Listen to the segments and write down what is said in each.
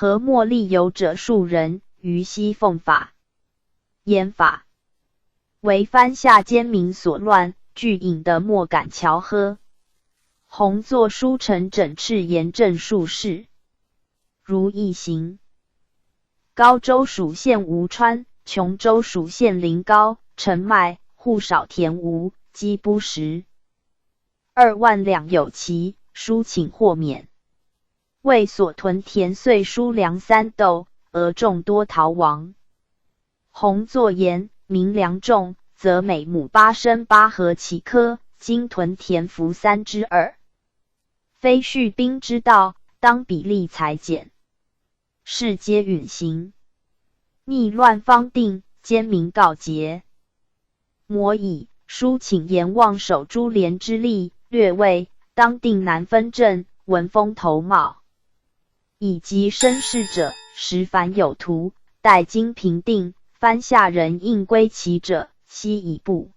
和茉莉游者数人，于西奉法。言法为藩下奸民所乱，俱引得莫敢瞧喝。弘作书臣整饬严正术士，如一行。高州属县吴川，琼州属县临高，陈麦、户少田吴，积不实。2万两有其，书请豁免。为所屯田岁输粮3斗，而众多逃亡。弘作言：民粮重，则每亩8升8禾起科，今屯田服3之2。非蓄兵之道，当比例裁减。事皆允行。逆乱方定，奸民告捷。摩以书请阎望守株连之力，略位当定难分镇，闻风头帽。以及生事者，时凡有图，待经平定，藩下人应归其者，悉以部。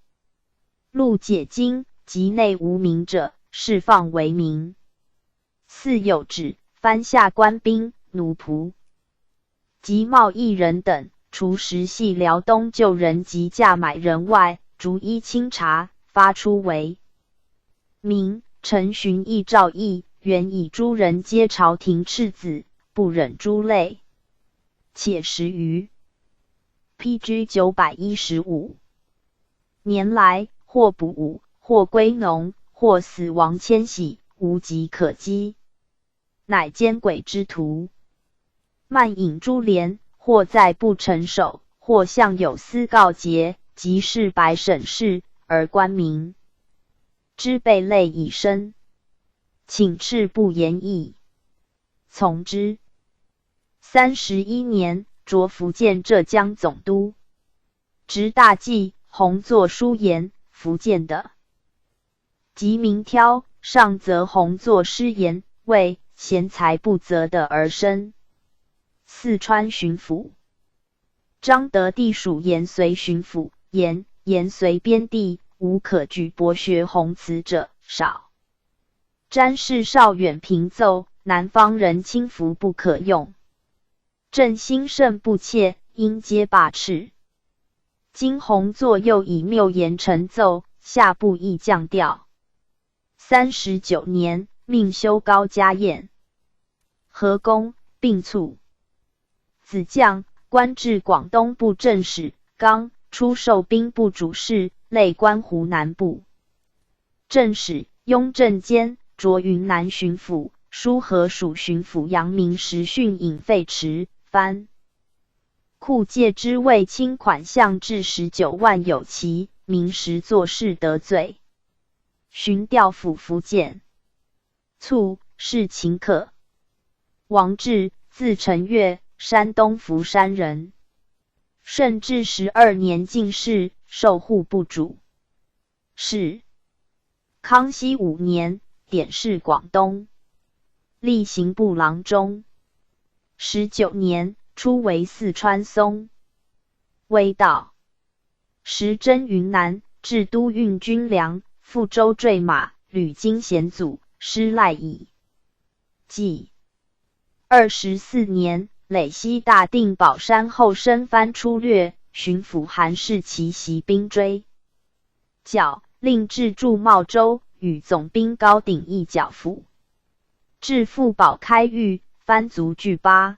录解经，及内无名者，释放为民。四有指，藩下官兵、奴仆及贸易人等，除时系辽东旧人及价买人外，逐一清查，发出为民。陈寻义诏议，原以诸人皆朝廷赤子，不忍诸类。且10余。PG 915。年来，或捕伍，或归农，或死亡迁徙，无疾可击，乃奸诡之徒。漫引株连，或在不成守，或向有司告捷，即是白审事，而官民知被累以身，请斥不言议，从之。31年，擢福建浙江总督，执大记，弘作书言，福建的。及民挑，上则弘作诗言，为贤才不择的而生。四川巡抚张德地属延绥巡抚，延绥边地，无可据博学弘词者，少。詹事少远平奏，南方人轻浮不可用。朕心甚不切，应皆罢斥。今弘作又以谬言陈奏，下不亦降调。39年，命修高家宴，河公并卒。子将官至广东布政使，刚出授兵部主事，累官湖南部政使、雍正监，擢云南巡抚，舒河属巡抚阳明时训引废池，藩库借之未清款项至19万有其，明时做事得罪，寻调抚福建。卒，是秦可。王志，字承岳，山东福山人。顺治12年进士，授户部主事。康熙5年，典侍广东，历刑部郎中。19年，初为四川松威道。时征云南，至都运军粮，赴州坠马，屡经险阻，失赖矣。纪24年，累西大定宝山后升藩出掠，巡抚韩世奇袭兵追剿，令至驻茂州，与总兵高鼎义剿抚。至富宝开狱，藩卒俱扒。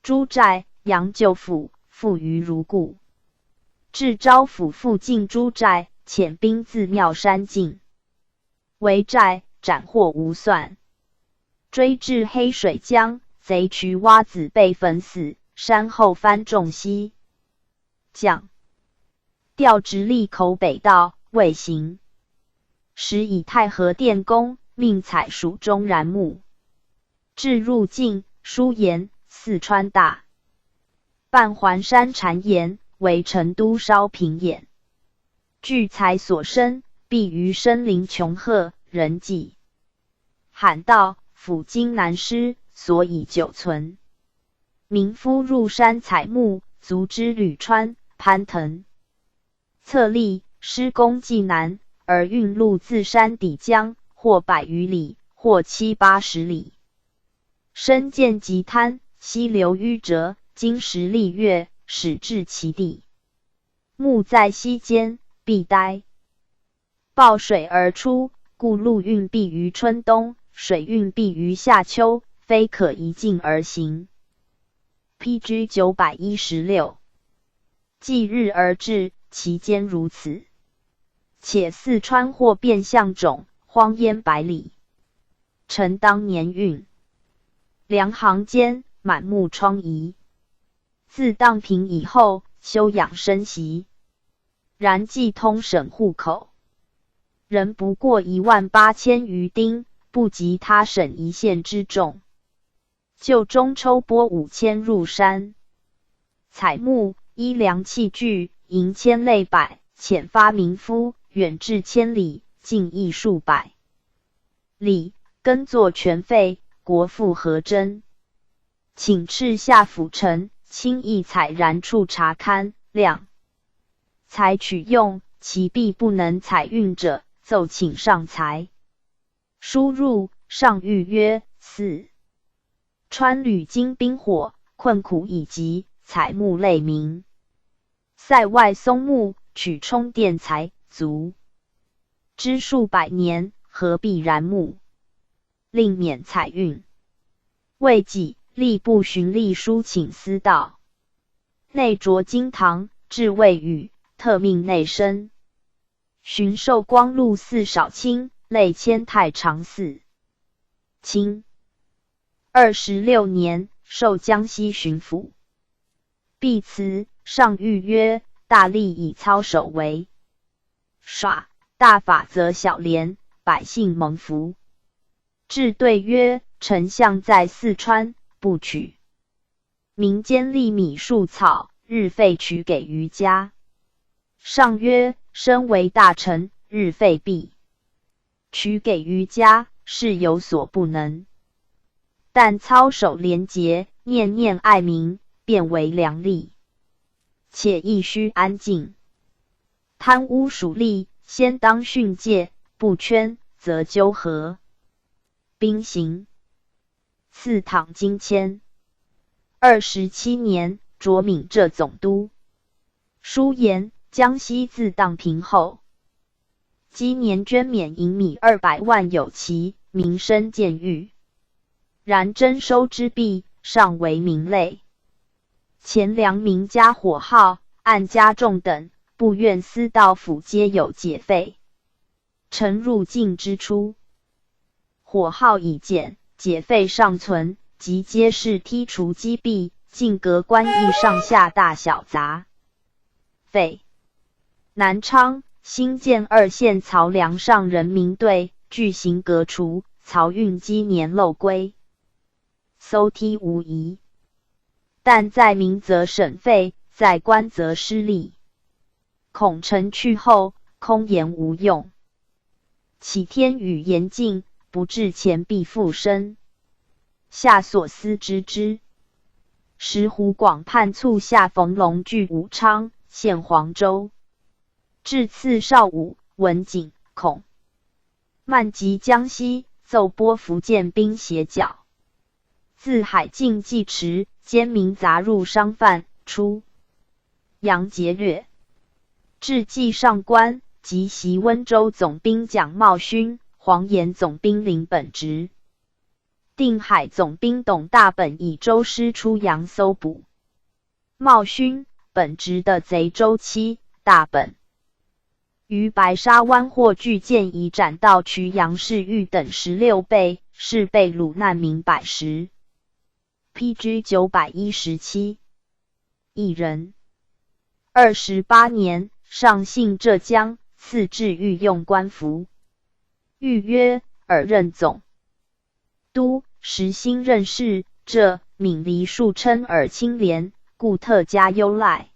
朱寨、杨旧府，复于如故。至招府附近朱寨，遣兵自妙山进，围寨，斩获无算。追至黑水江，贼渠蛙子被焚死，山后藩众西将。调直隶口北道，未行。时以太和殿公，命采蜀中然木。至入境，书言四川大半环山谗言，为成都稍平眼。聚财所生，必于生灵穷壑，人迹罕道，抚今难施，所以久存。民夫入山采木，足之履川、攀藤。策立施工既难，而运路自山底江，或100余里，或70-80里。深涧急滩，溪流淤折，经时历月，始至其地。木在溪间，必呆。抱水而出，故陆运必于春冬，水运必于夏秋，非可一径而行。PG 916。继日而至，其间如此。且四川或变相种，荒烟百里。臣当年运，梁行间，满目疮痍。自荡平以后，休养生息。然既通省户口，人不过18000余丁，不及他省一县之众。就中抽拨5000入山，采木、衣粮器具，银千类百，遣发民夫，远至千里，近亦数百里，耕作全废，国富何真？请敕下府丞，轻易采然处查勘量，采取用，其必不能采运者，奏请上裁。书入，上谕曰：4. 川屡经兵火，困苦已极，采木累民。塞外松木，取充电材足，之数百年，何必然木？令免采运。未几，吏部巡吏书请司道，内着金堂，至未雨，特命内申。巡授光禄寺少卿，累迁太常寺。清26年，授江西巡抚。毕辞，上谕曰：大吏以操守为耍，大法则小廉，百姓蒙福。至对曰：丞相在四川，不取。民间粒米数草，日费取给于家。上曰：身为大臣，日费必取给于家，是有所不能。但操守廉洁，念念爱民，便为良吏。且亦须安静。贪污属吏，先当训诫，不圈，则纠合兵刑。赐唐金签。27年，擢闽浙总督。书言江西自荡平后，积年捐免银米200万有奇，民生渐愈。然征收之弊，尚为民累。前良民家火耗，按加重等，不愿司道府皆有解费。臣入境之初，火耗已减，解费尚存，即皆是剔除积弊，尽革官役上下大小杂费。南昌、新建2县漕粮上人民队，据行革除，漕运积年漏归，搜剔无疑。但在民则省费，在官则失利。恐臣去后，空言无用。岂天雨严禁，不至钱币复生。下所思知之。石湖广判促下冯龙据武昌，献黄州。至次少武、文景、孔曼及江西，奏拨福建兵协剿。自海境济池，奸民杂入商贩，出洋劫掠。至济上官，即袭温州总兵蒋茂勋，黄岩总兵林本直。定海总兵董大本以州师出洋搜捕。茂勋、本直的贼周期，大本于白沙湾获巨舰已斩到衢阳市域等16倍，是被掳难民110。PG 917。一人。28年，上幸浙江，赐制御用官服。谕曰：尔任总督，时兴任事，浙闽黎数称尔清廉，故特加优赖。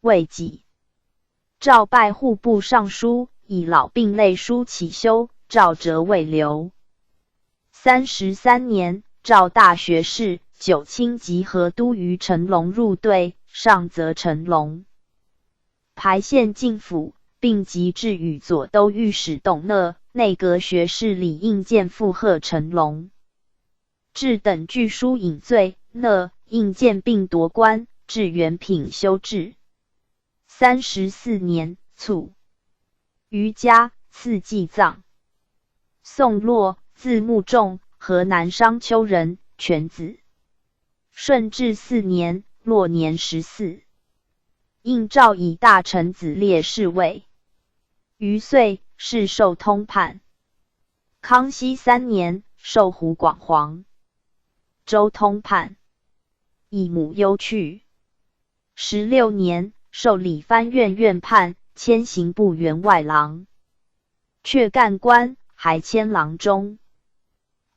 未几，诏拜户部尚书，以老病类书起修，诏折未留。33年，诏大学士、九卿及河都虞陈龙入队，上则陈龙。排县进府，并即至与左都御史董讷、内阁学士李应建附贺陈龙。至等据书引罪，讷应建并夺官，至元品修治。34年卒。于家，赐祭葬。宋洛，字穆仲，河南商丘人，犬子。顺治4年，洛年14。应诏以大臣子列侍卫。余岁，世授通判。康熙3年，授湖广黄州通判。以母忧去。16年，授理藩院院判，迁刑部员外郎。却干官，还迁郎中。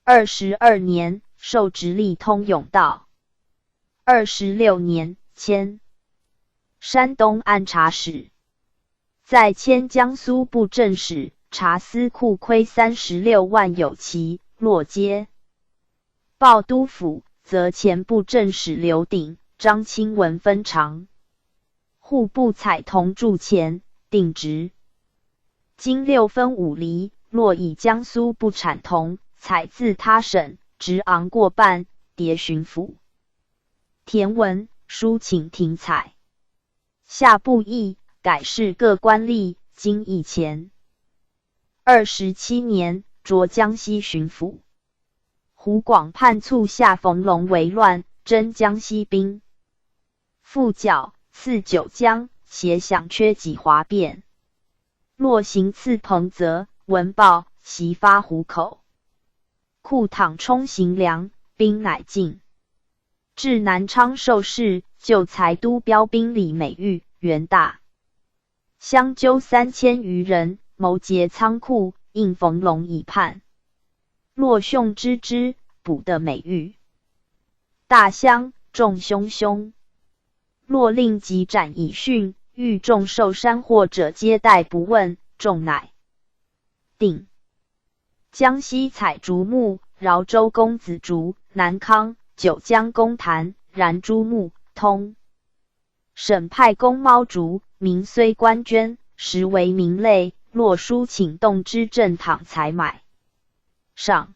22年，授直隶通永道。26年，迁山东按察使。再迁江苏布政使，察司库亏36万有奇，落街。报督府，则前布政使刘鼎、张清文分偿。户部采铜铸钱，定职。经6分5厘，落以江苏不产铜，采自他省，直昂过半，牒巡抚。田文，书请停采。下部议，改试各官吏，经议前。27年，擢江西巡抚。湖广判促下冯龙为乱，征江西兵。复剿，赐九江，协饷缺给华变。洛行刺彭泽，闻报，袭发湖口。库躺充行粮，兵乃尽。至南昌受事，就裁都标兵李美玉、袁大。相纠3000余人，谋劫仓库，应冯龙以叛。洛兄之，捕得美玉。大乡，众汹汹。洛令即斩以训，遇众受山祸者皆待不问，众乃定。江西采竹木，饶州公子竹，南康、九江公谭、燃朱木，通。省派公猫竹，名虽官捐，实为民类，洛书请动之正堂采买。上。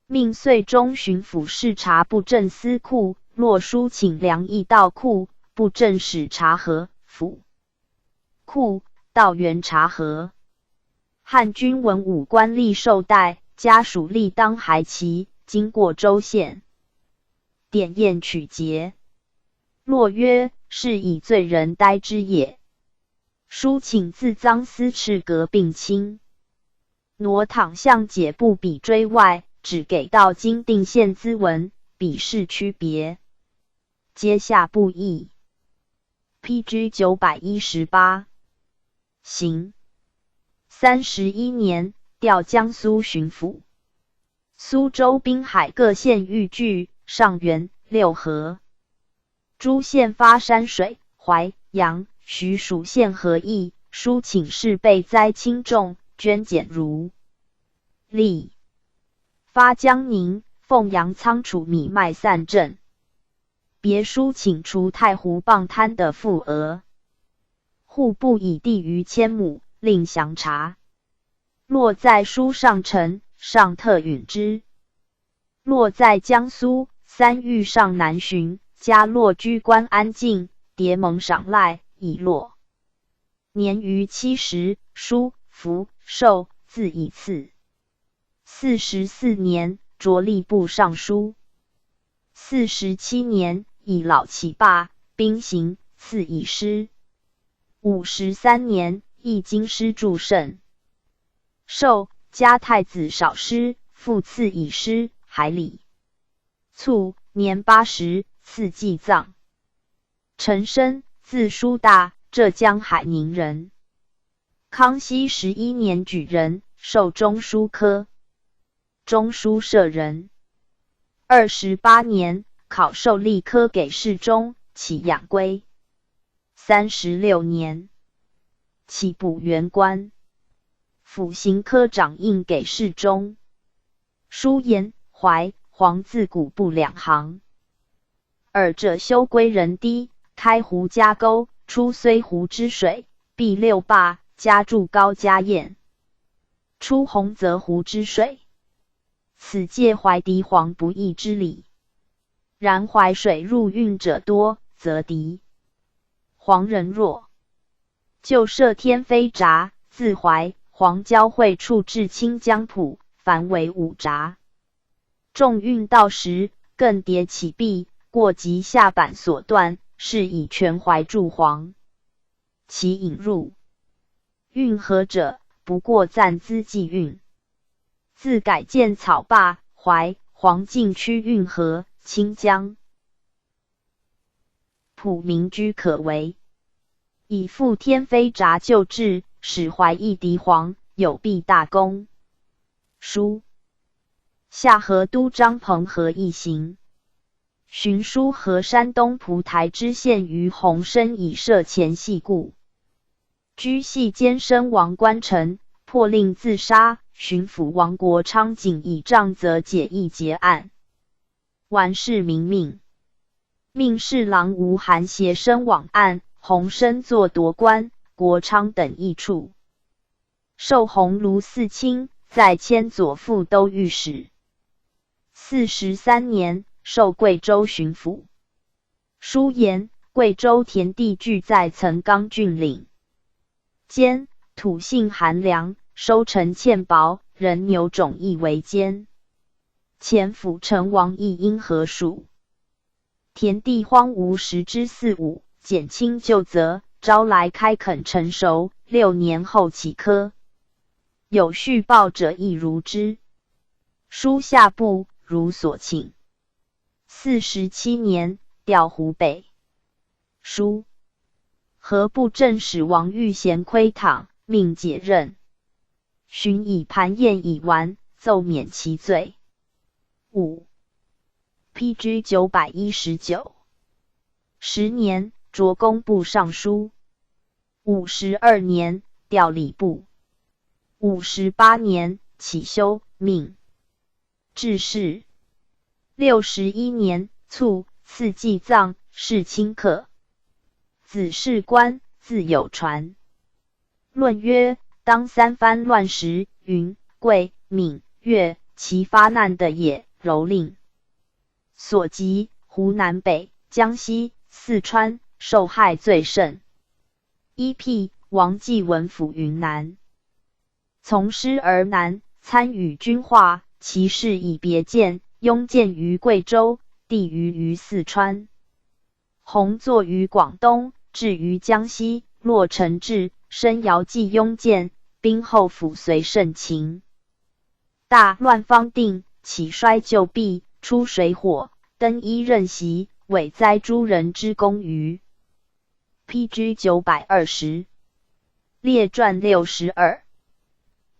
命遂中巡抚视察布政司库，洛书请粮役道库，布政使察河府库，道员察河。汉军文武官吏受戴，家属立当还旗，经过州县，典宴取节。洛曰：是以罪人呆之也。书请自赃司敕革并清。挪躺向解部笔锥外，只给到经定县资文，笔势区别。接下部议。PG 918。行。31年，调江苏巡抚。苏州滨海各县豫剧，上元、六合。诸县发山水，淮、阳、徐属县合议，书请事备灾轻重，捐减如例。发江宁、凤阳仓储米麦散赈。别书请除太湖傍滩的赋额。户部以地逾1000亩，令详查。洛在书上陈，上特允之。洛在江苏3遇上南巡，加洛居官安静，迭蒙赏赖，以洛。年逾70，书、服、授，自以赐。44年，擢吏部尚书。47年，以老骑罢，兵刑，赐以师。53年，谥京师祝圣。授，加太子少师，复赐以师，海礼。卒，年80，赐祭葬。陈升，字叔大，浙江海宁人。康熙11年举人，授中书科。中书舍人。28年，考授吏科给事中，起养归。36年，起补原官。辅刑科长印给事中。书言、淮、黄自古不两行。尔者修归人堤，开湖加沟，出睢湖之水，闭六坝，加筑高加堰，出洪泽湖之水。此借淮堤黄不义之理。然淮水入运者多，则敌。黄人弱，就设天妃闸，自淮、黄交汇处至清江浦，凡为5闸。众运到时，更迭起壁，过及下板所断，是以全淮筑黄。其引入运河者，不过暂资济运。自改建草坝、淮、黄禁区运河，清江浦民居可为。以复天妃闸旧制，使淮易敌黄，有必大功。书下河都张鹏和一行。寻书河山东蒲台知县于洪生以涉前系故，居系监生王官臣，破令自杀。巡抚王国昌仅以杖责解议结案。完事明命，命侍郎吴含携身往案，洪生作夺官，国昌等议处。授鸿胪4卿，再迁左副都御史。43年，授贵州巡抚。书言贵州田地俱在岑冈郡岭间，土性寒凉，收成欠薄，人牛种亦为艰。前辅臣王义因何属？田地荒芜10之4-5，减轻就责，招来开垦成熟，6年后起科。有续报者亦如之。书下部如所请。47年，调湖北。书河部正使王玉贤窥躺，命解任。寻以盘验已完，奏免其罪。5 PG 919。10年，擢工部尚书。52年，调礼部。58年，起修命致仕。61年，卒，赐祭葬，谥卿客。子世官，字有传。论曰：当三藩乱时，云、贵、闽、粤其发难的也，蹂躏所及，湖南北、江西、四川受害最甚。EP 王继文府云南，从师而南，参与军化，其事以别见，拥建于贵州，地于四川。弘作于广东，至于江西，洛城至，申遥记拥建，兵后抚随盛情。大乱方定，起衰旧弊，出水火，登一任袭，委哉诸人之功于。PG 920。列传62。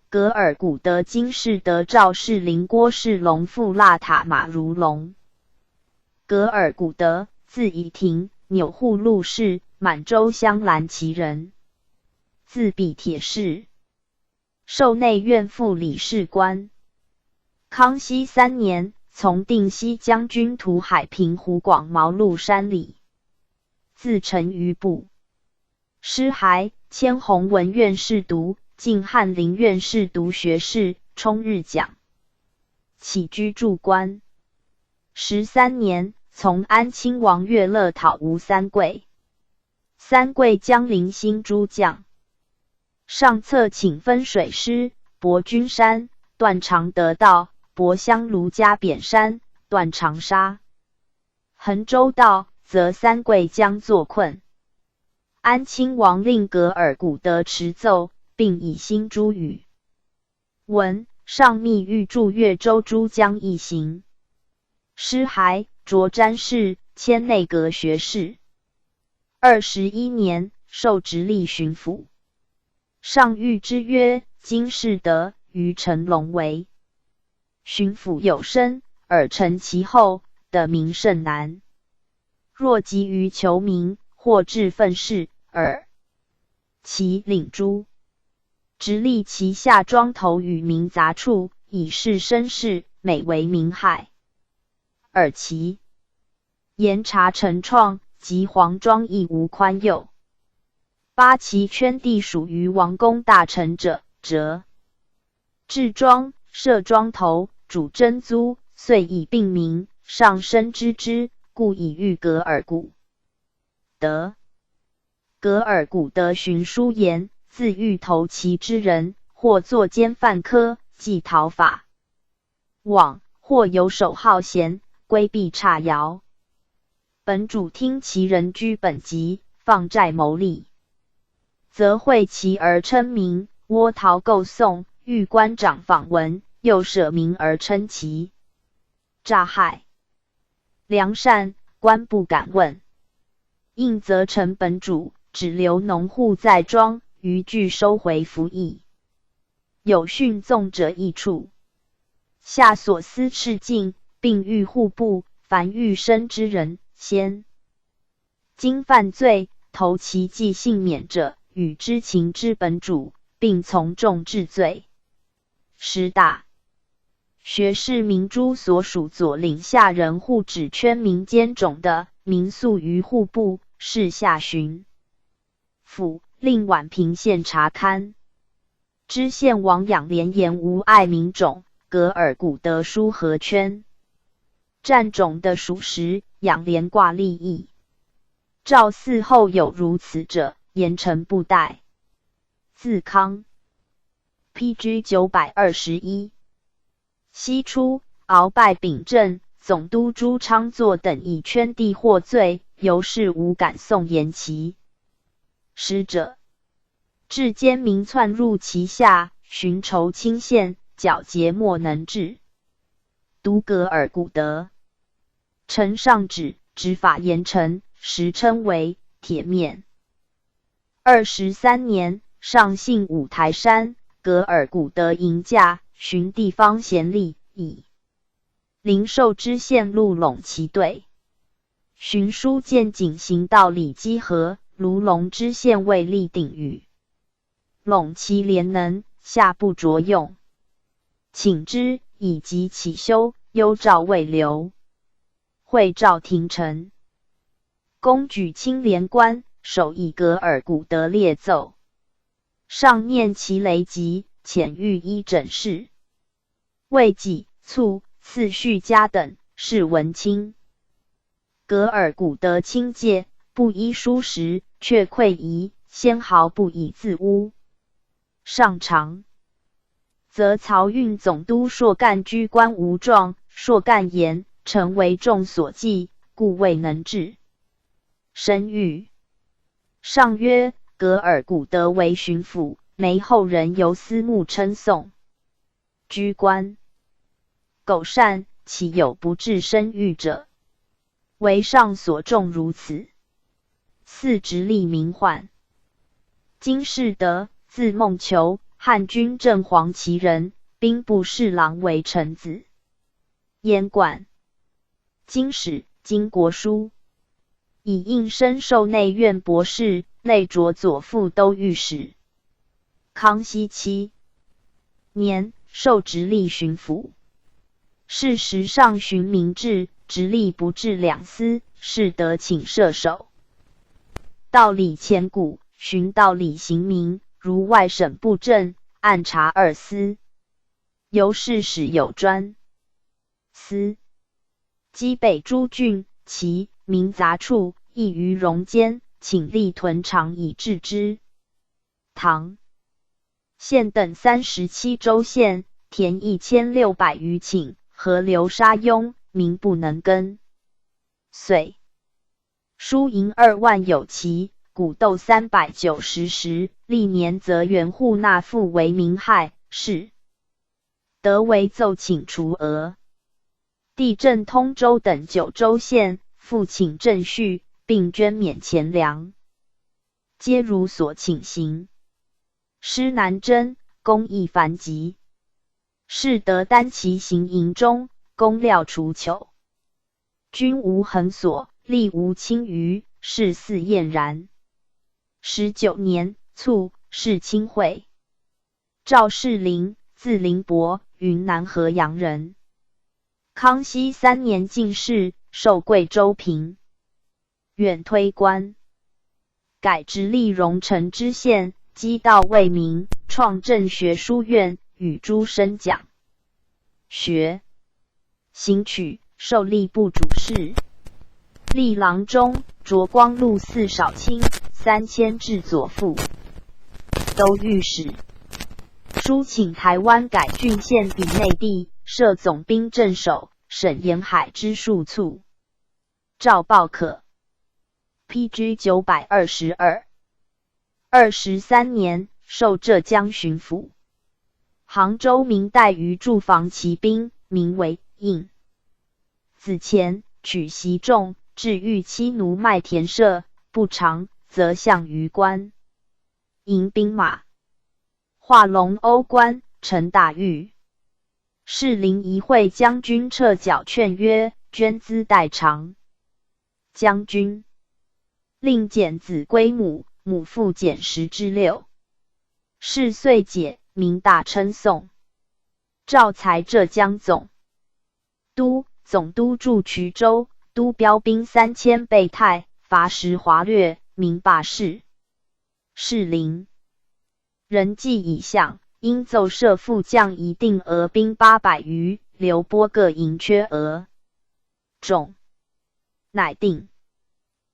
格尔古德金士德赵氏邻郭氏龙父腊塔马如龙。格尔古德，字以庭，钮祜禄氏，满洲镶蓝旗人。字比铁氏，授内院副理事官。康熙3年，从定西将军图海平湖广毛鹿山里。字陈余部。师还，迁弘文院士读，晋翰林院士读学士，充日讲。起居注官。13年，从安亲王乐乐讨吴三桂。三桂江陵新诸将。上策请分水师，博君山，断长德道，博香卢家扁山，断长沙。衡州道，则三桂将作困。安亲王令格尔古德持奏，并以新诸语。文上密欲助越州诸将一行。师还，擢詹事，迁内阁学士。21年，授直隶巡抚。上谕之曰：今士德，于成龙为巡抚有身，尔承其后，得名甚难。若急于求名，或致愤世，尔其领诸直隶其下庄头与民杂处，以示绅士，美为民害。尔其严查陈创及黄庄亦无宽宥。八旗圈地属于王公大臣者，折置庄，设庄头，主征租，遂以并名，上申知之，故以喻格尔古德。格尔古德寻书言，自喻投其之人，或作奸犯科，忌讨法网，或游手好闲，规避差徭。本主听其人居本籍，放债牟利，则会其而称名，窝逃构讼，遇官长访闻，又舍名而称其诈害。良善，官不敢问。应则成本主，只留农户在庄，余具收回服役。有训纵者一处。下所思斥尽，并欲户部，凡欲生之人，先经犯罪，投其既幸免者，与知情之本主，并从重治罪。师大学士明珠所属左领下人户指圈民间种的，民宿于户部，是下巡抚，令宛平县查勘。知县王养廉言无碍民种，格尔古德书合圈。占种的属实，养廉挂利益。赵嗣后有如此者，严惩不贷。自康 PG 921。西初，鳌拜秉正、总督朱昌作等以圈地获罪，由是无敢送言其使者。至奸民窜入其下，寻仇轻县，皎洁莫能治。读格尔古德。呈上旨，执法严惩，时称为铁面。23年，上幸五台山，格尔古德迎驾，寻地方贤吏，以灵寿知县陆陇其队。寻书见景行到李基和，卢龙知县未立定语。陇其廉能，下不着用，请之，以及起修，幽诏未留。会诏廷臣，公举清廉官，首以格尔古德列奏。上念其雷疾，遣御医诊视。未几，卒，赐续家等，是文卿。格尔古德亲戒，不依书时，却愧疑，先毫不以自污。上长，则漕运总督硕干居官无状，硕干言，臣为众所忌，故未能治。申谕。上曰：格尔古德为巡抚，没后人由私慕称颂。居官苟善，岂有不治申谕者？为上所重如此。四直隶名唤。金士德，字孟求，汉军正黄旗人，兵部侍郎，为臣子。燕冠经史，经国书，以应身受内院博士，内着左副都御史。康熙7年，受直隶巡抚。是时上巡明制，直隶不治两司，是得请射手。道理千古，寻道理行民，如外省布政，按察二司。由是使有专司。基北诸郡、其民杂处，亦于戎间，请立屯长以治之。唐县等37州县，田1600余顷，河流沙拥，民不能耕。岁输银2万有奇，谷豆390石，历年则原户纳赋为民害，是得为奏请除额。地震通州等9州县，复请赈恤，并捐免钱粮，皆如所请行。施南征，公益繁疾，是得单骑行营中，公料除糗。君无横所，吏无轻余，是似晏然。19年，卒，谥清讳。赵世林，字林伯，云南河阳人。康熙3年进士，授贵州平远推官，改直隶荣城知县，积道为民，创正学书院，与诸生讲学。行曲，授吏部主事。历郎中，卓光禄寺少卿3000至左副都御史。书请台湾改郡县比内地，设总兵镇守，沈沿海之数促。赵报可。PG 922。23年，授浙江巡抚。杭州明代于驻防骑兵，名为应。子虔取袭众，至豫妻奴麦田舍，不长，则向于官。迎兵马。画龙瓯冠，陈大狱。士林一会将军撤缴劝曰：捐资代偿。将军令减子归母，母复减10之6。事遂解，民大称颂。赵才浙江总督驻衢州，都标兵3000备太，伐时华略，民罢市。士林人计已向，因奏设副将一定额兵800余，刘波各营缺额众，乃定。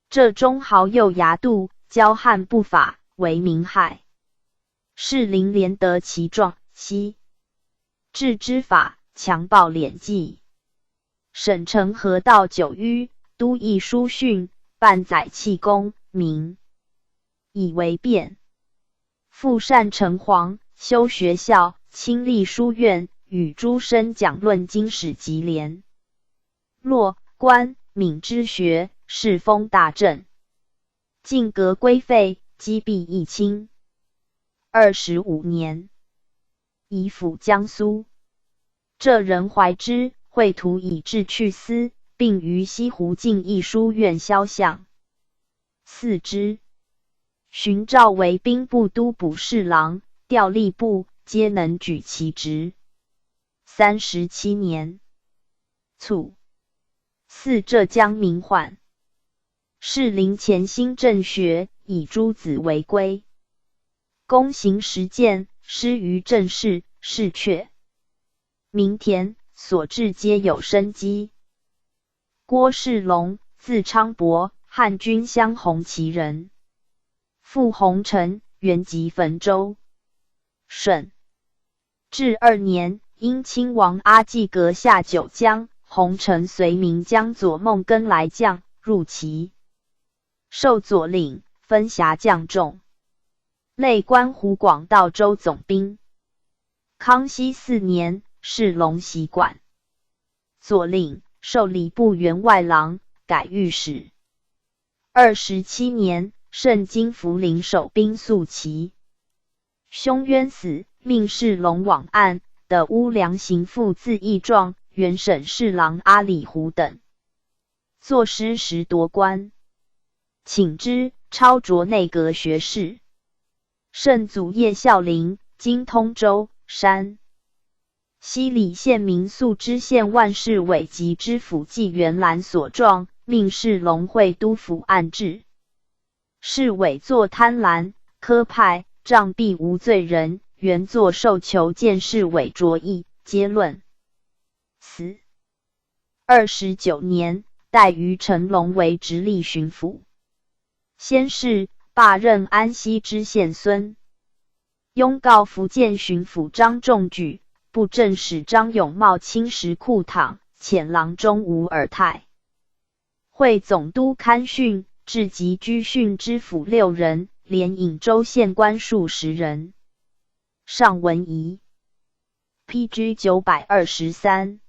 浙中豪右牙度，骄悍不法，为民害。士林连得其状，悉治之法，强暴敛计。省城河道9淤，都邑书训，半载弃功，民以为变。复善城隍，修学校，亲立书院，与诸生讲论经史及廉洛官闽之学，世风大振。晋革归废，积弊一清。25年，移辅江苏。浙人怀之，绘图以志去思，并于西湖进义书院肖像。4之。寻诏为兵部都补侍郎、调吏部，皆能举其职。37年，卒。祀浙江名宦。士林潜心政学，以诸子为规。躬行实践，施于政事，事阙。民田所至皆有生机。郭世龙，字昌伯，汉军镶红旗人。父洪承，原籍汾州。顺治2年，因亲王阿济阁下九江，洪承随岷江左孟根来将，入齐，授左领，分辖将众，累官湖广道州总兵。康熙4年，仕龙袭馆，左领，授礼部员外郎，改御史。27年，盛京福陵守兵肃齐，兄冤死，命世龙往案，的乌梁行父自缢状，原审侍郎阿里胡等。作诗时夺官，请之，超擢内阁学士。圣祖叶孝陵，今通州、山西里县民宿知县万事委及知府纪元览所状，命世龙会督府案治。是委作贪婪，科派，杖毙无罪人，原作受囚见事委着议，皆论。死。29年，代于成龙为直隶巡抚。先是，罢任安西知县孙。拥告福建巡抚张仲举、布政使张永茂侵蚀库堂，遣郎中吴尔泰会总督勘训，至集居训知府6人，连颍州县官数10人。上文仪。PG 923。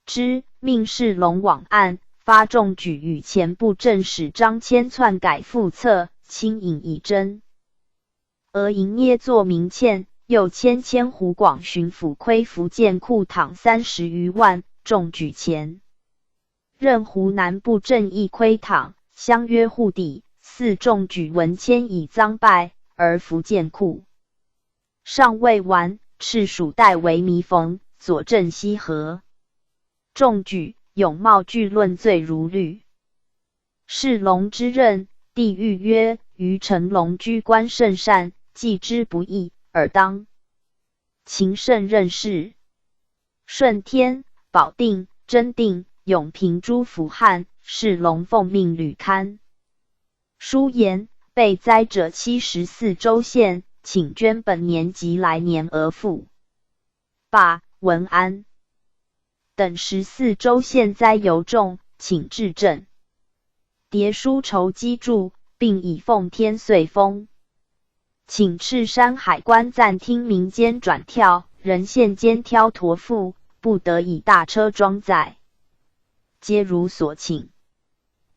之，命世龙往案，发仲举与前部政使张骞篡改复册，轻引以侦。俄营捏作明欠，又迁湖广巡抚窥福建库堂30余万，仲举前任湖南部正议窥堂，相约护抵，似仲举闻迁以赃败，而福建库尚未完，敕属代为弥缝，佐证西河。仲举、永茂俱论罪如律。世龙之任，帝谕曰：于成龙居官甚善，计之不义，尔当勤慎任事。顺天、保定、真定、永平诸府汉，世龙奉命屡刊。书言被灾者74州县，请捐本年及来年而付。罢文安等14州县灾尤重，请治政。牒书筹积助，并以奉天岁封。请赤山海关暂听民间转跳，人县间挑驮负，不得以大车装载，皆如所请。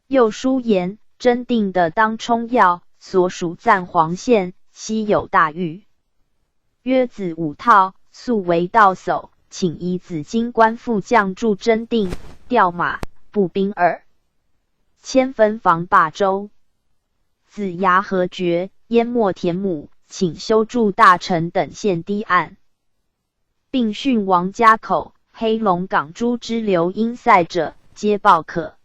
又书言真定的当冲要所属暂黄县，悉有大狱，约子5套，素为道叟，请以紫金官副将驻真定，调马步兵2,000分防霸州。子牙河决淹没田亩，请修筑大城等县堤岸，并训王家口、黑龙港诸支流因塞者，皆报可。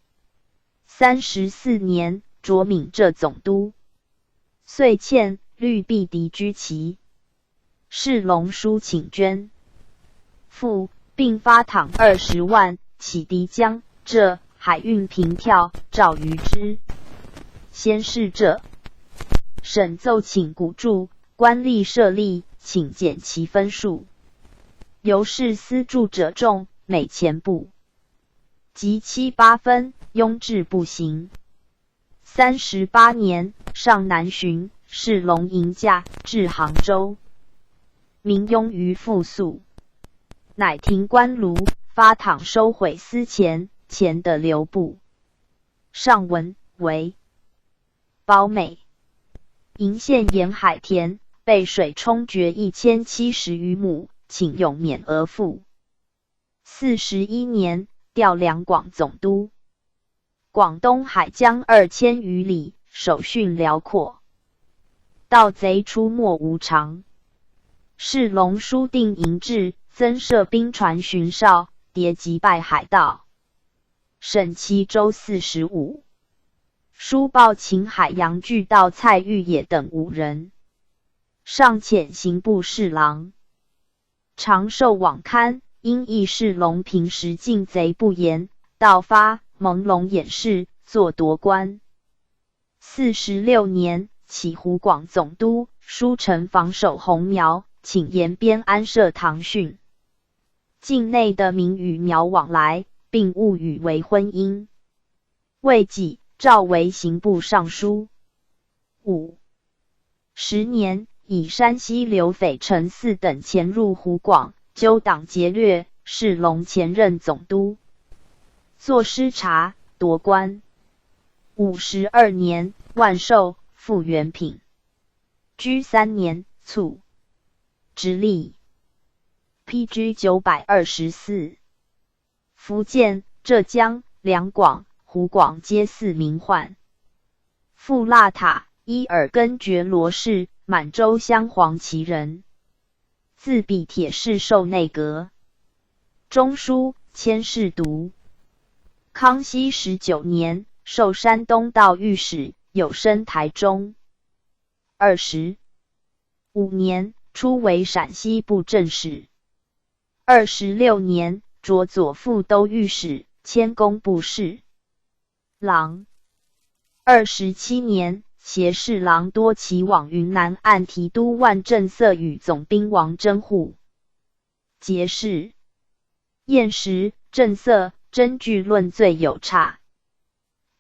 34年，卓闽浙总督，遂欠律必敌居其。世龙书请捐，复并发镗20万，启敌江浙海运平跳，诏于之。先是者，省奏请鼓助，官吏设立，请减其分数。由是私助者众，每钱部及7、8分，庸制不行。38年，上南巡，世龙迎驾至杭州，民庸于复诉，乃停官炉，发镗收回私钱，钱的留步。上文为褒美。鄞县沿海田被水冲决1070余亩，请永免而复。41年，调两广总督。广东海疆2000余里，守汛辽阔，盗贼出没无常。世龙书定营制，增设兵船巡哨，迭击败海盗，审其州45。书报秦海洋巨盗蔡玉也等5人，上遣刑部侍郎。常受网刊，因议世龙平时进贼不言，盗发朦胧掩饰，作夺官。46年，起湖广总督，书城防守洪苗，请沿边安设堂训。境内的民与苗往来，并误以为婚姻。未几，召为刑部尚书。10年，以山西刘匪陈嗣等潜入湖广，纠党劫掠，世龙前任总督，作师察，夺官。52年，万寿复原品。居3年，卒。直隶 PG 924。福建、浙江、两广、湖广皆祀名宦。傅腊塔，伊尔根觉罗氏，满洲镶黄旗人，自比铁士授内阁中书佥事读。康熙19年，授山东道御史，有升台中。25年，初为陕西布政使。26年，擢左副都御史、迁工部侍郎。27年，携侍郎多奇往云南按提督万正色与总兵王真护结识。验时，正色真据论罪有差，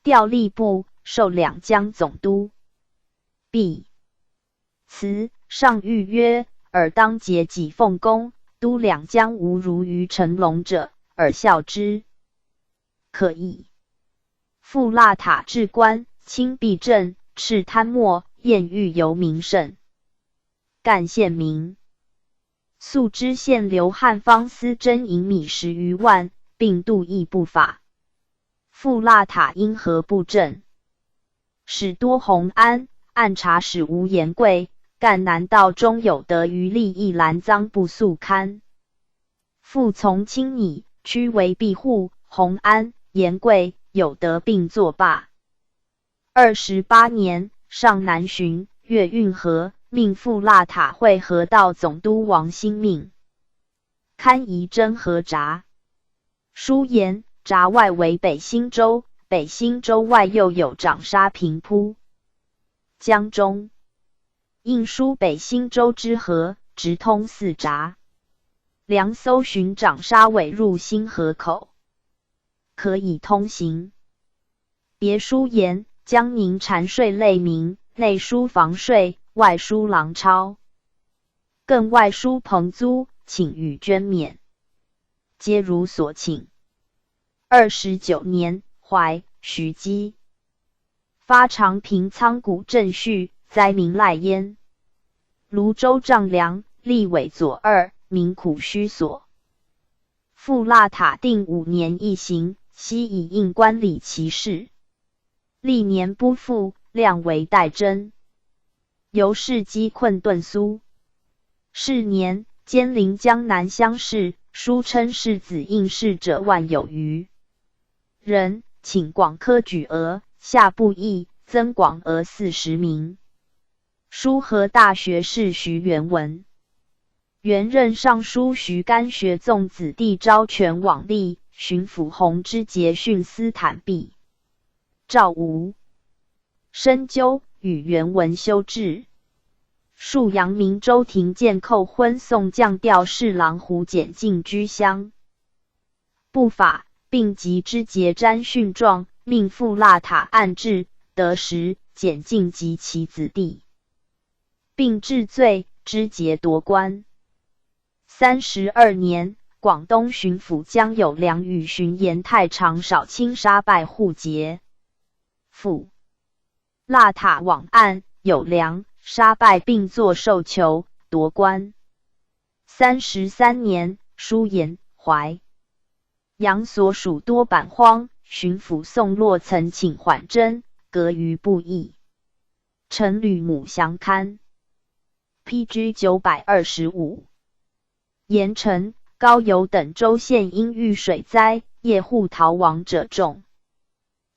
调吏部，授两江总督。毕辞，上谕曰：尔当节己奉公，都两江无如于成龙者，尔效之可矣。傅腊塔治官，清弊政，斥贪墨，验狱尤名盛。干县民。素知县刘汉方私征银米10余万，并度役不法。傅腊塔因何不正？使多洪安按察使吴延贵，干南道中有得余利益兰赃不速刊。复从轻拟，屈为庇护，洪安、延贵有得并作罢。28年，上南巡，越运河，命傅腊塔会河道总督王兴命，堪宜征河闸。书言闸外为北兴州，北兴州外又有长沙平铺。江中印书北兴州之河，直通四闸。梁搜寻长沙尾入新河口，可以通行。别书言江宁禅税类民，内书房税，外书郎钞，更外书棚租，请予捐免，皆如所请。29年，淮徐基发长平仓谷镇序，灾民赖焉。泸州丈量，立委左二，民苦虚所。复腊塔定5年一刑，悉以应官理其事。历年不复，量为代征。由是饥困顿苏。是年，兼临江南乡试，书称世子应试者万有余人，请广科举额，下不议，增广额40名。书和大学士徐元文。原任尚书徐干学纵子弟昭全往吏，巡抚弘之节训斯坦毕。赵吴深究，与元文修治。沭阳明州廷建寇婚送将调侍郎胡简进居乡。不法，并及之节瞻训状，命复腊塔案治，得时，简进及其子弟，并治罪，知节夺官。32年，广东巡抚江有良与巡盐太常少卿杀败护节。复腊塔往案，有良、杀败并作受囚，夺官。33年，书言淮阳所属多板荒，巡抚宋洛曾请缓征，革于不义。陈吕母详刊 PG 925。盐城、高邮等州县因遇水灾，业户逃亡者众。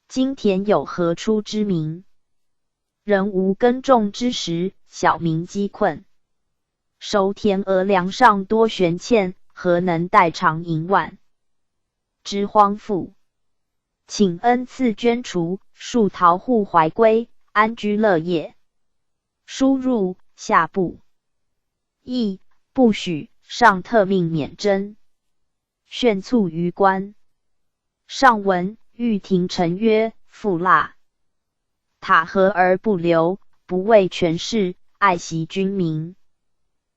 今田有何出之名？人无耕种之时，小民饥困。收田额粮上多悬欠，何能代偿银万？之荒复，请恩赐捐除，数逃户怀归，安居乐业。书入下部，议不许，上特命免征。炫卒于官。上文御廷臣曰：复腊塔和而不留，不为权势，爱惜君民。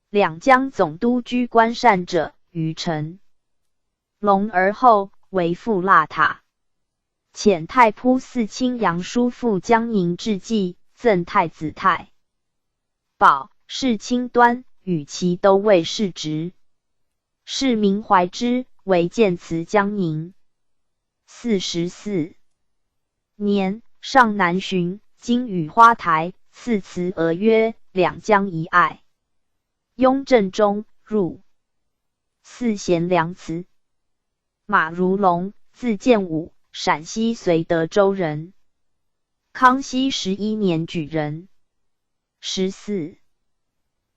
两江总督居官善者，于臣。隆而后为复腊塔。遣太仆寺卿杨叔父江宁致祭，赠太子太保，世卿端，与其都尉世职。是名怀之，为建祠江宁。44年，上南巡，经雨花台，赐祠额曰：两江一爱。雍正中入，祀贤良祠。马如龙，字建武，陕西绥德州人。康熙11年举人。14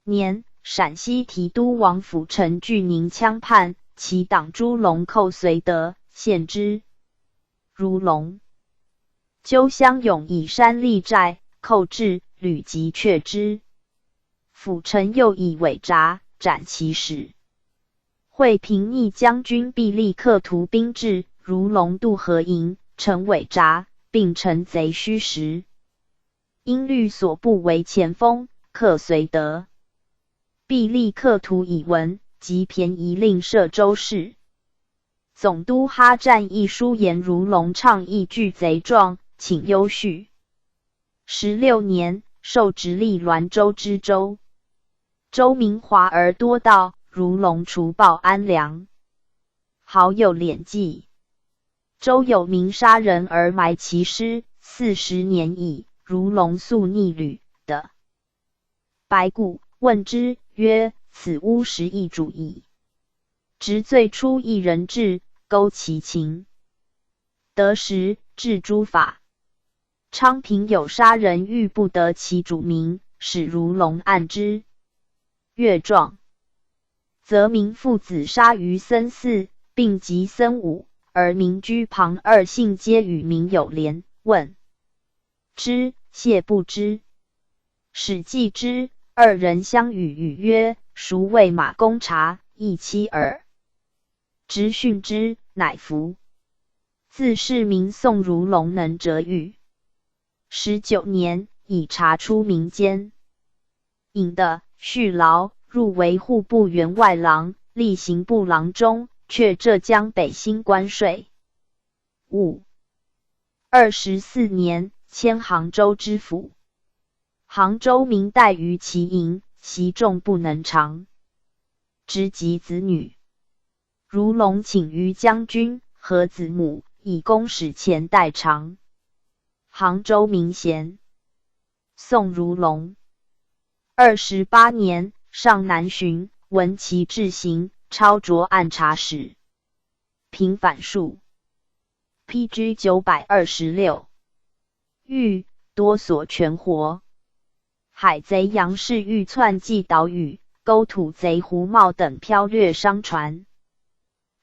年，陕西提督王府陈巨宁羌叛，其党朱龙寇绥德，献之。如龙纠相勇以山立寨，寇至，屡击却之。辅臣又以伪札斩其使。会平逆将军毕立克图兵至，如龙渡河营，陈伪札，并陈贼虚实。因律所部为前锋，克绥德。毕立克图以闻，即便宜令摄州事。总督哈战议书言如龙倡议拒贼状，请优叙。16年，受直隶滦州知州。州民华而多盗，如龙除暴安良。好有敛迹。州有民杀人而埋其尸，40年矣。如龙素逆旅的。白骨问之，曰：此诬实亦主矣。执罪出一人质，勾其情。得时，治诸法。昌平有杀人欲不得其主名，使如龙按之。阅状，则明父子杀于僧寺，并及僧武，而民居旁二姓皆与民有连。问之，谢不知。使记之，二人相语曰：孰谓马公察，亦妻耳。直训之，乃服。自是名宋如龙能折语。19年，以察出民间。尹的续劳，入为户部员外郎，历刑部郎中，却浙江北新关税。24年，迁杭州知府。杭州民怠于其营，习众不能长，直及子女。如龙请于将军和子母，以公使钱代偿。杭州民贤。宋如龙。28年，上南巡，闻其治行，超擢按察使。平反数。PG 926。欲多所全活。海贼杨氏欲窜济岛屿，勾土贼胡茂等剽掠商船。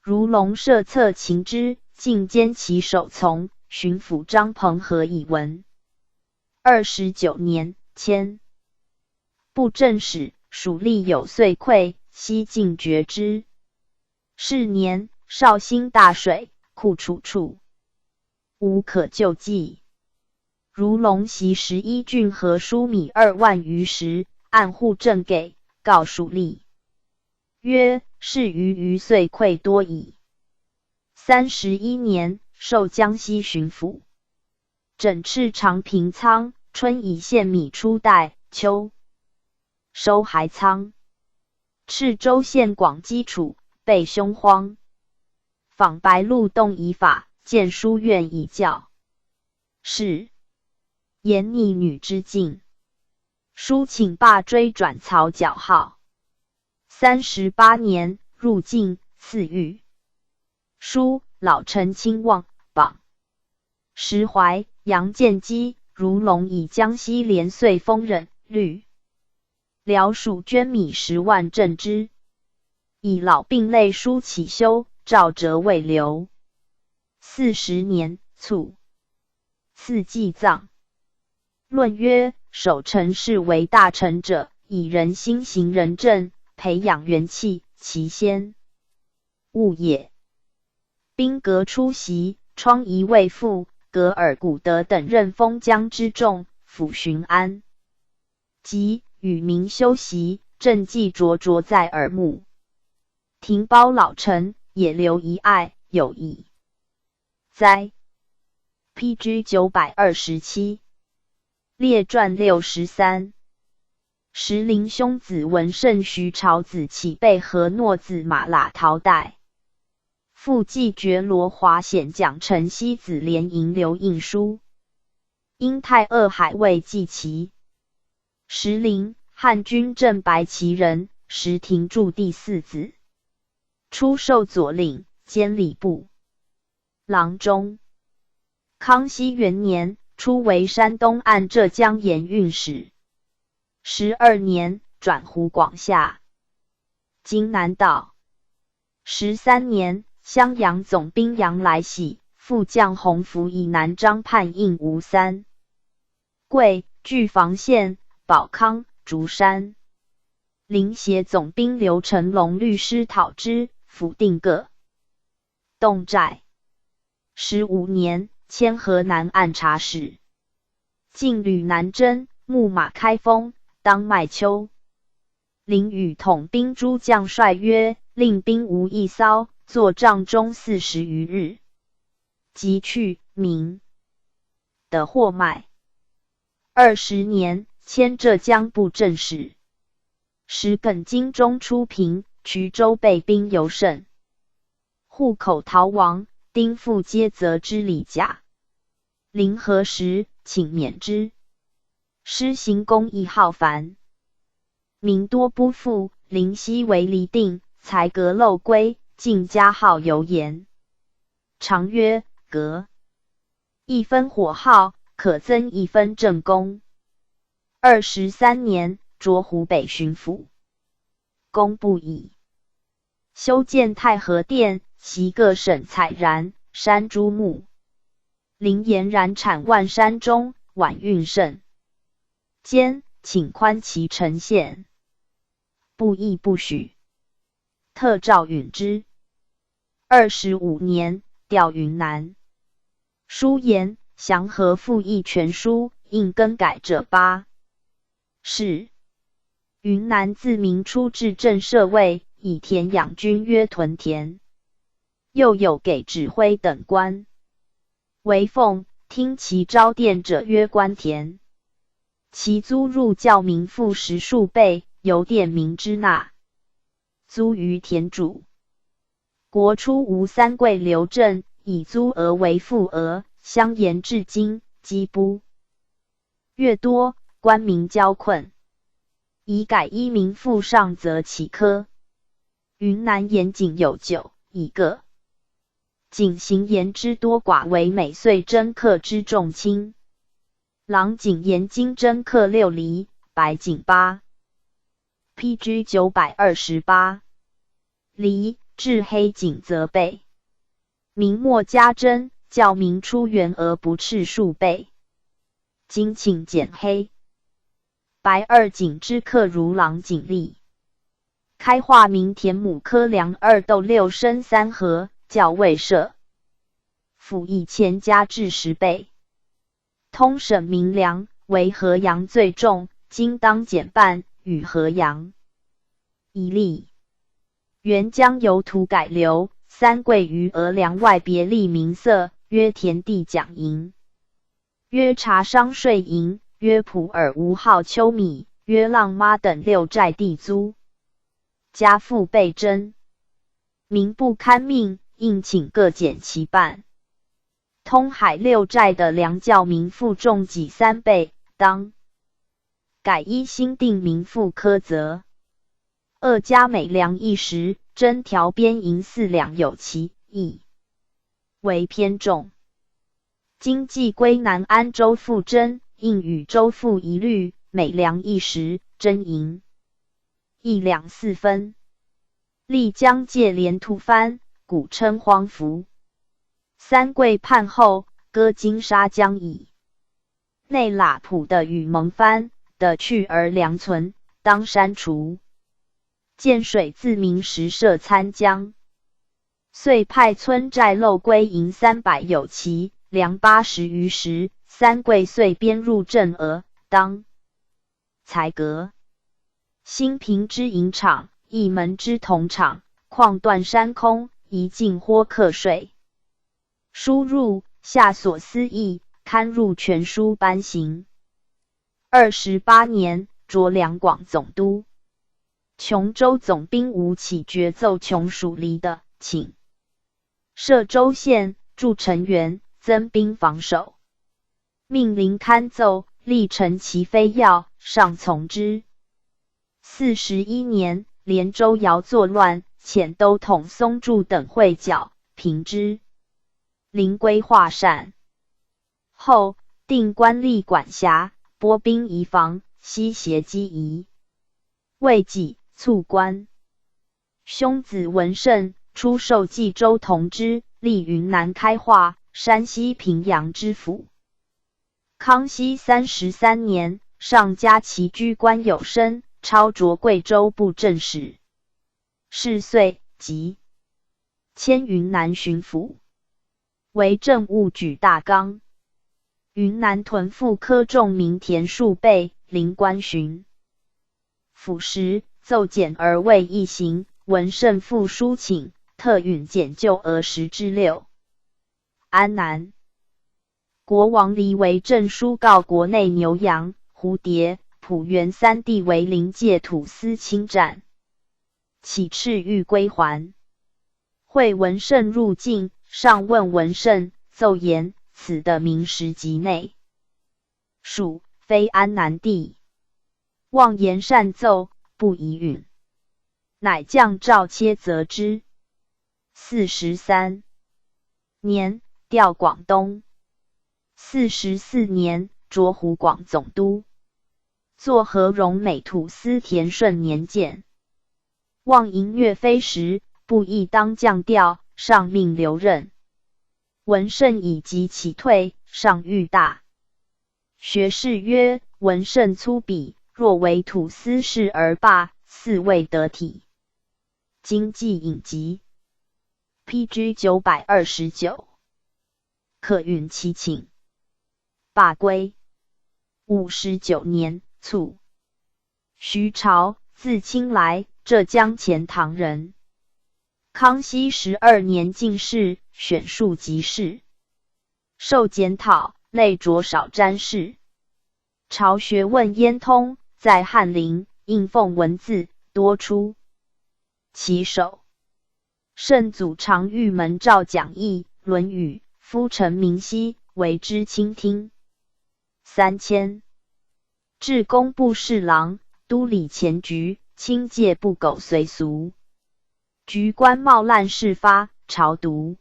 如龙设策擒之，尽歼其首从。巡抚张鹏和以闻。29年，迁布政使，属吏有岁馈，悉尽绝之。是年，绍兴大水，库储处，无可救济。如龙袭11郡和输米2万余石，按户政给，告属吏，曰：是余岁馈多矣。31年，授江西巡抚。整饬长平仓，春以献米出代，秋收还仓。赤州县广基础，备凶荒。访白鹿洞以法，建书院以教。是严逆女之境。书请罢追转曹缴号。38年，入晋，赐御。书老臣亲望榜。石怀、杨建基、如龙以江西连岁丰忍、律辽属捐米10万赈之。以老病类书起修，赵哲未留。40年，卒。赐祭葬。论曰：守臣事为大臣者，以人心行仁政，培养元气，其先物也。兵革出席，疮痍未复，格尔古德等任封疆之众，抚巡安。即与民休息，政绩灼灼在耳目。廷包老臣，也留遗爱，有矣。哉 ！PG 927。列传63。石林兄子文胜徐朝子启备和诺子马喇陶代。复记爵罗华显蒋承熙子连营留印书。因太鄂海卫记其。石林，汉军镇白旗人，石廷柱第4子。初授左领，兼礼部郎中。康熙元年，初为山东按浙江盐运使。12年，转湖广厦。今南道。13年，襄阳总兵杨来喜，副将洪福以南张叛应吴三桂、据防县、保康、竹山。临协总兵刘成龙律师讨之，府定各洞寨。15年，迁河南按察使。晋吕南征，牧马开封，当麦秋。林与统兵诸将帅曰：令兵无一骚，作帐中40余日。即去，明的货卖。20年，迁浙江布政使。时艮金中出平，衢州备兵尤甚。户口逃亡，丁父皆责之礼甲。临河时，请免之。施行公义浩繁，民多不复，临溪为离定，才阁漏归，尽加号油盐。常曰：阁1分火耗，可增1分正功。23年，擢湖北巡抚。工部以修建太和殿，习各省采然，山诸木。临岩然产万山中，晚运盛。兼请宽其呈现，不义不许。特诏允之。25年，调云南。书言详和复议全书，应更改者8。是。云南自明初至镇舍卫，以田养军曰屯田。又有给指挥等官。为奉听其招佃者曰官田。其租入教民赋10数倍，由佃民之纳。租于田主。国初无三桂留镇，以租额为赋额，相沿至今，积不越多，官民交困。以改依民赋上则其科。云南盐井有9，以个。井行盐之多寡为每岁征课之重轻。郎井盐金征课6厘，白井8。PG 928厘，至黑井则倍。明末加征，教民出原额不啻数倍。今请减黑。白2井之课如郎井例。开化民田亩科粮2斗6升3合，较未设。赋1000加至10倍。通省民粮，为河阳最重，今当减半，与河阳一例。原将由土改流，三桂余额粮外别立名色，曰田地奖银，曰茶商税银，曰普洱无号秋米，曰浪妈等6寨地租。家父被征，民不堪命，应请各减其半。通海6寨的粮较民赋重己3倍，当改依新定民赋苛责。2家每粮1石，征条边银4两有其意，为偏重。今既归南安州赋征，应与州赋一律，每粮1石，征银1两4分。历江界连吐蕃，古称荒服。三桂叛后，割金沙江矣。内喇普的与蒙蕃的去而粮存，当删除。建水自明时设参江，遂派村寨漏归银300有其，粮80余石。三桂遂编入镇额，当才革。新平之银厂，义门之铜厂，矿断山空，一尽豁课税。书入下所思议，刊入全书颁行。28年，擢两广总督。琼州总兵吴起决奏琼属黎的，请设州县，筑城垣，增兵防守。命临刊奏，历陈其非要，上从之。41年，连州姚作乱，遣都统松柱等会剿，平之。临归化善。后定官吏管辖，拨兵移防，西胁击夷。未几，卒官。兄子文胜出授冀州同知，历云南开化、山西平阳知府。康熙33年，上加其居官有升，超擢贵州布政使。是岁，即迁云南巡抚。为政务举大纲。云南屯赋科重民田数倍，临官巡抚时，奏减而未一行，文胜复书请，特允减旧额10之6。安南国王黎为镇书告国内牛羊、蝴蝶、浦原3地为临界土司侵占，起敕欲归还。会文胜入境，上问文胜，奏言此的明时籍内属非安南地，妄言擅奏，不宜允。乃降诏切责之。43年，调广东。44年，擢湖广总督。作和荣美土司田顺年鉴。望迎岳飞时，不宜当降调，上命留任。文胜以及其退，上欲大。学士曰：文胜粗鄙，若为土司事而罢，似未得体。经济隐疾。PG 929。可允其请。罢归。59年卒。徐朝，字卿来，浙江钱塘人。康熙12年进士，选庶吉士。受检讨，累着少沾事。朝学问焉通，在翰林应奉文字多出其手。圣祖常御门照讲义，《论语》，夫陈明熙为之倾听。3000。至工部侍郎，都理前局，清戒不苟随俗。局官冒滥事发，朝毒。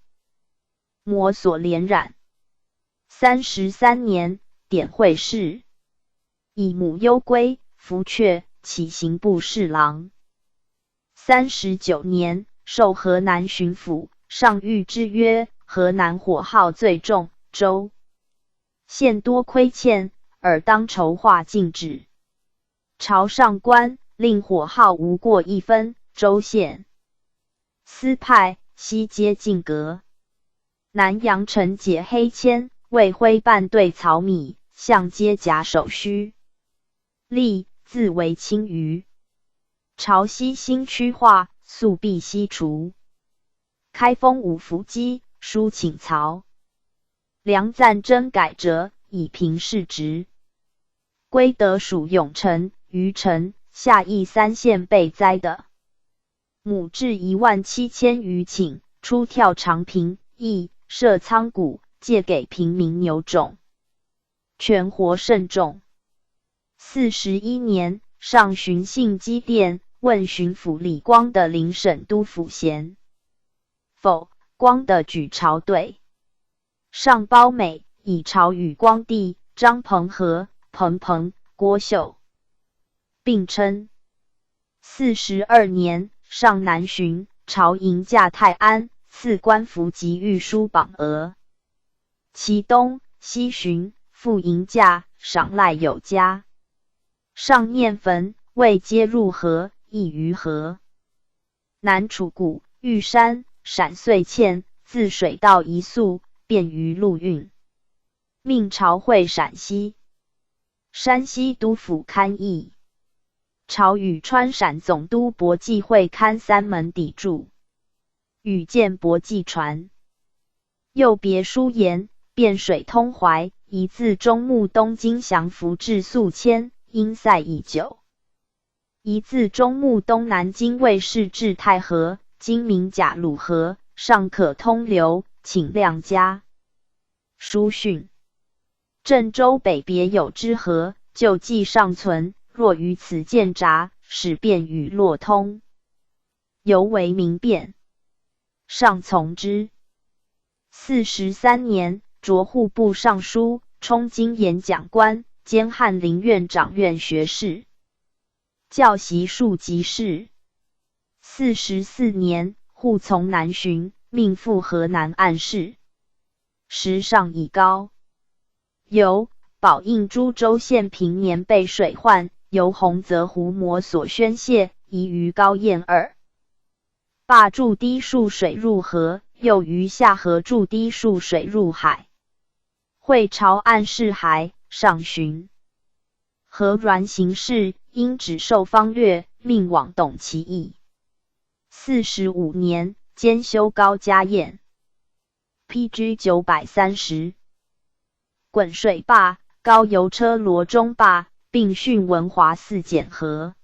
摩所连染。33年，典会试。以母忧归，服阙，起刑部侍郎。39年，授河南巡抚，上谕之曰：河南火耗最重，州县多亏欠，尔当筹划禁止。朝上官令火耗无过1分，州县司派悉皆禁革。南阳城解黑签，魏徽办对曹米，相皆假手须。吏自为轻于。朝西兴区划，速必西除。开封五福基，书请曹梁赞征改折，以平世职。归德属永城、虞城、下邑3县被灾的。亩至17000余顷，出跳长平，邑设仓谷，借给平民牛种。全活甚众。41年，上巡幸基殿，问巡抚李光的领省都府衔。否，光的举朝对。上褒美，以朝与光帝、张鹏和、彭彭、郭秀并称。42年，上南巡，朝迎驾泰安，赐官服及御书榜额。其东西巡，复迎驾，赏赖有加。上念坟，未皆入河，亦于河。南楚谷、玉山、陕遂堑，自水道一宿，便于陆运。命朝会陕西。山西都府勘议。朝与川陕总督博济会勘3门砥柱，与建博济船。又别书言，汴水通淮，宜自中穆东京降服至宿迁，因塞已久。宜自中穆东南京卫士至太和，今名甲鲁河，尚可通流，请量加。书训。郑州北别有之河，旧迹尚存，若于此见闸，使便与洛通，犹为明辨。上从之。43年，擢户部尚书，充经演讲官，兼翰林院长院学士，教习庶吉士。44年，户从南巡，命赴河南按事。时上已高。由宝应株洲县平年被水患，由洪泽湖摩所宣泄，移于高堰2。坝筑堤数水入河，又于下河筑堤数水入海。会朝按事还，上巡。河阮行事，因只受方略，命往懂其意。45年，兼修高家堰。PG 930。滚水坝、高邮车罗中坝，并训文华寺检河。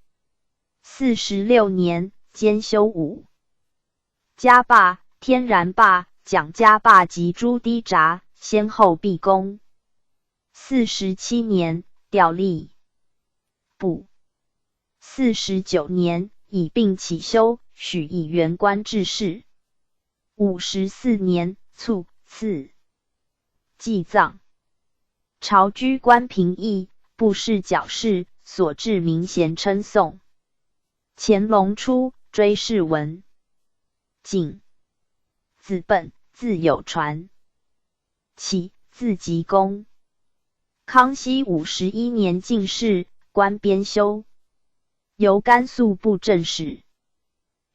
46年，兼修5家坝、天然坝、蒋家坝及诸堤闸，先后毕功。47年，调吏部。49年，以并起修，许以原官致仕。54年，卒，赐祭葬。朝居官平邑，部士矫饰，所至名贤称颂。乾隆初，追谥文景。子本，字有传。起，字吉公。康熙51年进士，官编修，由甘肃布政使、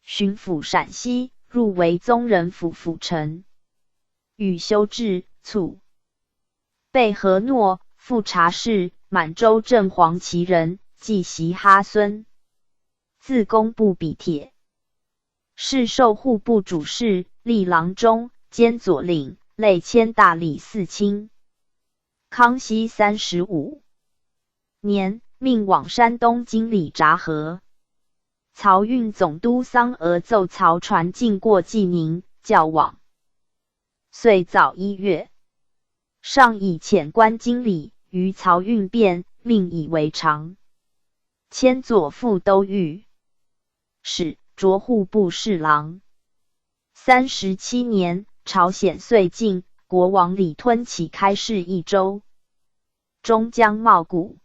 巡抚陕西，入为宗人府辅臣。与修治卒。贝和诺，富察氏，满洲正黄旗人，继袭哈孙，自工部比帖，是授户部主事，历郎中，兼左领，累迁大理寺卿。康熙35年，命往山东经理札河。漕运总督桑额奏漕船经过济宁，校往。遂早1月，上以遣官经理，于漕运变，命以为常。迁左副都御史，擢户部侍郎。37年，朝鲜岁晋，国王李吞起开市益州，中将茂谷，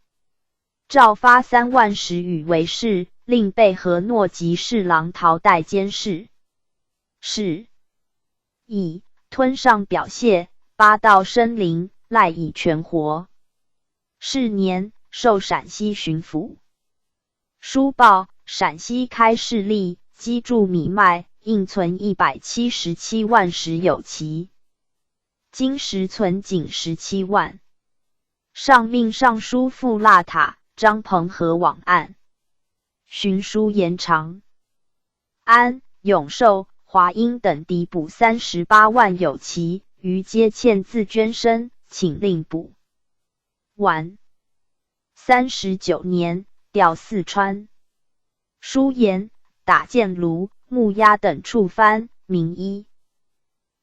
诏发3万石宇为事，令贝和诺及侍郎陶代监视。是以吞上表谢，八道生灵，赖以全活。是年，授陕西巡抚。书报陕西开市吏，积贮米麦，应存177万石有奇，今实存仅17万。上命尚书傅腊塔、张鹏和往案。寻书延长。安、永寿、华英等敌补38万有奇，余皆欠自捐身，请令补完。39年，调四川。书言打箭炉、木押等处藩，民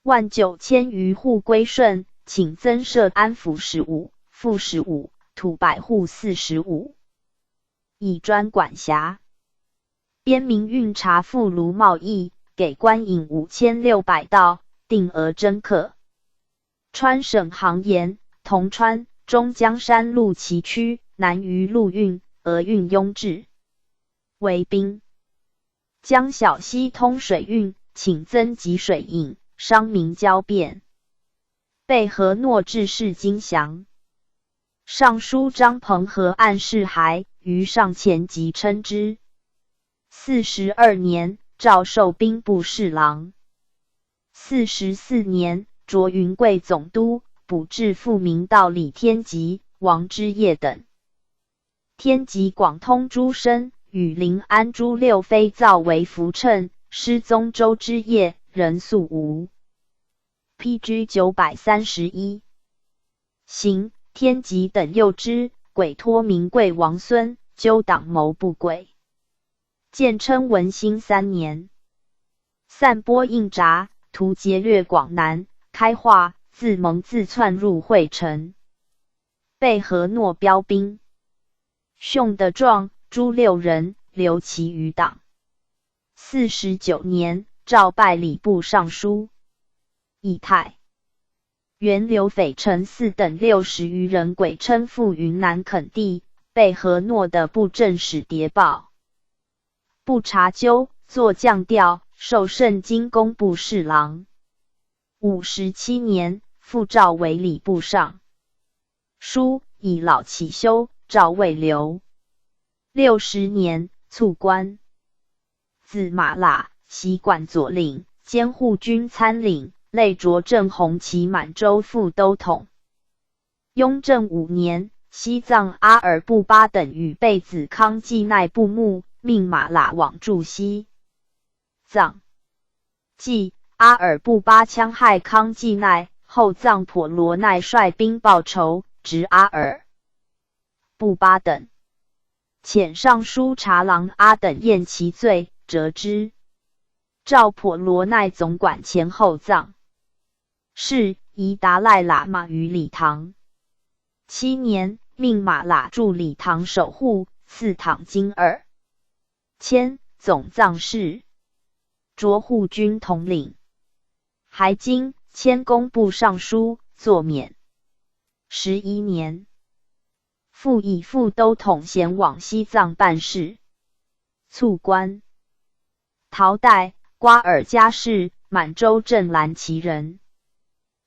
19000余户归顺，请增设安抚15、副15、土百户45，以专管辖。边民运茶赋卢贸易，给官银5600道，定额征课。川省行盐，铜川、中江山路崎岖，难于陆运，俄运拥滞，为兵。江小溪通水运，请增给水引，商民交便。贝和诺致仕金降。尚书张鹏和案事还，于上前即称之。42年，诏授兵部侍郎。44年，擢云贵总督，补治富民道李天吉、王之业等。天吉广通诸身，与临安诸六妃造为扶衬，失踪周之业，人素无。PG 931。行天吉等诱之，鬼托名贵王孙，纠党谋不轨。建称文兴3年，散播印札，图劫掠广南，开化，自蒙自窜入会城。贝和诺标兵，兄的壮，诛6人，留其余党。49年，诏拜礼部尚书。以太原刘匪陈四等60余人鬼称赴云南垦地，贝和诺的布政使谍报。不查究，作降调，授圣经工部侍郎。57年，复召为礼部尚书，以老起修，诏未留。60年，卒官。字马喇，袭管左领，兼护军参领，累擢正红旗满洲副都统。雍正5年，西藏阿尔布巴等与贝子康济奈部牧，命马喇往驻西藏。即阿尔布巴戕害康济奈，后藏婆罗奈率兵报仇，执阿尔布巴等。遣尚书察郎阿等验其罪，折之。诏婆罗奈总管前后藏。是以达赖喇嘛于礼堂。7年，命马喇驻礼堂守护，赐躺金2千，总藏事，擢护军统领。还经迁工部尚书，作免。11年，复以副都统衔往西藏办事。卒官。陶代，瓜尔佳氏，满洲镇蓝旗人。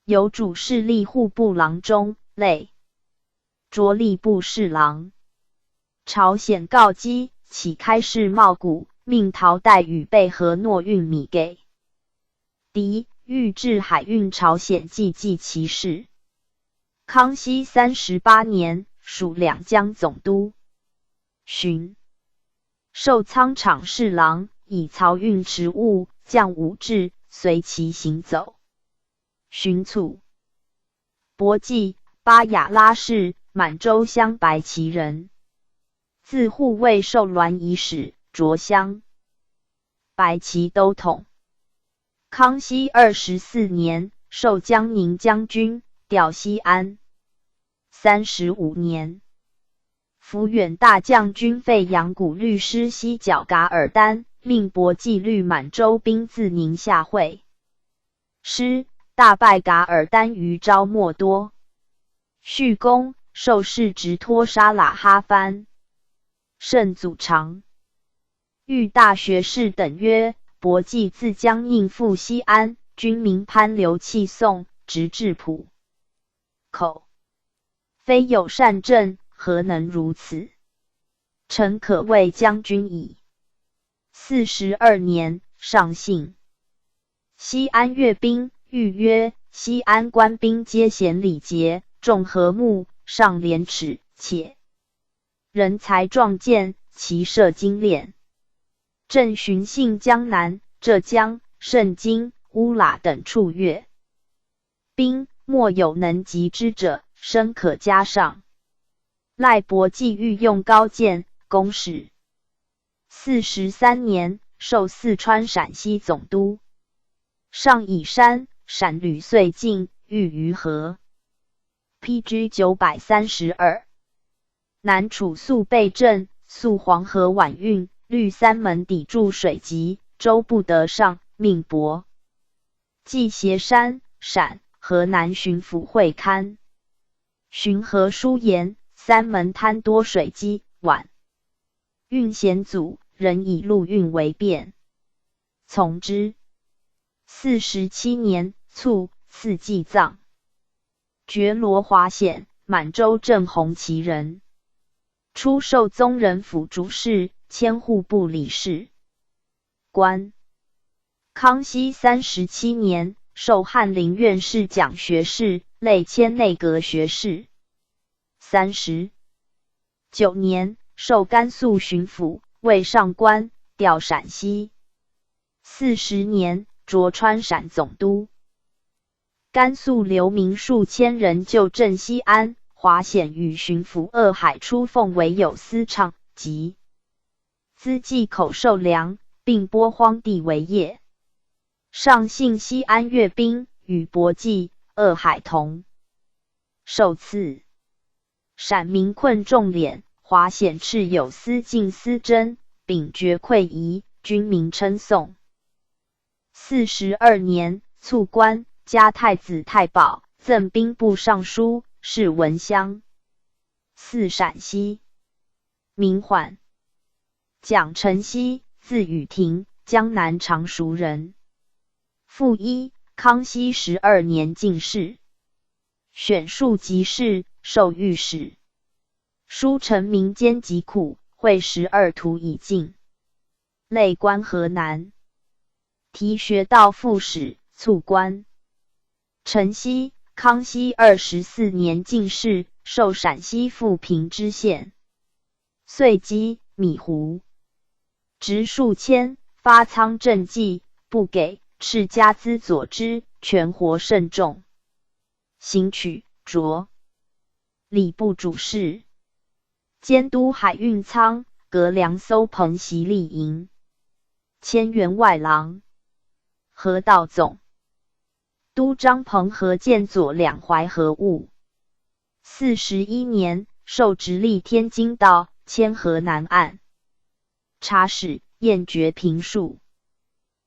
有主事吏户部郎中，类着吏部侍郎。朝鲜告基，起开市茂谷，命陶代与备河诺运米给敌，欲至海运朝鲜济其事。康熙38年，属两江总督。巡授仓场侍郎，以漕运持物，将武志随其行走。巡卒伯济，巴雅拉氏，满洲乡白旗人，自护卫授銮仪使，着乡白旗都统。康熙24年，授江宁将军，调西安。35年，抚远大将军费扬古律师西剿噶尔丹，命伯济率满洲兵自宁夏会师，大败噶尔丹于昭莫多。续功，授世直托沙喇哈番，圣祖长御大学士等曰：伯济自江宁赴西安，军民攀流弃送，直至浦口，非有善政，何能如此？臣可谓将军矣。42年，上幸西安阅兵，谕曰：西安官兵皆贤礼节，重和睦，上廉耻，且人才壮健，骑射精练。正巡幸江南、浙江、盛京、乌喇等处阅兵，莫有能及之者，升可加上。赖伯济欲用高见，公使。43年，授四川陕西总督。上以山、陕旅遂进，遇于河。PG 932。南楚肃备镇，肃黄河晚运，律三门抵住水急，舟不得上，命伯济携山、陕、河南巡抚会勘。巡河疏盐，三门滩多水积，晚运险阻，仍以陆运为便，从之。47年，卒，赐祭葬。觉罗华显，满洲正红旗人，初授宗人府主事，迁户部理事官。康熙37年，授翰林院士讲学士，类迁内阁学士。39年，授甘肃巡抚，为上官，调陕西。40年，着川陕总督。甘肃流民数千人就镇西安，华显与巡抚鄂海出奉为有司唱，及资济口授粮，并拨荒地为业。上幸西安阅兵，与伯济、鄂海同。受赐陕民困重敛，华显敕有司进司真，秉爵馈仪，军民称颂。42年，卒官，加太子太保，赠兵部尚书，是文襄。陕西名缓。蒋承熙，字雨亭，江南常熟人。父一，康熙12年进士，选庶吉士，授御史。书承民间疾苦，会12图以进，累官河南。提学道副使，卒官。承熙，康熙24年进士，授陕西富平知县。岁积米糊，值数千，发仓赈济，不给，敕加资佐之，权活甚重。行取着礼部主事，监督海运仓，革粮搜棚习吏营，千员外郎，河道总督张鹏和建左两淮河务。41年，授直隶天津道，迁河南岸察使，验决评述。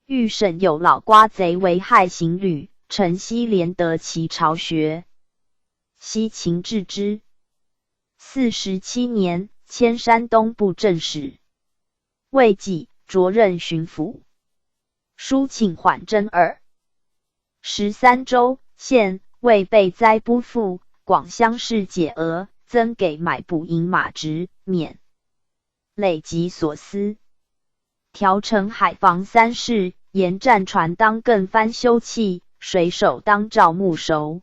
御审有老瓜贼为害行旅，承熙连得其巢穴，西秦治之。47年，迁山东布政使。魏济，擢任巡抚。书请缓征耳。13州县为备灾不复，广乡士解额，增给买补银马值，免累及所思。调成海防3事，沿战船当更帆修葺，水手当照木熟。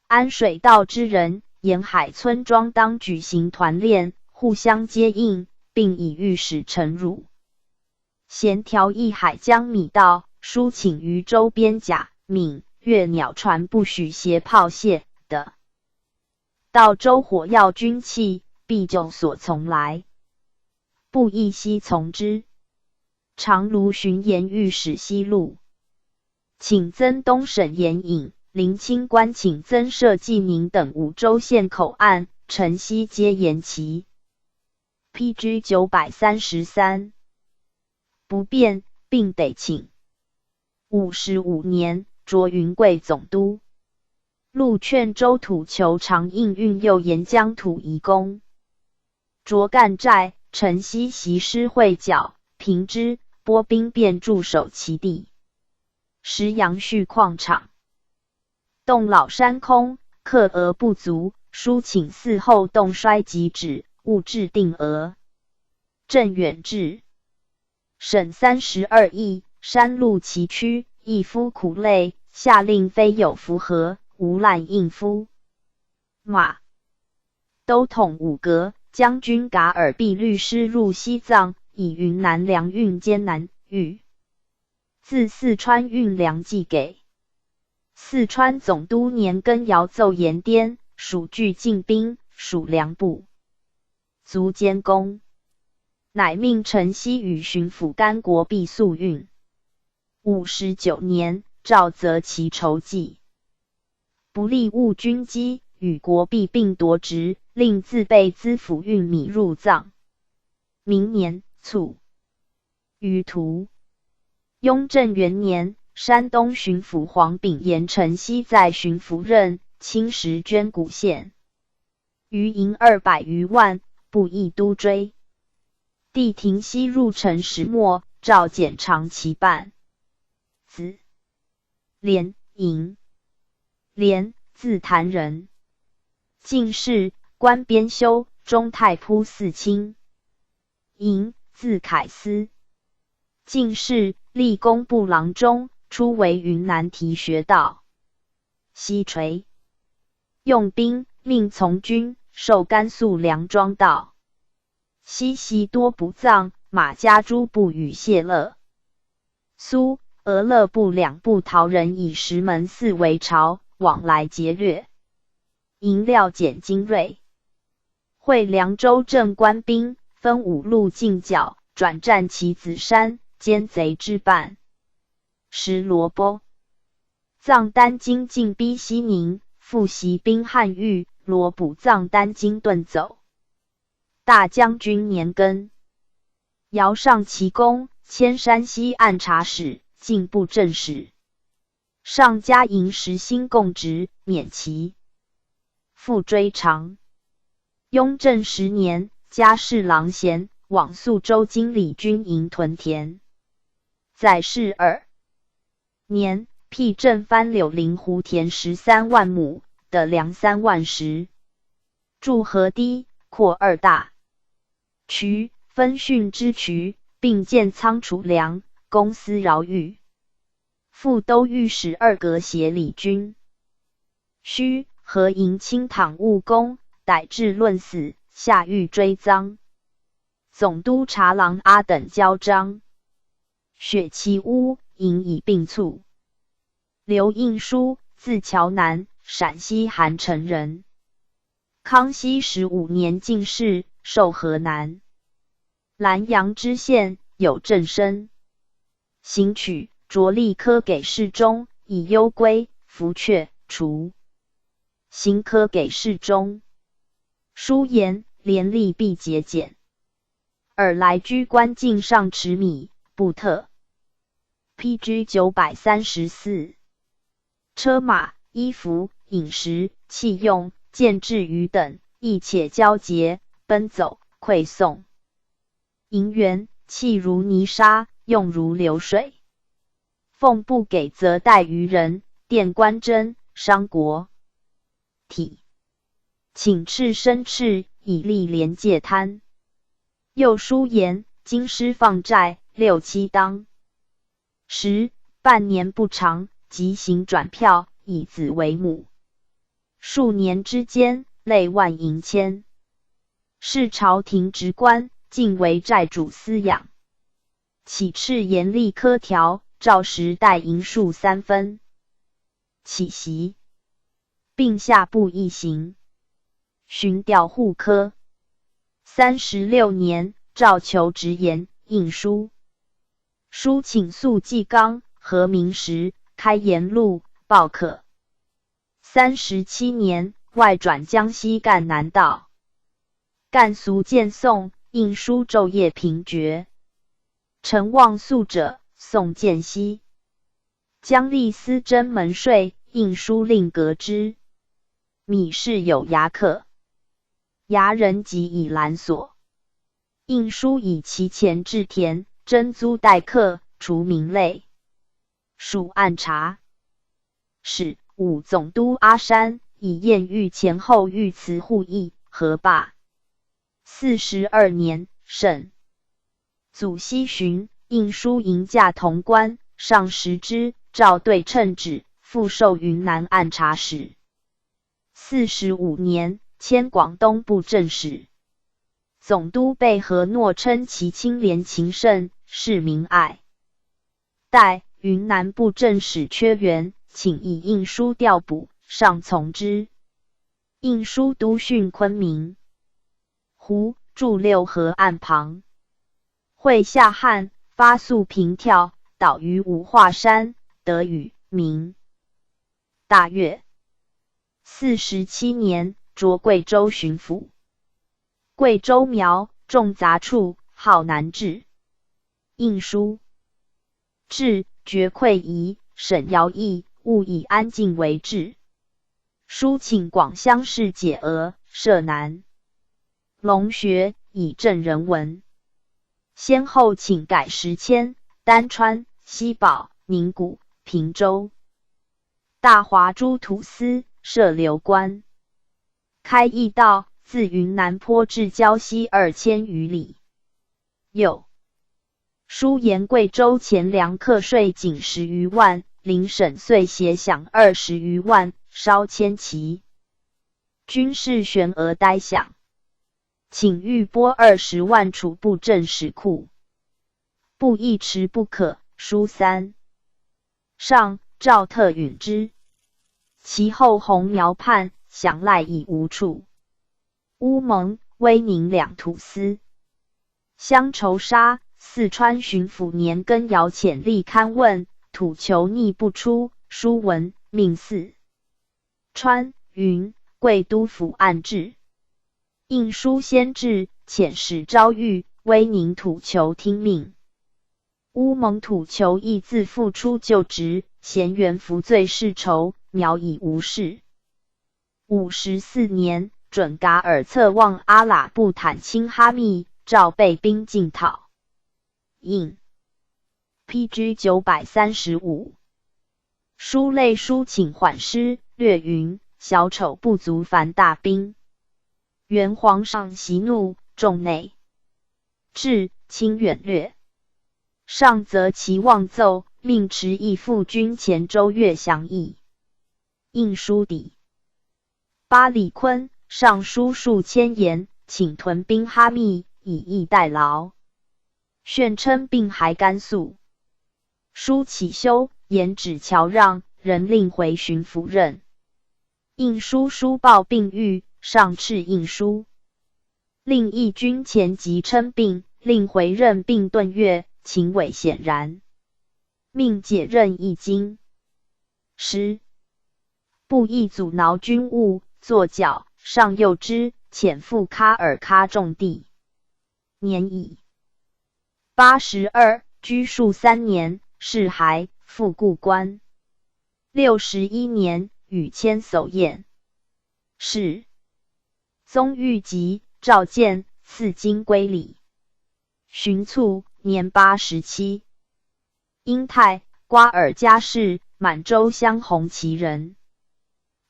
安水道之人，沿海村庄当举行团练，互相接应，并以御史陈辱。咸调议海疆米道，书请于周边甲、闽、越鸟船不许携炮械的。到周火药军器，必就所从来，不亦悉从之。常如巡盐御史西路，请增东省盐引、临清关请增设济宁等5州县口岸，城西皆沿其。PG 933不变，并得请。55年，擢云贵总督。陆劝州土求长应运右沿江土移宫。擢干寨，城西袭师会剿，平之，拨兵便驻守其地。石阳蓄矿场，洞老山空，客额不足，书请嗣后洞衰即止，勿制定额。郑远志，省32邑，山路崎岖，一夫苦累，下令非有符合，无滥应夫。马都统五格将军噶尔必律师入西藏，以云南粮运艰难，欲自四川运粮寄给。四川总督年羹尧奏延滇，蜀具进兵，蜀粮不足监工，乃命陈希与巡抚甘国弼速运。59年，诏责其筹计，不利误军机，与国弼并夺职，令自备资府运米入藏。明年卒。于途。雍正元年，山东巡抚黄秉言陈希在巡抚任，侵蚀捐谷县，余银200余万，不亦都追。帝廷西入城时末，诏减长其半。子廉，尹廉，字谭人，进士，官编修，中太仆寺卿。尹，字凯思，进士，历工部郎中，初为云南提学道。西垂，用兵，命从军，授甘肃粮庄道。西袭多不藏，马家诸部与谢勒、苏、俄勒部2部逃人以石门寺为巢，往来劫掠，营料减精锐。会凉州镇官兵，分5路进剿，转战旗子山，歼贼之半。石罗波，藏丹津进逼西宁，复袭兵汉豫，罗补藏丹津遁走。大将军年羹尧上其功，迁山西按察使、进步正使，上加银10星供职，免其复追偿。雍正10年，加侍郎衔，往宿州经理军营屯田。在世2年，辟正番柳林湖田13万亩，的粮3万石，筑河堤，扩2大渠，分汛之渠，并建仓储粮，公私饶裕。副都御史2阁协理军。须河营清躺务公，逮至论死，下狱追赃。总督察郎阿等交章。雪其屋，营以并卒。刘应书，字桥南，陕西韩城人。康熙15年进士，授河南兰阳知县，有正身。行取着力科给事中，以幽归、福阙、除。行科给事中。书言廉吏必节俭。尔来居官境上持米，不特。PG 934。车马、衣服、饮食、器用、建制于等，亦且交结，奔走，馈送。银元，器如泥沙，用如流水。奉不给则待于人，殿官箴，商国体，请敕申敕，以立连界摊。又书言，京师放债6、7当。10半年不长，即行转票，以子为母。数年之间，累万银千。是朝廷职官，尽为债主饲养。起敕严厉苛条，照实代银数3分。起袭，并下布一行。寻调户科。36年，诏求直言，印书。书请肃纪纲，和明时，开言录，报可。37年，外转江西赣南道。赣俗见宋，印书昼夜平绝。臣望肃者，宋见西。将立司真门税，印书令革之。米氏有牙客，牙人即以蓝所。印书以其钱置田，征租代客，除民类。属按察使武总督阿山，以验狱前后御辞户议，合罢。42年，审。祖熙巡，印书银价同官，上10之，照对称旨，复授云南按察使。45年，迁广东布政使。总督贝和诺称其清廉勤慎，市民爱戴。云南布政使缺员，请以印书调补，上从之。印书督训昆明。胡驻六合岸旁。会下汉，发宿平跳，岛于五华山，得与明。大悦。47年，擢贵州巡抚。贵州苗重杂处，号南治。印书。治绝溃夷，沈徭役，务以安静为治。书请广乡士解额，设南龙学，以正人文。先后请改10迁，丹川、西宝、宁古、平州。大华诸土司，设流官。开驿道，自云南坡至胶西2000余里。又书言贵州钱粮课税仅10余万，临省岁协饷20余万，稍迁齐。军事悬额呆饷，请预拨20万储布政使库。不议迟不可。书3。上诏特允之。其后红苗叛，享赖已无处。乌蒙、威宁两土司。乡仇杀，四川巡抚年羹尧潜力勘问，土求逆不出，书文命4。川、云、贵督府按制。印书先至，遣使招谕，威宁土求听命。乌蒙土求亦自复出就职，咸元服罪释仇，苗已无事。54年，准噶尔策望阿喇布坦亲哈密，召备兵进讨。印 PG 935。书类书请缓师，略云小丑不足烦大兵。元皇上息怒，重内至，轻远略。上则其妄奏，命持议赴军前周越降议。印书底。巴里坤上书数千言，请屯兵哈密，以逸待劳。宣称并还甘肃。书起修，言止侨让，仍令回巡抚任。印书书报病愈，上敕印书。令义军前即称病，令回任并顿越，情伪显然。命解任一京。10不亦阻挠军务，作剿，上诱之，遣赴喀尔喀种地。年矣82，居数3年，谥还，复故官。61年，与迁叟宴。是宗御疾，召见，赐金归礼。寻卒，年87。英泰，瓜尔佳氏，满洲镶红旗人。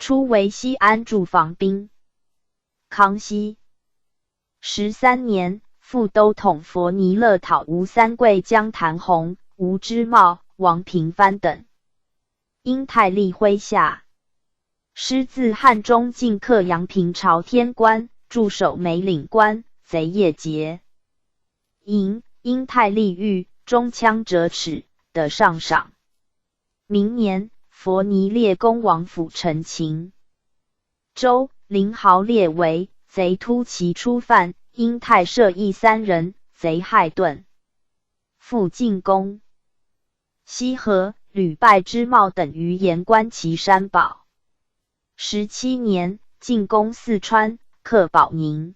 初为西安驻防兵。康熙13年，副都统佛尼勒讨吴三桂、江谭红、吴之茂、王平藩等，因太历麾下，师自汉中进克阳平朝天官，驻守梅岭关，贼夜劫。因太历狱，中枪折齿，得上赏。明年，佛尼列公王府陈情州林豪列为贼突骑初犯，因太射役3人，贼害遁，复进攻。西河、屡败之茂等于盐关岐山堡。17年，进攻四川，克保宁、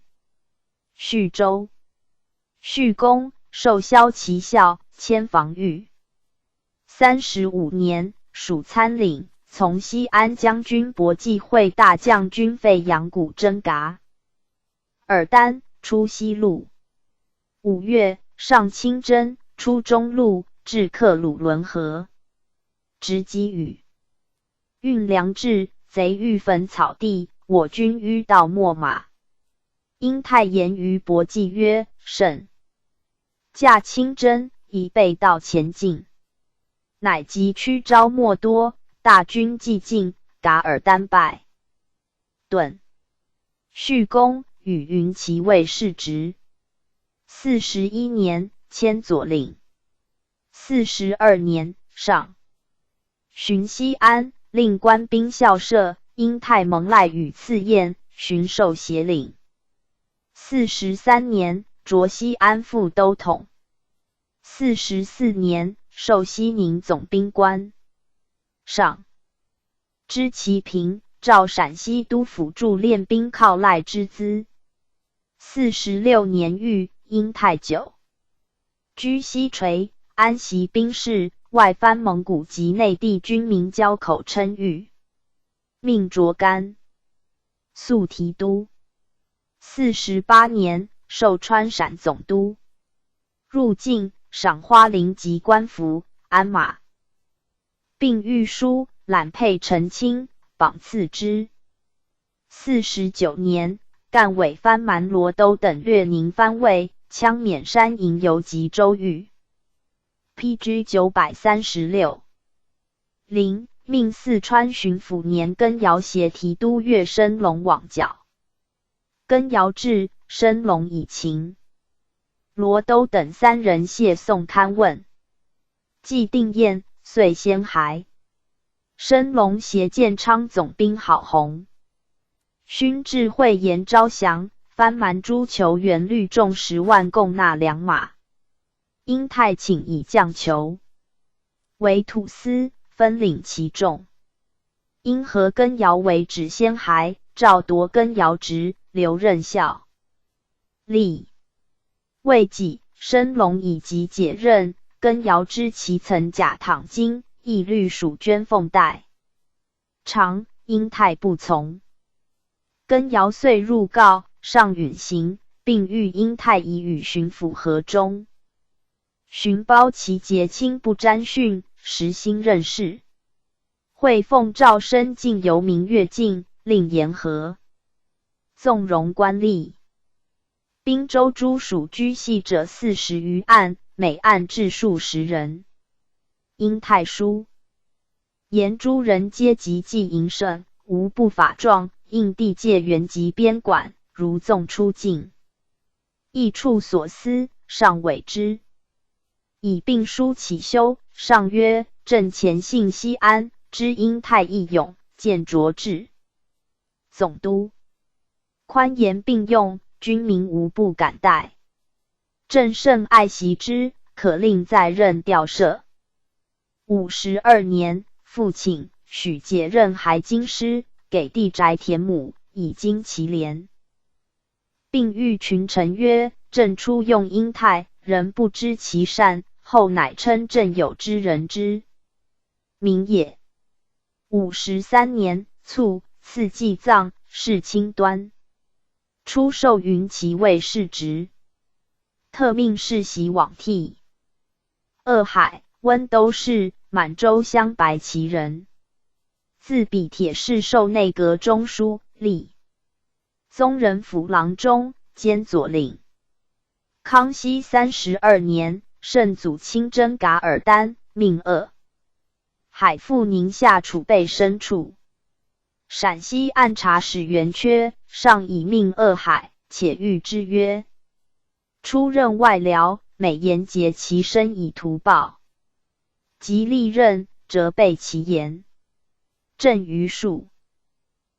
叙州。叙公受骁骑校，迁防御。35年，署参领，从西安将军薄忌会大将军费扬谷征嘎尔丹，出西路。5月，上清真，出中路，至克鲁伦河，执击雨，运粮至，贼欲焚草地，我军迂道秣马。因太言于薄忌曰：“甚。”驾清真，以背道前进，乃急驱招莫多，大军既进，噶尔丹败，遁。叙公与云骑尉世职。41年，迁左领。42年，上巡西安，令官兵校舍，因太蒙赖与赐宴，巡授协领。43年，擢西安副都统。44年，授西宁总兵官。上知其平，召陕西都府驻练兵犒赖之资。46年狱，因太久，居西垂，安习兵士，外藩蒙古及内地军民交口称誉，命擢甘肃提督。48年，授川陕总督。入境，赏花翎及官服、鞍马，并御书揽佩陈卿，榜赐之。49年，干伪藩蛮罗都等略宁藩尉，羌免山营游及州狱。PG 936。命四川巡抚年庚尧携提督岳申龙往剿。庚尧至，申龙以擒。罗都等3人谢宋勘问，既定宴，遂先还。申龙携建昌总兵郝弘、勋智慧言招降，藩蛮诸求援率众10万，共纳2马。因太请以将求，为土司，分领其众。因和庚尧为止先还，诏夺庚尧职，留任校吏。未几，申龙以及解任，庚尧知其曾假躺金，亦律属捐奉带。常因太不从，庚尧遂入告，上允行，并谕因太以与巡抚和中。寻褒其节轻不沾训，实心任事。会奉诏申进游明月境，令言和，纵容官吏。滨州诸属居系者40余案，每案治数10人。因太书言诸人皆极计淫盛，无不法状，应地界原籍边管，如纵出境。亦处所思，上委之。以并书起修，上曰：朕前幸西安，知因太义勇，见卓志。总督宽严并用，军民无不敢戴。朕甚爱惜之，可令在任调设。52年，复请许解任还京师，给地宅田亩，以经其廉。并谕群臣曰：朕初用因太，人不知其善，后乃称朕有知人之名也。53年，卒，赐祭葬，谥清端。初授云骑尉世职，特命世袭往替。二海、温都市、满洲镶白旗人。自比铁侍授内阁中书，历宗人府郎中，兼左领。康熙32年，圣祖亲征噶尔丹，命海赴宁夏储备牲畜。陕西按察使袁缺上以命海，且谕之曰：出任外僚，每言竭其身以图报。即历任，责备其言。朕于数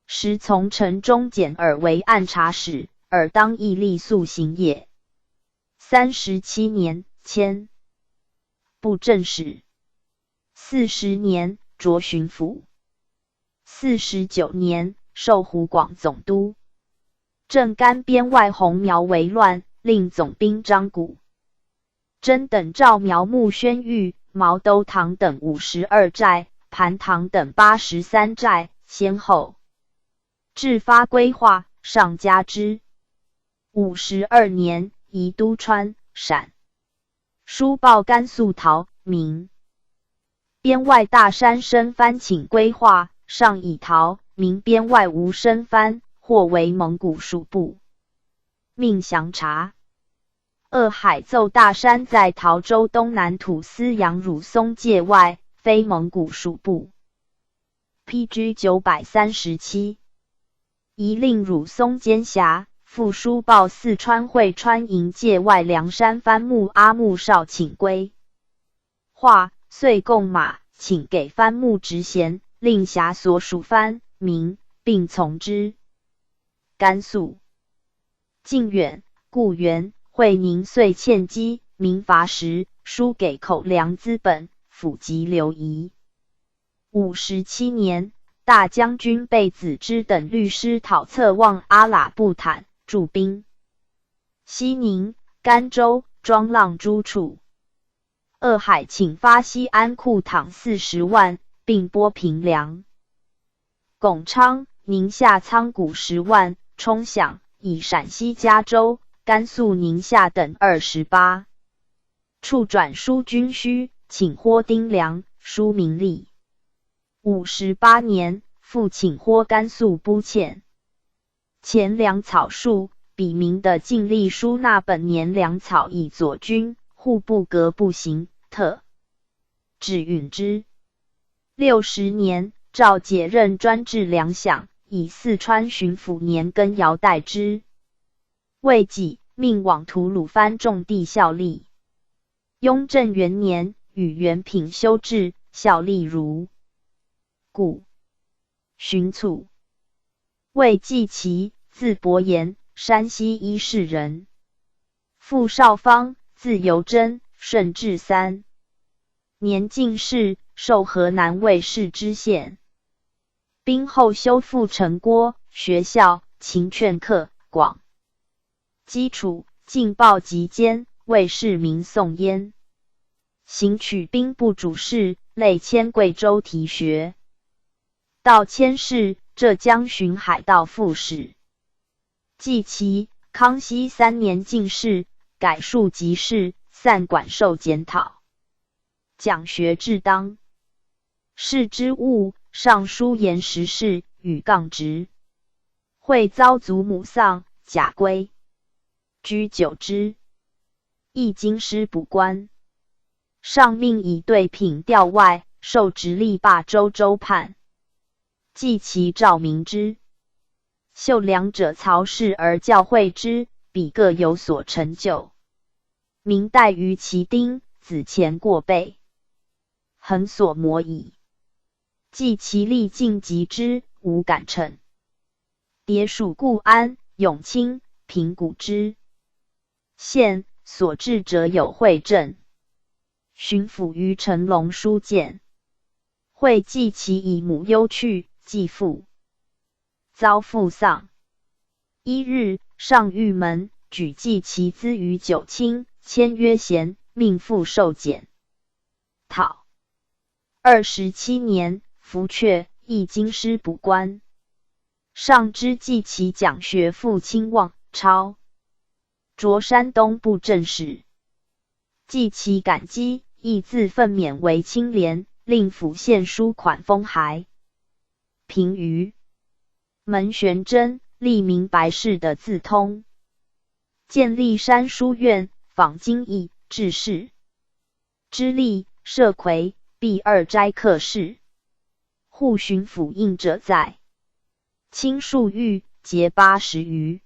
时从城中检尔为按察使，尔当毅力速行也。37年，迁布政使。40年，擢巡抚。49年，授湖广总督。正甘边外红苗为乱，令总兵张谷真等诏苗木宣谕毛都堂等52寨，盘堂等83寨，先后制发规划，上加之。52年，移都川、陕。书报甘肃陶明边外大山生藩请规划，上以陶明边外无生藩，或为蒙古属部，命详查。海奏大山在陶州东南土司杨汝松界外，非蒙古属部。PG 937，宜令汝松监辖。复书报四川会川营界外梁山藩牧阿木少请归划，遂贡马，请给藩牧职衔，令辖所属藩民，并从之。甘肃靖远、固原、会宁遂欠积，民乏时，书给口粮资本，府籍留遗。57年，大将军贝子之等律师讨策往阿喇布坦，驻兵西宁、甘州、庄浪诸处。海请发西安库躺40万，并拨平粮。巩昌、宁夏仓谷10万，冲饷以陕西嘉州、甘肃宁夏等28处转输军需，请豁丁粮，输民力。58年，复请豁甘肃布欠钱粮草数，比民的尽力输纳本年粮草以佐军，户部革不行，特指允之。60年，诏解任专制粮饷，以四川巡抚年羹尧代之。未几，命往吐鲁番种地效力。雍正元年，与元品修治，效力如故。巡卒魏继奇，字伯言，山西伊势人。父少方，字由真，顺治3年进士，授河南卫士知县。兵后修复城郭、学校，勤劝课，广基础，进报及监，为市民颂焉。行取兵部主事，累迁贵州提学。到迁士，浙江巡海盗副使。继其康熙3年进士，改数级士，散管授检讨，讲学至当。士之务，上书言时事，与杠直。会遭祖母丧，假归，居久之。亦京师补官。上命以对品调外，授直隶霸州州判。继其赵明之。秀两者曹氏而教诲之，彼各有所成就。明代于其丁，子前过辈，恒所磨矣。继其力尽及之，无敢称。迭属固安、永清、平谷之县，所至者有会镇。巡抚于成龙书见，会继其以母忧去，继父遭父丧。1日，上御门，举继其资于九卿，签约衔，命父受检讨。27年，服阙，亦京师补官。上知继其讲学复亲望，超擢山东布政使。继其感激，亦自奋免为清廉，令府县书款封还。平于门玄真，立明白事的自通。建立山书院，访经义，致仕之力，摄魁、弼二斋客事。护巡抚印者在，清数狱，劫80余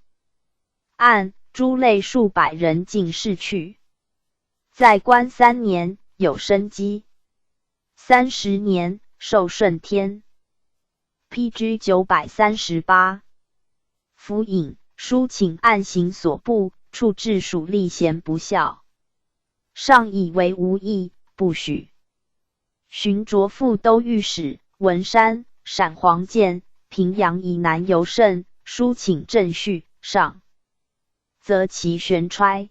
案，诸类数百人尽释去。在官3年，有升基；30年，受顺天。PG 938。府尹书请案行所部，处置属吏贤不孝，上以为无益，不许。寻擢副都御史文山、陕黄建、平阳以南尤甚，书请正序，上则其玄揣，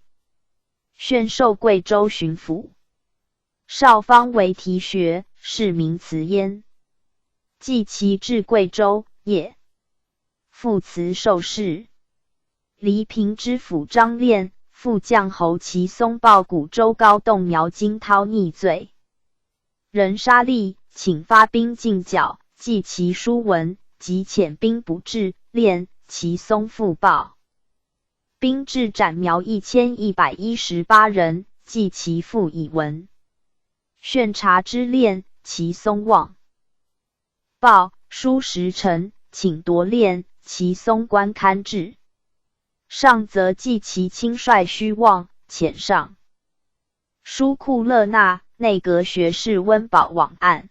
宣授贵州巡抚。少方为提学，是名辞焉。既其至贵州，也复辞受事。黎平知府张炼、副将侯齐松报古州高洞苗金涛逆罪，人杀吏，请发兵进剿，记其书文，即遣兵不至，炼、齐松复报。兵至斩苗1118人，记其父以闻。宣察之炼、齐松望报，书时辰，请夺炼、齐松官刊至。上则记其轻率虚妄，遣上书库勒纳、内阁学士温饱往案。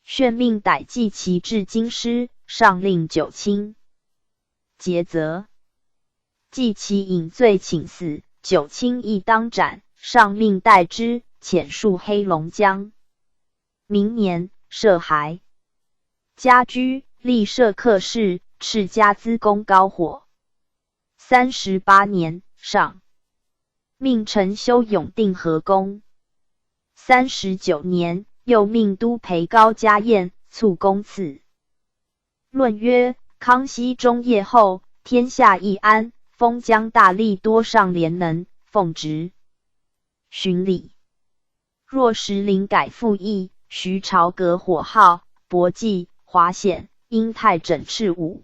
宣命逮记其至京师，上令9卿诘责。记其引罪请死，9卿亦当斩，上命代之，遣戍黑龙江。明年，设还家居，立设客事，敕家资功高火。38年，上命陈修永定河宫。39年，又命都陪高家宴，促公赐。论曰：康熙中叶后，天下易安，封疆大吏多上廉能，奉职巡礼。若时灵改复议，徐朝革火号，博济、华显、英泰整饬武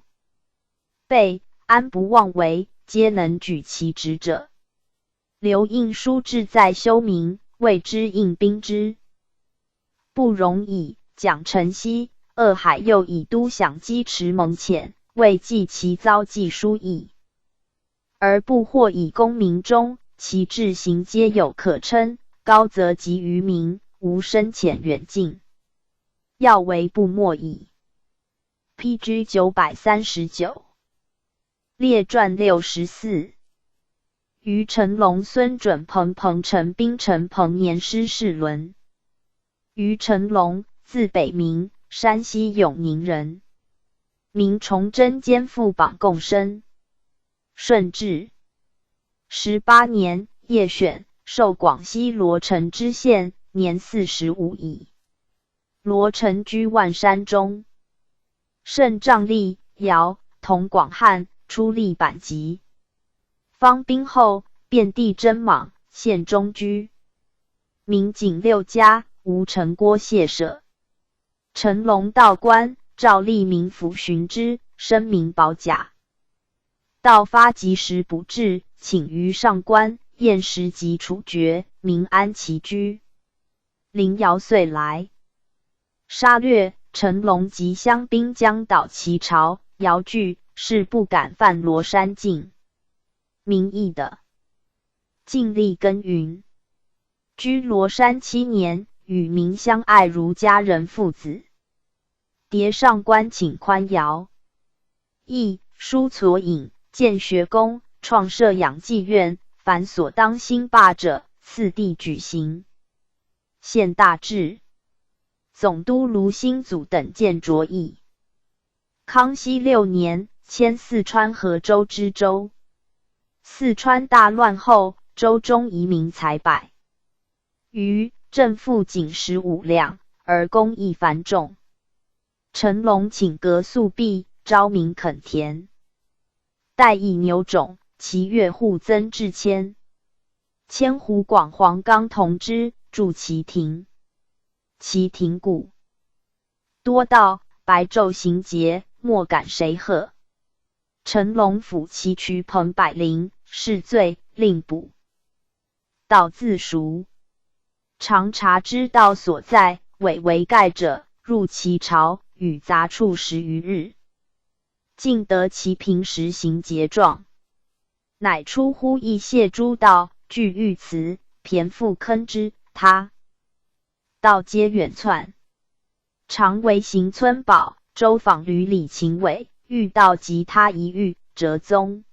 备，安不妄为，皆能举其职者。留印书志在修明，谓之印兵之不容矣。蒋承熙、鄂海又以都饷积持蒙潜，为记其遭记书矣。而不或以功名中，其志行皆有可称，高则及于民，无深浅远近，要为不没矣。PG 939。列传64。于成龙孙准彭彭城兵陈彭年师世伦。于成龙，字北明，山西永宁人。明崇祯兼副榜贡生。顺治18年，叶选，授广西罗城知县，年45矣。罗城居万山中。圣仗力，尧，同广汉，出力阪籍。方兵后，遍地征莽，县中居。民景6家，无城郭谢舍。成龙道官，诏吏民服巡之，声名保甲。道发及时不至，请于上官，验时即处决，民安其居。林尧遂来，杀掠。成龙及乡兵将倒其巢，尧惧，是不敢犯罗山境。民议的尽力耕耘，居罗山7年，与民相爱如家人父子。迭上官请宽尧，亦书撮引，建学宫，创设养济院，凡所当兴罢者，次第举行。县大治。总督卢兴祖等见着议。康熙6年，迁四川和州知州。四川大乱后，州中移民才百余，正负仅15两，而工艺繁重。成龙请革粟币，招民垦田。代以牛种，其月户增至千。迁湖广黄冈同知，筑其亭。其亭谷多道，白昼行劫，莫敢谁贺。陈龙抚其渠彭百灵，是罪，令捕。道自赎。常察之道所在，伪为盖者，入其巢，与杂处10余日，尽得其平时行节状，乃出乎意谢诸道，具玉辞，骈复坑之。他道皆远窜，常为行村保，周访闾里勤委，遇道及他一遇，折宗。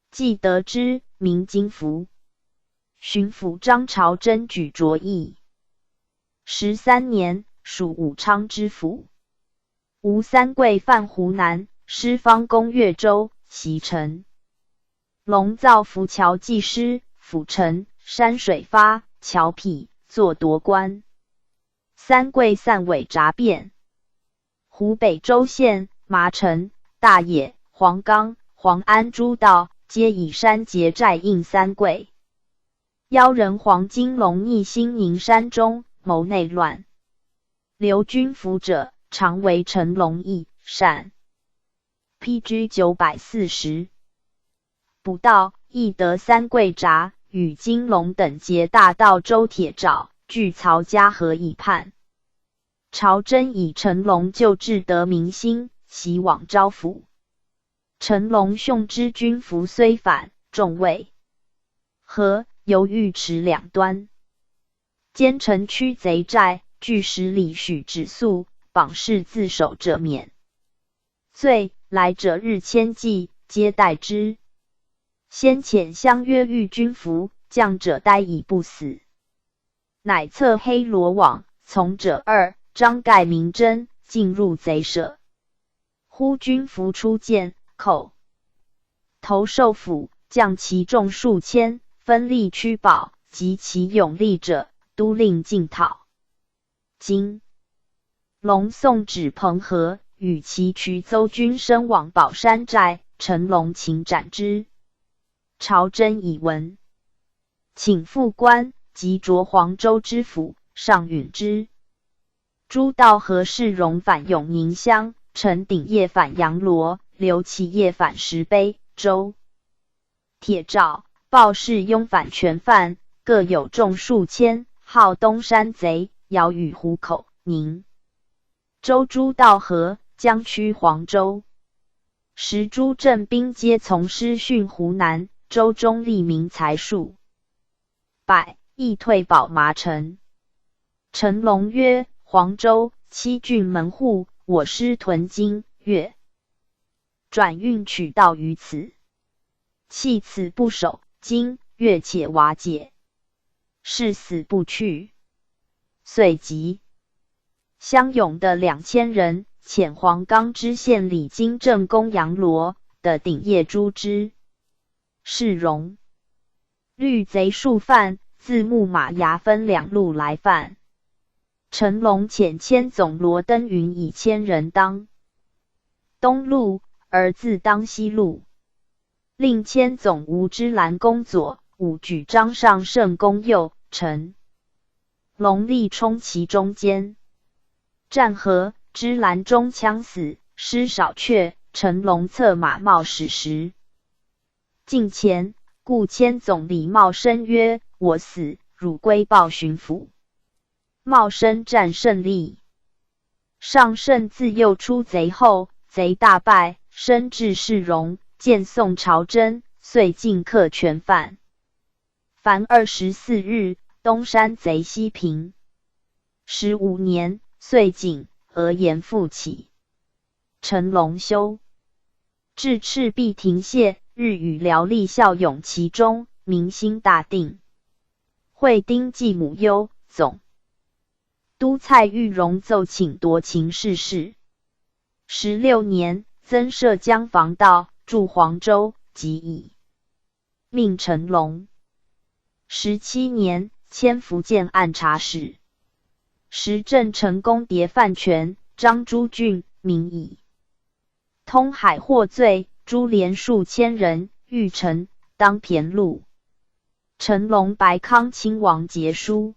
既得之，名金符。巡抚张朝真举着议。13年，属武昌知府。吴三桂犯湖南，师方攻越州，袭陈龙造浮桥技师，辅陈山水发，桥陂，作夺关。三桂散尾札变。湖北州县、麻城、大冶、黄冈、黄安诸道，皆以山结寨应三桂。妖人黄金龙逆兴宁山中，谋内乱。留军服者，常为陈龙义善。PG 940。捕到，亦得三桂札，与金龙等劫大道周铁诏，据曹家河以叛。朝真以陈龙救治得民心，袭往招抚。陈龙兄之军服虽反，众未和，犹豫持两端。兼城区贼寨，据10里许止宿，绑市自守者免罪，来者日千计，皆待之。先遣相约遇军服，将者待以不死，乃策黑罗网，从者2，张盖明真，进入贼舍。忽军服出见，口头受斧，将其众数千，分力驱保，及其勇力者，都令进讨。今龙送旨彭和，与其渠邹军身往宝山寨，陈龙请斩之。朝真以闻，请复官，即着黄州知府，上允之。诸道何世荣反永宁乡，陈鼎业反阳罗，刘启业反石碑、周铁诏，鲍氏拥反全犯，各有众数千，号东山贼，遥与湖口、宁州诸道合，将驱黄州。时诸镇兵皆从师训湖南，州中吏民才数百，亦退保麻城。陈龙曰：黄州7郡门户，我师屯京、粤，转运取道于此，弃此不守，京、粤且瓦解，誓死不去。遂即乡勇的2000人，遣黄冈知县李金正攻阳罗的鼎业诛之。世荣律贼数犯，自木马衙分2路来犯。陈龙遣千总罗登云以1000人当东路，而自当西路。令千总吴之兰攻左，武举张上胜攻右，陈龙力冲其中间。战和，之兰中枪死，失少却，陈龙策马冒矢时，近前，故千总李茂生曰：我死，汝归报巡抚。茂生战胜利，上胜自诱出贼后，贼大败，升至世荣，见宋朝真，遂尽克全犯。凡24日，东山贼西平。15年，遂景、俄延复起。陈龙修至赤壁亭榭，日与辽吏效勇其中，民心大定。会丁继母忧，总督蔡玉荣奏请夺秦世事。16年，增设江防道，驻黄州，即以命陈龙。17年，迁福建按察使。时郑成功谍犯权，张朱俊，名以通海获罪，株连数千人，欲陈当骈录。陈龙白康亲王节书，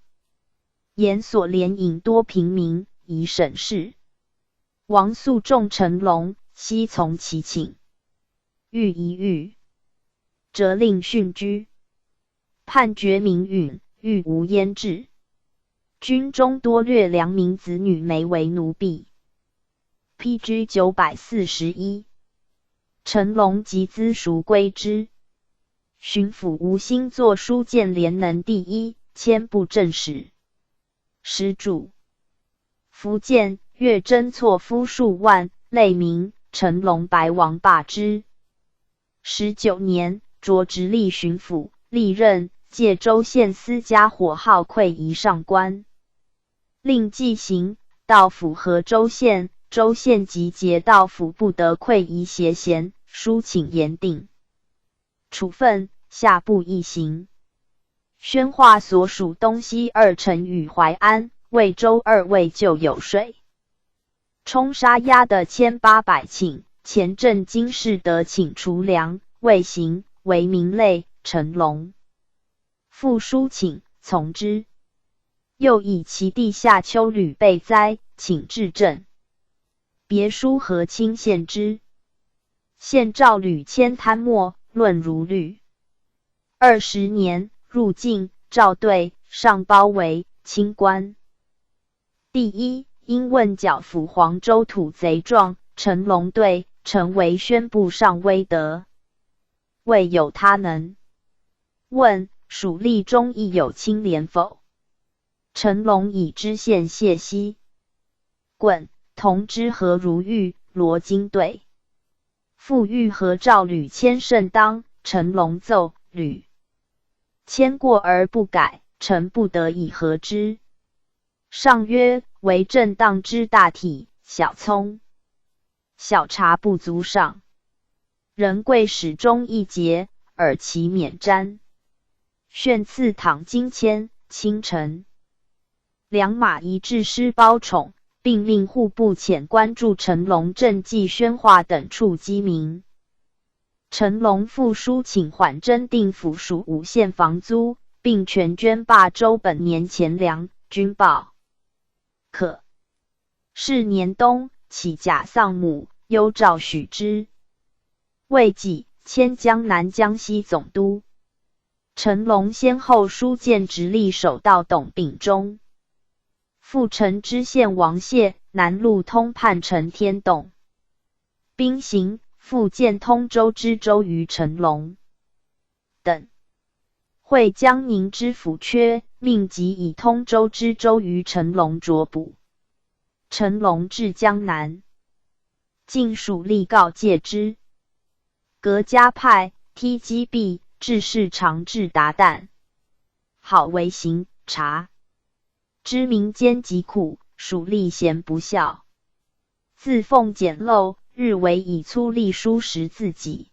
言所连引多平民，以省事。王肃重陈龙，悉从其请。欲一狱，责令训居。判决民允，欲无焉制。军中多掠良民子女，每为奴婢。PG 941。陈龙即资赎归之。巡抚吴兴作书谏廉能第一，迁布政使。施注：福建岳真错夫数万，类民，陈龙白王罢之。19年，擢直隶巡抚，历任介州县司家火号溃仪上官。令纪行到府和州县，州县集结到府不得溃仪协贤，书请严定。处分，下部一行。宣化所属东西2城与淮安、魏州2卫就有税。冲杀押的1800顷，前镇金士德请除粮，未行，为民类。陈龙复书请，从之。又以其地下丘屡被灾，请治政。别书和亲献之。县诏屡迁贪没，论如律。20年，入境，诏对，上包围，清官。第一，因问剿抚黄州土贼状，陈龙对，陈为宣布上威德，未有他能。问属吏中亦有清廉否？陈龙以知县谢希。滚，同知何如玉、罗金对。复欲和诏屡迁甚当，陈龙奏屡迁过而不改，臣不得已和之。上曰：为正当之大体，小聪小察不足上。人贵始终一节，尔其免瞻。炫赐躺金签，清晨。良马一致师包宠，并令户部遣关注陈龙政绩宣化等处机民。陈龙复书请缓征定府属5县房租，并全捐罢州本年钱粮，均报可。是年冬，起甲丧母，忧诏许之。未几，迁江南江西总督。陈龙先后书荐直隶守道董秉忠。复陈知县王谢，南路通判陈天栋。兵行，复建通州知州于陈龙等。会江宁知府缺，命即以通州知州于陈龙擢补。陈龙至江南，晋属吏告诫之。革家派，踢击弊，致仕常治达旦。好为刑察。知民间疾苦，属吏贤不孝。自奉简陋，日为以粗吏书识自己。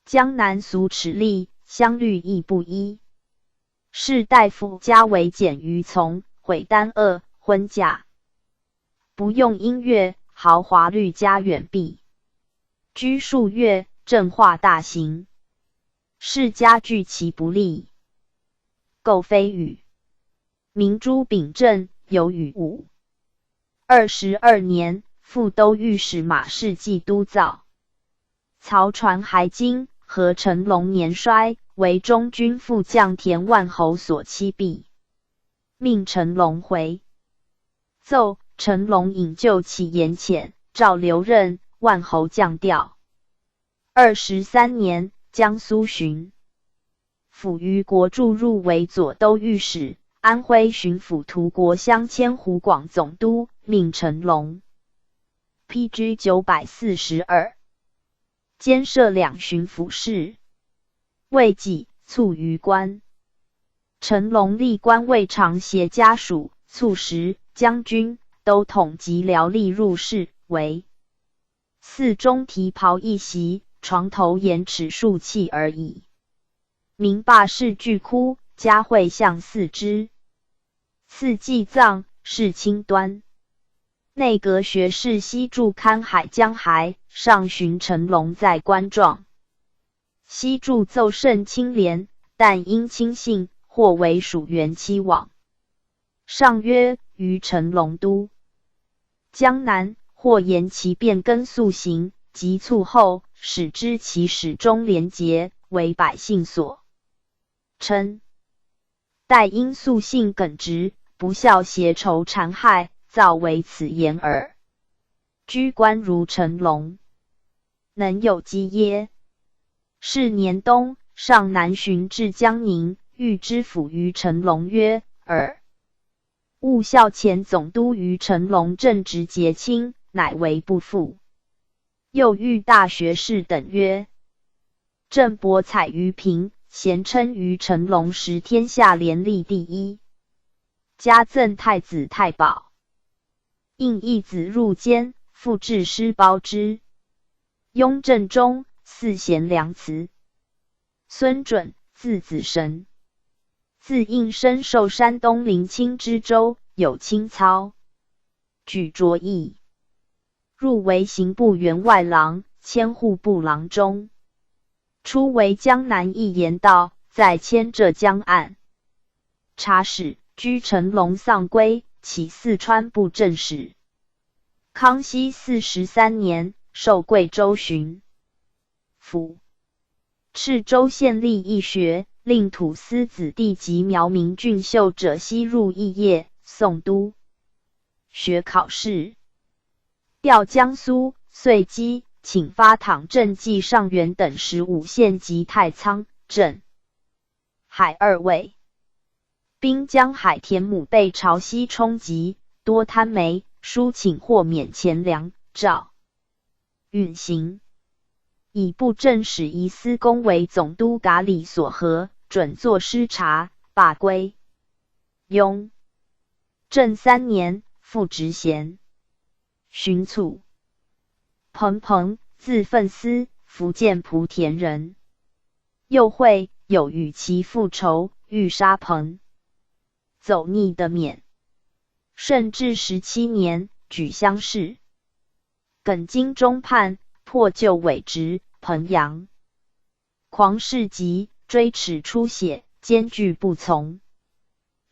江南俗齿吏，相律亦不一。士大夫家为简于从，毁单恶，婚嫁。不用音乐，豪华律家远避。居数月，正化大行。世家据其不利。构非语。明珠秉正，有与武。22年，复都御史马士记督造。曹传还京，和陈龙年衰，为中军副将田万侯所欺毙，命陈龙回。奏陈龙引咎其言浅，诏留任，万侯降调。23年，江苏巡抚于国注入为左都御史。安徽巡抚涂国相迁湖广总督，命陈龙。PG 942。兼设2巡抚事。未几，卒于官。陈龙历官未尝携家属，卒时将军、都统及辽吏入仕，为寺中提袍一袭，床头沿尺数器而已。民罢市俱哭，家会向祀之。赐祭葬，是清端。内阁学士西驻勘海江骸，上寻陈龙在官状。西驻奏甚清廉，但因轻信，或为属原期往。上曰：于陈龙都江南，或言其变更速行，急促后，使之其始终连结，为百姓所称。待因素性耿直，不孝邪仇残害，造为此言耳。居官如成龙，能有机耶？是年冬，上南巡至江宁，遇知府于成龙曰：“尔务校前总督于成龙正直节亲，乃为不复。”又遇大学士等曰：“郑博采于平，咸称于成龙时天下廉吏第一，加赠太子太保。应义子入监，复置师包之。雍正中，祀贤良祠。孙准，字子神，自应生受山东临清知州，有清操，举卓义，入为刑部员外郎、迁户部郎中。初为江南一盐道，在迁浙江案察使，居成龙丧归，起四川布政使。康熙43年，授贵州巡抚，敕州县立义学，令土司子弟及苗民俊秀者悉入义业，诵都学考试。调江苏、遂基，请发讨郑记上元等15县及太仓、镇海2卫。滨江海田亩被潮汐冲击，多贪煤，书请豁免钱粮，诏运行。以布政使仪司公为总督噶里所合，准作师察，罢归。雍正3年，复职衔巡卒。彭彭，字奋思，福建莆田人。又会有与其复仇，欲杀彭，走逆的免。顺治17年，举乡试。耿京中判，破旧伪职，彭阳狂士急，追齿出血，艰拒不从。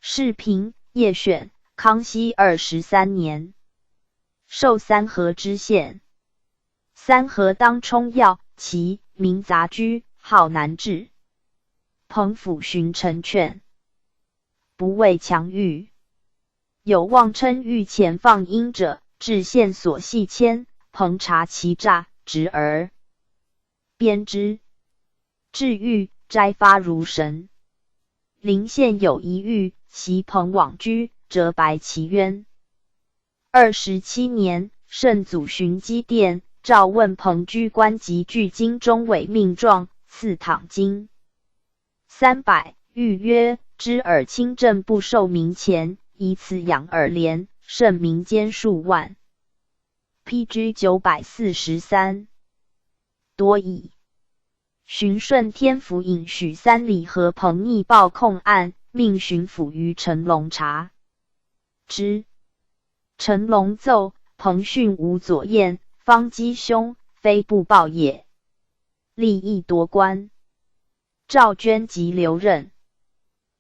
世平，叶选，康熙23年，授三河知县。三河当冲要，其名杂居，号南治。彭抚巡陈劝，不畏强欲，有妄称御前放鹰者，至县所系牵，彭察其诈，执而鞭之。至狱，摘发如神。临县有一狱，袭彭往居，折白其冤。27年，圣祖巡基殿，诏问彭居官及具京中伪命状，赐躺金300。谕曰：知尔清正不受民钱，以此养尔廉，甚民间数万。PG 943多矣。巡顺天府尹许三里和彭逆暴控案，命巡抚于成龙查之。成龙奏，彭训无左验，方击凶，非不报也。立意夺官。赵娟及留任。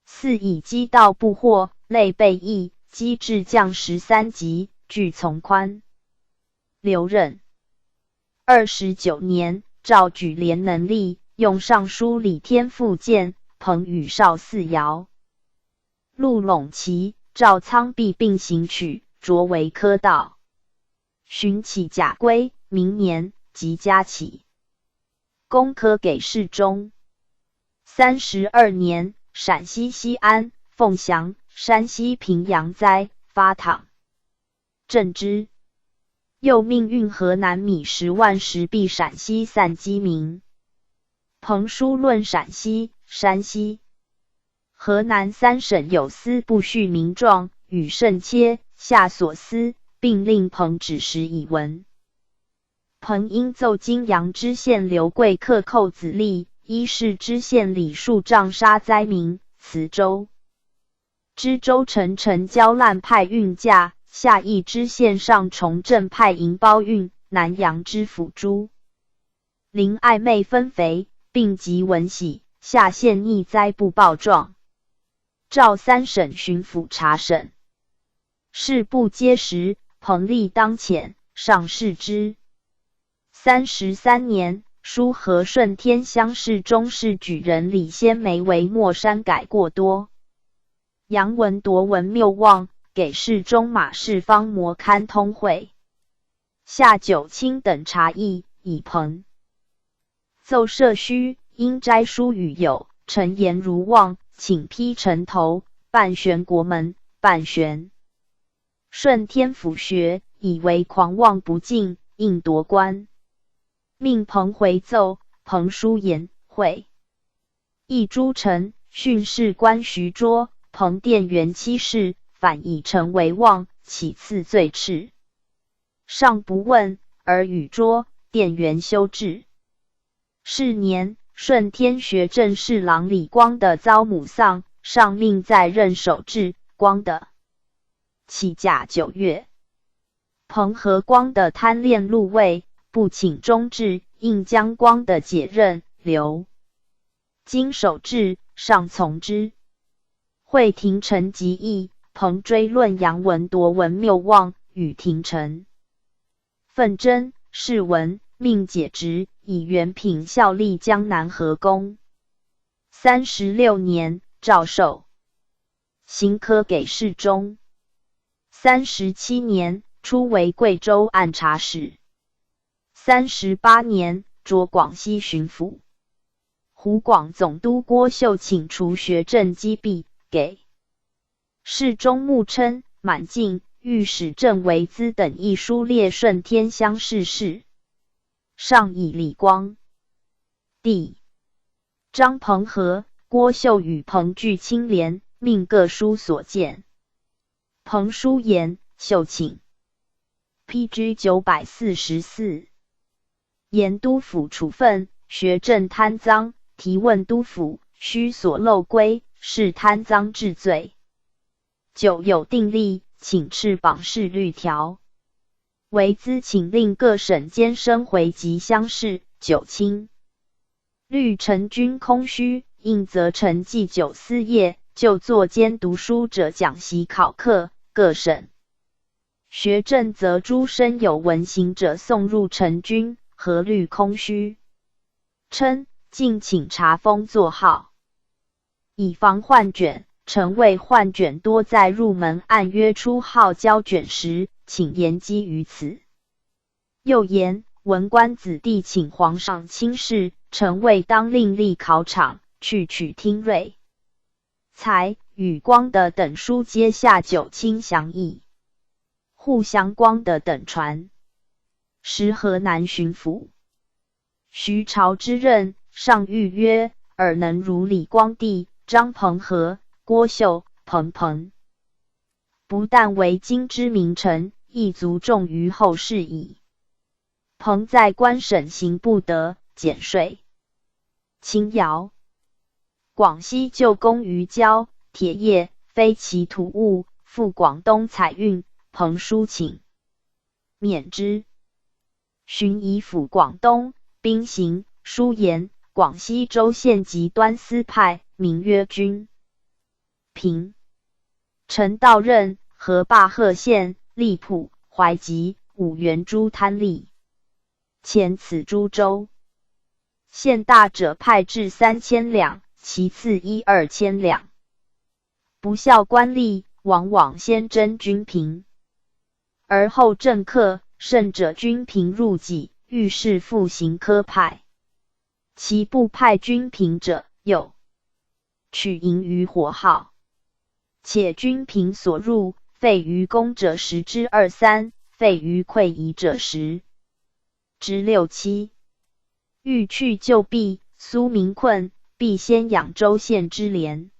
四以击盗不获，累备役，击至将13级，俱从宽。留任。29年，诏举廉能力，用尚书李天复谏，彭与少四爻。陆陇齐、赵仓必并行取，擢为科道。巡起甲归，明年即加起。公科给事中。32年，陕西西安、凤翔、山西平阳灾，发讨镇之。又命运河南米10万石币陕西散饥民。彭书论陕西、山西、河南3省有司不恤民状，与甚切，下所思，并令彭指实以闻。彭因奏金阳知县刘贵克扣子立，一是知县李树杖杀灾民，磁州知州陈交烂派运价，下邑知县上崇正派银包运，南阳知府朱林暧昧分肥，并及闻喜，下县逆灾不报状，召3省巡抚查审。事不皆实，彭立当遣，上仕之。33年，书和顺天乡试中士举人李先梅为墨删改过多。杨文铎文谬妄，给侍中马氏方摩刊通会。下九卿等察议，以彭奏设虚，因斋书与友，陈言如妄，请批城头，半悬国门，半悬顺天府学，以为狂妄不敬，应夺官。命彭回奏，彭书言会议诸臣，训士官徐捉，彭殿元七事，反以臣为妄，其次罪斥。上不问，而与捉，殿元修治。是年，顺天学正侍郎李光的遭母丧，上命在任守治。光的起甲9月，彭和光的贪恋禄位，不请中制，应将光的解任，留今守治，上从之。会廷臣及议，彭追论杨文铎文谬妄，与廷臣纷争，是文，命解职，以原品效力江南河工。36年，诏授刑科给事中。37年，初为贵州按察使。38年，擢广西巡抚。湖广总督郭秀请除学政积弊，给侍中穆琛、满进、御史郑维资等一书列顺天乡试事。上以李光、弟张彭和、郭秀与彭具清廉，命各书所见。彭书言，秀请 PG 944。沿督府处分，学政贪赃，提问督府，须所漏归，是贪赃治罪。9有定例，请敕榜示律条。维资请令各省监生回及乡试。9卿律陈军空虚，应责陈祭酒司业，就作监读书者讲习考课。各省学政则诸身有文行者送入陈军，何虑空虚？称敬请查封座号，以防换卷。臣为换卷多在入门按约出号交卷时，请严机于此。又言文官子弟请皇上亲事，臣为当另立考场，去取听锐。才与光的等书皆下9卿详议。护降光的等传。时河南巡抚徐朝之任，上谕曰：尔能如李光地、张彭和、郭秀、彭不但为今之名臣，亦足重于后世矣。彭在官省行不得，减税。秦尧广西旧工于胶、铁业，非其土物，赴广东采运。彭书请免之。巡仪抚广东，兵行，书言广西州县籍端司派，名曰君平。陈道任河坝贺县、荔浦、怀集、五原诸贪吏，前此诸州。县大者派至3000两，其次1-2千两。不效官吏，往往先征军平，而后政客，甚者军平入己，欲事复行科派。其不派军平者，又取营于火耗。且军平所入，废于攻者10之2-3，废于溃夷者10之6-7。欲去旧弊，苏民困，必先养州县之廉，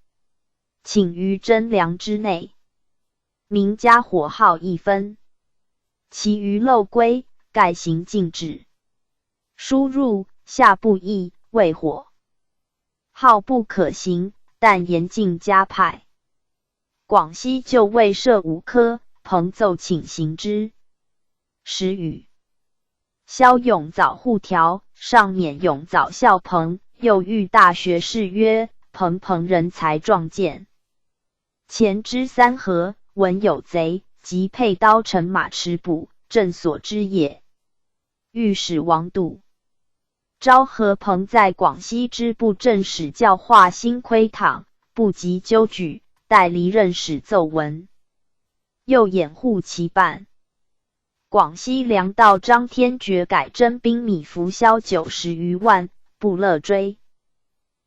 请于征粮之内。民加火耗1分，其余漏归，盖行禁止。输入下不易，为火耗不可行，但严禁加派。广西就未设5科，彭奏请行之。时雨，萧永早护条，上免永早效彭，又谕大学士曰：彭人才壮健，前之3河，闻有贼，即佩刀乘马持捕，正所之也。御史王笃、昭和鹏在广西支部正使教化新窥堂，不及纠举，待离任使奏闻，又掩护其办。广西粮道张天觉改征兵米浮销90余万，不乐追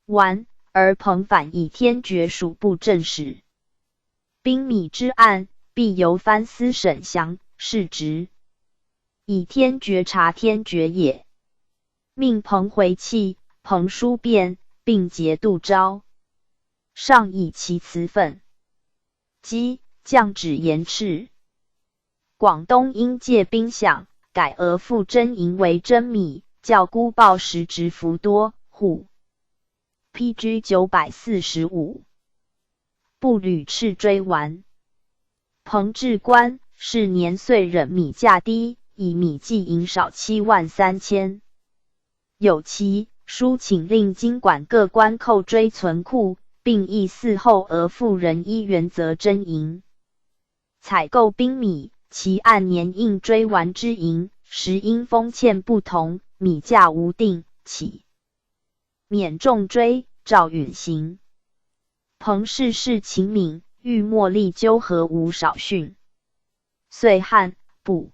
完，而鹏反以天觉属部正使。兵米之案，必由藩司审详释职，以天觉察天觉也。命鹏回弃，鹏书辩，并节度招，上以其辞愤，击降旨严斥。广东因借兵饷，改额付征银为征米，较孤报时值幅多，户 PG 945，不屡斥追完。彭治官是年岁忍米价低，以米计银少73000。有其书请令经管各关扣追存库，并议嗣后额付人依原则征银。采购兵米，其按年应追完之银，时因封欠不同，米价无定，起免重追，照允行。彭氏事勤敏，欲莫力纠合无少训。岁汉不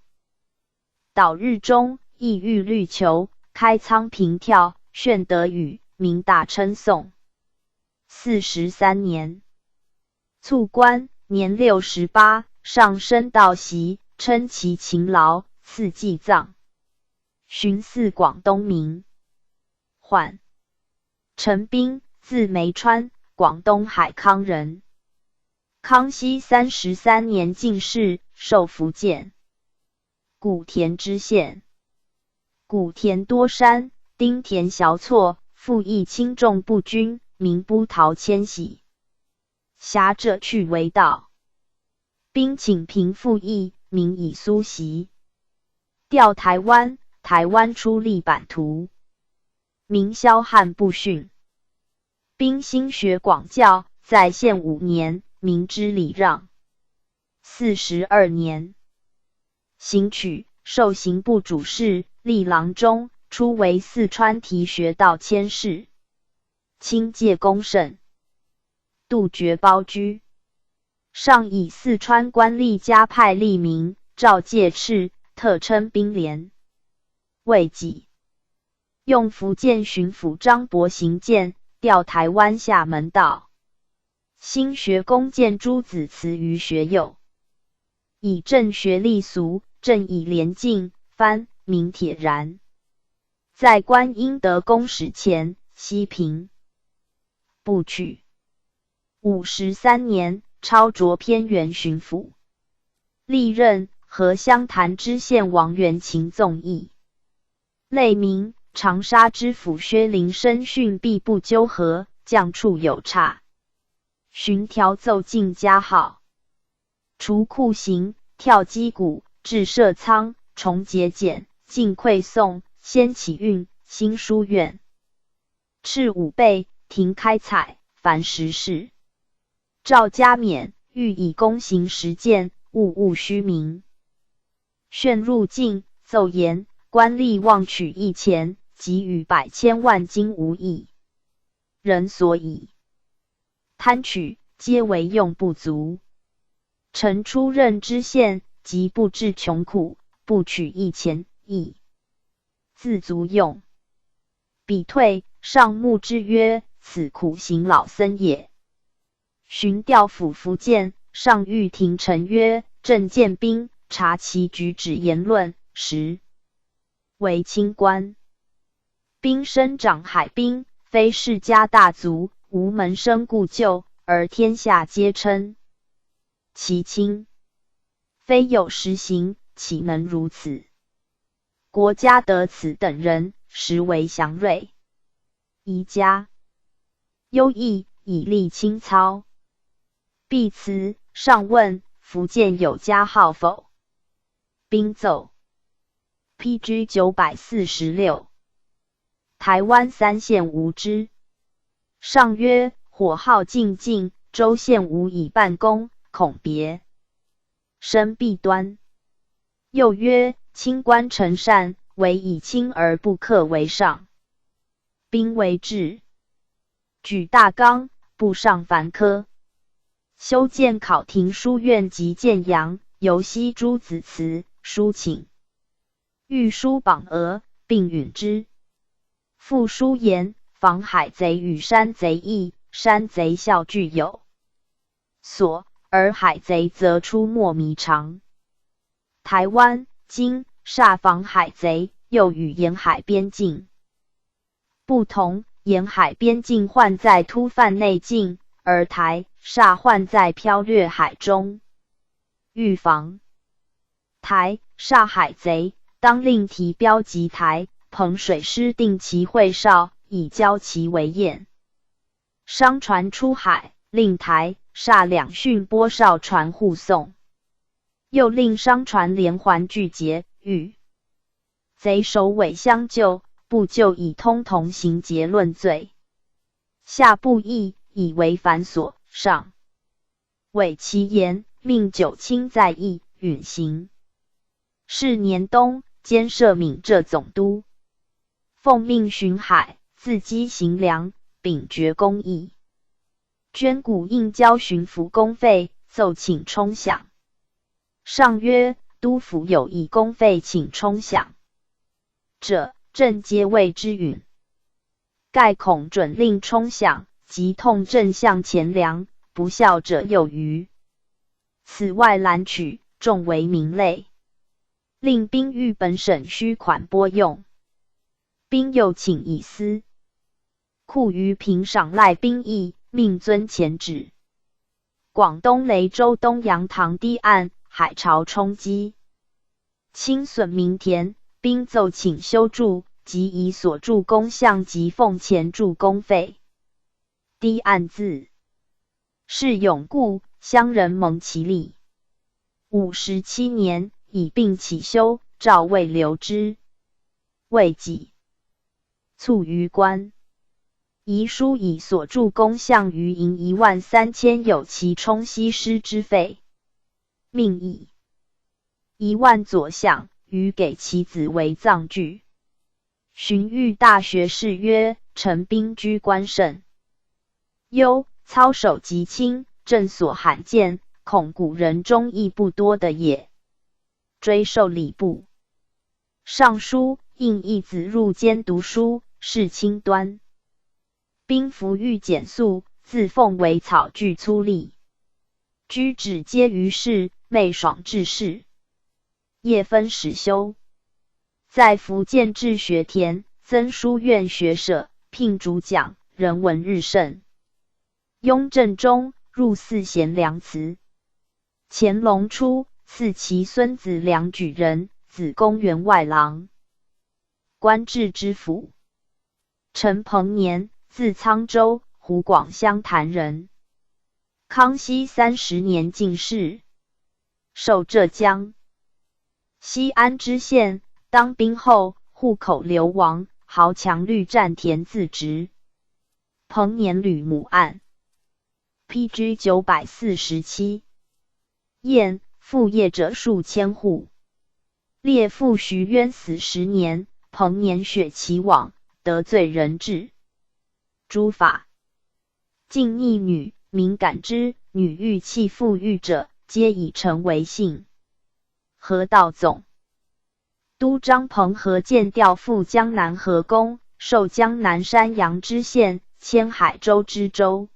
岛日中，亦欲虑求，开仓平跳，炫德语，名大称颂。43年，卒官，年68，上升道席，称其勤劳，赐祭葬。巡祀广东民。缓陈彬，字梅川，广东海康人。康熙33年进士，授福建古田知县。古田多山，丁田小错，赋役轻重不均，民不逃迁徙。侠者去为道。兵请平复役，民以苏习。调台湾，台湾出立版图。民萧汉不逊。兵兴学广教，在县5年，民之礼让。42年，行取，授刑部主事，历郎中，初为四川提学道佥事。亲戒公甚，杜绝包居。上以四川官吏加派吏民，诏戒敕，特称兵连。未几，用福建巡抚张伯行谏，调台湾厦门道。兴学弓箭诸子辞于学友，以正学立俗，正以廉敬，藩民铁然。在观音德公使前，西平不取。53年，超擢偏原巡抚，历任合湘潭知县王元勤纵义。类民长沙知府薛林生训必不纠合，将处有差。巡条奏进加号，除酷刑，跳击鼓，置设仓，重节俭，进馈送，先起运，新书院。敕5倍，停开采，凡10事。诏加冕，欲以公行实践，勿虚名。炫入境，奏言官吏妄取役钱，给予100千万金无益。人所以贪取，皆为用不足。臣出任知县，即不致穷苦，不取役钱，亦自足用。彼退，上目之曰：此苦行老僧也。巡调抚福建，上谕廷臣曰：朕见兵，察其举止言论，实为清官。兵生长海滨，非世家大族，无门生故旧，而天下皆称其亲。非有实行，岂能如此？国家得此等人，实为祥瑞。宜家优异，以立清操。毕辞，上问福建有加号否？兵奏 PG 946。台湾3县无之。上曰：火耗尽尽，州县无以办公，恐别生弊端。又曰：清官臣善，唯以轻而不克为上。兵为治，举大纲，布上繁科。修建考亭书院及建阳、游西诸子祠，书请。御书榜额，并允之。复书言：防海贼与山贼异，山贼效具有所，而海贼则出没迷常。台湾、今煞防海贼，又与沿海边境不同，沿海边境患在突犯内境，而台煞患在飘掠海中。预防台煞海贼，当令提标及台彭水师定其会哨，以教其为验。商船出海，令台煞两训拨哨船护送。又令商船连环拒劫，与贼首尾相救，不救以通同行结论罪。下不义，以为繁琐。上伪其言，命九卿在役，允行。是年冬，兼摄闽浙总督，奉命巡海，自积行粮，秉爵公义。捐谷应交巡抚公费，奏请充饷。上曰：都府有以公费请充饷者，朕皆谓之允。盖恐准令充饷，即痛朕向钱粮，不孝者有余。此外揽取，重为民累。令兵御本省须款拨用。兵又请以司库于平赏赖兵役，命遵前旨。广东雷州东洋塘堤岸，海潮冲击，清损民田，兵奏请修筑，即以所筑工项及奉前筑工费。堤岸自是永固，乡人蒙其利。57年，以并起修，诏未留之。未几，卒于官。遗书以所筑工项余银13000，有其充西施之费。命以10000左相，余给其子为葬具。荀彧大学士曰：臣兵居官甚忧，操守极轻，朕所罕见，恐古人中亦不多的也。追授礼部尚书，应义子入监读书，事清端。兵服欲简素，自奉为草具粗粝。居止皆于世，昧爽治世。夜分始修。在福建治学田，增书院学舍，聘主讲，人闻日盛。雍正中，入祀贤良祠。乾隆初，赐其孙子梁举人，子公员外郎。官至知府。陈彭年，字沧州，湖广湘潭人。康熙30年进士，授浙江西安知县。当兵后，户口流亡，豪强绿占田自职。彭年吕母案 PG 947。燕复业者数千户。列父徐渊死10年，彭年雪其网，得罪人质。诛法。禁逆女，民感之，女欲弃父欲者，皆以臣为幸。河道总督张鹏和建调赴江南河公，授江南山阳知县，迁海州知州。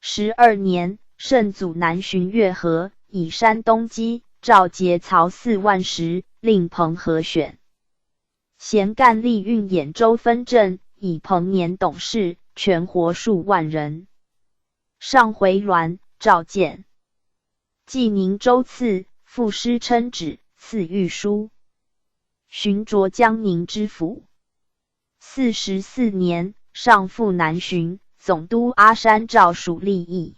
12年，圣祖南巡越河，以山东击，召节曹4万石，令彭和选。咸干吏运兖州分镇，以彭年董事，全活数万人。上回銮，召见。济宁州刺，赋诗称旨，赐御书。巡擢江宁知府。44年，上赴南巡，总督阿山诏属吏役。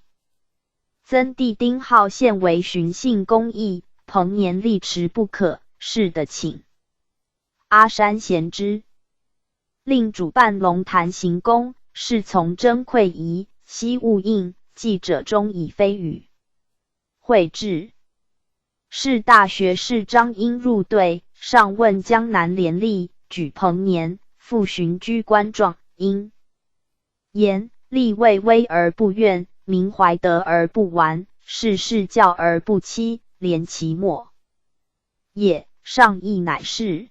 曾弟丁浩献为巡幸公议，彭年力持不可，是的请。阿山贤之，令主办龙潭行宫，侍从征馈仪，悉勿应，记者中以非语。会至士大学士张英入队，上问江南廉吏，举彭年，复寻居官状，因言立位威而不怨，民怀德而不顽，世教而不欺，廉其末也。上议乃是。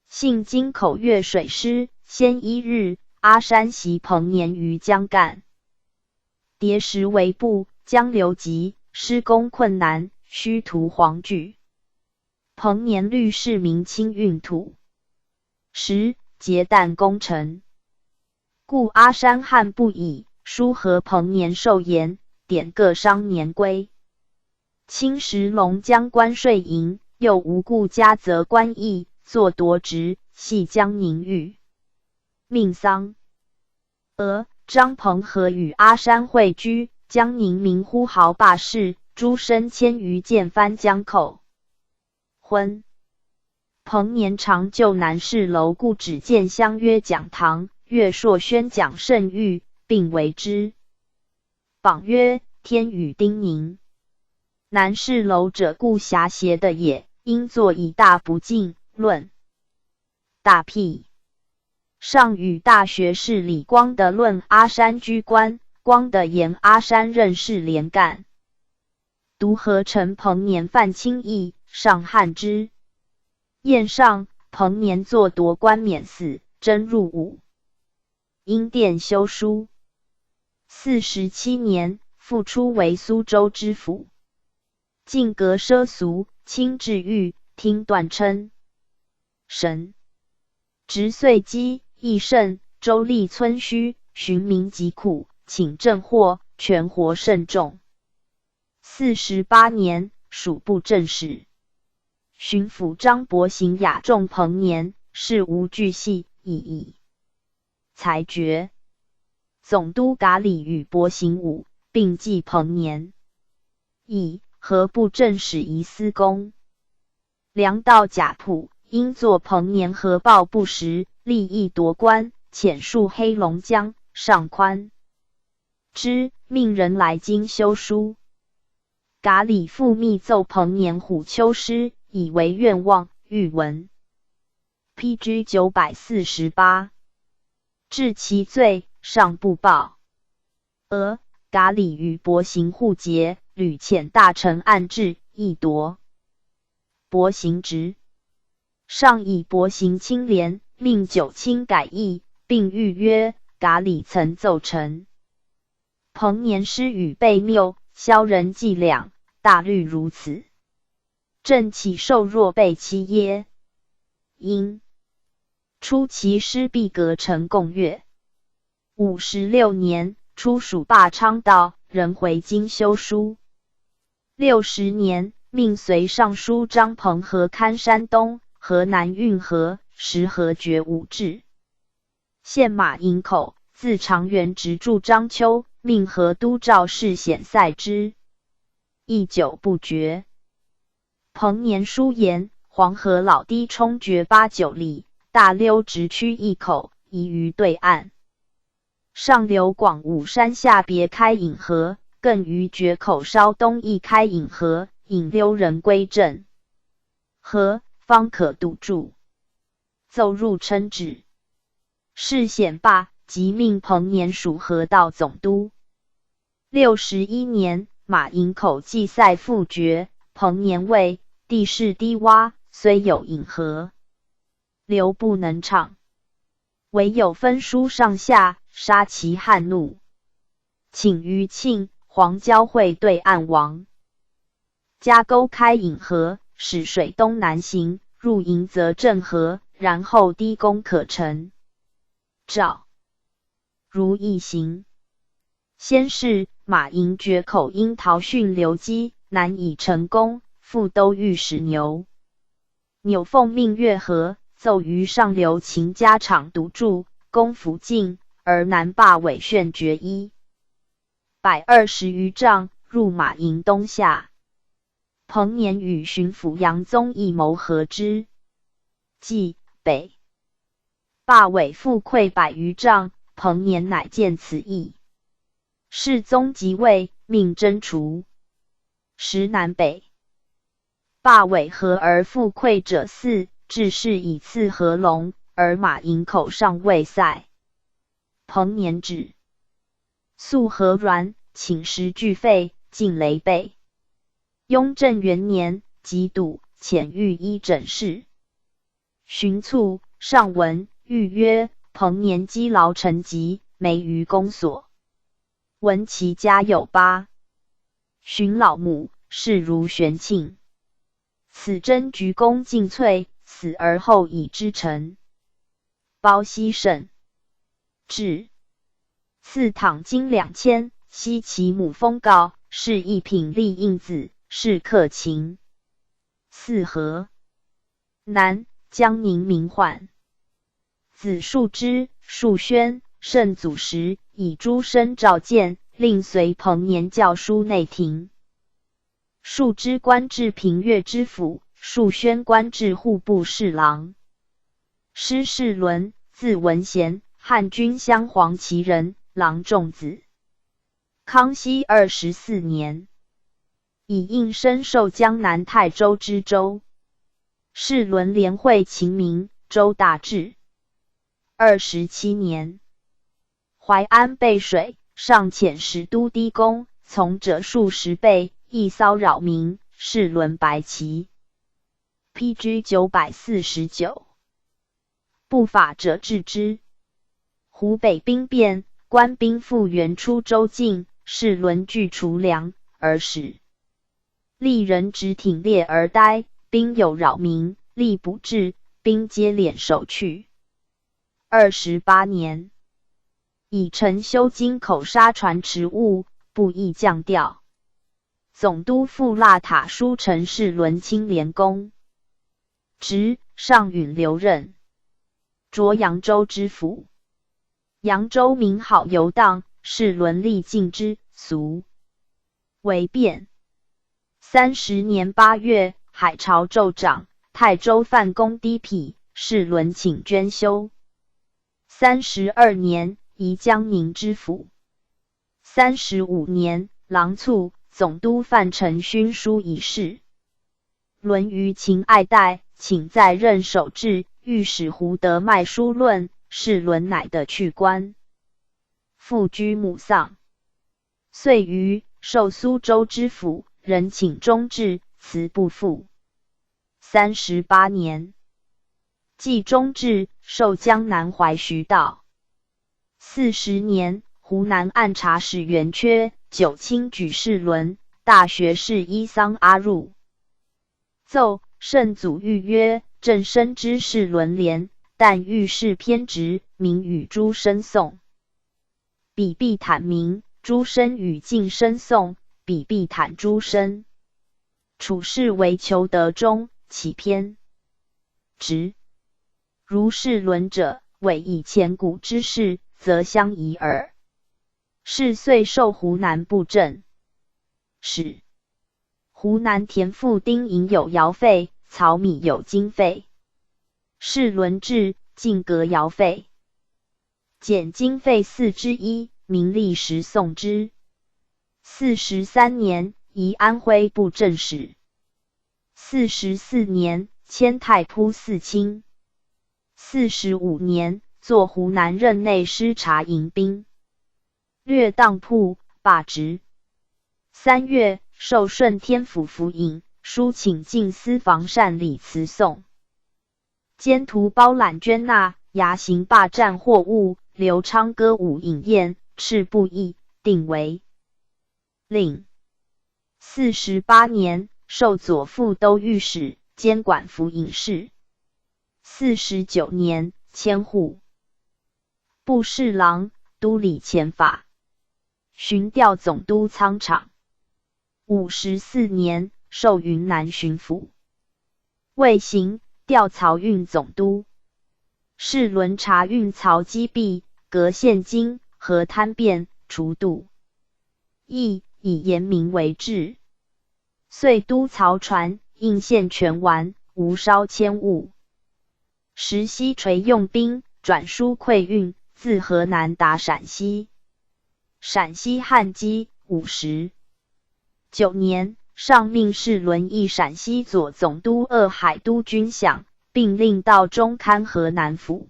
幸京口月水师，先1日，阿山袭彭年于江干，牒时为部，江流急，施工困难，须图黄具。彭年虑市民轻运土，时结旦攻城，故阿山憾不已，书和彭年受言，典各商年归。清时龙江关税营，又无故加责官役，作夺职，系江宁狱。命丧。张彭和与阿山会居，江宁民呼号罢市，诸身迁于建藩江口。婚。彭年常就南市楼故只见相约讲堂，岳硕宣讲甚誉，并为之榜曰：天与丁宁。南市楼者故狭斜的也，因作以大不敬，论大辟。上与大学士李光的论阿山居官，光的言阿山任事连干，独合成彭年犯轻易，上汉之。宴上，彭年作夺官免死，征入伍，因殿修书。47年，复出为苏州知府。进革奢俗，轻治狱，听断称神。执岁饥，益甚，周历村虚，寻民疾苦，请赈祸，权活甚重。48年，属部正使。巡抚张伯行雅重彭年，事无巨细，以裁决。总督噶礼与伯行武，并记彭年。何部正使仪司公。粮道贾普，因作彭年合报不实，利益夺官，遣戍黑龙江，上宽之，命人来京修书。噶礼复密奏彭年虎丘诗，以为愿望，欲闻。PG 948。治其罪，上不报。噶礼与伯行互结，屡遣大臣暗治，亦夺伯行职。上以伯行清廉，命九卿改易，并谕曰：噶礼曾奏臣，彭年诗语悖谬，削人伎俩，大律如此，朕岂受若被欺耶？因初其诗必革成贡乐。56年，出属霸昌道，仍回京修书。60年，命随尚书张彭和勘山东、河南运河，时河绝无制。县马营口，自长元直驻章丘，命河都赵氏显塞之，亦久不决。彭年书言，黄河老堤冲决8-9里，大溜直区一口，移于对岸。上流广武山下别开引河，更于决口稍东亦开引河，引溜人归镇。河方可渡住。奏入称旨。事显罢，即命彭年属河道总督。61年，马营口祭赛复决，彭年谓地势低洼，虽有引河，流不能畅，唯有分书上下，杀其悍怒，请于庆、黄交会对岸王，加沟开引河，使水东南行，入营则镇河，然后低攻可成。诏如一行。先是，马营决口因逃汛流积，难以成功，复都御使牛。钮奉命越河，奏于上流秦家场堵住，攻弗进，而南灞尾旋决120余丈，入马营东下。彭年与巡抚杨宗义谋合之，冀北灞尾复溃100余丈，彭年乃见此意。世宗即位，命征除。时南北罢尾河而复溃者4，致仕以次合龙，而马营口上未塞。彭年止。肃和阮，寝食俱废，尽雷备。雍正元年，己笃，遣御医诊室。寻卒上文谕曰：彭年积劳成疾，没于公所。闻其家有8。寻老母，视如玄磬。此真鞠躬尽瘁，死而后已之臣。包希慎。至。赐躺金2000，悉其母封告，是一品立印子，是克勤。四和。南江宁名宦。子述之、述宣，圣祖时，以诸生召见，令随彭年教书内廷。述之官至平乐知府，述宣官至户部侍郎。施世伦，字文贤，汉军镶黄旗人，郎仲子。康熙24年，以应身授江南泰州知州。世伦联会勤民，州大治。27年，淮安备水，上遣使都督公，从者数十倍，亦骚扰民，世伦白旗。PG 949。不法者治之。湖北兵变，官兵复援出州境，世伦据除粮，而使吏人直挺列而呆，兵有扰民，吏不至，兵皆敛守去。28年，以陈修京口沙传迟误，不议降调。总督傅腊塔书陈世伦清廉公。职上允留任。擢扬州知府。扬州民好游荡，世伦力尽之，俗为变。30年8月，海潮骤涨，泰州范公低匹，世伦请捐修。32年，移江宁知府。35年，郎卒，总督范承勋书以事。伦于秦爱戴，请在任守制，御史胡德迈书论，世伦乃得去官。父居母丧，遂于授苏州知府，仍请中制，辞不复。38年，继中制，授江南怀徐道。40年，湖南按察使袁缺，九卿举世伦，大学士伊桑阿入。奏圣祖谕曰：朕深知世伦廉，但遇事偏执，名与诸生讼。彼必坦明，诸生与尽生讼，彼必坦诸生。处事为求得中，岂偏执？如世伦者，伪以前古之事，则相宜耳。是岁授湖南布政使。湖南田赋丁营有徭费，曹米有经费。世伦至，尽革徭费，减经费1/4，民力时送之。43年，移安徽布政使。44年，迁太仆寺卿。45年，做湖南任内师察营兵，略当铺，罢职。3月，授顺天府府尹，书请进司防善礼辞送。监徒包揽捐纳，衙行霸占货物，刘昌歌舞饮宴，敕不议，定为令。48年，授左副都御史，监管府尹事。49年，迁户部侍郎，都理前法，巡调总督仓场。54年，授云南巡抚。卫行，调漕运总督。世伦察运漕积弊，革现金，和贪变，除度。亦以严明为治。遂都漕船，应县全完，无稍迁误。时西垂用兵，转输馈运，自河南达陕西。陕西汉基50。9年，上命世伦议陕西左总督鄂海都军饷，并令到中勘河南府，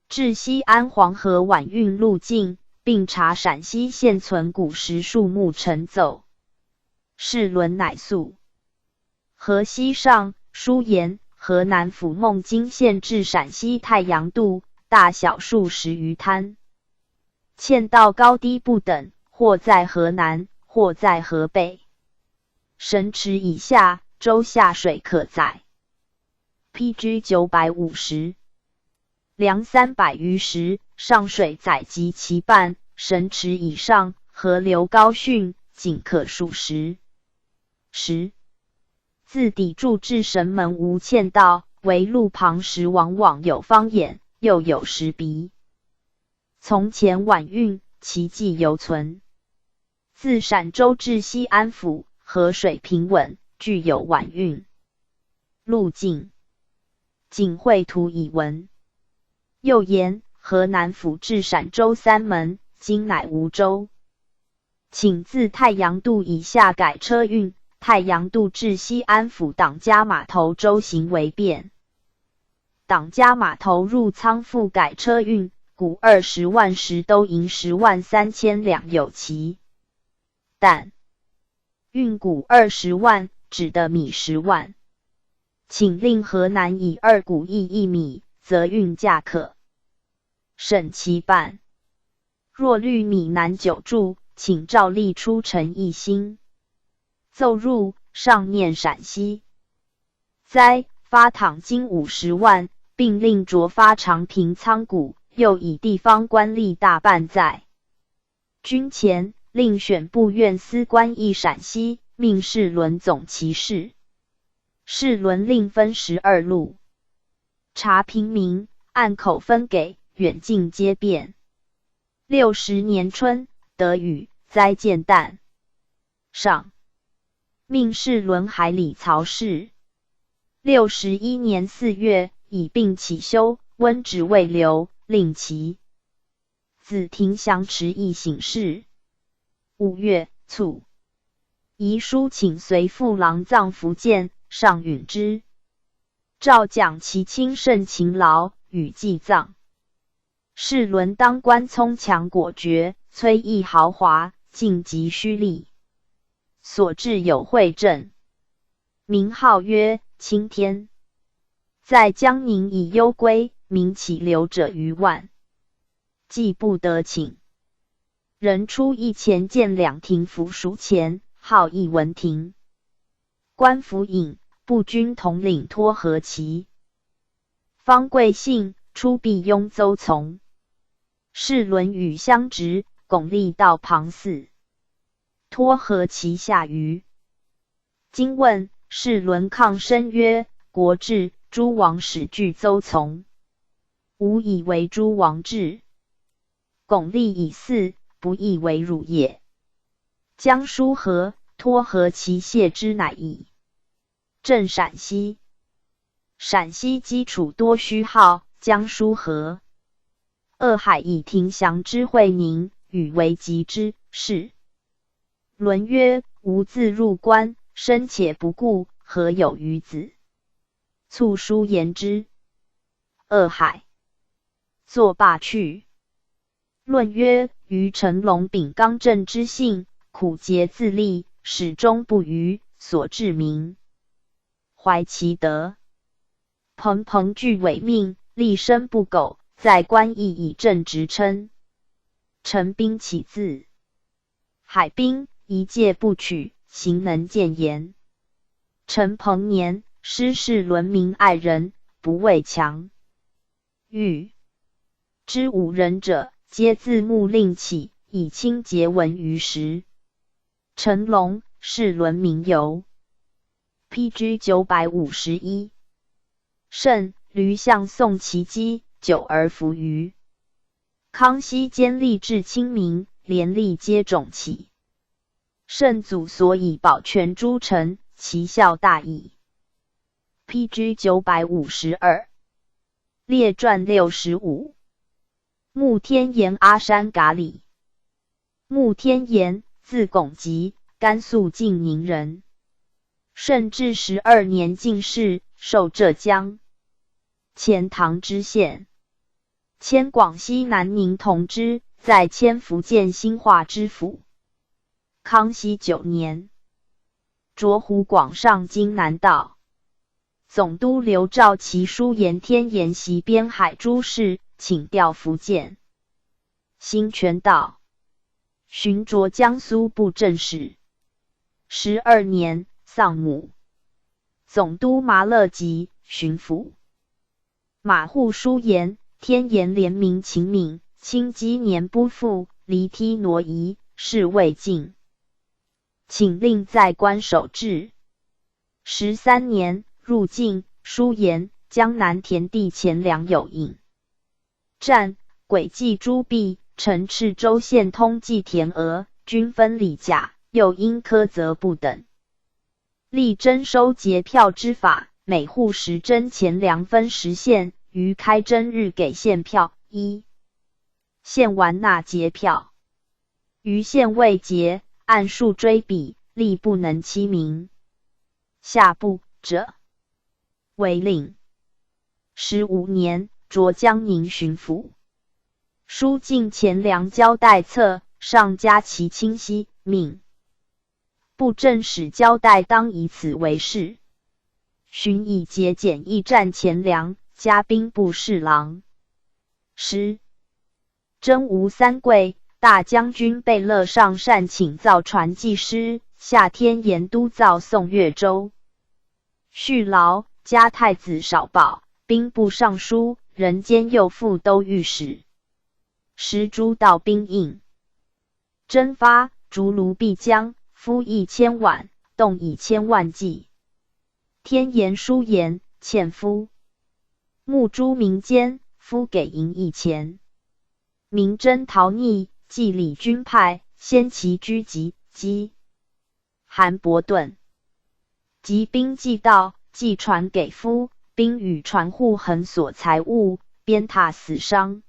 至西安黄河晚运路径，并查陕西现存古石树木陈奏。世伦乃诉。河西上书言，河南府孟津县至陕西太阳渡，大小数十余滩，堑道高低不等，或在河南，或在河北。神池以下，州下水可载。PG 950，梁300余石，上水载及其半；神池以上，河流高汛，仅可数十。自砥柱至神门无堑道，唯路旁时往往有方眼，又有石鼻。从前晚运，其迹犹存。自陕州至西安府，河水平稳，具有晚运路径。仅绘图以闻。又言河南府至陕州3门，今乃梧州。请自太阳渡以下改车运，太阳渡至西安府党家码头州行为便。党家码头入仓复改车运，谷20万石都银10万3千两有其。但运谷20万，只得米10万。请令河南以2谷役1米，则运价可审其半。若虑米难久住，请照例出城1星。奏入，上念陕西。灾发躺金50万，并令着发长平仓谷，又以地方官吏大半在军前，令选部院司官议陕西，命世伦总其事。世伦令分12路，查平民，按口分给，远近皆变。60年春，得雨，灾渐淡。上命世伦海里曹氏。61年4月，以病起休，温旨未留，令其子廷降持议省事。5月，卒。遗书请随父郎葬福建，上允之。诏讲其亲甚勤劳，与祭葬。世伦当官聪强果决，崔毅豪华，尽极虚力。所至有会镇，名号曰青天。在江宁以幽归，民起流者逾万，既不得请。人出一钱见两庭服属前，号义文庭。官府尹步军统领托和旗。方贵信出必庸邹从。世伦与相执，巩立道旁寺。托和旗下于。今问世伦抗申曰：国志诸王始惧邹从，吾以为诸王志。巩立以祀，不亦为辱也。将书和，托和旗谢之乃矣。镇陕西。陕西基础多虚号，江苏和。鄂海以廷降之会宁，与为吉之，是。伦曰：吾自入关，生且不顾，何有余子？促书言之。鄂海作罢去。论曰：于成龙秉刚正之性，苦节自立，始终不渝，所至民怀其德。彭彭具伪命，立身不苟，在官亦以正直称。陈兵起自海滨，一介不取，行能谏言。陈彭年，师事伦民爱人，不畏强。欲知五人者，皆自慕令起，以清节文于时。陈龙，世伦名游。PG 951。慎驴相宋其基，久而服于。康熙兼立至清明，连立皆种起。圣祖所以保全诸臣，其效大矣。PG 952。列传65。穆天言阿山噶里。穆天言，字拱吉，甘肃晋宁人。顺治12年进士，授浙江钱塘知县，迁广西南宁同知，再迁福建兴化知府。康熙9年，擢湖广上京南道总督刘兆奇疏言天沿袭边海诸事，请调福建兴权道，巡擢江苏布政使。12年，丧母。总督麻勒吉巡抚马户疏言天沿联名秦闽，清积年不复，离梯挪移，事未尽，请令在官守制。13年，入晋，疏言江南田地钱粮有引战，诡计诸弊，陈赤州县通计田额，均分礼价，又因苛责不等。立征收节票之法，每户10征钱粮分10县，于开征日给县票1，县完纳节票。余县未结，按数追比，力不能期民。下部者为令。15年，擢江宁巡抚。书进钱粮交代册，上加其清晰，命布政使交代当以此为事。寻以节俭驿站钱粮，加兵部侍郎。征吴三桂，大将军贝勒上善请造船技师，夏天沿督造宋越州。续劳，加太子少保、兵部尚书、人间右副都御史。时诸道兵应征发，逐卢必江，夫1000万，动以1000万计。天沿疏言，欠夫。募诸民间，夫给银1000。民征逃匿，纪理军派，先其居籍，击韩伯顿。及兵既到，即传给夫，兵与船户横所财物，鞭挞死伤。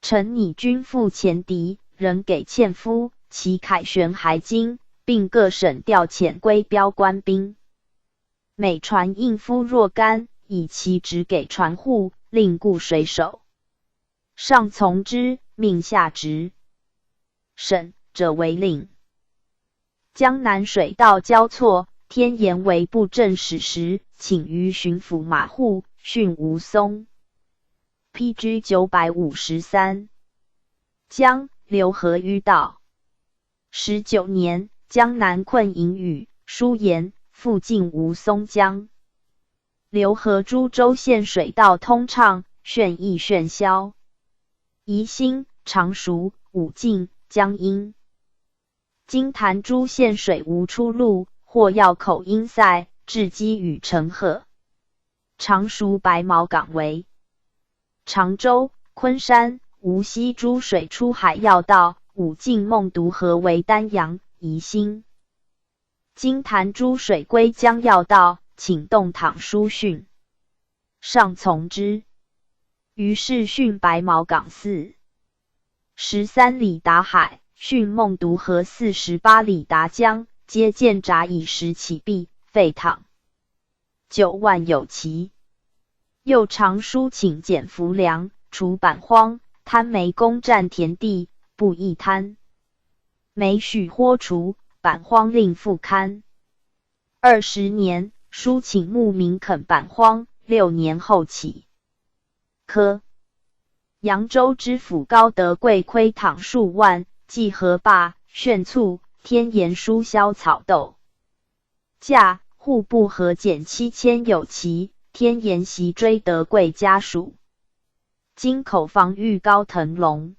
臣拟军赴前敌，仍给欠夫，其凯旋还金，并各省调遣归标官兵。每船应夫若干，以其职给船户，令固水手。上从之，命下职。省者为令。江南水道交错，天沿为布政使时，请于巡抚马户训吴松。PG 953。江刘河淤道。19年，江南困淫雨，疏言复进吴松江。刘河诸州县水道通畅，漩益喧嚣。宜兴、常熟、武进、江阴。今潭诸县水无出路，或要口因塞，至积与成河。常熟白毛港为常州、昆山、无锡诸水出海要道，武进孟渎河为丹阳、宜兴。今潭诸水归江要道，请动躺书训。上从之。于是训白毛港4 13里达海，训孟渎河48里达江，皆建闸以时起弊，废躺9万有奇。又常书请减浮粮，除板荒，贪煤攻占田地，不易贪。煤许豁除，板荒令复勘。20年，书请牧民垦板荒，6年后起。科扬州知府高德贵亏躺数万，计河坝、炫促，天沿疏销草豆。价户部河减7000有奇，天沿袭追德贵家属。京口防御高腾龙。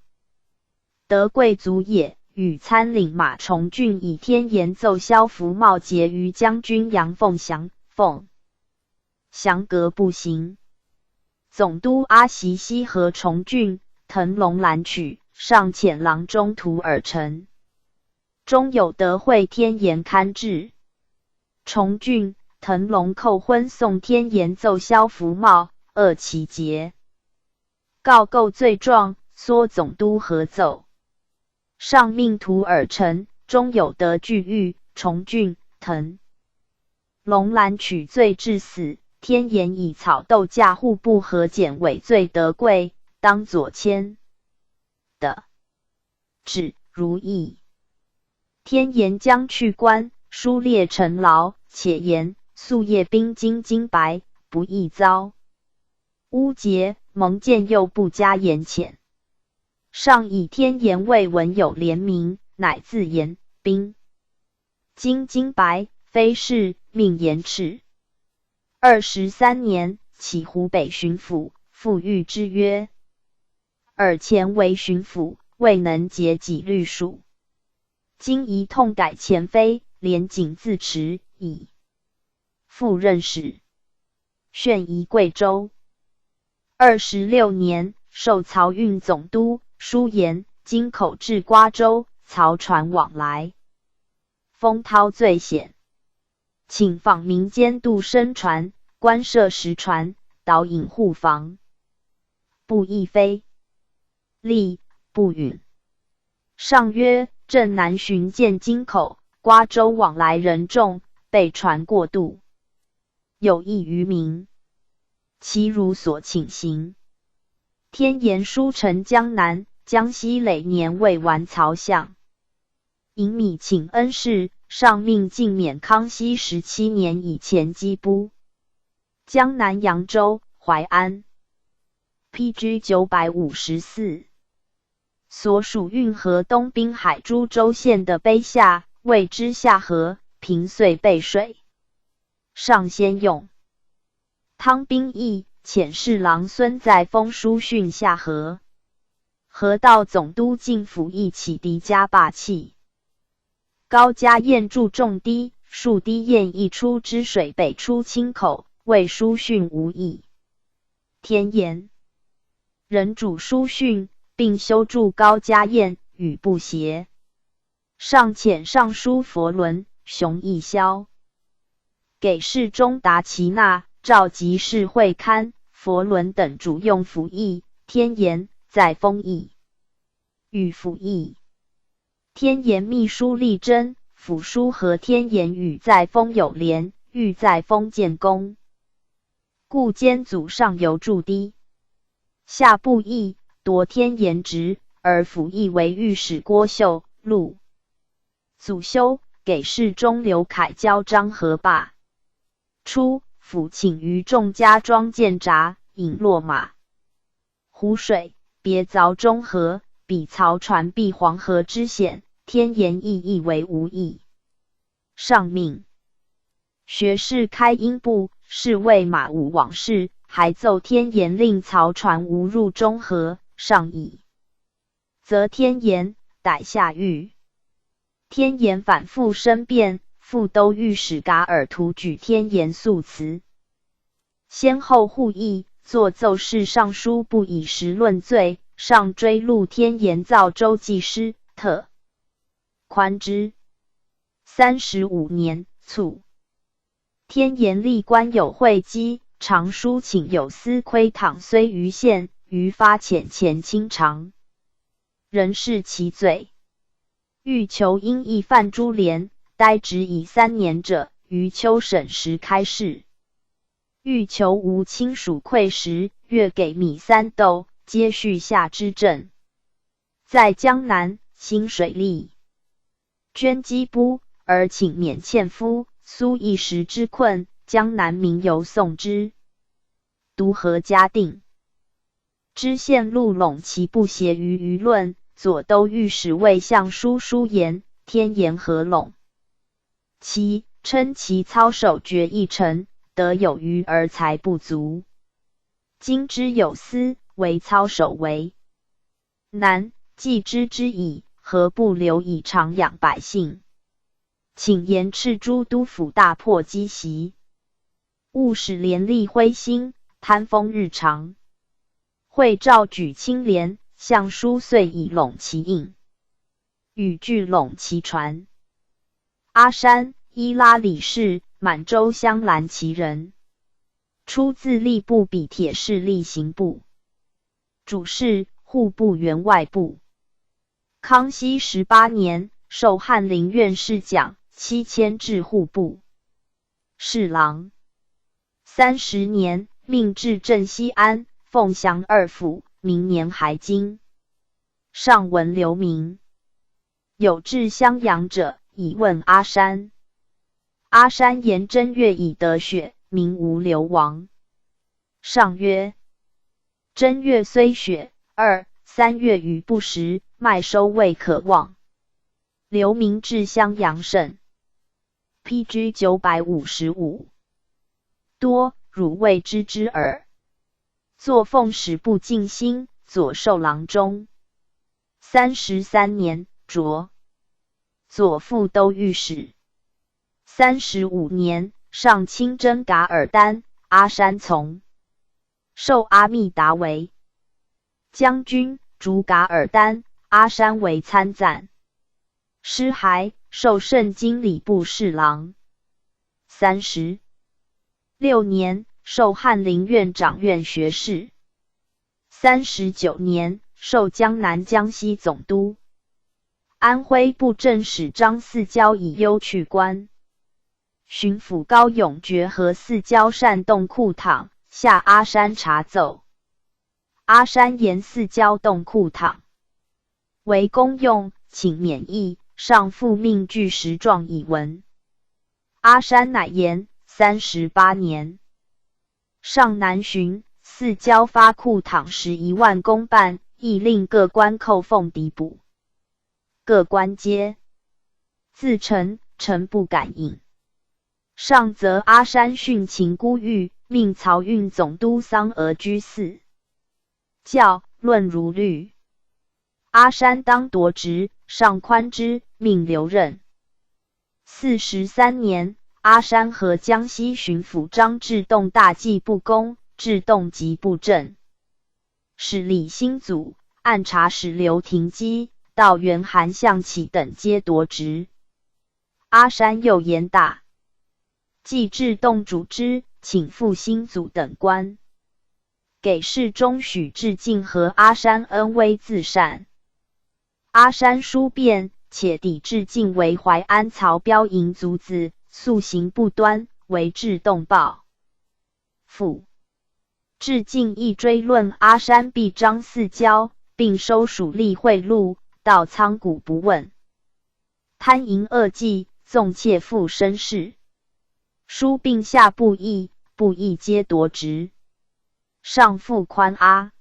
德贵族也，与参领马崇俊以天沿奏销服贸结于将军杨凤祥，凤祥革不行。总督阿习西和崇俊，腾龙拦取，上遣郎中图尔臣。中有德惠天沿勘治。崇俊、腾龙叩婚送天沿奏销服贸，扼其节。告构罪状，缩总督合奏。上命图尔臣中有德巨玉、重俊、滕龙兰取罪致死。天颜以草斗驾户部和检伪罪得贵，当左迁的旨如意。天颜将去官，书列陈劳，且言夙夜兵精金白，不易遭污劫，蒙见又不加严谴。上以天颜未闻有怜悯，乃自言兵精金白，非是，命严斥。23年，起湖北巡抚，复谕之曰：尔前为巡抚，未能节己律属，今宜痛改前非，廉谨自持，以复任使。炫移贵州。26年，授漕运总督，书言今口至瓜州，漕船往来，风涛最险，请访民监督深船，官设实船，导引护防，不亦非利，不允。上曰：正南巡见京口、瓜州往来人众，备船过渡，有益于民，其如所请行。天颜书陈江南、江西累年未完漕项，引米请恩事，上命尽免康熙17年以前缉捕。江南扬州、淮安 PG 954。所属运河东滨海株洲县的碑下，谓之下河，平遂备水。上先用汤宾义、遣侍郎孙载沣书训下河。河道总督靳辅义起敌家霸气。高家堰筑重堤，数堤堰一出之水北出清口，为书训无益。天颜人主书训，并修筑高家堰，与不协。上遣尚书佛伦、熊义霄给事中达其纳，召集事会刊，佛伦等主用辅议，天颜载沣议与辅议。天颜秘书力争，辅书和天颜与载沣有联，欲载沣建功，故兼祖上游筑堤，下不义，夺天颜职，而辅议为御史郭秀、陆祖修，给事中刘凯交张和霸。初，辅请于众家庄建闸，引落马湖水，别凿中河，比漕船避黄河之险，天颜亦为无益。上命学士开英部，侍卫马武往事，还奏天颜令漕船无入中河，上议，则天颜逮下狱。天颜反复申辩，副都御史噶尔图举天颜诉辞，先后互议，作奏事上书不以实论罪，上追录天颜造州记师，特宽之。35年卒。天颜历官有会稽，常书请有司窥倘虽于县，于发遣前清偿，仍是其罪。欲求因议犯株连，待职以3年者，于秋审时开释。欲求无亲属馈时，月给米3斗，皆续下之政。在江南兴水利，捐机部，而请免欠夫，苏一时之困，江南民犹颂之。独合嘉定知县陆陇其不协于舆论，左都御史卫相书书言，天颜合陇其称其操守决议臣，得有余而才不足。今之有司，为操守为难，既知之矣，何不留以长养百姓？请严斥诸都府大破积习，务使廉吏灰心，贪风日长。会诏举清廉，相书遂以陇其印，与据陇其传。阿山、伊拉里氏，满洲镶蓝旗人，出自吏部比铁士例行部，主事户部员外部。康熙18年，授翰林院侍讲，期迁至户部侍郎。30年，命至镇西安、凤翔二府，明年还京。上闻留名，有至襄阳者，以问阿山。阿山言正月已得雪，名无流亡。上曰：正月虽雪，2、3月雨不时，麦收未可望。留名至襄阳甚。PG 955。多，汝未知之耳。作奉使部进兴，左授郎中。33年，擢左副都御史。35年，上亲征噶尔丹，阿山从，授阿密达为将军，逐噶尔丹，阿山为参赞。师还，授圣经礼部侍郎。36年，授翰林院掌院学士。39年，授江南江西总督。安徽布政使张嗣交以忧去官。巡抚高永觉和嗣交擅动库堂，下阿山查奏。阿山言嗣交动库堂为公用，请免役，上复命具实状以闻。阿山乃言。38年，上南巡，嗣交发库堂11万公办，亦令各官扣俸抵补。各官皆自陈，臣不敢应。上则阿山训秦孤玉，命漕运总督桑娥居嗣教，论如律。阿山当夺职，上宽之，命留任。43年，阿山和江西巡抚张治栋大计不公，治栋即布政。使李兴祖、按察使刘廷基、道元韩向启等皆夺职。阿山又言大，即治栋主之，请复兴祖等官。给事中许致敬和阿山恩威自善。阿山书辩，且抵致敬为淮安曹彪营卒子，素行不端，为治栋报复。致敬亦追论阿山避张嗣交，并收属吏贿赂，到仓谷不问，贪淫恶计，纵窃附身事。书并下部议，部议皆夺职。上复宽阿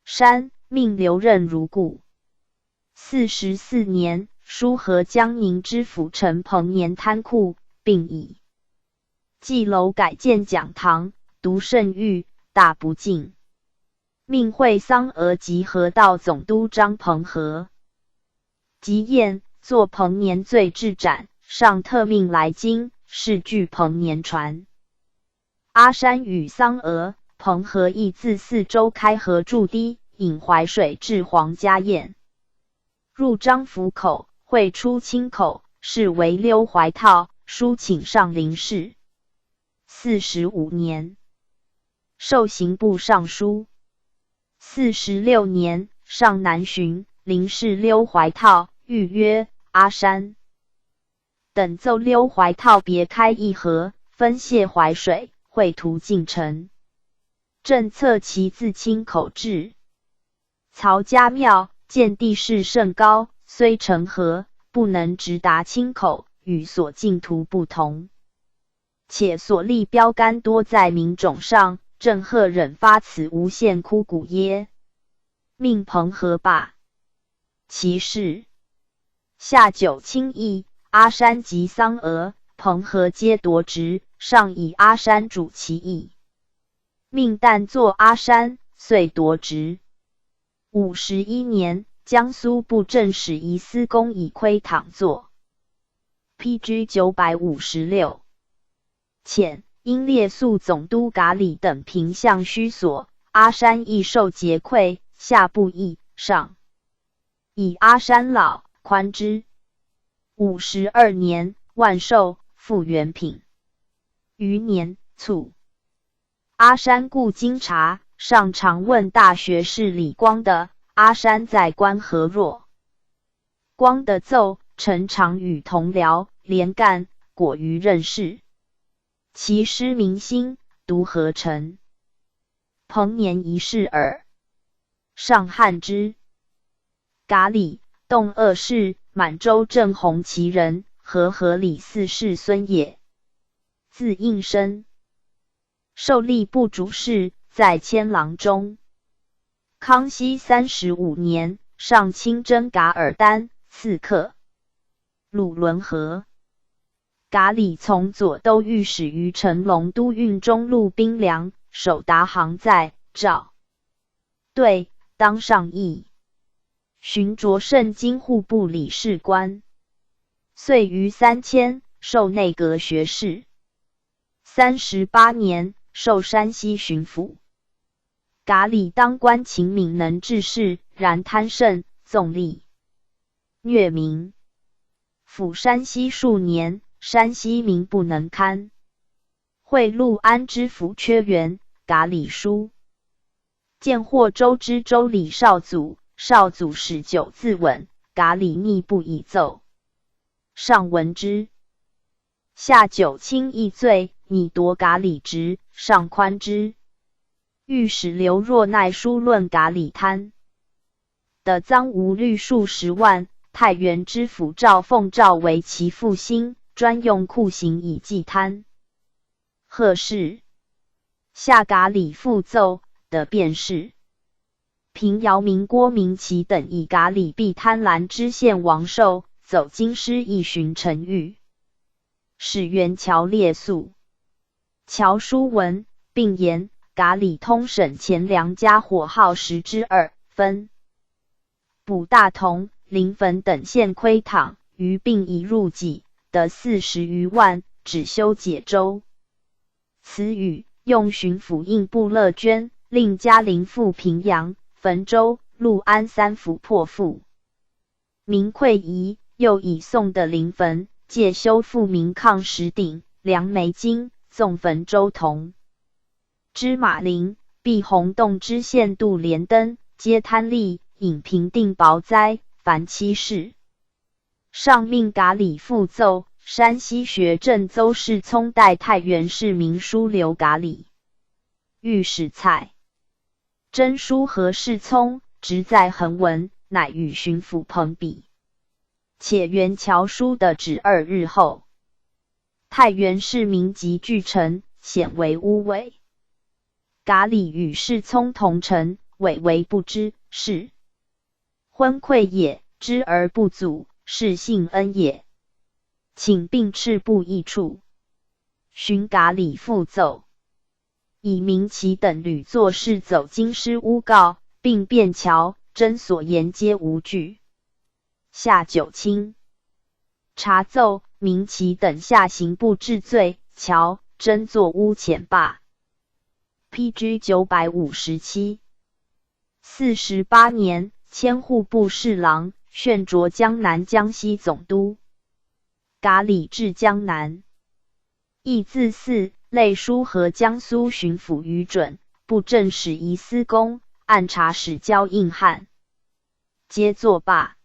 山，命留任如故。44年，书和江宁知府陈鹏年贪酷，并以祭楼改建讲堂，读圣谕，大不敬。命会桑娥及河道总督张鹏和及宴，作鹏年罪治斩。上特命来京，是据鹏年传。阿山与桑娥、鹏和亦自四周开河筑堤，引淮水至黄家堰，入漳府口，汇出清口，是为溜淮套，书请上林氏。45年，授刑部尚书。46年，上南巡，林氏溜淮套，谕曰：阿山等奏溜淮套别开一河，分泄淮水，绘图进城。政策其自清口至曹家庙，见地势甚高，虽成河，不能直达清口，与所进图不同。且所立标杆多在民种上，郑赫忍发此无限枯骨耶？命鹏和罢其事。下九卿议，阿山及桑娥、鹏和皆夺职，上以阿山主其议。命但作阿山，遂夺职。51年，江苏布政使仪司公以窥躺作。PG 956。遣因列肃总督噶里等平向虚所，阿山亦受节馈，下不议。上以阿山老，宽之。52年，万寿，复原品。余年，卒。阿山故经察，上常问大学士李光的，阿山在官何若？光的奏，臣常与同僚连干，果于任事。其失民心，独何成？彭年一事耳。上汉之。噶礼，动二世，满洲正红旗人，和里四世孙也。字应生，受吏部主事，在千郎中。康熙35年，上亲征噶尔丹，刺客。鲁伦和。噶礼从左都御史于成龙都运中路兵粮，守达行在赵对，当上议，寻擢圣经户部理事官，岁逾3000，授内阁学士。38年，授山西巡抚。噶礼当官勤敏，能治事，然贪胜，纵吏，虐民。抚山西数年，山西民不能堪。会陆安知府缺员，噶礼书见霍州知州李少祖，少祖使酒自刎，噶礼逆不以奏。上闻之，下酒轻易罪，拟夺噶礼职，上宽之。御史刘若奈书论噶礼贪的赃无率数10万，太原知府赵凤召为其腹心，专用酷刑以济贪。贺氏下噶礼复奏的便是。平姚明郭明奇等以噶礼避贪婪知县王寿，走京师一巡陈玉。使元乔列诉。乔书文，并言噶礼通省钱粮家伙号10之2，分补大同、临汾等县亏帑，余并已入己，得40余万，只修解州。此语用巡抚印部乐捐，令嘉陵赴平阳、汾州、陆安3府破腹。民溃夷，又以宋的临汾，借修复民抗石鼎、梁梅金，纵汾州同。知马陵、毕洪洞知县杜连登，皆贪利，引平定雹灾，凡7事。上命噶礼复奏，山西学政邹世聪代太原市民书留噶礼。御史蔡真书何世聪，职在横文，乃与巡抚朋比。且元乔书的旨2日后，太原市民集聚城，显为污秽。噶礼与世聪同城，伪为不知，是昏聩也；知而不阻，是幸恩也。请并斥部议处。寻噶礼复奏，以明其等屡作事走京师诬告，并辩乔真所言皆无据。下九卿查奏，明其等下刑部治罪，乔真作诬遣罢。PG 957。48年，迁户部侍郎，旋擢江南江西总督。噶礼至江南，亦自嗣，类书和江苏巡抚于准、布政使仪司公、按察使焦应汉，皆作罢。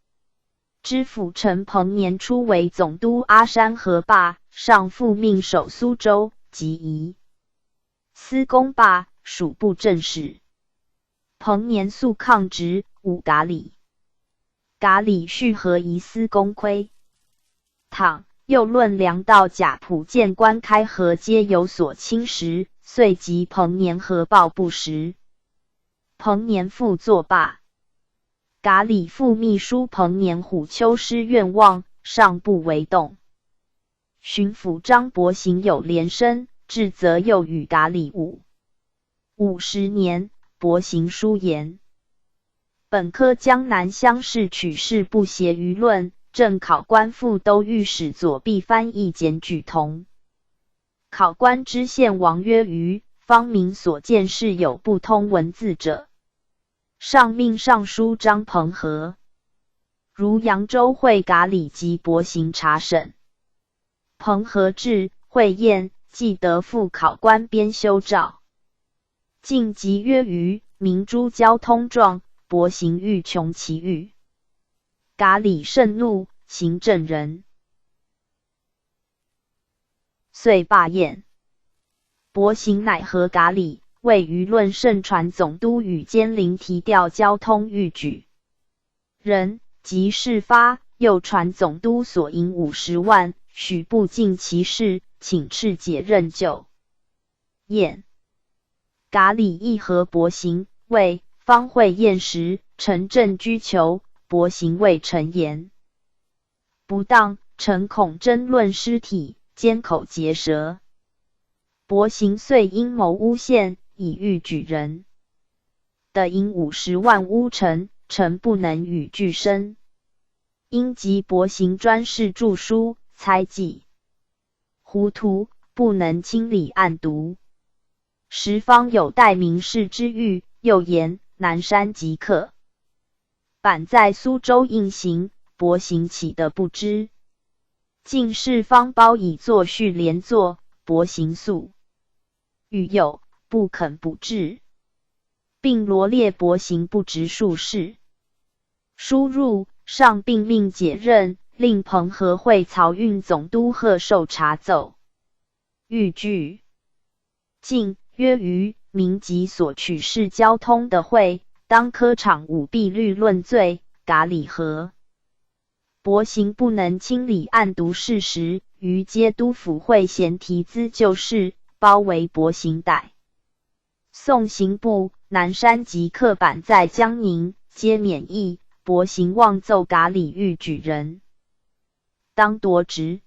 知府陈鹏年初为总督阿山河坝，上复命守苏州，即仪司公罢，属布政使。鹏年素抗职，侮噶礼。噶礼续和仪司公亏。倘又论粮道贾普见官开河皆有所侵蚀，遂及彭年合报不实。彭年复作罢。噶礼复秘书彭年虎丘师愿望，上不为动。巡抚张伯行有连升，至则又与噶礼50年，伯行书言：本科江南乡试取士不协舆论，正考官副都御史左弼翻译检举同。考官知县王曰于方明所见事有不通文字者，上命尚书张鹏和，如扬州会噶礼及伯行查审。鹏和至，会宴，即得副考官编修诏。晋即曰于明珠交通状，伯行欲穷其欲。噶礼甚怒，行政人。遂罢宴。伯行乃和噶里，为舆论盛传总督与监临提调交通谕举人，即事发，又传总督所银50万，许不尽其事，请敕解任就。宴。噶里亦和伯行，谓方会宴时，臣正居求，伯行谓臣言不当，臣恐争论尸体，缄口结舌。伯行遂阴谋诬陷，以欲举人。得银50万诬臣，臣不能与俱身。因及伯行专事著书，猜忌糊涂，不能清理案牍。时方有待民事之欲，又言南山即刻版在苏州印行，伯行岂得不知？进士方包以作序连坐，伯行素欲有，不肯不至，并罗列伯行不直数事。书入，上并命解任，令彭和会漕运总督贺寿查奏。谕据进，曰于民籍所取市交通的会，当科场舞弊律论罪，噶里和伯行不能清理案牍事实，于皆督府会咸提资旧事，包围伯行逮。宋刑部、南山及刻板在江宁，皆免役。伯行妄奏噶里欲举人，当夺职。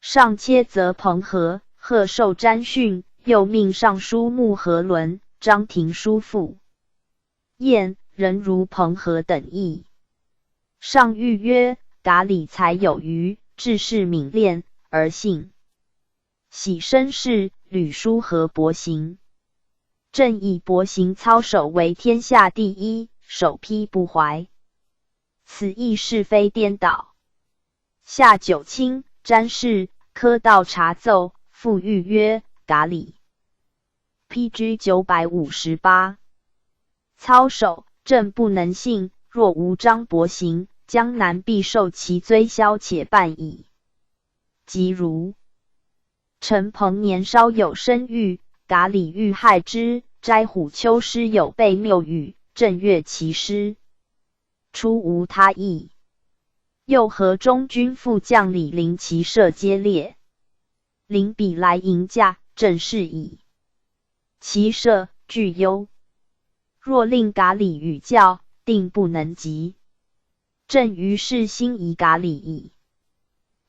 上切责彭和、贺寿詹训，又命尚书穆和伦、张廷书复宴，人如彭和等议。上谕曰：噶里才有余，治事敏练，而信喜绅士，屡书和伯行。正以伯行操守为天下第一，首批不怀。此亦是非颠倒。下九卿、詹事、科道查奏，复谕曰：噶里 PG 958操守朕不能信，若无张伯行，江南必受其追削且办矣。即如陈鹏年稍有生育，噶里欲害之，斋虎丘师有悖谬语，正阅其师，初无他意。又和中军副将李陵骑射皆列，临彼来迎驾，正是矣。骑射惧忧，若令噶里与教，定不能及。正于是心疑噶里矣。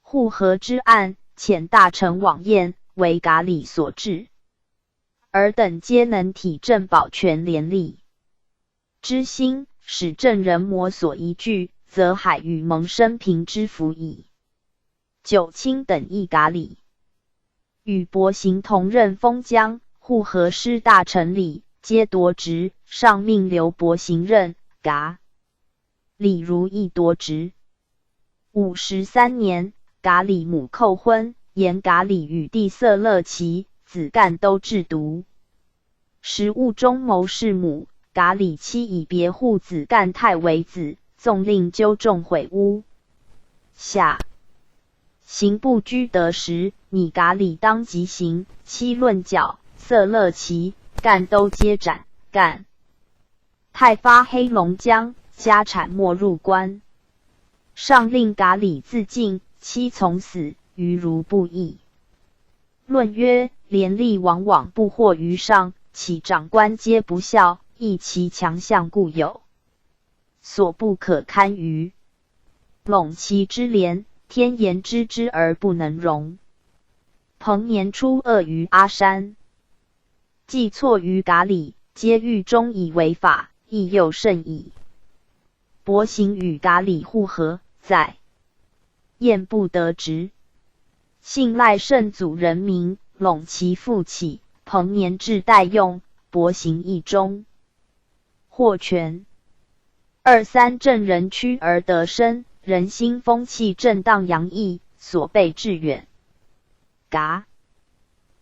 护河之案，遣大臣往宴，为噶里所制，尔等皆能体正保全廉吏之心，使正人魔所疑惧，则海与蒙生平之福矣。九卿等议噶里，与伯行同任封疆、护河师大臣礼，皆夺职，上命留伯行任，噶里如意夺职。53年，噶里母叩婚，言噶里与弟色勒其子干都制毒，时务中谋弑母。噶里妻以别护子干太为子，纵令纠众毁屋。下刑部居得时，拟噶里当即刑，妻论绞，色勒其、干都皆斩。干太发黑龙江，家产没入关。上令噶里自尽，妻从死，余如不义。论曰：廉吏往往不获于上，其长官皆不孝，亦其强项固有，所不可堪于。陇其之廉，天言知之而不能容。彭年初恶于阿山，既错于噶里，皆狱中以为法，亦又甚矣。伯行与噶里互合，在宴不得职，信赖圣祖人民，陇其复起，彭年至代用，伯行义中。获权2-3正人屈而得生，人心风气正荡洋溢，所备致远。噶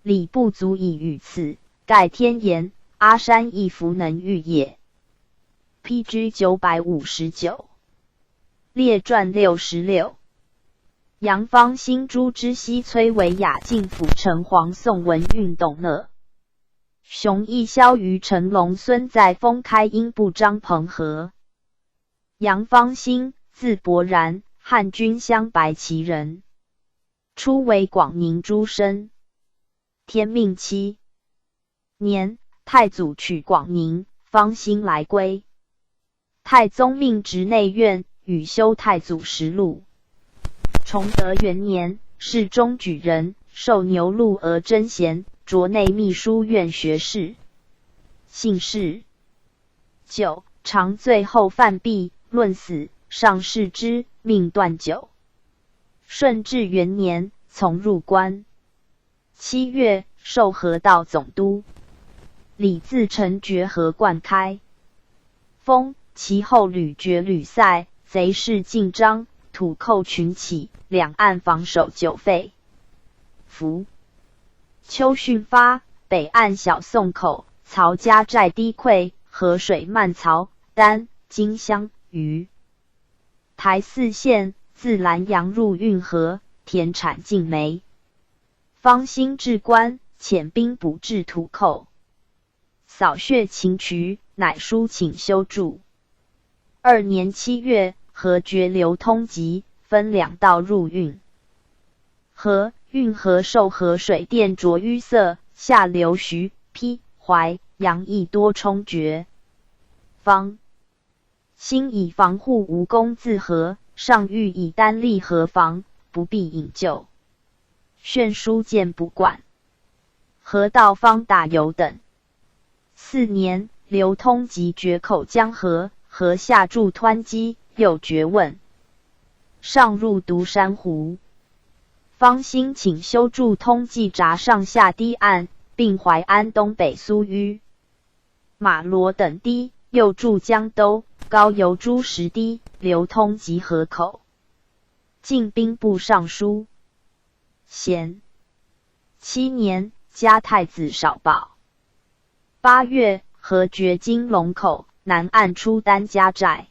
里不足以与此，盖天言，阿山亦弗能御也。PG 959列传66杨方兴朱之西崔为雅靖府丞黄宋文运董讷。熊义萧于成龙孙在封开英部张鹏和。杨方兴，字伯然，汉军镶白旗人。初为广宁诸生。天命7年，太祖取广宁，方兴来归。太宗命直内院，与修太祖实录。崇德元年，侍中举人，授牛录额真贤，擢内秘书院学士。姓氏。9. 长罪后犯毙，论死，上士之，命断酒。顺治元年，从入关。7月，授河道总督。李自成爵河灌开。封其后屡决屡塞，贼势尽张，土寇群起，两岸防守久废。伏秋训发，北岸小宋口，曹家寨低溃，河水漫曹、丹、金乡、虞。台4县，自兰阳入运河，田产尽没。方兴至关，遣兵捕至土寇，扫血擒渠，乃书请修筑。2年7月，河决流通急，分两道入运河。运河受河水电浊淤塞，下流徐、邳、淮、阳邑多冲决。方兴以防护无功自河，上谕以单立河防，不必引救。炫书见不管。河道方打油等。4年，流通及决口江河，河下筑湍基，又决汶。上入独山湖。方兴请修筑通济闸上下堤岸，并淮安东北苏淤、马罗等堤，又筑江兜、高邮诸石堤，流通及河口。进兵部尚书。咸7年，加太子少保。8月，河决金龙口，南岸出丹家寨，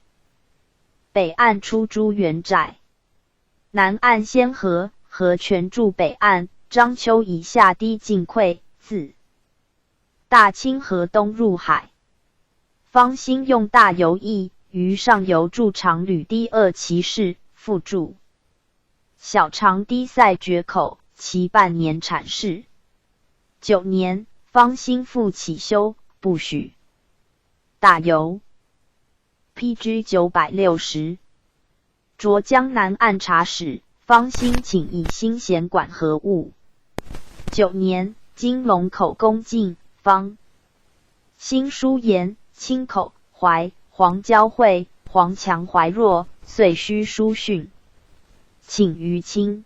北岸出朱元寨。南岸先河，河全筑北岸，章丘以下堤尽溃，自大清河东入海。方兴用大游驿，于上游筑长吕堤2骑士，复筑小长堤塞决口，其半年产事。9年，方兴复起修，不许。大游 PG 960。擢江南按察使，方兴请以新贤管河务。9年，金龙口攻进，方兴书言清口、淮、黄交会，黄强淮弱，遂须书训，请于清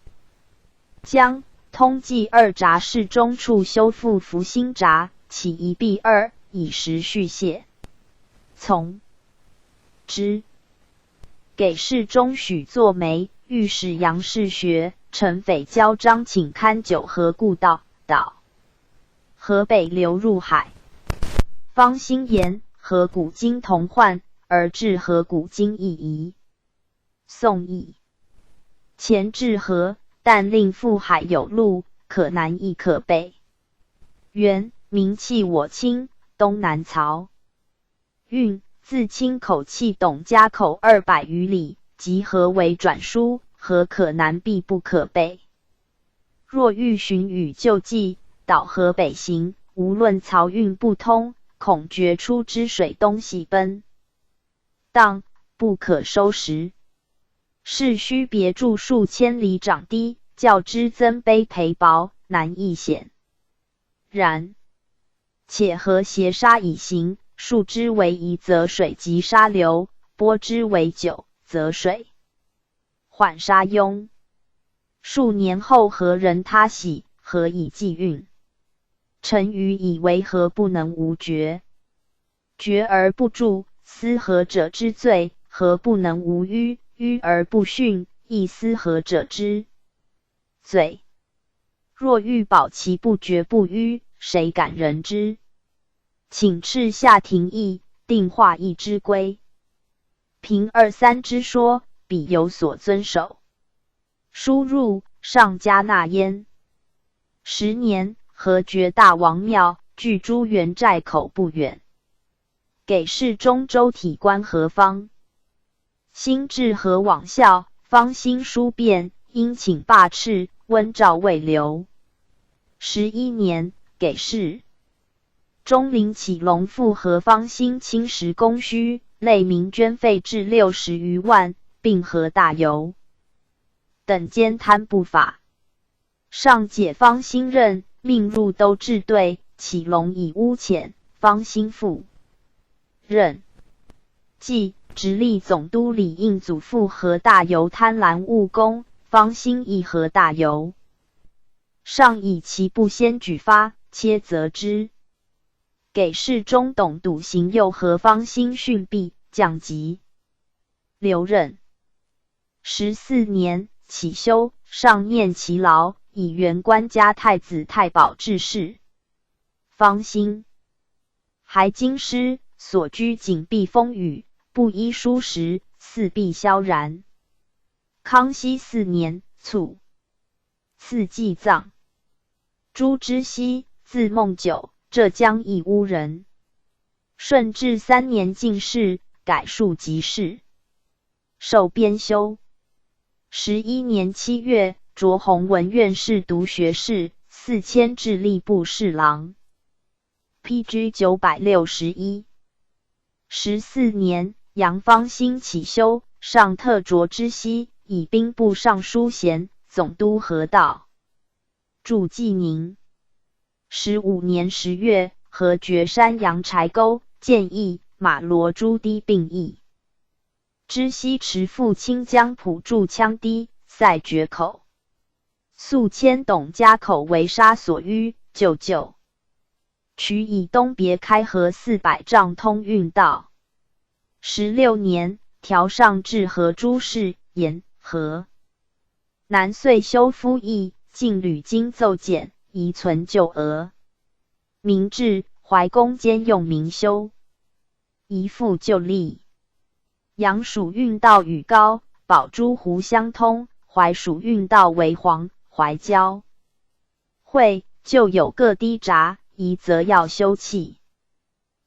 江通济2闸事中处修复福兴闸，起1避2，以时续谢。从之。给事中许作媒，御史杨士学，陈匪交张请勘九河故道，河北流入海。方兴言河谷今同患，而至河谷今亦夷。宋义前至河，但令赴海有路，可南亦可北。元名气我清，东南曹运自清口气董家口200余里，即河为转输，河可南必不可北。若欲寻与救济，导河北行，无论漕运不通，恐决出之水东西奔，当不可收拾。是须别筑数千里长堤，较之增卑培薄，难易险。然且河斜沙以行，数之为宜，则水急沙流；波之为久，则水缓沙拥。数年后，河人他喜，河以济运。臣愚以为河不能无决，决而不筑，思河者之罪；河不能无淤，淤而不汛，亦思河者之罪。若欲保其不决不淤，谁敢人之？请敕下廷议，定画议之规。凭2、3之说，彼有所遵守。输入上加纳焉。10年，河觉大王庙距朱元寨口不远，给事中州体官何方。兴至河往校，方兴书变，因请罢斥，温诏未留。11年，给事中陵启隆复河方兴侵蚀供需，累民捐费至60余万，并河大游等兼贪不法。上解方兴任，命入都治队，启隆以诬潜，方兴复任。即直隶总督李应祖父河大游贪婪误公，方兴议河大游。上以其不先举发，切责之。给事中董笃行右河方兴训弊，降级，留任。14年，起修，上念其劳，以原官家太子太保致仕。方兴还京师，所居紧避风雨，不依书时，四壁萧然。康熙4年卒，赐祭葬。朱知熙，字梦九，浙江义乌人。顺治3年进士，改庶吉士，授编修。11年7月，擢弘文院士读学士，4迁制吏部侍郎。PG 961。14年，杨方兴起修，上特擢知熙，以兵部尚书衔，总督河道，驻济宁。15年10月，河觉山阳柴沟，建议马罗朱氐并役。知熙持赴清江浦筑羌堤，塞决口，速迁董家口为沙所淤，救。渠以东别开河400丈通运道。16年，调上至河诸事，沿河南遂修夫役，尽屡经奏简，遗存旧额。明治，怀公兼用民修，移复旧例。阳蜀运道与高、宝珠湖相通，淮蜀运道为黄、淮交会，旧有各堤闸，宜则要修葺。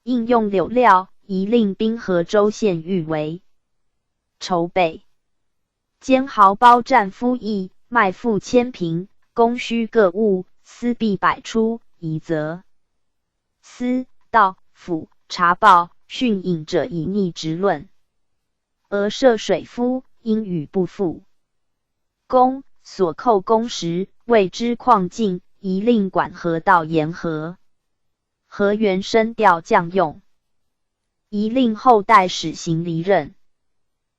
应用柳料，宜令滨河州县域为筹备。兼毫包占夫役，卖赋千瓶，供需各物，私币百出，宜则司、道、府、察报、训引者以逆直论。而涉水夫，因语不复公，所扣工时，谓之旷尽，宜令管河道沿河。河源深调降用，宜令后代使行离任。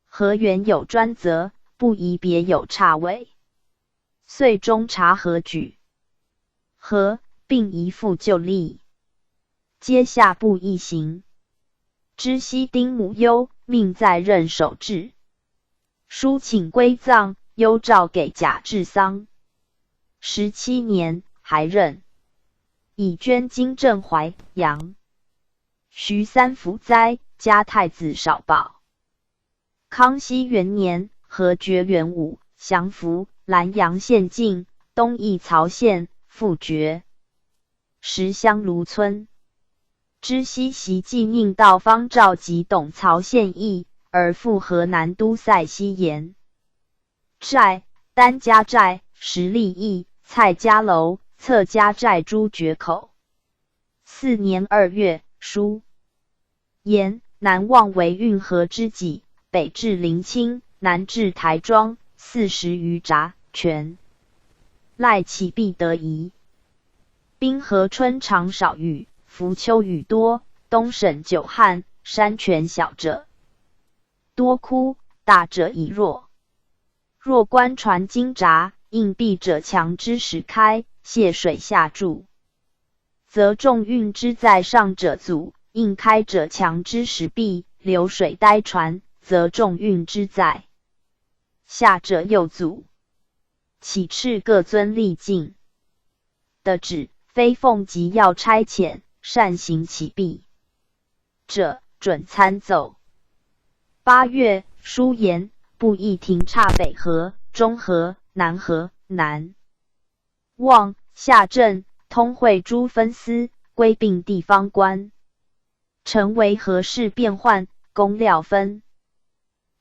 河源有专责，不宜别有差位。遂中察河举河，并移复旧例。阶下部一行。知熙丁母忧，命在任守制。书请归葬，幽诏给贾治丧。17年，还任。以捐金镇淮阳。徐三伏灾，加太子少保。康熙元年，河觉元武，降服，兰阳县境，东益曹县，复爵。石香卢村。知熙袭继宁道方召及董曹县邑，而复河南都塞西延寨、丹家寨、石砾驿、蔡家楼、侧家寨诸决口。4年2月，书言南望为运河之己，北至临清，南至台庄，40余闸，全赖其必得宜。滨河春常少雨，伏秋雨多，冬省久旱，山泉小者多枯，大者宜弱。若观船经闸，应闭者强之始开，泄水下注，则重运之在上者阻，应开者强之始闭，流水呆船，则重运之在下者又阻。启敕各遵例禁的旨，非奉即要差遣，善行其弊者，准参奏。8月，书言不宜停岔北河、中河、南河、南望、下镇，通会诸分司，归并地方官，成为何事变换，公料分。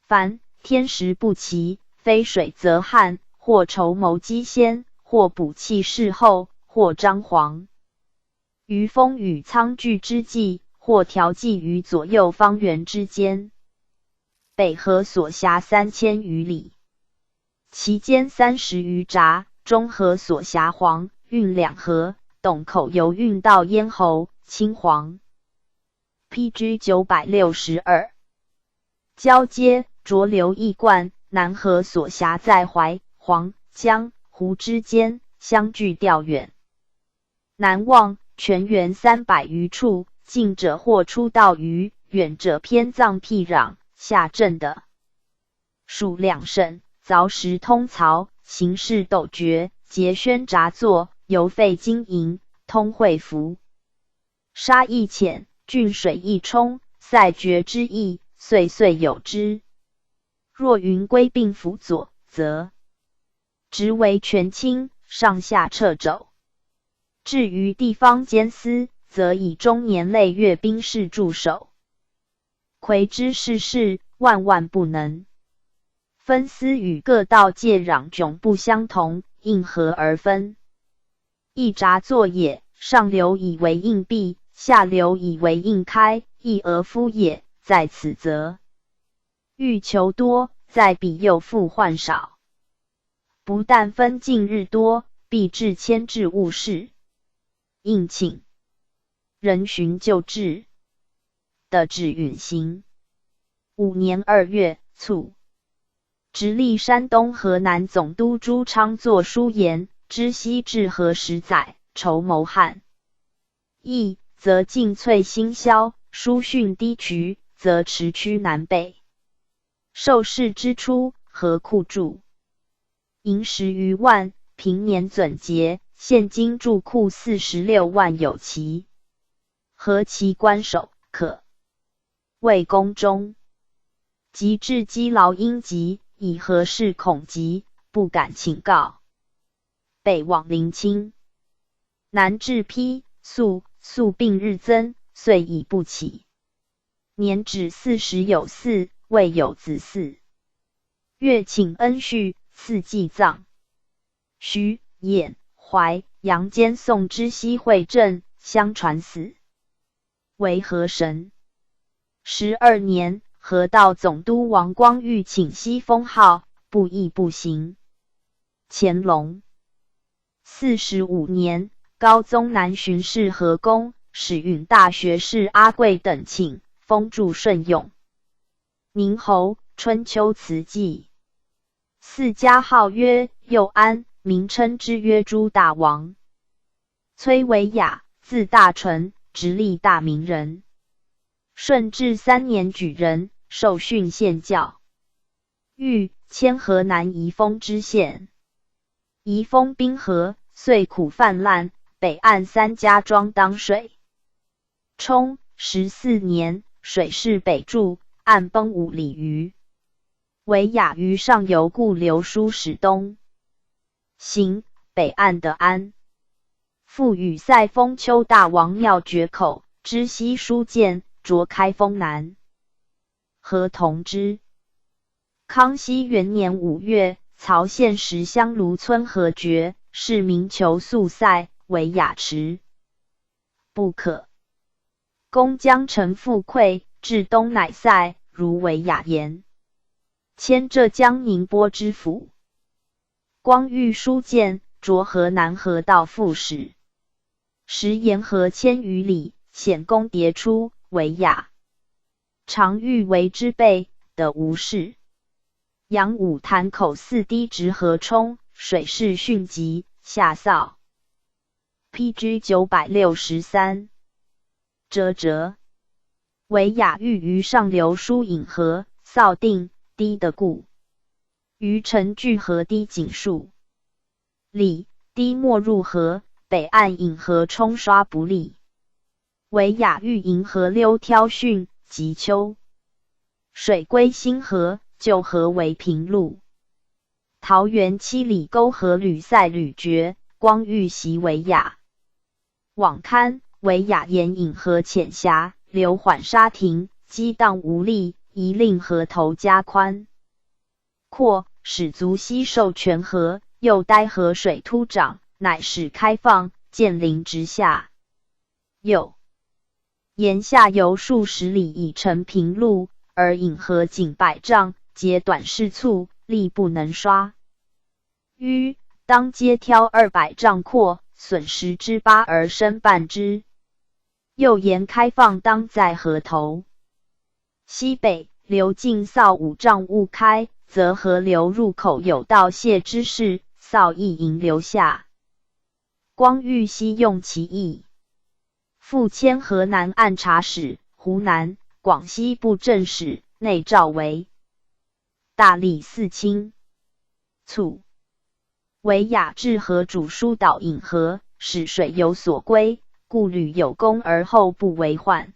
凡天时不齐，非水则旱，或筹谋机先，或补气事后，或张皇。于风雨苍巨之际，或调剂于左右方圆之间。北河所辖3000余里，其间30余闸，中河所辖黄、运两河，董口由运到咽喉、青黄。PG 962。交接浊流驿灌，南河所辖在淮、黄、江、湖之间，相距调远。南望泉源300余处，近者或出道于，远者偏藏僻壤，下镇的数量甚，凿石通槽，形式陡绝，节宣闸作，油沸经营，通会服。沙亦浅，峻水亦冲，塞绝之意，岁岁有之。若云归并辅佐，则直为权倾，上下掣肘。至于地方监司，则以中年类阅兵士驻守。魁之世事，万万不能。分司与各道界壤迥不相同，应合而分。一闸作也，上流以为应闭，下流以为应开，一而夫也。在此则欲求多，在彼又复患少。不但分近日多，必致牵制误事。应请人寻旧制的制允行。5年2月卒，直隶山东河南总督朱昌作书言，知悉至何时载，筹谋汉邑，则尽瘁兴消，书讯低渠，则驰趋南北。受事之初，何库注银10余万，平年纂节，现今注库46万有奇。何其官守，可谓宫中。及至积劳阴急，以何事恐急，不敢请告。北往临清，南至丕、肃，肃病日增，遂已不起。年止40有4，未有子嗣。月请恩恤，赐祭葬。徐、兖、淮、阳间宋知悉会镇，相传死。为河神。12年，河道总督王光裕请西封号，不义不行。乾隆45年，高宗南巡视河公，使允大学士阿贵等请，封驻顺用。宁侯，春秋词记。4家号曰佑安，名称之曰朱大王。崔维雅，字大纯，直隶大名人。顺治3年举人，受训县教。豫，迁河南宜丰知县。宜丰滨河，遂苦泛滥，北岸3家庄当水。冲14年，水势北注，岸崩5里余。维雅于上游故流书使东行，北岸的安。复与塞封丘大王庙决口，知悉书见，着开封南。何同之。康熙元年5月，曹县石乡芦村河决，市民求速塞，为雅迟。不可。公将臣复溃，至东乃塞，如为雅言。迁浙江宁波知府。光裕书见，着河南河道副使。时沿河1000余里，显公迭出，为雅。常欲为之备，得无事。阳武潭口4堤直河冲，水势迅急，下扫。PG 963。折。为雅欲于上流疏引河，扫定堤的故。于城距河堤仅数里，堤没入河，北岸引河冲刷不利。为雅欲迎河溜挑汛，及秋水归新河，旧河为平路。桃园七里沟河屡塞屡决，光遇袭为雅。网刊为雅沿引河浅狭，流缓沙停，激荡无力，宜令河头加宽阔，使足溪受泉河，又待河水突涨，乃使开放，见林直下。又沿下游数十里已成平路，而引河仅100丈，截短势促，力不能刷。淤当皆挑200丈阔，损10之8而深半之。又沿开放当在河头西北，流径扫5丈勿开，则河流入口有道泄之势，扫亦迎流下。光欲悉用其意，复迁河南按察使、湖南、广西布政使，内诏为大历4卿。卒，为雅治河主疏导引河，使水有所归，故屡有功而后不为患。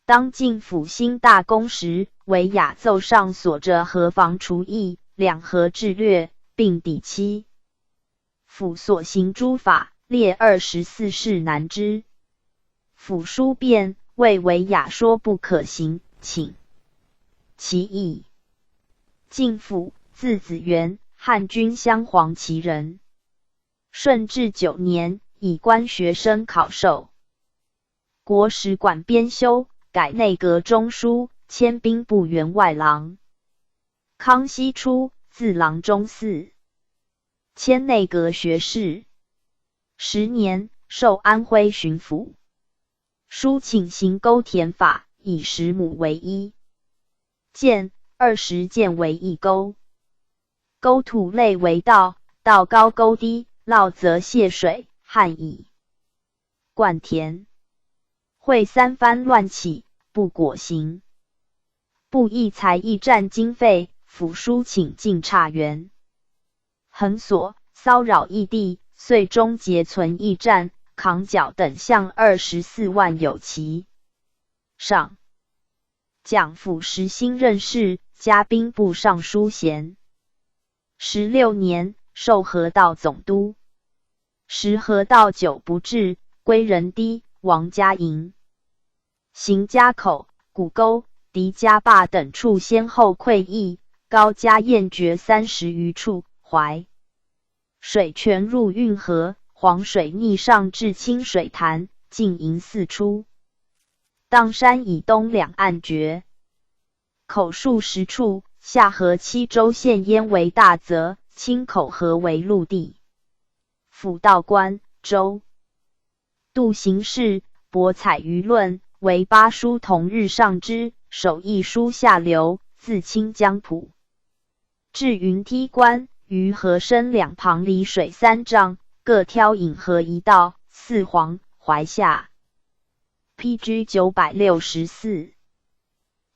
当晋府兴大功时，为雅奏上所着河防除役，两河治略，并抵期。府所行诸法，列24事难之。府书辩，谓为雅说不可行，请其意。晋府，字子元，汉军镶黄旗人。顺治9年，以官学生考授，国史馆编修，改内阁中书，迁兵部员外郎。康熙初，字郎中嗣，迁内阁学士。10年，授安徽巡抚。书请行沟田法，以10亩为一涧，20涧为一沟。沟土类为道，道高沟低，涝则泄水，旱矣。灌田，会3番乱起，不果行。布役才役占经费，府书请进差员。横所骚扰异地，遂终结存驿站、扛角等项24万有奇。上蒋辅时新任事，加兵部尚书衔。16年，授河道总督。时河道久不治，归仁堤、王家营、邢家口、古沟、狄家坝等处先后溃役，高家堰决30余处，淮水全入运河，黄水逆上至清水潭，进营4出。砀山以东两岸决口数10处，下河7州县淹为大泽，清口河为陆地。辅道官周度行事，博采舆论，为8书同日上之，手一书下流，自清江浦。至云梯关，于河深两旁离水3丈，各挑引河一道，四黄、淮下。PG 964。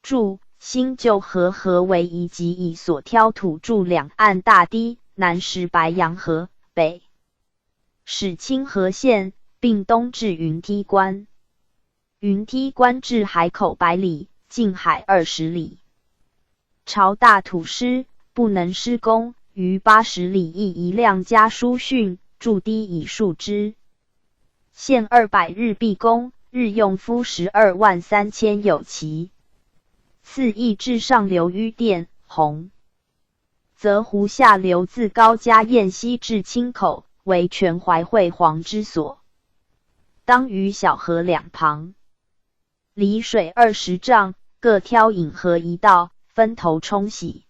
注：新旧河为宜及以所挑土筑两岸大堤，南实白洋河，北使清河县，并东至云梯关。云梯关至海口100里，近海20里。朝大土师，不能施工，于80里亦一辆家书训，筑堤以数之。限200日毕工，日用夫12万3千有奇。次役至上流淤店、洪则湖下流自高家堰西至清口，为全淮会黄之所。当于小河两旁，离水20丈，各挑引河一道，分头冲洗。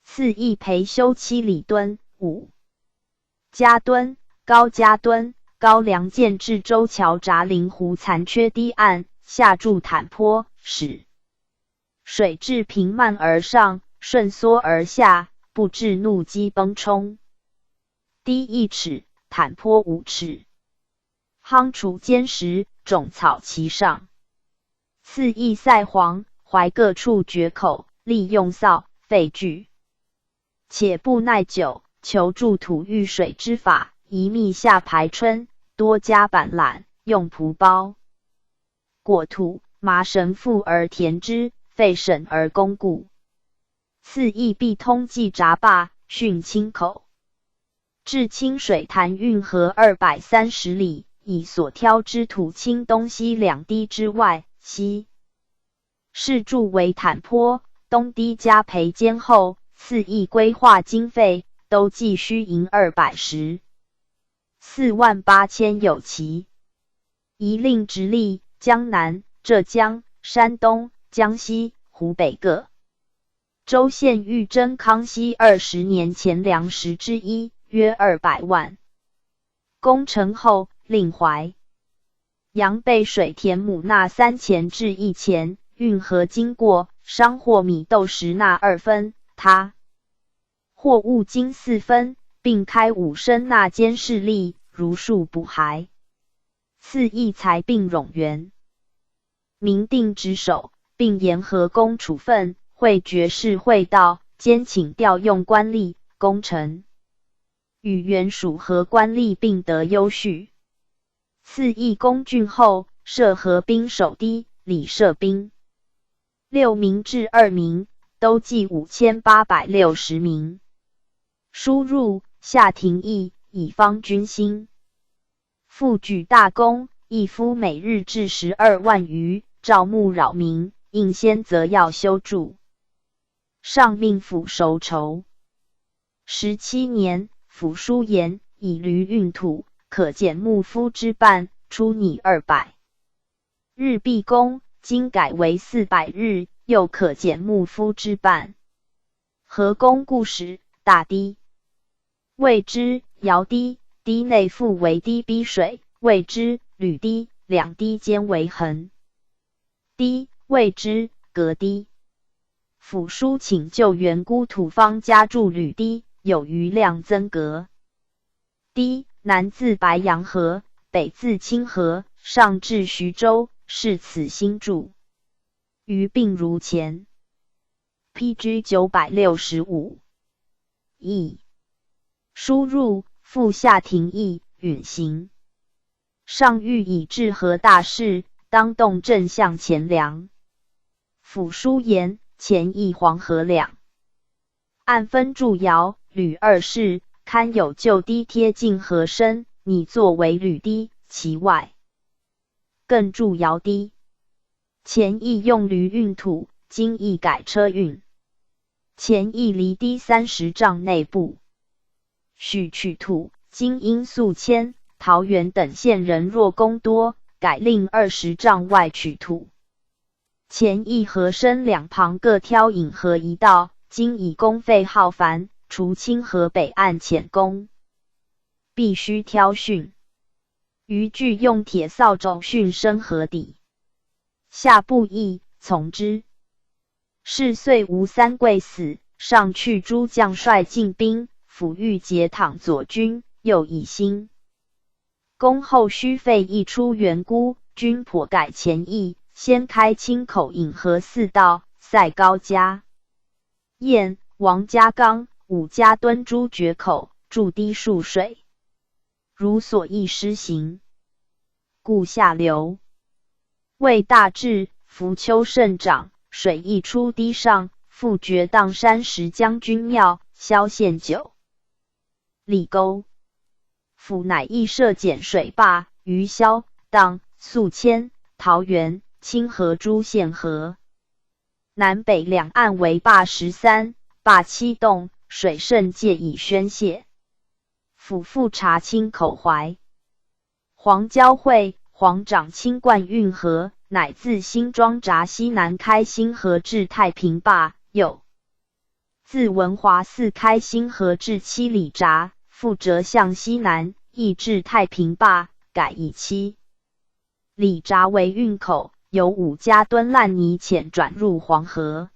次役培修7里墩、5家墩、高家墩、高梁建至周桥闸临湖残缺堤岸，下筑坦坡，使水至平漫而上，顺缩而下，不致怒击崩冲。堤1尺，坦坡5尺。夯除坚实，种草其上。次役塞黄、淮各处决口，利用扫、废具。且不耐久，求筑土遇水之法，宜密下排春，多加板缆，用蒲包裹土，麻绳覆而填之，废省而攻固。次役必通济闸坝，汛清口。至清水潭运河230里，以所挑之土清东西2堤之外，西是筑为坦坡，东堤加培坚后，4亿规划经费都计需银214万8千有其。一令直隶、江南、浙江、山东、江西、湖北各州县预征康熙20年钱粮食之一，约200万。工成后，令淮阳备水田亩纳3钱至1钱，运河经过，商货米豆石纳2分，他货物金4分，并开5升纳监视吏，如数补还。赐役财并冗员，明定职守，并严河公处分，会爵士会道，兼请调用官吏、功臣，与原属河官吏并得优叙。赐役公郡后，设河兵守堤，礼设兵6名至2名，都计5860名。输入下廷议，以方军心。复举大功，一夫每日至12万余，招募扰民，应先则要修筑。上命府收筹。17年，府书言以驴运土，可减牧夫之半，出拟200日毕工，今改为400日，又可减牧夫之半。河工故时，大堤谓之瑶堤，堤内复为堤逼水，谓之履堤，2堤间为横堤，谓之隔堤。府书请救援孤土方加筑履堤，有余量增隔堤，南自白洋河，北自清河，上至徐州，是此新筑。余并如前。PG 965。议。输入复下廷议，允行。上谕以治河大事，当动正向钱粮。府书言，前议黄河两岸分筑窑、铝2事，堪有旧堤贴近河身，拟作为铝堤，其外更筑窑堤。前议用驴运土，今议改车运。前议离堤30丈内部。许取土，今因宿迁、桃园等县人若工多，改令20丈外取土。前议河身两旁各挑引河一道，今以工费浩繁，除清河北岸浅工，必须挑汛。余具用铁扫帚汛深河底。下不议，从之。是岁吴三桂死，上去诸将帅进兵，抚育节躺左军，又以新公后须费一出援孤，军颇改前议，先开清口引河4道，塞高家、燕、王家岗、武家敦诸决口，筑堤数水，如所议施行。故下流为大治，浮丘甚长，水溢出堤上，复决荡山石将军庙，萧县9里沟。府乃亦设减水坝，于萧、荡、宿迁、桃园、清河诸县河南北两岸为坝13、坝7洞，水甚介以宣泄。府复查清口淮黄交会，黄长清灌运河，乃自新庄闸西南开新河至太平坝，又自文华寺开新河至7里闸，复折向西南，亦至太平坝，改以7里闸为运口，由5家墩烂泥浅转入黄河。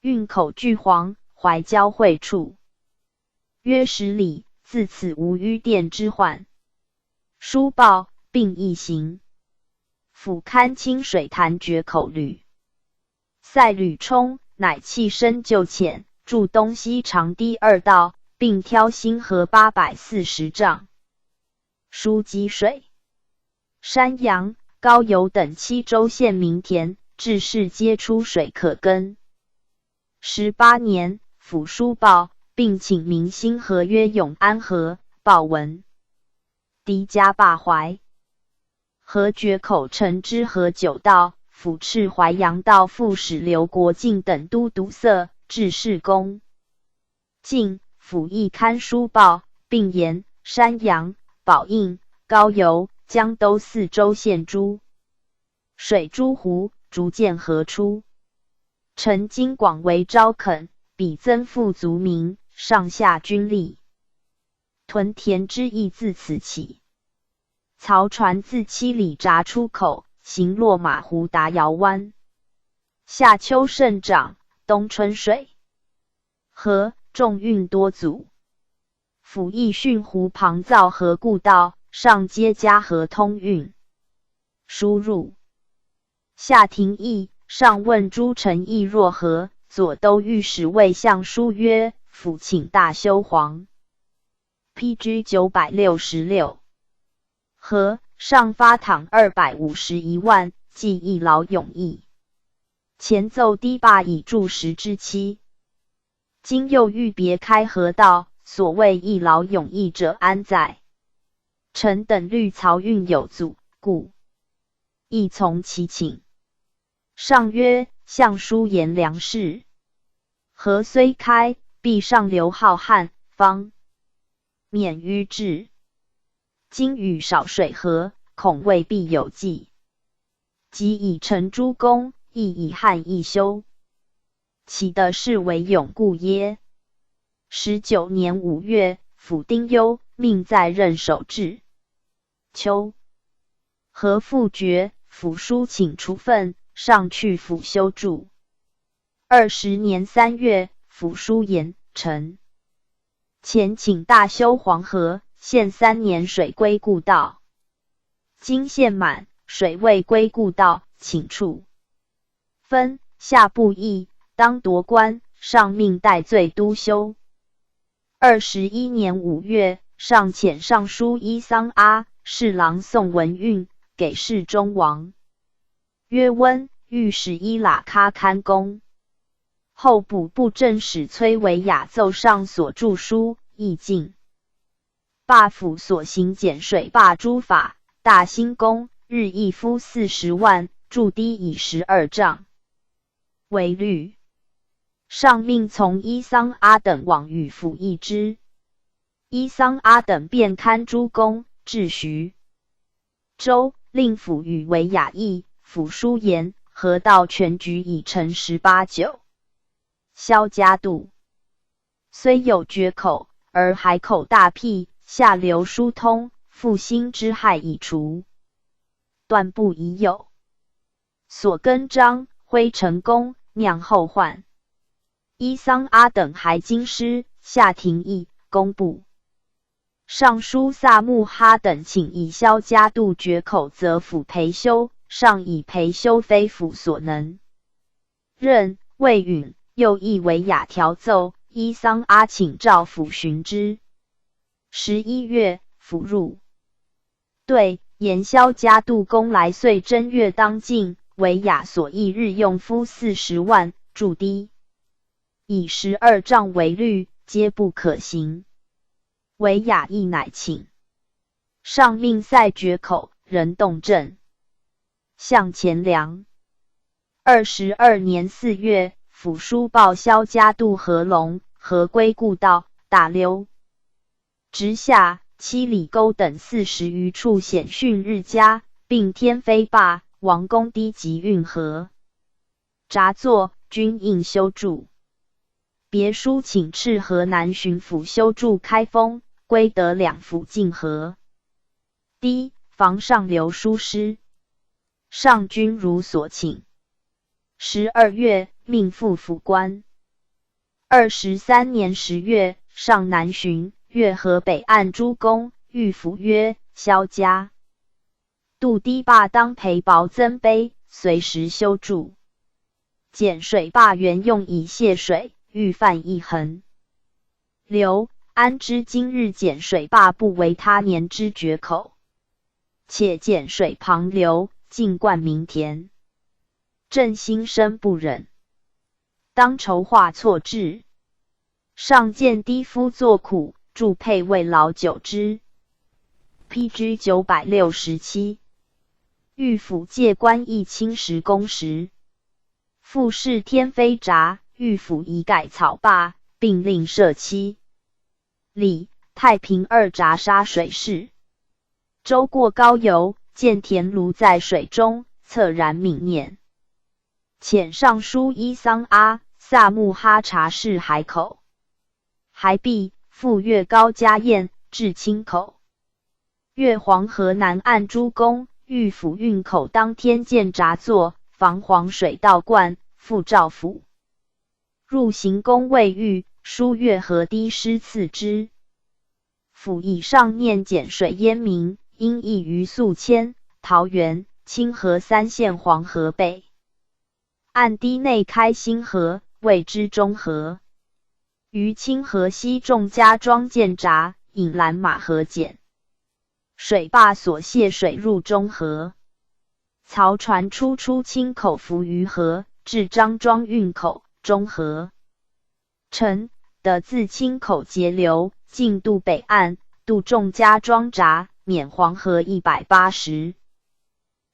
运口距黄淮交汇处约10里，自此无淤电之患。书报并易行。府勘清水潭决口吕塞吕冲，乃弃深就浅，筑东西长堤2道，并挑新河840丈。疏积水。山阳、高邮等7州县民田、治市皆出水可耕。18年，府书报并请明兴和约永安和，报闻。敌家罢淮。和决口陈之和九道，抚斥淮阳道副使刘国进等都督塞、制事公。进府议刊书报，并言山阳、宝应、高邮、江都四州县诸水诸湖逐渐河出。陈经广为招垦，比增富足民，上下军力。屯田之役自此起。漕船自七里闸出口，行落马湖达瑶湾。夏秋甚长，冬春水河，重运多阻。府议训湖旁造河固道，上接嘉河通运。输入夏廷义上问诸臣议若何，左都御史谓相书曰：府请大修黄。PG 966。和上发倘251万，计一劳永逸。前奏堤坝以筑10之期。今又欲别开河道，所谓一劳永逸者安在？臣等虑漕运有阻，故亦从其请。上曰：相书言良事。河虽开，必上流浩瀚，方免淤滞。今雨少水河，恐未必有计。即以陈诸公，亦以汉易修。岂得是为永固耶？19年5月，府丁忧命在任守治。秋，和复决，府书请处分，上去府修筑。20年3月，府书言臣前请大修黄河，限3年水归故道。今限满，水未归故道，请处分。下不义，当夺官，上命代罪都修。21年5月，上遣尚书伊桑阿、侍郎宋文运给侍中王约温、御史伊喇喀堪公。后补部正使崔维亚奏上所著书，意尽。罢府所行减水坝诸法，大兴功，日一夫40万，筑堤以12丈。为律。上命从伊桑阿等往与府议之。伊桑阿等便堪诸公，至徐州，令府与为雅议。府书言：河道全局已成18九。萧家渡虽有决口，而海口大辟，下流疏通，复兴之害已除，断不已有。所根章辉成功，酿后患。伊桑阿等还京师，下廷议，公布。尚书萨木哈等请以萧家渡决口，则府培修，上以培修非府所能任，未允。又亦为雅调奏，伊桑阿请召府巡之。11月，府入对，言萧家渡公来岁正月当尽，为雅所议日用夫40万，筑堤以12丈为律，皆不可行。为雅亦乃请。上命塞决口，人动镇。向前梁。22年4月，府书报萧家渡河龙，河归故道，大溜直下七里沟等40余处险汛日加，并天飞坝、王宫堤及运河闸作，均应修筑。别书请敕河南巡抚修筑开封、归德两府泾河堤，防上流疏失。上均如所请。12月，命复府官。23年10月，上南巡，越河北岸诸公，谕府曰：萧家渡堤坝当培薄增卑，随时修筑。减水坝原用以泄水，欲犯一横流，安知今日减水坝不为他年之决口？且减水旁流，尽灌民田。朕心生不忍，当筹划错治。上见低夫作苦，助配未劳久之。PG 967。御府借官议清时公时，复视天妃札，御府已改草罢，并令赦期。李太平2札沙水事。舟过高邮，见田庐在水中，恻然泯念。遣尚书伊桑阿、萨木哈察事海口。还毕，复越高家宴，至清口。越黄河南岸诸公，御府运口当天见闸作，防黄水道灌，复诏府。入行宫未遇，书越河堤师赐之。府以上念简水淹明，因役于宿迁、桃园、清河3县黄河北岸堤内开新河，谓之中河。于清河西众家庄建闸，引拦马河简。水坝所泄水入中河，漕船出清口浮于河，至张庄运口中河。臣得自清口截流，进渡北岸，渡众家庄闸，免黄河180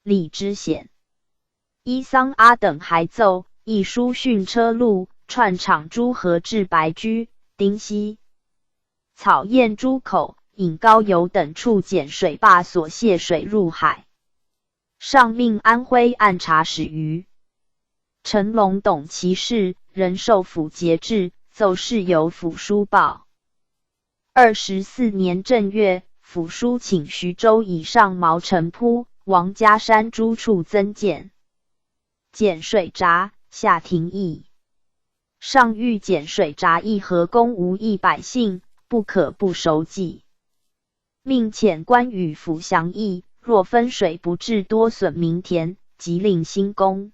里之险。伊桑阿等还奏，一书训车路，串场诸河至白居、丁溪、草堰诸口，引高邮等处减水坝所泄水入海。上命安徽按察使于陈龙懂其事，仍受府节制，奏事由府书报。24年正月，府书请徐州以上毛城铺、王家山诸处增建减水闸，下廷议。上谕减水闸一河公无益百姓，不可不守纪。命遣官与府详议，若分水不至多损民田，即令新工。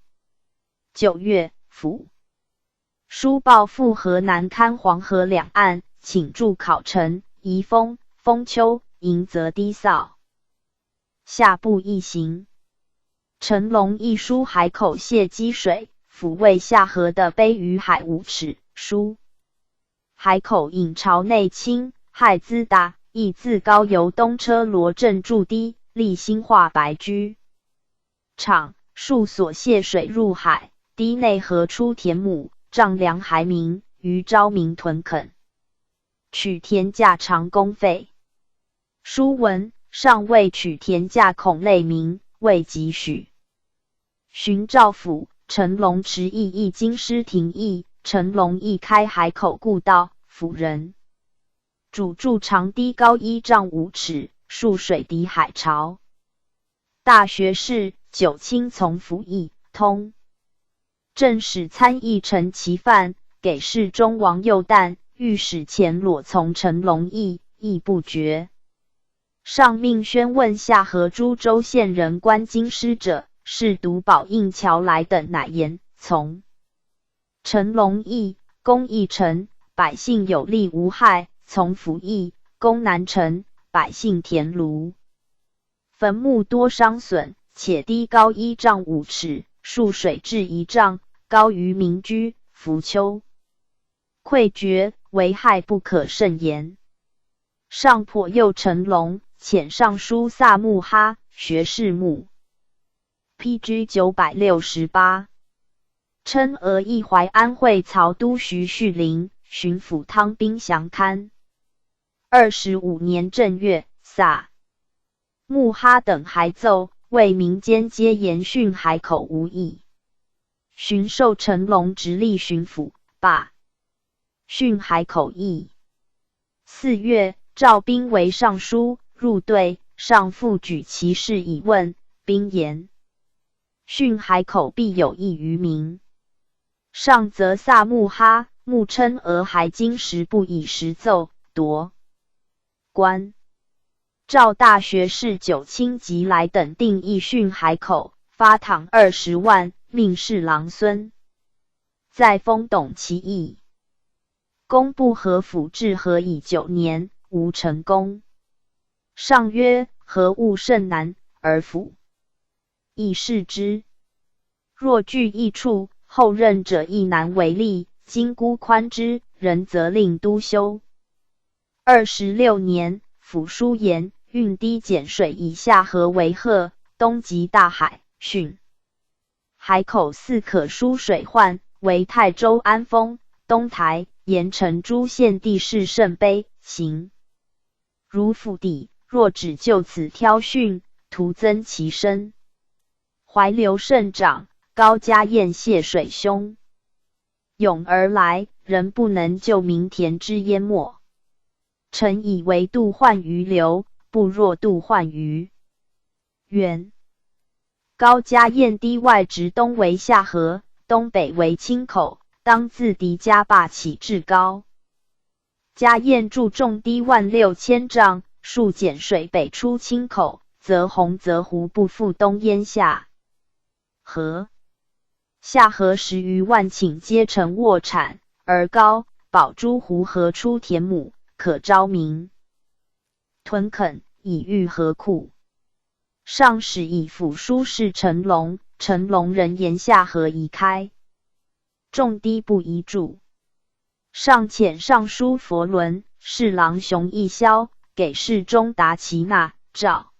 9月，府书报赴河南勘黄河两岸，请驻考城、宜丰、丰丘、迎泽低扫。下部一行。陈龙一书海口泄积水，抚慰下河的碑于海5尺，书海口引潮内清，害资大，亦自高邮东车罗镇筑堤，立新化白居场，数所泄水入海，堤内河出田亩，丈量还民，于昭民屯垦，取田价偿公费。书文尚未取田价，恐累民，未及许。寻赵府，陈龙持议京师廷议，陈龙亦开海口故道，府人主筑长堤高1丈5尺，数水抵海潮。大学士九卿从府议，通正使参议陈其范，给事中王右旦，御史前裸从陈龙议，亦不决。上命宣问下河诸州县人观京师者，是独保应桥来等，乃言从。陈龙议，公义臣，百姓有利无害。从府议，公南城，百姓田庐坟墓多伤损，且堤高1丈5尺，数水至1丈，高于民居、浮丘，溃决，危害不可胜言。上颇右陈龙，遣尚书萨木哈、学士墓。PG 968。称俄议淮安会曹都徐绪龄，巡抚汤宾详刊。25年正月，萨木哈等还奏，为民间皆言训海口无益。巡授陈龙直隶巡抚，罢训海口议。4月，召宾为尚书，入对，上复举其事以问，宾言训海口必有益于民。上则萨木哈、穆称俄还经时不以实奏，夺官。召大学士九卿及来等定议训海口，发堂20万，命侍郎孙再封董其意。工部合府至河以9年，无成功。上曰：河务甚难，而府亦视之。若据一处，后任者亦难为力。今孤宽之，人则令都修。26年，府书言运堤减水以下河为壑，东及大海，汛。海口4可输水患，为泰州安丰、东台、盐城诸县地势甚卑，行如腹地，若只就此挑汛，徒增其身。淮流甚涨，高嘉堰泄水凶，涌而来，人不能就民田之淹没。臣以为渡患于流，不若渡患于源。高嘉堰堤外直东为下河，东北为清口，当自狄嘉坝起至高嘉堰筑重堤16000丈，数减水北出清口，则洪泽湖不复东淹下河。下河10余万顷皆成沃产，而高宝珠湖河出田亩，可招民屯垦，以御河库。上使以府书事陈龙，陈龙人言下河宜开，重堤不宜筑。上遣尚书佛伦、侍郎熊义霄给侍中达其纳诏，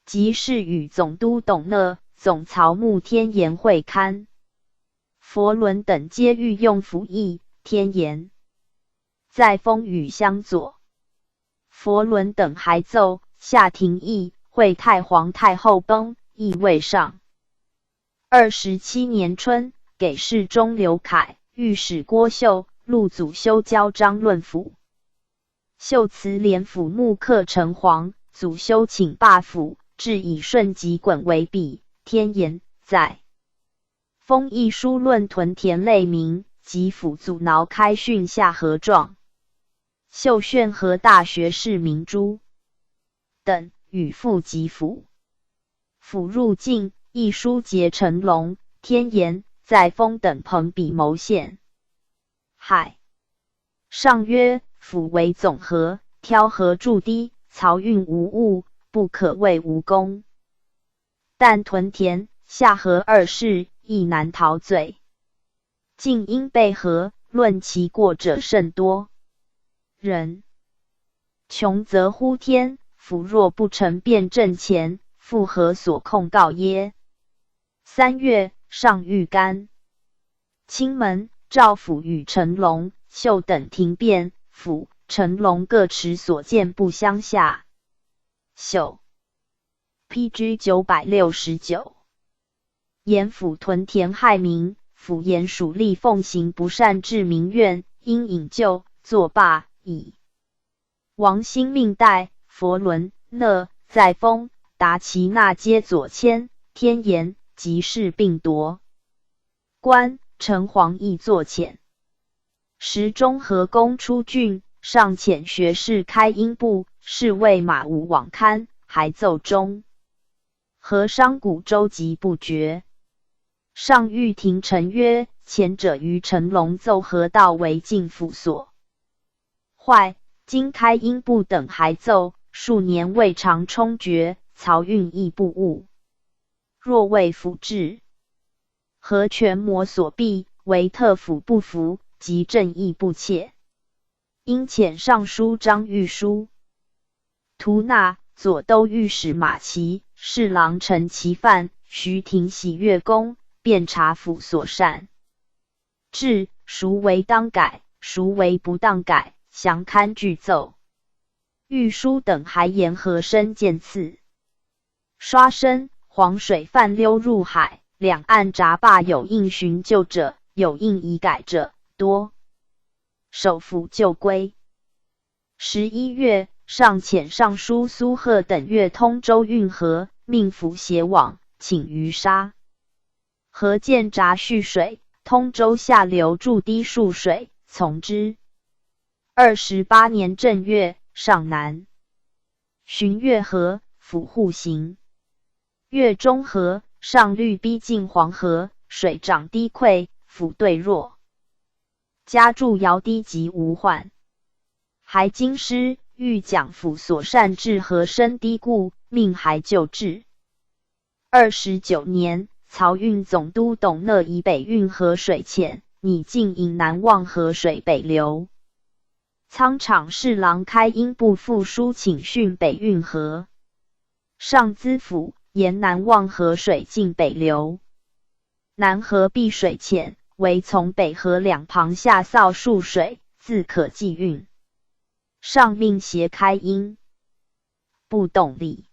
即是与总督董讷、总曹穆天延会勘。佛伦等皆欲用服役，天延在风雨相佐。佛伦等还奏下廷议，会太皇太后崩，亦未上。27年春，给侍中刘凯、御史郭秀、陆祖修交章论府。秀辞连府木刻城隍，祖修请罢府，至以顺及衮为笔。天延在封议书论屯田类民，及府阻挠开汛下河状。秀宣和大学士明珠等与复及府。府入境，一书结成龙、天延、在封等朋比谋献。海上曰：府为总河，挑河筑堤，漕运无误，不可谓无功。但屯田、下河二事，亦难逃罪。竟因被河，论其过者甚多。人穷则呼天，府若不成便正前，复何所控告耶？3月，上谕干青门、赵府与陈龙、秀等停辩，府、陈龙各持所见不相下。秀 PG 969。严府屯田害民，府严属吏奉行不善治民怨，因引咎作罢矣。王兴命代、佛伦、讷、在封、达其纳皆左迁，天延即事并夺。官城隍亦作遣。时中和公出郡，上遣学士开英部，侍卫马武往刊，还奏中和商贾周集不绝。上谕廷臣曰：前者于陈龙奏河道为进府所坏，今开英部等还奏，数年未尝充决，漕运亦不误。若为府治，河权谋所避，唯特府不服，即正义不切。因遣尚书张御书、图纳、左都御史马齐、侍郎陈其范、徐廷喜阅公，遍察府所善治，孰为当改，孰为不当改，详刊具奏。御书等还言和深见次。刷深，黄水泛溜入海，两岸闸坝有应寻旧者，有应已改者，多。首府就归。11月，上遣尚书苏贺等阅通州运河，命府协往，请于沙河建闸蓄水，通州下流筑堤蓄水，从之。28年正月，上南巡越河，府户行。越中河，上虑逼近黄河，水涨堤溃，府对弱。加筑瑶堤及无患。还京师欲讲府所善治河深堤固，命还救治。29年，漕运总督董讷以北运河水浅，拟进引南望河水北流。仓场侍郎开英部副书请训北运河。上资府沿南望河水进北流。南河碧水浅，为从北河两旁下扫数水，自可济运。上命协开英部动力。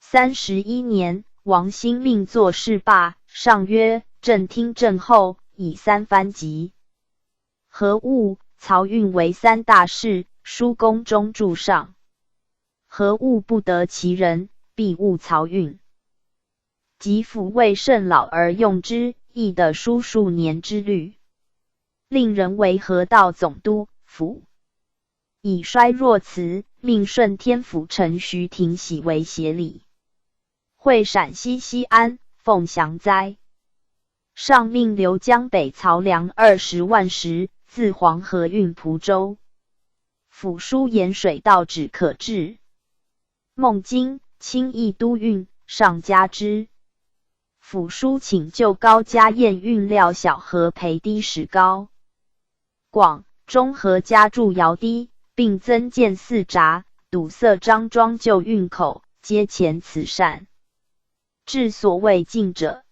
31年，王兴命作事罢，上曰：朕听朕后，以三藩籍。河务、漕运为三大事，书宫中注上。河务不得其人，必务漕运。及府为甚老而用之，亦得书数年之律。令人为河道总督府。以衰若辞，命顺天府丞徐廷喜为协理。会陕西西安，奉降灾。上命流江北漕粮20万石，自黄河运蒲州。府书沿水道止可至。孟津、清义都运，上加之。府书请就高加验运料小河培堤始高。广、中和加筑窑堤，并增建4闸，堵塞漳庄旧运口，皆前慈善。至所谓进者，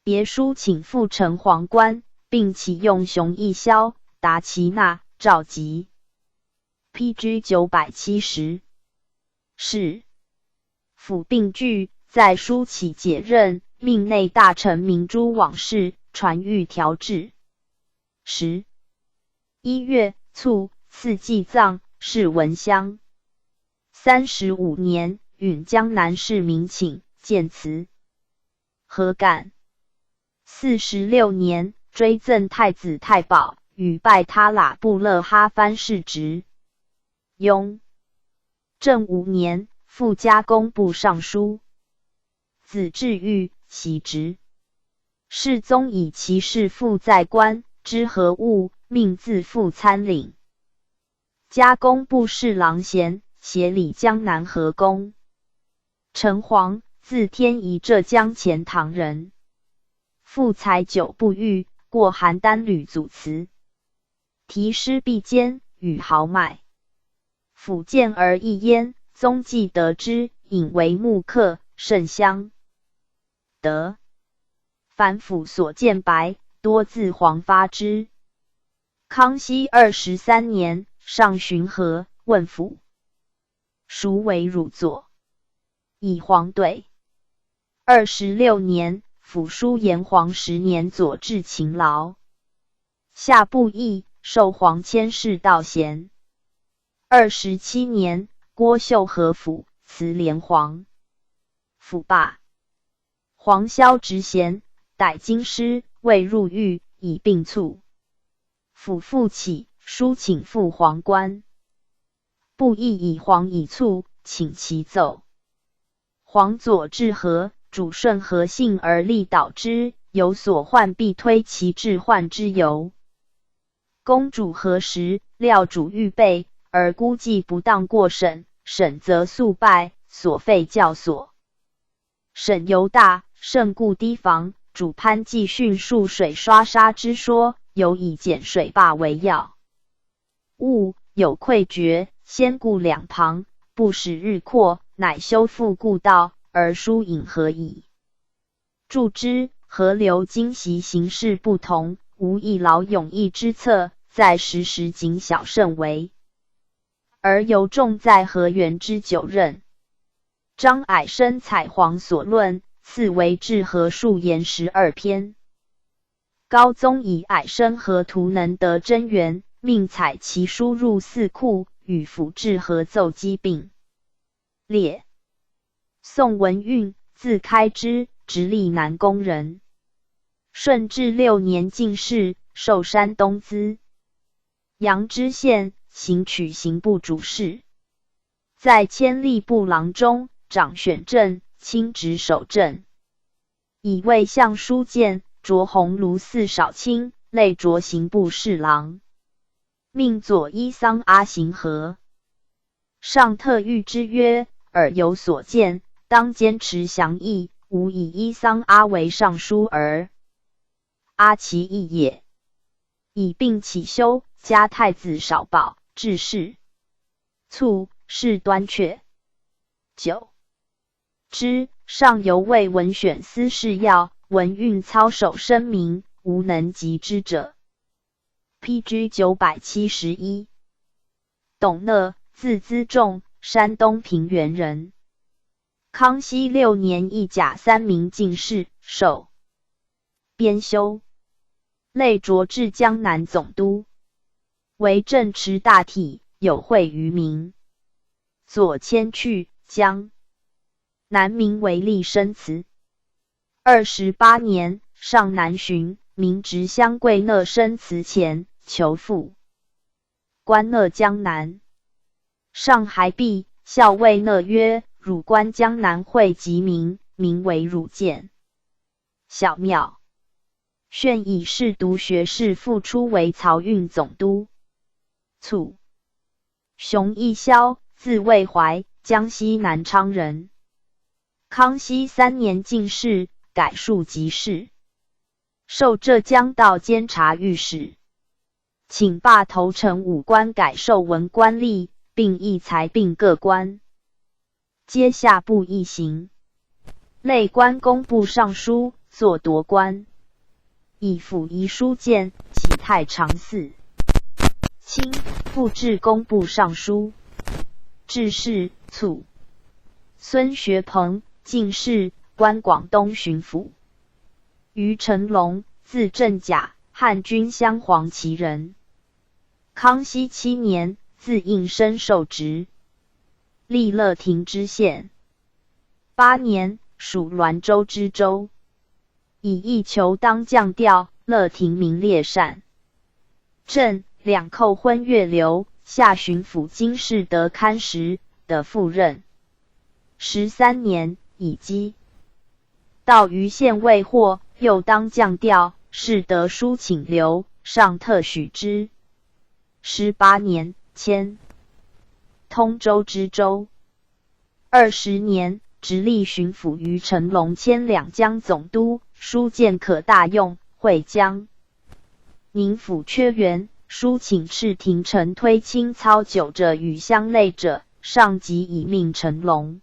别书请复成皇冠，并启用熊义霄、达其纳、赵吉。PG 970。是。府并据，在书起解任，命内大臣明诸往事，传谕调制。11月卒，赐祭葬，谥文襄。35年，允江南市民请，见祠。何感。46年，追赠太子太保，与拜他喇布勒哈藩士职。雍正5年，复加工部尚书。子至御，袭职。世宗以其事父在官，知河务，命自副参领。加工部侍郎衔，协理江南河工。陈璜，字天仪，浙江钱塘人。赋才9部御，过邯郸吕祖祠。题诗必坚，语豪迈。甫见而异焉，宗既得之，引为木刻，甚香。德。凡府所见白，多自黄发之。康熙23年，上巡河，问府。孰为汝作？以黄对。26年，府书炎黄10年左至勤劳。下布议，授黄谦士道衔。27年，郭秀和府，辞连黄。府罢。黄萧直衔，逮京师，未入狱，以病卒。府复起，书请复黄官。布议以黄以卒，请其奏。黄左至河，主顺河幸而力导之，有所患必推其致患之由。公主何时，料主预备，而估计不当过审，审则速败，所废教所。审犹大，甚故堤防，主潘季训数水刷沙之说，有以减水坝为要。务有溃决，先固两旁，不使日扩，乃修复故道，而疏引河矣。注之，河流今习形势不同，无一劳永逸之策，在时时谨小慎微。而尤重在河源之久任。张矮生采黄所论，赐为治河数言12篇。高宗以矮生河图能得真源，命采其书入四库，与府治河奏机并列。宋文运，字开之，直隶南宫人。顺治6年进士，授山东资。阳枝县行取刑部主事，在千吏部郎中，掌选政，亲执守政。以为相书监，着鸿胪寺少卿，累着刑部侍郎。命左依桑阿行河。上特谕之曰：尔有所见，当坚持详议，无以依桑阿为尚书耳。阿其义也。以病起修，加太子少保，致仕。卒，谥端阙。9. 之上游为文选司事要，文运操守声明，无能及之者。PG 971。董讷，字资仲，山东平原人。康熙6年一甲3名进士，授编修，累擢至江南总督，为正持大体，有惠于民。左迁去江南，名为立生祠。28年，上南巡，民执相跪讷生祠前，求复。观讷江南，上还避，校尉讷曰：汝观江南会集民，名为汝见。小庙。炫以仕读学士复出为漕运总督。卒。熊义霄，字卫怀，江西南昌人。康熙3年进士，改庶吉士，授浙江道监察御史，请罢头城武官，改授文官吏，并议裁并各官，皆下部一行。累关工部尚书，作夺官，以辅仪书监，启太常寺。清复至工部尚书，致仕。卒。孙学鹏，进士，官广东巡抚。于成龙，字正甲，汉军镶黄旗人。康熙7年，自应生受职，历乐亭知县。8年，属滦州知州，以义求当将调，乐亭名列善政，两寇昏月流，下巡抚经世德堪时的赴任。13年，以击到余县未获，又当将调，世德书请留，上特许之。18年，迁通州知州。20年，直隶巡抚于成龙迁两江总督，书见可大用，会江宁府缺员，书请敕廷臣推清操久者与相类者，上即以命成龙。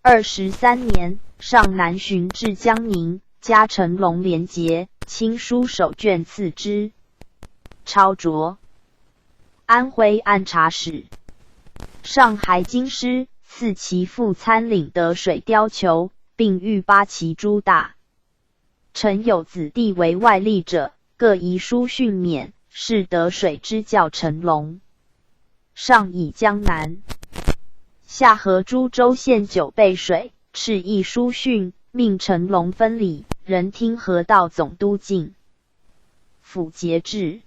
23年，上南巡至江宁，加成龙连节，亲书手卷赐之。超擢安徽按察使。上还京师，赐其父参领得水貂裘，并御八旗诸大臣有子弟为外吏者，各遗书训勉，是得水之教成龙。上以江南下河株洲县9倍水，敕议书训，命成龙分理，人听河道总督进府节制。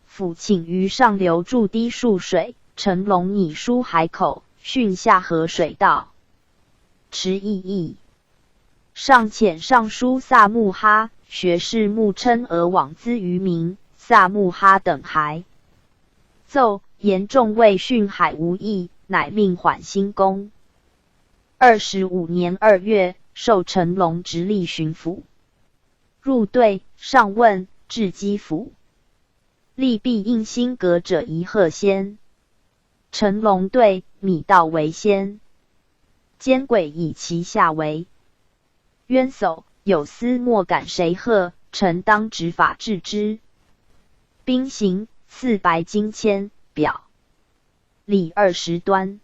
府请于上流注滴数水，成龙拟书海口，训下河水道，持异议。上遣尚书萨木哈、学士穆琛而往资于民，萨木哈等还奏严重为训海无益，乃命缓兴功。25年2月，授成龙直隶巡抚。入对，上问，至基府，吏必应新阁者一贺先。成龙对，米道为先。奸鬼以其下为冤首，有司莫敢谁贺，臣当执法治之。兵刑，赐白金签表，礼20端。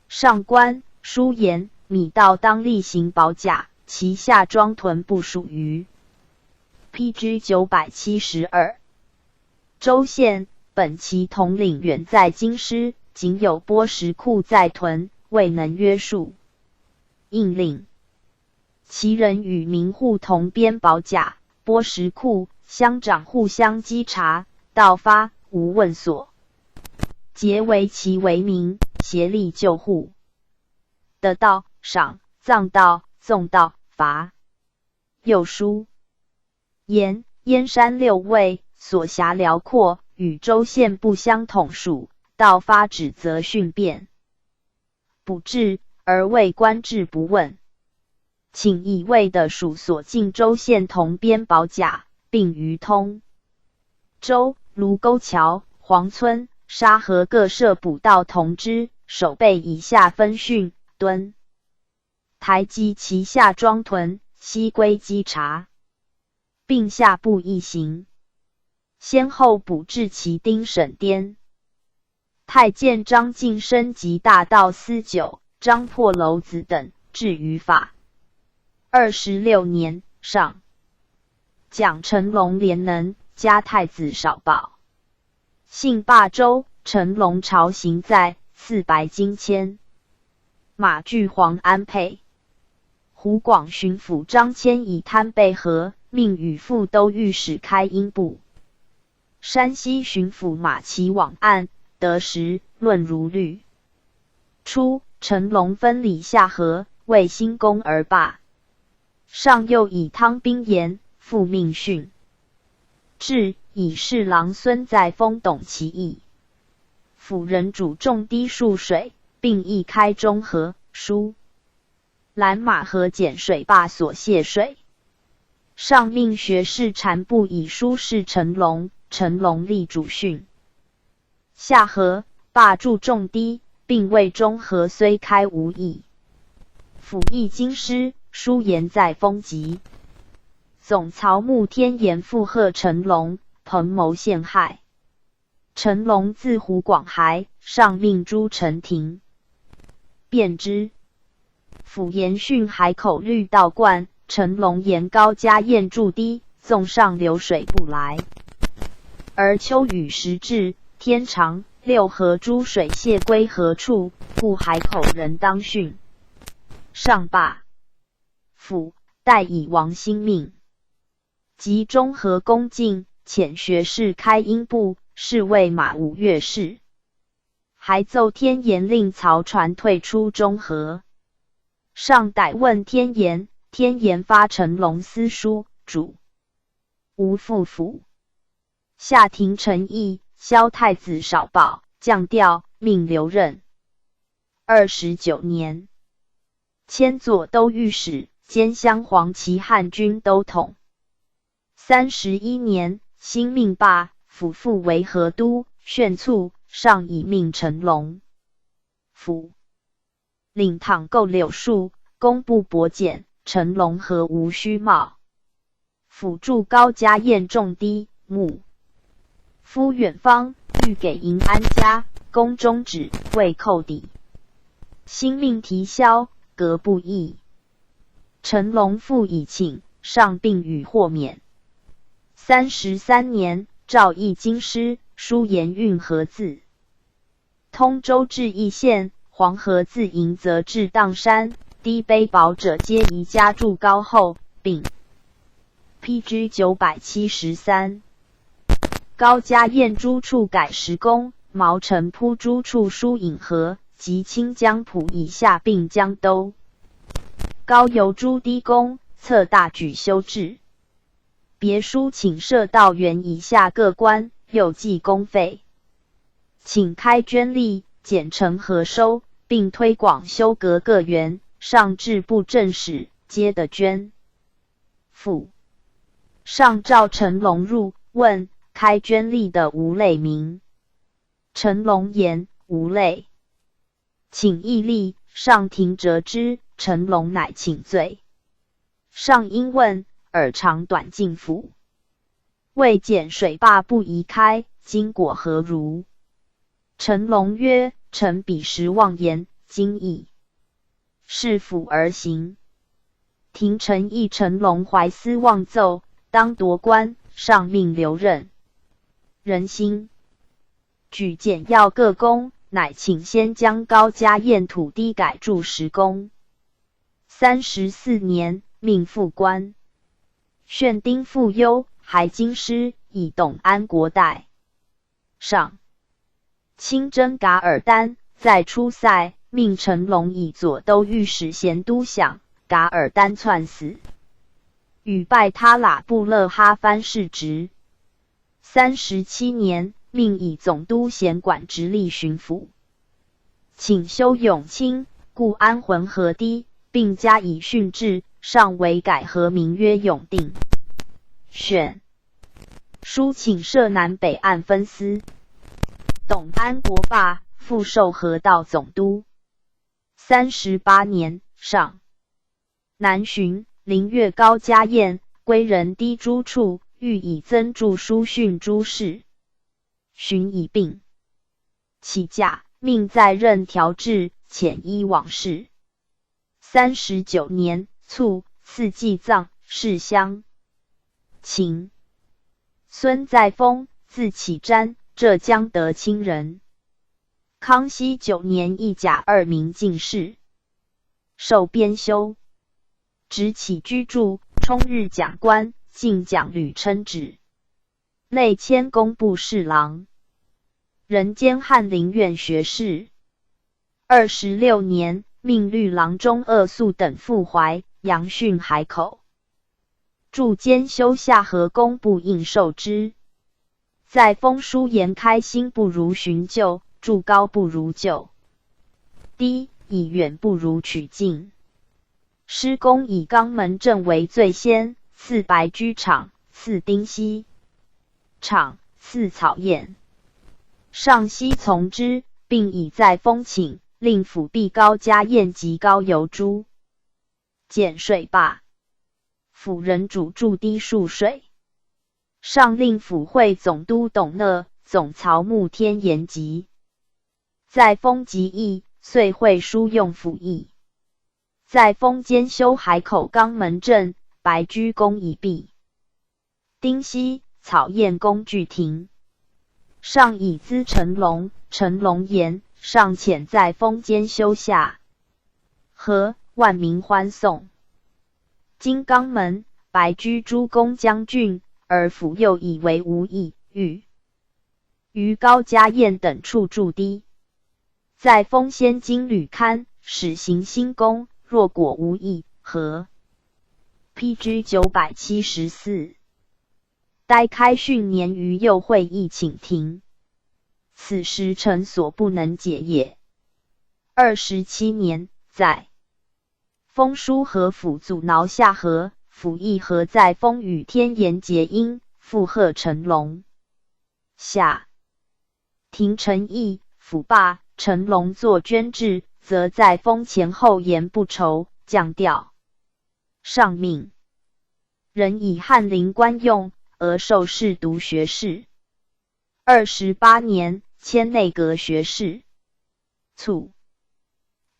上官书言，米道当例行保甲，其下装屯部属于 PG 972。州县本其统领远在京师，仅有波石库在屯，未能约束。应令其人与民户同编保甲，波石库乡长互相稽查，到发无问所，皆为其为民，协力救护。得道、赏、葬道、纵道、罚。又书言燕山6卫所辖辽阔，与州县不相统属，到发指责训辩，不治而为官制不问。请以卫的属所晋州县同编保甲，并于通州、卢沟桥、黄村、沙河各设捕道同知，守备以下分训、敦台及其下庄屯、西归稽查，并下部一行，先后补至旗丁、沈颠。太监张敬升及大道司酒张破娄子等至于法。26年上，奖成龙廉能，加太子少保。幸霸州，成龙朝行在，赐白金签。马具黄安佩。湖广巡抚张谦以贪背和，命与副都御史开英部。山西巡抚马齐往案，得实，论如律。初，成龙分理下河，为兴功而罢。上又以汤兵言，复命训。至，以侍郎孙在封董其意。辅人主重堤数水，并议开中河、疏拦马河减水坝所泄水。上命学士禅部以书示成龙，成龙立主训。下河坝筑重堤，并谓中河虽开无益。辅议京师，书言在封籍。总曹穆天言附和成龙，彭谋陷害。成龙自湖广还，上命诸陈庭辨之。辅言训海口绿道观，成龙言高家堰筑堤，纵上流水不来。而秋雨时至，天长，六河诸水泄归何处？故海口人当训。上罢。辅代以王兴命。及中和恭敬，遣学士开英部，是为马武岳士。还奏天颜令曹传退出中和。上逮问天颜，天颜发成龙私书，主无复府。下廷陈毅，萧太子少保，降调，命留任。29年，迁左都御史，兼镶黄旗汉军都统。31年，兴命罢，府复为河都，炫促，上以命成龙。府领倘购柳树，工部帛简，成龙何无虚貌。府筑高家堰重堤，牧夫远方，欲给银安家，宫中旨，未扣抵。兴命提销，革不议。成龙复以请，上并予豁免。33年，诏议京师，书言运河自通州至义县，黄河自迎泽至砀山，低卑薄者皆宜加筑高厚，并 PG 973。高家堰诸处改石宫，毛城铺诸处疏引河，及清江浦以下并江都。高游诸堤宫，策大举修治。别书请设道园以下各官，又计公费。请开捐吏，减成河收，并推广修革各园，上至布政使，皆得捐。附上召成龙入，问开捐吏的无类名。成龙言无类。请议吏，上庭折之，成龙乃请罪。上因问尔长短进府，未减水坝不宜开，今果何如？成龙曰：臣彼时妄言，今亦是府而行。廷臣议成龙怀私妄奏，当夺官，上命留任。人心举简要各宫，乃请先将高家堰土堤改筑石宫。34年，命复官。炫丁复忧，还京师，以董安国代。上亲征噶尔丹，在出塞，命成龙以左都御史衔都饷，噶尔丹窜死。与拜他喇布勒哈藩世职。37年，命以总督衔管直隶巡抚。请修永清，故安浑河堤，并加以训制，上为改和名曰永定。选书请设南北岸分司。董安国罢，复授河道总督。38年，上。南巡，临越高家宴，归人低诸处，欲以增助书训诸事。巡已病，起驾，命在任调治，遣依往事。39年卒，赐祭葬，世乡。秦孙在丰，字启瞻，浙江德清人。康熙9年一甲2名进士，授编修，执起居注，充日讲官，进讲履称旨，内迁工部侍郎，人兼翰林院学士。26年，命律郎中鄂肃等赴淮、阳汛海口，驻监修下河工部应受之。在丰书言开心不如寻旧，筑高不如就，低以远不如取近。施工以肛门镇为最先，赐白居场，赐丁溪场，赐草堰。上悉从之，并以在丰请，令府毕高家宴及高邮诸，减税罢。府人主筑低数税。上令府会总督董讷、总曹穆天延吉。在丰即义，遂会书用府役。在丰兼修海口肛门镇，白居宫已毕。丁溪、草堰工具停。上以资成龙，成龙言，上遣在丰兼修下河，万民欢送。今肛门、白居诸公将军，而府又以为无益，欲于高家宴等处筑堤。在丰先经履勘，始行新工，若果无益，何？PG 974。待开训年余，又会议请停。此时臣所不能解也。27年，在丰书和府阻挠下河，府议和在丰与天延结因，附和成龙。下廷臣议，府罢，成龙作捐制，则在丰前后言不酬，降调。上命人以翰林官用，而授侍读学士。28年，迁内阁学士。卒。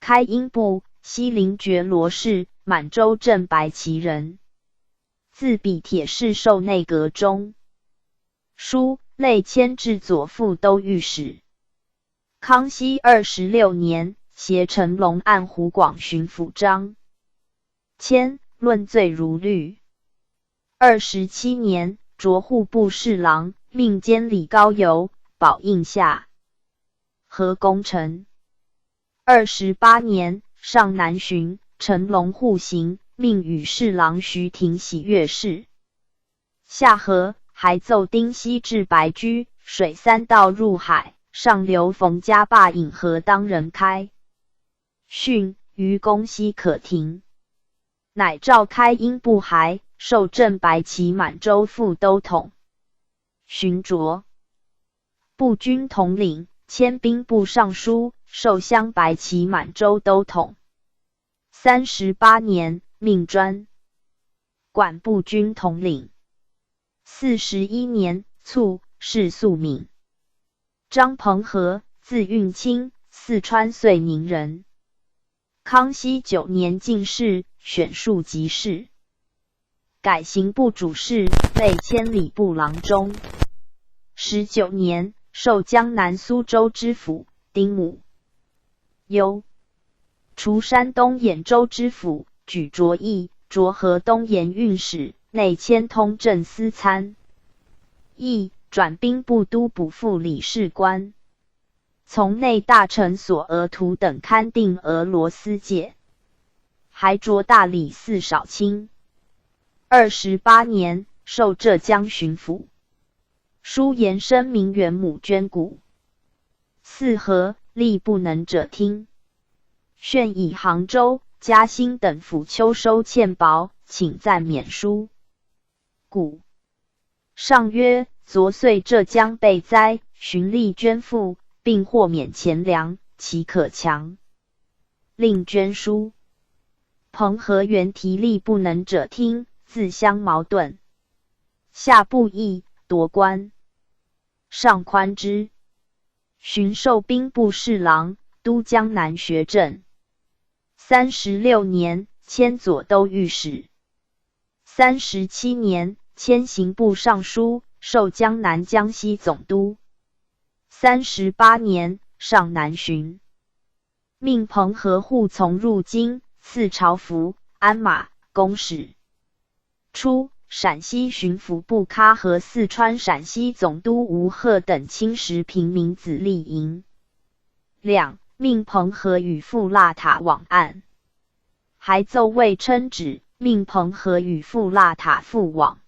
开英部西陵觉罗氏，满洲镇白旗人。自比铁士授内阁中书，类迁至左副都御史。康熙26年，携成龙按湖广巡抚章迁，论罪如律。27年，擢户部侍郎，命监理高邮、保应下河功臣。28年，上南巡，成龙护行，命与侍郎徐廷喜阅事。下河，还奏丁溪至白居，水3道入海，上流冯家坝引河当人开训，于公溪可停。乃召开英部还，授镇白旗满洲副都统、巡酌步军统领，迁兵部尚书，授镶白旗满洲都统。38年，命专管步军统领。41年，卒，谥肃敏。张鹏和，字运卿，四川遂宁人。康熙9年进士，选庶吉士，改刑部主事，累迁礼部郎中。19年，授江南苏州知府，丁母忧。除山东兖州知府，举擢议，擢河东盐运使，内迁通政司参议，转兵部都补副理事官。从内大臣所额图等勘定俄罗斯界，还擢大理寺少卿。28年，授浙江巡抚。书言申明元母捐谷4禾，力不能者听。炫以杭州、嘉兴等府秋收欠薄，请暂免书。故上曰：昨岁浙江被灾，循吏捐赋，并获免钱粮，岂可强令捐书？彭和原提力不能者听，自相矛盾。下不议，夺官。上宽之。巡授兵部侍郎，都江南学政。36年，迁左都御史。37年，迁刑部尚书，授江南江西总督。38年，上南巡，命彭和护从入京，赐朝服、鞍马、弓矢。初，陕西巡抚布喀和四川陕西总督吴贺等亲时平民子立营。2. 命彭和与富腊塔往案，还奏未称旨，命彭和与富腊塔复往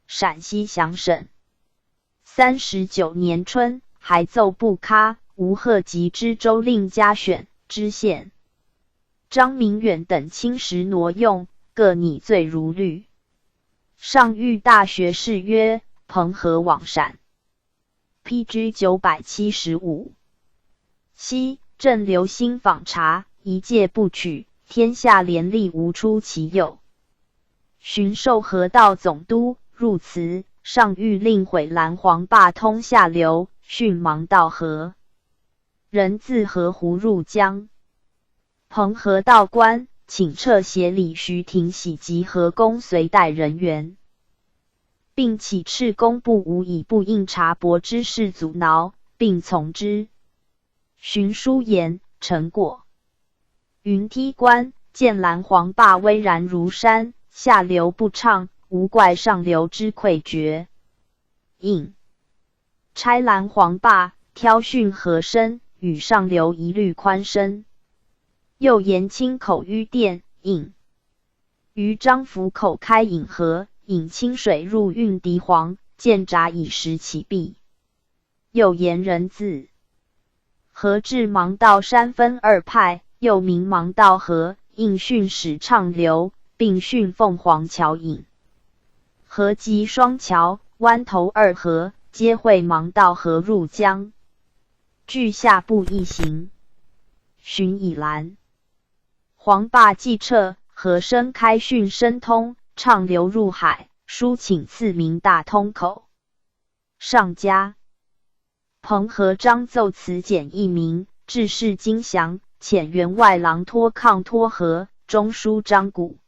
陕西降省。39年春，还奏布喀、吴贺及知州令加选、知县张明远等亲时挪用，各拟罪如律。上谕大学士曰：彭和往陕。PG 975。昔朕留心访察，一介不取，天下廉吏无出其右。巡授河道总督，入祠，上谕令毁蓝黄坝通下流，训芒道河人自河湖入江。彭和道官，请撤协理徐廷喜及河工随带人员，并启斥工部无以不应察驳之事阻挠，并从之。荀书言成果。云梯关见蓝黄坝巍然如山，下流不畅，无怪上流之溃决。应拆蓝黄坝，挑汛河深，与上流一律宽深。又言清口淤店，应于漳府口开引河，引清水入运狄黄，建闸以时其弊。又言人字河至芒道山分二派，又名芒道河，应汛使畅流，并汛凤凰桥引河及双桥、湾头二河，皆会芒道河入江。据下部一行。荀以兰。黄坝既撤，河生开汛深通，畅流入海，书请赐名大通口。上加。彭和章奏辞简易明，致仕精详，遣员外郎托抗托和，中书张古。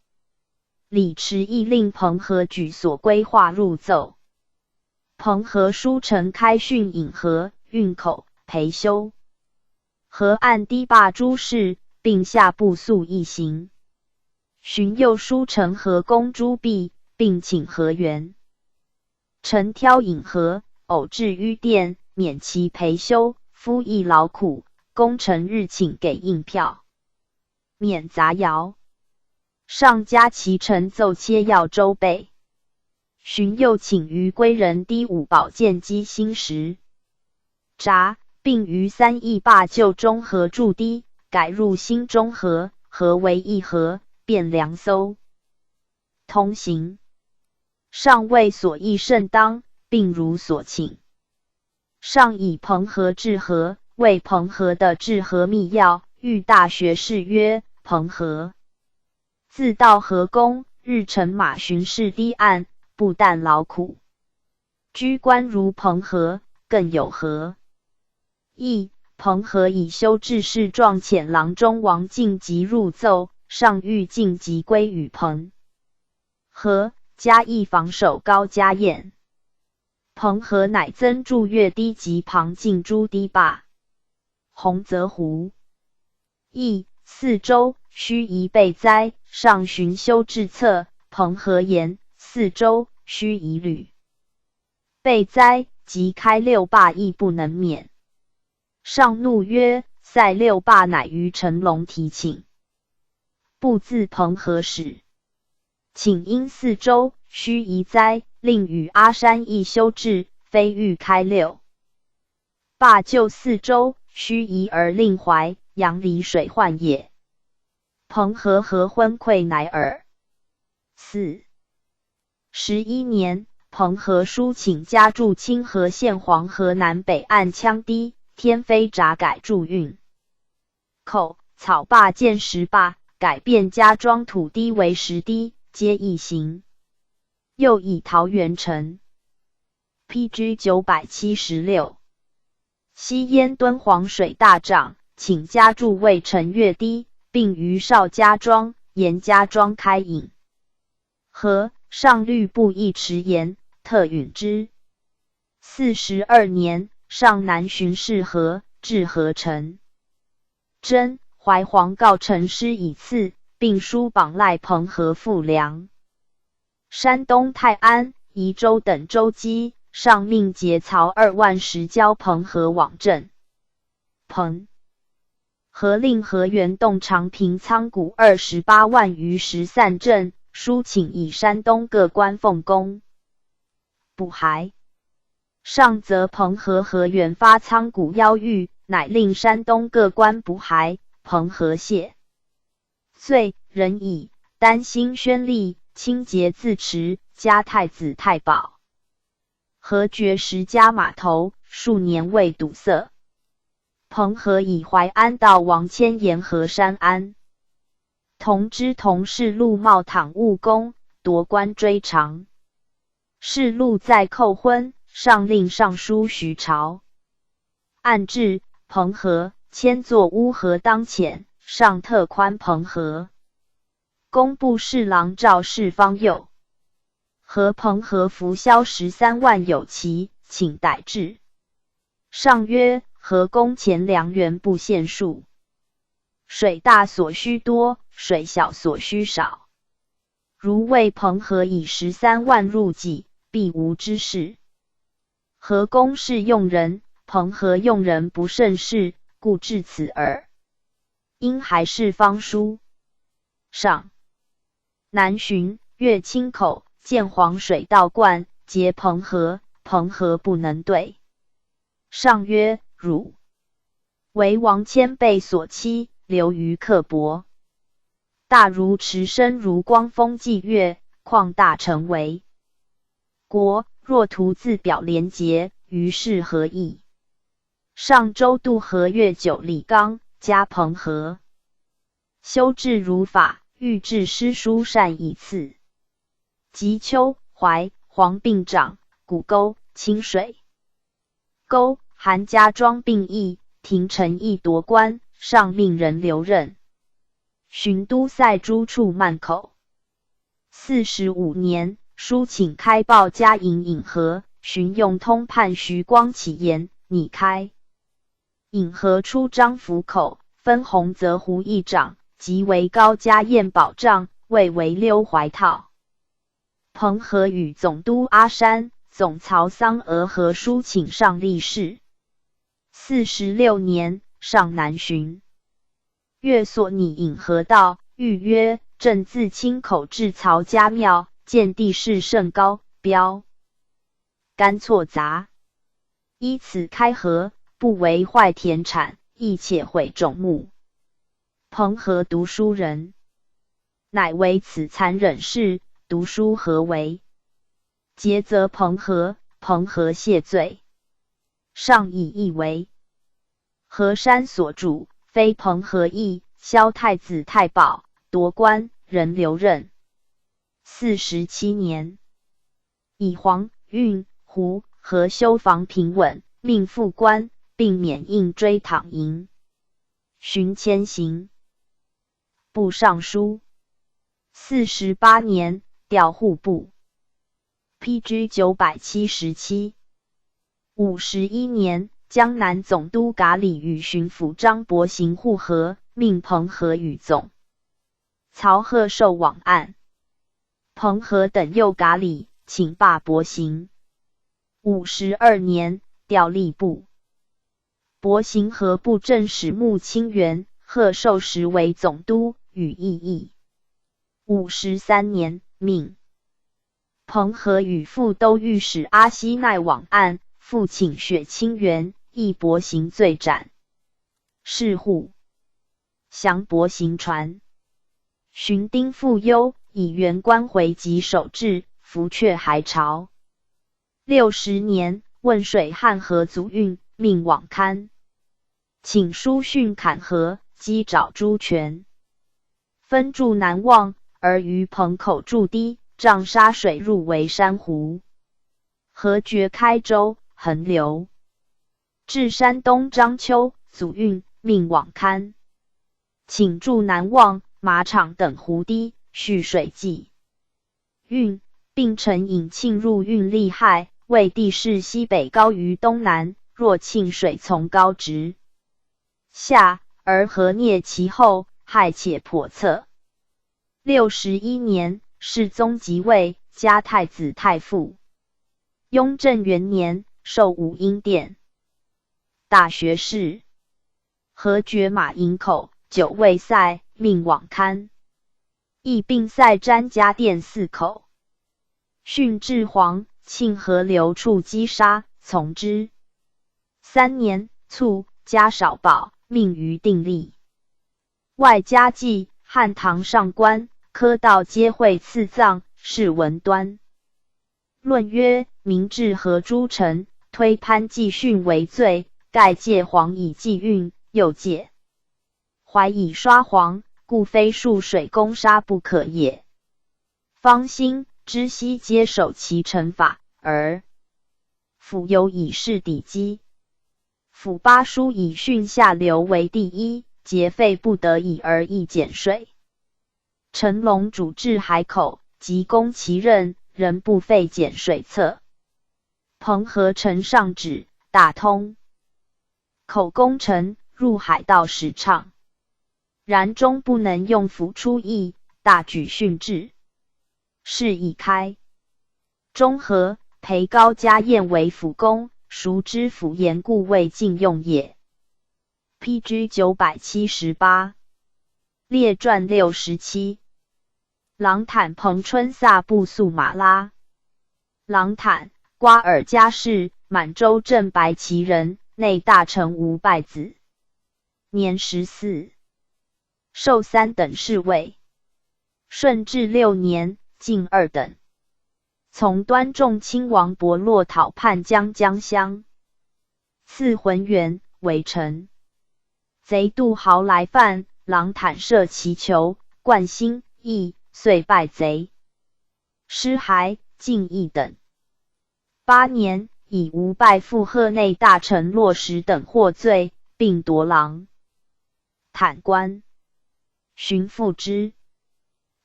李迟亦令彭和举所规划入奏。彭和书呈开汛引河、运口、培修河岸堤坝诸事，并下部速一行。荀又书呈河工诸弊，并请河源陈挑引河，偶至淤店，免其培修，夫役劳苦，工程日请给应票，免杂徭。上加其陈奏切要周备。荀又请于归仁堤5保建基新石闸，并于3邑坝旧中河筑堤，改入新中河，河为一河，便良搜通行。上谓所议甚当，并如所请。上以彭和治河为彭和的治河密要，谕大学士曰：彭和自到河工，日乘马巡视堤岸，不但劳苦，居官如彭和，更有何益？彭和以修治事状遣郎中王敬吉入奏，上谕敬吉归与彭和，加议防守高家堰。彭和乃增筑越堤及旁近诸堤坝。洪泽湖邑四周须宜备灾，上寻修治策。彭和言四周须宜履备灾，即开六坝亦不能免。上怒曰：塞六坝乃于成龙提请，不自彭和使，请因四周须宜灾，令与阿山邑修治，非欲开六坝就四周须宜而令淮阳离水患也。彭和合婚馈乃尔。4. 11年，彭和书请家驻清河县黄河南北岸羌堤，天妃札改筑运口，草坝建石坝，改变家庄土堤为石堤，皆一行。又以桃园城 PG 976西淹敦煌水大涨，请家驻为陈越堤，并于少家庄、沿家庄开引河，上律部议迟延，特允之。42年，上南巡视河，至河城。真怀皇告陈师以赐，并书榜赖彭和赋粮。山东泰安、宜州等州畿，上命节曹2万石交彭和往镇。彭和令河源洞长平仓谷28万余石散镇，书请以山东各官奉公不还。上则彭和河源发仓谷邀谕，乃令山东各官不还，彭和谢罪，仍以丹心宣力，清节自持，加太子太保。河绝10家码头，数年未堵塞。彭和以淮安道王迁沿河山安。同知同事陆茂躺误公，夺官追偿。是陆在叩昏，上令尚书徐朝按制彭和，迁作乌河当遣，上特宽彭和。工部侍郎赵氏方右和彭和服销13万有奇，请逮治。上曰：河工钱粮源不限数，水大所需多，水小所需少。如为彭和以13万入己，必无之事。河工是用人，彭和用人不甚事，故至此耳。因还是方书。上南巡，越清口，见黄水倒灌，截彭和，彭和不能对。上曰：汝为王迁被所欺，流于刻薄。大如持身如光风霁月，况大成为国，若图自表廉洁，于是何益？上周渡河越9里冈，加彭和。修治儒法，欲治诗书善以次。及秋、淮、黄并长，谷沟、清水沟、韩家庄并邑，廷臣亦夺官，上命人留任。巡都塞诸处漫口。45年，书请开报嘉营引河，巡用通判徐光启言，拟开引河出张府口，分洪泽湖一掌，即为高家宴保障，谓为溜怀套。彭和与总督阿山、总曹桑娥和书请上立事。46年，上南巡。越所拟引河道，谕曰：朕自清口至曹家庙，见地势甚高，标干错杂，依此开河，不为坏田产，亦且毁种木。彭和读书人，乃为此残忍事，读书何为？诘责彭和，彭和谢罪。上以义为河山所主，非彭和意，萧太子太保，夺官，仍留任。47年，以黄、运、胡、河修防平稳，命复官，并免印追讨营。巡迁行部尚书。48年，调户部。PG 977。51年，江南总督噶礼与巡抚张伯行互和，命彭和与总曹贺寿往案。彭和等诱噶礼，请罢伯行。52年，调吏部。伯行和布政使穆清源，贺寿时为总督，与异议。53年，命彭和与副都御史阿西奈往案，复请雪清源，亦伯行罪斩。是户降伯行传。寻丁复忧，以原官回籍守制，服阙还朝。60年，汶水汉河卒运，命往堪。请书训坎河，击爪朱权。分驻南望，而于彭口筑堤，仗沙水入为珊瑚。河决开州，横流。至山东章丘，卒运，命往堪。请驻南望、马场等湖堤，蓄水济。运，并承引庆入运利害，为地势西北高于东南，若庆水从高直下，而河啮其后，害且叵测。61年，世宗即位，加太子太傅。雍正元年，授武英殿大学士。河决马营口，久未塞，命往堪。亦并塞詹家店4口。训至黄庆河流处击杀，从之。3年，卒，加少保，命于定力。外加祭汉唐上官、科道皆会赐葬，是文端。论曰：明治和诸臣，推潘季训为罪，盖借黄以济运，又借淮以刷黄，故非数水攻杀不可也。方兴、知悉皆守其臣法，而府有以示抵击。府八书以训下流为第一，节费不得已而易减税。成龙主治海口，即攻其任，仍不废减水策。彭河城上旨，大通口攻城，入海道使畅。然终不能用府出役，大举训制。事已开。中和，裴高家宴为府公，孰知府言故未尽用也。PG 978。列传67。郎坦彭春萨布速马拉。郎坦，瓜尔佳氏，满洲镇白旗人，内大臣吴拜子。年14。授3等侍卫。顺治6年，进2等。从端仲亲王伯洛讨叛江乡，赐浑元为臣。贼杜豪来犯，郎坦设其囚，冠心义，遂败贼。失还进1等。8年，以吴拜附河内大臣骆石等获罪，并夺郎坦官，寻复之。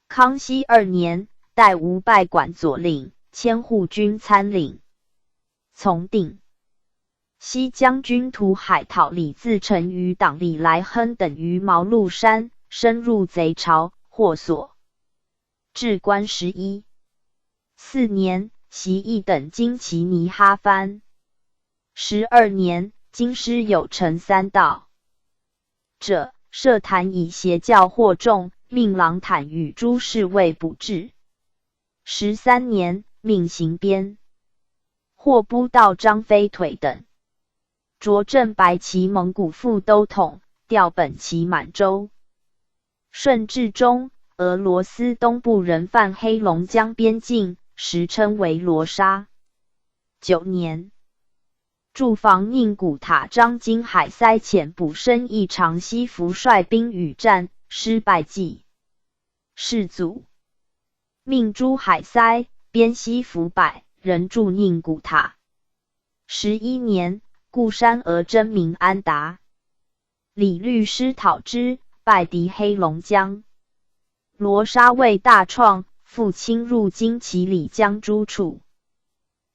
康熙2年，代吴拜管左领，迁护军参领。从定。西将军图海讨李自成与党李来亨等于毛鹿山，深入贼巢，获所。至官11。4年，袭一等经其尼哈藩。12年，京师有成3道者，设坛以邪教惑众，命郎坦与诸侍卫补治。13年，命刑鞭。霍不道张飞腿等。擢镇白旗蒙古副都统，调本旗满洲。顺治中，俄罗斯东部人犯黑龙江边境，时称为罗沙。9年，驻防宁古塔张金海塞遣补生义长西服率兵与战，失败绩。世祖命朱海塞边西服败，仍驻宁古塔。11年，固山俄征民安达。李律师讨之，败敌黑龙江。罗沙为大创，复侵入金旗里江诸处。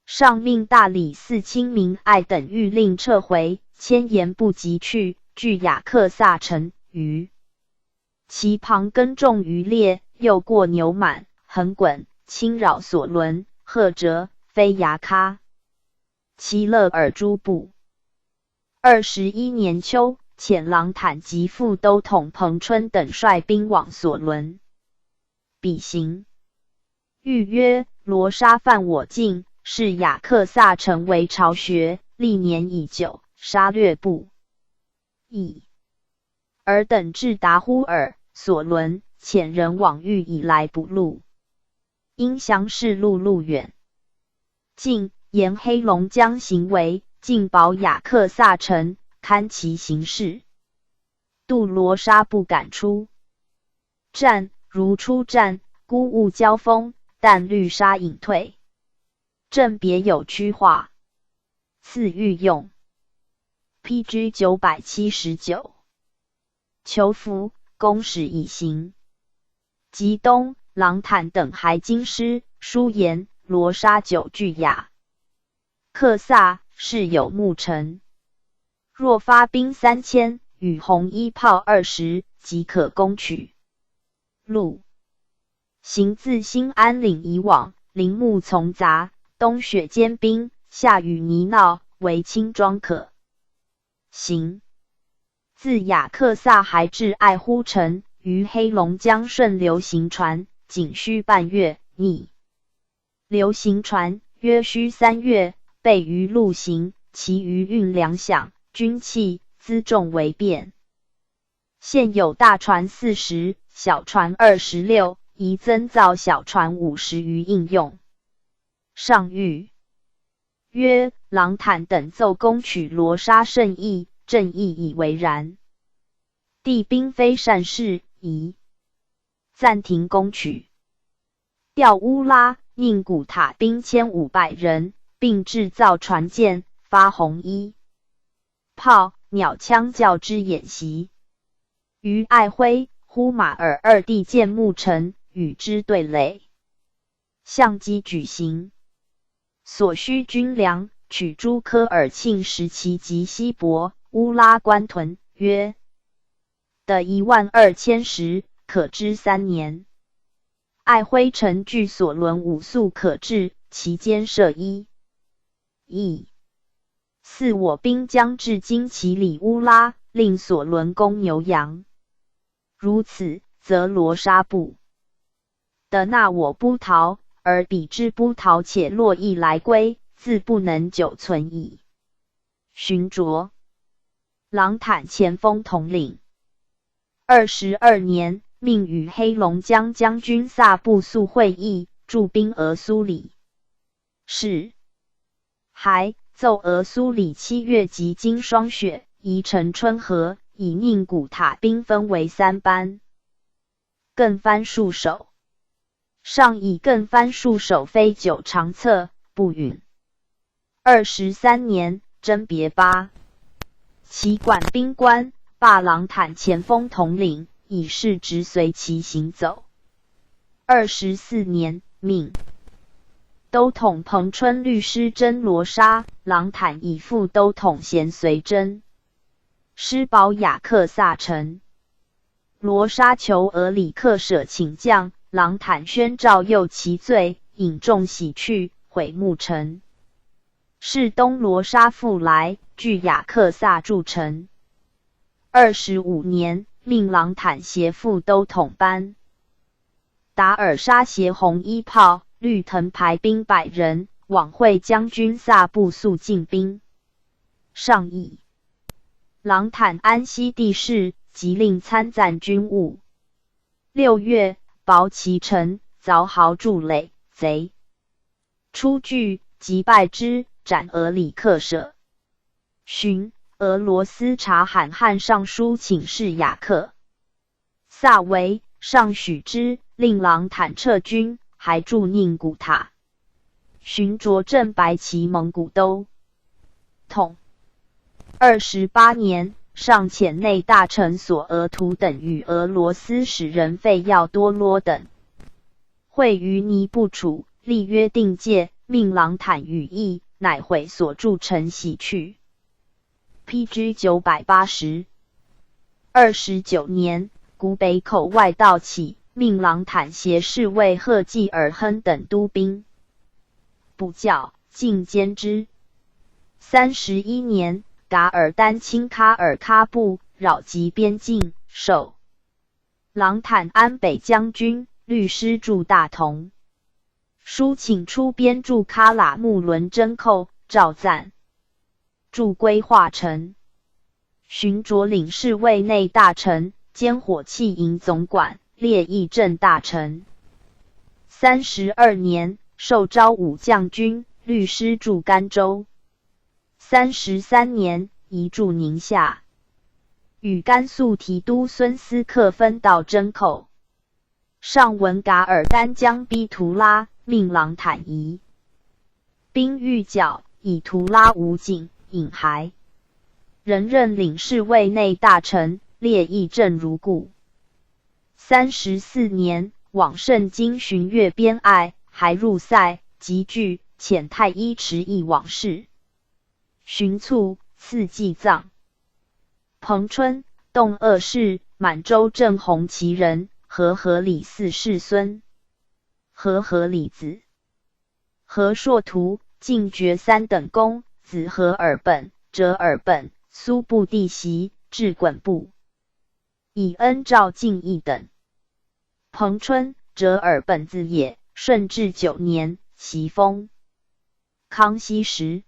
上命大理寺卿明爱等谕令撤回，千言不及去，据雅克萨城于其旁耕种渔猎，又过牛满、横滚，侵扰所轮、赫哲、非牙喀、其勒尔诸部。21年秋，遣郎坦及副都统彭春等率兵往所伦。比行。谕曰：罗沙犯我境，是雅克萨城为巢穴，历年已久，杀掠不已。尔等至达呼尔、所伦、遣人往豫以来不录，因详事路路远。晋沿黑龙江行为，进保雅克萨城，勘其形势。渡罗沙不敢出战，如出战，孤兀交锋，但绿沙隐退。正别有区划，赐御用。PG 979。求福，公使以行。及东，郎坦等还京师，书言罗沙久据雅克萨，是有牧城。若发兵3000，与红衣炮20，即可攻取。路行自新安岭以往，林木丛杂，冬雪坚冰，夏雨泥淖，为轻装可行。自雅克萨还至爱呼城，于黑龙江顺流行船，仅需半月，逆流行船约需3月，备于路行，其余运粮饷、军器、辎重为便。现有大船40，小船26，宜增造小船50余应用。上谕曰：郎坦等奏攻取罗沙甚易，朕亦以为然。帝兵非善事，宜暂停攻取。调乌拉、宁古塔兵1500人，并制造船舰，发红衣炮、鸟枪教之演习。于爱辉、呼马尔二地建木城，与之对垒。相机举行。所需军粮，取诸科尔沁时期及西伯、乌拉关屯，约的12000石，可支3年。爱辉城具所轮5宿可治，其间设1邑。4我兵将至今其里乌拉，令所轮攻牛羊。如此，则罗沙不得纳我不逃，而彼之不逃且落邑来归，自不能久存矣。寻擢郎坦前锋统领。22年，命与黑龙江将军萨布素会议，驻兵俄苏里。是还奏俄苏里7月即经霜雪，宜成春河，以宁古塔兵分为3班。更番戍守。上以更番戍守非久长策，不允。23年，征别8其管兵官，罢郎坦前锋统领，以示直随其行走。24年，命都统彭春律师征罗沙，郎坦以副都统衔随征。师保雅克萨城。罗沙求俄里克舍请将，郎坦宣诏宥其罪，引众喜去，毁木城。是东罗沙复来，据雅克萨筑城。25年，命郎坦携副都统班达尔沙携红衣炮、绿藤排兵100人，往会将军萨布素进兵。上议郎坦安息地势，即令参赞军务。6月，保其城，凿壕筑垒，贼出据，即败之，斩俄里克舍。寻俄罗斯察罕汉上书请示雅克萨为，上许之，令郎坦撤军，还驻宁古塔。寻擢镇白旗蒙古都统。28年，上遣内大臣索额图等与俄罗斯使人费耀多罗等会于尼布楚，立约定界，命郎坦羽翼，乃毁所筑城徙去。PG 980。29年，古北口外盗起，命郎坦携侍卫贺济尔亨等督兵不教，尽歼之。31年，噶尔丹亲喀尔喀布，扰及边境，授郎坦安北将军、律师驻大同。书请出边驻喀喇木伦真寇，诏赞驻归化城。寻擢领侍卫内大臣兼火器营总管，列议正大臣。32年，授昭武将军、律师驻甘州。33年，移驻宁夏，与甘肃提督孙思克分道争寇。上闻噶尔丹将逼图拉，命郎坦移兵欲剿，以图拉无警，引还。仍任领侍卫内大臣，列议正如故。34年，往盛京巡阅边隘，还入塞，集聚，遣太医迟议往事。寻卒，赐祭葬。彭春，动鄂氏，满洲正红旗人，和合里四世孙。和合里子。和硕图，进爵三等功，子和尔本、折尔本、苏部弟袭，至衮部。以恩诏进义等。彭春，折尔本字也，顺治9年，袭封。康熙15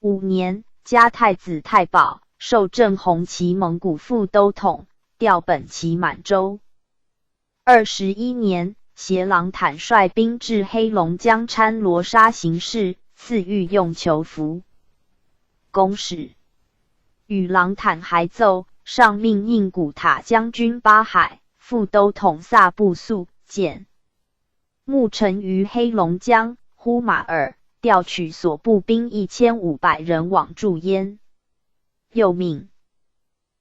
年，加太子太保，授正红旗蒙古副都统，调本旗满洲。21年，协郎坦率兵至黑龙江参罗沙行事，赐御用囚服。公使与郎坦还奏，上命宁古塔将军巴海、副都统萨布素简牧臣于黑龙江、呼马尔，调取所部兵1500人往驻焉。又命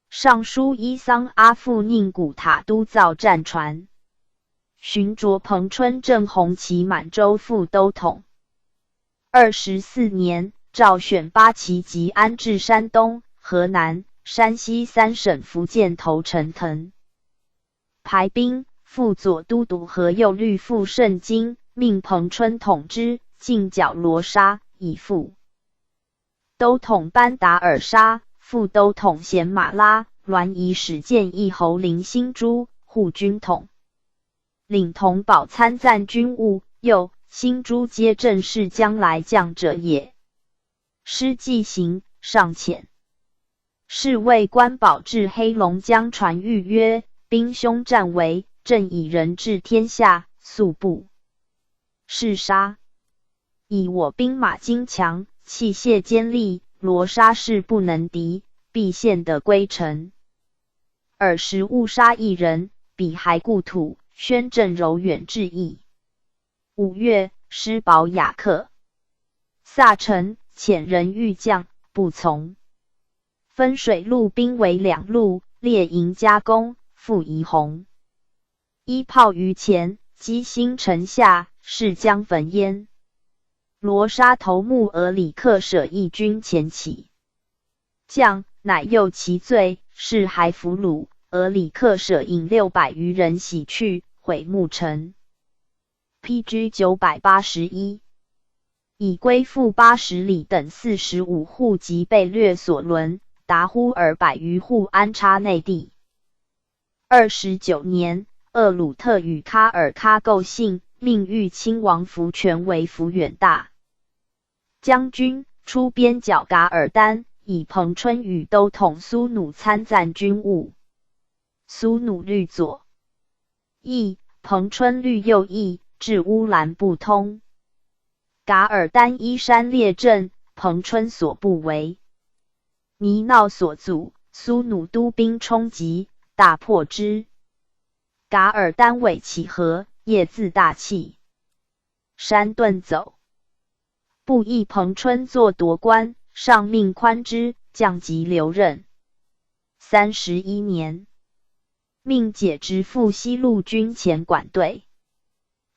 尚书伊桑阿附宁古塔督造战船。寻擢彭春正红旗满洲副都统。24年，诏选八旗及安置山东、河南、山西3省福建头陈腾。排兵，副左都督和右律副盛京，命彭春统之，进剿罗沙，以副都统班达尔沙、副都统贤马拉、栾仪使建议侯林兴珠护军统。领同保参赞军务，又兴珠皆正是将来将者也。师既行，上遣侍卫官保至黑龙江传谕曰：兵凶战危，正以人治天下，速不是杀。以我兵马精强，器械坚利，罗沙势不能敌，必陷得归程。尔时误杀一人，彼还故土，宣正柔远志意。5月，失保雅克。萨臣遣人欲将，不从。分水陆兵为2路，列营加攻，复移洪。一炮于前，击星城下，势将焚焉。罗沙头目额里克舍义军前起，将乃诱其罪，是还俘虏。额里克舍引600余人徙去，毁牧城。PG 981，以归附80里等45户及被掠所轮，达忽尔100余户安插内地。29年，鄂鲁特与喀尔喀构信，命豫亲王福全为抚远大将军，出边剿噶尔丹，以彭春与都统苏努参赞军务。苏努律左翼，彭春律右翼，至乌兰布通。噶尔丹依山列阵，彭春所部为泥淖所阻，苏努督兵冲击，大破之。噶尔丹尾起合，夜自大气，山遁走。不意彭春作夺官，上命宽之，降级留任。31年。命解职赴西路军前管队。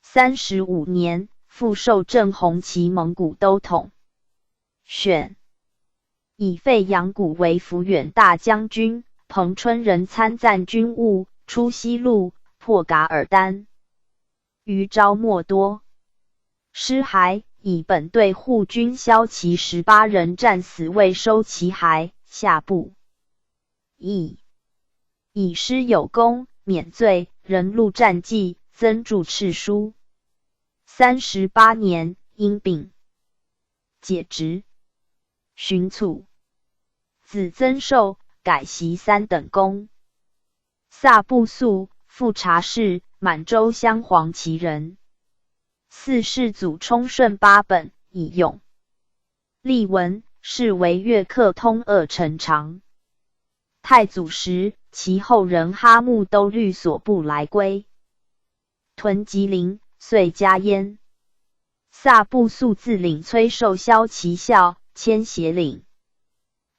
35年，复授正红旗蒙古都统。选以费扬古为抚远大将军，彭春仍参赞军务，出西路，破噶尔丹。余招莫多。失还，以本队护军骁骑18人战死，未收其骸，下部以师有功，免罪，仍录战绩，增著敕书。38年，因病解职。寻卒，子曾寿改袭3等功。萨布素富察氏，满洲镶黄旗人。四世祖冲顺8本，以用。例文，是为越客通鄂陈长。太祖时，其后人哈木都律所部来归。屯吉林，遂加焉。萨布素自领崔寿骁其校，迁协领。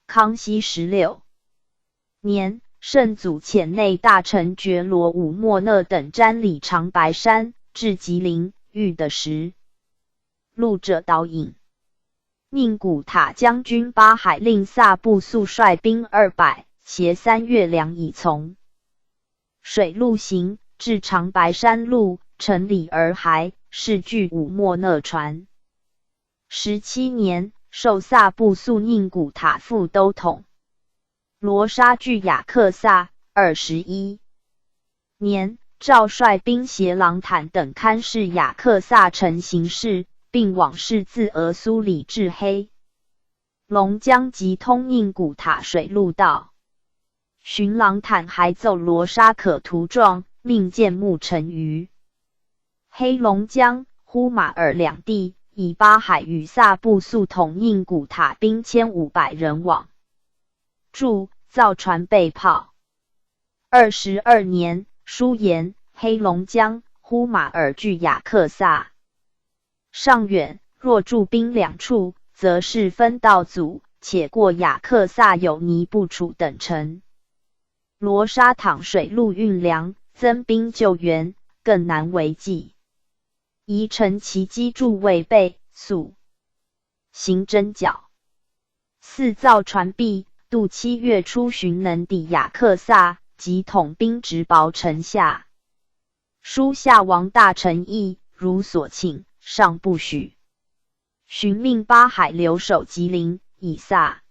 康熙16年，圣祖遣内大臣觉罗武莫讷等瞻礼长白山，至吉林，遇的时。录者导引。宁古塔将军巴海令萨布素率兵200，携3月粮以从。水路行，至长白山路，乘礼而还，是据武莫讷船。17年，授萨布素宁古塔副都统。罗沙据雅克萨。21年，诏率兵携郎坦等勘视雅克萨城形势，并往事自俄苏里至黑龙江及通宁古塔水陆道。寻郎坦还奏罗沙可图状，命建木城于黑龙江、呼马尔两地，以巴海与萨布素统宁古塔兵1500人往。注：造船备炮。22年，书言黑龙江、呼马尔据雅克萨。上远，若驻兵2处，则是分道阻，且过雅克萨有尼布楚等城。罗沙淌水路运粮，增兵救援，更难为继。宜乘其机助未备，速行征剿。4造船毕，度7月初旬能抵雅克萨，即统兵直薄城下。书下王大臣议，如所请，尚不许。寻命巴海留守吉林，以萨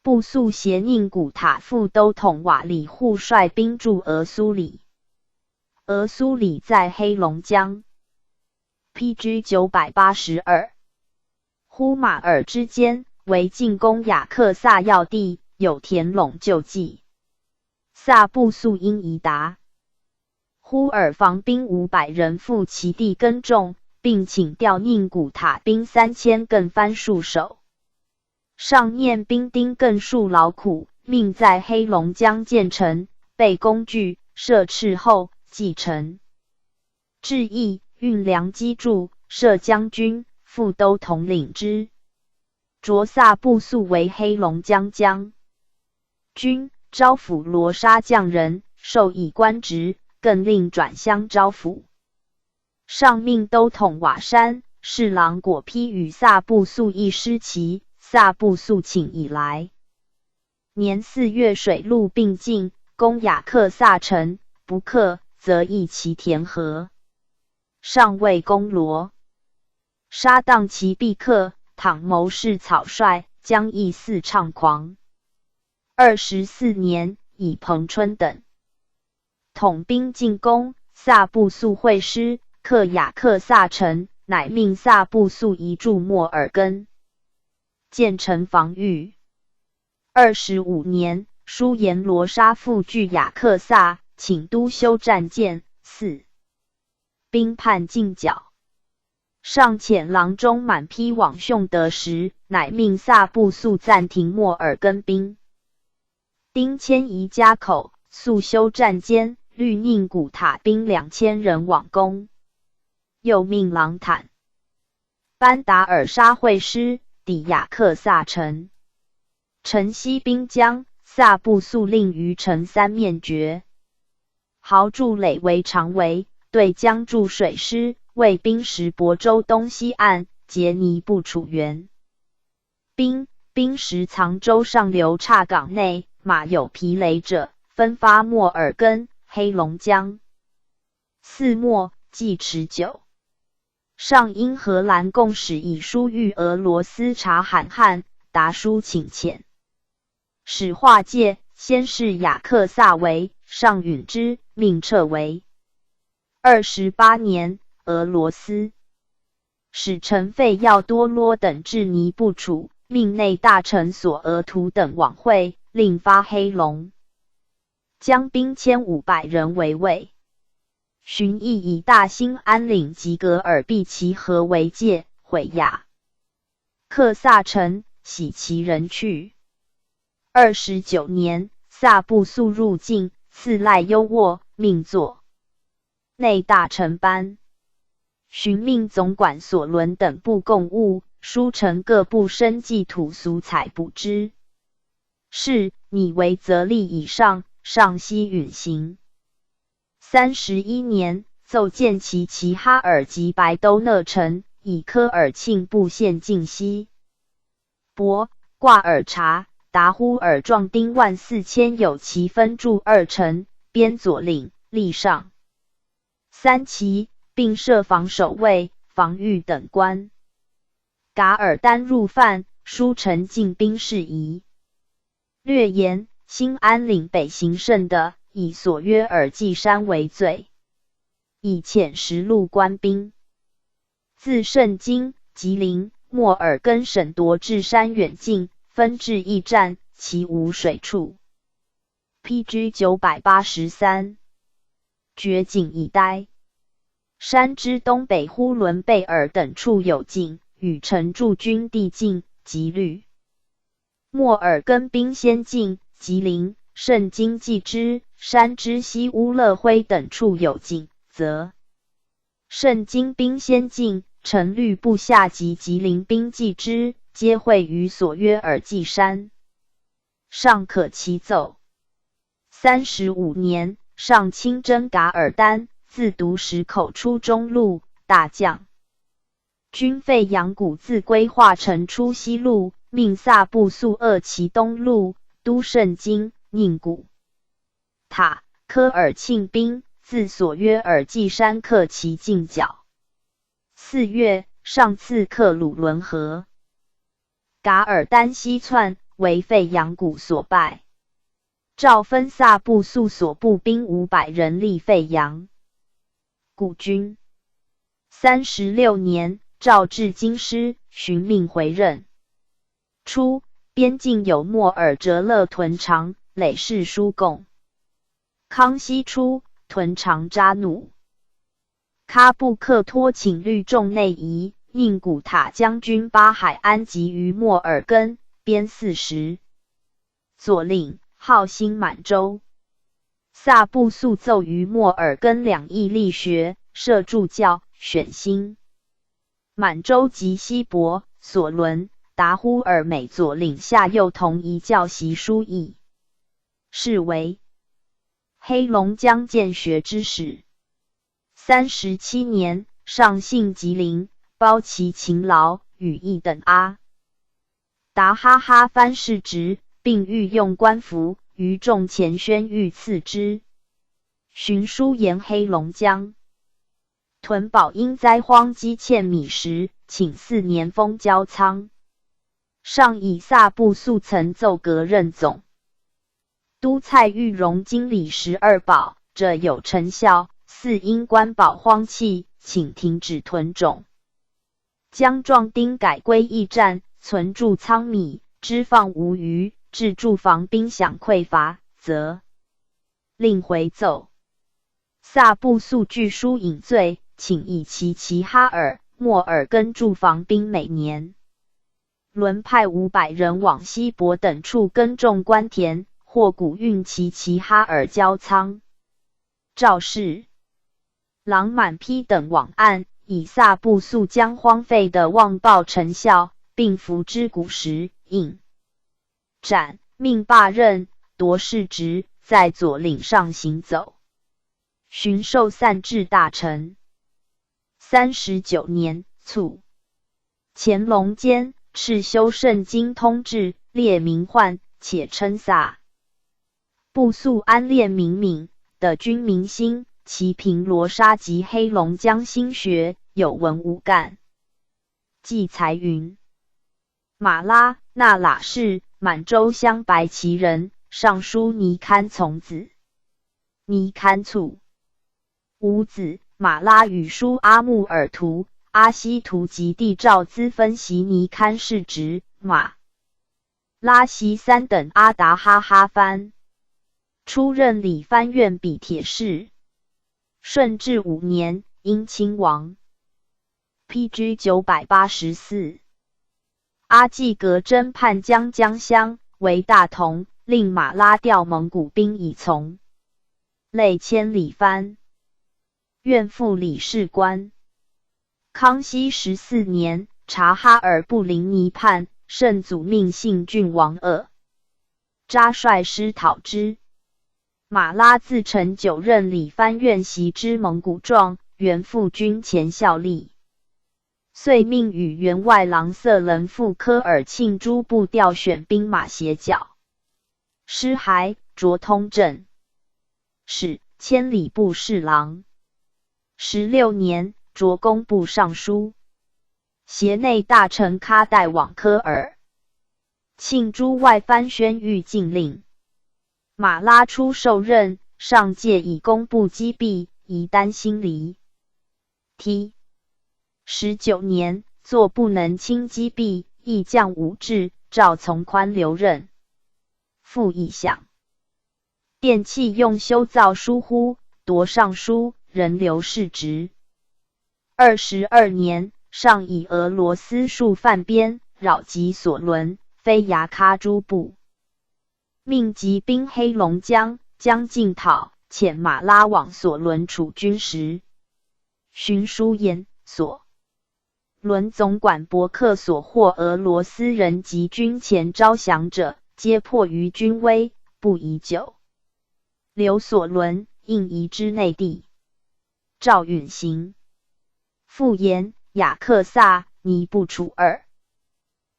布素携宁古塔副都统瓦里护率兵驻俄苏里。俄苏里在黑龙江。PG 982。呼马尔之间，为进攻雅克萨要地，有田陇救济。萨布素因疑达。呼尔防兵500人赴其地耕种，并请调宁古塔兵3000更番戍守。上念兵丁更戍劳苦，命在黑龙江建城，备工具，设斥后，继承。致意，运粮机助，设将军、副都统领之。着萨布素为黑龙江将军，招抚罗沙匠人，授以官职，更令转乡招抚。上命都统瓦山、侍郎果丕与萨布素议师旗，萨布素请以来。年4月水陆并进，攻雅克萨城，不克，则诣其田河。上谓攻罗沙荡其必克，倘谋士草率，将亦似猖狂。24年，以彭春等统兵进攻，萨布素会师，克雅克萨城，乃命萨布素移驻莫尔根，建城防御。25年，书言罗沙复据雅克萨，请都修战舰。4兵叛进剿。上遣郎中满批往凶得时，乃命萨布素暂停莫尔根兵。丁迁移家口，速修战舰，律宁古塔兵2000人往攻。又命郎坦、班达尔沙会师，抵雅克萨城。城西兵将，萨布素令于城3面绝。豪筑垒为长围，对江筑水师，为兵时亳州东西岸，截尼布楚原。兵时藏州上流岔港内，马有疲累者，分发莫尔根、黑龙江。4末，既持久。上因荷兰共使以书谕俄罗斯察罕汗，达书请遣。使划界，先是雅克萨为，上允之，命撤为。28年，俄罗斯使臣费耀多罗等至尼布楚，命内大臣索额图等往会，令发黑龙将兵1500人围魏。荀彧以大兴安岭及噶尔毕其河为界，毁亚克萨城，徙其人去。29年，萨布素入境，赐赖优渥，命作内大臣班。荀命总管所伦等部贡物，书成各部生计土俗采补之。是，拟为则立以上，上西允行。31年，奏建齐哈尔及白都讷城，以科尔沁部县境西。伯、挂尔察、达呼尔壮丁万4000有其分驻2城，边左领、吏上3旗，并设防守卫、防御等官。噶尔丹入犯，书陈进兵事宜。略言：新安岭北行胜的，以所约尔济山为最，以遣10路官兵，自盛京、吉林、莫尔根省夺至山远近，分至驿站，其无水处。PG 983，绝井以待。山之东北呼伦贝尔等处有井，与陈驻军地近，即虑。莫尔根兵先进，吉林、盛京继之。山之西乌勒辉等处有井，则盛京兵先进，陈律部下及吉林兵继之，皆会于所约尔济山。上可其奏。35年，上亲征噶尔丹，自独石口出中路，大将军费扬古自规划成出西路，命萨布素扼其东路，都盛京、宁古塔、科尔沁兵自所约尔济山克其近角。4月，上刺克鲁伦河，噶尔丹西窜，为费扬古所败。诏分萨布素所部兵500人立费扬古军。36年，诏至京师，寻命回任。初，边境有莫尔哲勒屯长，累世书贡。康熙初，屯长扎努喀布克托请律众内夷，宁古塔将军巴海安集于莫尔根，边40。左令号兴满洲。萨布素奏于莫尔根2邑立学，设助教，选兴满洲及西伯、所伦、达呼尔美左领下右同一教习书议，是为黑龙江建学之始。37年，上幸吉林，褒其勤劳、羽翼等阿达哈哈藩士职，并御用官服，于众前宣谕赐之。寻书言黑龙江屯堡因灾荒积欠米食，请4年封交仓。上以萨布素曾奏革任总督蔡玉荣经理12宝，者有成效。4因官保荒弃，请停止屯种。将壮丁改归驿站，存贮仓米，支放无余，至驻防兵饷匮乏，则令回奏。萨布素据书引罪，请以齐哈尔、莫尔根驻防兵每年轮派500人往西伯等处耕种官田，或谷运齐哈尔交仓。赵氏、郎满批等往案，以萨布素将荒废的望报成效，并服之古时，应斩，命罢任，夺世职，在左领上行走。寻授散治大臣。39年卒。乾隆间，敕修圣经通志，列名宦，且称萨布素安列民敏的军民兴，其平罗沙及黑龙江新学，有文无干。记载云：马拉、那喇氏，满洲镶白旗人，尚书尼堪从子。尼堪卒。五子，马拉与叔阿木尔图、阿西图及弟赵兹分袭尼堪世职，马拉袭3等阿达哈哈藩。出任理藩院比帖事。顺治5年，因亲王。PG 984。阿济格征叛江江乡，为大同，令马拉调蒙古兵以从。累迁理藩院副理事官。康熙14年，察哈尔部临泥叛，圣祖命信郡王扎率师讨之。马拉自承9任理藩院袭之蒙古状元副军前效力，遂命与员外郎色伦副科尔庆诸部调选兵马协剿。师还擢通政使，迁礼部侍郎。16年，擢工部尚书。协内大臣喀代往科尔庆诸外藩宣谕禁令。马拉初受任，上届以工部击毙，宜担心离。19年，作不能轻击毙，亦将无志，赵从宽留任。复议饷。电器用修造疏忽，夺尚书，仍留世职。22年，上以俄罗斯数犯边，扰及所伦，非牙喀诸部。命集兵黑龙江，将进讨，遣马拉往所伦处军时，寻书言所伦总管伯克所获俄罗斯人及军前招降者，皆迫于军威，不宜久。留所伦，应移之内地。赵允行。复言雅克萨、尼布楚尔。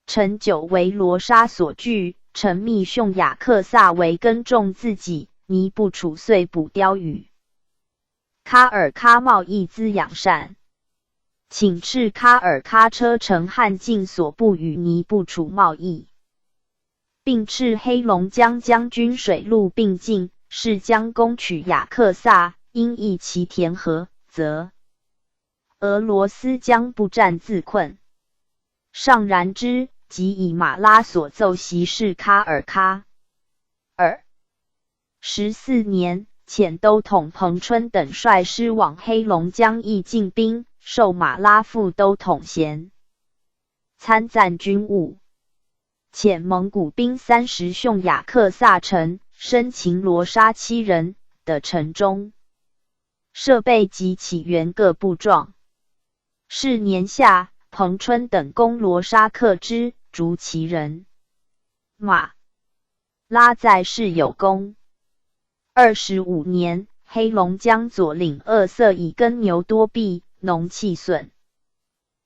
臣久为罗莎所惧，臣密训雅克萨为耕种自己，尼布楚遂捕鲷鱼。喀尔喀贸易滋养善，请敕喀尔喀车乘汉境所部与尼布楚贸易，并敕黑龙江将军水陆并进，是将攻取雅克萨，因益其田禾，则俄罗斯将不战自困。上然之，即以马拉所奏袭事喀尔喀。14年，遣都统彭春等率师往黑龙江议进兵，授马拉副都统衔，参赞军务。遣蒙古兵30训雅克萨城，生擒罗莎7人的城中，设备及起源各部状。是年夏，彭春等攻罗莎克之，逐其人。马拉在世有功。25年，黑龙江左领鄂色以耕牛多弊，农气损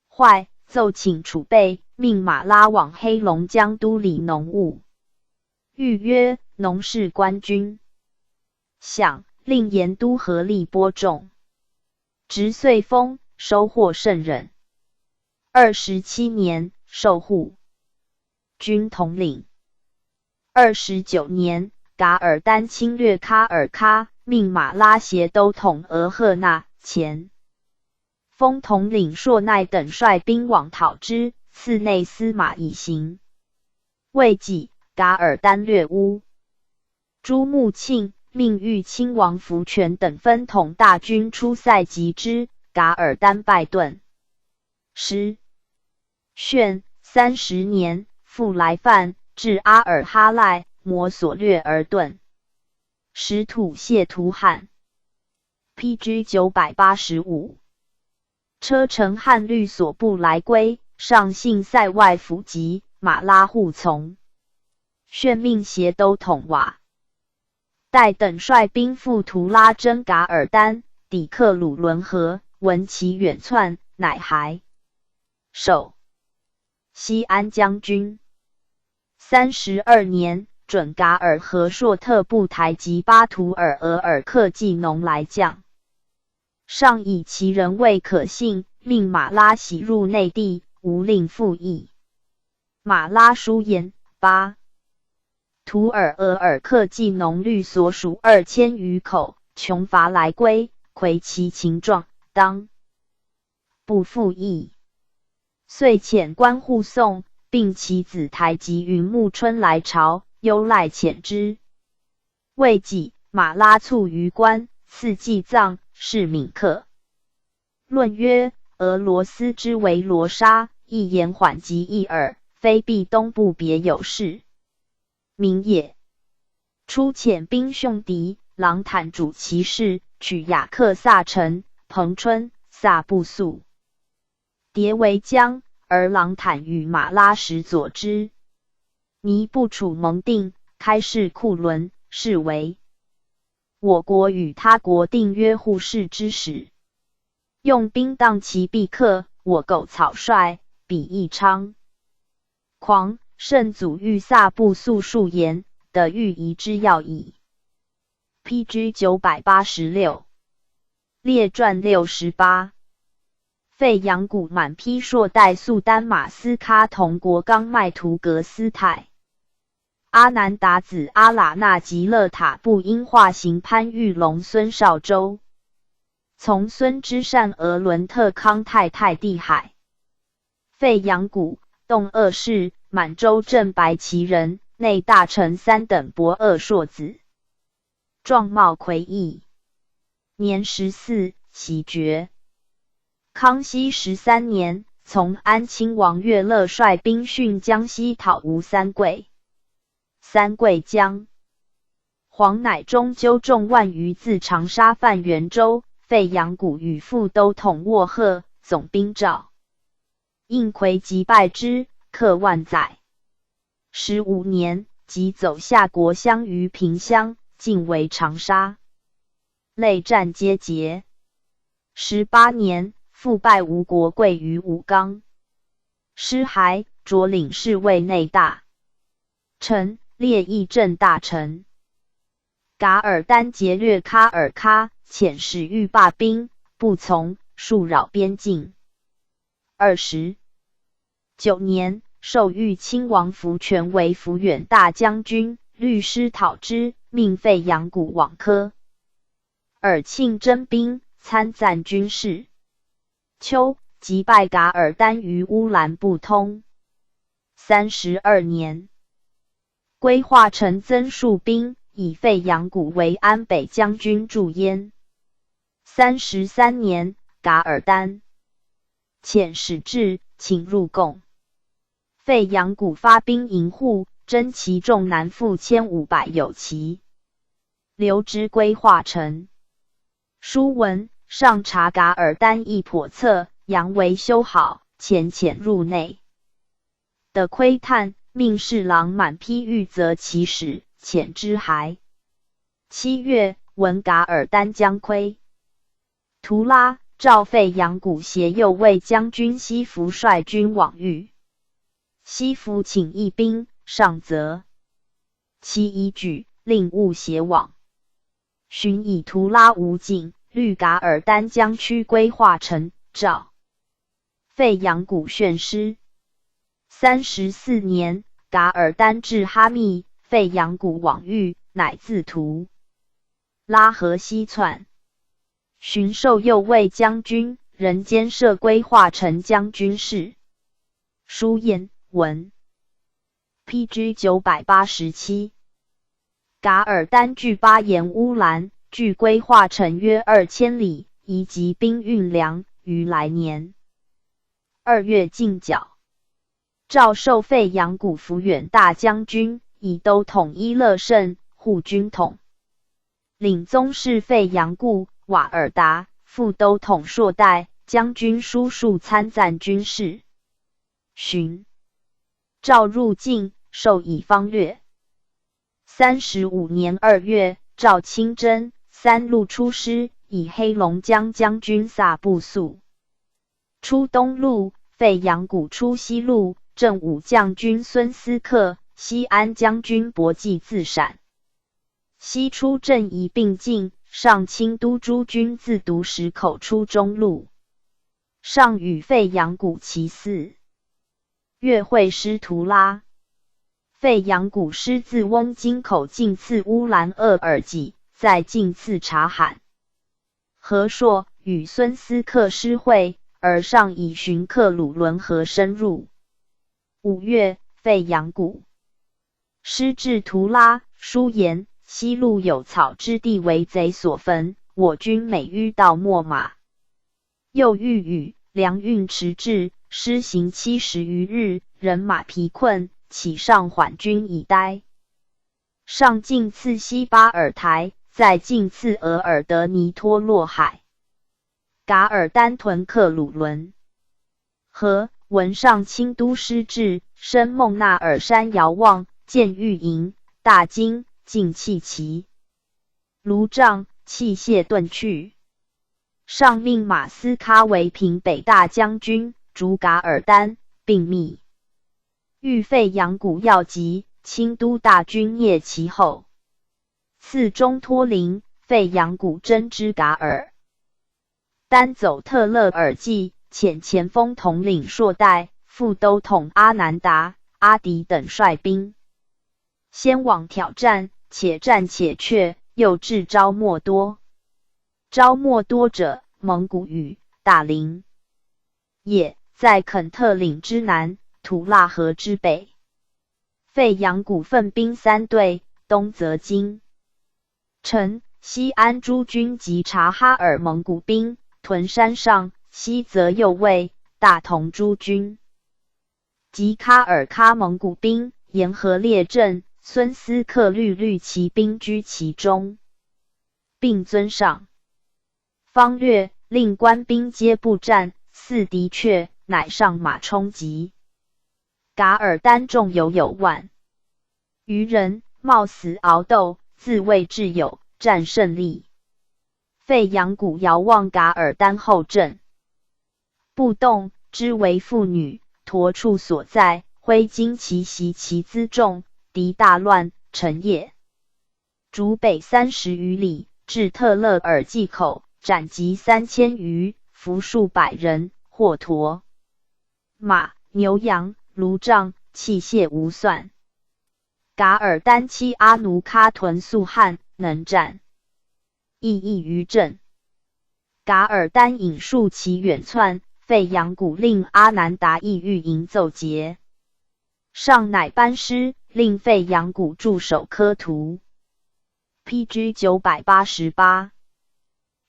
坏，奏请储备，命马拉往黑龙江督理农务。谕曰：农事官军。想令盐都合力播种，植岁丰，收获甚稔。27年，授户军统领。29年，噶尔丹侵略喀尔喀，命马拉协都统额赫纳、前封统领硕奈等率兵往讨之，赐内司马以行。未几，噶尔丹略乌。朱穆庆命豫亲王福全等分统大军出塞击之，噶尔丹败遁。宣30年，复来犯，至阿尔哈赖，摩所掠而遁。使土谢图罕。PG 985。车乘汉律所部来归，上信塞外伏击，马拉护从。宣命协都统瓦代等率兵赴图拉征噶尔丹，抵克鲁伦河，闻其远窜，乃还守西安将军。32年，准噶尔和硕特部台及巴图尔额尔克济农来将，上以其人未可信，命马拉徙入内地，无令复议。马拉书言：图尔额尔克济农律所属2000余口，穷乏来归，魁其情状，当不复议。遂遣官护送，并其子台及云木春来朝，忧赖遣之。未几，马拉卒于关，赐祭葬，是闽客。论曰：俄罗斯之为罗刹，一言缓急一耳，非必东部别有事。名也。初遣兵凶敌，郎坦主其事，取雅克萨城、彭春、萨布素，迭为将，而郎坦与马拉什佐之。尼不处盟定，开市库伦，是为我国与他国订约互市之始。用兵当其必克，我构草率，比益昌狂，圣祖欲萨布素数言，得欲夷之要矣。PG 986列传68费扬古满披硕代速丹马斯喀同国冈麦图格斯泰阿南达子阿喇那吉勒塔布因化形潘玉龙孙绍周从孙之善俄伦特康泰泰地海费扬古动二世满洲镇白旗人内大臣三等伯二硕子状貌魁异年14袭爵康熙13年从安亲王岳乐率兵训江西讨吴三桂三桂将黄乃忠纠众万余自长沙犯元州费扬古与副都统沃贺总兵赵应逵击败之克万载15年即走下国乡于平乡进为长沙内战皆捷18年复败吴国贵于武冈失还擢领侍卫内大臣列议政大臣噶尔丹劫掠喀尔喀遣使欲罢兵不从数扰边境29年授豫亲王福全为抚远大将军律师讨之命费扬古往科尔庆征兵参赞军事秋击败噶尔丹于乌兰布通32年规划成增数兵以费扬古为安北将军驻燕33年噶尔丹遣使至请入贡费扬古发兵营护征其众南复1500有骑留之规划城书文上察噶尔丹亦叵测佯为修好潜入内的窥探命侍郎满披欲责其使遣之还7月闻噶尔丹将窥图拉赵费扬古携右卫将军西服率军往豫西服请义兵上则其一举令勿携往寻以图拉无尽虑噶尔丹将驱归化城赵费扬古炫师34年噶尔丹至哈密费扬古往豫乃自图拉河西窜寻授右卫将军人兼摄归化城将军事书燕文 PG 987噶尔丹据巴彦乌兰距归化城约2000里移集兵运粮于来年2月进剿诏授费扬古抚远大将军以都统伊勒胜护军统领宗室费扬古瓦尔达副都统硕代将军书数参赞军事寻诏入境授以方略35年2月诏亲征3路出师以黑龙江将军萨布素出东路费扬古出西路正武将军孙思克西安将军伯济自陕西出镇一并进上清都诸军自独石口出中路上与费扬古其4月会师图拉费扬古师自翁京口进次乌兰鄂尔济再进次察罕和硕与孙思克师会而上以寻克鲁伦河深入5月费扬古师至图拉书言西路有草之地为贼所焚，我军每遇到秣马，又欲与粮运迟滞，施行70余日，人马疲困，岂上缓军以待。上进次西巴尔台，再进次额尔德尼托洛海。噶尔丹屯克鲁伦。和闻上清都师至，深孟纳尔山遥望，见玉营、大金、尽弃旗。卢帐器械遁去。上命马斯喀为平北大将军，逐噶尔丹，并密欲废阳谷要急，清都大军蹑其后。次中托陵，废阳谷征之噶尔丹，走特勒尔济，遣前锋统领硕代、副都统阿南达、阿迪等率兵，先往挑战，且战且却，又至昭莫多。昭莫多者，蒙古语大陵也，在肯特岭之南，图腊河之北。废阳谷分兵3队，东则金城、西安诸军及察哈尔蒙古兵屯山上，西则右卫、大同诸军及喀尔喀蒙古兵沿河列阵，孙斯克律骑兵居其中，并尊上方略，令官兵皆不战，似敌却，乃上马冲击。噶尔丹众有万余人，冒死鏖斗，自谓智勇，战胜利。废阳谷遥望噶尔丹后阵，不动，知为妇女，驮处所在，挥旌旗袭其辎重，敌大乱，成也。逐北30余里，至特勒尔济口，斩击3000余，俘数百人，获驼、马、牛羊、卢帐，器械无算。噶尔丹妻阿努喀屯素汉，能战，亦于阵。噶尔丹引数骑远窜，废阳谷，令阿南达意欲营奏捷。上乃班师，令废阳谷驻守科图。PG 988。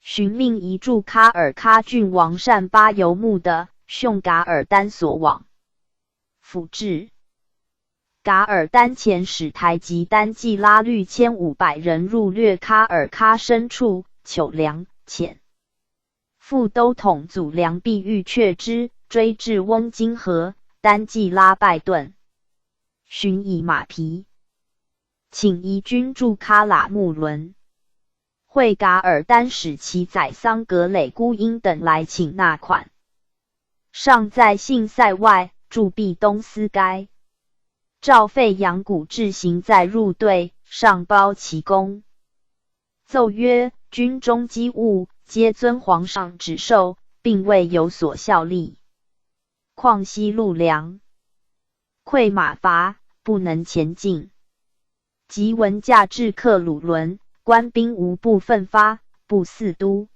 寻命移驻喀尔喀郡王善巴游牧的，凶噶尔丹所往。辅至噶尔丹前，使台吉丹季拉律1500人入掠喀尔喀深处，糗粮遣副都统祖良必欲却之，追至翁金河，丹季拉败遁，寻以马匹，请移军驻喀喇木伦。会噶尔丹使其宰桑格累孤英等来请纳款。上在信塞外，驻壁东斯该。诏废阳谷置行在入队，上báo其功。奏曰：军中机务，皆遵皇上旨授，并未有所效力。况西路粮溃马乏，不能前进。即闻驾至克鲁伦，官兵无不奋发，不似都，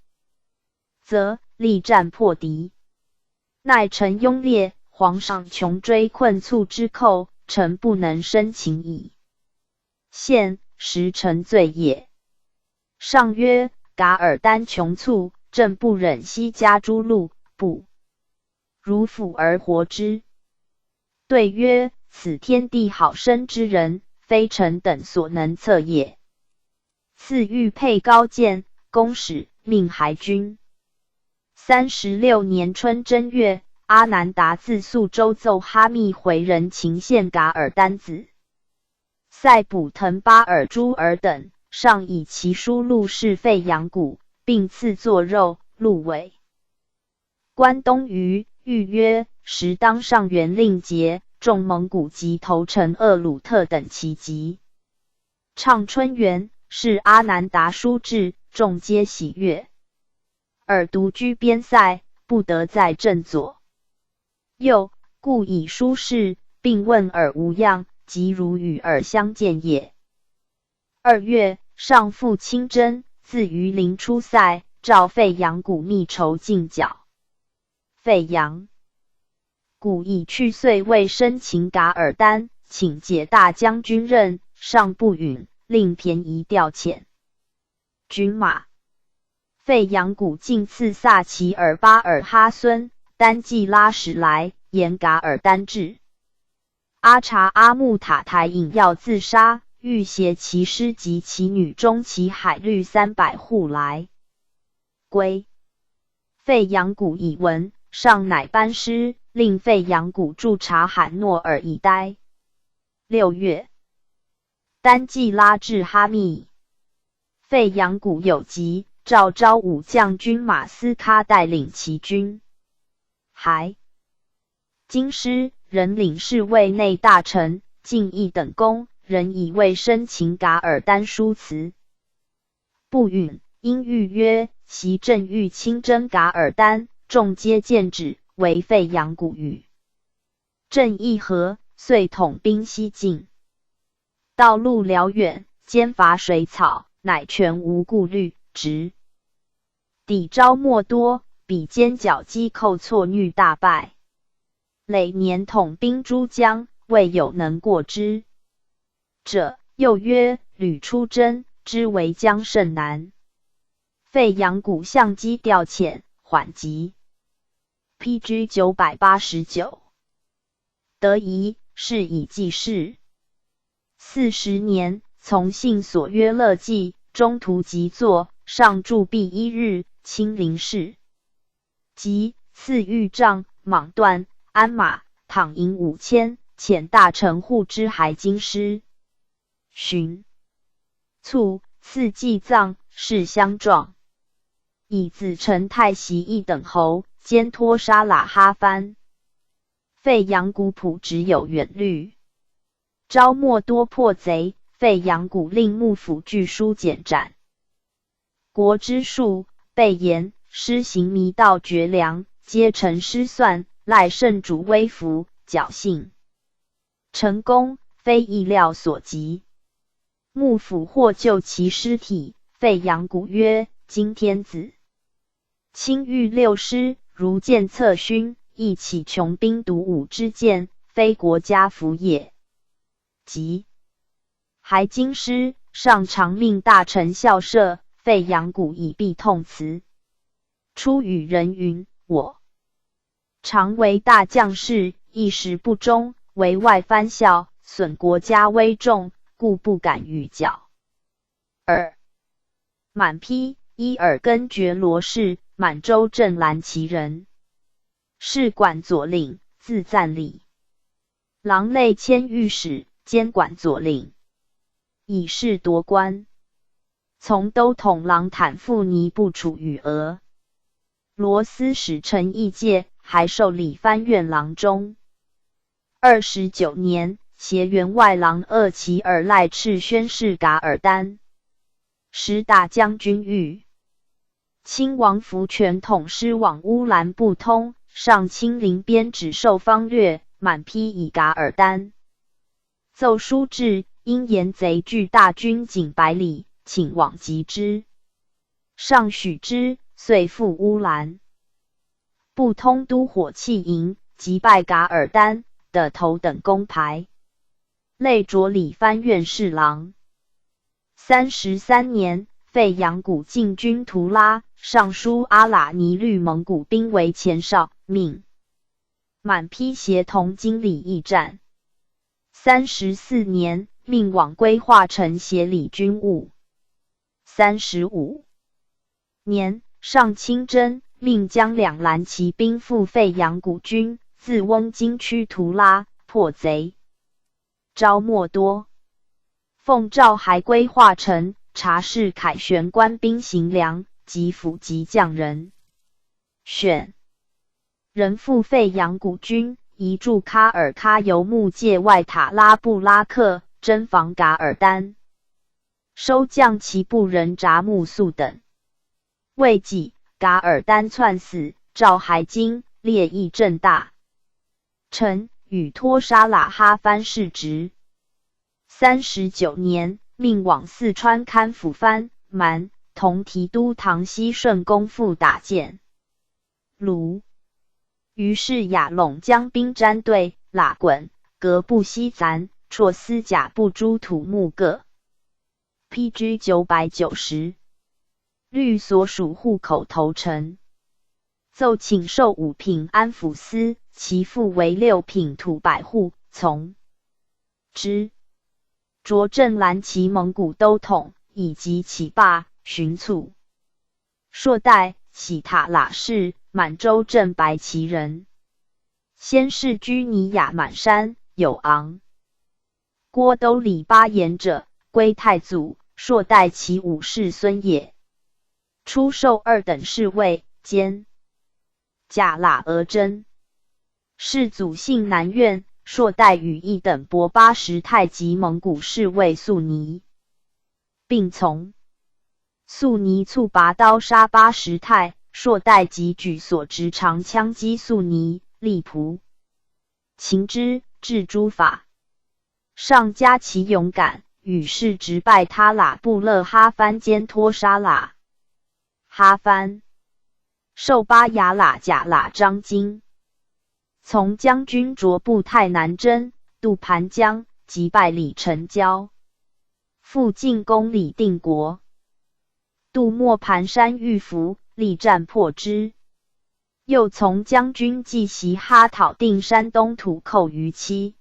则力战破敌。奈臣拥列，皇上穷追困促之寇，臣不能生情矣。现实臣罪也。上曰：噶尔丹穷促，朕不忍悉加诸路，不如抚而活之。对曰：此天地好生之人，非臣等所能测也。赐玉佩高剑，公使命还军。36年春正月，阿南达自肃州奏哈密回人秦献噶尔丹子塞卜腾巴尔朱尔等，上以其书录事废阳谷，并赐作肉鹿尾。关东虞谕曰：时当上元令节，众蒙古及投诚鄂鲁特等齐集，畅春园。是阿南达书至，众皆喜悦。尔独居边塞，不得在阵左右，故以书示，并问尔无恙，即如与尔相见也。2月，上复亲征，自榆林出塞，诏废阳谷密筹进剿。废阳谷以去岁未生擒噶尔丹，请解大将军任，上不允。令便宜调遣军马。费扬古进赐萨齐尔巴尔哈孙、丹季拉什来，沿噶尔丹至。阿察阿木塔台引药自杀，欲挟其师及其女中其海律300户来归。费扬古以闻，上乃班师，令费扬古驻察罕诺尔以待。6月，丹季拉至哈密，费扬古有急，召昭武将军马斯喀带领其军。还京师人领侍卫内大臣敬义等功，人以为申请噶尔丹书辞，不允，因谕曰：袭朕欲亲征噶尔丹，众皆见止，为费扬古语。朕议和，遂统兵西进。道路辽远，兼伐水草，乃全无顾虑，直抵昭莫多，比肩角击寇错虐大败。累年统兵诸江，未有能过之者。又曰：屡出征，知为江甚难。费扬古相机调遣，缓急。PG 989。得宜，是以继事。40年，从信所约乐记，中途即作，上铸币1日，亲临事。即赐御帐、蟒缎、鞍马、躺银5000，遣大臣护之还京师。旬卒，赐祭葬，谥相状。以子承太袭一等侯，兼托沙喇哈藩。费扬古普只有远虑。昭莫多破贼，费扬古令幕府据书简斩。国之术，备言，施行弥道绝粮，皆臣失算，赖圣主威服，侥幸成功，非意料所及。幕府获救其尸体，费扬古曰：今天子亲御6师，如见策勋，亦起穷兵黩武之见，非国家福也。即还京师，上常命大臣校舍，费扬古以避痛辞。出与人云：我常为大将士，一时不忠，为外藩校，损国家威重，故不敢逾剿。2. 满丕伊尔根觉罗氏，满洲镇蓝旗人，是管左领，字赞礼，郎类迁御史，兼管左领，以示夺官。从都统郎坦傅尼部处与俄罗斯使臣议介，还授理藩院郎中。29年，携员外郎鄂齐尔赖赤宣誓噶尔丹，使大将军御亲王福全统师往乌兰布通，上亲临边指授方略，满丕以噶尔丹奏书至，因言贼据大军仅100里，请往击之。上许之，遂赴乌兰布通都火器营，击败噶尔丹的头等功牌，累着理藩院侍郎。33年，费扬古进军图拉，尚书阿喇尼律蒙古兵为前哨，命满丕协同经理驿站。34年，命往归化成协理军务。35年，上亲征，命将2蓝骑兵赴费扬古军，自翁京区图拉，破贼。昭莫多奉诏还归化成，察视凯旋官兵行粮及府级将人。选人赴费扬古军，移驻喀尔喀尤木界外塔拉布拉克，征防噶尔丹，收降其部人札木素等。未几，噶尔丹窜死，召还京，列议正大臣，与托沙喇哈藩世职。39年，命往四川堪辅藩蛮同提督唐熙顺公复打箭卢。于是亚陇将兵沾队，喇滚，革布西咱，绰丝甲部诸土木各 PG 990。律所属户口投诚，奏请授5品安抚司，其父为6品土百户，从之。擢镇蓝旗蒙古都统，以及起罢，巡卒。朔代喜塔喇氏，满洲镇白旗人。先世居尼雅满山，有昂郭都里巴言者，归太祖。朔代其武士孙也。初授2等侍卫，兼甲喇额真。世祖姓南院。朔代与1等伯80太极蒙古侍卫速尼，并从。速尼卒拔刀杀80太。朔代即举所执长枪击速尼，力仆擒之，治诸法。上加其勇敢，与世直拜他喇布勒哈番兼托沙喇哈番，授巴雅喇甲喇章京。从将军卓部太南征，渡盘江，击败李成交，复进攻李定国，渡莫盘山遇伏，力战破之。又从将军季袭哈讨定山东土寇于期。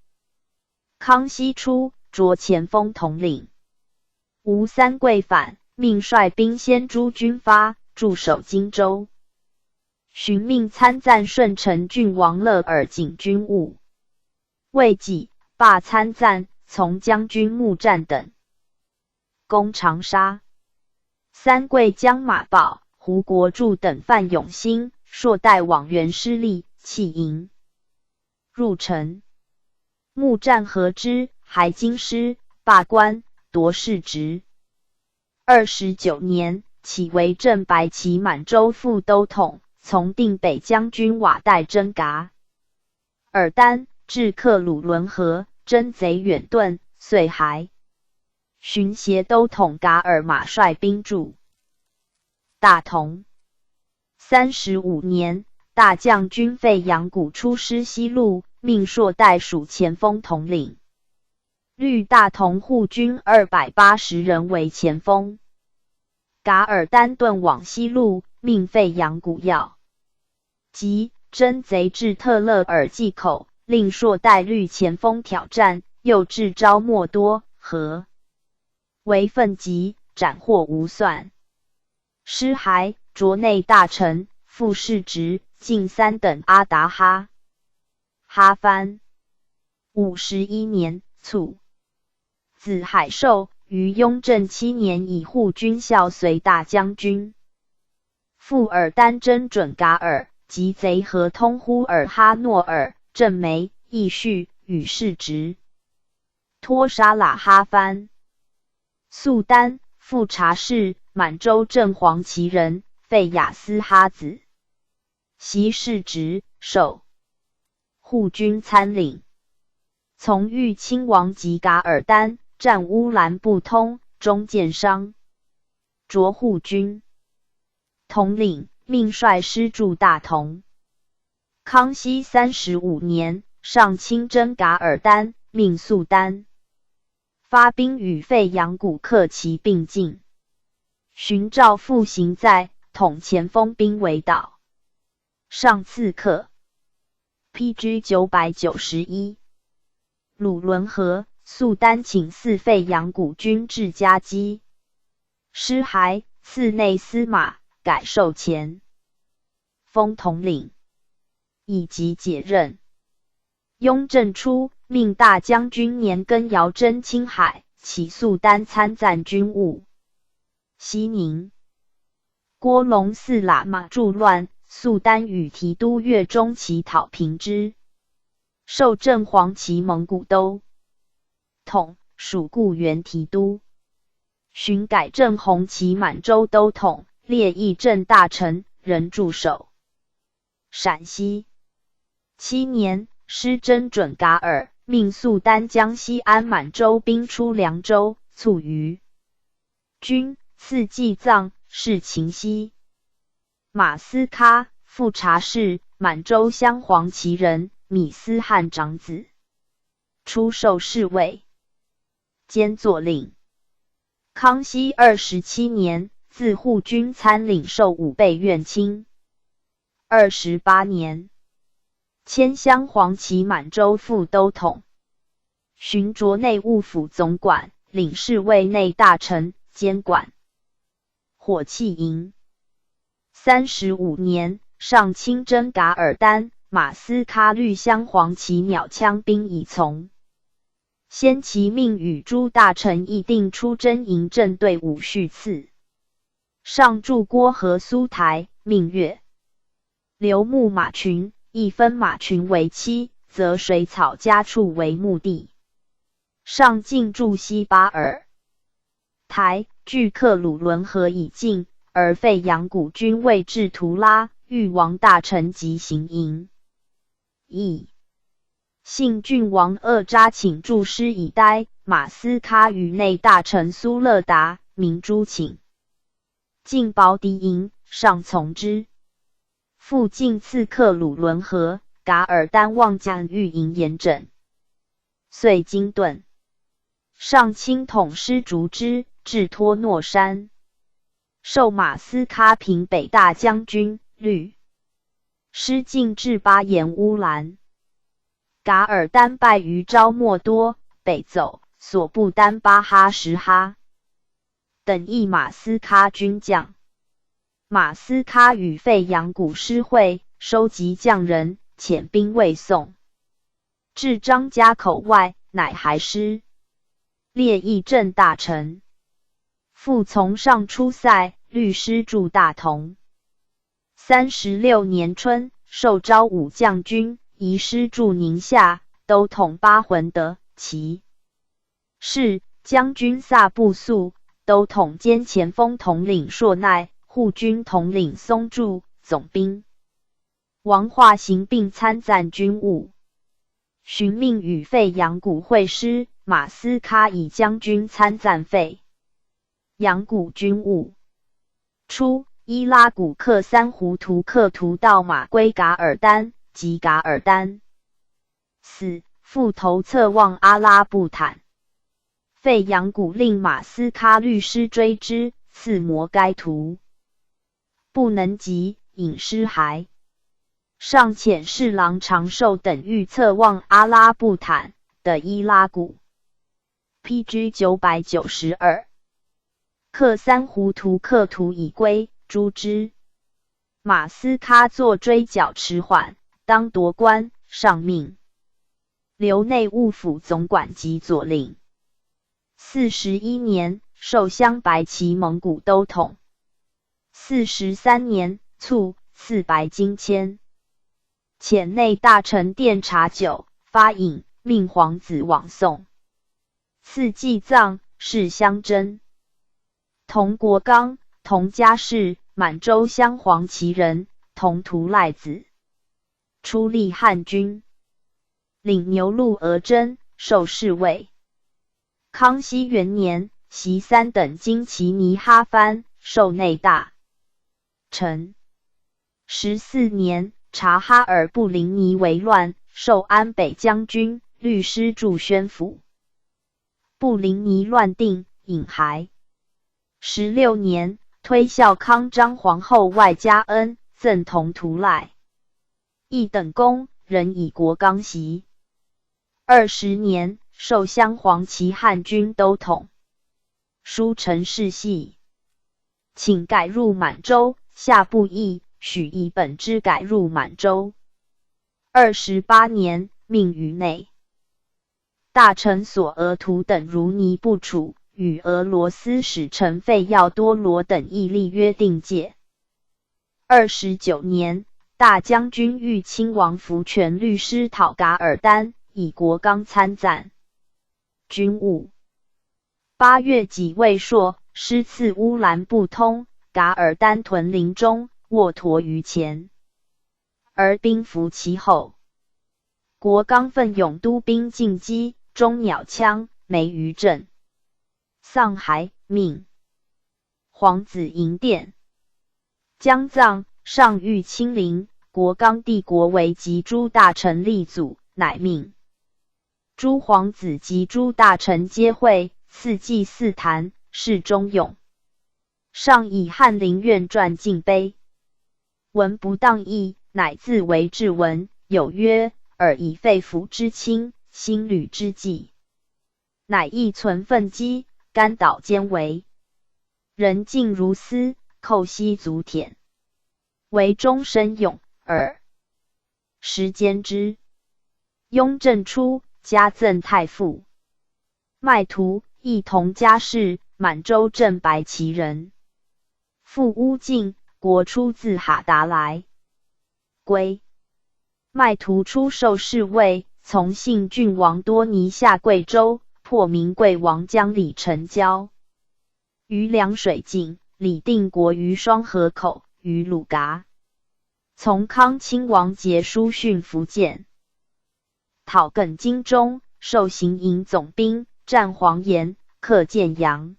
康熙初，擢前锋统领。吴三桂反，命率兵先诛军发，驻守荆州。寻命参赞顺承郡王乐尔警军务，未几，罢参赞，从将军穆战等，攻长沙。三桂将马宝、胡国柱等犯永兴，朔代往援失利，弃营入城。穆战和之，还京师，罢官，夺世职。29年，起为镇白旗满洲副都统。从定北将军瓦岱征噶尔丹，至克鲁伦河，征贼远遁，遂还。巡协都统噶尔玛率兵驻大同。35年，大将军费扬古出师西路，命朔代属前锋统领。率大同护军280人为前锋。噶尔丹遁往西路，命费扬古要即征贼至特勒尔济口，令朔代率前锋挑战，又至昭莫多和为奋急，斩获无算。失还，擢内大臣，副世职，进3等阿达哈番。51年卒。子海寿，于雍正7年以护军校随大将军。傅尔丹征准噶尔，及贼合通呼尔哈诺尔、正梅、义绪，与世职。托沙喇哈番。肃丹，富察氏，满洲正黄旗人，费雅斯哈子。袭世职，授护军参领。从豫亲王及噶尔丹，战乌兰布通，中建商。擢护军统领，命率师驻大同。康熙35年，上亲征噶尔丹，命肃丹发兵与费扬古克其并进。寻诏复行在，统前锋兵为导。上刺客。PG 991。鲁伦河，肃丹请赐费扬古军至嘉基。失还，赐内司马，改授前锋统领，以及解任。雍正初，命大将军年羹尧征青海，起肃丹参赞军务。西宁。郭龙四喇嘛助乱，肃丹与提督越中起讨平之。授正黄旗蒙古都统，属固原提督。寻改正红旗满洲都统，列议政大臣，人驻守陕西。7年，师征准噶尔，命肃丹将西安满洲兵出凉州，卒于军，赐祭葬，是秦西。马斯喀，富察氏，满洲镶黄旗人，米斯汗长子。出授侍卫，兼作令。康熙27年，自护军参领授武备院卿。28年，迁镶黄旗满洲副都统，巡酌内务府总管，领侍卫内大臣，监管火器营。35年，上亲征噶尔丹、马斯喀律镶黄旗鸟枪兵已从。先其命与诸大臣议定出征营镇队伍序次。上驻郭和苏台，命曰留牧马群，亦分马群为7，择水草家处为目的。上进驻西巴尔台，距克鲁伦河已近，而费扬古军未至图拉，欲王大臣即行营。信郡王鄂扎请驻师以待，马斯喀与内大臣苏勒达、明珠请进保敌营，上从之。复进刺克鲁伦河，噶尔丹望将欲营严整，遂惊顿。上亲统师逐之，至托诺山，授马斯喀平北大将军，律师进至巴颜乌兰。噶尔丹败于昭莫多，北走，所部丹巴哈什哈等一马斯喀军将。马斯喀与费扬古师会，收集将人，遣兵卫送，至张家口外，乃还师列议镇大臣。复从上出塞，律师驻大同。36年春，授昭武将军，移师驻宁夏，都统巴浑德、齐是将军萨布素，都统兼前锋统领硕奈，护军统领松柱，总兵王化行并参赞军务。寻命与费扬古会师，马斯喀以将军参赞费扬古军务。初，伊拉古克三胡图克图到马归噶尔丹，及噶尔丹死，复投侧望阿拉布坦。费扬古令马斯喀律师追之，刺磨该图，不能及，引尸骸。上遣侍郎长寿等欲侧望阿拉布坦的伊拉古。PG 992。克三胡图克图已归，诛之。马斯喀作追剿迟缓，当夺关，上命留内务府总管及左领。41年，授镶白旗蒙古都统。43年，卒，赐白金签。遣内大臣殿茶酒，发饮，命皇子往送。赐祭葬，谥相真。同国刚，同家氏，满洲镶黄旗人，同图赖子。出立汉军，领牛录额真，授侍卫。康熙元年，袭3等金旗尼哈藩，授内大臣。14年，察哈尔布林尼为乱，授安北将军，律师驻宣府。布林尼乱定，引骸。16年，推孝康章皇后外加恩，赠同图赖一等功，仍以国纲袭。20年，授镶黄旗汉军都统。书陈氏系，请改入满洲，下不议，许以本之改入满洲。28年，命于内大臣索额图等如尼不处，与俄罗斯使臣费耀多罗等议立约定界。29年，大将军豫亲王福全律师讨噶尔丹，以国纲参赞军务。8月己未朔，师赐乌兰布通，噶尔丹屯林中，卧驼于前，而兵伏其后。国纲奋勇督兵进击，中鸟枪，没于阵。丧骸，命皇子迎殿。将葬，上谕亲临。国纲帝国为及诸大臣立祖，乃命诸皇子及诸大臣皆会，赐祭祀坛，世忠勇。上以翰林院传进碑，文不当意，乃自为志文。有曰：尔以肺腑之亲，心履之计，乃亦存愤激，肝导兼为。人尽如斯，叩膝足舔，为终身勇耳。时间之。雍正初，加赠太傅。卖图，亦同家事，满洲镇白旗人。父乌进，国出自哈达来。归。卖图出受侍卫，从信郡王多尼下贵州，破明贵王将李成交。于凉水境，李定国于双河口，于鲁嘎。从康亲王节书训福建。讨艮荆中，受行营总兵，战黄岩，克建阳。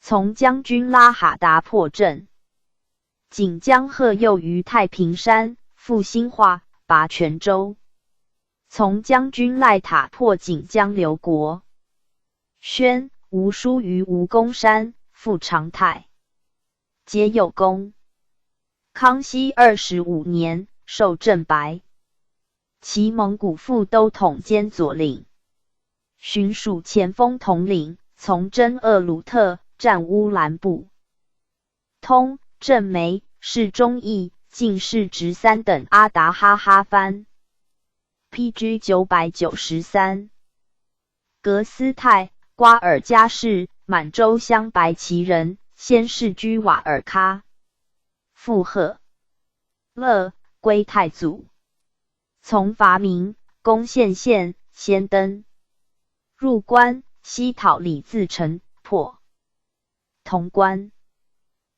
从将军拉哈达破阵。锦江贺佑于太平山，复兴化，拔泉州。从将军赖塔破锦江刘国。宣吴书于吴公山，复长泰。皆有功。康熙25年，授正白。其蒙古副都统兼左领，巡属前锋统领，从征鄂鲁特，战乌兰布通、郑梅、世忠义、进士直3等阿达哈哈藩。PG 993。格斯泰，瓜尔佳氏，满洲镶白旗人，先世居瓦尔喀。附贺乐，归太祖。从伐明，攻县县，先登。入关，西讨李自成，破。潼关。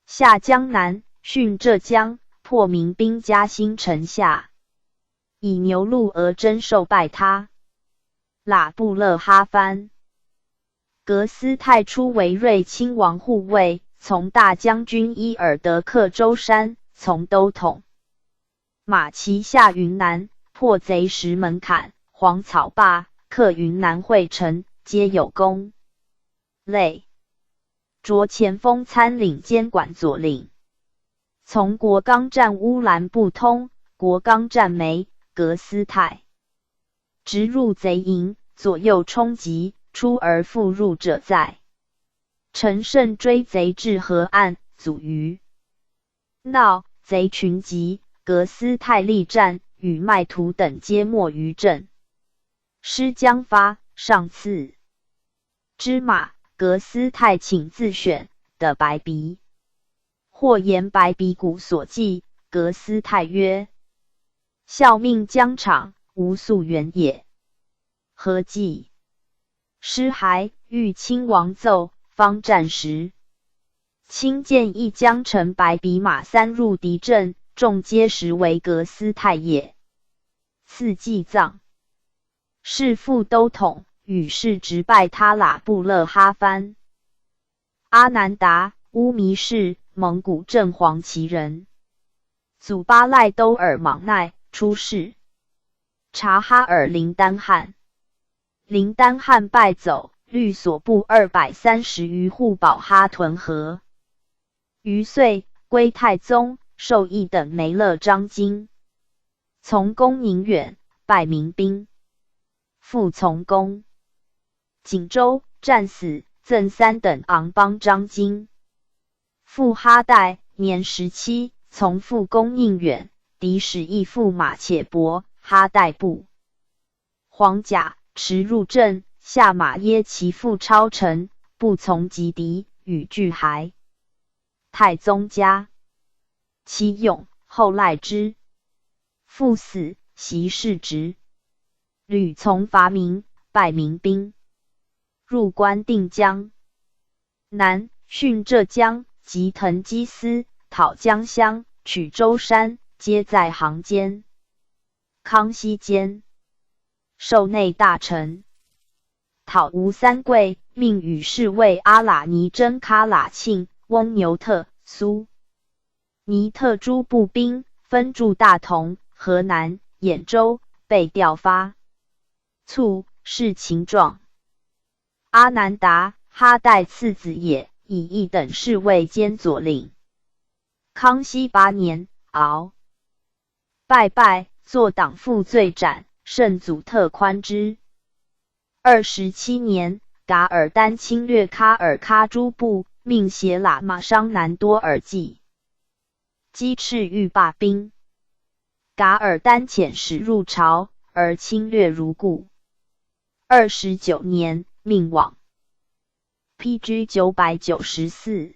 下江南，训浙江，破民兵加兴城下。以牛鹿额真受拜他。喇布勒哈藩。格斯泰初为瑞亲王护卫，从大将军伊尔德克舟山，从都统。马旗下云南，破贼石门槛，黄草坝，克云南会城，皆有功。累。擢前锋参领监管左领。从国纲战乌兰布通，国纲战梅，格斯泰。直入贼营，左右冲击，出而复入者在。乘胜追贼至河岸，阻于闹，贼群集，格斯泰力战，与麦图等皆没于阵。师将发，上赐之马，格斯泰请自选的白鼻。或言白鼻骨所记，格斯泰曰：效命疆场，无溯源也。何计？师还欲亲王奏，方战时。亲见一将乘白鼻马3入敌阵，众皆实为格斯泰也。赐祭葬。是副都统，与世直拜他喇布勒哈藩。阿南达，乌弥氏，蒙古正黄旗人。祖巴赖兜尔莽奈，出仕。察哈尔林丹汗。林丹汗败走，律所部230余户保哈屯河。余岁，归太宗，授一等梅勒章京。从公宁远，拜民兵。复从公。锦州，战死，赠3等昂邦章京。复哈代，年17，从父公宁远，敌使义父马且伯，哈代部。黄甲，驰入阵，下马耶其父超城，不从击敌，与俱还。太宗家。其勇，后赖之。父死，袭世职。屡从伐明，败民兵。入关定江。南，训浙江，及腾基司，讨江乡，取舟山，皆在行间。康熙间。授内大臣。讨吴三桂，命与侍卫阿喇尼真喀喇庆、翁牛特、苏尼特诸步兵，分驻大同、河南、兖州，被调发。卒，事情状。阿南达，哈代次子也，以一等侍卫兼左领。康熙8年，敖拜，作党负罪斩，圣祖特宽之。27年，噶尔丹侵略喀尔喀诸部，命携喇嘛商南多尔济，击赤欲罢兵。噶尔丹遣使入朝，而侵略如故。29年，命往。PG 994。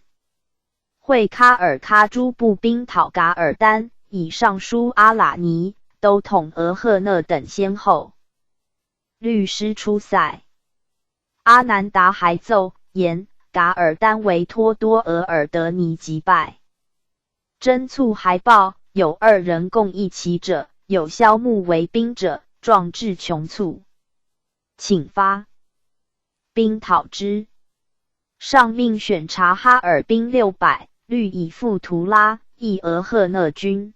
会喀尔喀诸部兵讨噶尔丹，以尚书阿喇尼、都统额赫讷等先后。律师出塞。阿南达还奏言，噶尔丹为托多额尔德尼击败。侦促还报，有2人共一骑者，有骁木为兵者，壮志穷促，请发兵讨之。上命选察哈尔兵600，虑以赴图拉，亦额赫讷军。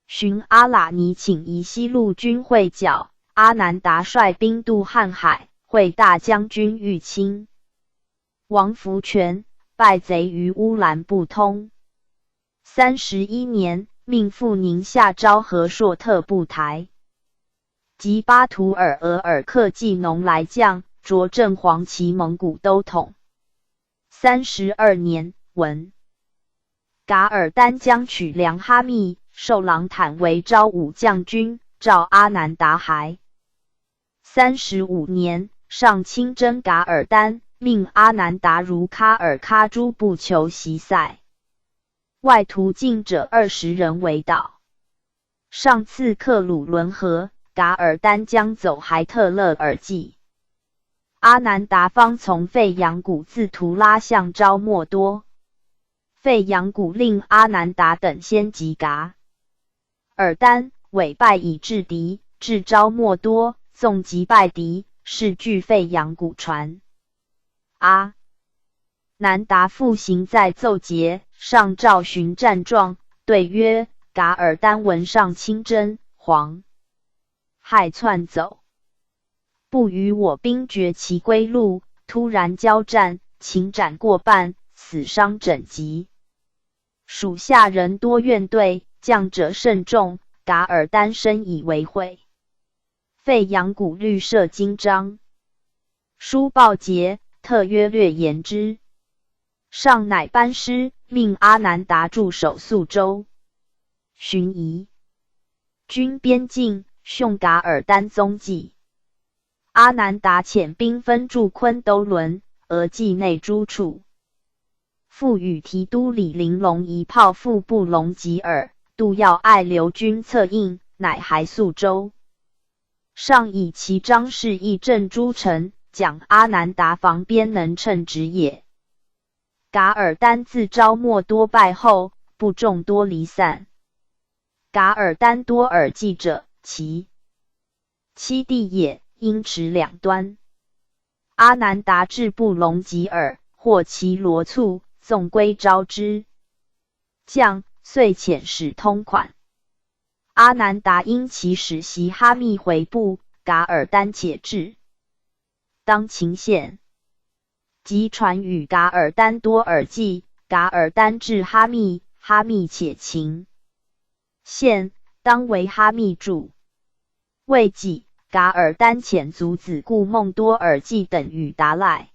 寻阿喇尼请夷西路军会剿，阿南达率兵渡瀚海，会大将军玉清、王福全，败贼于乌兰布通。31年，命赴宁夏昭和硕特部台，及巴图尔额尔克济农来将，着正黄旗蒙古都统。32年，文噶尔丹将取梁哈密，授郎坦为昭武将军，召阿南达还。35年，上亲征噶尔丹，命阿南达如喀尔喀诸部求袭塞，外途径者20人为导。上赐克鲁伦河，噶尔丹将走还特勒尔济。阿南达方从费扬古自图拉向昭莫多，费扬古令阿南达等先击噶尔丹，委败以制敌，至昭莫多，纵击败敌，是据费扬古传。阿南达复行在奏节，上诏询战状，对曰：噶尔丹闻上亲征，黄害窜走，不与我兵绝其归路，突然交战，擒斩过半，死伤整疾。属下人多怨怼，将者甚众，噶尔丹深以为悔。费扬古律设经章，书报捷，特约略言之。上乃班师，命阿南达驻守宿州，巡夷军边境，凶噶尔丹踪迹。阿南达遣兵分驻昆都伦、额济内诸处，复与提督李玲珑一炮副部隆吉尔、杜要爱留军策应，乃还宿州。上以其张氏议镇诸城，讲阿南达防边能称职也。噶尔丹自昭莫多败后，部众多离散。噶尔丹多尔济者，其七弟也，因持两端。阿南达至部隆吉尔，获其罗簇，纵归招之。将遂遣使通款。阿南达因其使袭哈密回部，噶尔丹且至当秦县，即传与噶尔丹多尔济，噶尔丹至哈密，哈密且秦县，当为哈密驻。未几，噶尔丹遣族子固孟多尔济等与达赖、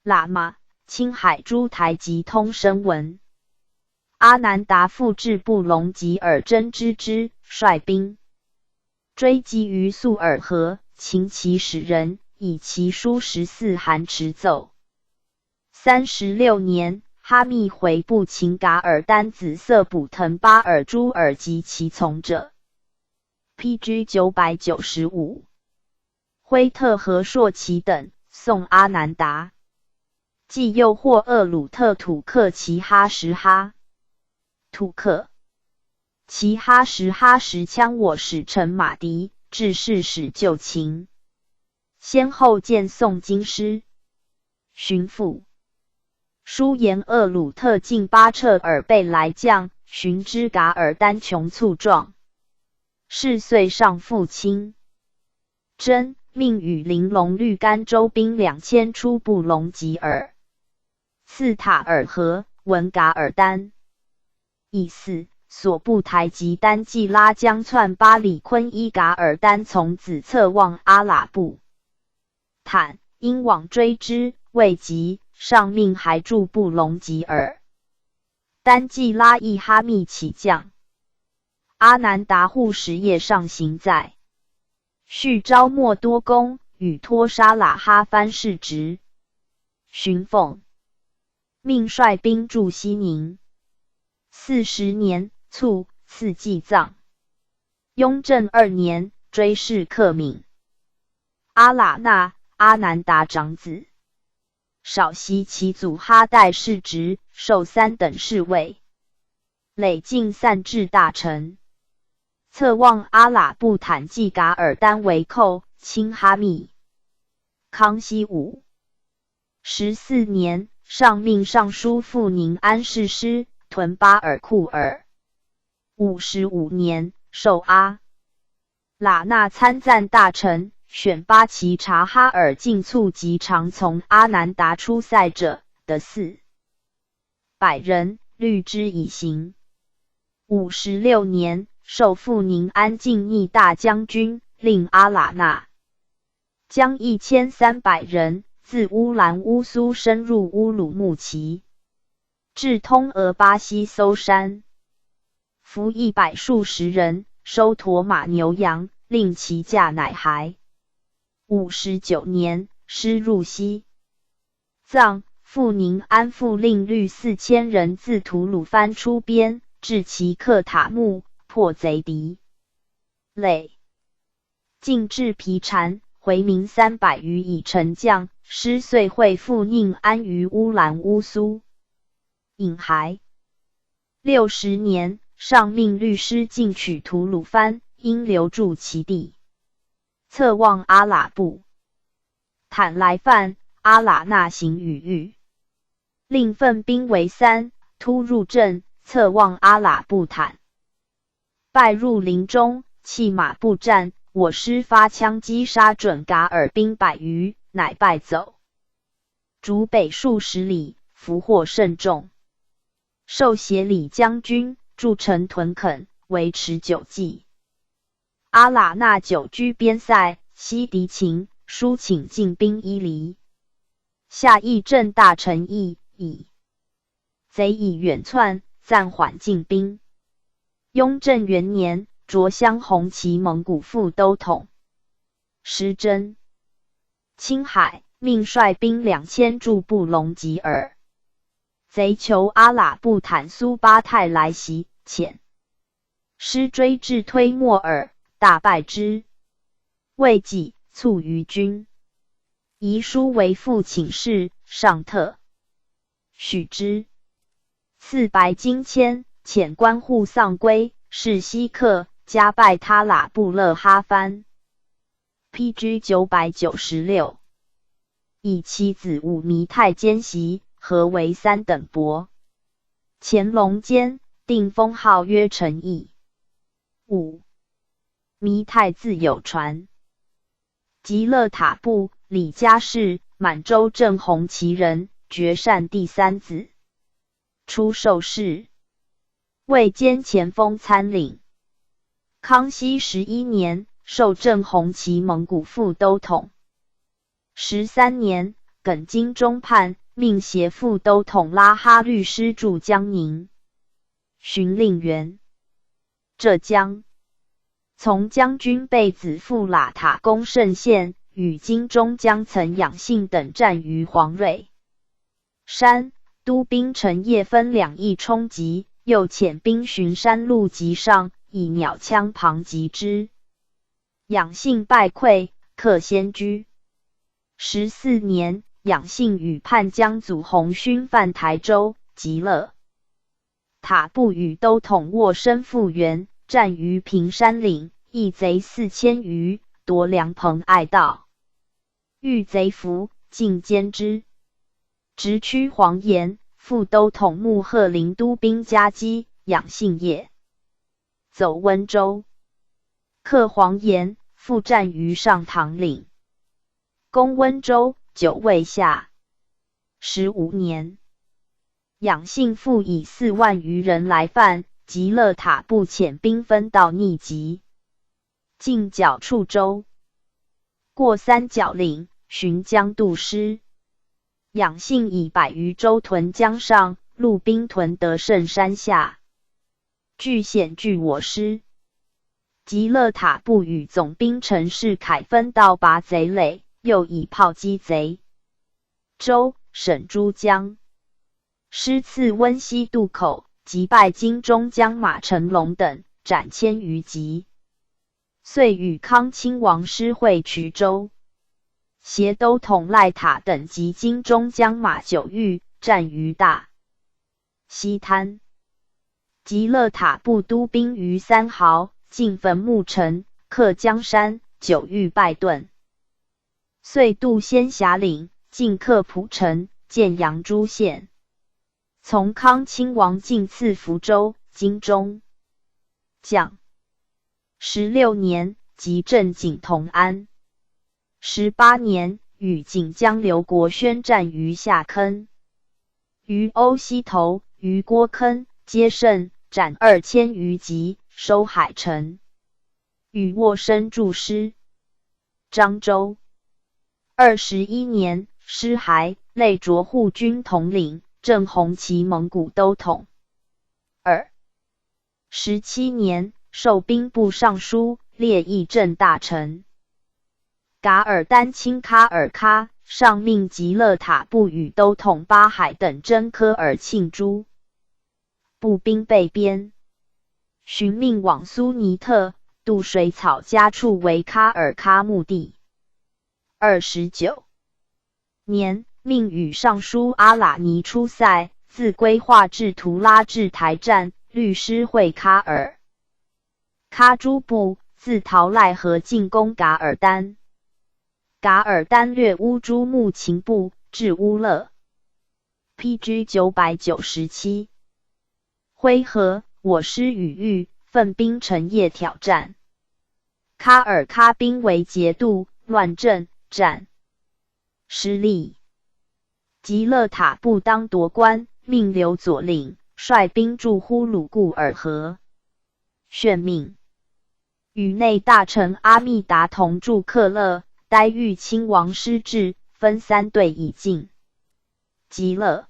喇嘛、青海诸台及通声闻。阿南达复至部隆吉尔真知之，率兵追击于素尔河，擒其使人，以其书14函持奏。36年，哈密回部擒噶尔丹子色卜腾巴尔诸尔及其从者。PG 995。辉特和硕奇等送阿南达，既诱惑厄鲁特土克齐哈什哈。土克齐哈什哈什羌我使臣马迪，致使使救秦，先后见宋京师巡抚。书言厄鲁特进巴彻尔贝来将，寻知噶尔丹穷促状，是岁上父亲真，命与玲珑律甘州兵2000出布隆吉尔。次塔尔和文噶尔丹。意思，所部台吉丹季拉将窜巴里昆伊噶尔丹从子侧望阿喇布坦，因往追之未及，上命还驻布隆吉尔。丹季拉亦哈密起将。阿南达护什叶上行在。续招莫多功，与托沙喇哈藩世职。寻奉。命率兵驻西宁。40年卒，赐祭葬。雍正2年，追谥克敏。阿喇那，阿南达长子。少袭其祖哈代世职，授3等侍卫。累进散治大臣。侧望阿喇布坦季噶尔丹为寇，亲哈密。康熙5、14年，上命尚书傅宁安侍师屯巴尔库尔。55年，授阿喇那参赞大臣，选巴奇察哈尔进促及常从阿南达出塞者的400人，律之以刑。56年，授傅宁安进逆大将军，令阿喇那将1300人自乌兰乌苏深入乌鲁木齐，至通俄巴西搜山，俘100数十人，收驼马牛羊，令其价乃还。59年，师入西藏，傅宁安复令律4000人自吐鲁番出边，至其克塔木，破贼敌累，进至皮禅，回民300余以沉将，师遂会复宁安于乌兰乌苏。隐还。60年，上命律师进取吐鲁番，应留驻其地。侧望阿喇布坦来犯，阿喇那行与狱，令分兵为3，突入阵，侧望阿喇布坦。败入林中，弃马步战，我师发枪击杀准噶尔兵100余，乃败走。逐北数10里，俘获甚众。授协理将军，驻城屯垦，维持9计。阿喇那久居边塞，西敌情，书请进兵伊犁。下议镇大臣议以贼已远窜，暂缓进兵。雍正元年，着镶红旗蒙古副都统。时珍。青海，命率兵2000驻布隆吉尔。贼求阿喇布坦苏巴泰来袭，遣师追至推莫尔，大败之。未几，卒于军。遗书为父请示，上特许之。赐白金签，遣官护丧归，是西克，加拜他喇布勒哈藩。PG 996。以其子武弥太监袭，合为3等伯。乾隆间，定封号曰陈毅。5. 弥太自有传。吉勒塔布，李家氏，满洲正红旗人，爵善第3子。出授事。位兼前锋参领。康熙11年，授正红旗蒙古副都统。13年，耿京中叛，命协副都统拉哈律师驻江宁。巡令员。浙江。从将军被子父喇塔攻胜县，与金中将曾养性等战于黄蕊山，督兵陈业分2翼冲击，又遣兵巡山路及上，以鸟枪旁击之。养性败溃，克先居。14年，养性与叛将祖洪勋犯台州，吉勒塔布与都统沃申复原，战于平山岭，一贼4000余，夺良朋隘道。遇贼俘，尽歼之。直驱黄岩，副都统穆赫林督兵夹击，养性业。走温州。克黄岩，复战于上唐岭。攻温州，久未下。15年，养性复以4万余人来犯，吉勒塔部遣兵分道逆击，进剿处州，过三角岭，寻江渡师。养性以100余州屯江上，陆兵屯得胜山下，据险拒我师。吉勒塔部与总兵陈世凯分道拔贼垒，又以炮击贼州，省珠江。师次温西渡口，击败荆中将马成龙等，斩1000余级。遂与康亲王师会衢州。协都统赖塔等及荆中将马9玉，战于大溪滩。吉勒塔部督兵于3壕，进坟墓城，克江山，9玉败遁。遂渡仙霞岭，进克蒲城，建阳诸县。从康亲王进赐福州、荆中。将16年，即镇景同安。18年，与锦江刘国宣战于下坑。于瓯溪头、于郭坑皆胜，斩2000余级，收海城。与沃生助师。漳州。21年，师还，累擢护军统领，正红旗蒙古都统。17年，授兵部尚书，列议政大臣。噶尔丹亲喀尔喀，上命吉勒塔部与都统巴海等征科尔沁诸步兵被边，寻命往苏尼特，渡水草家处为喀尔喀墓地。29年，命与尚书阿喇尼出塞，自规划至图拉至台站，律师会喀尔喀诸部，自陶赖河进攻噶尔丹。噶尔丹略乌珠穆秦部，至乌勒。PG 997。灰河，我师与玉奋兵成夜挑战。喀尔喀兵为节度，乱阵，战失利。吉勒塔部当夺关，命刘左领率兵驻呼鲁固尔河。炫命与内大臣阿密达同驻克勒，待遇亲王师至，分3队以进。吉勒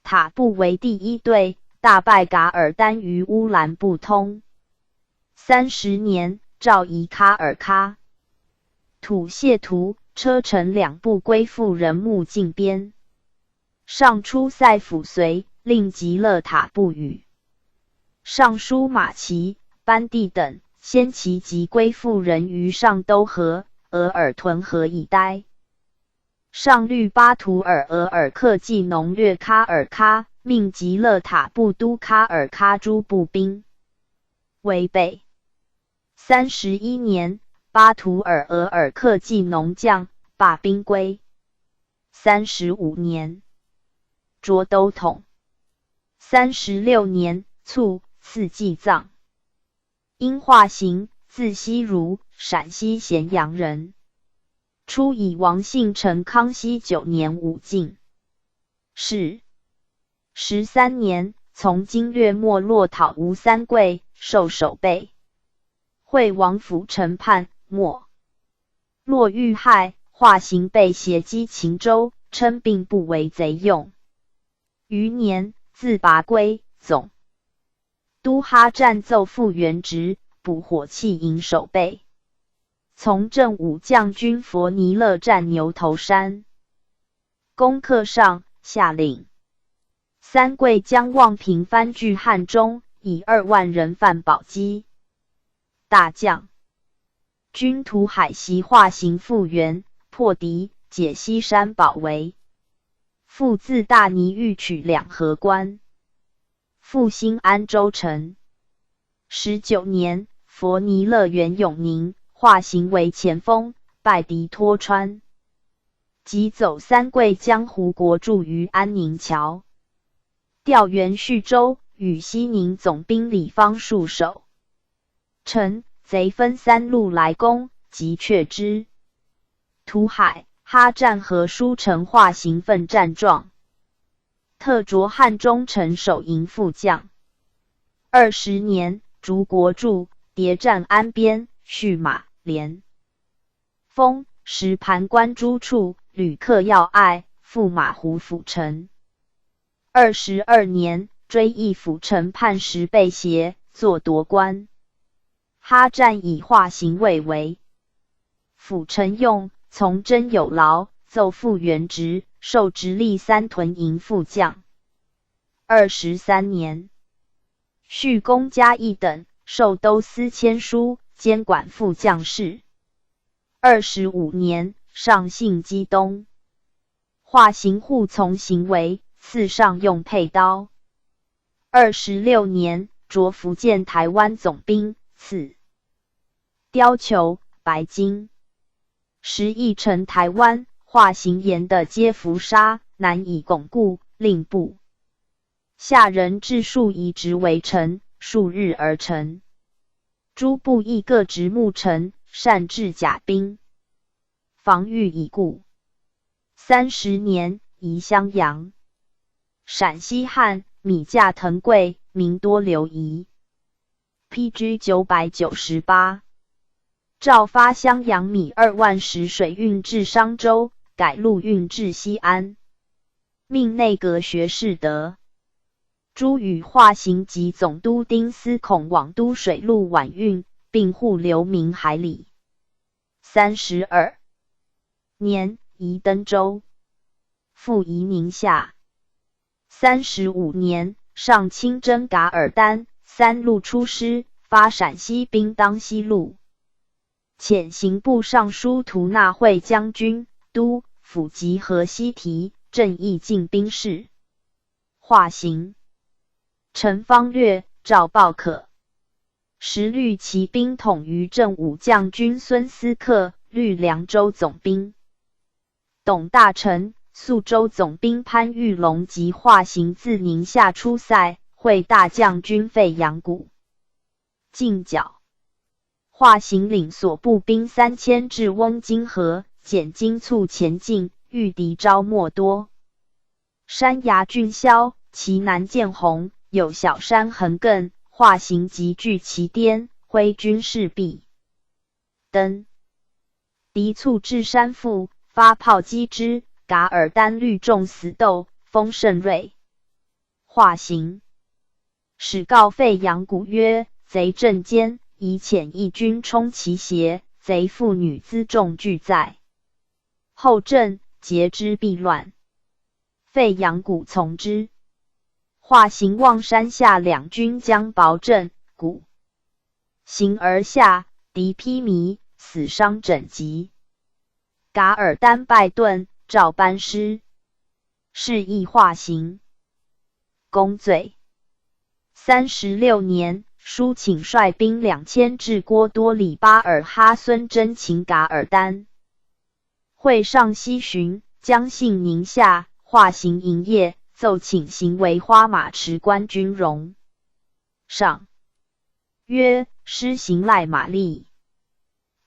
塔部为第1队，大败噶尔丹于乌兰布通。30年，诏移喀尔喀。吐谢图，车臣2部归附人木进边。上出塞抚绥，令吉勒塔部与尚书马齐、班第等先其及归附人于上都河、额尔屯河以待。上律巴图尔额尔克济农略喀尔喀，命吉勒塔部督喀尔喀诸步兵为备。31年，巴图尔额尔克济农将，罢兵归。35年，擢都统。36年，卒，赐祭葬。殷化行，字希如，陕西咸阳人。初以王姓成康熙9年武进士。13年，从经略没落讨吴三桂，受守备。会王府陈叛，没落遇害，化行被挟击秦州，称并不为贼用。余年，自拔归，总督哈战奏复原职，补火器营守备。从正武将军佛尼勒战牛头山，攻克上下岭。三桂将望平番据汉中，以2万人犯宝鸡。大将军图海袭化行复原，破敌，解西山保围。复自大尼欲取两河关，复兴安州城。19年，佛尼勒援永宁，化行为前锋，败敌脱川。即走三桂将胡国驻于安宁桥，调援叙州，与西宁总兵李方戍守。臣贼分3路来攻，即却之。图海哈战和书成化行奋战状，特擢汉中丞守营副将。20年，逐国柱，谍战安边，蓄马连封石盘关诸处，旅客要隘，赴马胡府城。22年，追诣府城叛时被挟，作夺关。哈战以化行为为府城用，从征有劳，奏复原职，授直隶3屯营副将。23年，续公嘉义等，授都司签书，监管副将事。25年，上幸基东，化行护从行为，赐上用佩刀。26年，擢福建台湾总兵，赐貂裘、白金。时役成台湾，化行沿的皆伏沙，难以巩固，令部下人置数以直为城，数日而成。诸部亦各执木城，善制甲兵，防御已固。30年，移襄阳。陕西汉，米价腾贵，民多流移。PG 998。诏发襄阳米2万石水运至商州，改陆运至西安。命内阁学士德朱与化行及总督丁司孔往都水陆宛运，并护流民海里。32年，移登州，复移宁夏。35年，上亲征噶尔丹，3路出师，发陕西兵当西路。遣刑部尚书图纳会将军、都府及河西提，正义进兵事。化行陈方略、赵豹可。时律骑兵统于正武将军孙思克，律凉州总兵董大臣、肃州总兵潘玉龙及化行自宁夏出塞，会大将军费扬谷。进剿。化行领所部兵3000至翁津河，减精促前进，御敌招莫多。山崖峻削，其南见红，有小山横亘，化行急据其巅，挥军势必登。敌卒至山腹，发炮击之，噶尔丹率众死斗，风甚锐。化行使告费扬谷曰：贼阵间，以遣义军冲其胁，贼妇女辎重俱在。后阵，截之必乱。费扬谷从之。化行望山下两军将薄阵，谷行而下，敌披靡，死伤整疾。噶尔丹败遁，诏班师。是亦化行。公罪。36年，书请率兵2000至郭多里巴尔哈孙征擒噶尔丹。会上西巡，将信宁夏，化行营业，奏请行为花马池关军容。上曰：师行赖马力。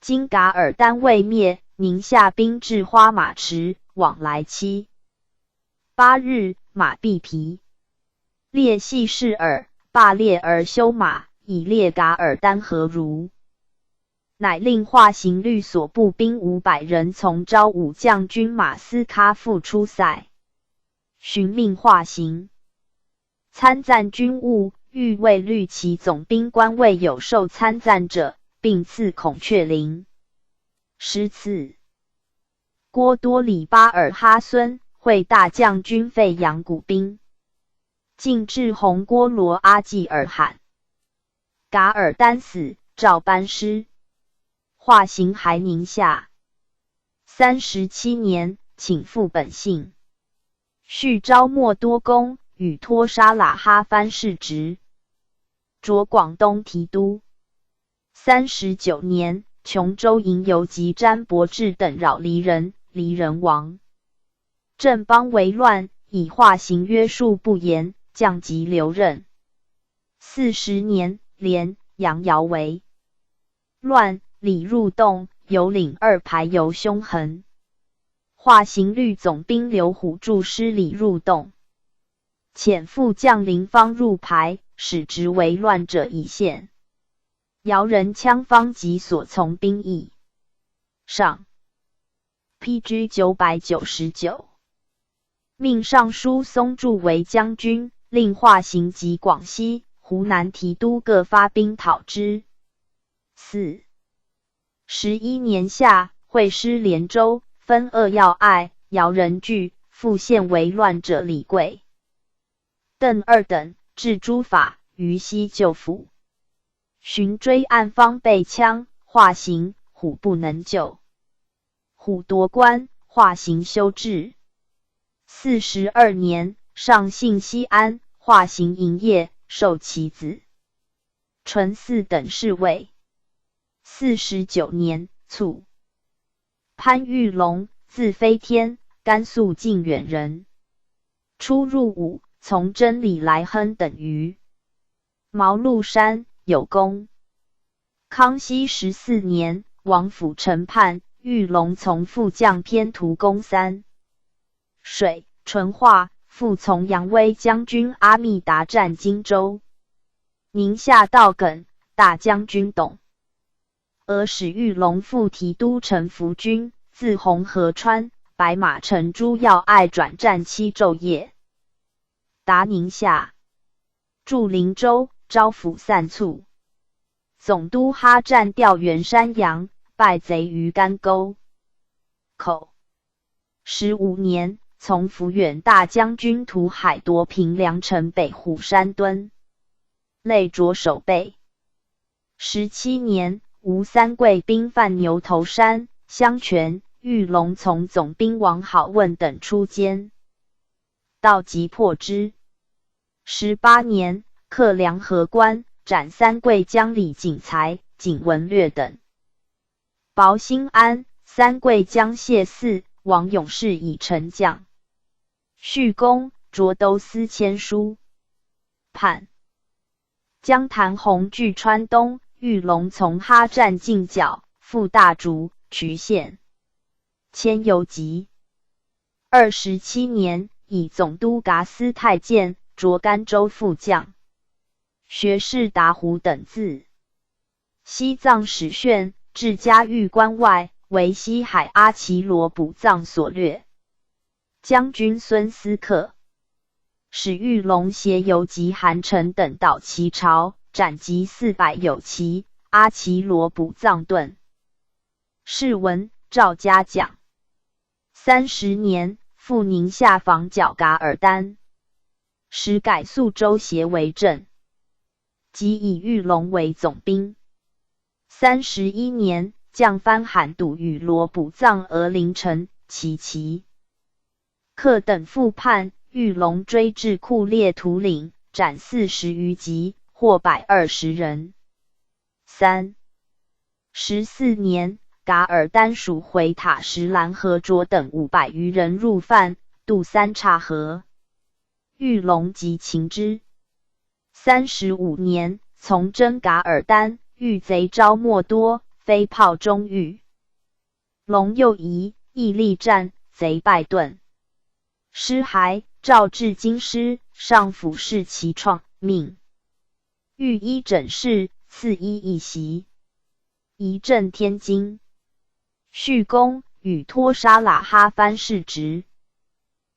今噶尔丹未灭，宁夏兵至花马池，往来7、8日，马必疲。列系视耳，罢列而休马，以列噶尔丹何如？乃令化行律所部兵500人从昭武将军马斯喀复出塞。寻命化行参赞军务，欲为律其总兵官位有受参赞者，并赐孔雀翎。师赐郭多里巴尔哈孙，会大将军费扬谷兵。进至红锅罗阿济尔罕。噶尔丹死，诏班师。化行还宁夏。37年，请复本姓。续昭莫多公，与托沙喇哈藩士职。擢广东提督。39年，琼州营游及詹伯志等扰黎人，黎人亡。郑邦为乱，以化行约束不严，降级留任。40年，连杨尧为乱，李入洞，有领2排游凶横。化行律总兵刘虎助师礼入洞，遣副将林方入排，使职为乱者一线。姚人羌方及所从兵役。上 PG 999。命尚书松柱为将军，令化行及广西、湖南提督各发兵讨之。4. 11年夏，会师连州，分扼要隘，姚人惧，复县为乱者李贵、邓二等，治诸法，于西救府。寻追暗方被枪，化行、虎不能救。虎夺关，化行修治。42年，上幸西安，化行营业，受其子淳嗣等侍卫。49年卒。潘玉龙，字飞天，甘肃靖远人。初入伍，从真李来亨等于毛鹿山，有功。康熙14年，王府陈叛，玉龙从副将偏图攻3水淳化，复从扬威将军阿密达战荆州。宁夏道耿，大将军董俄使玉龙副提督陈福军，自红河川、白马城诸要隘转战7昼夜，达宁夏，驻灵州，招抚散卒。总督哈战调援山阳，败贼于干沟口。15年，从抚远大将军图海夺平凉城北虎山墩，累着守备。17年，吴三桂兵犯牛头山、襄泉，玉龙从总兵王好问等出歼，到即破之。18年，克梁河关，斩三桂将李景才、景文略等。薄兴安，三桂将谢嗣、王永士以丞将。续功，着都司签书。判江谭洪据川东，玉龙从哈战进剿，复大竹、渠县。迁游籍。27年，以总督噶司太监，着甘州副将。学士达胡等字。西藏史炫，至嘉峪关外，为西海阿奇罗补藏所掠。将军孙思克使玉龙携游及韩城等到齐朝，斩及400有骑，阿奇罗补藏遁。世文赵嘉奖。30年，赴宁夏防剿噶尔丹，时改肃州协为镇，即以玉龙为总兵。31年，将番罕笃与罗补藏俄陵城、齐齐。克等复叛，玉龙追至库列图岭，斩40余级，获120人。14年，噶尔丹属回塔什兰和卓等500余人入犯，渡三岔河，玉龙即擒之。35年，从征噶尔丹，遇贼招莫多，飞炮中遇。龙又疑，亦力战，贼败遁。师还，召至京师，上府视其创，命御医诊室，赐医一袭，仪镇天津。续功，与托沙喇哈藩士职。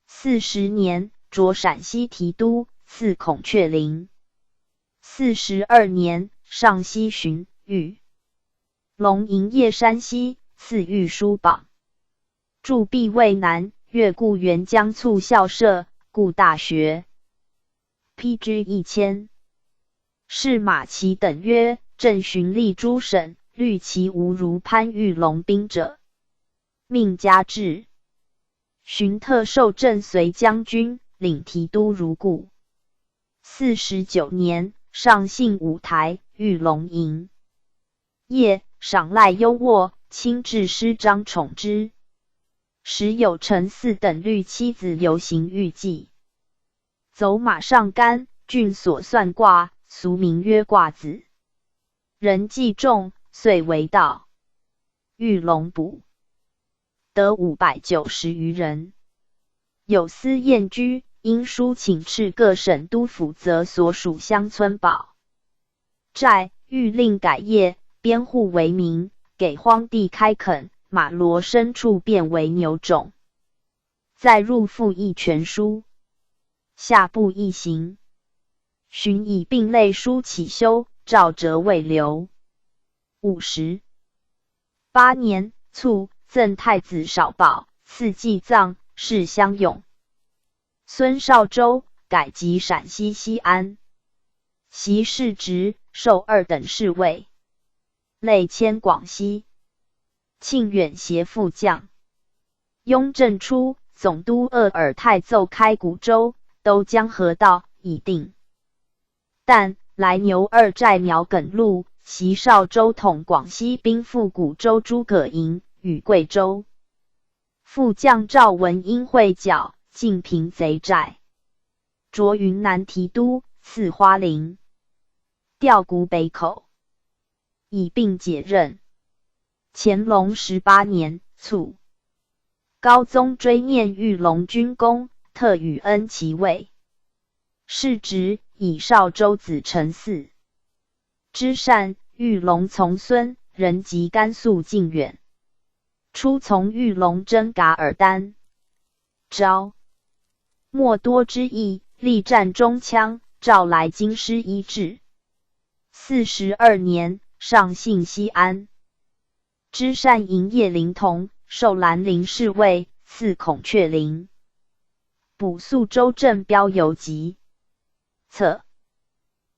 40年，着陕西提督，赐孔雀翎。42年，上西巡御龙营业山西，赐御书榜。驻蓟渭南，越故元江促校舍，故大学。PG 1000。是马齐等曰：朕循吏诸省，虑其无如潘玉龙兵者，命加治。寻特授镇绥将军，领提督如故。49年，上幸五台，玉龙营业，赏赖优渥，亲至师张宠之。时有陈嗣等虑妻子游行御祭，走马上杆，郡所算卦，俗名曰卦子。人计重，遂为道。玉龙卜。得590余人。有司燕居，因书请敕各省督府责所属乡村保寨，欲令改业，编户为民，给荒地开垦，马骡牲畜变为牛种。再入赋议全书，下部一行。寻以并类书起修，诏折未留。58年卒，赠太子少保，赐祭葬，谥襄永。孙绍周改籍陕西西安，袭世职，授2等侍卫，累迁广西。庆远协副将。雍正初，总督鄂尔泰奏开古州，都江河道，已定。但来牛2寨苗梗路，袭绍周统广西兵赴古州诸葛营与贵州。副将赵文英会剿，尽平贼寨，着云南提督，赐花翎，调古北口，以并解任。乾隆18年卒。高宗追念玉龙军功，特予恩其位。世职以绍州子承嗣。知善，玉龙从孙，人籍甘肃靖远。初从玉龙征噶尔丹，昭莫多之役，力战中羌，召来京师医治。42年，上幸西安。知善营业灵童，授兰陵侍卫，赐孔雀翎。补肃州镇标游籍。策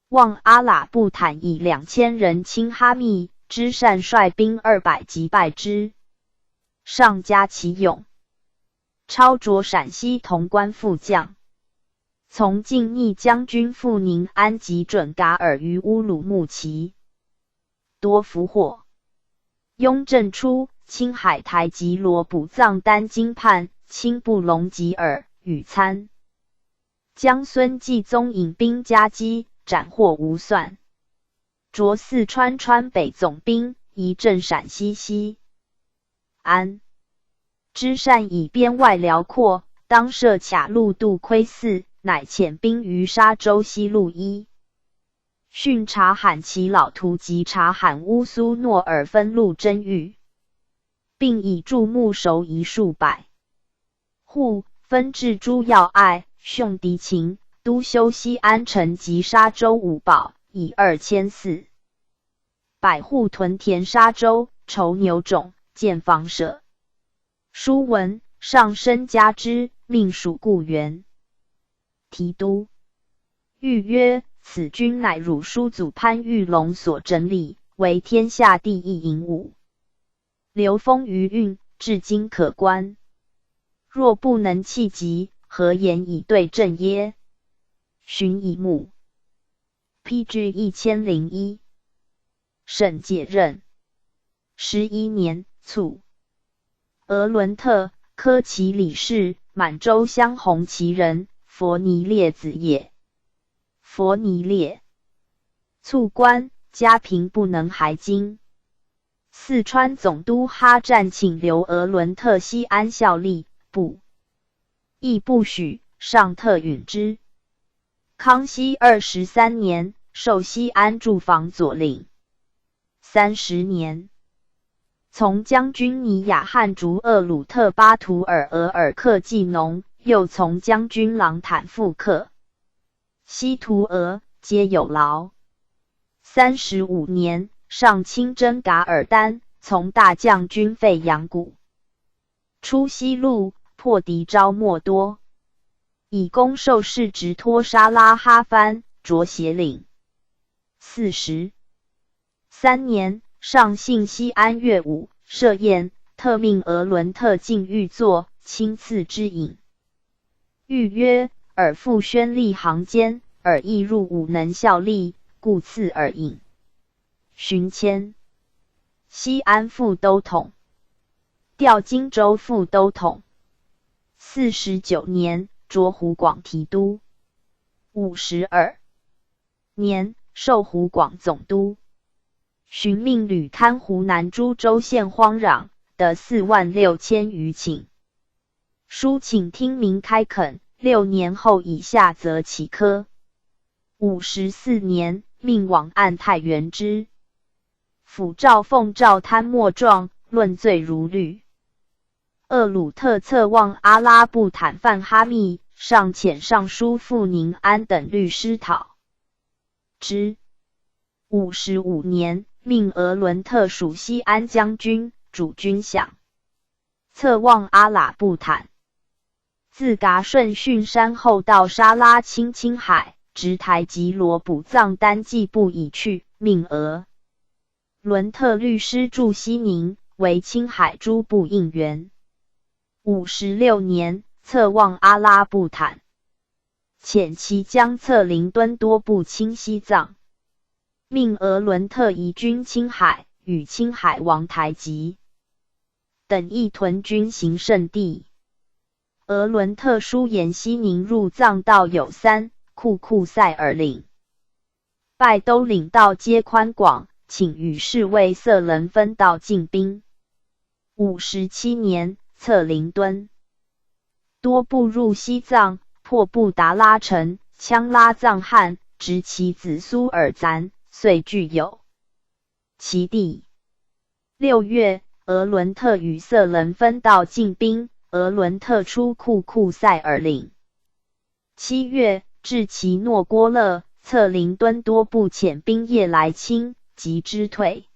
望阿喇布坦以2000人侵哈密，知善率兵200击败之，上加其勇。超擢陕西潼关副将，从晋逆将军赴宁安及准噶尔于乌鲁木齐，多俘获。雍正初，青海台吉罗补藏丹津畔，亲布隆吉尔、宇参。将孙继宗引兵夹击，斩获无算。着四川川北总兵，移镇陕西西安。知善以边外辽阔，当设卡路杜窥寺，乃遣兵于沙州西路一。训察罕其老图及察罕乌苏诺尔分路真狱，并以注目熟夷数百户，分至诸要隘，凶敌情，都修西安城及沙州五堡，以2400户屯田沙州，筹牛种，建房舍。书文上申加之，命属故原。提督谕曰：此军乃汝叔祖潘玉龙所整理，为天下第一营伍，流风余韵，至今可观。若不能弃疾，何言以对阵耶？寻以目 PG 1001。省解任。11年卒。俄伦特，科奇里氏，满洲镶红旗人，佛尼列子也。佛尼列卒官，家贫不能还京。四川总督哈占请留俄伦特西安效力，亦不许，上特允之。康熙23年，授西安驻防左领。30年，从将军尼雅汉逐厄鲁特巴图尔额尔克济农，又从将军朗坦复克西图俄，皆有劳。35年，上亲征噶尔丹，从大将军费扬谷。出西路，破敌招莫多，以功受世职托沙拉哈番，着协领。43年，上幸西安乐舞，设宴，特命俄伦特进御座，亲赐之饮。谕曰：尔复宣立行间，尔亦入伍能效力，故赐尔饮。寻迁西安副都统，调荆州副都统。49年，擢湖广提督。52年，授湖广总督。寻命屡勘湖南诸州县荒壤，的46000余顷。书请听民开垦，6年后以下则起科。54年，命往按太原之。府诏奉诏贪墨状，论罪如律。厄鲁特策妄阿拉布坦范哈密，上遣尚书傅宁安等律师讨之。55年，命额伦特属西安将军，主军饷。策妄阿拉布坦。自噶顺逊山后到沙拉钦青海，直台吉罗补藏丹季部已去，命额伦特律师驻西宁，为青海诸部应援。56年，策妄阿拉布坦，遣其将策林敦多部侵西藏，命额伦特移军青海，与青海王台吉等亦屯军行胜地。额伦特书言西宁入藏道有3，库库塞尔岭、拜都岭道皆宽广，请与侍卫色伦分道进兵。57年，策林敦多部入西藏，破布达拉城，羌拉藏汉，执其子苏尔赞，遂具有其地。6月，额伦特与色伦分道进兵，额伦特出库库塞尔岭。7月，至其诺郭勒，策林敦多部遣兵夜来侵，即之退。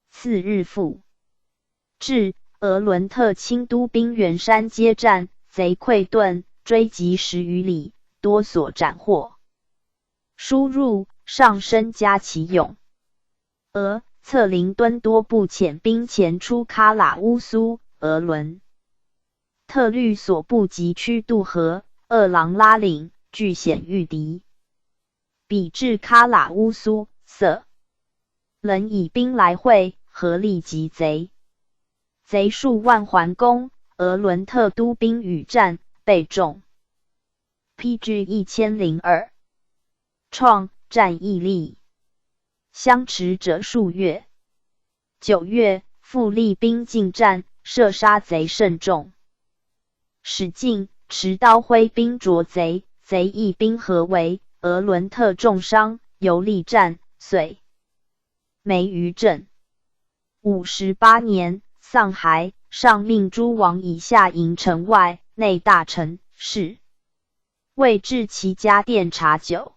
次日复至，额伦特亲都兵原山接战，贼溃遁，追及10余里，多所斩获。输入，上身加其勇。策林敦多部遣兵前出喀喇乌苏，额伦特律所部急趋渡河，鄂朗拉岭，据险御敌。彼至喀喇乌苏，色伦以兵来会，合力击贼。贼数万还攻，额伦特督兵与战，被中。PG 1002。创战役力。相持者数月。9月，复立兵进战，射杀贼甚众。使进，持刀挥兵啄贼，贼亦兵合围，额伦特重伤，犹力战，遂没于阵。58年，丧骸，上命诸王以下营城外，内大臣、士卫至其家殿茶酒。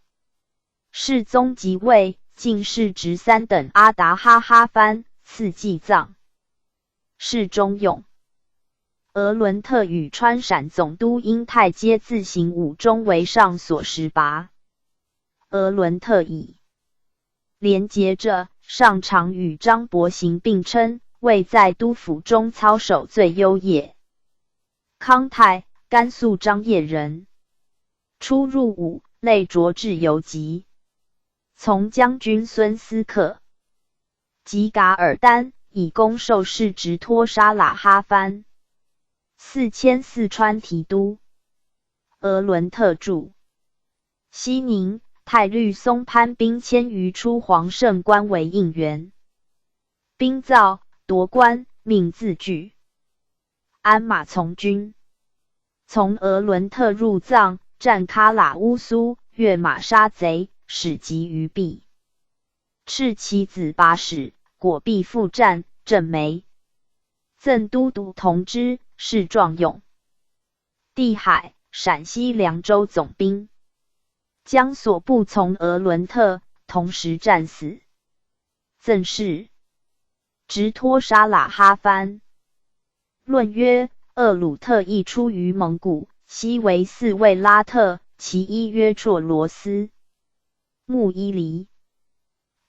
世宗即位，进士执3等阿达哈哈藩，赐祭藏。侍中用。额伦特与川陕总督英泰皆自行武中为上所实拔。额伦特以连结着，上常与张伯行并称，为在都府中操守最优也。康泰，甘肃张掖人。初入伍，累擢至游击。从将军孙思克及噶尔丹，以功受士直托沙喇哈藩。4000四川提督。额伦特驻西宁，太律松潘兵1000余出黄胜关为应援。兵造，夺关，命自据。鞍马从军。从额伦特入藏，战喀喇乌苏，跃马杀贼，使及于壁。斥其子把使，果必复战，镇梅。赠都督同知，是壮勇。地海，陕西凉州总兵。将所部从额伦特，同时战死。赠事。直托沙喇哈藩。论曰：厄鲁特亦出于蒙古，西为4位拉特，其一曰绰罗斯。木伊犁。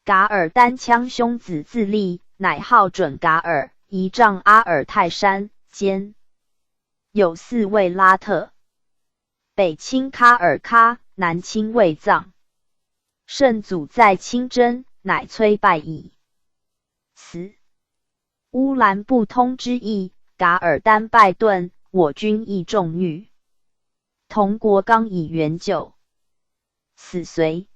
噶尔丹羌兄子自立，乃号准噶尔，仪仗阿尔泰山间。有4位拉特。北侵喀尔喀，南侵卫藏。圣祖在清真，乃摧败矣。死。乌兰布通之役，噶尔丹败遁，我军亦众遇。同国刚以援救。死随。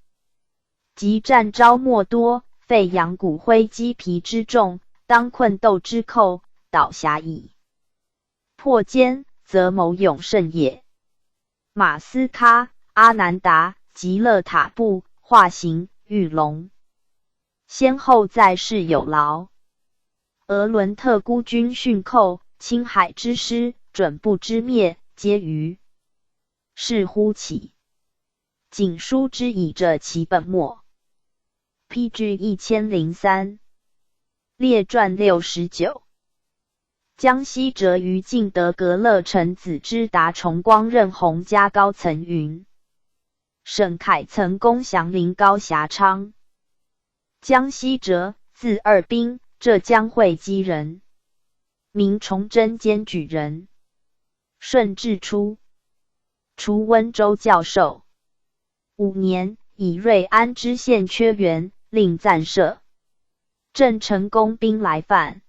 及战招莫多，废阳骨灰鸡皮之众，当困斗之寇，倒辖矣。破坚，则谋勇胜也。马斯喀、阿南达、吉勒塔布、化形、玉龙，先后在世有劳。俄伦特孤军殉寇，青海之师，准部之灭，皆于是乎起。仅书之以着其本末。PG 1003列传69。江西哲于晋德格勒臣子之达崇光任洪家高曾云：沈凯曾攻降临高峡昌。江西哲，字二斌，浙江会稽人，名崇祯监举人。顺治初，除温州教授。5年，以瑞安知县缺员，令暂赦。郑成功兵来犯，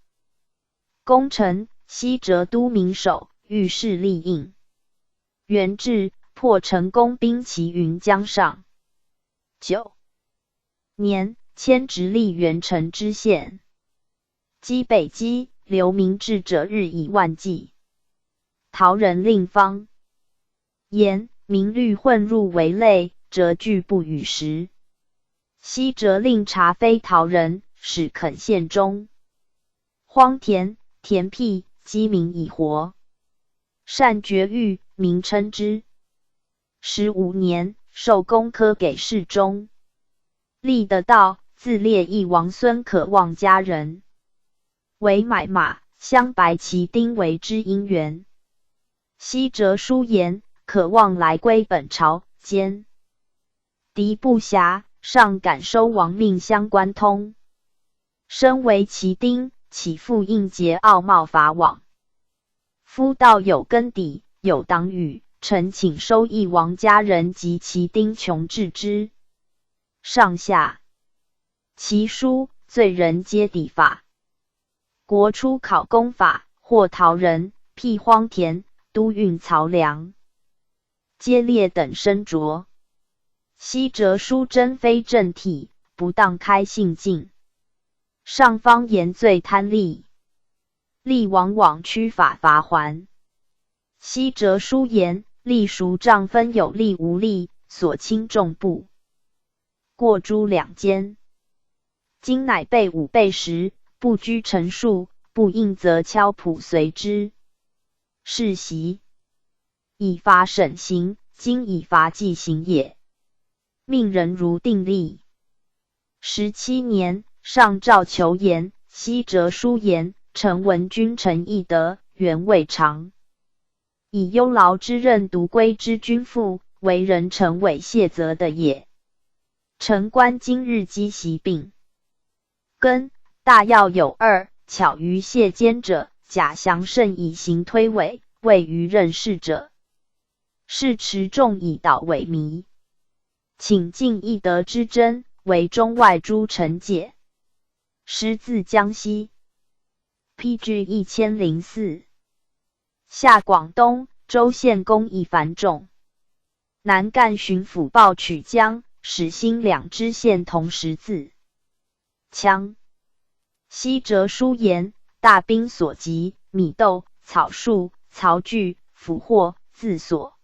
功臣西浙都名守，御史立应。元至，破成功兵齐云江上。9年，迁直隶元城知县。击北击，刘明志者日以万计。陶人令方言明律混入为类，则拒不与时。西哲令察非陶人，使垦县中。荒田、田僻，饥民以活。善绝育，民称之。15年，授工科给事中。立得道，自列义王孙可望家人。为买马，镶白旗钉为之姻缘。西哲书言，可望来归本朝，兼敌不暇，尚敢收亡命相关通。身为旗钉，岂复应节傲冒法网。夫道有根底，有党羽，臣请收义王家人及旗钉穷治之。上下其书，罪人皆抵法。国初考功法，或陶人、辟荒田、都运漕粮，皆列等身着。西哲书真非正体，不当开信禁。上方言罪贪利，利往往屈法罚还。西哲书言，隶属账分有利无利，所轻重不过诸两间。今乃备5备10，不拘陈述，不应则敲谱随之。是袭以罚审刑，今以罚记刑也。命人如定例。17年，上诏求言，西哲书言，臣闻君臣义德，原未尝以忧劳之任独归之君父，为人臣猥亵责的也。臣观今日积习病根，大要有2，巧于械奸者，假降甚以行推诿，未于任事者，是持重以导萎靡。请尽义德之真，为中外诸臣解。师自江西。PG 1004。下广东，州县公议繁重。南赣巡抚鲍曲江，始兴2知县同时自羌。西哲书言，大兵所及，米豆、草树、曹具、俘获，自所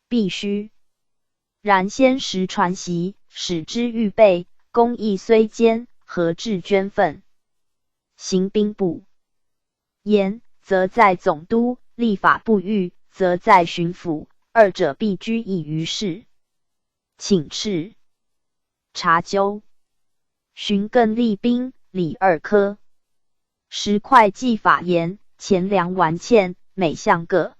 必须。然先时传习，使之预备，公议虽坚，何至捐份？行兵部言，则在总督；立法不预，则在巡抚，二者必居以于事。请敕查究。巡更立兵，礼2科。时会计法言，钱粮完欠，每项各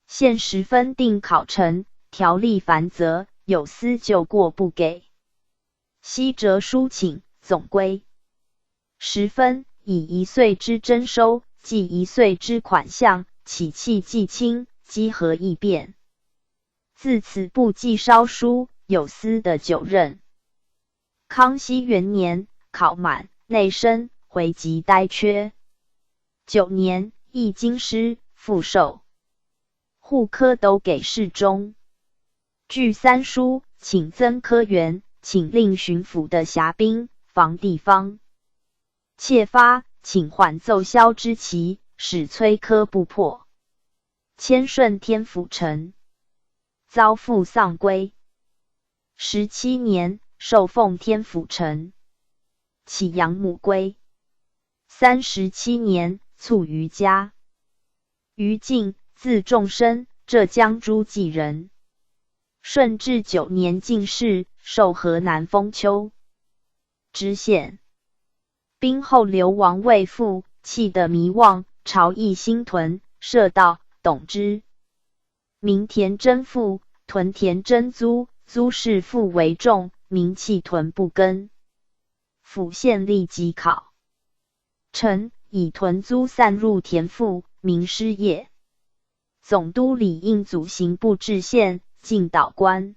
限10分定考成，条例繁则，有司就过不给。西哲书请，总归10分，以1岁之征收，计1岁之款项，起契计清，稽核议变。自此部记稍疏，有司的9任。康熙元年，考满，内升，回籍呆缺。9年，议京师，复授户科都给事中。据3书，请增科员，请令巡抚的辖兵防地方。窃发请缓奏萧之期，使崔科不破。迁顺天府丞，遭父丧归。17年，受奉天府丞，启养母归。37年，卒于家。于禁，字仲生，浙江诸暨人。顺治9年进士，授河南封丘知县。兵后流亡未复，气得迷妄，朝议新屯，设道，董之。民田征赋，屯田征租，租市赋为重，民弃屯不耕。府县立即考。臣以屯租散入田赋，民失业。总督李应祖刑部制县，进导官。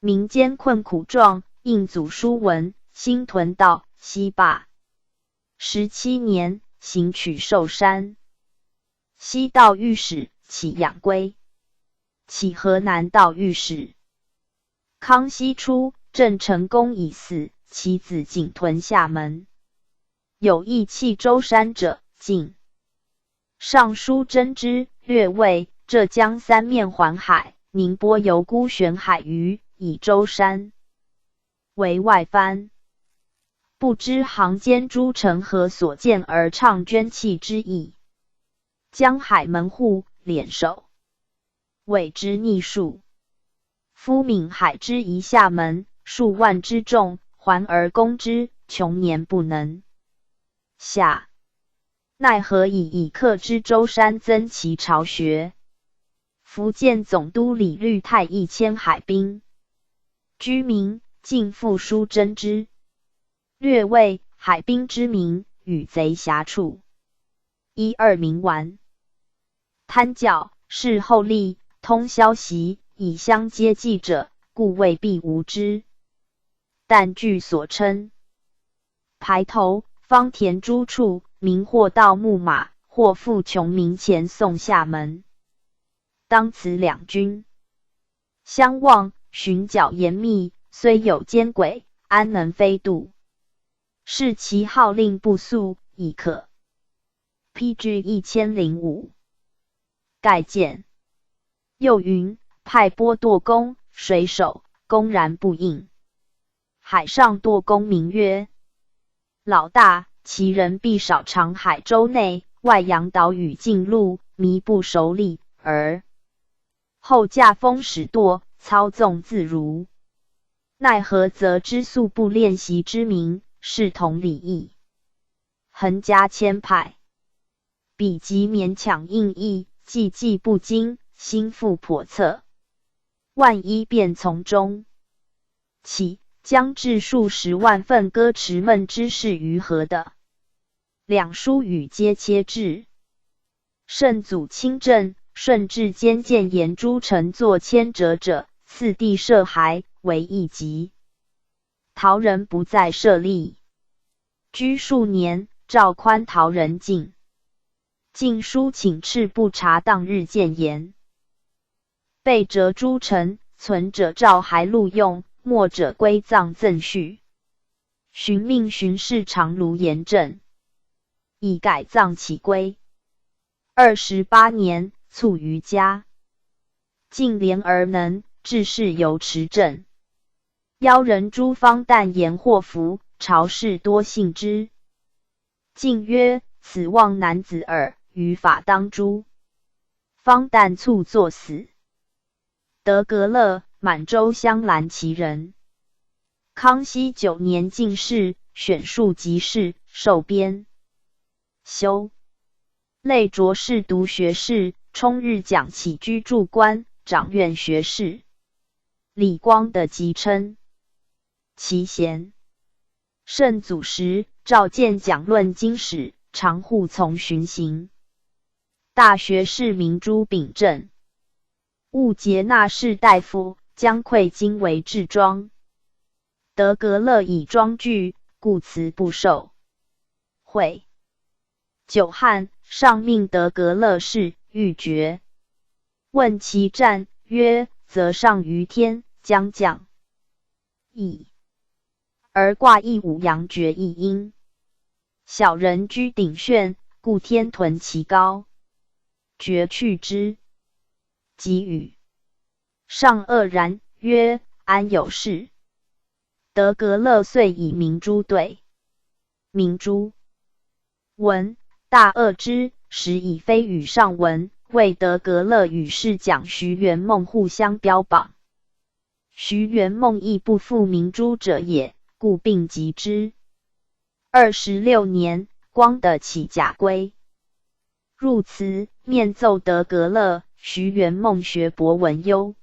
民间困苦状，应祖书文，新屯道，西坝。17年，行取寿山。西道御史，启养归。启河南道御史。康熙初，郑成功已死，其子景屯厦门。有意弃舟山者，进。尚书甄之，略尉，浙江三面环海，宁波游孤悬海鱼，以舟山为外藩。不知行间诸城何所见而倡捐弃之意。江海门户，敛守，谓之逆数。夫闽海之夷厦门，数万之众，还而攻之，穷年不能下。奈何以克之舟山，增其巢穴？福建总督李律泰议迁海滨。居民尽复书甄之。略谓海滨之民，与贼狭处。12民顽，贪教，事厚利，通消息，以相接济者，故未必无之。但据所称，排头、方田诸处，民或盗木马，或赴穷民前送厦门。当此两军相望，寻剿严密，虽有奸诡，安能非度？是其号令不肃，亦可。PG 1005。盖见。又云：派波舵工，水手公然不应。海上舵工名曰老大，其人必少长海州内外洋岛屿近陆，靡不熟力，而后驾风使舵，操纵自如。奈何则知素不练习之民，视同礼义，横加牵派，彼即勉强应意，计计不精，心腹叵测，万一便从中。其将至数10万份歌驰闷之事于何的？两书语皆切至。圣祖亲政，顺治兼谏言诸臣作迁谪者，次第设骸，为一级。陶人不再设立。居数年，诏宽陶人进。进书请敕不察当日谏言。被折诸臣，存者诏还录用，没者归葬赠序。寻命巡视长卢严正，以改葬其归。28年，卒于家。进廉而能，治事尤持正。邀人诸方旦言祸福，朝士多信之。进曰：此望男子耳，于法当诛。方旦卒作死。德格勒，满洲镶蓝旗人。康熙9年进士，选庶吉士，授编修类擢士读学士，充日讲起居注官，掌院学士。李光的吉称。其贤。圣祖时，召见讲论经史，常护从巡行。大学士明珠秉正。务节纳士大夫，将馈金为制装。德格勒以装具，故辞不受。会久旱，上命德格勒事，欲决。问其战，曰：则上于天，将降矣。而卦一五阳决一阴。小人居鼎炫，故天屯其高，绝去之。即语上愕然，曰：安有事？德格勒遂以明珠对。明珠文大愕之，时已非与上文，谓德格勒与侍讲徐元梦互相标榜。徐元梦亦不负明珠者也，故并击之。26年，光的起甲归，入祠面奏德格勒。徐元梦学博闻优。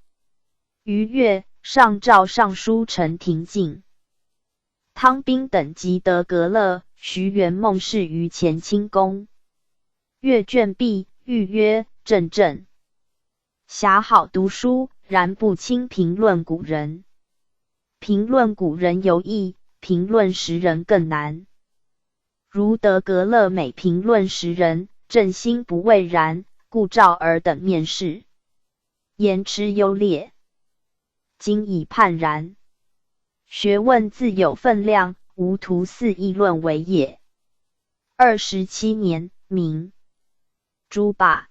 余月，上诏尚书陈廷敬、汤彬等及德格勒、徐元梦事于乾清宫。阅卷毕，欲曰：正正，侠好读书，然不轻评论古人。评论古人尤易，评论时人更难。如德格勒每评论时人，正心不谓然，故召尔等面试，言之优劣，今已判然。学问自有分量，无徒肆议论为也。27年，明朱霸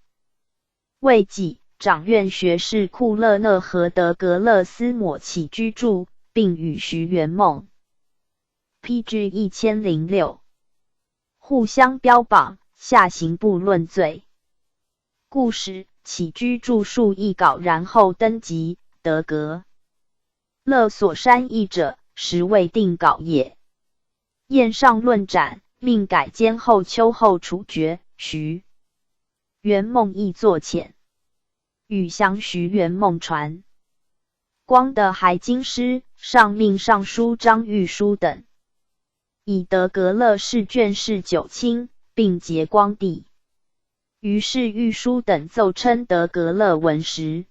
魏己掌院学士库勒讷和德格勒斯抹起居注，并与徐元梦 PG 1006互相标榜，下刑部论罪。故使起居注述一稿，然后登籍。德格勒所删译者，实未定稿也。宴上论斩，命改监后秋后处决。徐元梦亦作遣，欲降徐元梦传。光的还京师，上命尚书张玉书等以德格勒试卷试九卿，并结光地。于是御书等奏称德格勒文实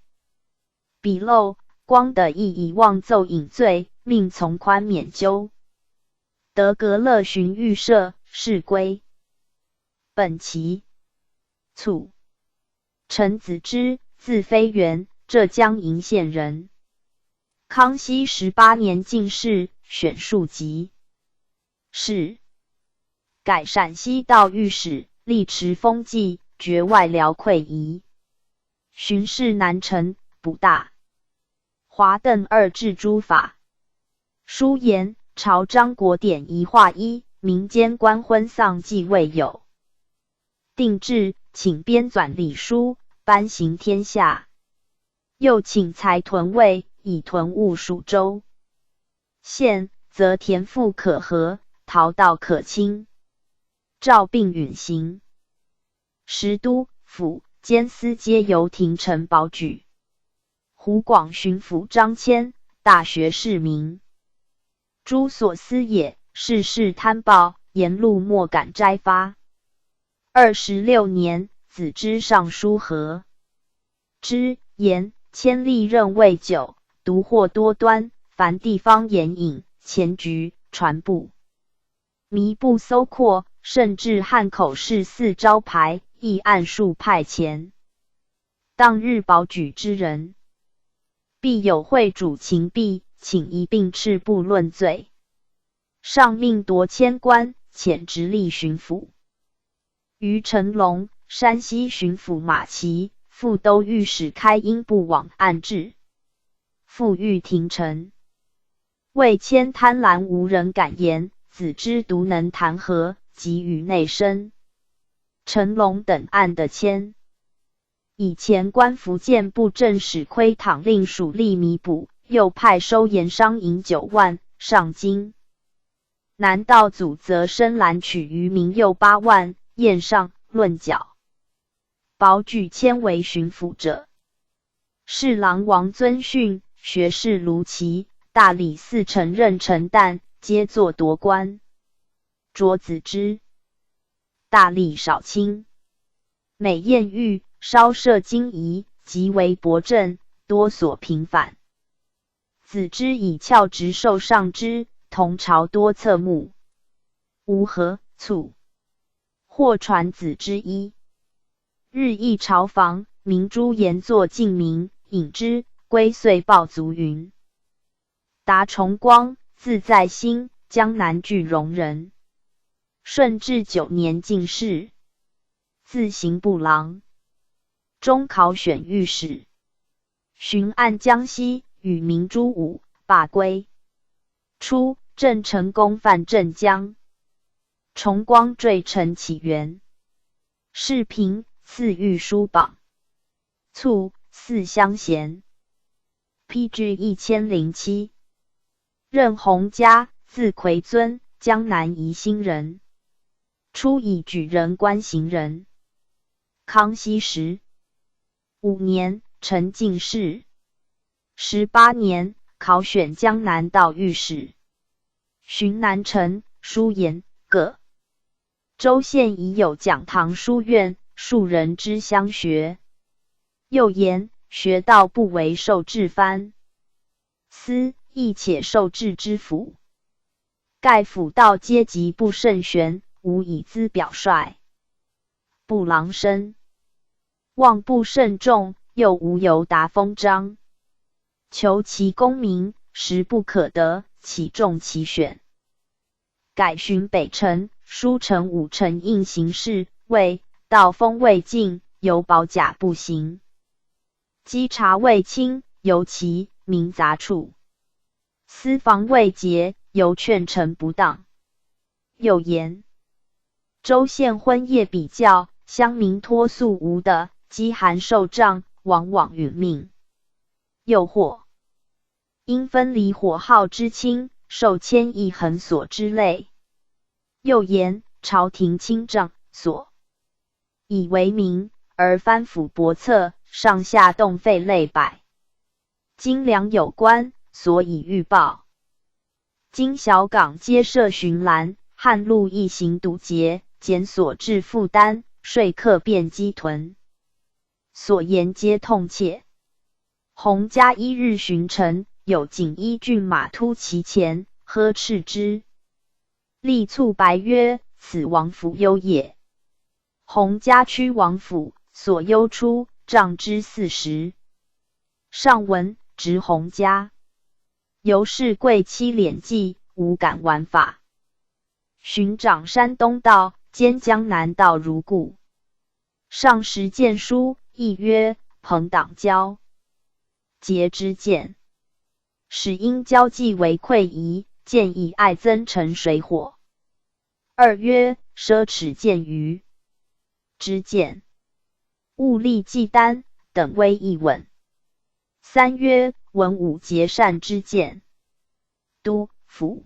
笔漏，光的亦以妄奏引罪，命从宽免纠。德格勒寻御舍，事归。本期卒。陈子之，字飞元，浙江鄞县人。康熙18年进士，选庶吉士，改陕西道御史，历持封记，爵外辽馈仪，巡视南陈，补大华邓二制诸法。书言朝张国典仪化一，民间官婚丧祭未有。定制，请编纂礼书，颁行天下。又请裁屯卫，以屯务蜀州。县则田赋可和，陶道可清。诏并允行。时都府监司皆由廷臣保举。湖广巡抚张骞，大学士名。诸所思也，世事贪暴，言路莫敢摘发。26年，子之上书和之言，千历任未久，独获多端，凡地方言引、前局、传部、靡不搜括，甚至汉口市4招牌，亦按数派遣。当日保举之人，必有会主秦璧，请一并斥部论罪。上命夺迁官，遣直隶巡抚于成龙、山西巡抚马齐、副都御史开英部往案治。复欲廷臣，魏迁贪婪无人敢言，子之独能弹劾，即与内申、成龙等案的迁。以前官福建布政使窥讨令属吏弥补，又派收盐商银9万，上京。南道祖则深蓝取于民右8万，宴上论缴。保举迁为巡抚者，侍郎王遵训、学士卢奇、大理寺丞任陈旦，皆作夺官。卓子之，大力少卿，每宴遇，稍涉经仪，极为博正，多所平反。子之以翘直授上之，同朝多侧目。吴何卒，或传子之一。日益朝房，明珠言作敬明，引之，归遂报卒云。达崇光，字在兴，江南句容人。顺治9年进士，字刑部郎，中考选御史，巡按江西，与明诸武，罢归。初，郑成功犯镇江，崇光坠城起源，世平赐御书榜，卒，祀乡贤。PG 1007，任洪嘉，字奎尊，江南宜兴人，初以举人官行人。康熙15年，承进士。18年，考选江南道御史，巡南城，书言各州县已有讲堂书院，数人之相学。又言学道不为受制藩，司亦且受制之府。盖辅道阶级不甚悬，无以资表率。部郎身望不甚重，又无由达封章，求其功名，实不可得，岂重其选。改巡北城，书成武城应行事，谓道风未尽，犹保甲不行。稽查未清，犹其民杂处。私防未结，犹劝臣不当。又言州县婚业比较，乡民托宿无的，饥寒受杖，往往殒命。又或因分离火耗之轻，受迁役横索之类。又言朝廷清杖所以为名，而藩府薄策，上下动费累百。今粮有关，所以预报。今小港皆设巡栏，汉路一行堵截，减所致负担，说客便积屯。所言皆痛切。洪嘉1日巡城，有锦衣骏马突其前，呵斥之。吏促白曰：“此王府忧也。”洪嘉驱王府，所忧出，杖之40。上文执洪嘉，由是贵妻敛计，无敢玩法。巡掌山东道，兼江南道如故。上时见书，亦曰：“朋党交，节之见。”使因交际为溃夷，建议爱增成水火。2曰：“奢侈见于之见，物力既单，等威亦稳。”3曰：“文武节善之见。”都府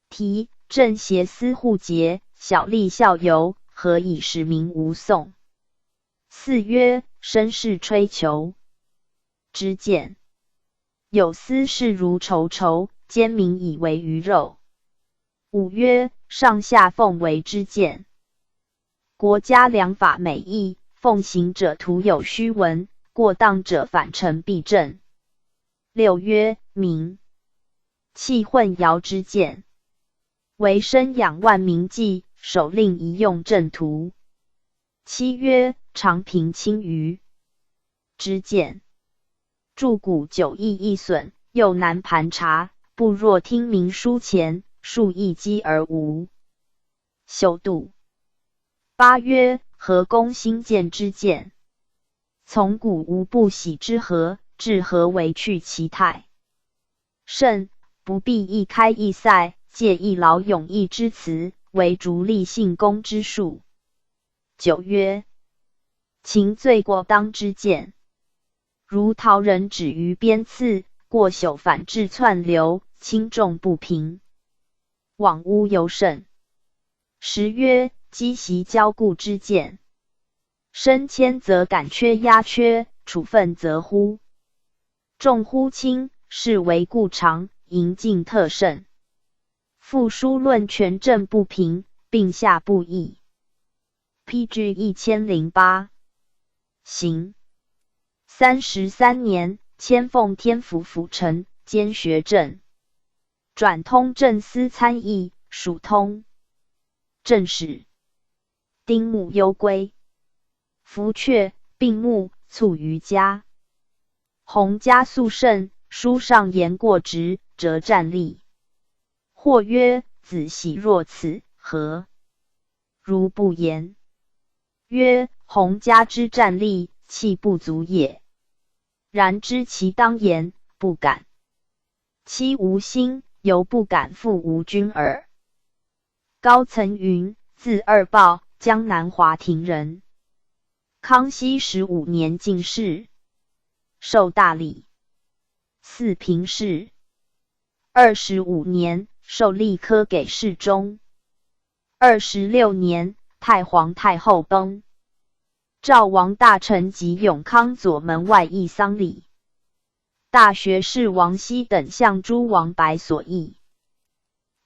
题正邪司互结，小吏效尤，何以使民无讼？4曰：“绅士吹裘之见。”有司事如稠稠，奸民以为鱼肉。5曰：“上下奉为之见。”国家良法美意，奉行者徒有虚文，过当者反成弊政。6曰：“民弃混淆之见，为生养万民计，首令一用正途。”7曰：“常平轻于之见，著古久易易损，又难盘查，不若听民书前，数易积而无修度。”8曰：“何公兴建之见，从古无不喜之和，至何为去其态？甚不必一开一塞，借一劳永逸之词，为逐利信公之术。”9曰：“秦罪过当之见，如陶人止于鞭刺，过朽反至窜流，轻重不平，枉污尤甚。”10曰：“积习交固之见，升迁则感缺压缺，处分则忽重忽轻，是为故常，营进特甚。复书论权政不平，并下不义。”PG 1008。行33年，迁奉天府府丞，兼学政，转通政司参议，属通政史。丁戊忧归，福阙病暮，卒于家。洪嘉肃慎，书上言过直，折战力。或曰：“子喜若此，何？”如不言。曰：洪家之战力，气不足也。然知其当言，不敢。妻无心，犹不敢负吴君耳。高曾云，字二豹，江南华亭人。康熙15年进士，授大理四平事。25年，授吏科给事中。26年，太皇太后崩，赵王大臣及永康左门外议丧礼。大学士王熙等向诸王白所议。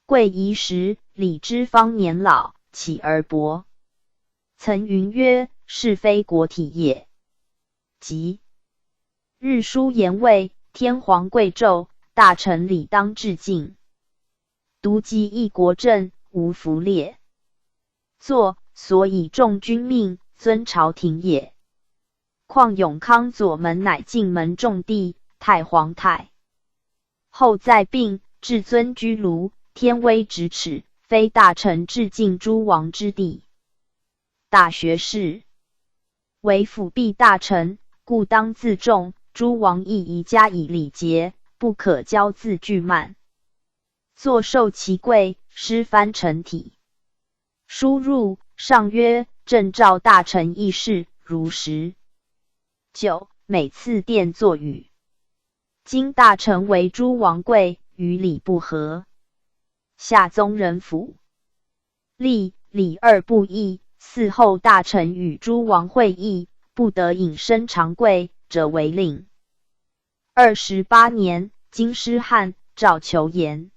贵夷时，李之方年老，起而薄。曾云曰：是非国体也。即日书言谓天皇贵胄，大臣理当致敬。独及一国政，无弗列。作所以重君命，尊朝廷也。况永康左门乃进门重地，太皇太后在病，至尊居庐，天威咫尺，非大臣致敬诸王之地。大学士为辅弼大臣，故当自重，诸王亦宜加以礼节，不可骄自拒慢。坐受其贵，诗藩成体。书入，上曰：朕召大臣议事，如实。9. 每次殿作语。今大臣为诸王贵，与礼不合。下宗人府。礼二不议，嗣后大臣与诸王会议，不得引申长贵者为令。28年，京师汉，赵求言。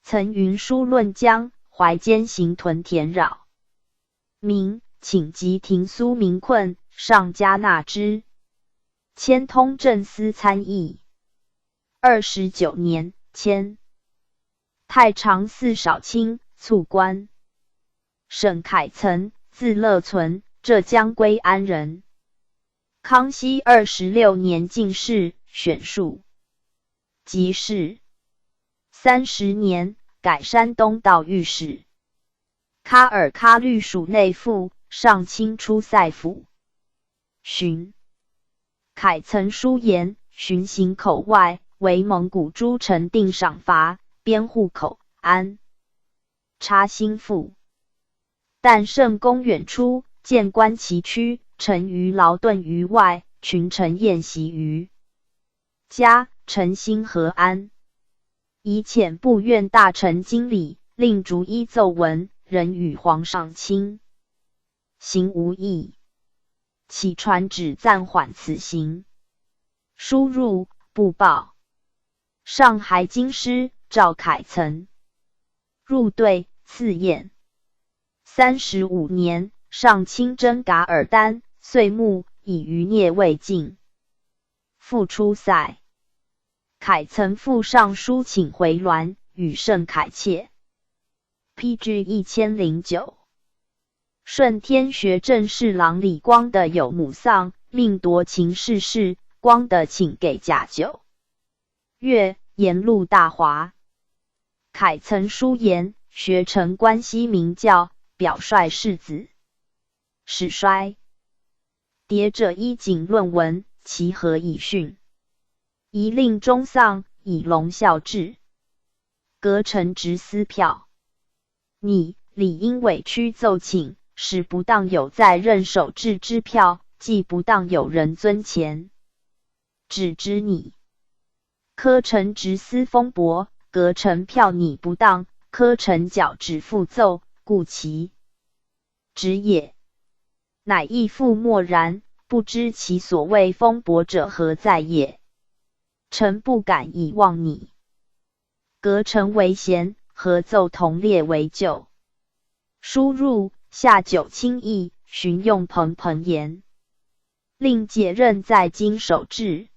曾云书论江，淮间行屯田扰。明，请及廷苏民困，上加纳之。迁通政司参议。29年，迁太常寺少卿，卒官。沈凯岑，字乐存，浙江归安人。康熙26年进士，选庶给事。30年，改山东道御史。喀尔喀律属内附，上卿出塞府。荀凯曾书言，巡行口外，为蒙古诸臣定赏罚，编户口，安插心腹。但圣公远出，见观其躯，臣于劳顿于外，群臣宴席于家，臣心何安？以遣部院大臣经理，令逐一奏闻，人与皇上亲行无异，启传旨暂缓此行。书入，不报。上还京师，赵凯岑入对，赐宴。35年，上亲征噶尔丹，岁暮，以余孽未尽。复出塞。凯岑复上书请回銮，与甚恳切。PG 1009。顺天学正侍郎李光的有母丧，命夺秦氏事，光的请给假酒。月沿路大华。凯岑书言，学成关西名教，表率世子。史衰。谍者依景论文，其何以训？宜令终丧，以隆孝治。革臣职司票。拟理应委屈奏请，使不当有在任守制支票，既不当有人尊前。只知拟。科臣职司风薄，革臣票拟不当，科臣矫旨复奏，故其职也。乃亦复默然，不知其所谓风薄者何在也。臣不敢以忘拟。革臣为贤，合奏同列为旧。书入，下九卿议，询用彭言。令解任在京守制。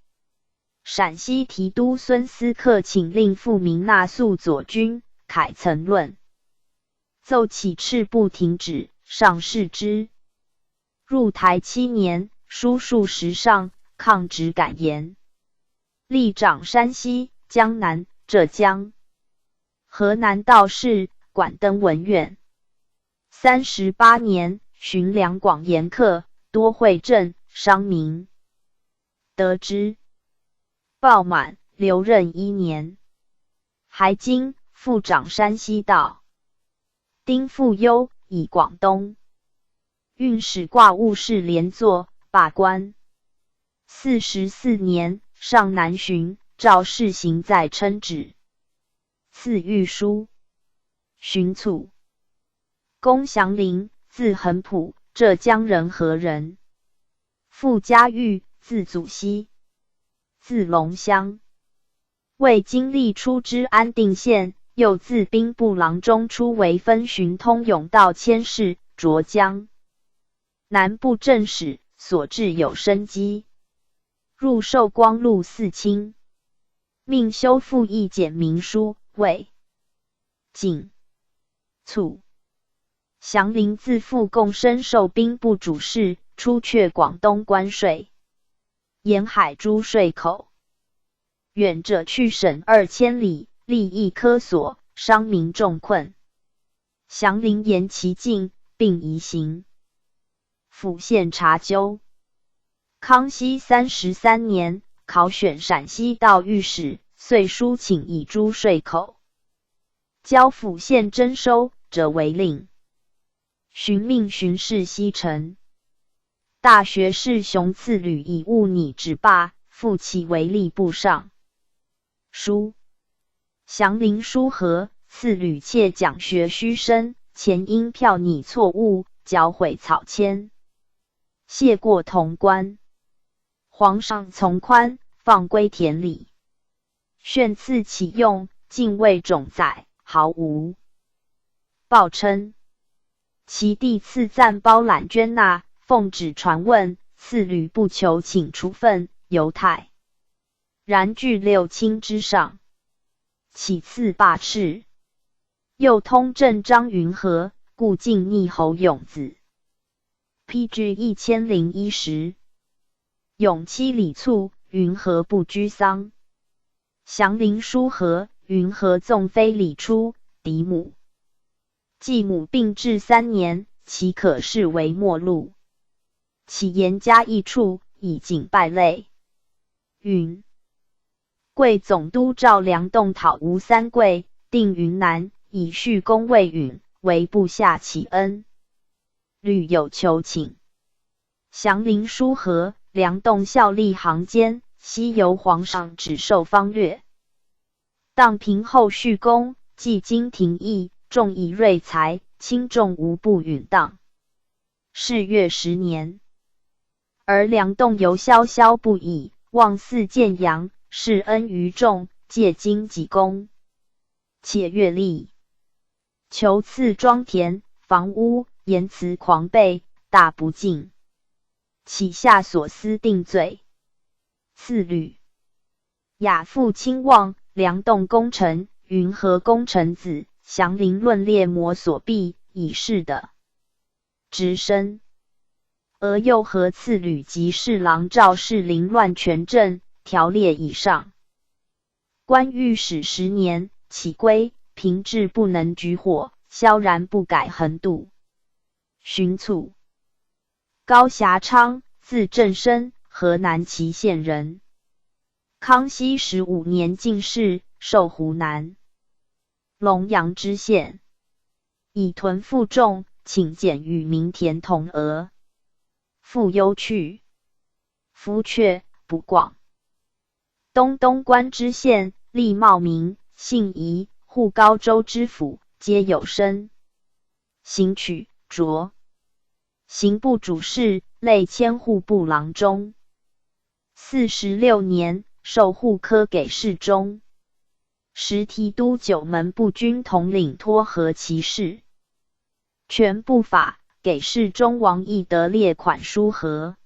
陕西提督孙思克请令复明纳肃左军，凯岑论。奏起敕不停止，上视之。入台7年，书数十上，抗旨感言。历掌山西、江南、浙江、河南道士，管登文院。38年，巡两广严苛，多会镇商民。得知，报满，留任1年。还经复掌山西道。丁复忧以广东运使挂务事连坐，罢官。44年，上南巡，赵世行在称旨，赐御书。荀卒，公祥林，字恒普，浙江仁和人。父家玉，字祖熙，字龙乡，为经历出知安定县，又自兵部郎中出为分巡通甬道佥事，涿江南部正使，所至有生机。入寿光禄4卿，命修复议简明书，为景卒。祥林自负共升授兵部主事，出却广东关税，沿海诸税口。远者去省2000里，利益科索，商民众困。祥林言其境，并移行。府县查究。康熙33年，考选陕西道御史，遂书请以诸税口，交府县征收者为令。寻命巡视西城。大学士熊赐履以务拟止罢，复起为吏部尚书。祥林书和，赐履窃奖学虚申，前因票拟错误，缴毁草签，谢过潼关。皇上从宽，放归田里。炫赐启用，禁卫种载，毫无报称。其弟赐赞包揽捐纳，奉旨传问，赐履不求请处分，犹太。然据6卿之上。其次罢斥。又通镇张云和，故进逆侯永子。PG 1010。永妻李卒，云和不居丧。祥林书和，云和纵妃李出，嫡母。继母病至3年，其可视为末路。其言家一处，以谨败类。云贵总督赵良栋讨吴三桂，定云南，以续功魏允，为部下其恩。屡有求请。祥林书和，梁栋效力行间，悉由皇上旨授方略。当平后续功，既经廷议，重以瑞才，轻重无不允当。是月10年。而梁栋犹萧萧不已，望似建阳，施恩于众，借经己功。且阅历，求赐庄田、房屋，言辞狂悖，大不敬。起下所思定罪。赐履亚父亲望，梁栋功臣，云和功臣子，祥林论列摩所避，以示的直身。而又何赐履及侍郎赵世凌乱权政，条列以上。官御史10年，起归，平治不能举火，萧然不改横度。荀卒。高霞昌，字正生，河南淇县人。康熙15年进士，授湖南龙阳知县。以屯负重，请检与民田同额。复忧去。夫阙不广。东关知县，立茂名，姓仪，户高州知府，皆有身。行取擢。刑部主事，类迁户部郎中。46年，授户科给事中。时提督九门步军统领托河骑事。全部法，给事中王奕德列款书和。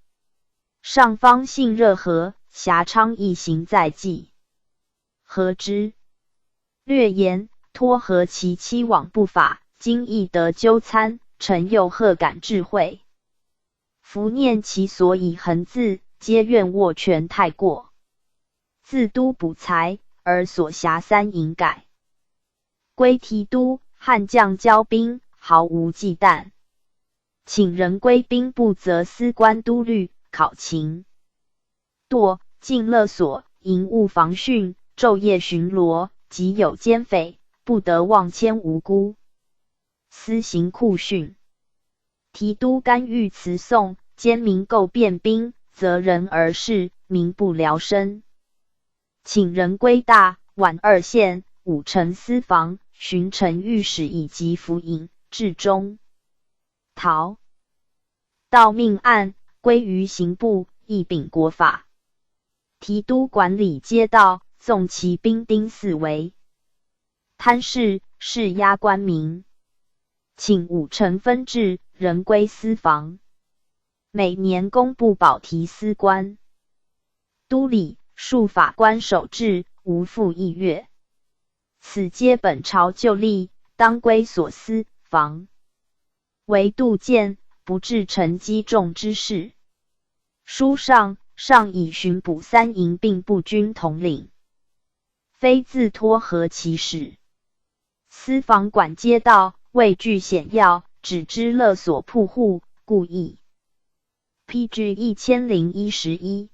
上方信热和，霞昌一行在记。和之。略言，托河其妻往不法，今奕德纠参，臣又贺感智慧。伏念其所以横字，皆怨握权太过。自都补才，而所辖3营改。归提督，汉将交兵，毫无忌惮。请人归兵部则司官都律，考勤惰，尽勒索，营务防汛，昼夜巡逻，即有奸匪，不得妄牵无辜。私刑酷训，提督干预辞讼，奸民构变兵，责人而事，民不聊生。请人归大、皖二县、武城司房、巡城御史以及府尹、治中。陶盗命案归于刑部，亦秉国法。提督管理街道，纵骑兵丁四围。贪事是压官民，请武城分治，人归司房。每年公布保提司官。都理庶法官守制，无复议阅。此皆本朝旧例，当归所司房。唯杜见不治臣积重之事。书上以巡捕3营并部军统领，非自托何其使。司房管街道，畏惧险要，只知勒索铺户，故意。PG 1011。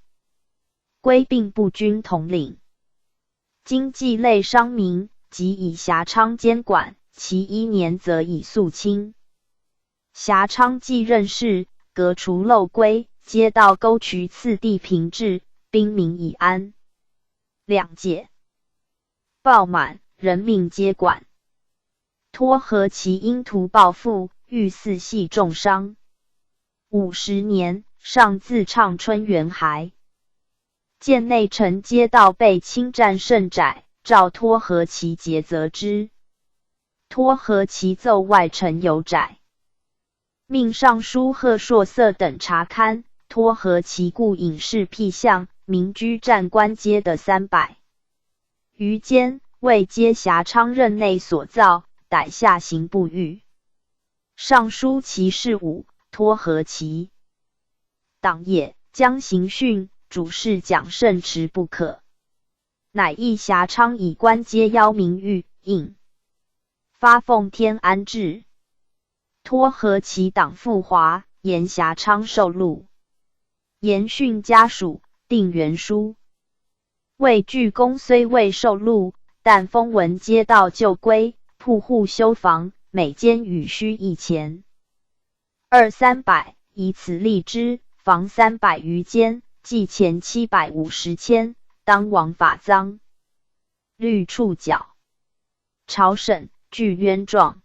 归并部军统领。经济类商民，即以辖昌监管，其1年则以肃清。辖昌继任事，革除漏规，街道沟渠次第平治，兵民以安。2界报满，人命皆管。托何其因图暴富，欲四系重伤。50年，上自倡春元孩。见内城街道被侵占甚窄，诏托何其节责之。托何其奏外城有窄。命尚书贺硕色等查勘，托何其故隐士僻巷，民居占官街的300余间，为皆辖昌任内所造，逮下刑部狱。尚书其事务，托何其。党也将刑讯，主事讲甚迟不可。乃议辖昌以官街邀民狱，应发奉天安制。托何其党复华，言辖昌受禄。严训家属，定原书。魏具公虽未受禄，但风闻街道旧规，铺户修房，每间与需1钱。200-300，以此立之，房300余间，计钱750千，当王法赃。律处绞。朝审具冤状。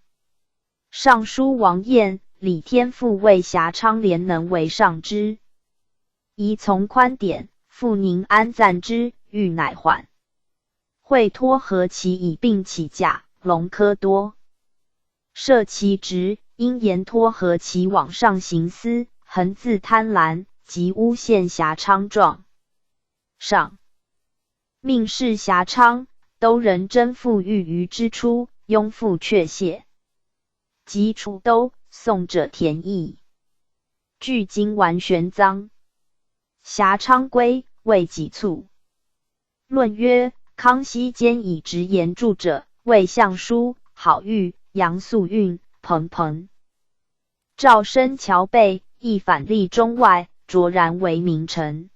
尚书王彦、李天父为辖昌廉能为上之，宜从宽典，复宁安赞之，欲乃缓。会托何其以病起驾，龙科多。设其职，因言托何其往上行私，横自贪婪，及诬陷辖昌状。上命示辖昌，都人真复欲于之初，拥复确谢。及除都，宋者田邑。据今完玄臧。辖昌归，谓己卒。论曰：康熙间以直言著者，谓相书、郝玉、杨素运、彭彭。赵生乔备，亦反立中外，卓然为名臣。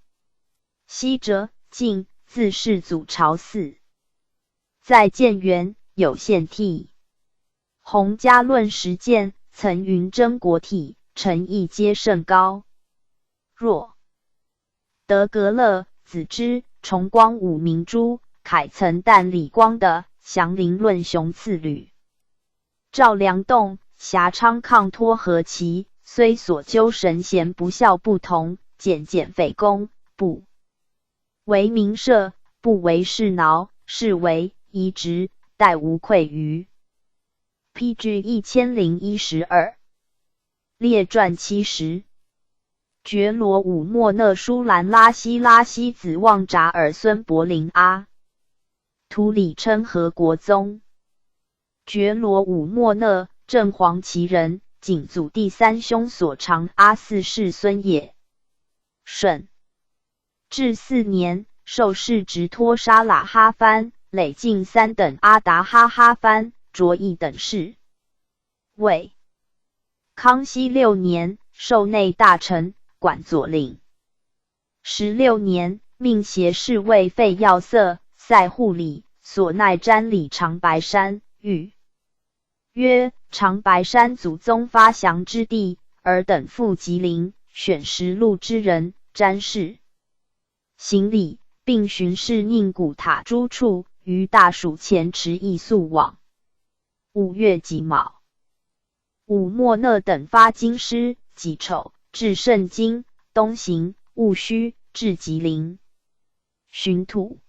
昔者晋，自世祖朝祀。在建元，有献替。洪家论实践，曾云征国体，诚意皆甚高。若德格勒、子之、崇光武明珠、凯曾旦李光的祥林论雄次履。赵良栋、辖昌抗托何其，虽所究神贤不孝不同，简匪公，不为民社，不为事挠，是为移植，待无愧于。PG 1012。列传70。觉罗武莫讷舒兰拉希子旺扎尔孙伯林阿。图里称和国宗。觉罗武莫讷，正黄旗人，景祖第3兄所长阿四世孙也。舜至4年，受世直托沙喇哈番、累进3等阿达哈哈番、卓义等事。魏康熙6年，授内大臣，管左令。16年，命协侍卫费要塞、塞护理、所奈瞻礼长白山，谕曰：长白山祖宗发祥之地，尔等赴吉林，选10路之人，瞻视行礼，并巡视宁古塔诸处，于大蜀前池驿速往。5月己卯，武莫讷等发京师，己丑，至盛京，东行，戊戌，至吉林。巡土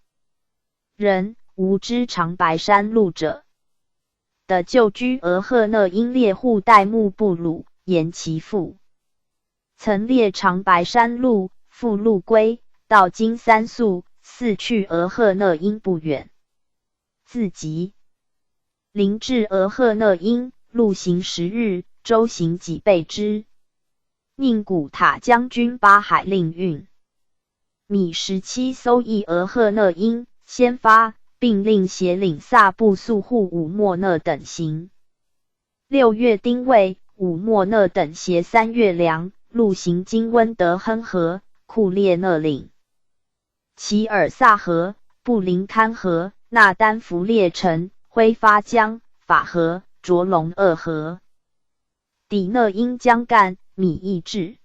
人无知长白山路者，的旧居俄赫讷因猎户代木布鲁，言其父曾列长白山路，复路归，到今3宿，4去俄赫讷因不远。自吉林至俄赫讷因，路行10日，舟行几倍之。宁古塔将军巴海令运米17搜役俄赫讷因，先发，并令协领萨布速护武莫讷等行。6月丁未，武莫讷等携3月粮，路行经温德亨河，库列讷岭、齐尔萨河、布林堪河、纳丹弗列城、挥发江、法河、卓龙2河。底讷因将干，米益至，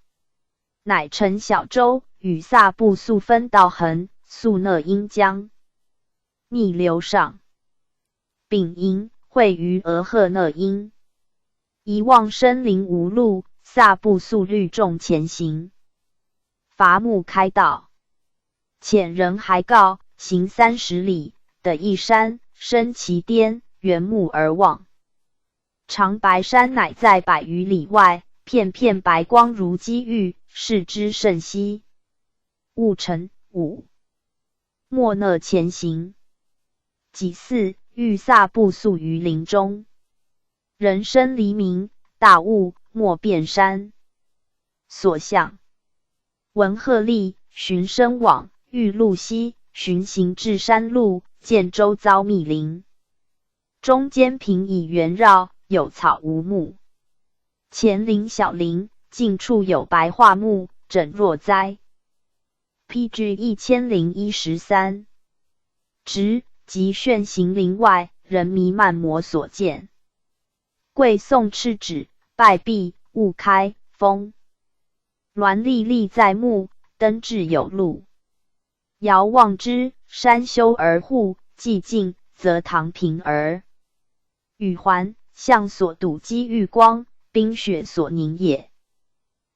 乃乘小舟，与萨布速分道横，溯讷因江，逆流上。丙寅，会于俄赫讷因。一望深林无路，萨布速率众前行，伐木开道。遣人还告，行30里，得一山，升其巅，缘木而望。长白山乃在100余里外，片片白光如积玉，视之甚稀。戊辰午，莫讷前行。己巳，遇萨布速于林中。人生黎明，大雾，莫辨山。所向闻鹤唳，循声往，遇路西，循行至山路，见周遭密林，中间平以圆绕，有草无木，前林小林，近处有白桦木，整若栽。PG 1013。直即炫行林外，人弥漫摩所见。贵宋敕旨，败壁，勿开，风鸾历历在目，灯至有路。遥望之，山修而护，寂静，则堂平而宇环，象所睹积玉光，冰雪所凝也。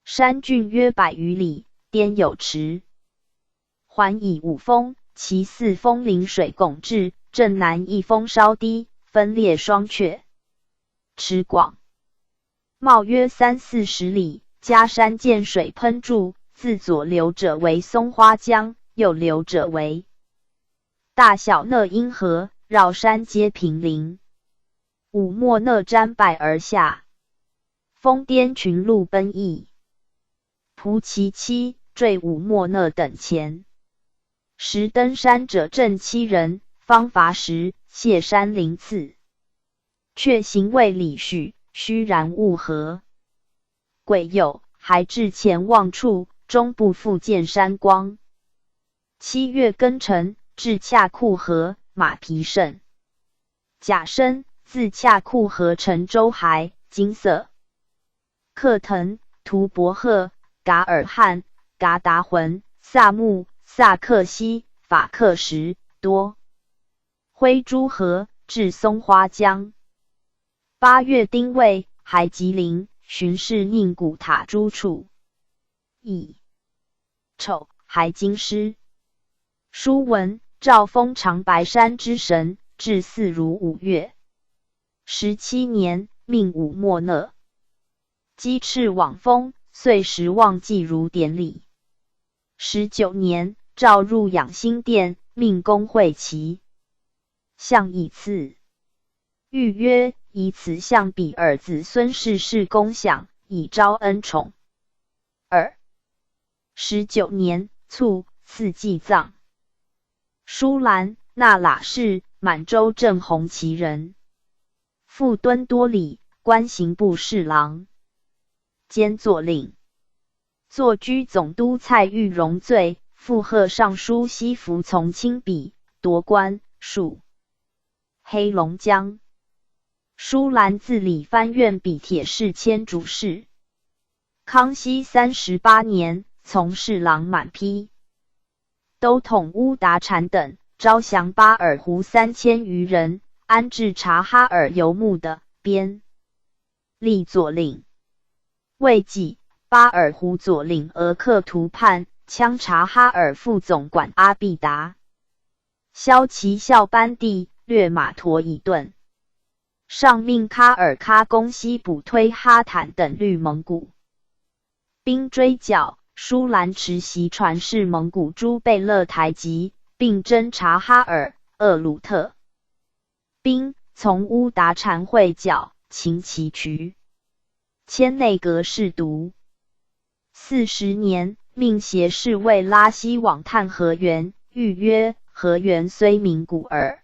山峻约100余里，颠有池，环以5峰，其4峰临水拱峙，正南一峰稍低，分列双阙。池广，袤约30-40里，夹山涧水喷注，自左流者为松花江，右流者为大小讷因河，绕山皆平林。武莫讷瞻拜而下，峰巅群鹿奔逸，仆其妻，坠武莫讷等前。时登山者正7人，方伐时，谢山林次，却行未理许，虚然物合。癸酉，还至前望处，终不复见山光。7月庚辰，至恰库河，马皮胜。甲申，自恰库河乘舟还，金色。克腾、图伯赫、噶尔汉、噶达浑、萨木、萨克西、法克什多。挥诸河，至松花江。8月丁未，还吉林，巡视宁古塔诸处。乙丑，还京师。书文，诏封长白山之神，至4如5月。17年，命武莫讷击赤往封，岁时望祭如典礼。19年，诏入养心殿，命公会齐。相以赐。谕曰：以此相比尔子孙世世恭享，以招恩宠。19年卒，赐祭葬。舒兰，那喇氏，满洲正红旗人。复敦多里，官刑部侍郎。兼作领。坐居总督蔡玉荣罪，附贺尚书西服从亲笔，夺官，属黑龙江。舒兰自理藩院笔帖侍迁主事。康熙38年，从侍郎满批，都统乌达禅等，招降巴尔胡3000余人，安置察哈尔游牧的边，立左领。未几，巴尔胡左领俄克图叛，羌察哈尔副总管阿必达，骁骑校班第，掠马驮以遁。上命喀尔喀攻西卜推哈坦等绿蒙古兵追剿，舒兰持袭传示蒙古诸贝勒台吉，并征察哈尔、鄂鲁特兵，从乌达禅会剿，擒其渠，迁内阁侍读。40年，命协侍卫拉西往探河源，谕曰：河源虽名古耳，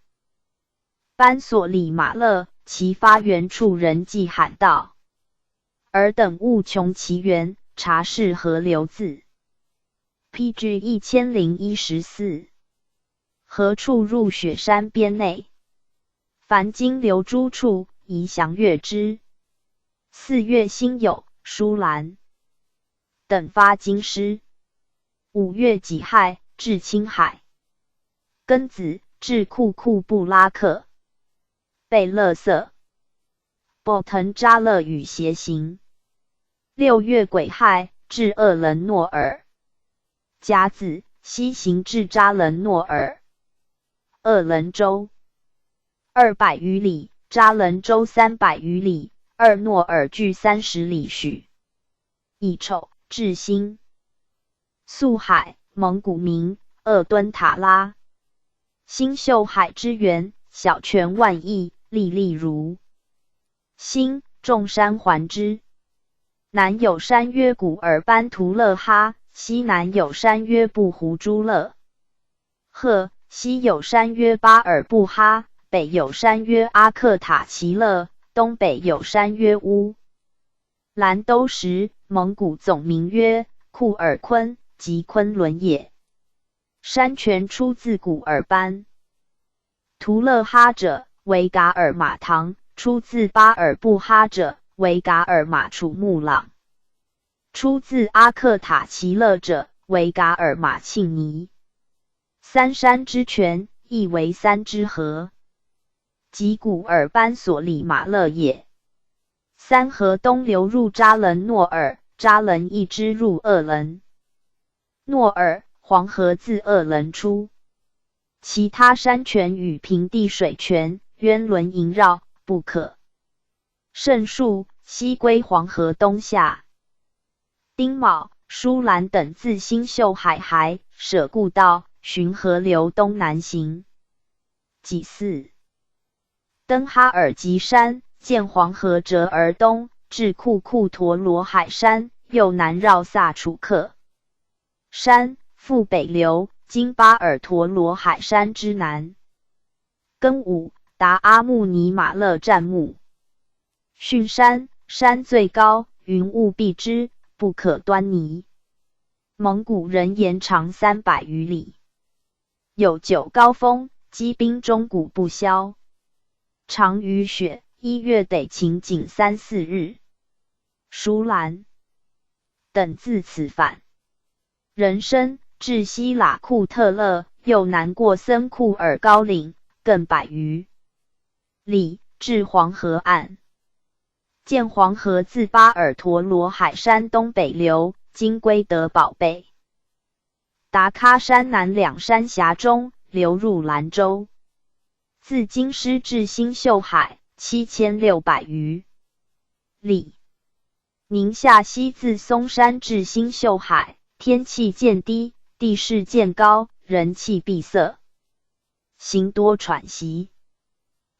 班所里马勒，其发源处人迹罕到，尔等务穷其源，查是河流字。PG 1014。何处入雪山边内？凡经流诸处，宜详阅之。4月辛酉，舒兰等发京师。5月己亥，至青海。庚子，至库库布拉克。贝勒色。波腾扎勒与偕行。6月癸亥，至鄂伦诺尔。甲子，西行至扎伦诺尔。鄂伦州200余里，扎伦州300余里，鄂诺尔距30里许。乙丑，至新。宿海，蒙古名，鄂敦塔拉。新秀海之源，小泉万亿，历历如。新，众山环之。南有山曰古尔班图勒哈，西南有山曰布胡朱勒赫，西有山曰巴尔布哈，北有山曰阿克塔齐勒，东北有山曰乌兰都什，蒙古总名曰库尔昆，即昆仑也。山泉出自古尔班。图勒哈者，为噶尔玛唐；出自巴尔布哈者，为噶尔玛楚木朗；出自阿克塔齐勒者，为噶尔玛庆尼。三山之泉，亦为三之河，即古尔班所里马勒也。三河东流入扎伦诺尔，扎伦一支入鄂伦诺尔，黄河自鄂伦出。其他山泉与平地水泉，渊轮萦绕，不可胜数，悉归黄河东下。丁卯，舒兰等自新秀海还，舍故道，循河流东南行。己巳，登哈尔吉山，见黄河折而东，至库库陀罗海山，又南绕萨楚克山，复北流，经巴尔陀罗海山之南。庚午，达阿穆尼马勒战木巽山，山最高，云雾蔽之，不可端倪。蒙古人言长300余里，有9高峰，积冰终谷不消。常雨雪，1月得晴仅3、4日。舒兰等自此返。人参至西喇库特勒，又南过森库尔高岭，更100余里，至黄河岸。见黄河自巴尔陀罗海山东北流，经归德堡北，达喀山南2山峡中，流入兰州。自京师至新秀海7600余里。宁夏西自松山至新秀海，天气渐低，地势渐高，人气闭塞，行多喘息。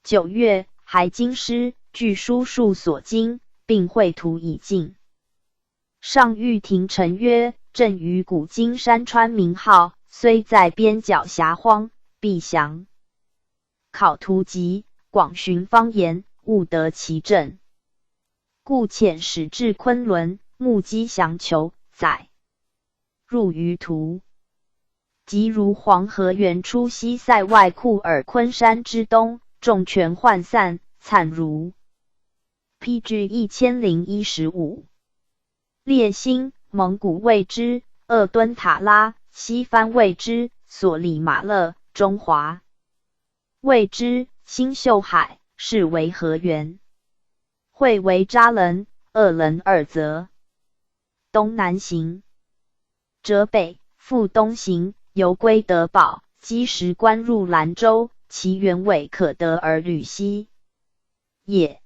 9月，还京师，据书述所经，并绘图已尽。上谕廷臣曰：朕于古今山川名号，虽在边角狭荒，必详考图籍，广寻方言，务得其正。故遣使至昆仑，目击降囚，载入于途。即如黄河源出西塞外库尔昆山之东，众权涣散，惨如。PG 1015。列星，蒙古谓之鄂敦塔拉，西番谓之索里马勒，中华谓之新秀海，是为河源。会为扎伦、鄂伦二泽。东南行者北，复东行，由归德堡，积石关入兰州，其原委可得而履西也。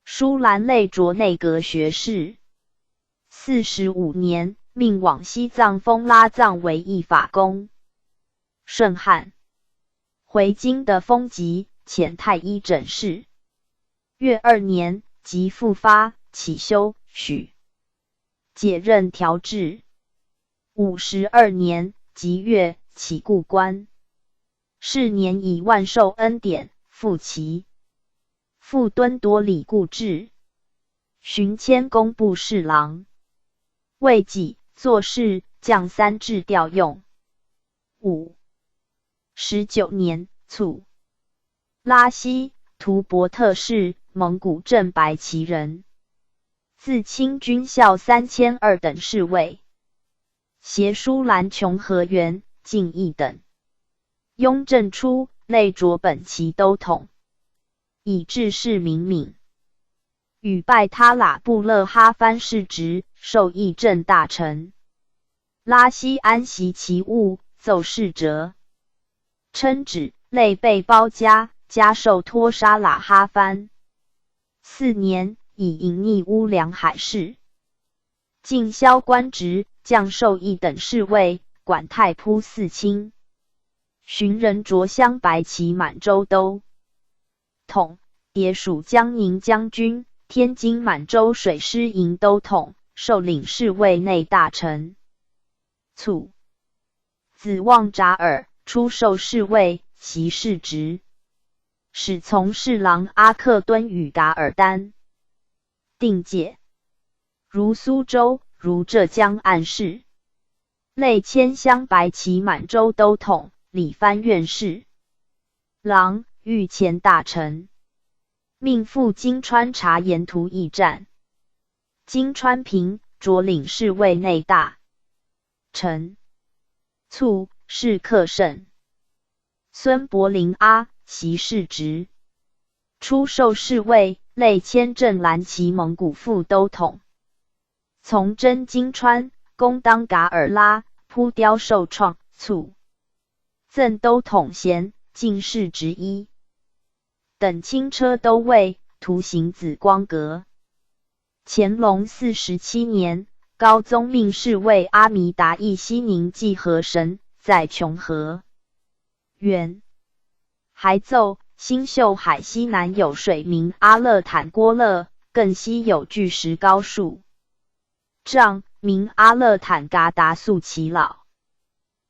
舒兰类卓内阁学士。45年，命往西藏封拉藏为一法公。顺汉回京的封籍，遣太医诊视。越2年，即复发，起修许解任调治。52年，即越，起故官。是年以万寿恩典，复齐。复敦多里故治，寻迁工部侍郎。未己，作事，将3制调用。19年卒。拉稀，图伯特氏，蒙古镇白旗人，自清军校3200等侍卫，携舒兰琼河源、敬义等。雍正初，内着本旗都统，以致仕明敏。与拜他喇布勒哈藩世职，授议政大臣。拉稀安袭其务，奏事折，称旨，类被包家，加授托沙喇哈藩。4年，以隐匿乌梁海事，尽销官职，降授义等侍卫，管太仆4卿。寻人着镶白旗满洲都统，迭属江宁将军，天津满洲水师营都统，受领侍卫内大臣。卒。子旺扎尔，出授侍卫，袭士职，使从侍郎阿克敦与噶尔丹。定界。如苏州，如浙江按事，类迁镶白旗满洲都统，理藩院士，郎御前大臣。命赴金川察沿途驿站。金川平，着领侍卫内大臣。卒，谥克慎。孙伯龄阿，袭士职，出授侍卫，类迁镇蓝旗蒙古副都统。从征金川，攻当噶尔拉，扑雕受创，卒。赠都统衔，进士职1等轻车都尉，图行紫光阁。乾隆47年，高宗命侍卫阿弥达义西宁济河神，在琼河源。还奏新秀海西南有水名阿勒坦郭勒，更西有巨石高数丈，名阿勒坦噶达素其老。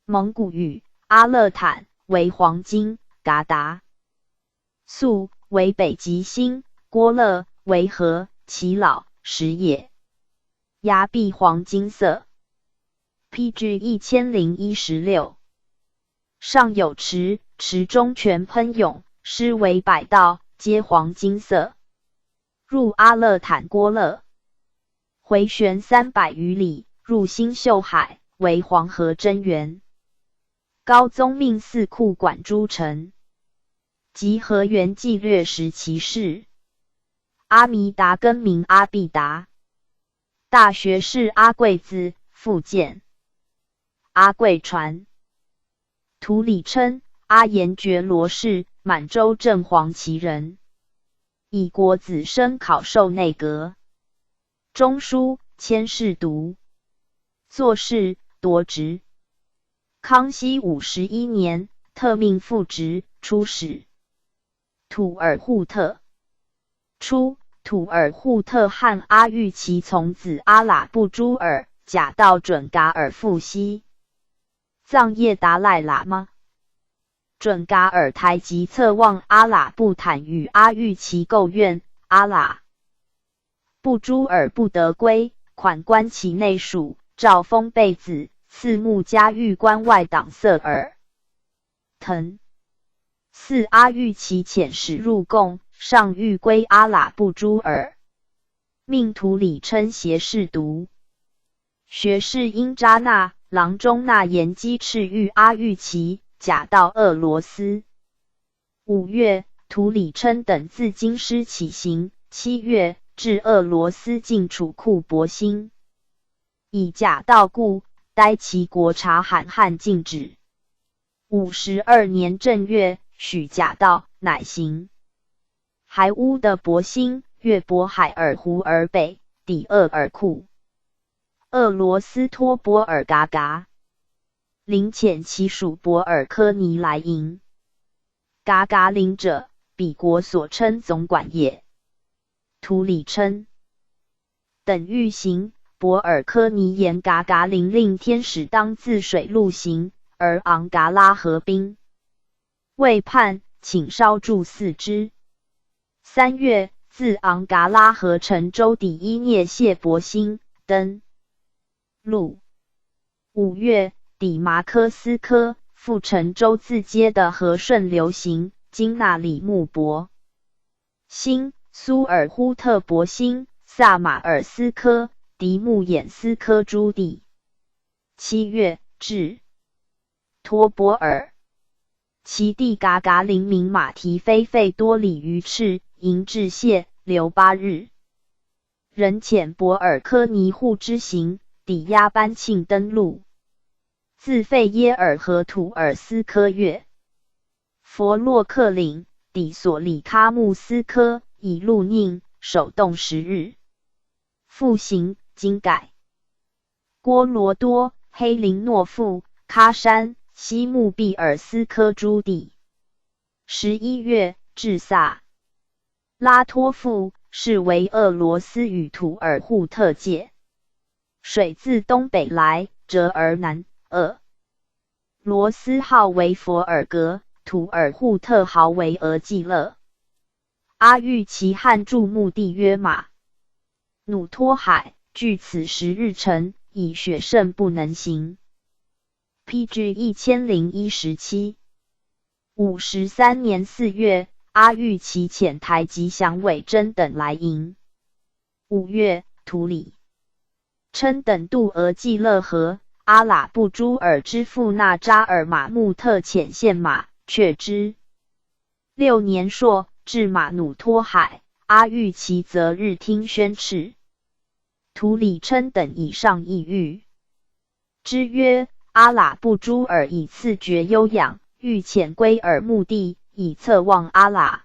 蒙古语阿勒坦为黄金，噶达素为北极星，郭勒为河，其老石也。崖壁黄金色。PG 1016。上有池，池中泉喷涌，施为百道，皆黄金色。入阿勒坦郭勒，回旋300余里，入新秀海，为黄河真源。高宗命4库管诸城，及河源纪略时其事。阿弥达更名阿必达。大学士阿贵子，复见阿贵传。图里称阿延觉罗氏，满洲正黄旗人，以国子生考授内阁。中书迁侍读，作事多职。康熙51年，特命复职，出使土尔扈特。初，土尔扈特汉阿育其从子阿喇布朱尔，假道准噶尔复西藏叶达赖喇嘛。准噶尔台即侧望阿喇布坦与阿育其构怨，阿喇布朱尔不得归，款官其内属，诏封贝子，赐穆家御关外党色耳。腾4阿育其遣使入贡，上谕归阿喇部诸耳，命图里称协士读。学士因扎那、郎中纳言基敕谕阿育其，假到俄罗斯。5月，图里琛等自京师起行。7月，至俄罗斯境楚库伯辛，以假道故，待其国察罕汉禁止。52年正月，许假道，乃行。还乌的伯辛，越渤海而胡而北，抵鄂尔库。俄罗斯托波尔嘎嘎，临遣其属博尔科尼来迎。嘎嘎临者，彼国所称总管也。图里琛等欲行，博尔科尼言嘎嘎临令天使当自水路行，而昂嘎拉合兵。未判，请稍驻4之。3月，自昂嘎拉合成州抵伊涅谢伯辛，登陆。5月，抵马科斯科，复成州自接的和顺流行，经那里木伯辛、苏尔忽特伯辛、萨马尔斯科、迪木衍斯科诸地。7月，至托波尔，其地嘎嘎临明马蹄飞费多里于赤，迎至谢，留8日。人遣博尔科尼护之行，抵押班庆登陆。自费耶尔和土尔斯科越，佛洛克岭，抵索里喀木斯科，以路宁，守洞10日。复行，经改郭罗多、黑林诺夫、喀山、西木毕尔斯科诸地。11月，至萨拉托夫，是为俄罗斯与土尔扈特界。水自东北来，折而南。俄罗斯号为佛尔格，土尔扈特号为额济勒。阿育其汉筑墓地曰马努托海，据此10日程，以雪甚不能行。PG 1017。53年4月，阿育其遣台吉祥伟真等来迎。5月，图里琛等渡额济勒河，阿喇部诸尔之父纳扎尔马穆特遣献马，却之。6年朔，至马努托海，阿育其则日听宣敕。图里琛等以上意谕之曰：阿喇部诸尔以赐爵优养，欲遣归尔墓地，以侧望阿喇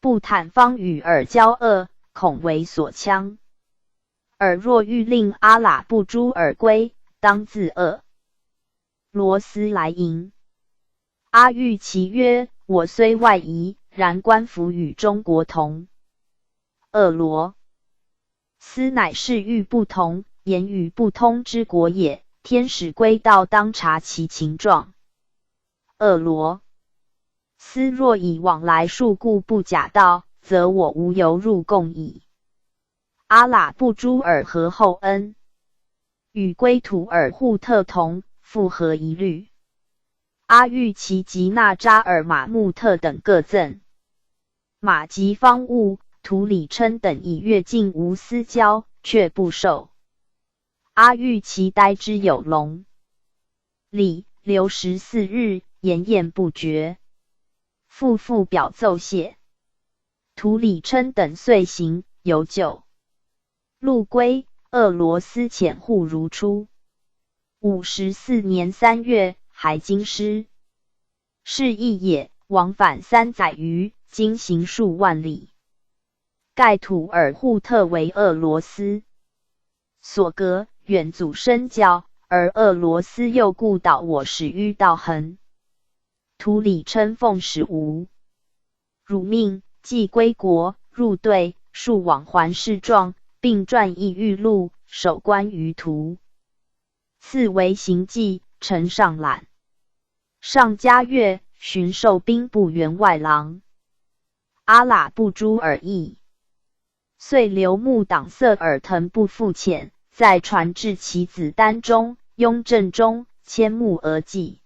部坦方与尔交恶，恐为所戕。尔若欲令阿喇部诸尔归，当自俄罗斯来迎。阿育其曰：我虽外夷，然官服与中国同。俄罗斯乃是域不同，言语不通之国也。天使归道，当察其情状。俄罗斯若以往来数故不假道，则我无由入贡矣。阿喇部诸尔何厚恩，与归土尔扈特同，复何疑虑？阿育其及纳扎尔马穆特等各赠马及方物，图里琛等以越境无私交，却不受。阿育其待之有龙礼，留14日，言宴不绝。复表奏谢。图里琛等遂行，有酒路归，俄罗斯遣户如初。54年3月，还京师。是亦也，往返3载余，经行数万里。盖土尔扈特为俄罗斯所革，远阻身教，而俄罗斯又故导我始于道衡。图里琛奉使无汝命，即归国，入队，数往还事状，并撰议谕录，守关于途。赐为行记，呈上览。上嘉悦，巡狩兵部员外郎。阿喇部诸尔义。遂留木党色尔腾不复遣，再传至其子丹中、雍正中，迁木而祭。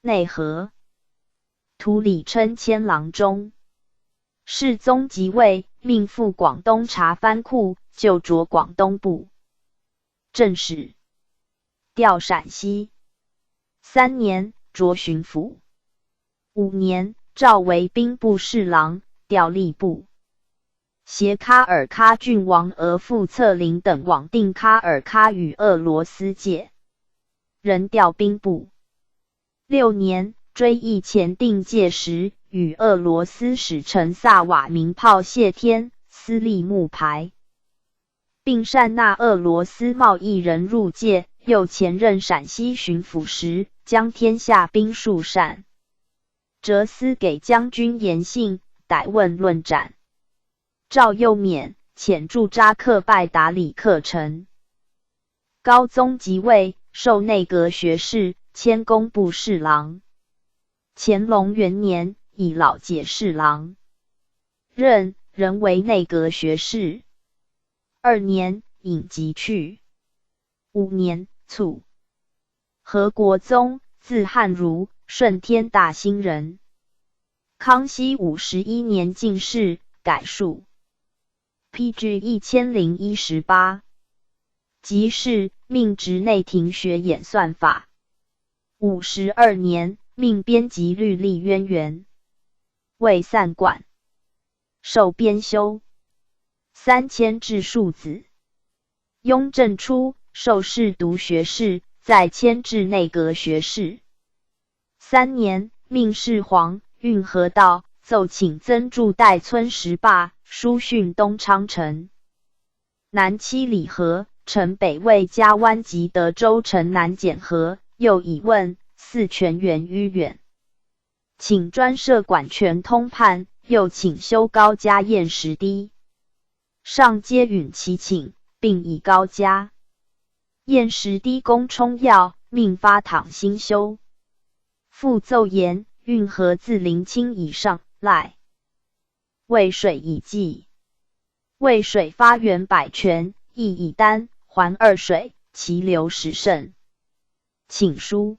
内阁图礼称迁郎中。世宗即位，命赴广东查藩库，就着广东布政使，调陕西。3年，着巡抚。5年，召为兵部侍郎，调吏部。携喀尔喀郡王额驸策凌等往定喀尔喀与俄罗斯界，仍调兵部。6年，追谥前定界时，与俄罗斯使臣萨瓦鸣炮谢天，私立木牌，并善纳俄罗斯贸易人入界。又前任陕西巡抚时，将天下兵数善折私给将军严信，逮问论斩。诏又免，遣驻扎克拜达里克臣。高宗即位，授内阁学士，迁工部侍郎。乾隆元年，以老解侍郎任，仍为内阁学士。2年，隐疾去。5年，卒。和国宗，字汉儒，顺天大兴人。康熙51年进士，改数。PG 1018，即是命执内廷学演算法。52年，命编辑律例渊源，为散馆，授编修，3000治庶子。雍正初，授侍读学士，再迁至内阁学士。3年，命侍皇运河道，奏请增筑代村石坝，书训东昌城。南七里河，城北魏嘉湾及德州城南检河，又以问4泉源迂远，请专设管泉通判，又请修高加堰石堤。上皆允其请，并以高加堰石堤工充要，命发躺新修。复奏言，运河自临清以上，赖渭水以济。渭水发源百泉，亦以丹、环2水，其流时甚。请书。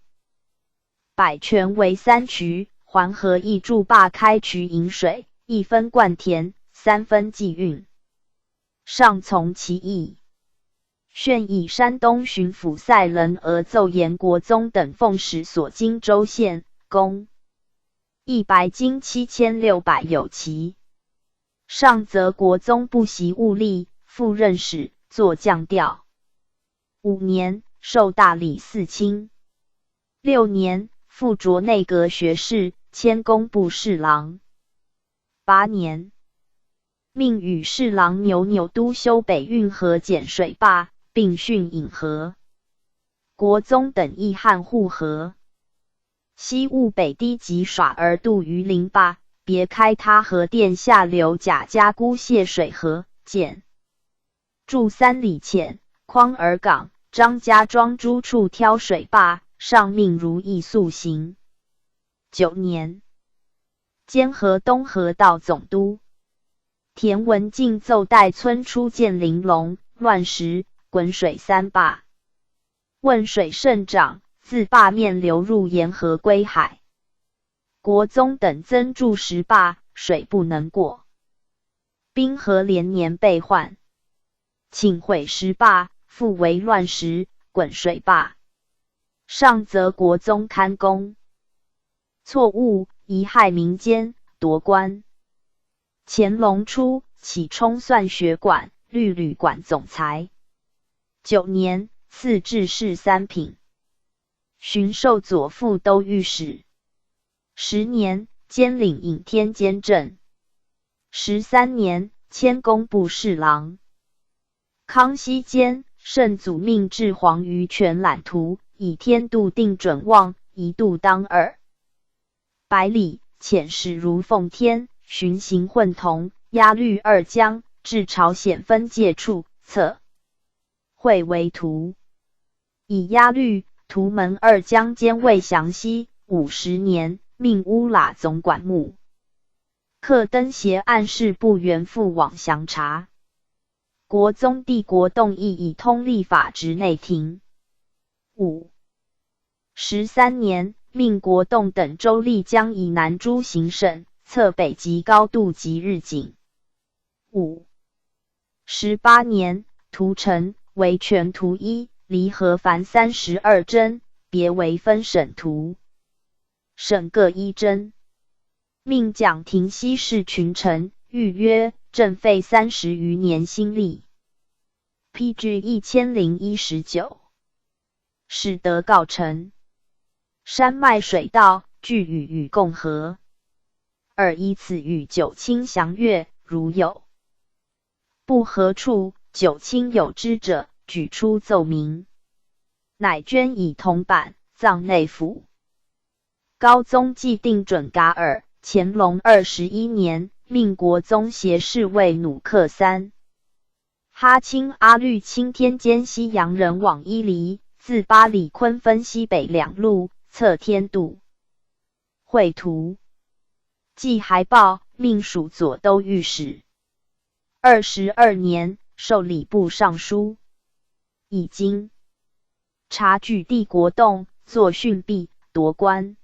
百泉为3渠，环河亦筑坝开渠引水，1分灌田，3分济运。上从其意。宣以山东巡抚塞伦而奏言国宗等奉使所经州县，公1白金7600有其。上则国宗不习务力，复任使，作降调。5年，授大理寺卿。6年，复擢内阁学士，迁工部侍郎。8年，命与侍郎牛牛督修北运河检水坝，并训引河。国宗等议汉护河。西务北堤及耍而渡鱼鳞坝，别开他河殿下流贾家姑泄水河，建筑3里浅，匡尔港、张家庄诸处挑水坝，上命如意速行。9年，兼河东河道总督。田文镜奏代村初建玲珑，乱石，滚水3坝。汶水甚涨，自坝面流入沿河归海。国宗等增筑10坝，水不能过。滨河连年被患，请毁10坝，复为乱石，滚水坝。上则国宗堪功错误，贻害民间，夺官。乾隆初，起充算学馆、律吕馆总裁。9年，赐制士3品，巡授左副都御史。10年，兼领应天监正。13年，迁工部侍郎。康熙间，圣祖命制黄鱼泉览图，以天度定准望，1度当2百里，遣使如奉天，巡行混同，压绿2江，至朝鲜分界处，测绘为图。以压绿、图门2江兼未详悉。50年，命乌喇总管目。克登协按事部原副往详查。国宗帝国动议以通历法执内廷。5. 13年，命国栋等州立江以南诸行省，测北极高度及日景。5. 18年，图成为全图1，离合凡32针，别为分省图，省各1针。命蒋廷西事群臣，谕曰：朕费30余年心力，PG 1019，使得告成。山脉水道，俱与共和。尔以此与九卿详阅，如有不合处，九卿有知者，举出奏明。乃捐以铜板，葬内府。高宗既定准噶尔，乾隆21年，命国宗协侍卫弩客3。哈钦阿律钦天监西洋人往伊犁，自巴里坤分西北2路，测天度。绘图。记还报，命属左都御史。22年，授礼部尚书。已经察举帝国栋，作训弊，夺官。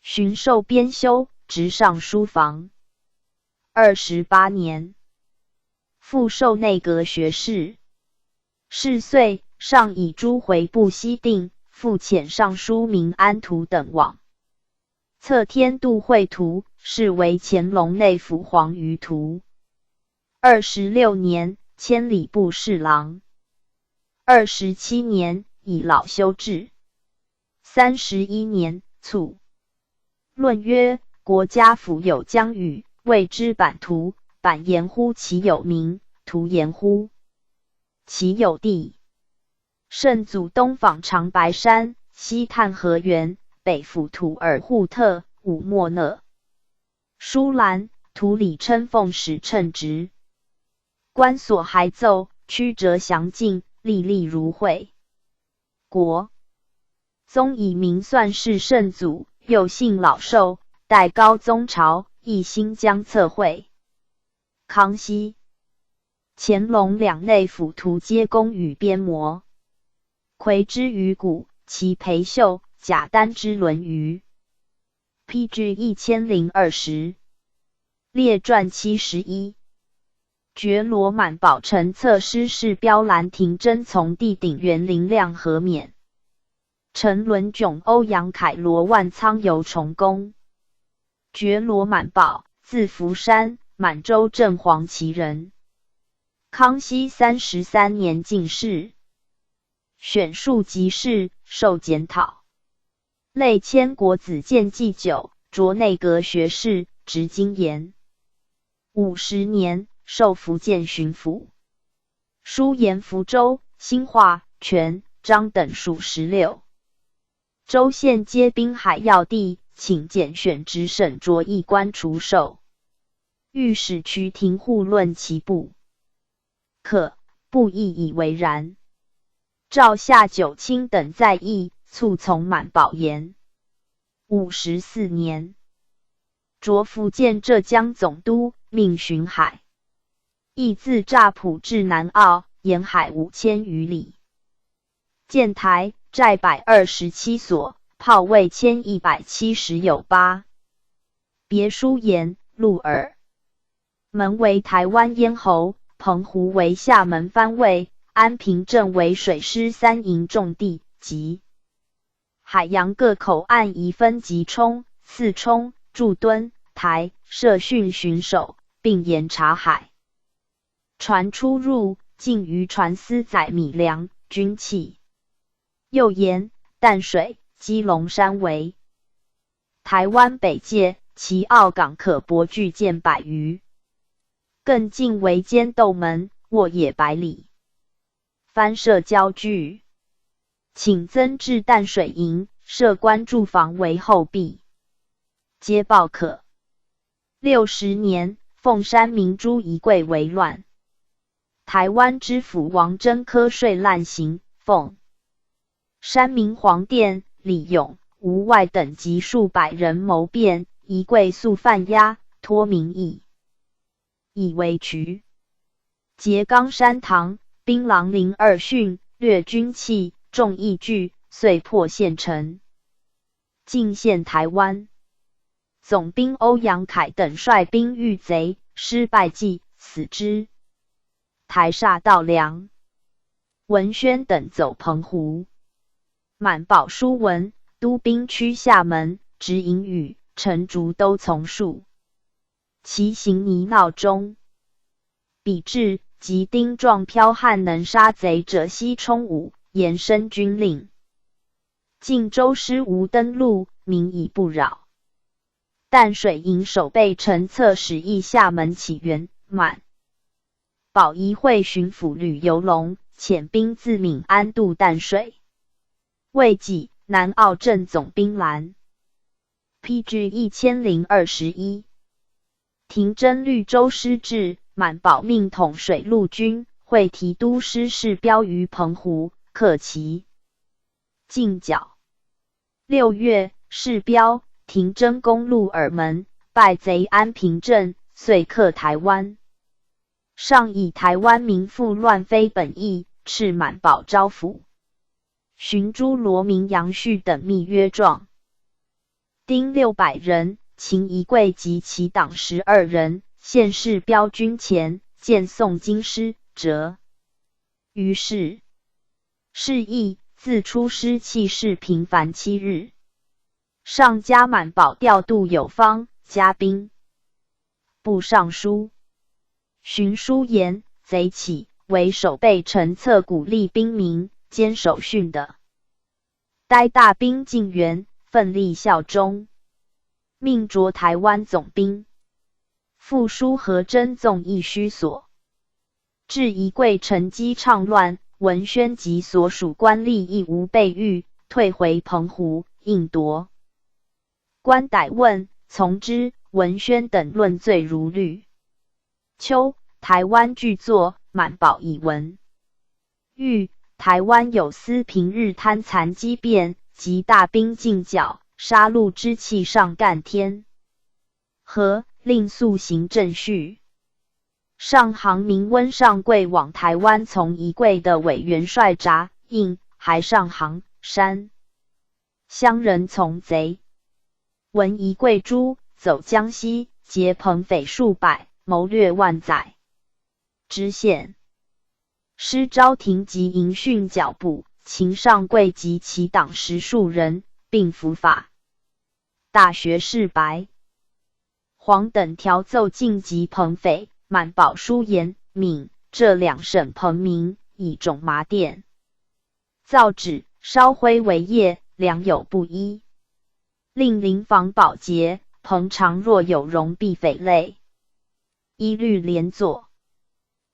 巡授编修，直尚书房。28年，复授内阁学士。是岁，上以诸回部西定，复遣尚书明安图等往。测天度绘图，是为乾隆内府黄鱼图。26年，迁礼部侍郎。27年，以老修治。31年，卒。论曰：国家府有疆域，谓之版图，版言乎其有名，图言乎其有地。圣祖东访长白山，西探河源，北抚土尔扈特，武莫讷。疏兰，图里称奉使称职。官所还奏，曲折详尽，历历如绘。国宗以明算是圣祖，又幸老寿，待高宗朝，亦新疆测绘。康熙、乾隆两内府图皆工与编摹。魁之于骨，其裴秀、贾丹之论语。PG 1020。列传71。觉罗满宝成策诗是标兰亭真从地顶园林亮和冕。陈伦炯欧阳凯罗万仓游崇公。觉罗满宝，字福山，满洲正黄旗人。康熙33年进士。选述集事，受检讨。累迁国子监祭酒，擢内阁学士，执经言。50年，授福建巡抚。书言福州、兴化、泉、漳等属16州县皆滨海要地，请拣选直省擢一官除授。御史瞿廷护论其不可，不亦以为然。诏下九卿等在议，促从满宝言。54年，擢福建浙江总督，命巡海。亦自乍浦至南澳，沿海5000余里。建台、寨127所，炮卫1170有8。别书言：鹿耳门为台湾咽喉，澎湖为厦门藩卫，安平镇为水师3营重地，及海洋各口岸宜分集冲、四冲、驻敦、台、设训巡守，并严察海。船出入，禁渔船私载米粮、军器。又言淡水、基隆山为台湾北界，其澳港可泊巨舰100余。更近为尖斗门、沃野百里。藩设交据，请增置淡水营，设官驻防为后壁。皆报可。60年，凤山明珠一柜为乱。台湾知府王真科税滥行，凤山明皇殿、李永、吴外等及数百人谋变，一柜速犯押，脱民役，以为渠。节冈山堂，兵郎02训，略军器，重义具，遂破县城，进陷台湾。总兵欧阳凯等率兵遇贼，失败绩，死之。台煞道梁、文宣等走澎湖。满宝书文，都兵趋厦门，执营宇、陈竹都从属。其行泥淖中，比至及丁壮剽悍能杀贼者悉充武，延伸军令。晋州师无登陆，民以不扰。淡水营守备陈策使役厦门起源，满宝仪会巡抚吕游龙遣兵自闽安渡淡水。未几，南澳镇总兵蓝 PG 1021。廷征绿州师至，满宝命统水陆军，会提督师事标于澎湖，克其进剿。6月，世标廷征攻入耳门，败贼安平镇，遂克台湾。上以台湾民妇乱非本意，斥满宝招抚。寻诸罗明、杨旭等密约状。丁600人，秦仪贵及其党12人，献世标军前，见宋京师，折。于是，是役自出师弃市平凡7日。上加满宝调度有方，加兵部尚书。荀书言，贼起，为守备陈策鼓励兵民，坚守训的。待大兵进援，奋力效忠。命着台湾总兵。复书何真纵义虚所。至仪贵乘机倡乱，文宣及所属官吏亦无备御，退回澎湖，应夺。官逮问，从之。文宣等论罪如律。秋，台湾剧作，满宝以文。豫，台湾有司平日贪残激变，及大兵进剿，杀戮之气上干天。和，令速行政序。上行明温上贵往台湾从仪贵的委员帅札印，还上行山乡人从贼。闻仪贵诸走江西，劫澎匪数百，谋略万载。知县师昭廷及营训剿捕，秦上贵及其党10数人，并伏法。大学士白黄等调奏进击澎匪，满宝书言闽这2省澎民以种麻钿，造纸烧灰为业，良莠不一。令临防保洁，澎常若有戎必匪类，一律连坐。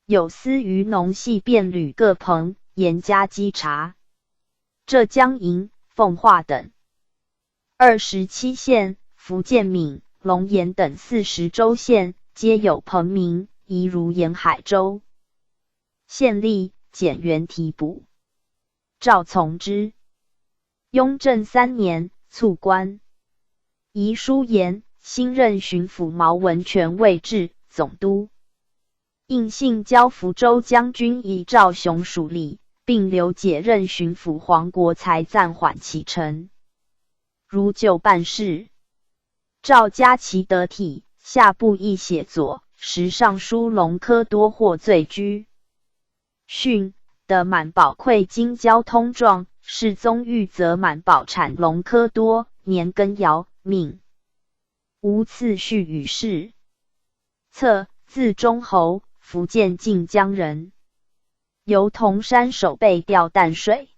有司于农系便旅各澎，严加稽查。浙江营、奉化等27县，福建闽、龙岩等40州县，皆有澎民，宜如沿海州。县吏检员提捕。赵从之。雍正3年，卒官。遗书言，新任巡抚毛文全位至总督，应信交福州将军以赵雄属吏，并留解任巡抚黄国才暂缓启程。如旧办事。赵嘉其得体，下部亦写作，时尚书隆科多获罪居。训的满宝馈经交通状，世宗御责满宝产隆科多，年羹尧命无次序与事。策，字忠侯，福建晋江人，由铜山守备调淡水。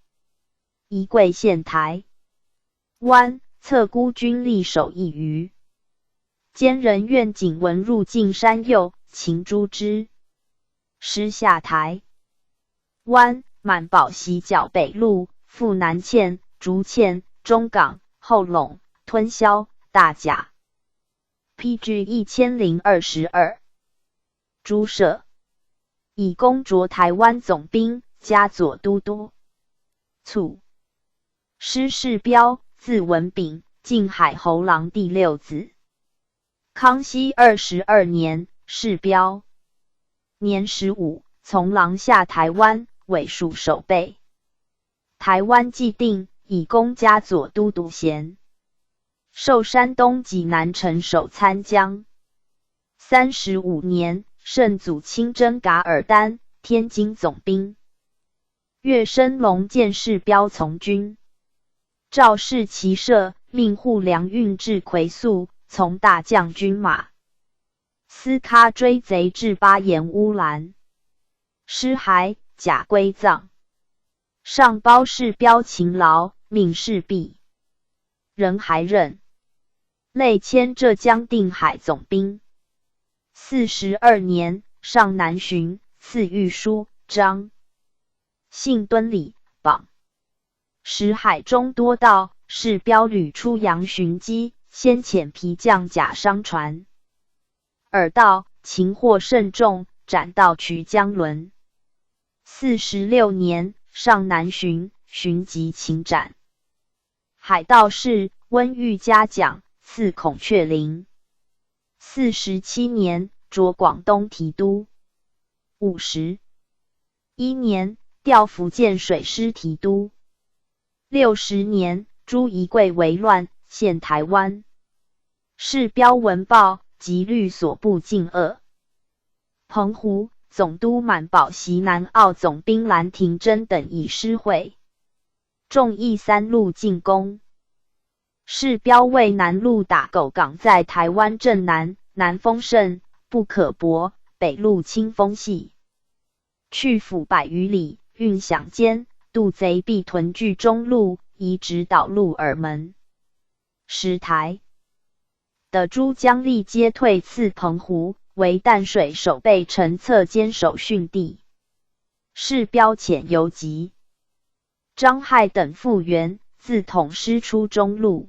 仪贵县台湾，策孤军力守一隅。兼人愿景文入境山右，秦诛之。师下台湾，满宝袭剿北路，赴南堑、竹堑、中港、后陇、吞霄、大甲。PG 1022。诸舍以攻着台湾总兵，加左都督。卒。师世标，字文炳，晋海侯郎第6子。康熙22年，世标年15，从廊下台湾，委属守备。台湾既定，以公加左都督衔，授山东济南城守参将。35年，圣祖亲征噶尔丹，天津总兵。岳升龙见世标从军，赵氏骑射，命护粮运至魁宿，从大将军马。斯喀追贼至巴彦乌兰，尸骸，甲归葬。上包世标勤劳，命事毕。仍还任累迁浙江定海总兵。42年，上南巡，赐御书章。姓敦礼，榜。时海中多盗，世标屡出洋寻机，先遣皮匠假商船。尔盗擒获甚众，斩到衢江轮。46年，上南巡，寻及擒斩。海盗士温玉嘉奖，赐孔雀翎。47年，着广东提督。51年，调福建水师提督。60年，朱一贵为乱，陷台湾。世标文报及律所部进鄂。澎湖总督满保袭南澳总兵兰廷珍等以施惠，众议3路进攻。世标为南路打狗港，在台湾正南，南风盛，不可搏，北路清风细，去府100余里，运饷间，渡贼必屯据中路，移直导入耳门。石台的诸将力皆退次澎湖，为淡水守备陈侧坚守训地。世标遣游击张亥等复原，自统师出中路，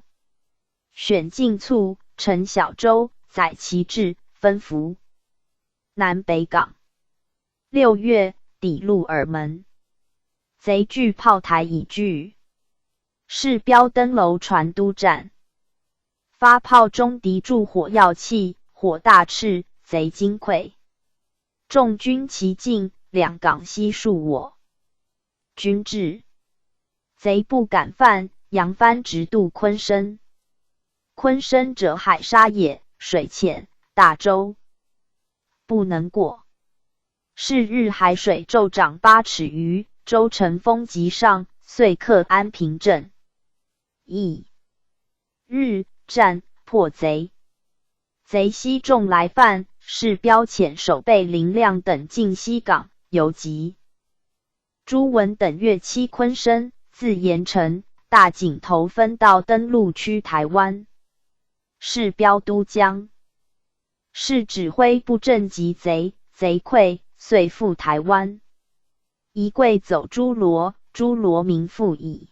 选进簇，陈小舟，载旗帜，分伏南北港。6月，抵入耳门，贼据炮台已据。世标登楼船督战，发炮中敌驻火药器，火大炽，贼惊溃。众军齐进，两港悉数我军至，贼不敢犯，扬帆直渡昆生。昆生者海沙也，水浅，大舟不能过。是日海水骤涨8尺余，舟乘风急上，遂克安平镇。日战破贼，贼悉众来犯，世标遣守备林亮等进西港，游击。朱文等越期昆生，自盐城、大井头分道登陆区台湾。世标都江，是指挥布阵击贼，贼溃，遂赴台湾。一贵走诸罗，诸罗民复矣。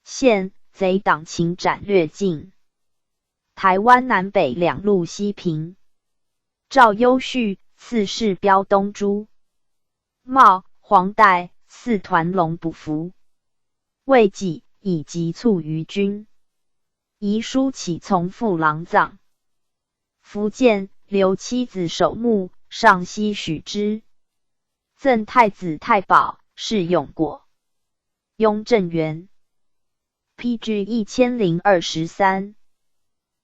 现贼党擒斩略尽，台湾南北2路西平。赵攸绪赐世标东珠、帽、黄带，4团龙补服。未己以急促于军，遗书起从父郎葬。福建留妻子守墓，上西许之。赠太子太保，是永果。雍正元PG 1023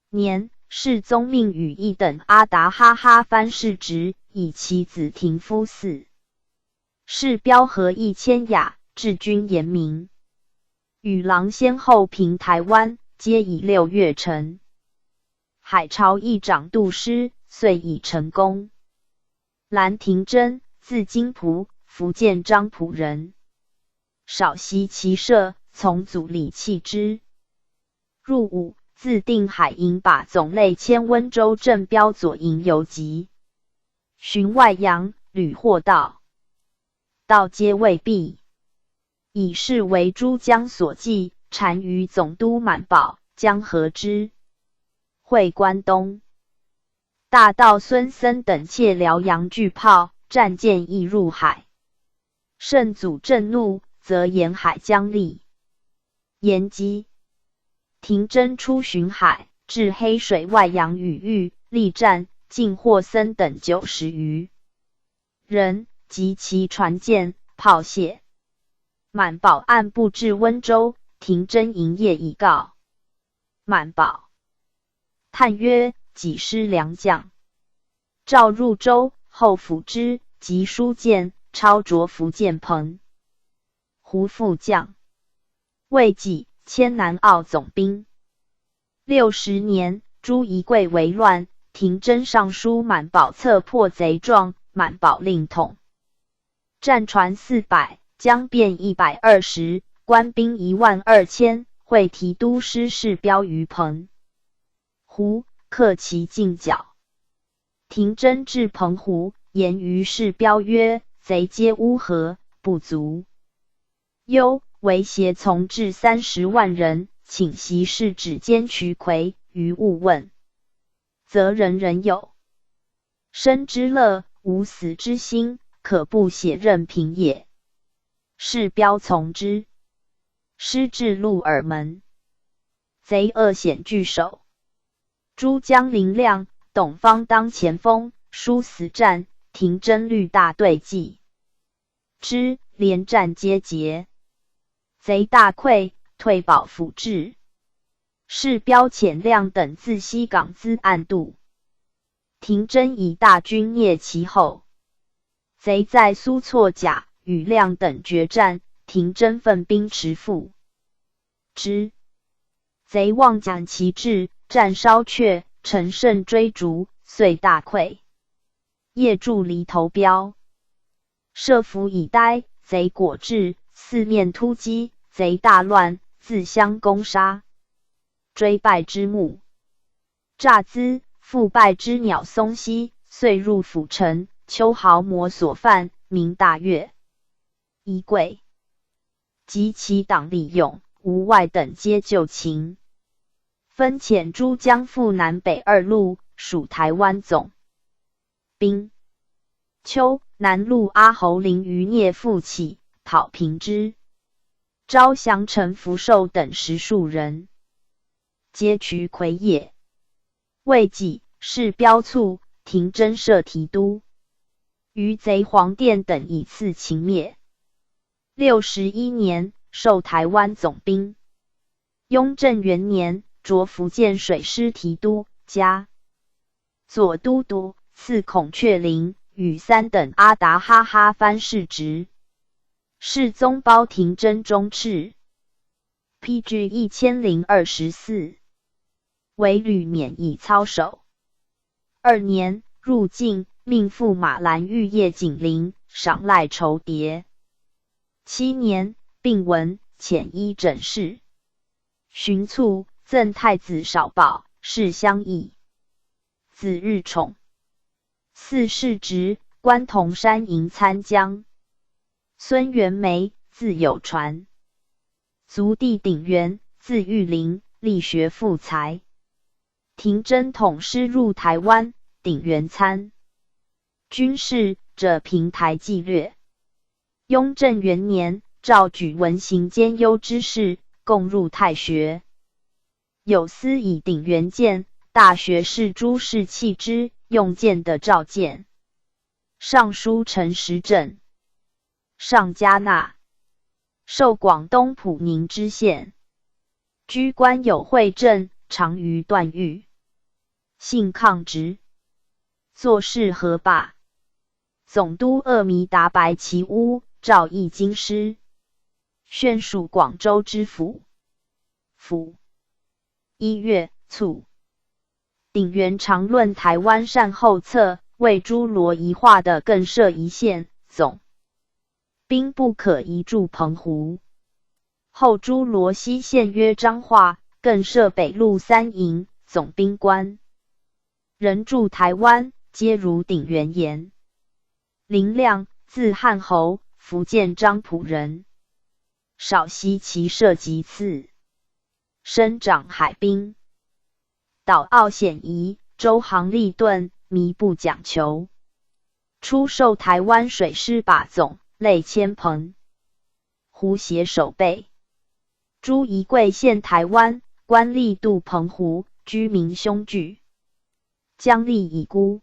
年，世宗命羽翼等阿达哈哈藩世职，以其子廷夫嗣。世标和1000雅，治军严明。与郎先后平台湾，皆以6月成。海潮议长杜师，遂已成功。兰廷珍，字金璞，福建漳浦人。少习骑射，从祖礼弃之。入伍，自定海营把总类迁温州镇标左营游击。巡外洋，屡获道，道皆未毕。以是为诸将所忌，单于总督满保，将和之。会关东大盗孙森等窃辽阳巨炮，战舰亦入海。圣祖震怒，则沿海将立。延基廷珍出巡海，至黑水外洋与域，力战，尽获森等90余人，及其船舰、炮械。满保按布至温州，廷珍营业已告。满保叹曰：己失良将。诏入州，后抚之，及书见，超着福建棚。胡副将。魏济迁南澳总兵。60年，朱仪贵为乱，廷珍上书满保策破贼状，满保令统。战船400，江便120，官兵12000，会提督师事标于澎湖，克其进剿。廷珍至澎湖，言于士标曰：贼皆乌合，不足忧，为胁从至30万人，请袭事指兼渠魁，于勿问，则人人有生之乐，无死之心，可不血任凭也。士标从之。师至鹿耳门，贼恶险拒守。诸将林亮、董方当前锋，殊死战，廷珍率大队继之，连战皆捷。贼大溃，退保府至。士标遣亮等自西港资暗渡。廷珍以大军蹑其后。贼在苏错甲，与亮等决战，廷珍奋兵持复之。贼望蒋其志，战稍却，乘胜追逐，遂大溃。夜驻离头标，设伏以待，贼果至，四面突击，贼大乱，自相攻杀，追败之木乍资，复败之鸟松溪，遂入府城，秋毫摩所犯，名大悦。衣贵及其党利用，吴外等皆就擒。分遣诸将赴南北2路，属台湾总兵。秋，南路阿侯林余聂复起，讨平之。招降陈福寿等10数人，皆渠魁也。魏济士标卒，廷珍设提督。于贼黄殿等以次擒灭。61年，授台湾总兵。雍正元年，擢福建水师提督，加左都督，赐孔雀翎、羽三等阿达哈哈藩士职。世宗褒廷珍中斥。PG 1024，为旅免役操守。2年，入境，命驸马蓝玉叶景陵，赏赖酬牒。7年，病危，遣医诊视。寻卒，赠太子少保，谥相邑。子日宠。4世侄，官同山营参将。孙元梅，字有传。族弟鼎元，字玉林，力学富才。廷珍统师入台湾，鼎元参军事，者平台纪略。雍正元年，诏举文行兼优之士，共入太学。有司以鼎元荐，大学士诸士弃之，用荐的召见。尚书陈时正。上加纳。授广东普宁知县。居官有会政，长于段誉。性抗直。做事和罢。总督鄂弥达白旗乌，诏议京师。宣属广州知府。府。1月，卒。鼎元常论台湾善后策，为诸罗夷化的更设一线，总兵不可移驻澎湖。后诸罗西县约彰化，更设北路3营，总兵官。人驻台湾，皆如鼎元言。林亮，字汉侯，福建漳浦人。少西骑射级次。生长海滨。岛澳险夷，周行利钝，弥不讲求。出授台湾水师把总，类千棚。湖协守备。朱仪贵献台湾，官吏渡澎湖，居民凶惧。将吏已孤。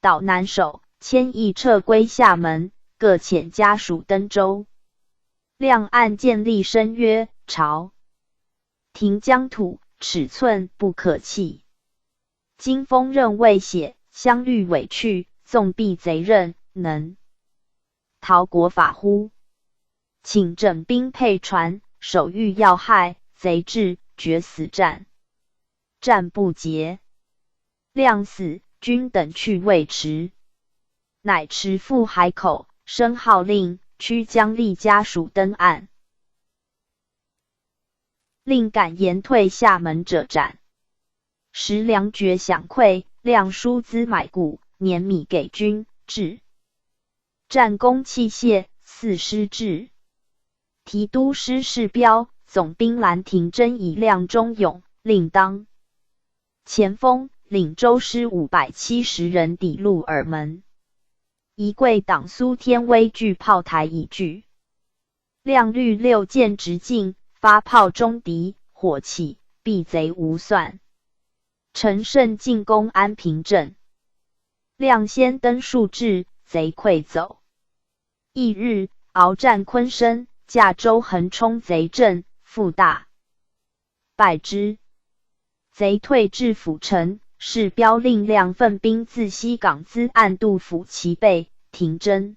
岛南守，迁议撤归厦门，各遣家属登州。亮案建立声曰：朝廷疆土尺寸不可弃。今锋刃未血，相虑委去，纵避贼刃，能逃国法乎？请整兵配船，守御要害，贼至，决死战。战不捷，亮死，军等去未迟，乃持赴海口，升号令，驱将吏家属登岸，令敢言退厦门者斩。时粮绝饷馈，亮输资买谷，年米给军，至战功器械，四师至。提督师士彪，总兵兰亭真以亮忠勇，令当前锋，领州师570人抵鹿耳门。仪贵党苏天威据炮台已据，亮率6箭直进，发炮中敌，火起，避贼无算。乘胜进攻安平镇，亮先登树至，贼溃走。翌日，鏖战昆生，驾舟横冲贼阵，复大败之。贼退至府城，士彪令亮奋兵自西港资岸渡抚其备，停征。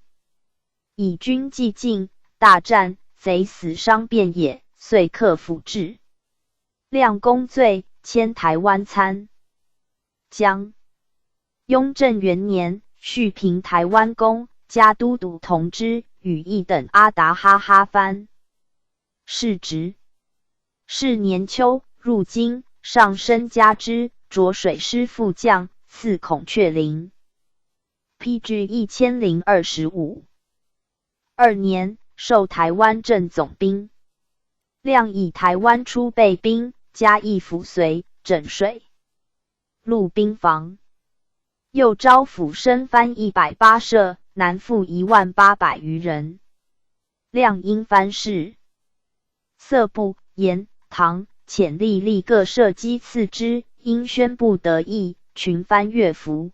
以军既进，大战，贼死伤遍野，遂克府至。亮功罪，迁台湾参将。雍正元年，续平台湾公，加都督同知、羽翼等阿达哈哈藩世职。是年秋，入京，上升加之，着水师副将，赐孔雀翎。PG 1025。2年，授台湾镇总兵。亮以台湾出备兵，加议抚绥、整水陆兵防。又招抚生藩180社，南复18000余人。亮因藩事色部、盐、唐遣吏各社击刺之，因宣布得意，群藩乐服。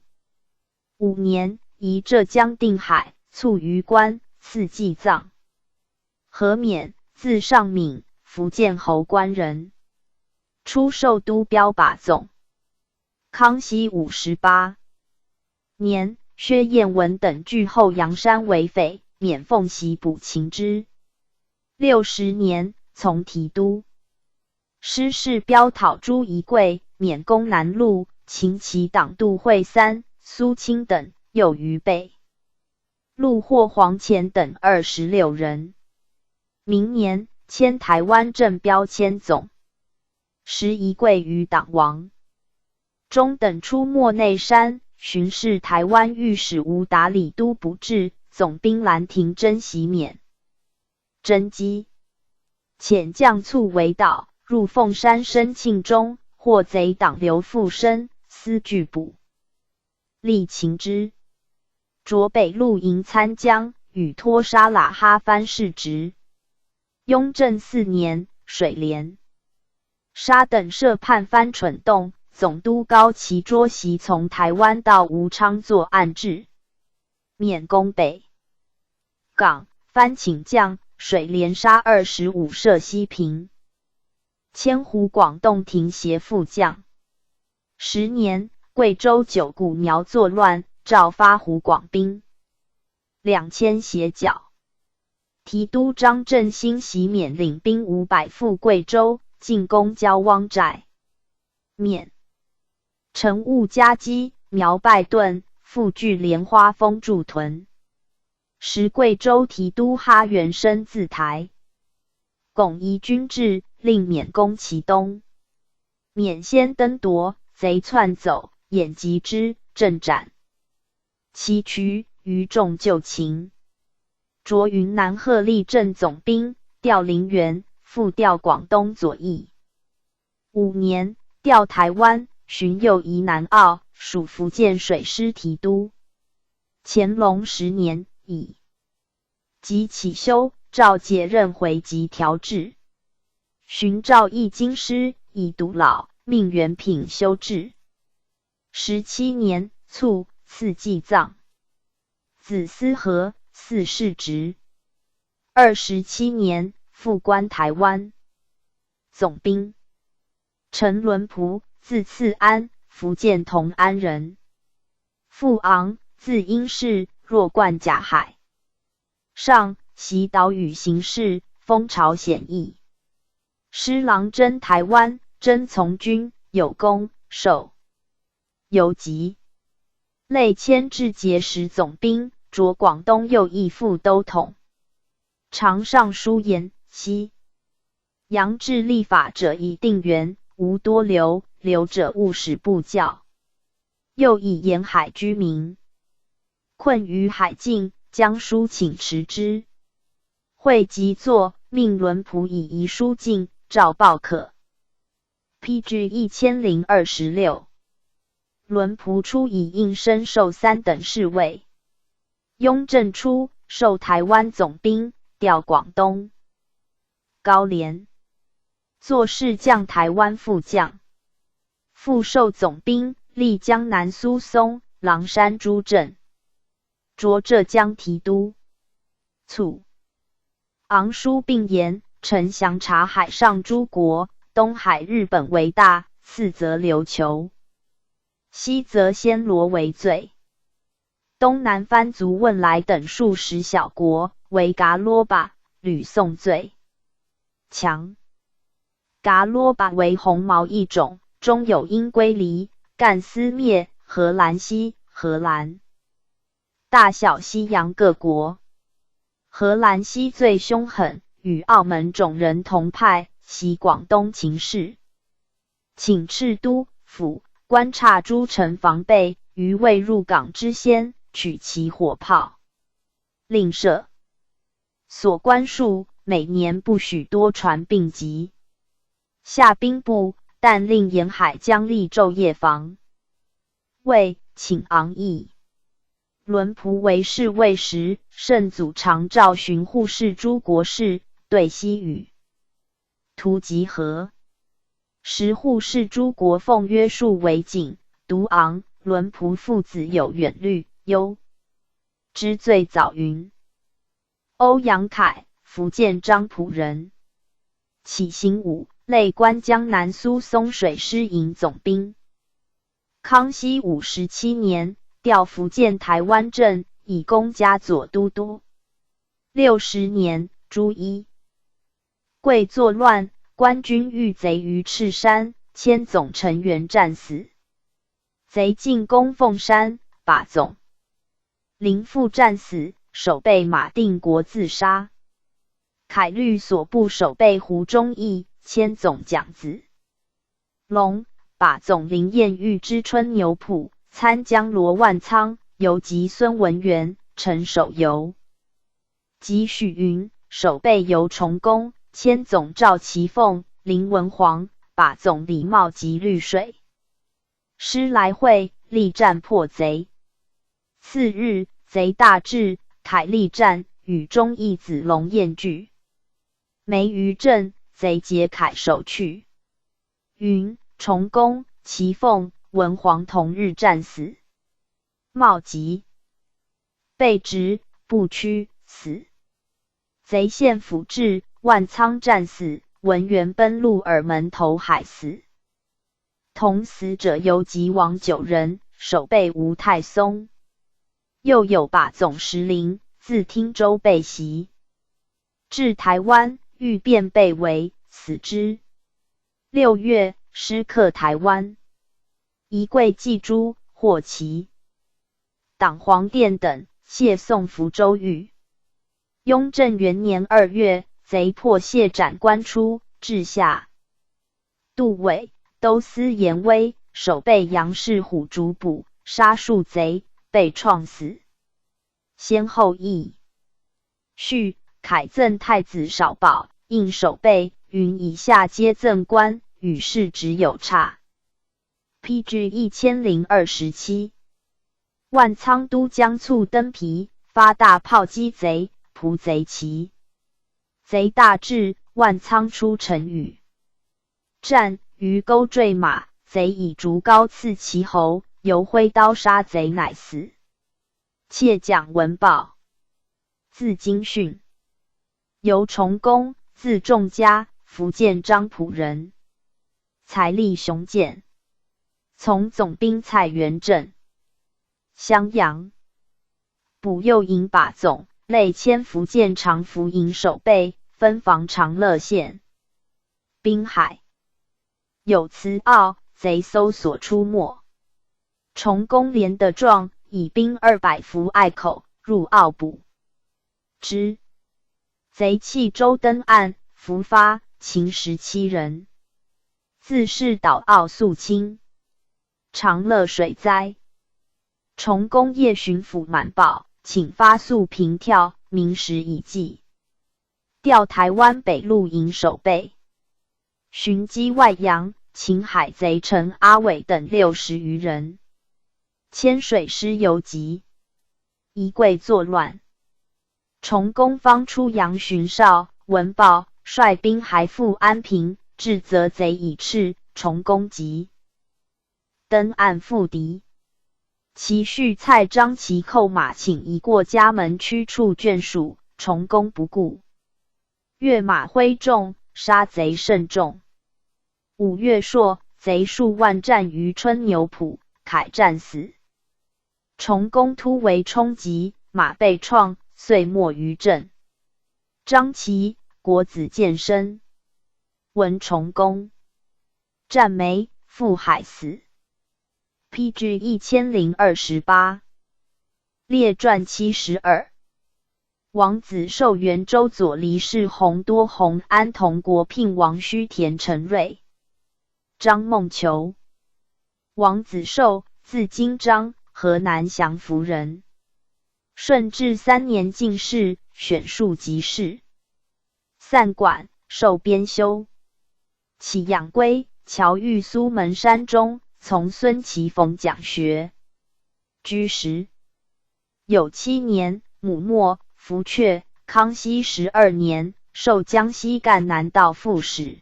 5年，移浙江定海，卒于官，赐祭葬。何勉，字尚敏，福建侯官人，出授都标靶总。康熙58年，薛彦文等据后阳山为匪，免奉袭捕擒之。60年，从提督师士彪讨朱仪贵，免攻南路，擒其党杜惠三、苏清等，诱于北路获黄潜等26人。明年，迁台湾镇标签总。时仪贵于党亡。中等出没内山，巡视台湾御史吴达理都不至，总兵兰亭真袭免征击，遣将卒为导，入凤山深庆中，获贼党刘复生，私拒捕，力擒之。着北路营参将，与托沙喇哈藩世职。雍正4年，水莲、沙等涉叛藩蠢动，总督高齐捉袭从台湾到吴昌作案至，免攻北港，藩请将，水莲沙25涉西平，迁湖广洞庭协副将。10年，贵州九股苗作乱，诏发湖广兵2000协剿。提督张振兴袭免领兵500赴贵州，进攻焦汪寨，免陈务夹击，苗败遁，复据莲花峰驻屯。时贵州提督哈元生自台，巩仪军至，令免攻其东。免先登夺，贼窜走，眼及之，阵斩其余，余众就擒。着云南鹤立镇总兵，调陵园，复调广东左翼。5年，调台湾，巡右夷南澳，属福建水师提督。乾隆10年，以即起修，诏解任回籍调制。巡诏议京师，以独老，命元品修治。17年，卒，赐祭葬。子思和，四世侄。27年，复官台湾总兵。陈伦仆，字次安，福建同安人。父昂，字英士，弱冠甲海上，习岛屿形势，风潮显逸。施琅征台湾，征从军，有功，授游籍。累迁至节时总兵，着广东右翼副都统。常上书言：西洋治立法者以定源，无多留，留者勿使不教。又以沿海居民困于海境，将书请辞之。会即作，命伦仆以遗书进，诏报可。PG 1026。伦仆初以应身授3等侍卫。雍正初，授台湾总兵，调广东高廉，作侍将台湾副将。复授总兵，历江南苏松、狼山诸镇，着浙江提督。卒。昂书并言：臣详察海上诸国，东海日本为大，次则琉球，西则暹罗为最。东南番族汶莱等数十小国，为噶罗巴、吕宋最强。噶罗巴为红毛一种，中有鹰龟离、干斯灭、荷兰西、荷兰。大小西洋各国。荷兰西最凶狠，与澳门种人同派，袭广东情事。请赤都府观察诸城防备，于未入港之先，取其火炮。令设所关数，每年不许多船并集。下兵部，但令沿海将立昼夜防卫，请昂议。伦仆为侍卫时，圣祖常召巡护士诸国事，对西与图集合。时护士诸国奉约束为警，独昂、伦仆父子有远虑，忧之最早云。欧阳凯，福建漳浦人。启行武，累官江南苏松水师营总兵。康熙57年，调福建台湾镇，以功加左都督。60年，朱一贵作乱，官军遇贼于赤山，迁总成员战死。贼进攻凤山，把总林复战死，守备马定国自杀。凯律所部守备胡忠义，迁总蒋子龙，把总林彦玉之春牛埔，参将罗万仓，游击孙文元，陈守游及许云，守备游崇公，迁总赵其凤、林文煌，把总李茂及绿水师来会，力战破贼。次日，贼大至，凯力战，与忠义子龙彦聚。梅于镇，贼劫凯守去。云、崇公、其凤、文煌同日战死。茂吉被执，不屈，死。贼献府至，万仓战死，文元奔入耳门头海死。同死者游击王9人，守备吴太松。又有把总石林，自汀州被袭，至台湾，欲变被围，死之。6月，失克台湾。仪贵祭珠、获旗、党黄殿等，谢送福州狱。雍正元年2月，贼破谢斩官出，至下杜伟、都司严威，守备杨氏虎主捕，杀数贼，被创死。先后议续凯赠太子少保，应守备，云以下皆赠官，与世只有差。PG 1027。万仓都将簇登皮，发大炮击贼，扑贼旗。贼大至，万仓出城与战，于沟坠马，贼以竹篙刺其喉，由挥刀杀贼乃死。窃蒋文宝，字金训，由崇公，字仲嘉，福建漳浦人，财力雄健，从总兵蔡元振、襄阳补右营把总，累迁福建长福营守备，分防长乐县。滨海有慈澳贼搜索出没，崇公连得状，以兵200伏隘口，入澳捕之。贼弃舟登岸，伏发，擒17人。自是岛澳肃清。长乐水灾，崇公夜巡抚满报，请发宿平跳，明时已霁。调台湾北路营守备，寻击外洋，擒海贼陈阿伟等60余人。千水师游击，一桂作乱。崇公方出洋巡哨，闻报，率兵还赴安平，至则贼已斥，崇公急登岸复敌。其婿蔡张其扣马，请移过家门驱处眷属，崇公不顾，跃马挥众，杀贼甚众。5月朔，贼数万战于春牛埔，凯战死。崇公突围冲击，马被创，遂没于阵。张其国子监生，闻崇公战没，赴海死。PG 1028，列传72。王子寿元州左黎士洪多洪安同国聘王须田陈瑞、张梦求。王子寿，字金章，河南降福人。顺治3年进士，选庶吉士，散馆，授编修。起养归，侨寓苏门山中，从孙其逢讲学。居时有7年，母没，服阙。康熙12年，授江西赣南道副使。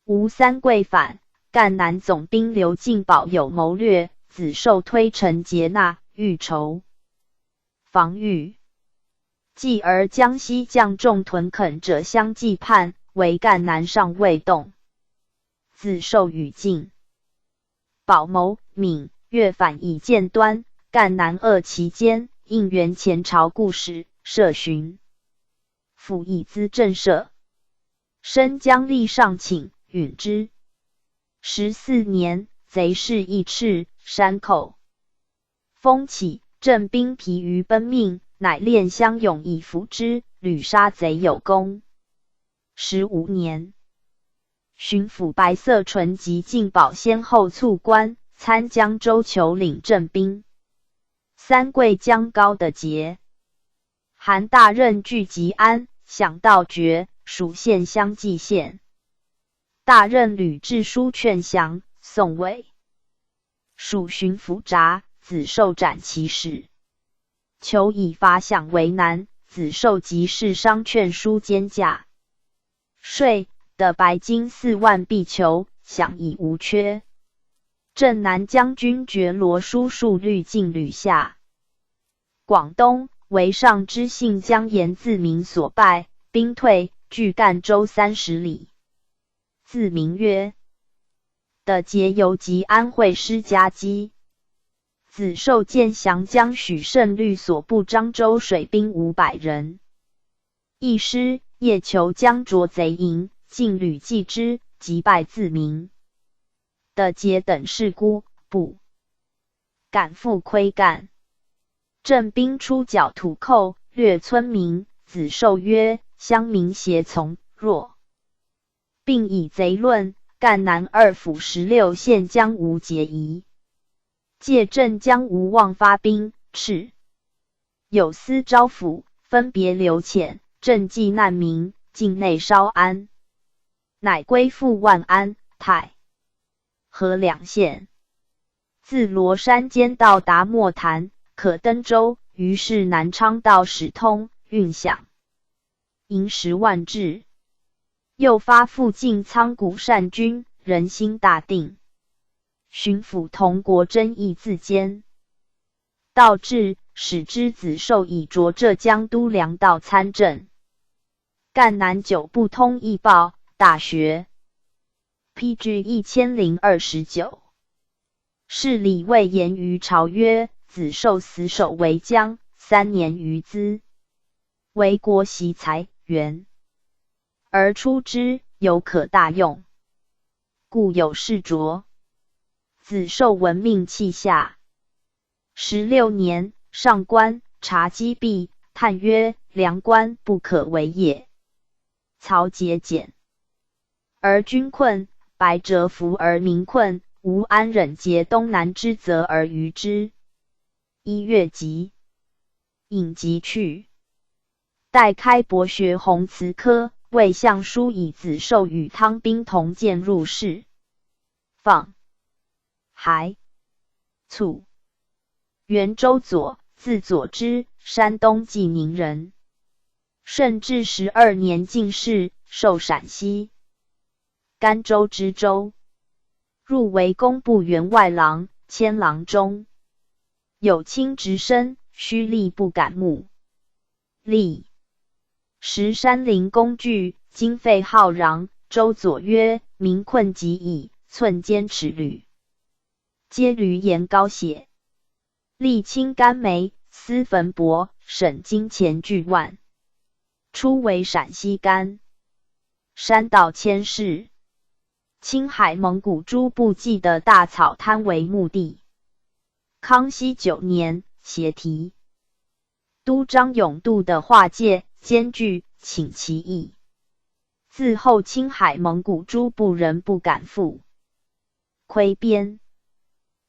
吴三桂反，赣南总兵刘进保有谋略，子受推陈节纳，欲筹防御。继而江西将众屯垦者相继叛，为赣南尚未动。子受与进保谋闽越反以剑端，赣南扼其间，应援前朝故事，设巡抚以资震慑。申将吏上请，允之。14年，贼势益赤，山口风起，镇兵疲于奔命，乃练乡勇以服之，屡杀贼有功。15年，巡抚白色纯及进保先后促官，参江州求领镇兵。三桂将高的节，韩大任据吉安，享道爵，属县相继县。大任吕致书劝降，宋伟属巡抚札，子受斩其使。求以法饷为难，子受即事商劝书监价。税的白金4万币求，饷已无缺。镇南将军觉罗书数律进吕下。广东为上知信将严自明所败，兵退，据赣州30里。自名曰的节游及安徽师家基。子受见降将许胜律所部漳州水兵500人。一师夜求将捉贼营，进屡击之，击败自明。的节等士孤，不敢复窥赣。镇兵出剿土寇，掠村民。子受曰：乡民胁从，若并以贼论，赣南2府16县将无结疑。借镇将无望发兵，敕有司招抚，分别留遣，赈济难民，境内稍安，乃归附万安、太和2县。自罗山间到达墨潭，可登舟。于是南昌道始通，运饷银10万掷。又发附近仓谷善军，人心大定。巡抚同国真义自坚。道至使之子受以着浙江都粮道参政。赣南9不通义报大学 PG 1029。是李卫言于朝曰：子受死守为将，3年余资，为国习才元，而出之，犹可大用，故有事着。子受闻命弃下。16年，上官察击毙，叹曰：良官不可为也。曹节俭，而军困，白谪服而民困，吾安忍节东南之责而渔之？1月集，引疾去。待开博学弘慈科，魏相书以子受与汤宾同见入仕。放还卒。元周佐，字佐之，山东济宁人。顺治12年进士，授陕西甘州知州。入为工部员外郎、迁郎中。有卿直身，虚力不敢目。立时山林工具，经费浩攘。周佐曰：民困极矣，寸坚尺履，皆闾盐膏血。沥青甘梅，丝焚帛，省金钱巨万。初为陕西甘山道佥事。青海蒙古诸部记的大草滩为墓地。康熙9年，协提都张永度的画界艰巨，请其意。自后青海蒙古诸部人不敢赴，窥边，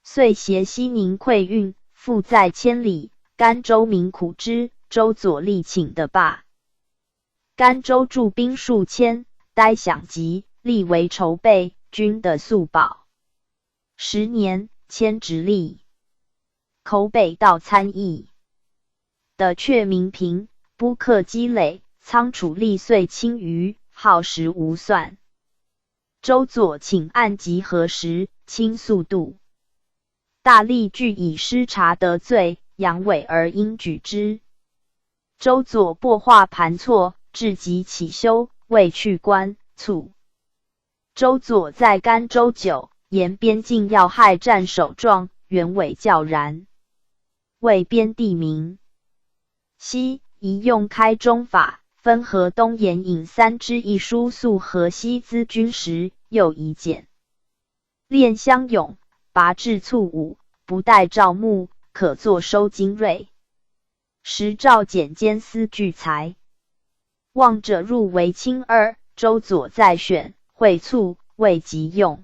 遂携西宁馈运，复在千里。甘州民苦之，周佐力请的罢。甘州驻兵数千，待饷急，立为筹备军的宿保。10年，迁直隶口北道参议。的阙民平，布克积累，仓储利岁轻余，耗时无算。周佐请案集核实，轻速度。大力具以失察得罪，阳痿而应举之。周佐擘画盘错，至极起修，未去官，卒。周佐在甘州久，沿边境要害战守状，原委较然。为边地名。西宜用开中法，分河东沿引3之一书速河西资军时，又宜简练相勇，拔智促武，不待赵牧，可作收精锐。时赵简兼司聚财，望者入为卿2，周佐再选，会促未及用。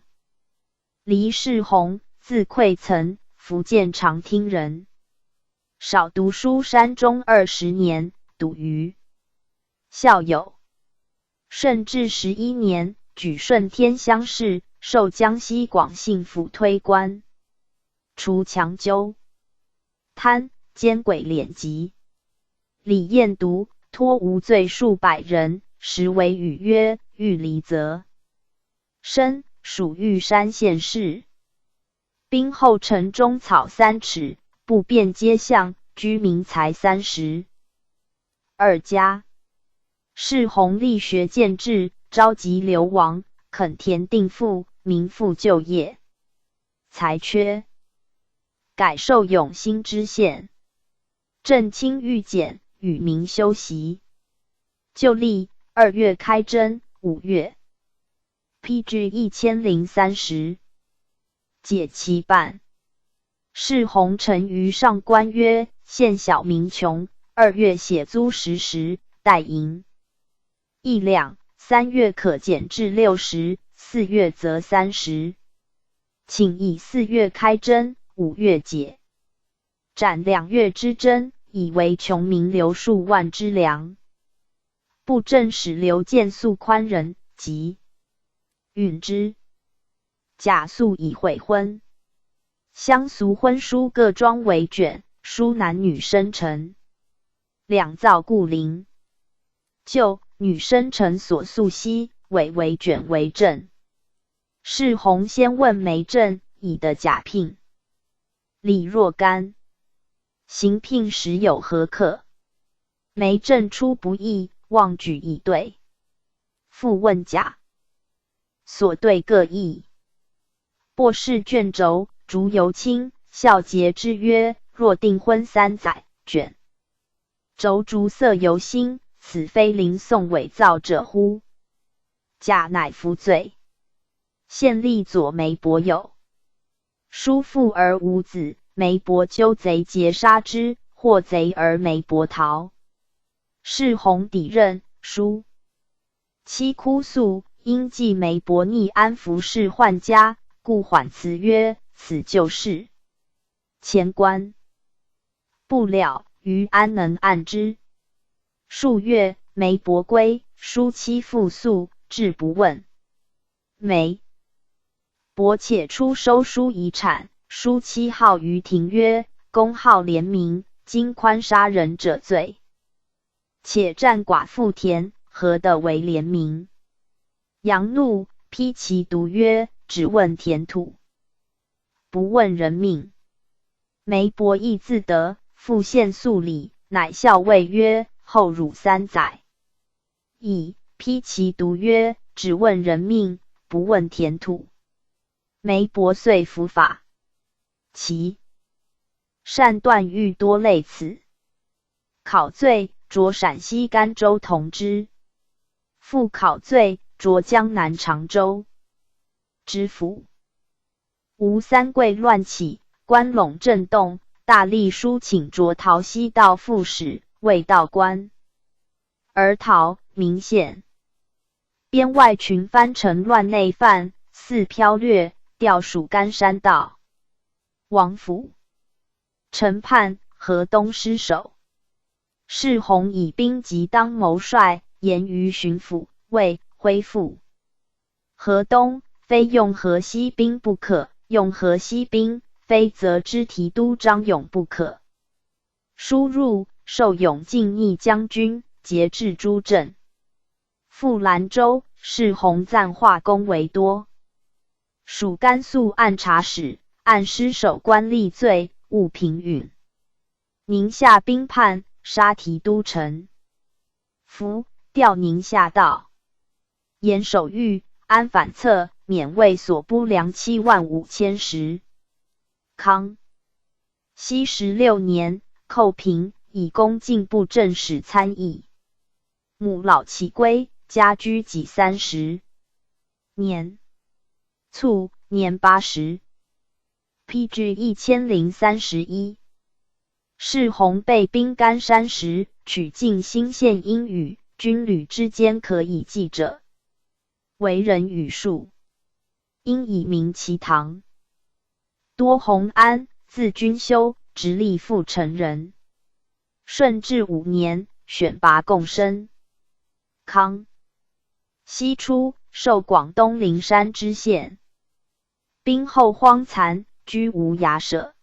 黎世宏，字馈岑，福建长汀人。少读书山中20年，笃于校友。顺治11年，举顺天乡试，授江西广信府推官。除强纠贪奸诡敛疾。李彦独托无罪数百人，时为语曰：欲离则身，属玉山县事。兵后城中草3尺，不便街巷，居民才30。2家世弘力学建制，召集流亡，垦田定富，民复就业。才缺，改授永兴知县。郑清御简，与民休息。就历2月开征，5月 PG 1030。解其办。世弘臣于上官曰：县小民穷，2月血租10石，待银1两，3月可减至60，4月则30。请以4月开征，5月解。斩2月之征，以为穷民流数万之粮。布政使刘建素宽仁，即允之。贾素以悔婚。乡俗婚书各装为卷，书男女生辰。两造故陵。就女生辰所素悉，委为卷为证。世弘先问媒证，以得假聘。李若干。行聘时有何可？梅正出不意，妄举以对。复问甲，所对各异。擘视卷轴，竹由轻，孝节之曰：若订婚3载，卷轴竹色犹新，此非临宋伪造者乎？甲乃服罪。县吏左梅伯有叔父而无子，梅伯纠贼劫杀之，获贼而梅伯逃。是弘抵任，书妻哭诉，因记梅伯逆安抚士宦家，故缓辞曰：此旧事。前官不了，余安能按之？数月，梅伯归，书妻复诉，至不问。梅伯且出收书遗产，书妻号于庭曰：公好廉明，今宽杀人者罪，且占寡妇田，何得为廉明？杨怒，批其独曰：只问田土，不问人命。梅伯亦自得，复献诉礼，乃校尉曰：后辱3载。乙批其独曰：只问人命，不问田土。梅伯遂伏法。其善断欲多类此。考罪，着陕西甘州同知。复考罪，着江南常州知府。吴三桂乱起，关陇震动，大吏书请着逃西道副使，未到关而逃，明显。边外群藩臣乱内犯，似剽掠，调属甘山道。王府陈判，河东失守。士弘以兵籍当谋帅，言于巡抚，谓恢复。河东，非用河西兵不可，用河西兵，非则知提督张勇不可。书入，授永靖逆将军，节制诸镇。复兰州，士弘赞化功为多。属甘肃按察使，按失守官吏罪，务平允。宁夏兵叛，杀提督陈福，调宁夏道。严守御，安反侧，免为所拨粮75000石。康熙16年，寇平，以功进步正使参议。母老其归，家居己30年。卒，年80。PG 1031。士弘被兵甘山时，取尽新县英语，军旅之间可以记者。为人语数，因以名其堂。多弘安，字君修，直隶阜城人。顺治5年，选拔贡生。康熙初，授广东灵山知县。兵后荒残，居无衙舍。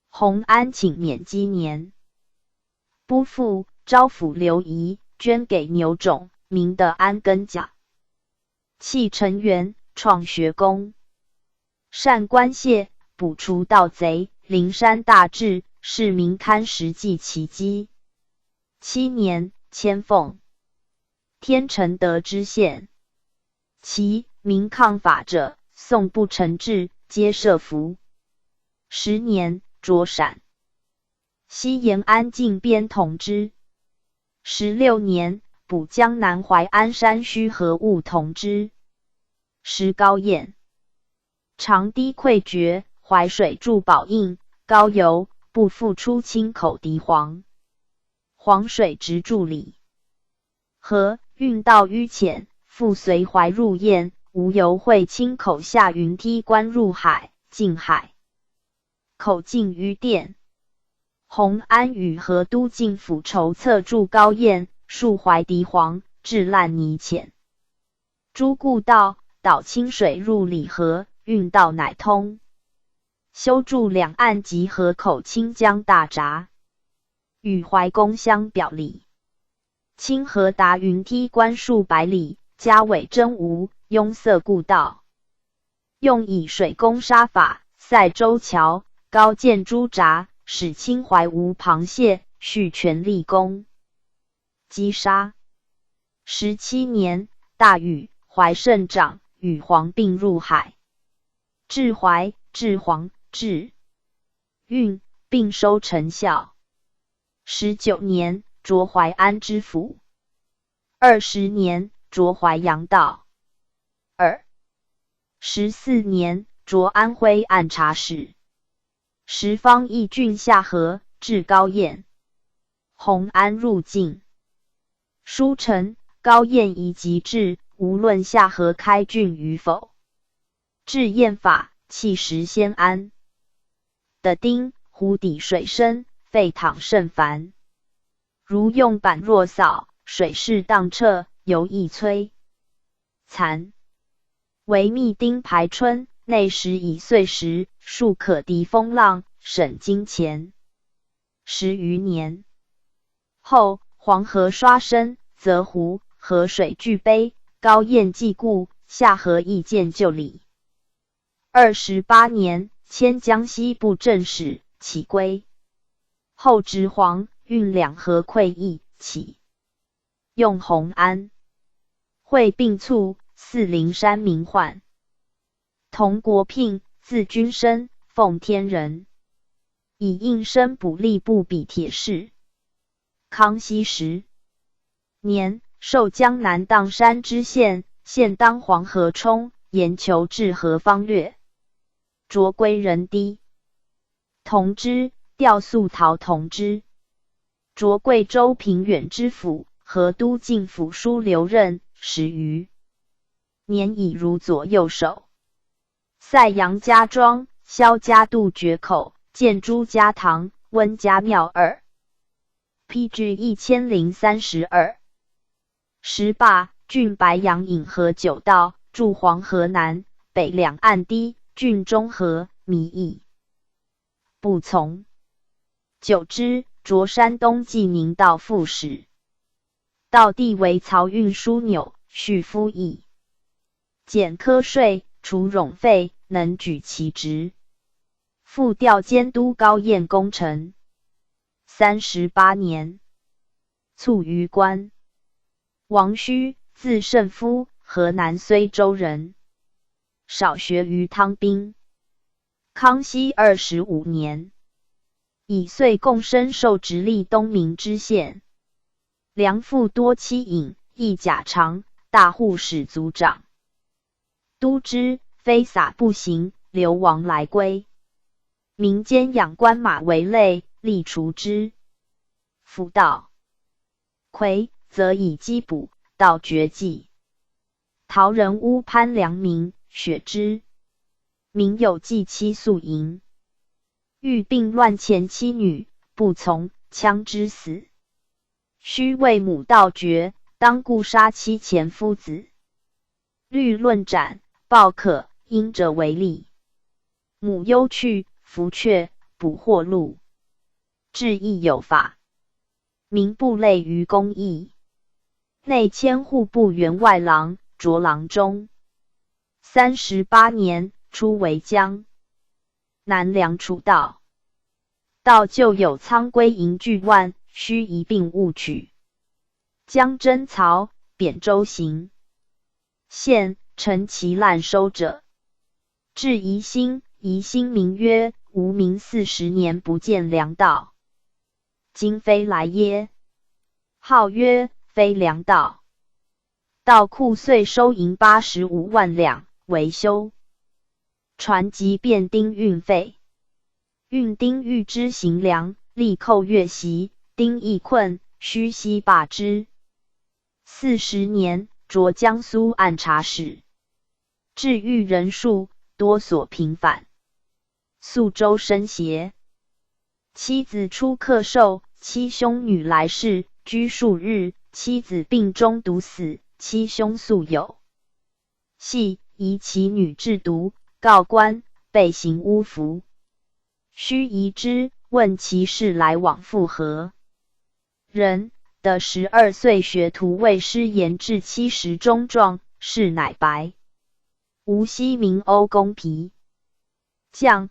弘安请免积年。不复，招抚刘仪，捐给牛种，名得安根甲。弃陈元，创学宫。善官谢，捕除盗贼，灵山大治，市民堪实际其机。7年，迁奉天承德知县。其民抗法者，宋不成制，皆设伏。10年，着陕西延安靖边统之。16年，补江南淮安山虚河务统之。石高彦，长堤溃决，淮水筑宝应，高邮，不复出清口敌黄。黄水直筑里。河运道淤浅，复随淮入堰，吴游会清口下云梯关入海，进海口进于店。弘安与河都进府筹策筑高堰，树淮敌黄，治烂泥浅。诸故道，导清水入里河，运道乃通。修筑两岸及河口清江大闸，与淮公相表里。清河达云梯关数百里，家尾真无，拥塞故道。用以水攻沙法，塞州桥，高建诸闸，使清淮无螃蟹，续全力攻击杀。17年，大禹、怀圣长与黄并入海，至淮、至黄、至运，并收成效。19年，着淮安知府。20年，着淮阳道。14年，着安徽按察使。十方义郡下河，至高堰。弘安入境。书臣高堰宜即至，无论下河开郡与否。至堰法，弃时先安。的丁，湖底水深，沸淌甚烦。如用板若扫，水势荡彻，犹易摧残。为密丁排春，内时以岁时，数可敌风浪，省金钱10余年。后黄河刷深，则湖河水俱悲，高堰既固，下河亦见就理。28年，迁江西布政使，起归。后直黄、运两河溃易，起用弘安。会并卒，祀灵山名宦。同国聘，字君生，奉天人，以应声补吏部比铁士。康熙10年，授江南砀山知县，现当黄河冲，研求治河方略。擢归仁堤。同知，调肃陶同知。擢贵州平远知府，河都进府书留任10余年，已如左右手。塞阳家庄，萧家渡决口，建朱家堂，温家庙2。PG 1032。18郡白杨引河9道，筑黄河南北两岸堤，郡中和靡邑。不从。9之，擢山东济宁道副使。道地为漕运枢纽，蓄夫役。减苛税，除冗费，能举其职。复调监督高堰工程。38年，卒于官。王须，字胜夫，河南睢州人，少学于汤彬。康熙25年，以岁贡生授直隶东明知县。梁父多妻隐，亦甲常，大户使族长。都知，非洒不行，流亡来归。民间养官马为类，力除之。夫道魁，则以击捕，道绝迹。陶人乌潘良民，雪之。民有继妻宿营，欲并乱前妻女，不从，枪之死。须为母道绝，当故杀妻前夫子。律论斩，报可，因者为利。母忧去，弗却，捕获禄。治亦有法。民不累于公义。内迁户部员外郎、着郎中。38年，出为江南梁楚道。道旧有仓归营巨万，须一并务取。江征曹，贬州行县，陈其滥收者。至宜兴，宜兴名曰无名40年不见粮道。今非来耶？号曰非粮道。道库岁收银85万两，维修船及变丁运费。运丁欲之行粮，力扣月息，丁亦困，须悉罢之。40年，擢江苏按察使。治狱人数多所平反。宿州生协。妻子出客寿，妻兄女来世，居数日，妻子病中毒死，妻兄素有系，疑其女制毒，告官，被行诬服。须疑之，问其事来往复何人。的12岁学徒为师言至70中状，是乃白。无锡名欧公皮。将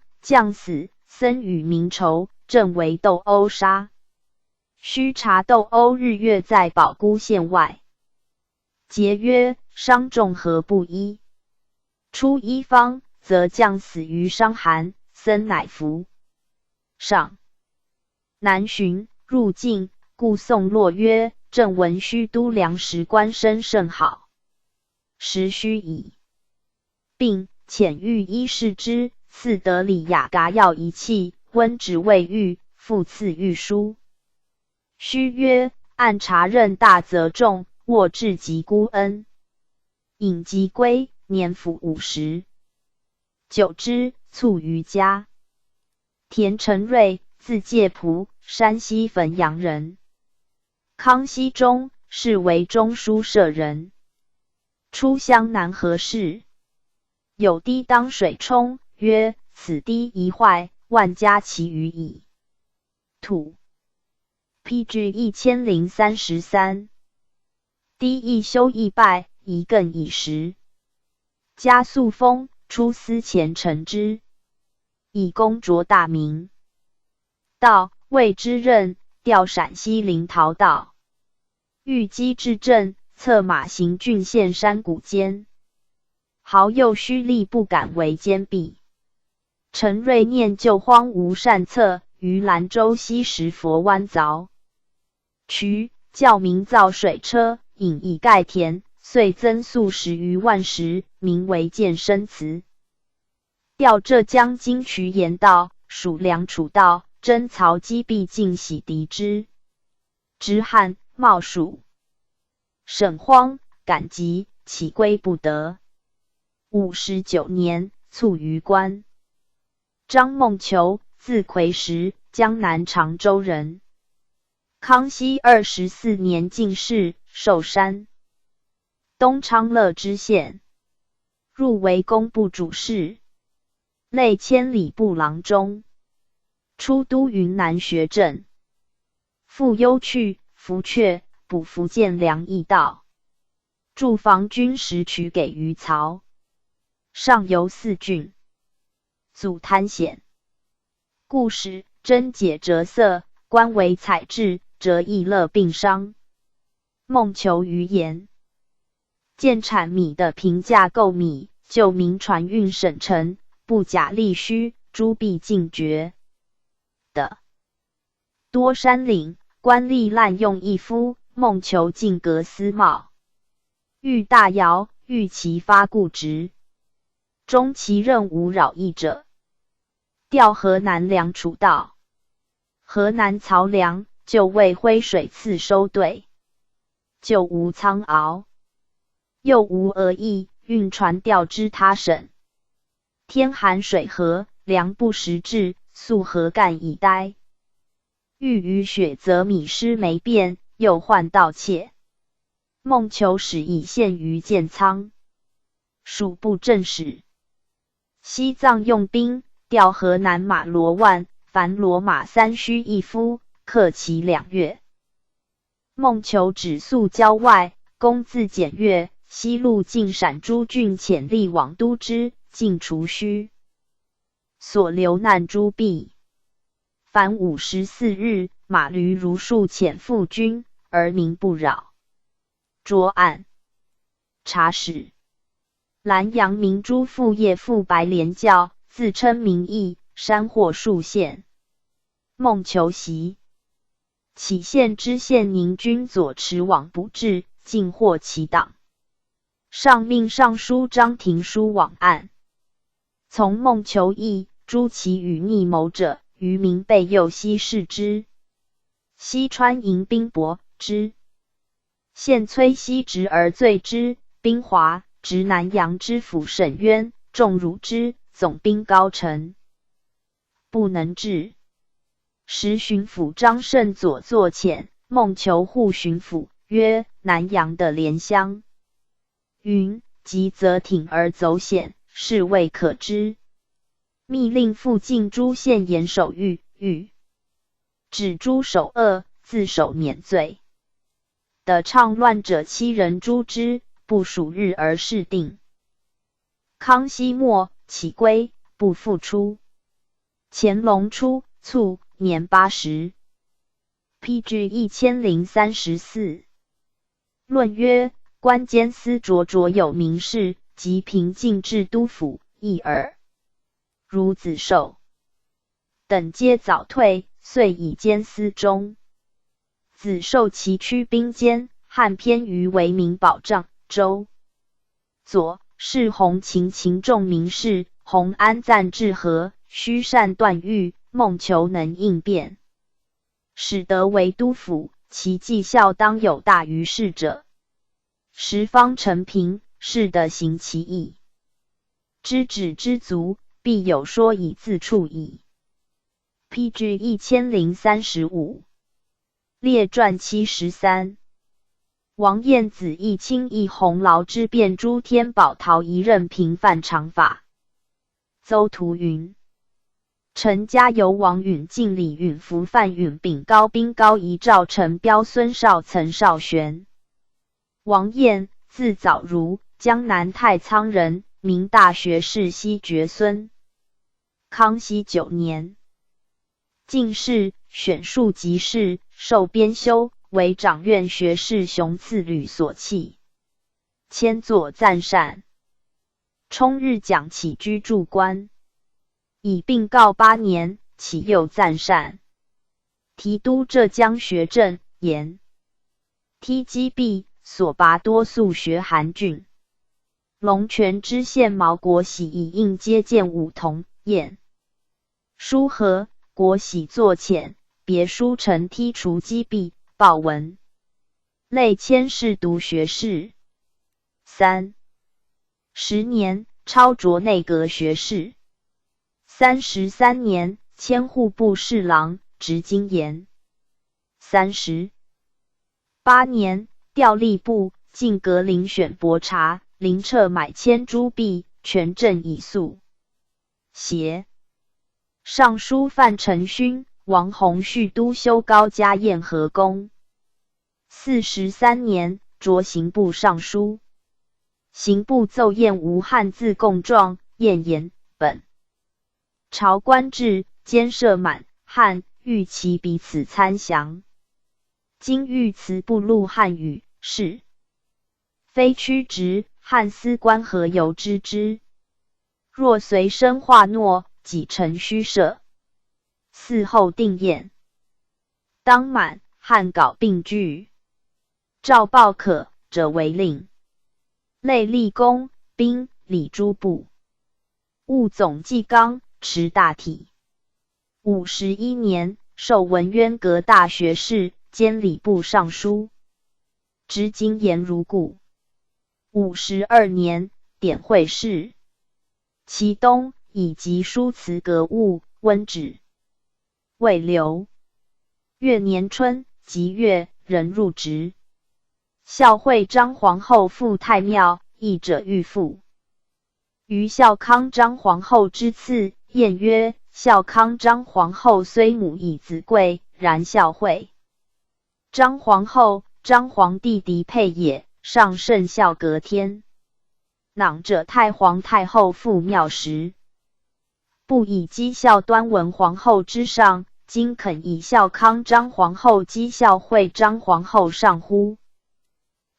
死，僧与民仇，正为斗殴杀。须察斗殴日月在宝姑县外。节曰：伤重何不医？初一方，则将死于伤寒，僧乃服。上南巡入境，故宋洛曰：正闻须都梁时官身甚好，时须矣。并遣御医视之，赐德里雅嘎药一器，温止未愈，复赐御书。须曰：按察任大则重，握至极孤恩。引即归，年甫50。久之，卒于家。田承瑞，字介仆，山西汾阳人。康熙中，仕为中书舍人。出湘南河市，有堤当水冲，曰：此堤一坏，万家其余矣。土 PG 1033。堤一修一败，一更一时。加肃封，出司前陈之，以功卓大名。道谓之任，调陕西临洮道。欲击至镇，策马行郡县山谷间。豪右虚力不敢为坚壁。陈瑞念旧荒无善策，于兰州西石佛湾凿渠，教民造水车，引以盖田，遂增粟10余万石，名为建生祠。调浙江金渠盐道，属梁楚道，征曹击必尽洗敌之。之汉冒蜀，沈荒，赶急，起归不得。59年，卒于官。张梦求，字魁实，江南常州人。康熙24年进士，授山东昌乐知县，入为工部主事，累千里部郎中。出都云南学政，复幽去，伏阙，补福建粮驿道，驻防军时取给于曹。上游4郡，祖贪险，故使贞解折色，官为采制，折易乐并商。梦求于言，见产米的平价购米，就民船运省城，不假利虚，诸必尽绝的。多山岭，官吏滥用一夫，梦求进革私贸，欲大摇，欲其发固职。终其任无扰役者，调河南梁楚道。河南漕粮，就为徽水刺收队，就无仓敖，又无额役，运船调之他省。天寒水涸，粮不时至，宿河干以待。遇雨雪，则米失没变，又患盗窃。梦求使以献于建仓，属部正使。西藏用兵，调河南马骡万，凡骡马3须一夫，克其2月。梦求止宿郊外，公自检阅，西路进陕诸郡，遣吏往都之，尽除虚。所流难诸弊。凡54日，马驴如数遣赴军，而民不扰。卓案察使兰阳明珠副业副白莲教，自称名义，山获数县。梦求袭，起县知县宁军左持往不至，尽获其党。上命尚书张廷书往案。从梦求议，诛其与逆谋者，余民被诱西视之。西川迎兵驳之，县崔西直而罪之。兵华直南阳知府沈渊，重辱之，总兵高澄，不能治。时巡抚张胜左作遣，梦求护巡抚，曰：南阳的莲乡。云即则鋌而走险，是未可知。密令附近诸县严守狱，指诸首恶，自首免罪。的倡乱者7人诛之，不数日而事定。康熙末，起归，不复出。乾隆初，卒，年80。PG 1034。论曰：官监司灼有名士，及平进至都府一耳。如子寿等皆早退，遂以监司中。子寿其驱兵监，汉偏于为民保障。周左是弘勤重名士，弘安赞治和，虚善断狱，梦求能应变，使得为都府，其绩效当有大于士者。时方成平，是得行其意，知止之足，必有说以自处矣。PG 1035。列传73。王晏子义亲议弘劳之变诸天宝陶一任平犯常法。邹图云：陈家由王允、敬礼允、福范允、秉高宾高仪、赵成彪、孙绍曾绍玄。王晏，字早如，江南太仓人，明大学士西爵孙。康熙9年，进士，选庶吉士，授编修，为掌院学士熊赐履所弃，迁作赞善。冲日讲起居住官，以病告8年，启又赞善。提督浙江学政，言梯击弊，所拔多素学韩郡。龙泉知县毛国喜以应接见武同，验书和，国喜作遣，别书陈剔除击弊，报文类迁士读学士。3。10年，超擢内阁学士。33年，迁户部侍郎，执金盐。38年，调吏部，进阁遴选伯察，林彻买千铢币，权政以肃。协尚书范承勋、王弘绪都修高家宴和宫。43年，擢刑部尚书。刑部奏验无汉字供状，验言本朝官制，兼设满汉，欲其彼此参详。今欲辞不录汉语，是非曲直，汉司官何由知之？若随身化诺，己成虚设。嗣后定验，当满汉稿并据，诏报可者为令。类立功、兵、礼诸部，务总纪纲，持大体。51年，授文渊阁大学士，兼礼部尚书，执金盐如故。52年，典会试。其东以及书辞格物，温止。未留。月年春，即月，人入职。孝惠张皇后赴太庙，议者欲复。于孝康张皇后之次，晏曰：孝康张皇后虽母以子贵，然孝惠张皇后，张皇弟嫡配也，尚甚孝隔天。囊者太皇太后赴庙时，不以讥孝端文皇后之上，今肯以孝康张皇后讥孝惠张皇后上乎？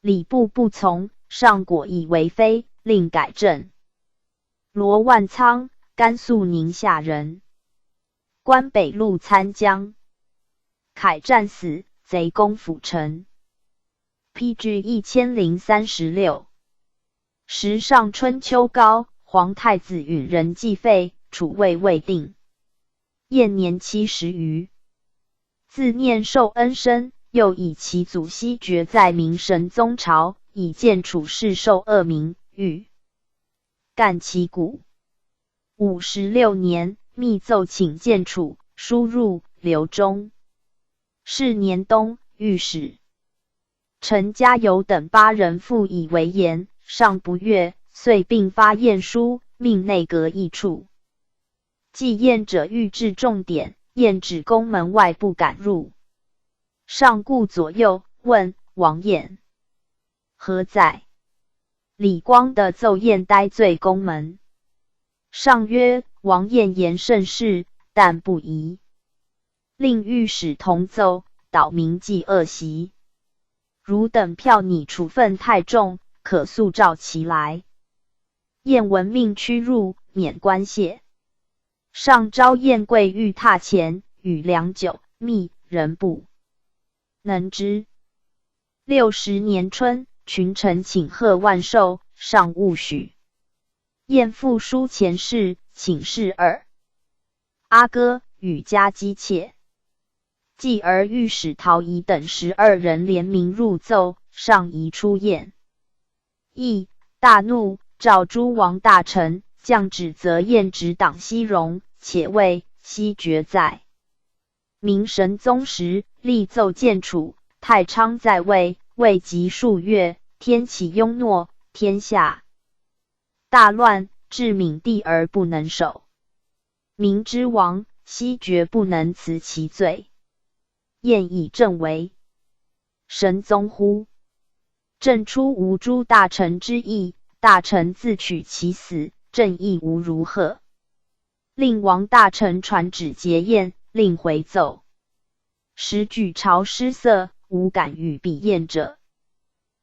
礼部不从，上果以为非，令改正。罗万仓，甘肃宁夏人，官北路参将。凯战死，贼攻府城。PG 1036。时上春秋高，皇太子允人继废，储位未定。燕年70余，自念受恩生，又以其祖西爵在明神宗朝，以见处世受恶名，欲干其骨。56年，密奏请见处，书入刘中。是年冬，御史陈家游等8人复以为言，上不悦，遂并发验书，命内阁议处。既验者欲置重点，验指宫门外不敢入。上顾左右，问王晏何在？李光的奏验呆罪宫门。上曰：王晏言甚是，但不疑。令御史同奏，导民记恶习。汝等票拟处分太重，可速召其来。燕闻命驱入，免官谢。上召燕贵御榻前，与良酒蜜，人不能知。60年春，群臣请贺万寿，上勿许。燕复书前事，请示耳。阿哥与家姬妾。继而御史陶仪等12人联名入奏，上移出燕。议大怒，召诸王大臣，降指责燕直党西戎，且谓西决在明神宗时，立奏谏处，太昌在位，未及数月，天启庸懦，天下大乱，至闵帝而不能守。明之亡，西决不能辞其罪。燕以正为神宗乎？朕出无诸大臣之意，大臣自取其死，朕亦无如何。令王大臣传旨结燕，令回奏。时举朝失色，无敢与比燕者。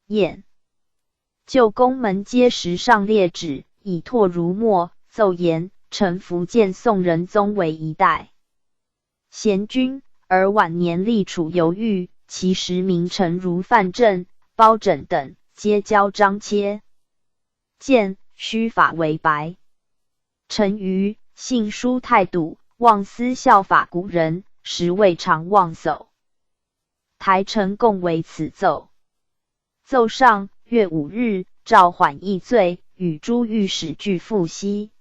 燕就宫门阶时上列旨，以唾如墨，奏言臣服见宋仁宗为一代贤君，而晚年立处犹豫，其实名臣如范正、包拯等，皆骄张切，见虚法为白。臣愚信书态度，妄思效法古人，实未尝妄叟。台臣共为此奏。奏上，月5日，诏缓议罪，与诸御史俱复西。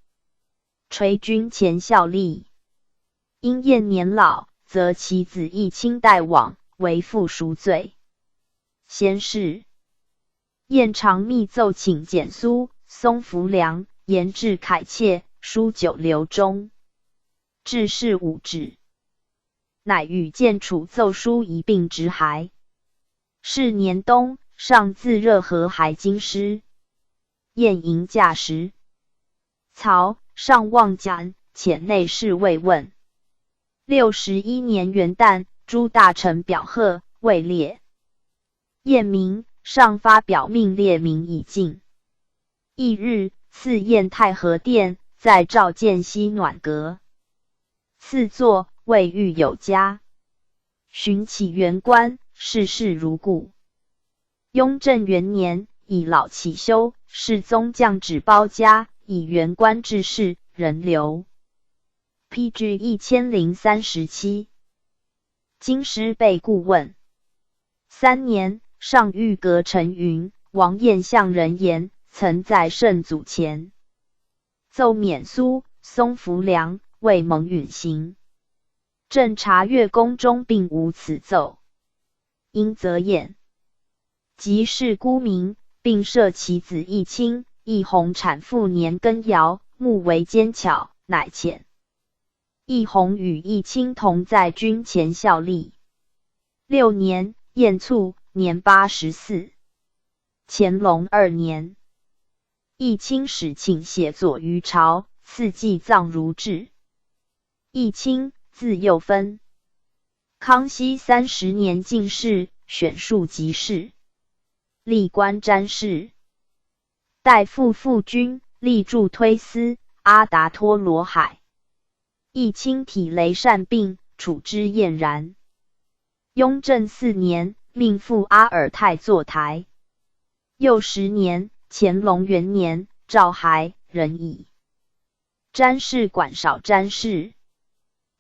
垂君前效力。因燕年老，则其子义卿代往，为父赎罪。先是，燕常密奏请简苏、松福良、严至凯妾，书九流中，致仕5旨，乃与谏处奏书一并直还。是年冬，上自热河海京师。燕迎驾时，曹上望讲，遣内侍慰问。61年元旦，诸大臣表贺，位列。燕明，上发表命列名以进。翌日，赐燕太和殿，在召见西暖阁。赐座，位御有加。寻起元官，事事如故。雍正元年，以老起修，世宗降旨褒加，以元官致仕，人流。PG 1037。京师备顾问。3年，上谕阁陈云、王彦向人言，曾在圣祖前奏免苏、松福良，为蒙允行。朕察阅宫中并无此奏，因责燕即是孤名，并设其子义卿、义弘产妇年羹尧，目为奸巧，乃遣义弘与义卿同在军前效力。6年，燕卒，年84。乾隆2年，义卿使请写作于朝，赐祭葬如志。义卿，字幼芬。康熙30年进士，选庶吉士，历官詹事。代副副军，力助推司、阿达托罗海。义卿体雷善病，处之晏然。雍正4年，命赴阿尔泰坐台。又10年，乾隆元年，诏还，人矣。詹事管少詹事。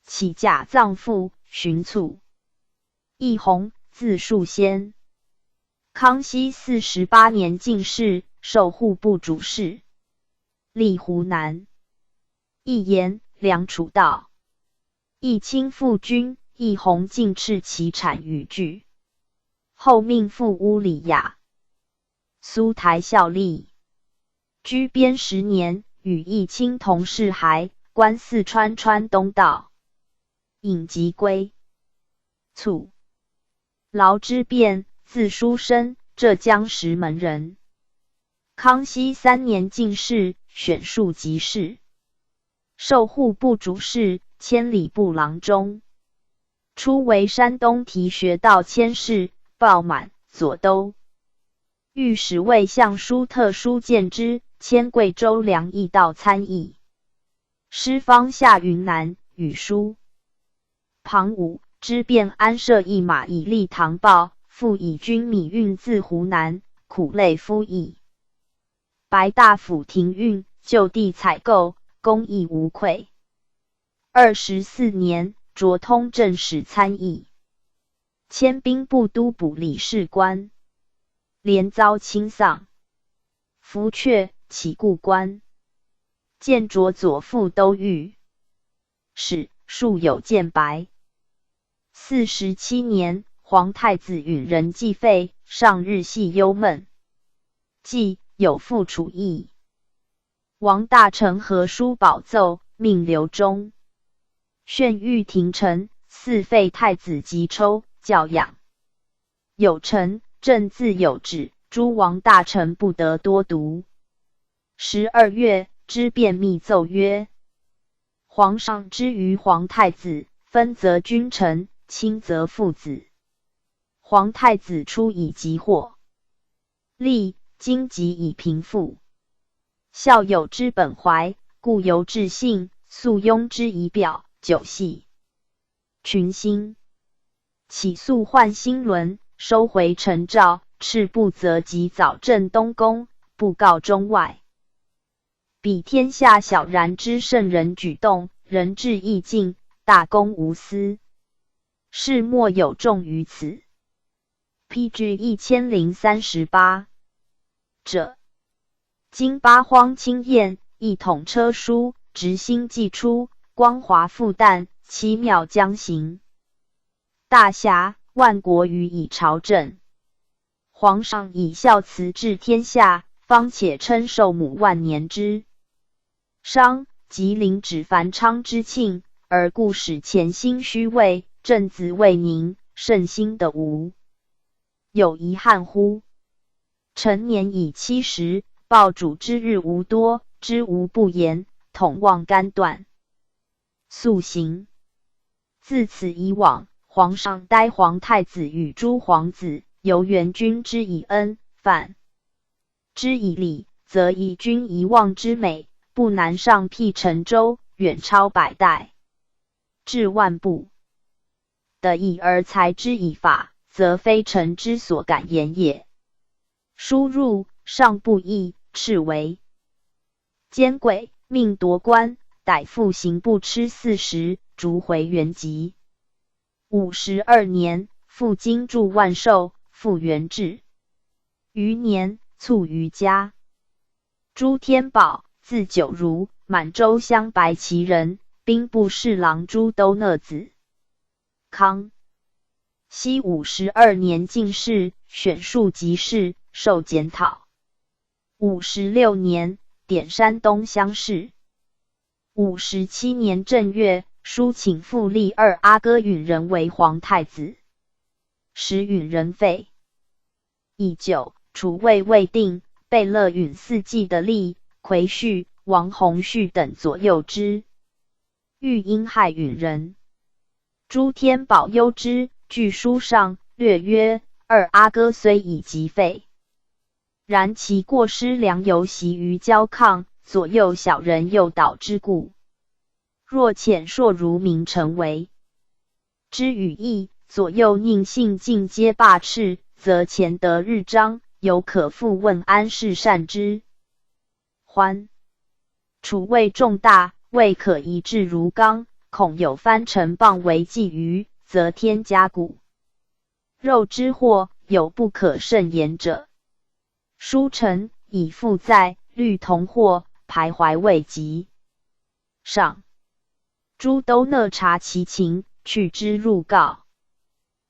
起驾葬父，寻卒。义弘，字树先。康熙48年进士，授户部主事，历湖南。义言，梁楚道。义卿复军，义弘尽斥其产与具。后命赴乌里雅、苏台效力。居边10年，与义卿同侍还，官四川川东道。尹即归。卒。劳之变，字书生，浙江石门人。康熙3年进士，选庶吉士，授户部主事，千里部郎中。初为山东提学道佥事，鲍满、左都御史卫相书特书见之，迁贵州粮驿道参议。师方下云南，与书。庞武知变安设一马以立唐报，复以军米运自湖南，苦累夫役。白大府停运，就地采购，公益无愧。24年，擢通政使参议，迁兵部都补理事官，连遭亲丧，伏阙，起故官。见擢左副都御史，数有见白。47年，皇太子允人继废，上日系忧闷，既有复楚议。王大臣何书保奏，命刘忠、宣谕廷臣，嗣废太子及抽教养。有臣朕自有旨，诸王大臣不得多读。12月，知便密奏曰：皇上之于皇太子，分则君臣，亲则父子。皇太子出以急祸，立今即以平复。孝有之本怀，故由至信，素庸之仪表，久系群星。起速换新轮，收回陈诏，敕不责及早镇东宫，布告中外。彼天下小然之圣人举动，人至义尽，大公无私，事莫有重于此。PG 1038者，今八荒清晏，一统车书，直心既出，光华复旦，七妙将行。大侠万国予以朝政，皇上以孝慈治天下，方且称寿母万年之商，吉林指繁昌之庆，而故使潜心虚位，正子未宁，圣心的无有遗憾乎？臣年已70，报主之日无多，知无不言，统望干断，速行。自此以往，皇上待皇太子与诸皇子，由元君之以恩，反之以礼，则以君遗忘之美，不难上辟陈州，远超百代，至万步。得以而裁之以法，则非臣之所敢言也。书入，上不义，斥为奸诡，命夺官，逮复刑不吃40，逐回原籍。52年，复京筑万寿，复原制。余年，卒于家。朱天宝，字九如，满洲镶白旗人，兵部侍郎朱都讷子。康熙52年进士，选庶吉士，受检讨。56年，点山东乡试。57年正月，书请复立二阿哥允人为皇太子，使允人废。乙酉，储位未定，贝勒允四季的立、魁绪、王弘绪等左右之，欲因害允人。朱天宝忧之，据书上略曰：二阿哥虽已即废，然其过失良犹习于交抗，左右小人诱导之故。若遣硕如明成为之语义，左右佞幸尽皆罢斥，则前得日章，犹可复问安世善之。欢储位重大，未可一致如纲，恐有藩臣谤为觊觎，则添加谷肉之祸，有不可胜言者。书臣以负在，虑同祸，徘徊未及。上朱都讷察其情，去之入告。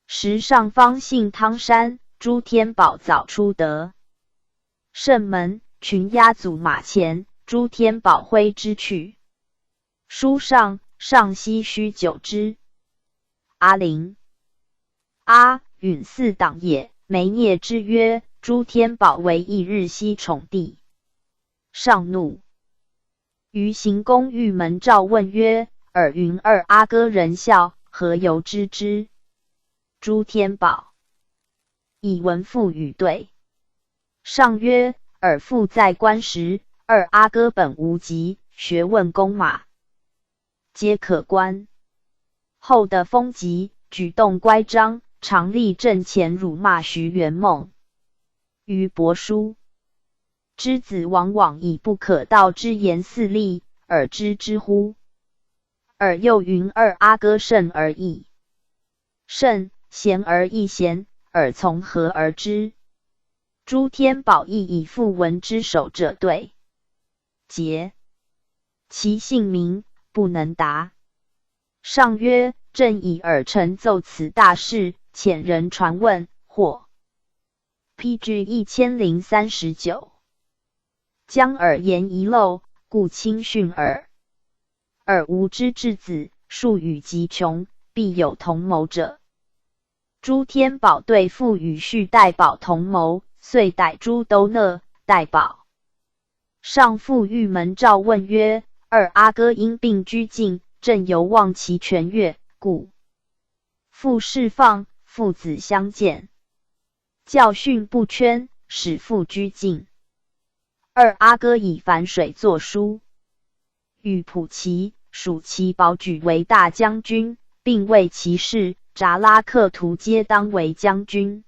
时上方信汤山，朱天宝早出得圣门，群押阻马前，朱天宝挥之去。书上唏嘘久之。阿陵允四党也，梅聂之曰：朱天宝为一日西宠帝。上怒。于行宫御门诏问曰：尔云二阿哥仁孝，何由知之？朱天宝以文赋与对。上曰：尔父在官时，二阿哥本无疾，学问弓马皆可观。后的风急，举动乖张，常立正前辱骂徐元梦于帛书。之子往往以不可道之言肆立，尔知之乎？尔又云二阿哥甚而异，甚贤而异贤，尔从何而知？朱天宝亦以父闻之守者对诘，其姓名不能答。上曰：朕以尔臣奏此大事，遣人传问，或。PG 1039。将尔言遗漏，故轻训尔。尔无知之子，数语极穷，必有同谋者。朱天宝对父与婿代保同谋，遂逮朱都讷、代保。上父玉门诏问曰：二阿哥因病居境，朕犹望其痊愈，故父释放，父子相见，教训不圈，使父居境。二阿哥以樊水作书，与普齐、属其保举为大将军，并为其士札拉克图皆当为将军。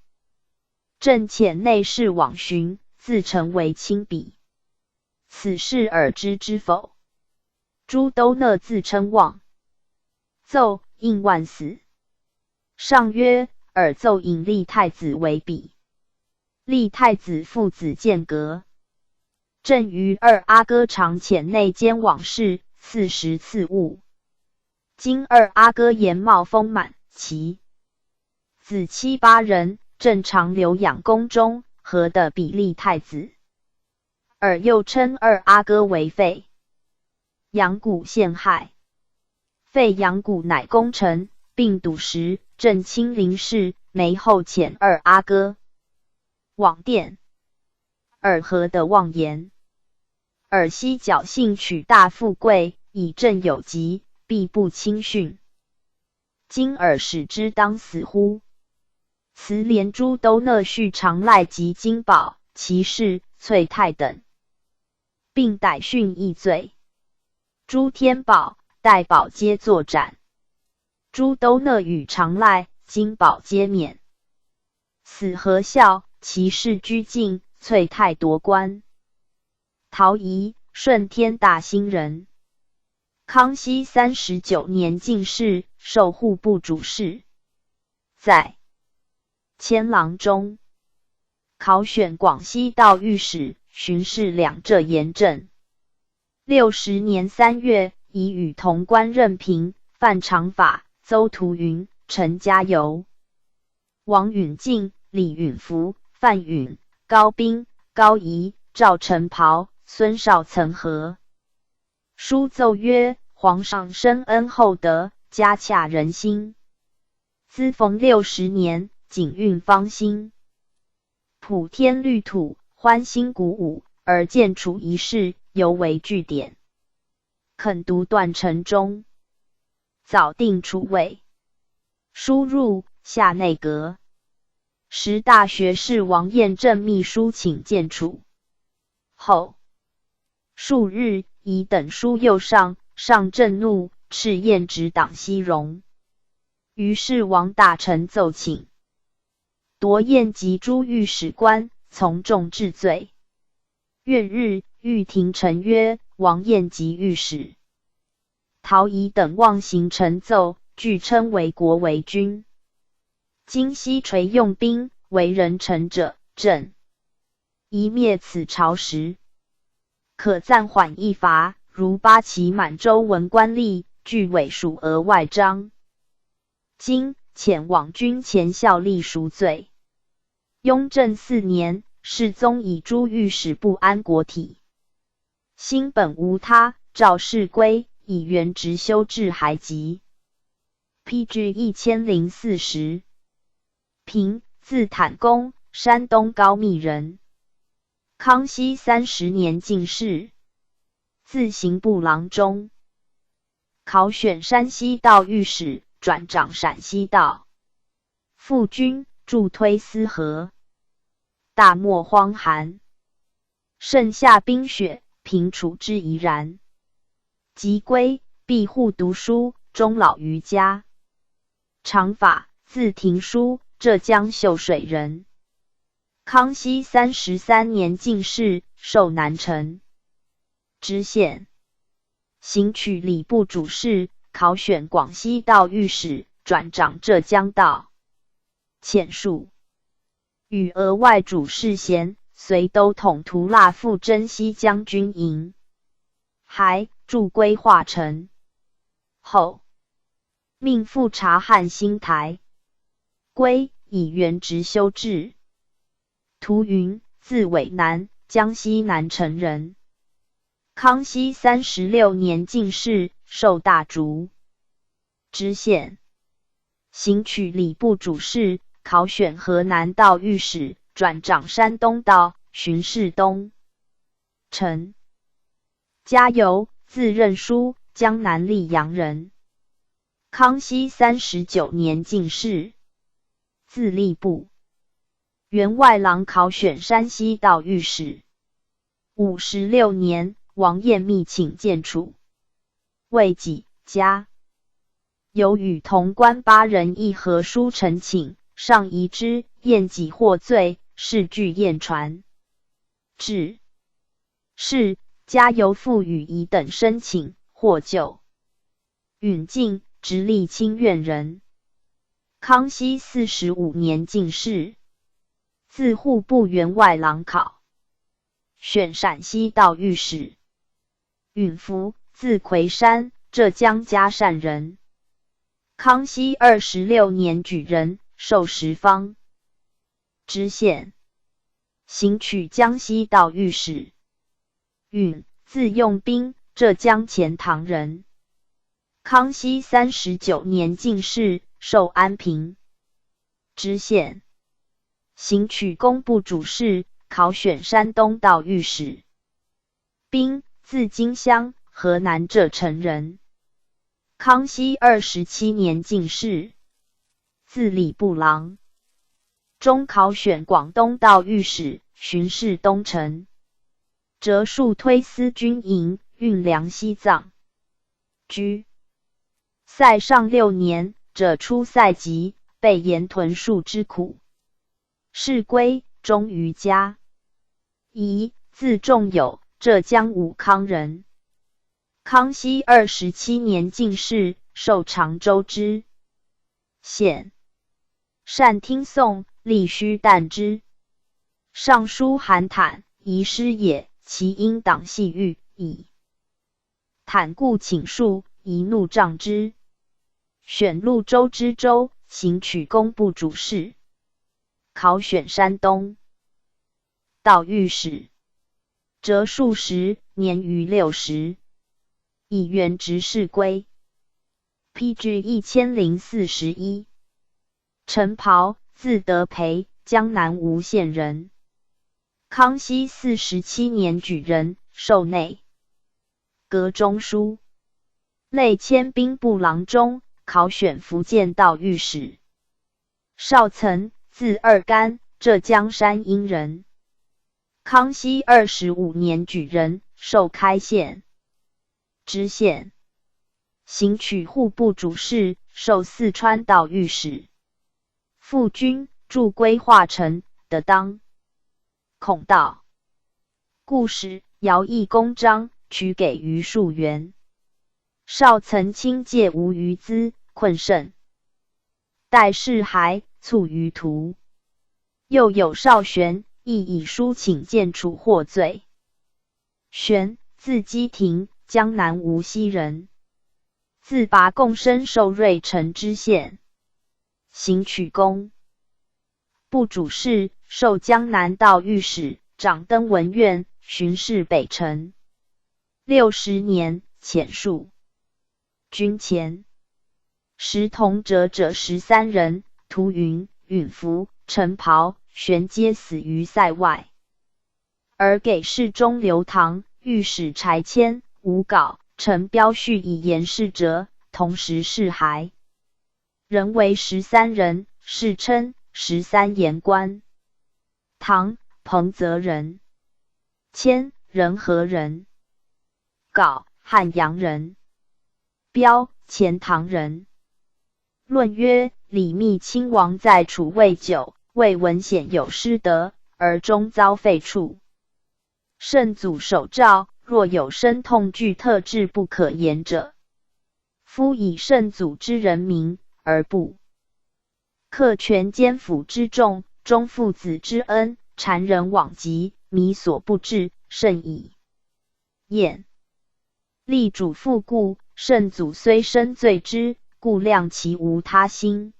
朕遣内侍往寻，自称为亲笔。此事尔知之否？朱都讷自称望，奏应万死。上曰：尔奏引立太子为笔，立太子父子间隔。朕于二阿哥常遣内监往事，刺时刺物。今二阿哥颜貌丰满，其子七八人，朕常留养宫中，何得比立太子？尔又称二阿哥为废阳谷陷害。废阳谷乃功臣，并笃实，朕亲临事，没后遣二阿哥往殿。尔何得妄言？尔昔侥幸取大富贵，以朕有疾，必不轻训。今尔使之当死乎？慈连朱都讷续长赖及金宝、其士、翠泰等，并逮训议罪。朱天宝、代宝皆作斩。朱都讷与长赖、金宝皆免。死何孝，其士居境，翠泰夺官。陶仪，顺天大兴人。康熙39年进士，授户部主事。在迁郎中，考选广西道御史、巡视两浙盐政。60年3月，以与同官任平、范长法、邹图云、陈家游、王允进、李允福、范允、高斌、高仪、赵承袍、孙绍曾和。书奏曰：皇上深恩厚德，嘉洽人心。兹逢60年，景运方兴，普天绿土，欢欣鼓舞，而建处一事，犹为据点。肯读断承中，早定储位。书入下内阁。时大学士王彦正秘书请见处。后数日，以等书右上，上震怒，斥彦直党西戎。于是王大臣奏请，夺彦及诸御史官，从重治罪。月日，御廷臣曰：王彦及御史陶仪等妄行陈奏，据称为国为君。今西垂用兵，为人臣者，朕宜灭此朝时，可暂缓一罚，如八旗满洲文官吏，具伪属额外章。今遣往军前效力赎罪。雍正4年，世宗以诸御史不安国体，心本无他，诏事归，以原职修治还籍。PG 1040。平，字坦公，山东高密人。康熙30年进士，字刑部郎中。考选山西道御史，转掌陕西道。复军驻推司河。大漠荒寒，盛夏冰雪，平处之怡然。即归，闭户读书，终老于家。长发，字廷书，浙江秀水人。康熙33年进士，授南丞知县，行取礼部主事，考选广西道御史，转掌浙江道。遣戍，与额外主事衔，随都统图剌赴征西将军营。还驻归化城。后命复察汉兴台。归以原职修治。涂云，字纬南，江西南城人。康熙36年进士，授大竹知县，行取礼部主事，考选河南道御史，转掌山东道，巡视东城。嘉猷，字任书，江南溧阳人。康熙39年进士，字吏部员外郎，考选山西道御史。56年，王彦密请见处，为己家。有与同官8人议和书陈请，上疑之，彦己获罪，事具验传。至是嘉猷复与乙等申请，获救。允进，直隶清苑人。康熙45年进士，自户部员外郎考，选陕西道御史。允福，字魁山，浙江嘉善人。康熙26年举人，授十方知县，行取江西道御史。允，字用宾，浙江钱塘人。康熙39年进士，授安平知县，行取工部主事，考选山东道御史。宾，字金乡，河南浙城人。康熙27年进士，字礼部郎，中考选广东道御史，巡视东城。折戍推司军营，运粮西藏。居塞上6年，者出塞籍，被盐屯戍之苦。是归，终于家。仪，字仲友，浙江武康人。康熙27年进士，授常州知县，善听讼，力须旦之。尚书韩坦，遗师也，其因党系欲矣。坦故请恕，一怒杖之。选潞州知州，行取工部主事，考选山东道御史。折戍时，年逾60，以原职事归。PG 1041。陈袍，字德培，江南吴县人。康熙47年举人，授内阁中书，类迁兵部郎中，考选福建道御史。少岑，字二干，浙江山阴人。康熙25年举人，授开县知县，行取户部主事，授四川道御史。复军驻归化城，得当孔道故使徭役公章，取给余数元。少岑亲借无余资，困甚，待事还，卒于途。又有少玄，亦以书请见处获罪。玄，字基廷，江南无锡人。自拔贡生授瑞城知县，行取工部主事，授江南道御史，掌登文院，巡视北城。60年，遣戍军前。时同折者13人，涂云、允福、陈袍、玄皆死于塞外。而给事中刘唐、御史柴谦、吴镐、陈彪续以言事折，同时释还。人为13人，世称13言官。唐彭泽人。谦仁和人。杲汉阳人。彪钱塘人。论曰：李密亲王在楚未久，未闻显有失德，而终遭废黜。圣祖守诏，若有身痛具特质不可言者，夫以圣祖之人民，而不克权奸辅之众，忠父子之恩，谗人罔极，靡所不至，甚矣。晏立主父故，圣祖虽深罪之，故谅其无他心，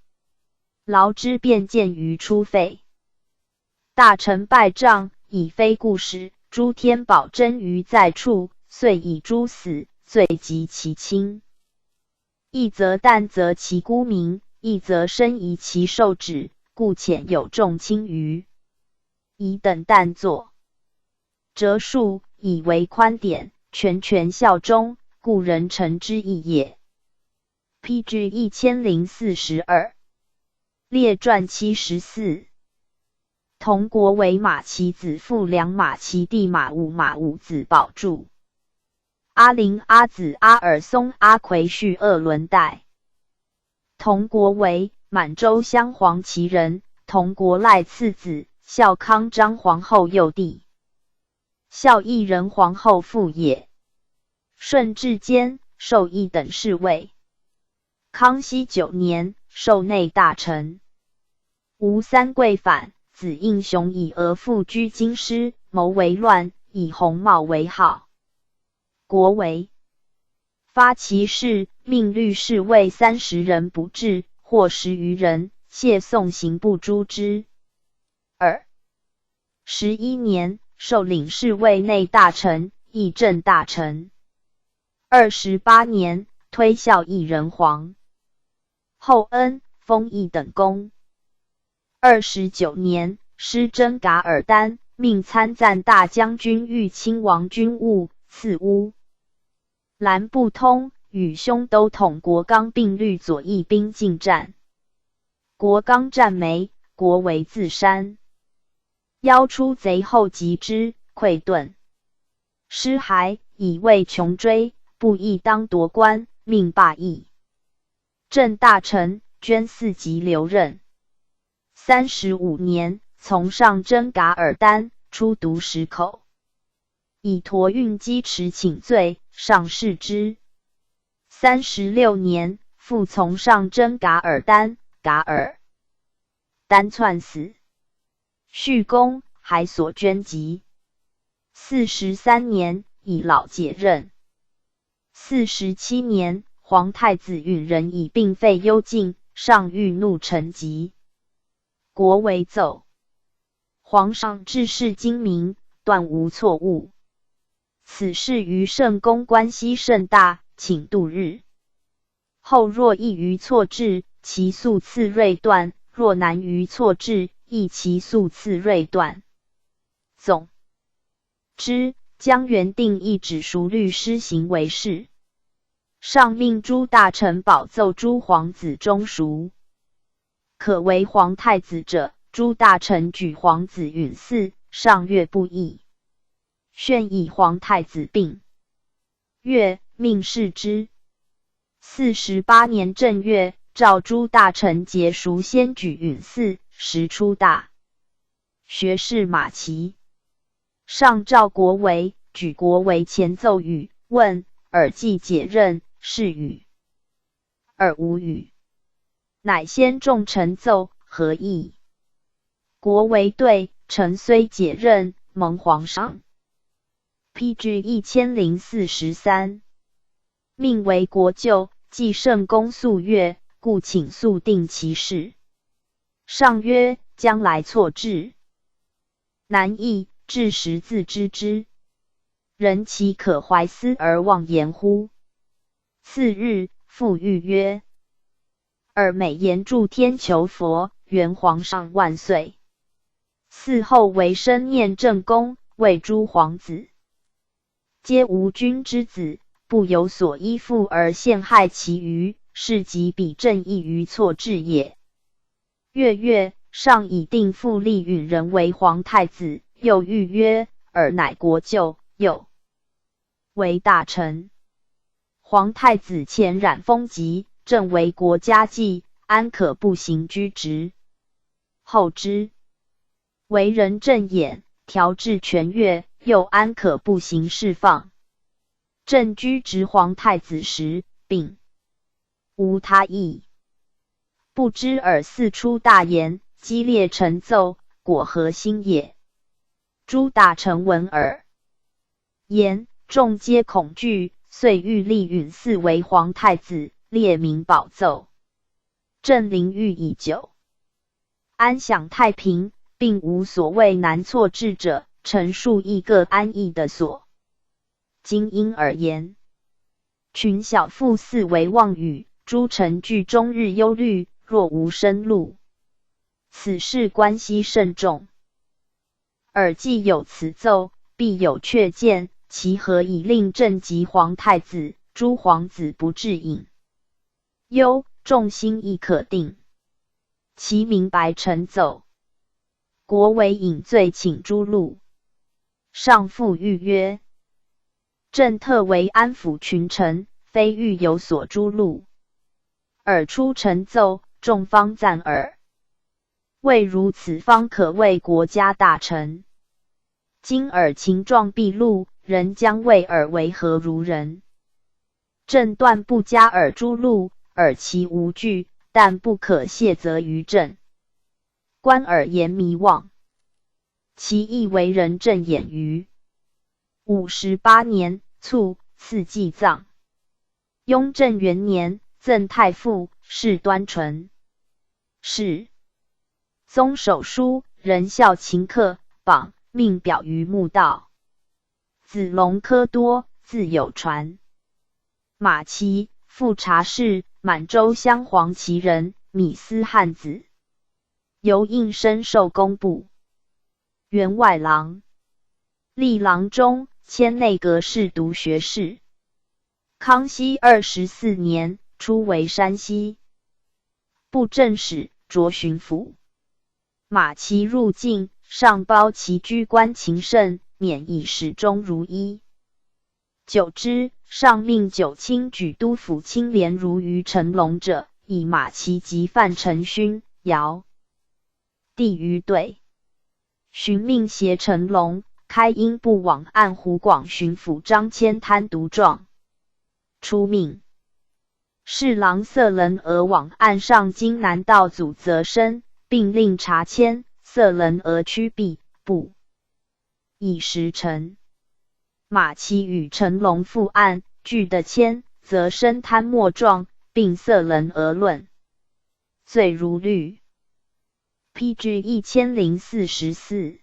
劳之便见于出废。大臣拜杖，以非故事，诸天宝真于在处，遂以诛死，罪及其轻。一则惮责其孤名，一则深疑其受旨，故遣有众轻于以等旦作。折数以为宽典，全效忠，故人臣之义也。PG 1042。列传74。同国为马其子父良，马其弟马武子保住。阿陵阿子阿尔松阿奎绪鄂伦代。同国为满洲镶黄旗人，同国赖次子，孝康章皇后幼弟。孝义仁皇后父也。顺治间，授一等侍卫。康熙9年，授内大臣。吴三桂反，子应雄以额父居京师，谋为乱，以弘茂为号。国为发其事，命律侍卫30人不至，或10余人，谢宋刑部诛之。11年，授领侍卫内大臣、议政大臣。28年，推孝义仁皇后恩，封一等公。29年，施真噶尔丹，命参赞大将军御亲王军务，赐乌兰布通，与兄都统国纲并率左翼兵进战。国纲战没，国为自山。邀出贼后击之，溃遁。师还，以为穷追，不义当夺官，命罢役。正大臣，捐4级留任。35年，从上真噶尔丹，出毒10口，以驼运击持请罪，上释之。36年，复从上真噶尔丹，噶尔丹窜死。续公还所捐籍。43年，以老解任。47年，皇太子允人以病废幽禁，上欲怒臣疾。国为奏。皇上治世精明，断无错误。此事于圣公关系甚大，请度日。后若异于错置，其速次锐断；若难于错置，亦其速次锐断。总之，将原定一旨熟律施行为事。上命诸大臣保奏诸皇子忠熟。可为皇太子者，诸大臣举皇子允嗣，上阅不议。宣以皇太子病，阅命释之。48年正月，诏诸大臣皆熟先举允嗣，时出大学士马齐。上诏国为，举国为前奏语，问尔既解任，是与尔无语。乃先众臣奏，何意？国为对，臣虽解任，蒙皇上。PG 1043。命为国舅，既圣公肃阅，故请速定其事。上曰：将来错置，难易，至时自知之。人岂可怀思而忘言乎？次日，复谕曰：尔每言祝天求佛，愿皇上万岁。嗣后为生念正宫，为诸皇子皆无君之子，不有所依附而陷害其余，是即彼正义于错置也。月上以定复立允人为皇太子，又谕曰：尔乃国舅，又为大臣。皇太子前染风疾，正为国家计，安可不行居职？后之为人正眼，调治权乐，又安可不行释放？正居职皇太子时，并无他意，不知尔四出大言，激烈陈奏，果何心也？诸大臣闻尔言，众皆恐惧，遂欲立允嗣为皇太子，列名保奏。朕临御已久，安享太平，并无所谓难错置者，陈述亦各安逸的所。今因而言，群小妇似为妄语，诸臣俱终日忧虑，若无生路。此事关系甚重。尔既有此奏，必有确见，其何以令朕及皇太子、诸皇子不至隐忧？众心亦可定。其明白陈奏，国为引罪，请诛戮。上复谕曰：朕特为安抚群臣，非欲有所诛戮。尔出陈奏，众方赞尔。未如此，方可谓国家大臣。今尔情状毕露，人将谓尔为何如人？朕断不加尔诛戮，尔其无惧，但不可卸责于朕。观尔言迷妄，其意为人正眼于58年卒，赐祭葬。雍正元年，赠太傅，谥端纯。是宗手书，仁孝勤克，榜命表于墓道。子龙科多，字有传。马齐，富察氏，满洲镶黄旗人，米斯汉子。由应身受工部员外郎，历郎中，迁内阁侍读学士。康熙24年，初为山西布政使，擢巡抚。马齐入境，上褒其居官勤慎，免以始终如一。久之，上命九卿举督府清廉如于成龙者，以马齐及范承勋、姚帝于对。寻命挟成龙，开英部往按湖广巡抚张骞贪渎状，出命侍郎色人额往按上京南道祖泽生，并令查迁，色人额驱避，不以时辰。马齐与成龙复案，据的迁，则生贪墨状，并色人额论，罪如律。PG 1044。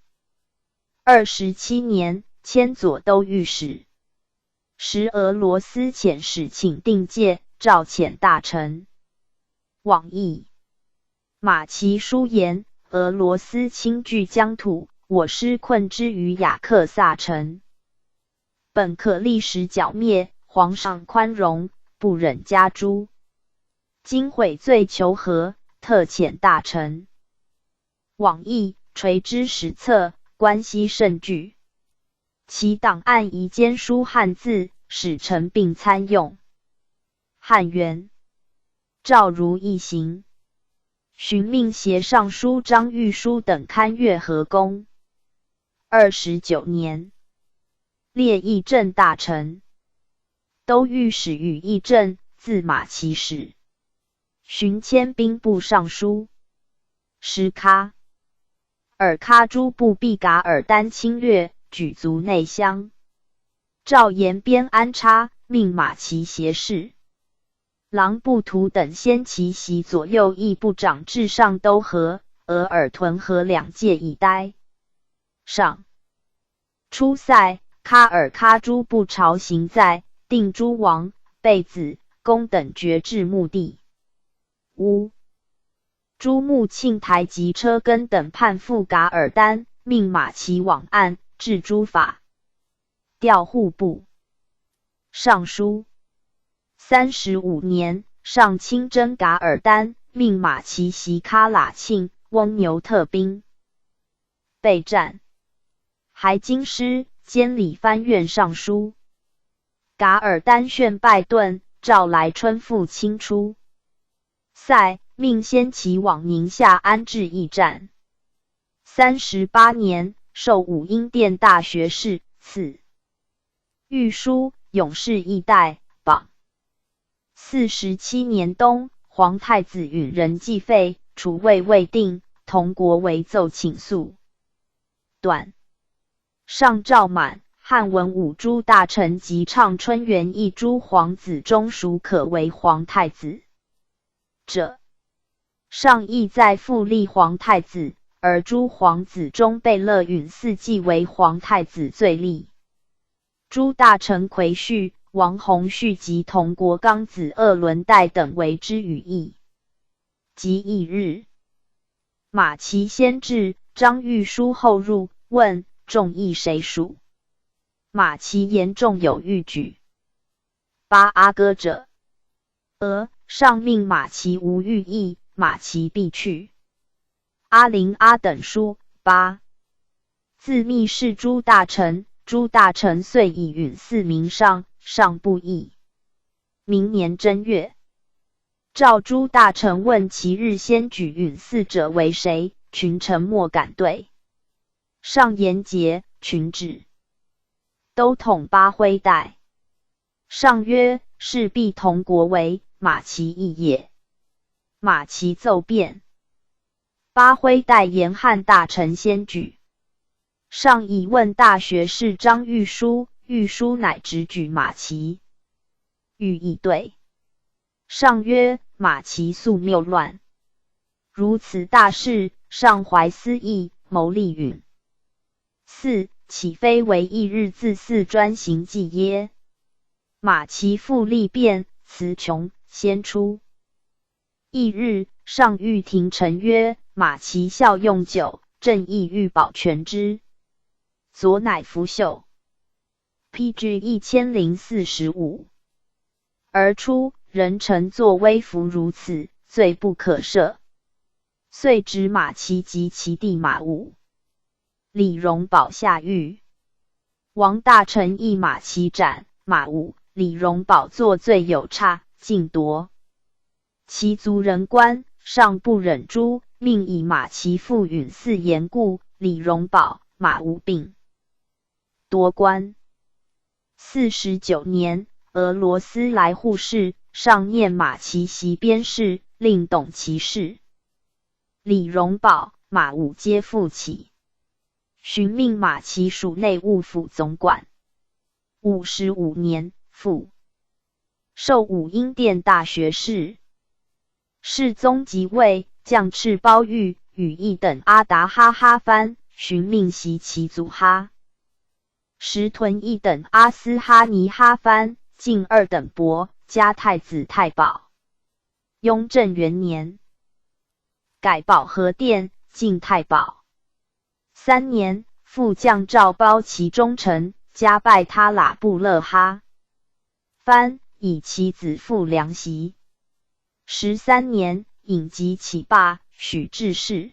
27年，迁左都御史。时俄罗斯遣使请定界，召遣大臣。往诣。马齐书言：俄罗斯侵据疆土，我师困之于雅克萨城，本可立时剿灭，皇上宽容，不忍加诛。今悔罪求和，特遣大臣。往诣，垂之史册，关系甚巨。其档案宜兼书汉字，使臣并参用。汉元赵如一行。寻命携尚书张玉书等勘阅河宫。29年，列议政大臣。都御史与议政，字马齐使。寻迁兵部尚书。师喀尔喀诸部毕噶尔丹侵略，举族内乡。赵延边安插，命马齐协事。郎部图等先其袭左右翼部长至上都河、额尔屯河两界以待。上初塞，喀尔喀诸部朝行在，定诸王、贝子、公等爵至墓地。乌诸穆庆台及车根等叛附噶尔丹，命马齐往案，治诸法。调户部尚书。35年，上亲征噶尔丹，命马齐袭喀喇沁、翁牛特兵备战，还京师，监理藩院尚书。噶尔丹炫败遁，召来春复清出。塞命先齐往宁夏安置驿站。38年，授武英殿大学士，赐御书，永世义代榜。47年冬，皇太子允人继废，储位未定，同国为奏请诉。短。上诏满，汉文武诸大臣及畅春园一诸皇子中属可为皇太子者，上意在复立皇太子，而诸皇子中贝勒允嗣继为皇太子最立。诸大臣魁序、王弘绪及同国刚子鄂伦代等为之语议。即翌日，马齐先至，张御书后入，问众议谁属？马齐言众有欲举。八阿哥者，上命马齐无欲议，马齐必去。阿陵阿等书。八自密示诸大臣，诸大臣遂以允嗣名上，上不议。明年正月，召诸大臣问其日先举允嗣者为谁，群臣莫敢对。上言节，群止。都统八徽代。上曰：是必同国为，马齐议也。马齐奏变。八徽代言汉大臣先举。上以问大学士张御书，御书乃直举马齐。欲议对。上曰：马齐素谬乱，如此大事，上怀私意，谋立允嗣，岂非为一日自肆专行计耶？马齐复立变，词穷，先出。翌日，上谕廷臣曰：马齐效用久，朕意欲保全之。左乃拂袖。PG 1045。而出，人臣作威服如此，罪不可赦。遂执马齐及其弟马武。李荣保下狱。王大臣议马齐斩，马武、李荣保作罪有差，尽夺。其族人官，上不忍诛，命以马齐复允嗣言故，李荣保、马武并夺官。49年，俄罗斯来护事，上念马齐袭边事，令懂其事。李荣保、马武皆复起。寻命马齐属内务府总管。55年，复授武英殿大学士。世宗即位，降敕褒玉、羽翼等阿达哈哈藩，寻命袭其祖哈。石屯一等阿斯哈尼哈藩，进二等伯，加太子太保。雍正元年，改保和殿，进太保。3年，复降诏褒其忠臣，加拜他喇布勒哈藩，以其子父良袭。13年，尹吉起罢，许治世。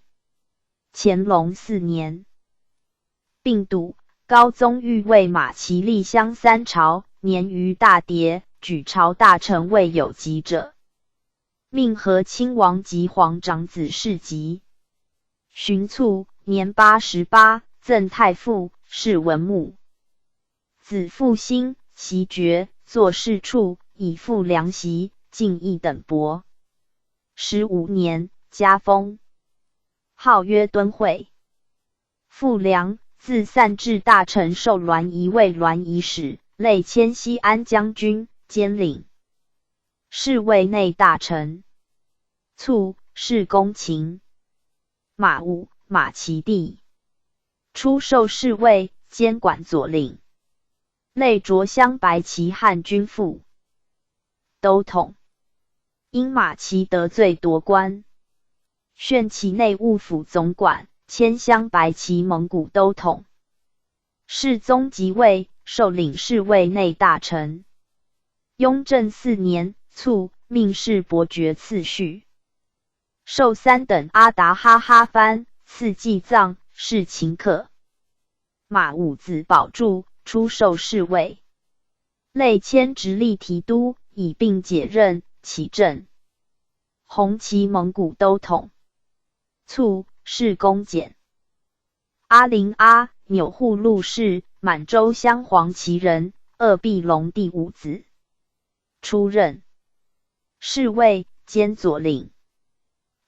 乾隆4年，病笃，高宗欲为马齐立襄三朝，年逾大牒，举朝大臣未有疾者，命和亲王及皇长子世疾。寻卒，年88，赠太傅，谥文穆。子复兴，袭爵，作事处，以父良袭，进一等伯。15年，加封，号曰敦惠。傅良，自散治大臣授滦仪卫滦仪使，累迁西安将军，兼领侍卫内大臣。卒，谥公勤。马武，马齐弟。出授侍卫，监管左领。累着镶白旗汉军副都统。因马齐得罪夺官，炫其内务府总管，迁镶白旗蒙古都统。世宗即位，授领侍卫内大臣。雍正4年，卒，命谥伯爵次序。授3等阿达哈哈藩，赐祭藏，是秦客。马五子保住，出授侍卫，累迁直隶提督，以并解任，起政。红旗蒙古都统。卒，是公简。阿陵阿，钮祜禄氏，满洲镶黄旗人，鄂必隆第5子。出任侍卫兼左领。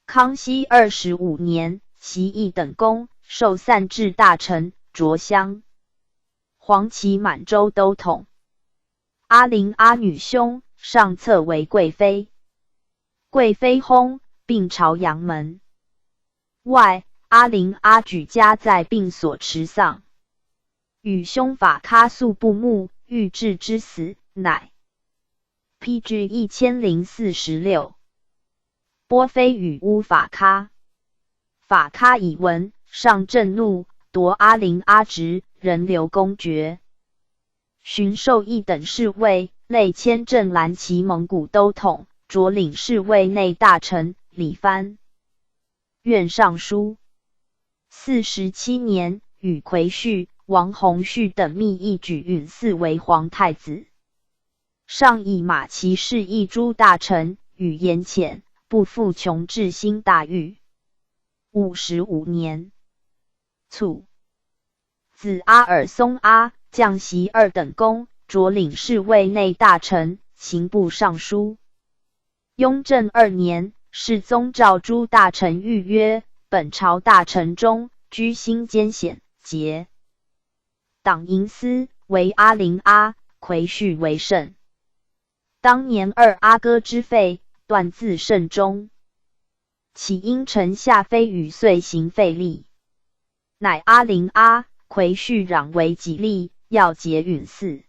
康熙25年，袭一等功，授散治大臣，擢镶黄旗满洲都统。阿陵阿女兄，上册为贵妃。贵妃薨，并朝阳门。外，阿陵阿举家在病所持丧，与兄法喀素不睦，欲致之死，乃 PG 1046。波妃与乌法喀，法喀以闻，上震怒，夺阿陵阿侄，人留公爵。巡授一等侍卫，累迁镇蓝旗蒙古都统，擢领侍卫内大臣，理藩院尚书。47年，与魁绪、王弘绪等密议举允嗣为皇太子。上以马骑士一诸大臣，语言浅，不复穷至兴大狱。55年，卒。子阿尔松阿，降袭2等功，擢领侍卫内大臣、刑部尚书。雍正2年，世宗诏诸大臣谕曰：本朝大臣中，居心艰险，节党营私，为阿陵阿，魁绪为甚。当年2阿哥之废，断自甚终。岂因臣下妃与遂行废立，乃阿陵阿、魁绪攘为己利，要结允嗣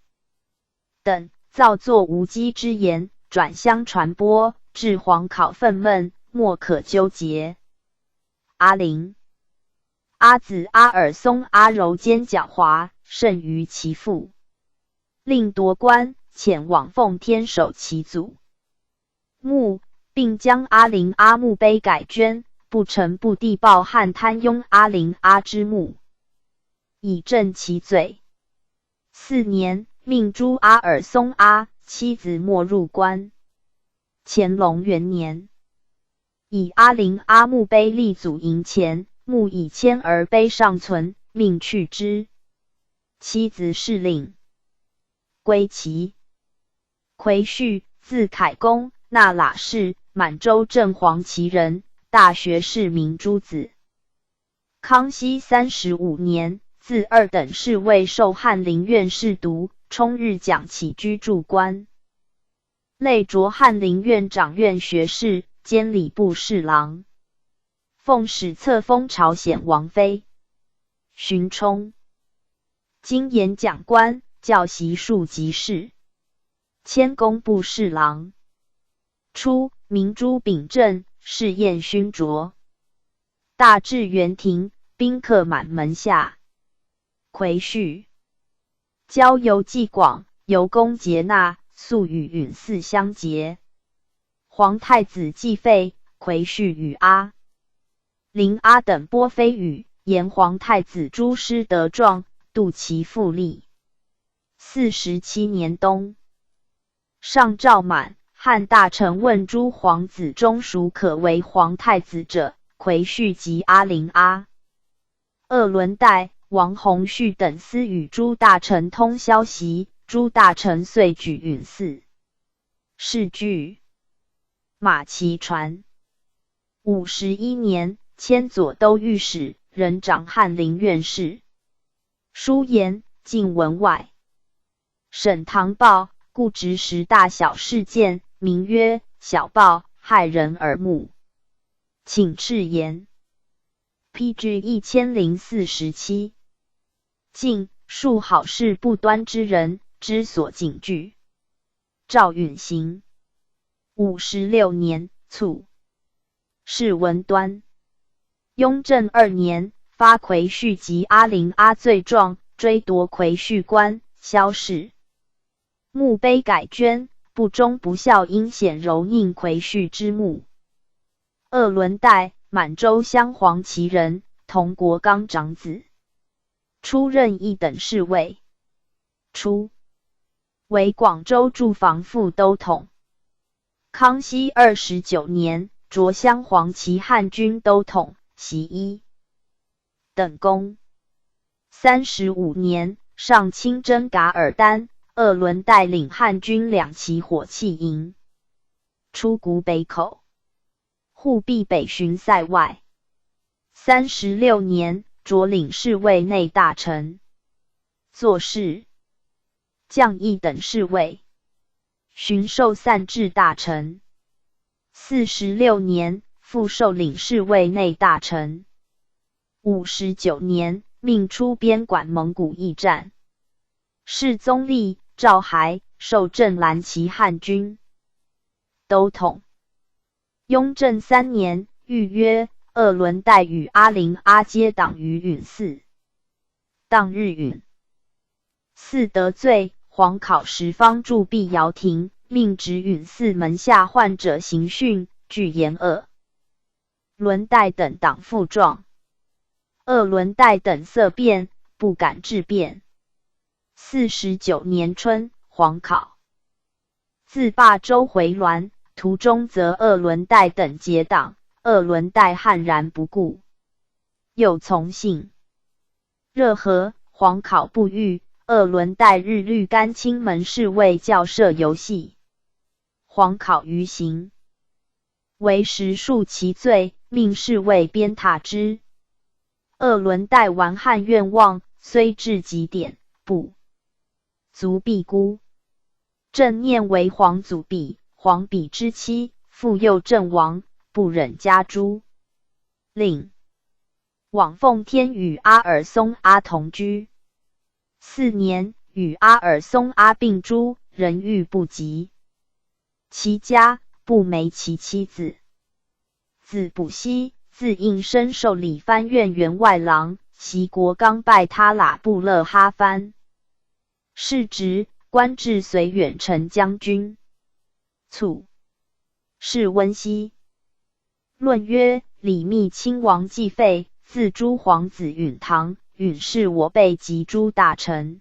等，造作无稽之言，转相传播，致皇考愤懑，莫可纠结。阿陵阿子阿尔松阿柔奸狡猾，甚于其父，令夺官，遣往奉天守其祖墓，并将阿陵阿墓碑改捐，不成不地报汉贪庸阿陵阿之墓，以正其罪。4年，命诸阿尔松阿妻子没入关。乾隆元年，以阿陵阿墓碑立祖茔前，墓以迁而碑尚存，命去之。妻子侍令归齐。魁绪，字凯公，那喇氏，满洲正黄旗人，大学士明珠子。康熙35年，自2等侍卫授翰林院侍读，充日讲起居注官，累擢翰林院长院学士，兼礼部侍郎。奉使册封朝鲜王妃。荀冲，经演讲官，教习庶吉士，迁工部侍郎。初，明珠秉正，试验勋爵。大至元廷，宾客满门下。魁绪，交游既广，由公节纳，素与允嗣相结。皇太子继废，魁绪与阿陵阿等波妃语，言皇太子诸师得状，度其复立。47年冬，上诏满，汉大臣问诸皇子中孰可为皇太子者，魁绪及阿陵阿、鄂伦代、王弘绪等私与诸大臣通消息，诸大臣遂举允嗣。是据马其传。51年，迁左都御史，任掌翰林院事。书言晋文外。沈唐报，故执10大小事件，名曰小报，骇人耳目。请敕言。PG 1047。晋，数好事不端之人，之所警惧。赵允行。56年，卒。谥文端。雍正2年，发魁绪及阿陵阿罪状，追夺魁绪官，萧氏。墓碑改捐，不忠不孝，因显柔佞魁婿之墓。鄂伦代，满洲镶黄旗人，同国纲长子，出任一等侍卫。初，为广州驻防副都统。康熙29年，擢镶黄旗汉军都统，袭一等功。35年，上清真噶尔丹，鄂伦带领汉军2旗火器营，出古北口，护避北巡塞外。36年，擢领侍卫内大臣，作事将一等侍卫，巡授散治大臣。46年，复授领侍卫内大臣。59年，命出边管蒙古驿站。世宗立赵还，授镇蓝旗汉军都统。雍正3年，谕曰：鄂伦代与阿陵阿皆党于允寺。当日允寺得罪，皇考十方铸币瑶亭，命执允寺门下患者刑讯，具严鄂伦代等党负状。鄂伦代等色变，不敢治变。49年春，皇考自霸州回銮，途中则鄂伦代等结党，鄂伦代悍然不顾，又从信热河，皇考不遇，鄂伦代日律甘清门侍卫校设游戏，皇考于刑，为实数其罪，命侍卫鞭挞之。鄂伦代顽汉愿望，虽至极点，不足必孤。正念为皇祖弼，皇弼之妻，复幼郑王，不忍加诛，令往奉天与阿尔松阿同居。4年，与阿尔松阿并诛，人欲不及。其家不没其妻子。子补熙，自应身受理藩院员外郎，袭国纲拜他喇布勒哈藩。世职，官至绥远丞将军。卒，谥温熙。论曰：李密亲王继废，自诸皇子允堂，允是我辈及诸大臣，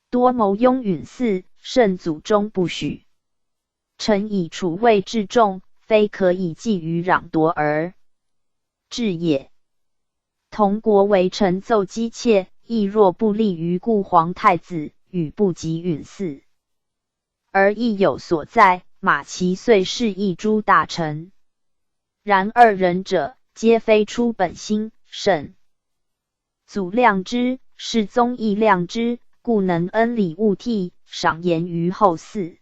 多谋拥允嗣，圣祖宗不许。臣以处位至重，非可以计于攘夺而治也。同国为臣奏姬妾，亦若不利于故皇太子，与不及允嗣，而亦有所在。马其遂是一诸大臣，然二人者，皆非出本心，圣祖谅之，世宗亦谅之，故能恩礼务替，赏言于后嗣。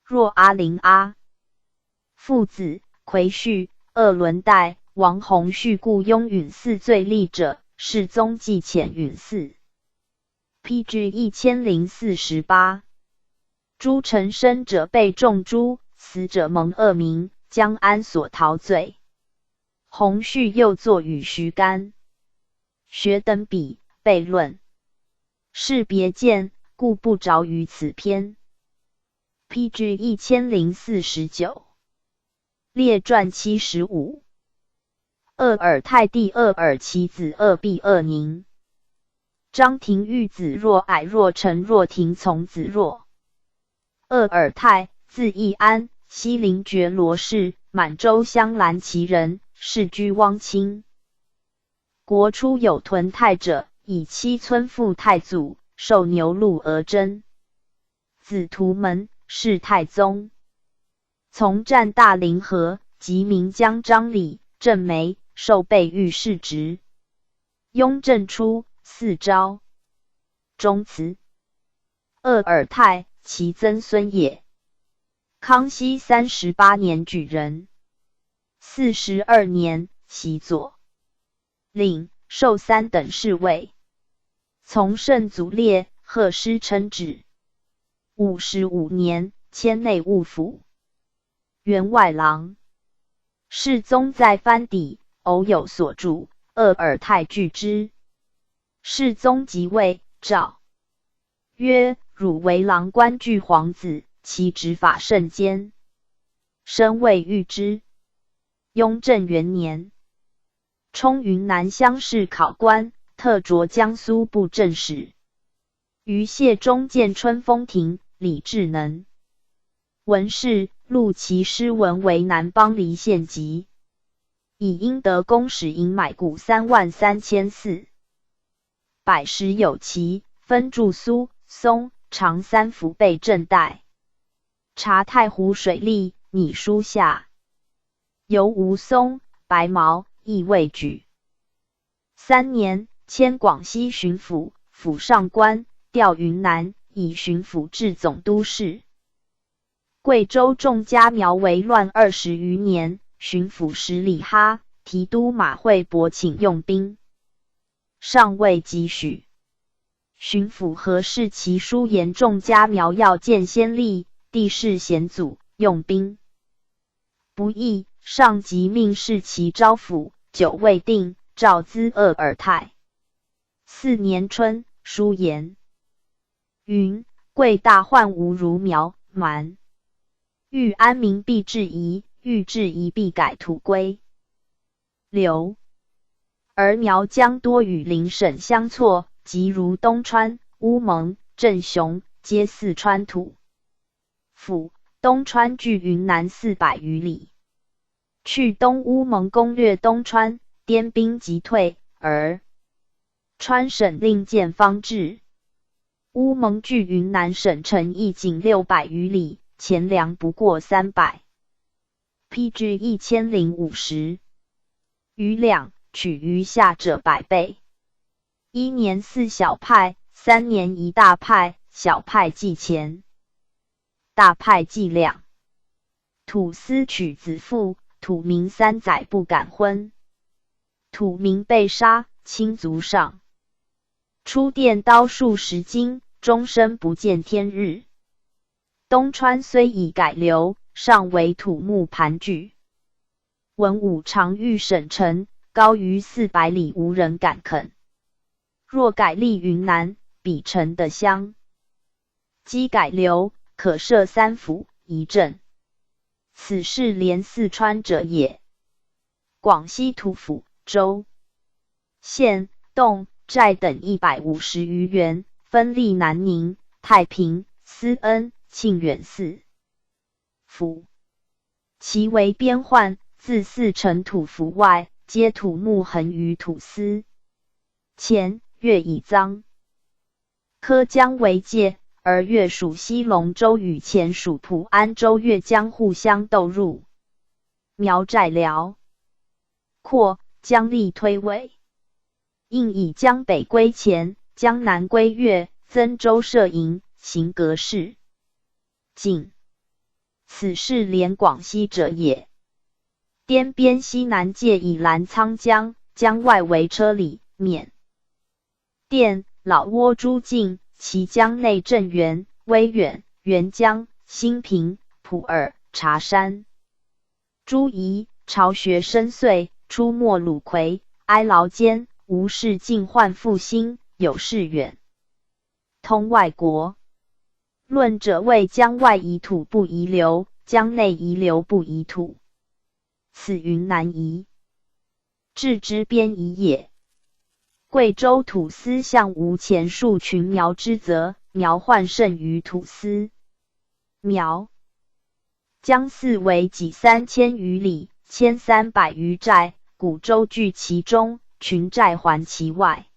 若阿陵阿父子、魁婿、鄂伦代、王弘绪故拥允嗣罪立者，世宗既遣允嗣。PG 1048。诸臣生者被重诛，死者蒙恶名，将安所逃罪。弘绪又作与徐干、学等比悖论，是别见，故不着于此篇。PG 1049。列传75。鄂尔泰帝鄂尔其子鄂必鄂宁。张廷玉子若矮若陈若廷从子若。鄂尔泰，字义安，西陵觉罗氏，满洲镶蓝旗人，世居汪清。国初有屯泰者，以妻村父太祖，受牛鹿而征。子图门，是太宗。从战大凌河，及名将张礼、郑梅，受备御史职。雍正初，4昭。中祠。鄂尔泰，其曾孙也。康熙38年举人。42年，袭左领，授3等侍卫。从圣祖烈，贺师称旨。55年，迁内务府。员外郎。世宗在藩邸，偶有所著，鄂尔泰据之。世宗即位，诏曰：汝为郎官具皇子，其执法甚坚，深畏遇之。雍正元年，充云南乡试考官，特擢江苏布政使。于谢中见春风亭、李志能文士，录其诗文为南邦黎县籍，以应得公使银买谷33400，百石有其，分著苏、松、长3府备正代。察太湖水利，拟书下。由吴松、白毛，亦未举。3年，迁广西巡抚、府上官，调云南，以巡抚至总督事。贵州众家苗为乱20余年，巡抚十里哈、提督马会博请用兵，尚未及许。巡抚何氏其书言众家苗要见先例，地势险阻，用兵不易，上即命士其招抚，久未定，诏资恶尔泰。4年春，书言云：贵大患无如苗、蛮，欲安民必制夷，欲制夷必改土规。刘而苗疆多与邻省相错，即如东川、乌蒙、镇雄，皆四川土。府东川距云南400余里。去东乌蒙攻略东川，滇兵即退，而川省令建方至。乌蒙距云南省城亦仅600余里，钱粮不过300，披至1050余两，取余下者100倍。1年4小派，3年1大派，小派计钱，大派计量。土司取子父，土民3载不敢婚，土民被杀，亲族上。出电刀数10斤，终身不见天日。东川虽已改流，尚为土木盘踞。文武常欲省城，高于400里，无人敢垦。若改立云南，彼城的乡，积改流，可设3府1镇。此事连四川者也。广西土府、州、县、洞、寨等150余员，分立南宁、太平、思恩、庆远4府。其为边患，自4城土府外，皆土木横于土司前，越以赃。科江为界，而越属西龙州与前属普安州越江互相斗入。苗寨辽阔，江力推诿，应以江北归前，江南归越，增州设营，行格式。晋，此事连广西者也。滇边西南界以澜沧江，江外为车里、缅甸、老挝诸境，其江内镇原、威远、沅江、兴平、普洱、茶山。诸夷巢穴深邃，出没鲁魁，哀牢间，无事尽患复兴，有事远通外国。论者谓江外夷土不遗留，江内遗留不遗土。此云南夷，至之边夷也。贵州土司向无前述群苗之责，苗患甚于土司。苗江四为己3000余里，1300余寨，古州据其中，群寨环其外。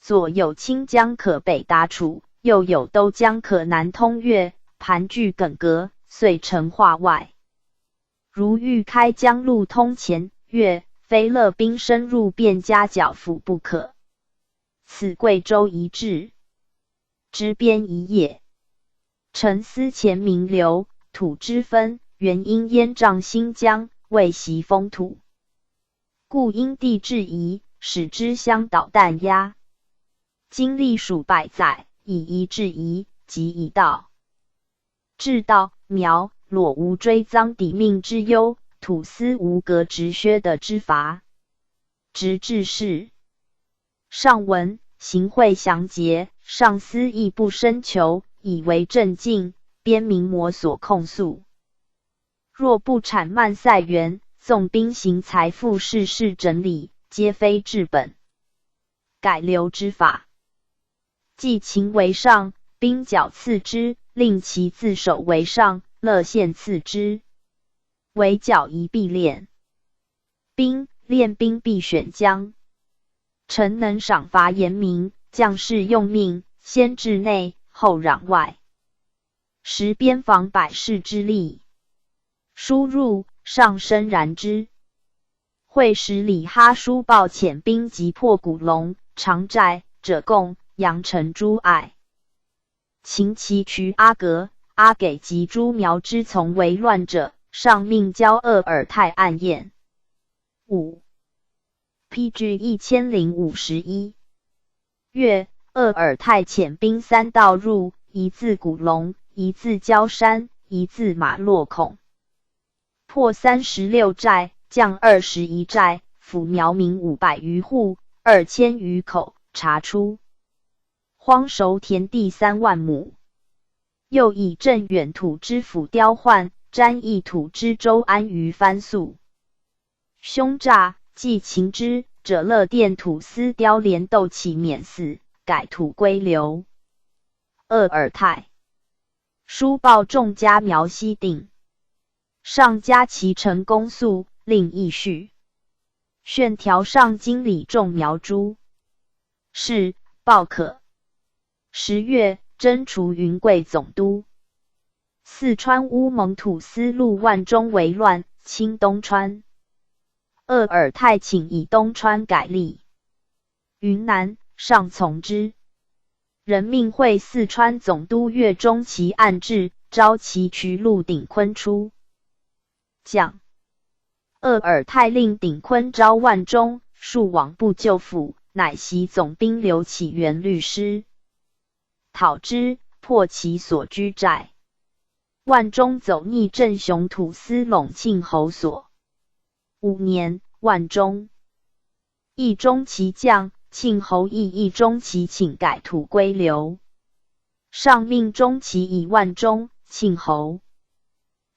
左有清江可北达楚，右有都江可南通越，盘踞耿革，遂成化外。如欲开江路通前越，非勒兵深入便加剿抚不可。此贵州一治之边夷也。陈思前名流，土之分，原因淹涨新疆，未习风土，故因地制宜，使之相导弹压。经历数百载，以夷制夷，即夷道。治道苗裸无追赃抵命之忧，土司无革职削的之罚。直至是上文行贿降节，上司亦不深求，以为镇静，边名模所控诉。若不产曼塞园，纵兵行财富事事整理，皆非治本。改流之法，既秦为上，兵剿次之，令其自守为上，乐献次之。围剿一必练兵，练兵必选将。臣能赏罚严明，将士用命，先治内，后攘外，实边防百事之利。输入，上深然之。会时里哈书报遣兵击破古龙、长寨、者贡、阳城诸隘。秦其渠阿革、阿给及诸苗之从为乱者，上命交鄂尔泰暗验。5. PG 1051月，鄂尔泰遣兵3道入，一自古龙，一自焦山，一自马洛孔，破36寨，降21寨，抚苗民500余户，2000余口，查出荒熟田地3万亩。又以镇远土之府雕换，沾邑土之周安于番宿。凶诈，既秦之者乐殿土司雕连斗起免死，改土归流。鄂尔泰书报众家苗西定，上加其成公诉，令议序。宣条上经理众苗诸是报可。10月，征除云贵总督。四川乌蒙土司陆万中为乱，侵东川。鄂尔泰请以东川改隶。云南上从之。人命会四川总督岳中其案至，召其渠陆鼎坤出。将鄂尔泰令鼎坤招万中，数往部救府，乃袭总兵刘启元律师，讨之，破其所居寨。万中走逆镇雄土司陇庆侯所。5年，万中义中其将，庆侯义中其请改土归流。上命中其以万中、庆侯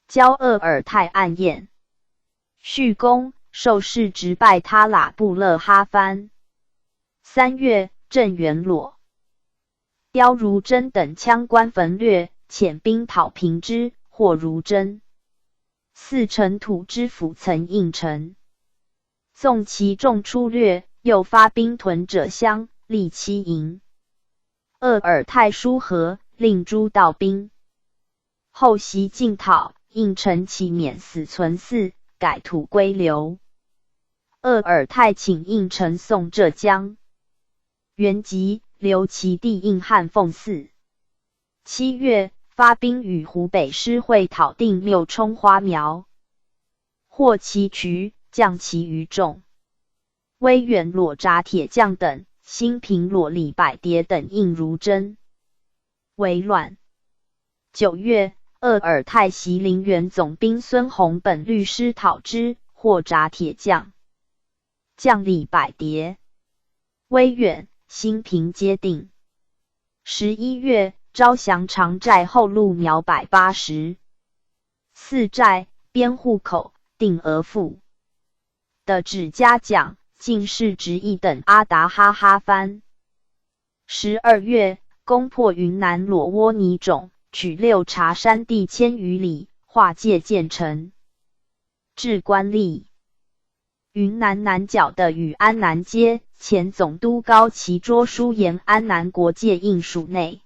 交鄂尔泰暗验。续公受事直拜他喇布勒哈番。3月，镇元裸。刁如真等羌官焚掠，遣兵讨平之，获如真。四城土之府曾应城，纵其众出掠，又发兵屯者乡，立7营。鄂尔泰书和，令诸道兵。后袭进讨，应城其免死存嗣，改土归流。鄂尔泰请应城送浙江。元吉，留其弟应汉奉嗣。7月，发兵与湖北师会讨定谬冲花苗，获其渠，降其余众。威远裸札铁匠等，新平裸李百蝶等应如真，为乱。9月，鄂尔泰袭陵园总兵孙弘本律师讨之，获札铁匠，将李百蝶。威远、新平皆定。11月，招降长寨后路苗180。4寨，边户口，定额付。的指嘉奖，进士直役等阿达哈哈番。12月，攻破云南裸窝泥冢，取六察山地1000余里，划界建成。置官吏。云南南角的与安南街，前总督高其桌书言安南国界印属内。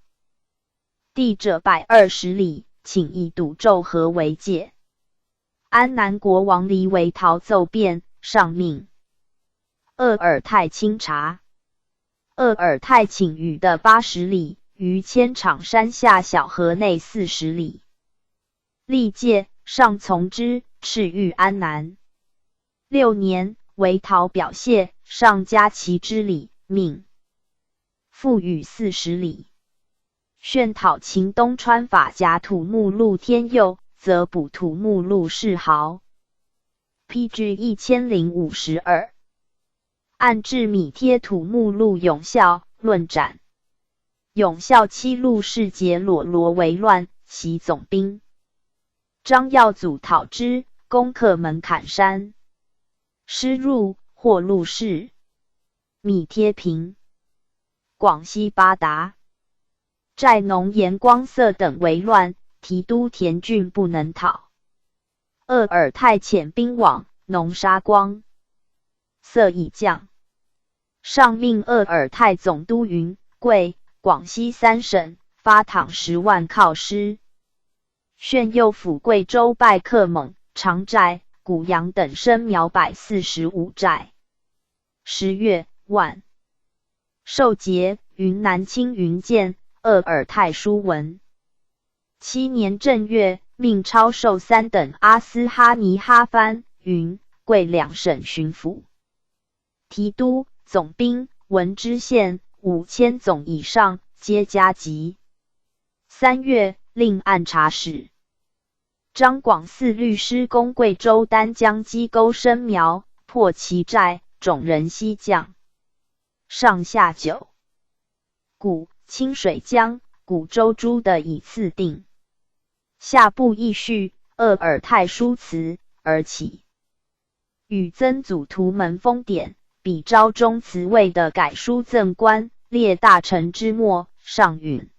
地者120里，请以赌咒合为界。安南国王黎为逃奏变，上命鄂尔泰清查。鄂尔泰请予的80里，于千场山下小河内40里。历届，上从之，敕谕安南。6年，为逃表谢，上加其之礼，命复予40里。宣讨秦东川法甲土木路天佑，则补土木路世豪。PG 1052按制米贴土木路永孝论斩。永孝7路士节裸为乱，袭总兵。张耀祖讨之，攻克门槛山，师入，获陆氏、米贴平、广西八达、寨农颜光色等为乱，提督田俊不能讨。鄂尔泰遣兵往，农杀光色以降。上命鄂尔泰总督云贵、广西3省发讨10万犒师。炫右府贵州拜克蒙、长寨、古阳等生苗145寨。10月，万寿节，云南青云见鄂尔泰书文。7年正月，命超授3等阿斯哈尼哈番、云贵2省巡抚、提督、总兵、文知县5000总以上，皆加级。3月，令按察使张广嗣律师攻贵州丹江鸡沟生苗，破其寨，种人西降。上下9谷，清水江、古州诸的以次定。下部议序，鄂尔泰书辞而起。与曾祖图门封典，比昭宗辞位的改书赠官，列大臣之末，上允。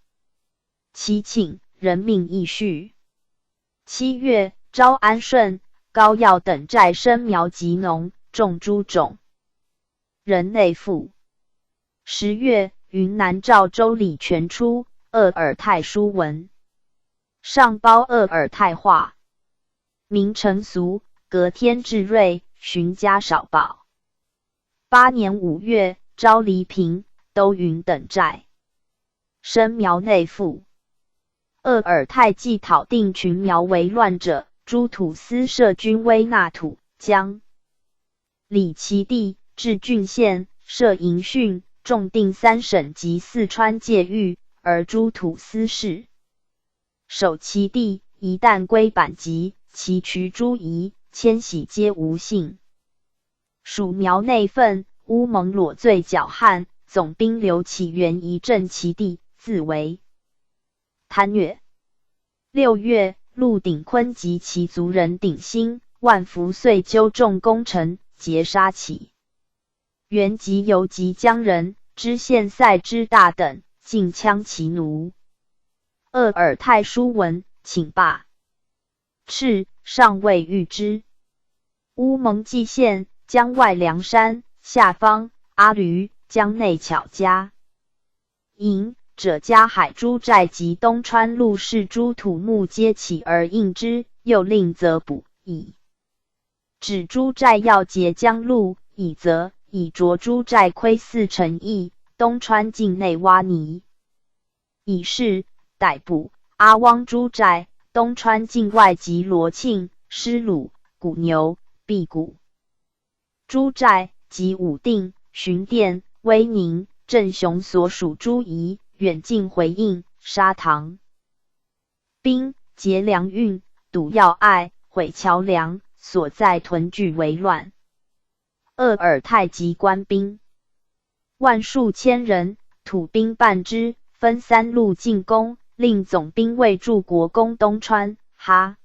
其请，人命议序。7月，招安顺、高耀等寨生苗及农，种诸种。人内附。10月，云南赵州李全出鄂尔泰书文，上包鄂尔泰话，名成俗，隔天至瑞，寻家少保。8年5月，招黎平、都匀等寨生苗内附。鄂尔泰既讨定群苗为乱者，诸土司设军威纳土，将理其地，至郡县，设营训，重定3省及四川界域，而诸土司事守其地，一旦归版籍，其渠诸夷迁徙皆无幸。属苗内愤，乌蒙裸罪剿汉，总兵刘启元移镇其地，自为贪虐。6月，陆鼎坤及其族人鼎新、万福遂纠众功臣，劫杀起原及游及江人，知县赛之大等，尽羌其奴。鄂尔泰书文，请罢敕，尚未谕之。乌蒙蓟县、江外梁山、下方、阿驴、江内巧家、营者加海诸寨及东川陆氏诸土木皆起而应之，又令则补以指诸寨要截江路，以则以着诸寨窥4成邑，东川境内挖泥，以是逮捕阿汪诸寨，东川境外及罗庆、施鲁、古牛、毕谷诸寨及武定、寻甸、威宁、镇雄所属诸夷，远近回应，杀唐兵，劫粮运，堵要隘，毁桥梁，所在屯聚为乱。鄂尔泰及官兵万数千人，土兵半之，分3路进攻，令总兵卫助国攻东川、哈。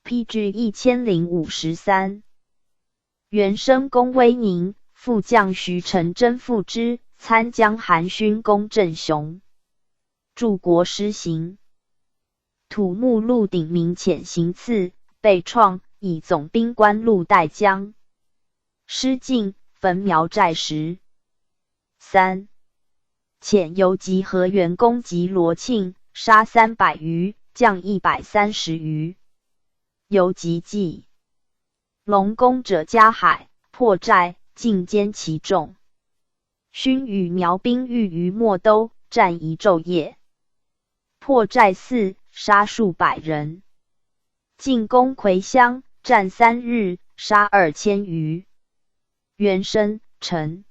PG 1053。元生攻威宁，副将徐承贞复之，参将韩勋攻镇雄，助国施行。土木鹿鼎明遣行刺，被创，以总兵官陆代将。失境，焚苗寨石。3. 遣游击河源攻击罗庆，杀300余，将130余。游击计龙攻者加海，破寨，尽歼其众。勋与苗兵遇于莫兜，战一昼夜，破寨4，杀数百人。进攻葵乡，战3日，杀2000余。元生、陈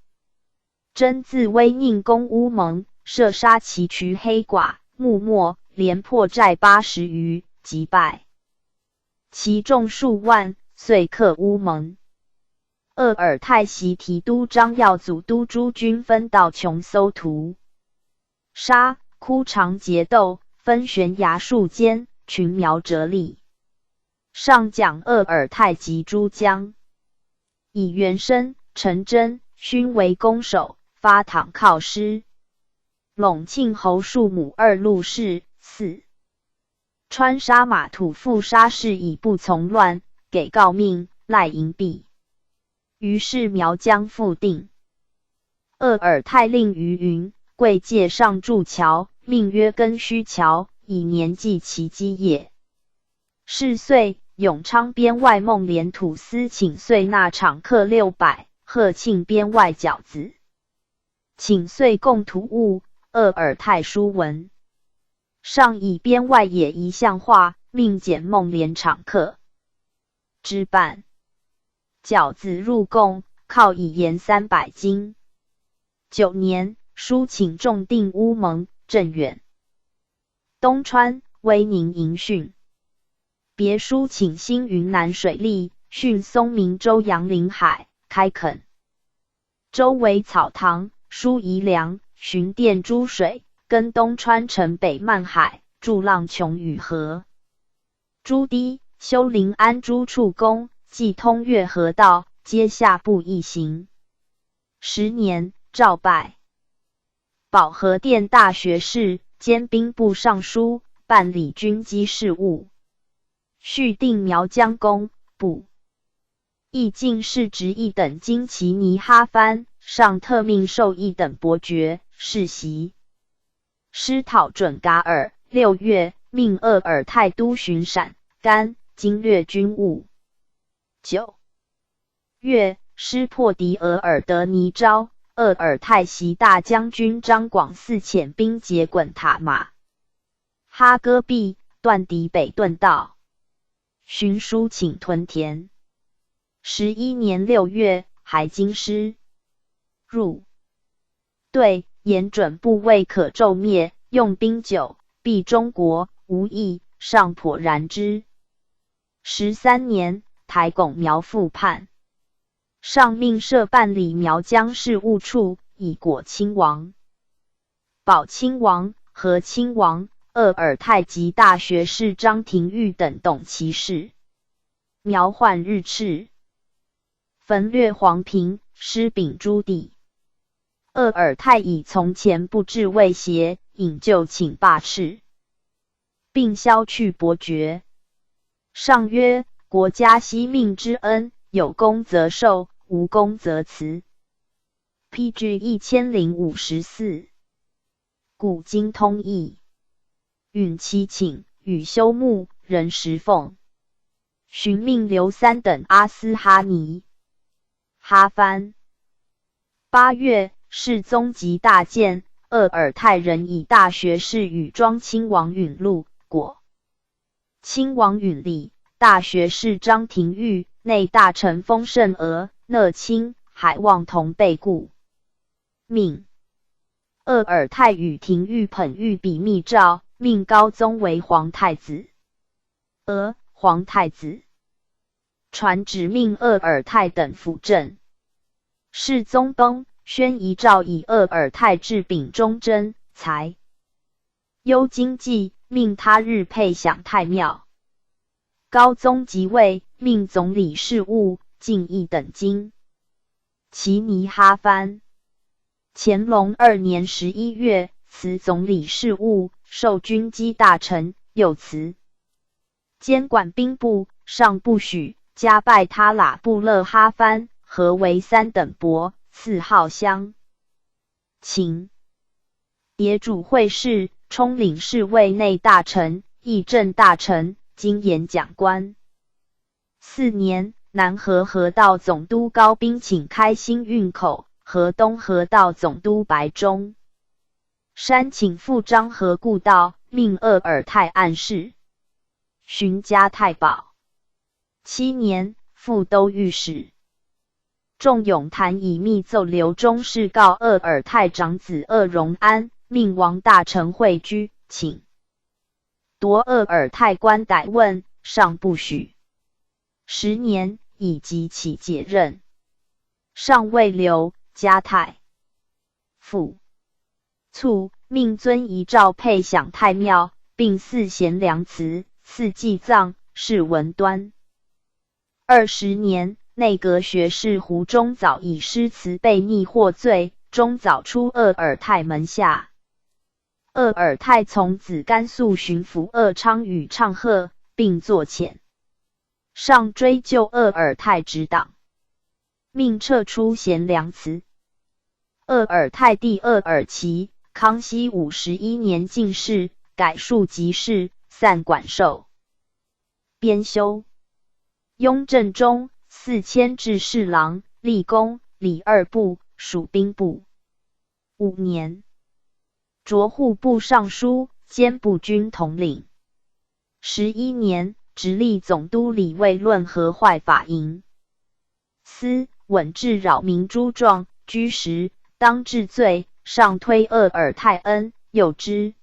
真自威宁攻乌蒙，射杀其渠黑寡、木末，连破寨80余，击败其众数万，遂克乌蒙。鄂尔泰袭提督张耀祖督诸军分道穷搜图，杀哭长结斗，分悬崖树间，群苗折立。上讲鄂尔泰及诸将，以元生、陈真、勋为攻守，发讨靠师。陇庆侯庶母二路氏4。川沙马土父沙氏以不从乱，给告命，赖银币。于是苗疆复定。鄂尔泰令于云，贵界上筑桥，命曰根须桥，以年祭其基业。是岁，永昌边外孟连土司请岁纳场客600，贺庆边外饺子。请岁共图物，鄂尔泰书文。上以边外野一项画，命减孟连场客之半。饺子入贡，犒以盐300斤。9年，书请重定乌蒙、镇远、东川、威宁营训。别书请新云南水利，训松明州杨林海，开垦。周围草堂，疏夷梁，巡电诸水，跟东川城北漫海，筑浪琼与河。诸堤，修临安诸处宫，既通越河道，皆下步一行。10年，诏拜保和殿大学士，兼兵部尚书，办理军机事务。续定苗疆公部，亦进士职一等金旗尼哈藩，上特命授一等伯爵，世袭。师讨准噶尔，6月，命鄂尔泰都巡陕、甘、经略军务。9月，师破敌额尔德尼昭，鄂尔泰袭大将军张广嗣遣兵截衮塔马、哈戈壁，断敌北遁道。巡书请屯田。11年6月，还京师。入对，严准部未可骤灭，用兵久，必中国，无益，上颇然之。13年，台拱苗复叛。上命设办理苗疆事务处，以果亲王、保亲王、和亲王、鄂尔泰及大学士张廷玉等董其事。苗患日赤，焚掠黄平，失秉诸地。鄂尔泰以从前不治未协，引咎请罢斥，并削去伯爵。上曰：国家悉命之恩，有功则受，无功则辞。PG 1054。古今通义。允其请，与修木，人食奉。寻命刘3等阿斯哈尼、哈藩。8月，世宗即大建，鄂尔泰人以大学士与庄亲王允禄、果亲王允立，大学士张廷玉，内大臣封慎娥、讷亲、海望同被故。命鄂尔泰与廷玉捧御笔密诏，命高宗为皇太子。皇太子传旨命鄂尔泰等辅政。世宗崩，宣遗诏以鄂尔泰治秉忠贞，才优经济，命他日配享太庙。高宗即位，命总理事务，进一等京。其尼哈藩。乾隆2年11月，辞总理事务，授军机大臣，又辞监管兵部，上不许，加拜他喇布勒哈藩，合为3等伯，赐号乡。秦野主会事，充领侍卫内大臣，议政大臣，经演讲官。4年，南河河道总督高宾请开新运口，河东河道总督白忠山请复张河故道，命鄂尔泰按事。寻加太保。7年，复都御史。仲永谭以密奏刘忠事告鄂尔泰长子鄂荣安，命王大臣会居，请夺鄂尔泰官逮问，上不许。10年，以即起解任。上未留，加太傅。卒，命遵遗诏配享太庙，并祀贤良祠，赐祭葬，谥文端。20年，内阁学士胡忠藻以诗词悖逆获罪，忠藻出鄂尔泰门下。鄂尔泰从子甘肃巡抚鄂昌宇唱和，并作遣上追究鄂尔泰之党，命撤出贤良祠。鄂尔泰帝鄂尔齐，康熙51年进士，改庶吉士，散管授，编修雍正中4迁制侍郎、吏工、礼二部、属兵部。5年，擢户部尚书，兼步军统领。11年，直隶总督李卫论和坏法营司，稳治扰民诸状，居时，当治罪，上推鄂尔泰恩，诱之。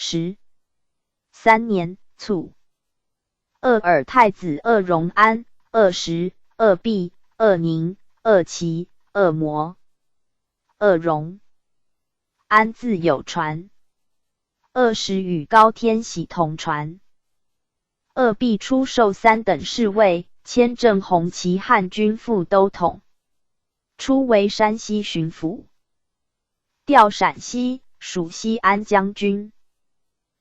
13年卒。鄂尔泰子鄂荣安、鄂实、鄂弼、鄂宁、鄂齐、鄂摩。鄂荣安字有传，鄂实与高天喜同传。鄂弼出授3等侍卫，迁正红旗汉军副都统，初为山西巡抚，调陕西，属西安将军，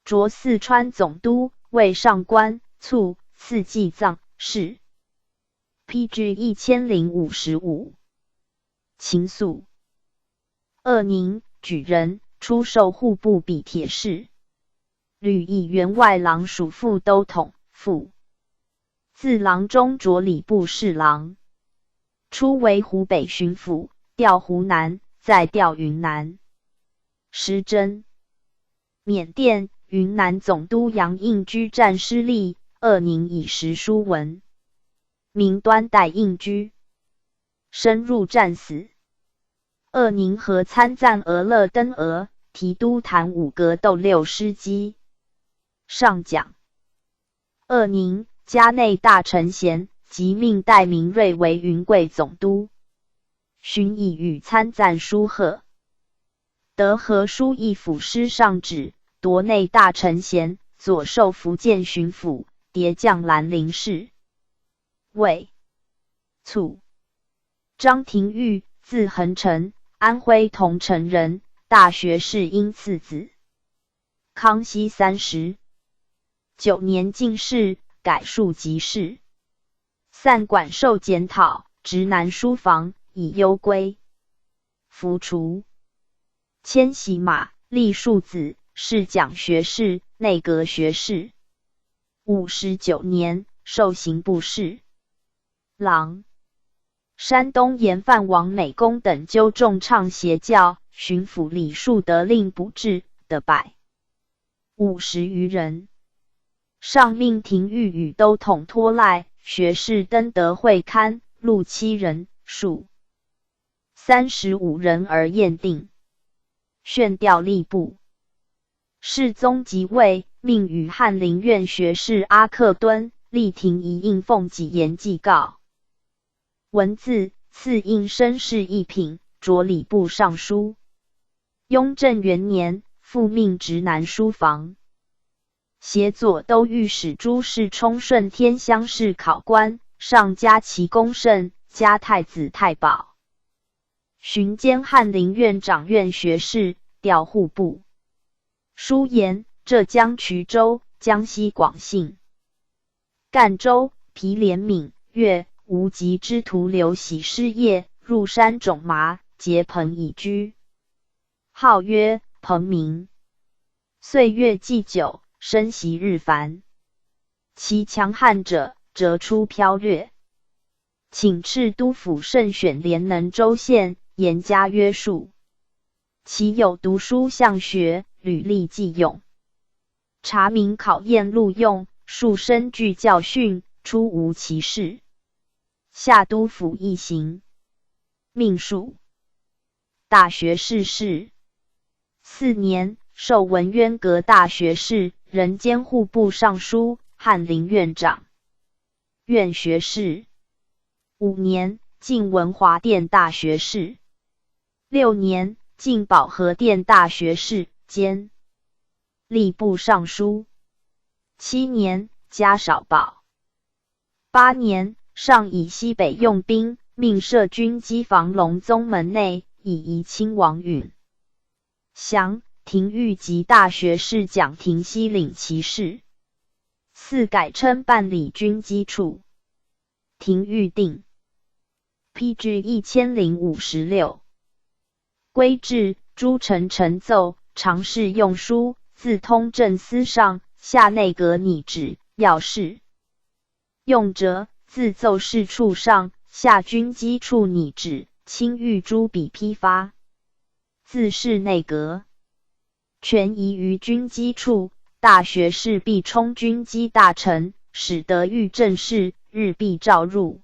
擢四川总督，为上官，卒，赐祭葬，谥。PG 1055。秦肃。鄂宁举人，出授户部比铁士，吕以员外郎署副都统，副自郎中擢礼部侍郎，初为湖北巡抚，调湖南，再调云南。时珍。缅甸、云南总督杨应居战失利，鄂宁以时书文，名端代应居，深入战死。鄂宁和参赞俄勒登额，提督坛武格斗六师机。上讲。鄂宁，家内大臣衔，即命戴明瑞为云贵总督，寻以与参赞书贺。得和书议府师上旨，夺内大臣衔，左授福建巡抚，叠将兰陵事。魏。卒。张廷玉，字恒成，安徽桐城人，大学士因次子。康熙39年进士，改庶吉士，散管授检讨，直南书房，以忧归。服除。迁徙马，立庶子，侍讲学士，内阁学士。59年，授刑部侍郎。山东盐贩王美公等纠众倡邪教，巡抚李树德令捕治，得150余人。上命廷玉与都统托赖，学士登得会刊，录7人，数35人而验定。宣调吏部。世宗即位，命与翰林院学士阿克敦、力廷一应奉己言祭告。文字，赐应绅士一品，擢礼部尚书。雍正元年，复命直南书房。协左都御史朱世充顺天乡试考官，上加其功甚，加太子太保。巡兼翰林院掌院学士，调户部。书言，浙江衢州、江西广信、赣州、毗连闽、粤、无极之徒刘喜失业，入山种麻，结朋以居。号曰彭明。岁月既久，生息日繁。其强悍者，折出剽掠。请敕督府慎选廉能州县，严加约束。其有读书向学，屡立记用。查明考验录用，数深具教训，出无其事。下都府一行。命数。大学士事。4年，授文渊阁大学士，人兼户部尚书、翰林院长、院学士。5年，进文华殿大学士。6年，进保和殿大学士兼吏部尚书。7年，加少保。8年，上以西北用兵，命设军机防隆宗门内，以宜亲王允。降，廷玉及大学士蒋廷锡领其事。4改称办理军机处。廷玉定。PG 1056。规制，诸臣陈奏，常侍用书，自通政司上下内阁拟旨，要事。用者，自奏事处上下军机处拟旨，亲御诸笔批发。自是内阁。权宜于军机处，大学士必充军机大臣，使得御政事，日必召入。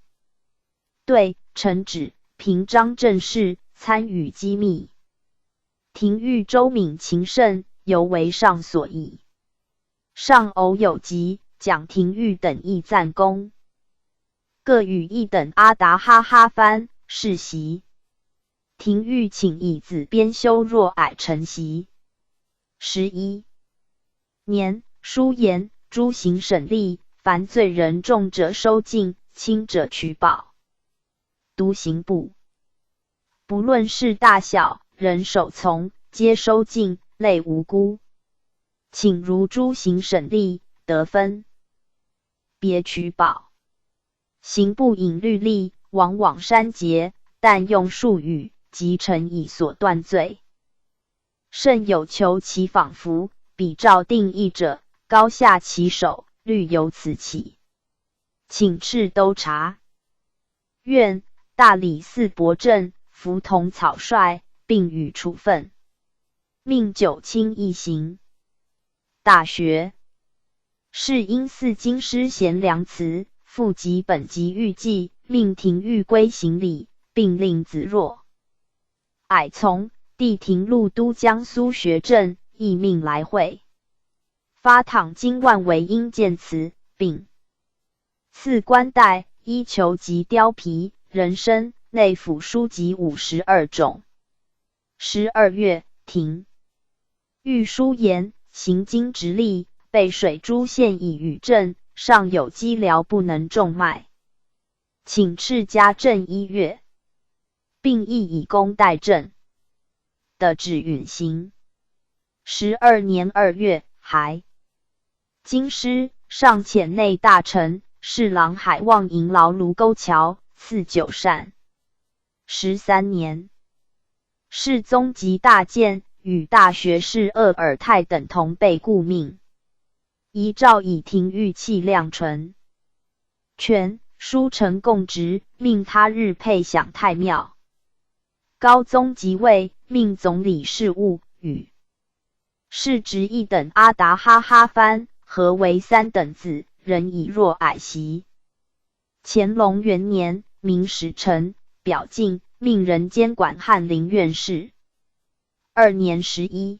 对，臣旨，平章政事，参与机密。廷玉周敏勤慎，犹为上所议。上偶有疾，蒋廷玉等亦赞功，各与一等阿达哈哈藩世袭。廷玉请以子编修若蔼承袭。11年，书言诸行省吏，凡罪人重者收禁，轻者取保。独刑部。不论事大小，人守从，皆收禁，类无辜。请如诸行省吏，得分别取保。刑部引律例，往往删节，但用术语，即成以所断罪。甚有求其仿佛，比照定义者，高下其手，律由此起。请敕都察院、大理寺博正、服同草率，并予处分。命9卿一行。大学是因四京师贤良辞，复及本级预计，命廷玉归行礼，并令子若蔼从地廷录都江苏学政，亦命来会。发倘经万为因见辞，并赐冠带、衣裘及貂皮、人参、内府书籍52种。12月，廷玉书言，行经直隶，被水珠县以与政，尚有积疗不能种麦，请敕加正1月，并亦以功代政。的旨允行。12年2月，还京师上遣内大臣、侍郎海望营劳卢沟桥，赐9善。13年，世宗及大监与大学士鄂尔泰等同被顾命。遗诏以廷玉气量纯权，书呈供职，命他日配享太庙。高宗即位，命总理事务与世职一等阿达哈哈藩合为3等子，仍以若蔼袭。乾隆元年，明使臣表进，命人监管翰林院事。2年11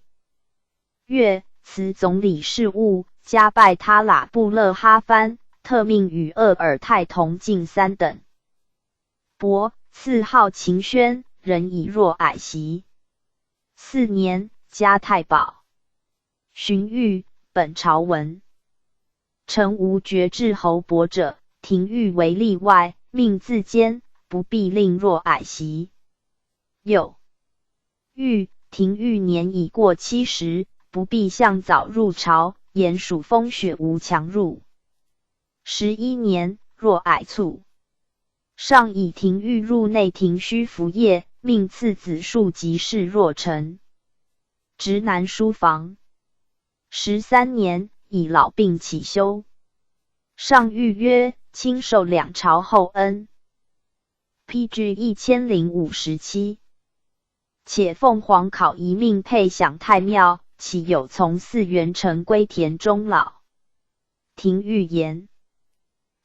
月，辞总理事务，加拜他喇布勒哈藩，特命与鄂尔泰同进3等。伯赐号秦宣，仍以若蔼袭。4年，加太保。荀彧，本朝文。臣无爵至侯伯者，廷玉为例外，命自监，不必令若蔼袭。又彧，廷玉年已过70，不必向早入朝，言属风雪无强入。11年，若蔼卒。上以廷玉入内廷须服业，命赐子庶及士若臣，直男书房。13年，以老病起休。上谕曰：亲受两朝厚恩。PG 1057。且凤凰考一命配享太庙，岂有从4元城归田终老？廷玉言。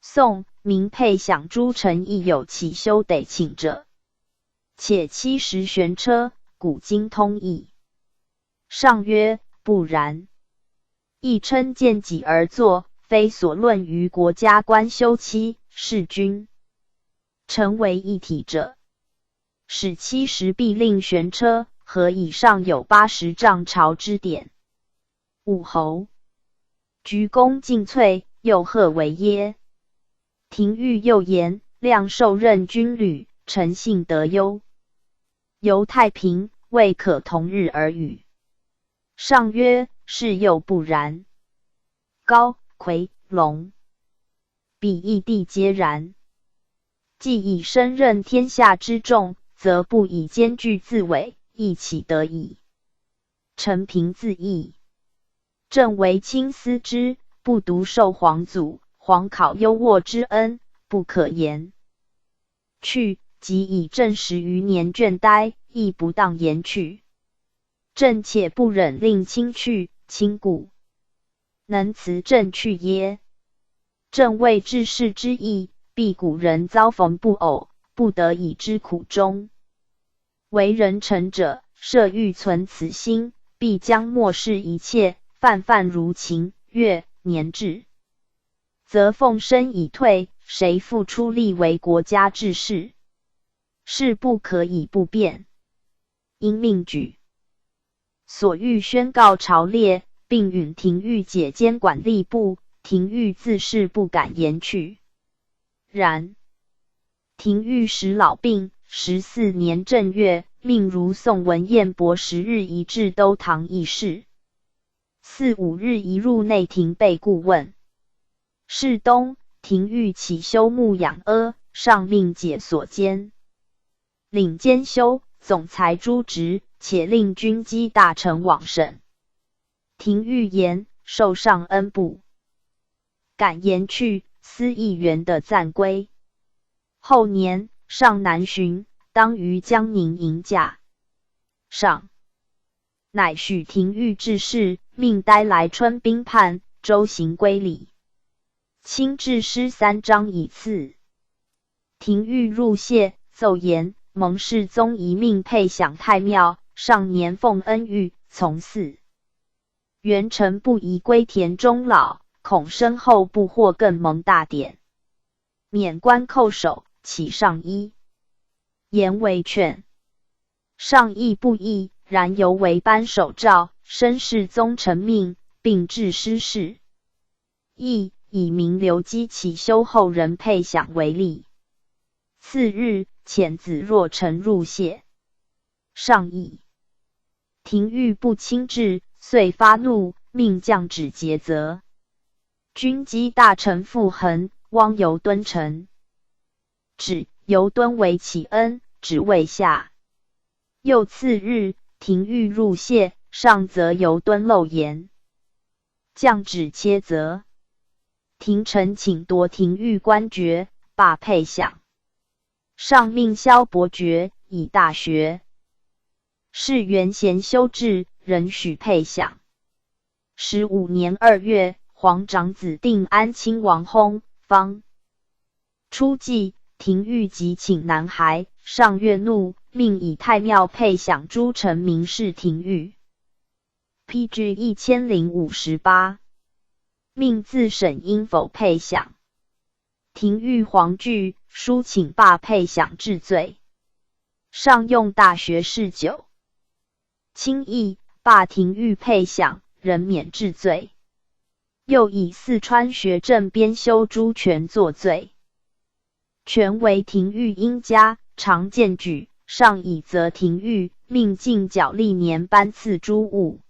宋明配享诸臣亦有起修得请者，且70悬车，古今通义。上曰：不然。亦称见己而作，非所论于国家官休戚弑君，成为一体者。使70必令悬车，何以上有80丈朝之典？武侯。鞠躬尽瘁，又贺为耶。廷玉又言：亮受任军旅，诚信得优。犹太平，未可同日而语。上曰：是又不然。高、夔、龙、比异地皆然。既以身任天下之重，则不以兼具自委，亦岂得矣？臣凭自议。朕为卿思之，不独受皇祖、皇考优渥之恩，不可言。去，即以朕10余年倦怠，亦不当言去。朕且不忍令卿去，卿故能辞朕去耶？朕为治世之意，必古人遭逢不偶，不得已之苦衷。为人臣者，设欲存此心，必将漠视一切，泛泛如秦、越、年至，则奉身已退，谁复出力为国家治事？是不可以不变。因命举。所欲宣告朝列，并允廷玉解监管吏部，廷玉自是不敢言去。然廷玉时老病，14年正月，命如宋文彦博10日一至都堂议事，4、5日一入内廷备顾问。是冬，廷玉起修牧养阿，上命解所监，领监修、总裁诸职，且令军机大臣往审。廷玉言：受上恩不敢言去，司议员的暂归。后年，上南巡，当于江宁迎驾。上乃许廷玉致仕，命待来春兵叛，周行归礼。亲制诗3章以赐。廷玉入谢，奏言：蒙世宗遗命配享太庙，上年奉恩谕，从祀。元臣不宜归田终老，恐身后不获更蒙大典，免官叩首，启上衣。言为劝。上亦不义，然犹为班守诏，申世宗承命，并致师事。亦以名刘基起修后人配享为例。次日，遣子若臣入谢。上议。廷玉不亲至，遂发怒，命将止节责。军机大臣傅恒、汪尤敦臣。指尤敦为启恩，止未下。又次日，廷玉入谢，上则尤敦漏言，将止切责。廷臣请夺廷玉官爵，罢配享。上命萧伯爵以大学。是元贤修治，仍许配享。15年2月，皇长子定安亲王薨，方初祭，廷玉即请南还，上越怒，命以太庙配享诸臣名士廷玉。PG 1058，命自审应否配享。廷玉惶惧，书请罢配享治罪。上用大学士酒，轻易罢廷玉配享，仍免治罪。又以四川学政编修朱权作罪。权为廷玉英家，常见举，上以责廷玉，命进角历年颁赐诸物。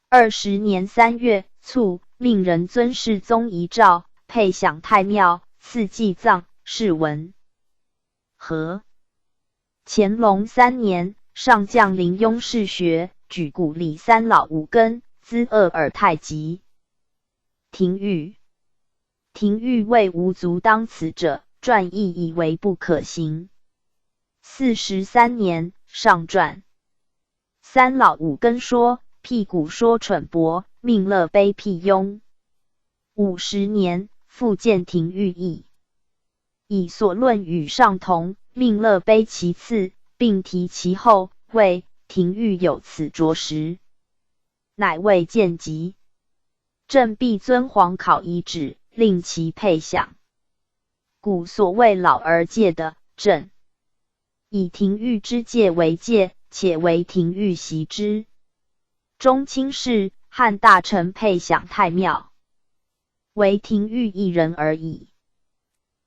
20年3月卒，命人遵世宗遗诏，配享太庙，赐祭葬，谥文和。乾隆3年，上将临雍士学，举古礼3老5根，资鄂尔太极。廷玉谓无足当此者，传意以为不可行。43年，上传3老5根说，辟古说蠢薄，命乐卑辟雍。50年，复见廷玉议，以所论与上同，命乐卑其次，并提其后，谓廷玉有此着实，乃未见及。朕必遵皇考遗旨，令其配享。故所谓老而戒的，朕以廷玉之戒为戒，且为廷玉习之。中卿事汉大臣配享太庙，为廷玉一人而已。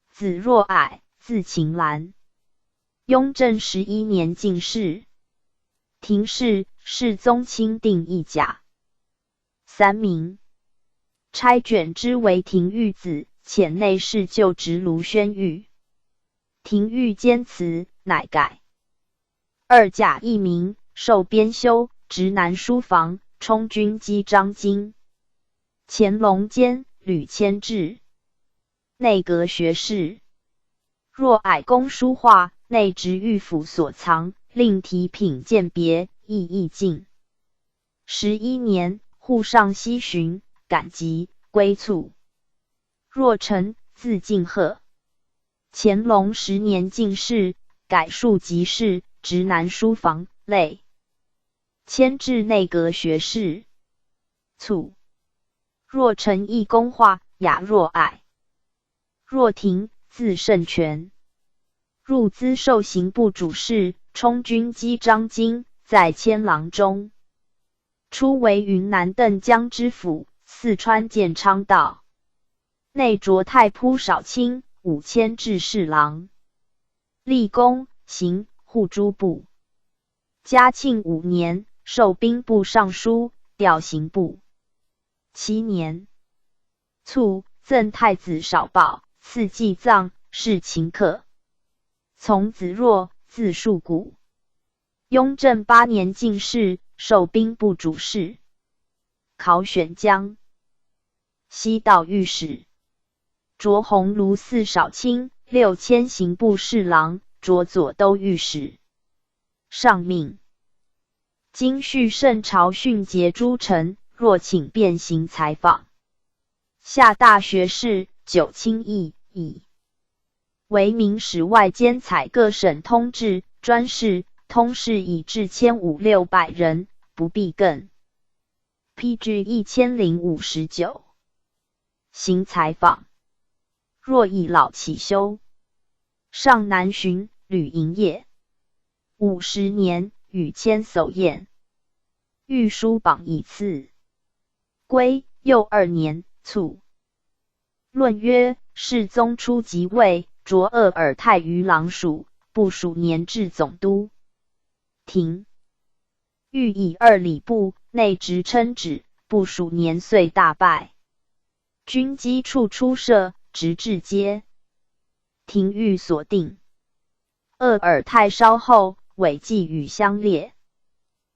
子若矮，字秦兰，雍正11年进士，廷试，世宗钦定一甲3名，差卷之为廷玉子，遣内侍就职卢宣玉。廷玉坚辞，乃改2甲1名，授编修，直南书房，充军机章京。乾隆监吕谦制，内阁学士。若矮工书画，内直御府所藏，令题品鉴别，意尽。11年，户上西巡，赶集，归卒。若臣，字敬鹤。乾隆10年进士，改庶吉士，直南书房，类。迁至内阁学士。卒。若臣亦工画，雅若矮。若廷，字圣全，入资授刑部主事，充军机章京，在千郎中。初为云南邓江知府，四川建昌道。内着太仆少卿5000制侍郎，立功，刑护诸部。嘉庆5年，授兵部尚书，调刑部。7年，卒，赠太子少保，赐祭葬，是秦客。从子若，字树谷。雍正8年进士，授兵部主事，考选江西道御史。着鸿胪寺少卿，6000刑部侍郎，着左都御史。上命今续圣朝训节诸臣，若请便行采访。下大学士，9卿议矣。为明史外兼采各省通志、专事、通事以至1500-600人，不必更。PG 1059。行采访。若以老起修，上南巡，旅营业。50年，与迁叟宴。御书榜以赐。归又2年，卒。论曰：世宗初即位，擢鄂尔泰于郎署，部属年制总督。廷御以2礼部，内直称旨，部属年岁大拜。军机处出设，直至阶。廷御所定。鄂尔泰稍后，伪计与相列。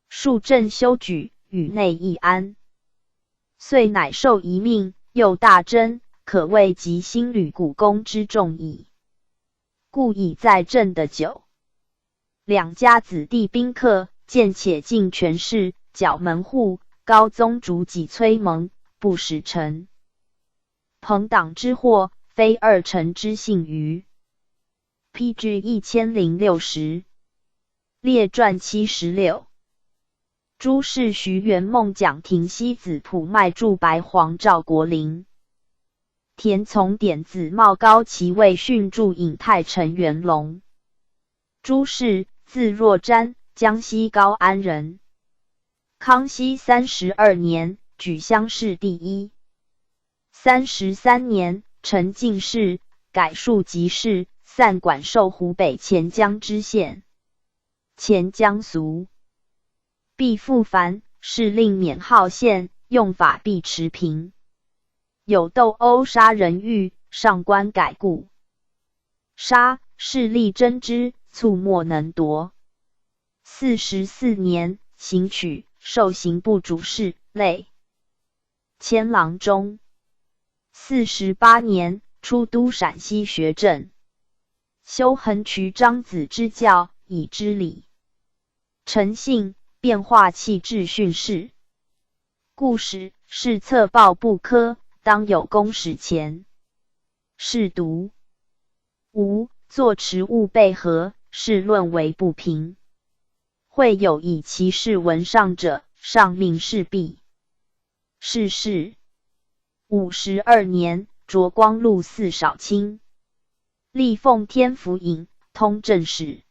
数镇修举，与内易安。遂乃受遗命，又大征，可谓及新旅古功之重矣。故以在镇的久。两家子弟宾客，见且尽权势，剿门户，高宗主己崔蒙，不使臣。朋党之祸，非2臣之幸于。PG 1060。列传76。朱氏徐元梦蒋廷熙子普迈祝白黄赵国林。田从典子茂高齐魏训助尹太陈元龙。朱氏，字若瞻，江西高安人。康熙32年，举乡试第1。33年，承进士，改庶吉士，散管授湖北潜江知县。前江俗。毕复凡，是令免号县，用法必持平。有斗殴杀人狱，上官改故。杀，势力争之，卒莫能夺。44年，刑取，授刑部主事，类千郎中。48年，出都陕西学政。修衡渠张子之教，以知礼。诚信，变化器质训示。故使是策报不科，当有公使前。是读。吾作持物备合，是论为不平。会有以其事闻上者，上命事毕。是事。52年，擢光禄寺少卿。历奉天府尹，通政使。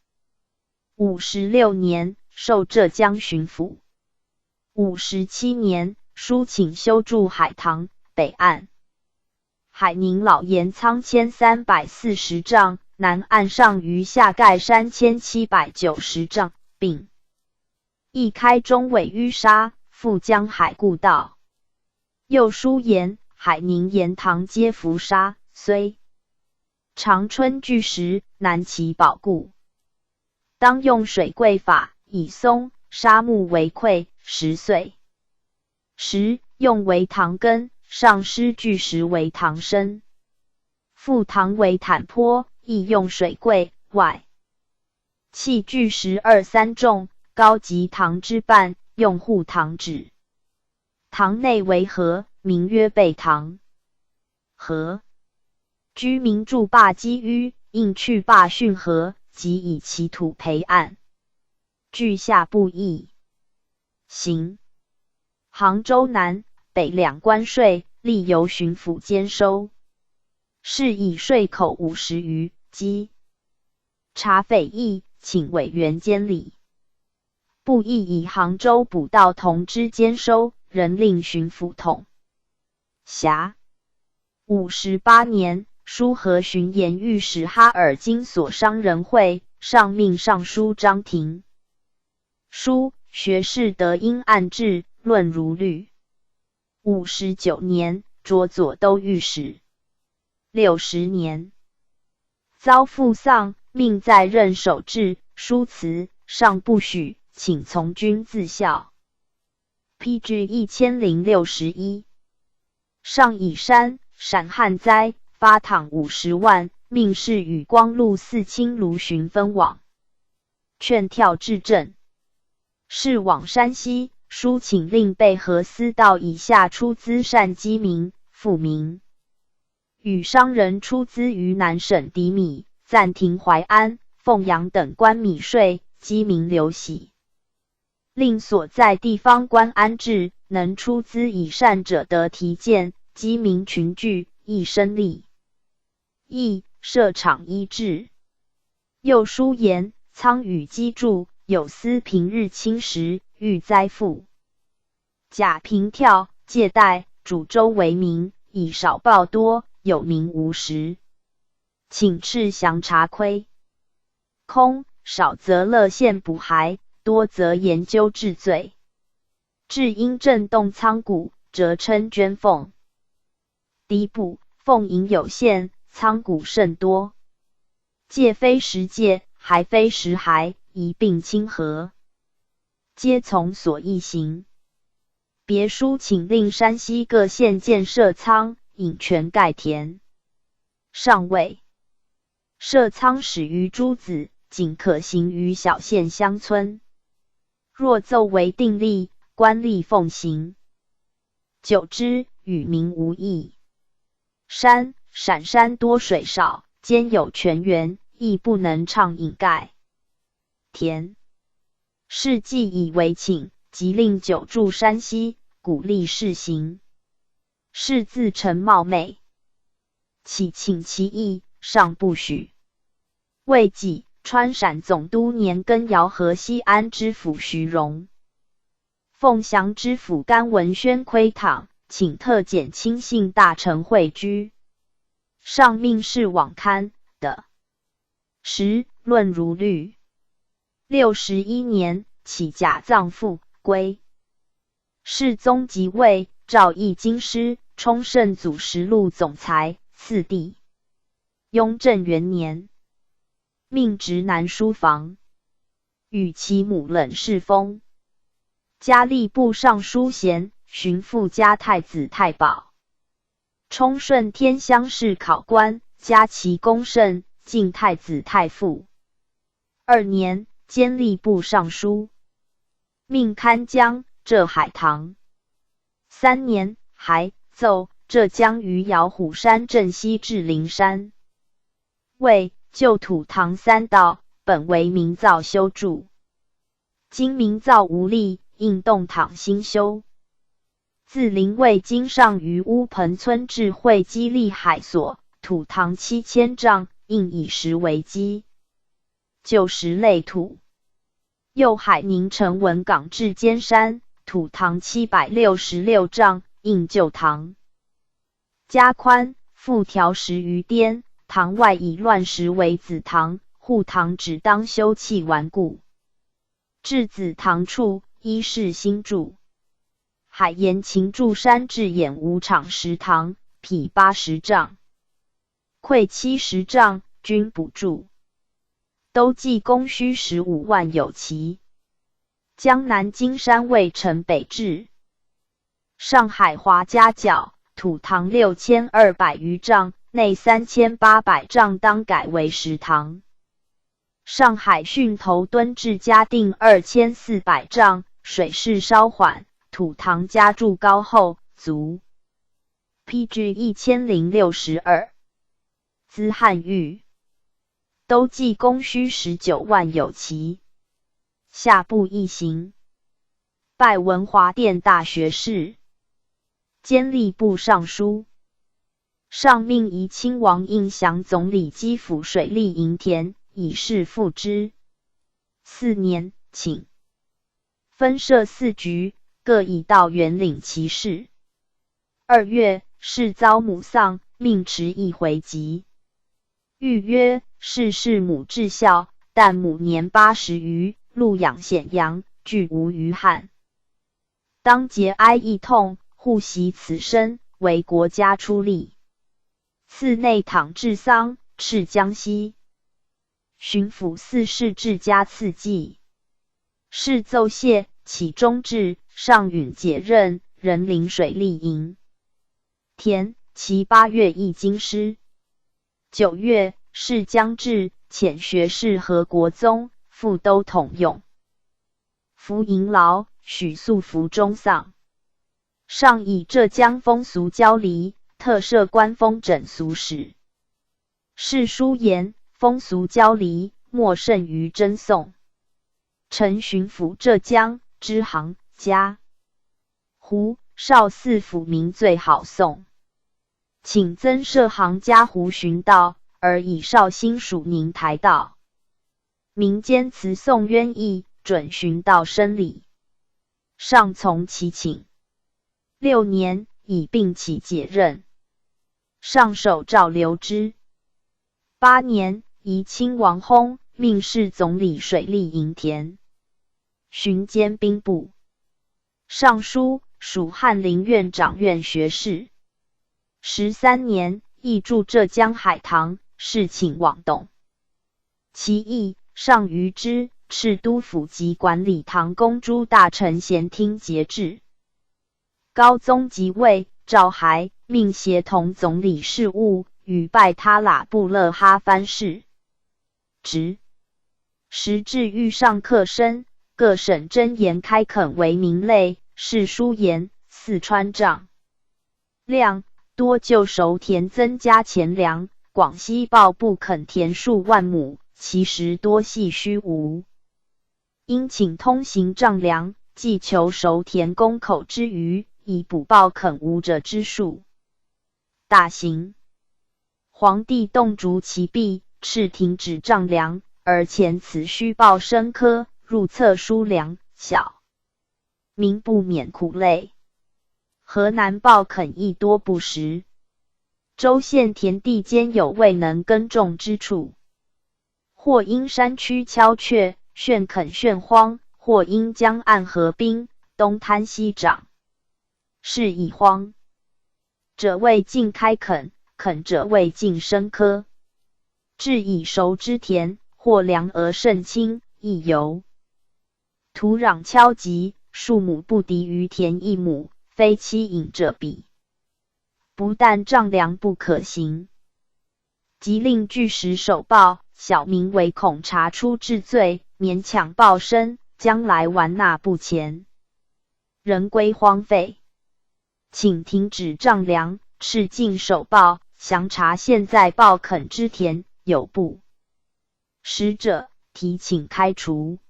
56年，授浙江巡抚。57年，书请修筑海棠北岸海宁老岩仓1340丈，南岸上余下盖山1790丈，并一开中尾淤沙，赴江海故道。又书言海宁岩塘皆浮沙，虽长春巨石，难其保固。当用水桂法，以松沙木为溃，10岁时用为塘根，上施巨石为塘身。复塘为坦坡，亦用水桂，外砌巨石2-3重，高及塘之半，用护塘止。塘内为河，名曰背塘。河居民筑坝积淤，应去坝汛河，即以其土培岸，据下不易行。杭州南北两关税，历由巡抚监收，是以税口50余，稽查匪役，请委员监理。不亦以杭州捕盗同知监收，仍令巡抚统辖。58年，书和巡盐御史哈尔金所商人会，上命尚书张廷书学士德因案治，论如律。59年，擢左都御史。60年，遭父丧，命在任守制，书辞上不许，请从军自效。PG 1061。上以山陕旱灾，发镗50万，命侍与光禄4卿卢循分往，劝跳至镇。是往山西，书请令备河司道以下出资善饥民，富民。与商人出资于南省籴米、暂停淮安、凤阳等官米税，饥民流喜。令所在地方官安治，能出资以善者得提荐，饥民群聚，益生利益，设场医治。又书言仓宇积筑，有司平日侵蚀，遇灾富。贾平跳借贷，主周为民，以少报多，有名无实。请斥详查亏空，少则勒县捕骸，多则研究治罪。至因震动仓谷，则称捐俸。第部俸银有限，仓谷甚多，借非实借，还非实骸，一并亲和，皆从所议行。别书请令山西各县建设仓，引泉盖田。上谓设仓始于诸子，仅可行于小县乡村。若奏为定例，官吏奉行，久之，与民无益。陕山多水少，兼有泉源，亦不能畅饮盖田。是既以为请，即令久住山西，鼓励试行。是自陈茂昧，岂请其意，尚不许。未几，川陕总督年羹尧和西安知府徐荣、凤翔知府甘文宣窥讨，请特减亲信大臣会居。上命事往刊的10论如律。61年，起假葬父归。世宗即位，诏议京师，充圣祖实录总裁，次第。雍正元年，命直南书房，与其母冷侍封。加吏部尚书衔，巡抚加太子太保。充顺天乡试考官，加其功甚，进太子太傅。2年，兼吏部尚书，命堪江浙海棠。3年，还奏浙江余姚虎山镇西至灵山，为旧土塘3道，本为民造修筑，今民造无力，应动倘兴修。自临渭经上于乌棚村至会稽利海所，土塘7000丈，应以石为基，旧石类土。又海宁城文港至尖山，土堂766丈，应旧堂。加宽，复调10余颠，堂外以乱石为子堂，护堂只当修葺完固。至子堂处，依是新筑。海沿秦柱山至演武场石堂，匹80丈，馈70丈，均补助。都计供需15万有奇。江南金山卫城北至。上海华家角，土堂6200余丈，内3800丈当改为石堂。上海汛头墩至嘉定2400丈，水势稍缓，土堂加筑高厚，足。PG 1062。资汉玉。都计供需19万有奇。下部一行。拜文华殿大学士。监吏部尚书。上命仪亲王胤祥总理基辅水利营田，以示复之。4年，请分设4局，各以道员领其事。2月，氏遭母丧，命迟一回籍。谕曰：世母至孝，但母年80余，陆养显扬，俱无余憾。当节哀亦痛，护惜此身，为国家出力。次内躺治丧，敕江西巡抚4事至家赐祭。是奏谢，启中至，上允解任，人领水利营田。其8月议京师。9月，是将至，遣学士何国宗复都统用。服营劳，许素服中丧。上以浙江风俗交离，特设官风诊俗史。是书言，风俗交离，莫甚于真颂。陈巡抚浙江，知行、嘉湖、绍四府名最好颂。请增设行嘉湖巡道，而以绍兴属宁台道。民间词颂渊义，准巡道生理。上从其请。6年，以并起解任。上首诏留之。8年，宜亲王薨，命侍总理水利营田。巡监兵部。尚书，属翰林院掌院学士。13年，亦驻浙江海棠，事请往动。其意，上谕之，敕督府及管理堂公诸大臣闲听节制。高宗即位，诏还，命协同总理事务，与拜他喇布勒哈藩事。职。时至御上客身，各省箴言开垦为民类，是书言，四川丈量，多就熟田增加钱粮。广西报不垦田数万亩，其实多系虚无。因请通行丈量，既求熟田公口之余，以补报垦无者之数。大行。皇帝动逐其弊，敕停止丈量，而前此虚报生科，入册书粮小，民不免苦累。河南报垦亦多不实。州县田地间有未能耕种之处，或因山区敲却，炫垦炫荒，或因江岸河滨，东滩西涨，是以荒者未尽开垦，垦者未尽生科。至已熟之田，或良而甚轻，亦尤。土壤敲击，数亩不敌于田1亩，非欺隐者比。不但丈量不可行，即令据实守报，小民唯恐查出治罪，勉强报身，将来完纳不前，人归荒废。请停止丈量，敕禁守报，详查现在报垦之田，有不实者，提请开除。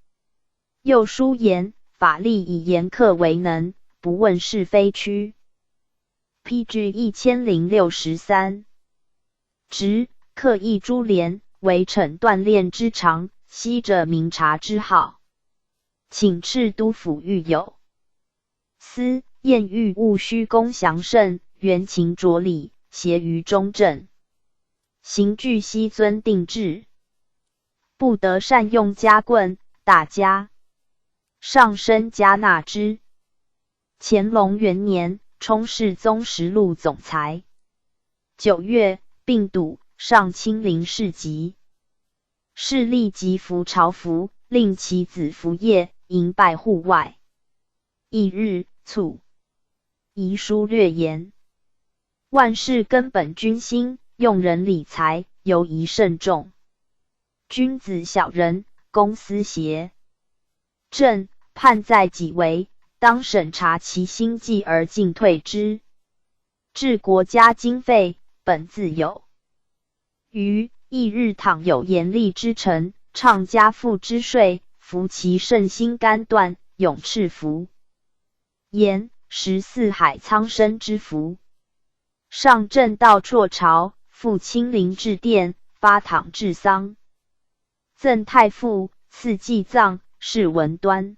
又书言，法力以严苛为能，不问是非曲。PG 1063。职，刻意珠帘，为惩锻炼之长，昔者明察之好。请敕督府御有。司燕欲务虚功祥慎，元勤着礼，协于中正。行具悉遵定制，不得善用家棍，大家上身加纳之。乾隆元年，充世宗实录总裁。9月，病笃，上亲临事疾，是立即服朝服，令其子服业，迎拜户外。翌日，卒。遗书略言：万事根本君心，用人理财，尤宜慎重。君子小人，公私邪正，判在己为，当审查其心计而进退之。治国家经费，本自有余。翌日，倘有严厉之臣，倡家父之税，服其圣心肝断，永赤服。言14海苍生之福。上正道辍朝，复亲临致殿，发堂治丧，赠太傅，赐祭葬，谥文端。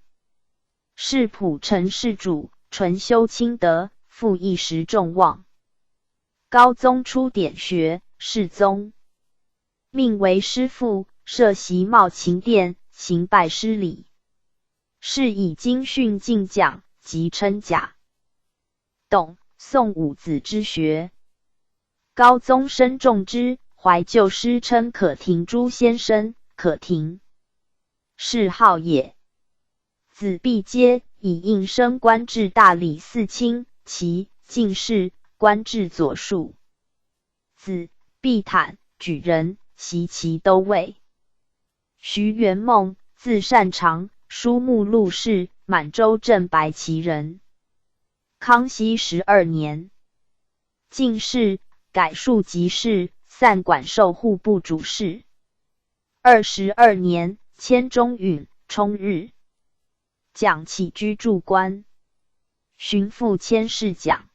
世仆陈世主，纯修清德，复一时众望。高宗出典学，世宗命为师父，设习茂勤殿，行拜师礼。是以经训进讲，即称甲。董、宋五子之学。高宗深重之，怀旧师称可亭朱先生，可亭谥号也。子必皆以应升官至大理寺卿，其进士，官至左庶。子必坦举人，袭其都尉。徐元梦，字善长，书目录事，满洲镇白旗人。康熙12年，进士，改庶吉士，散馆授户部主事。22年，迁中允、充日，讲起居注官，巡抚千事奖。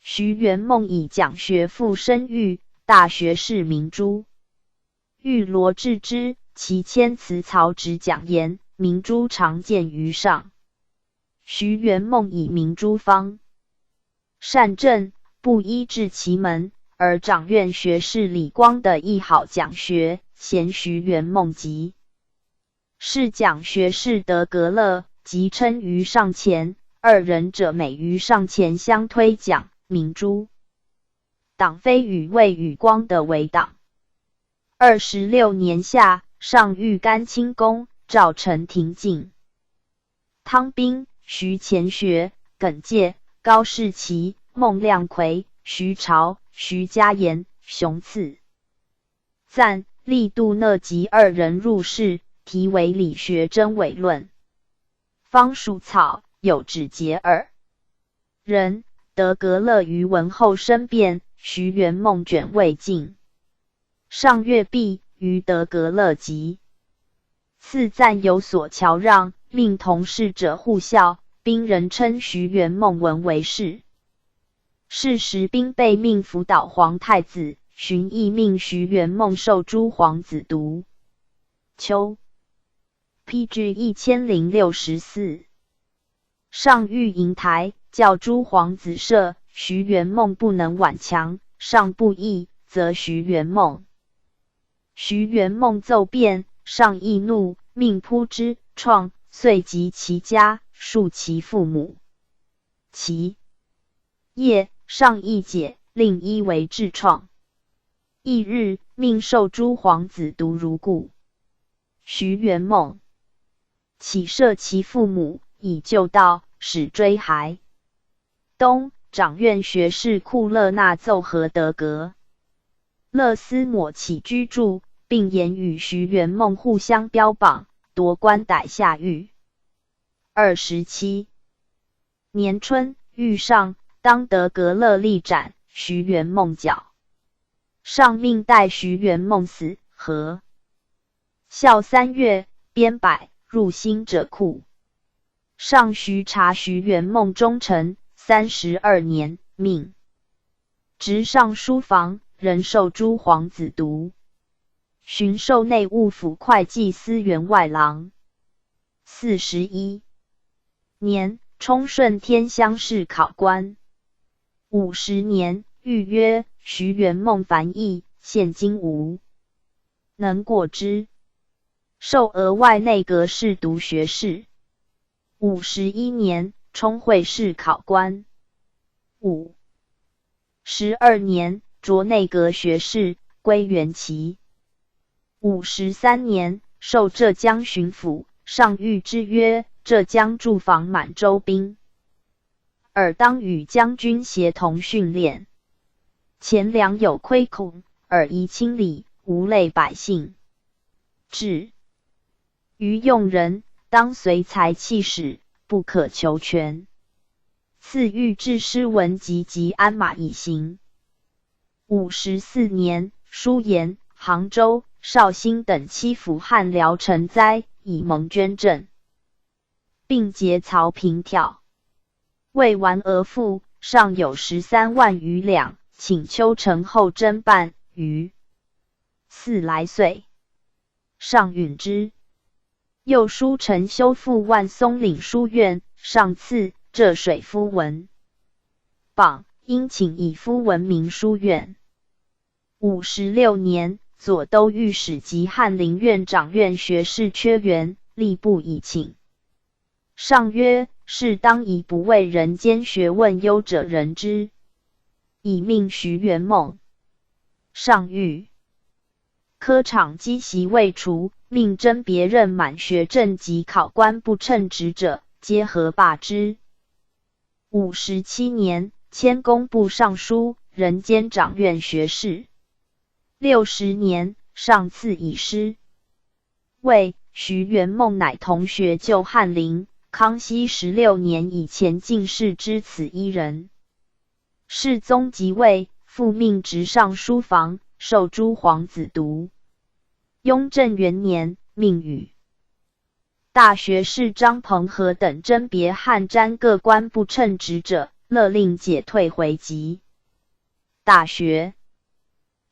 徐元梦以讲学赋声誉，大学士明珠。欲罗致之，其谦辞曹植讲言，明珠常见于上。徐元梦以明珠方善政，不依治其门，而掌院学士李光的亦好讲学，贤徐元梦集。是讲学士德格勒，即称于上前，二人者美于上前相推讲明珠。党非与魏与光的为党。26年夏，上谕甘清宫，诏陈廷敬。汤彬、徐乾学、耿介、高士奇、孟亮奎、徐朝、徐家言、熊赐赞力度讷及二人入仕，题为理学真伪论。方属草，有指节耳。人德格勒于文后申辩，徐元梦卷未尽。上月毕，于德格勒集。赐赞有所侨让，命同事者互笑，兵人称徐元梦文为是。是时兵备命辅导皇太子，荀彧命徐元梦授诸皇子读。秋 PG 1064。上谕瀛台，教诸皇子射，徐元梦不能挽强，上不义，则徐元梦。徐元梦奏辩，上易怒，命扑之，创，遂及其家，恕其父母。其夜，上议解，令一为治创。翌日，命授诸皇子读如故。徐元梦起赦其父母，以救道，使追还。冬，掌院学士库勒纳奏和德格勒斯抹起居注，并言与徐元梦互相标榜，夺官逮下狱。27年春，遇上，当德格勒力斩徐元梦脚。上命待徐元梦死，和孝3月，编百入新者库。上徐查徐元梦忠臣，32年，命直尚书房，人授诸皇子读。巡授内务府会计司员外郎。41年，充顺天乡试考官。50年，谕曰：徐元梦凡议，现今无能过之，授额外内阁侍读学士。51年，充会试考官。12年，擢内阁学士，归原籍。53年，授浙江巡抚，上谕之曰：浙江驻防满洲兵，尔当与将军协同训练，钱粮有亏空，尔宜清理，无累百姓。至于用人，当随才气使，不可求全。赐御制诗文集及鞍马以行。54年，书言杭州、绍兴等七府汉辽成灾，以蒙捐赠，并结曹平条。未完而复，尚有13万余两，请丘成后侦办，于4来岁，上允之。又书陈修复万松岭书院，上赐浙水夫文榜，因请以夫文明书院。56年，左都御史及翰林院掌院学士缺员，吏部以请。上曰：是当以不为人间学问优者人之，以命徐元梦。上谕科场积习未除，命甄别任满学正及考官不称职者，皆合罢之。57年，迁工部尚书，人间掌院学士。60年，上赐以诗。谓徐元梦乃同学旧翰林，康熙16年以前进士之此一人。世宗即位，复命直尚书房，授诸皇子读。雍正元年，命与大学士张鹏和等甄别汉詹各官不称职者，勒令解退回籍。大学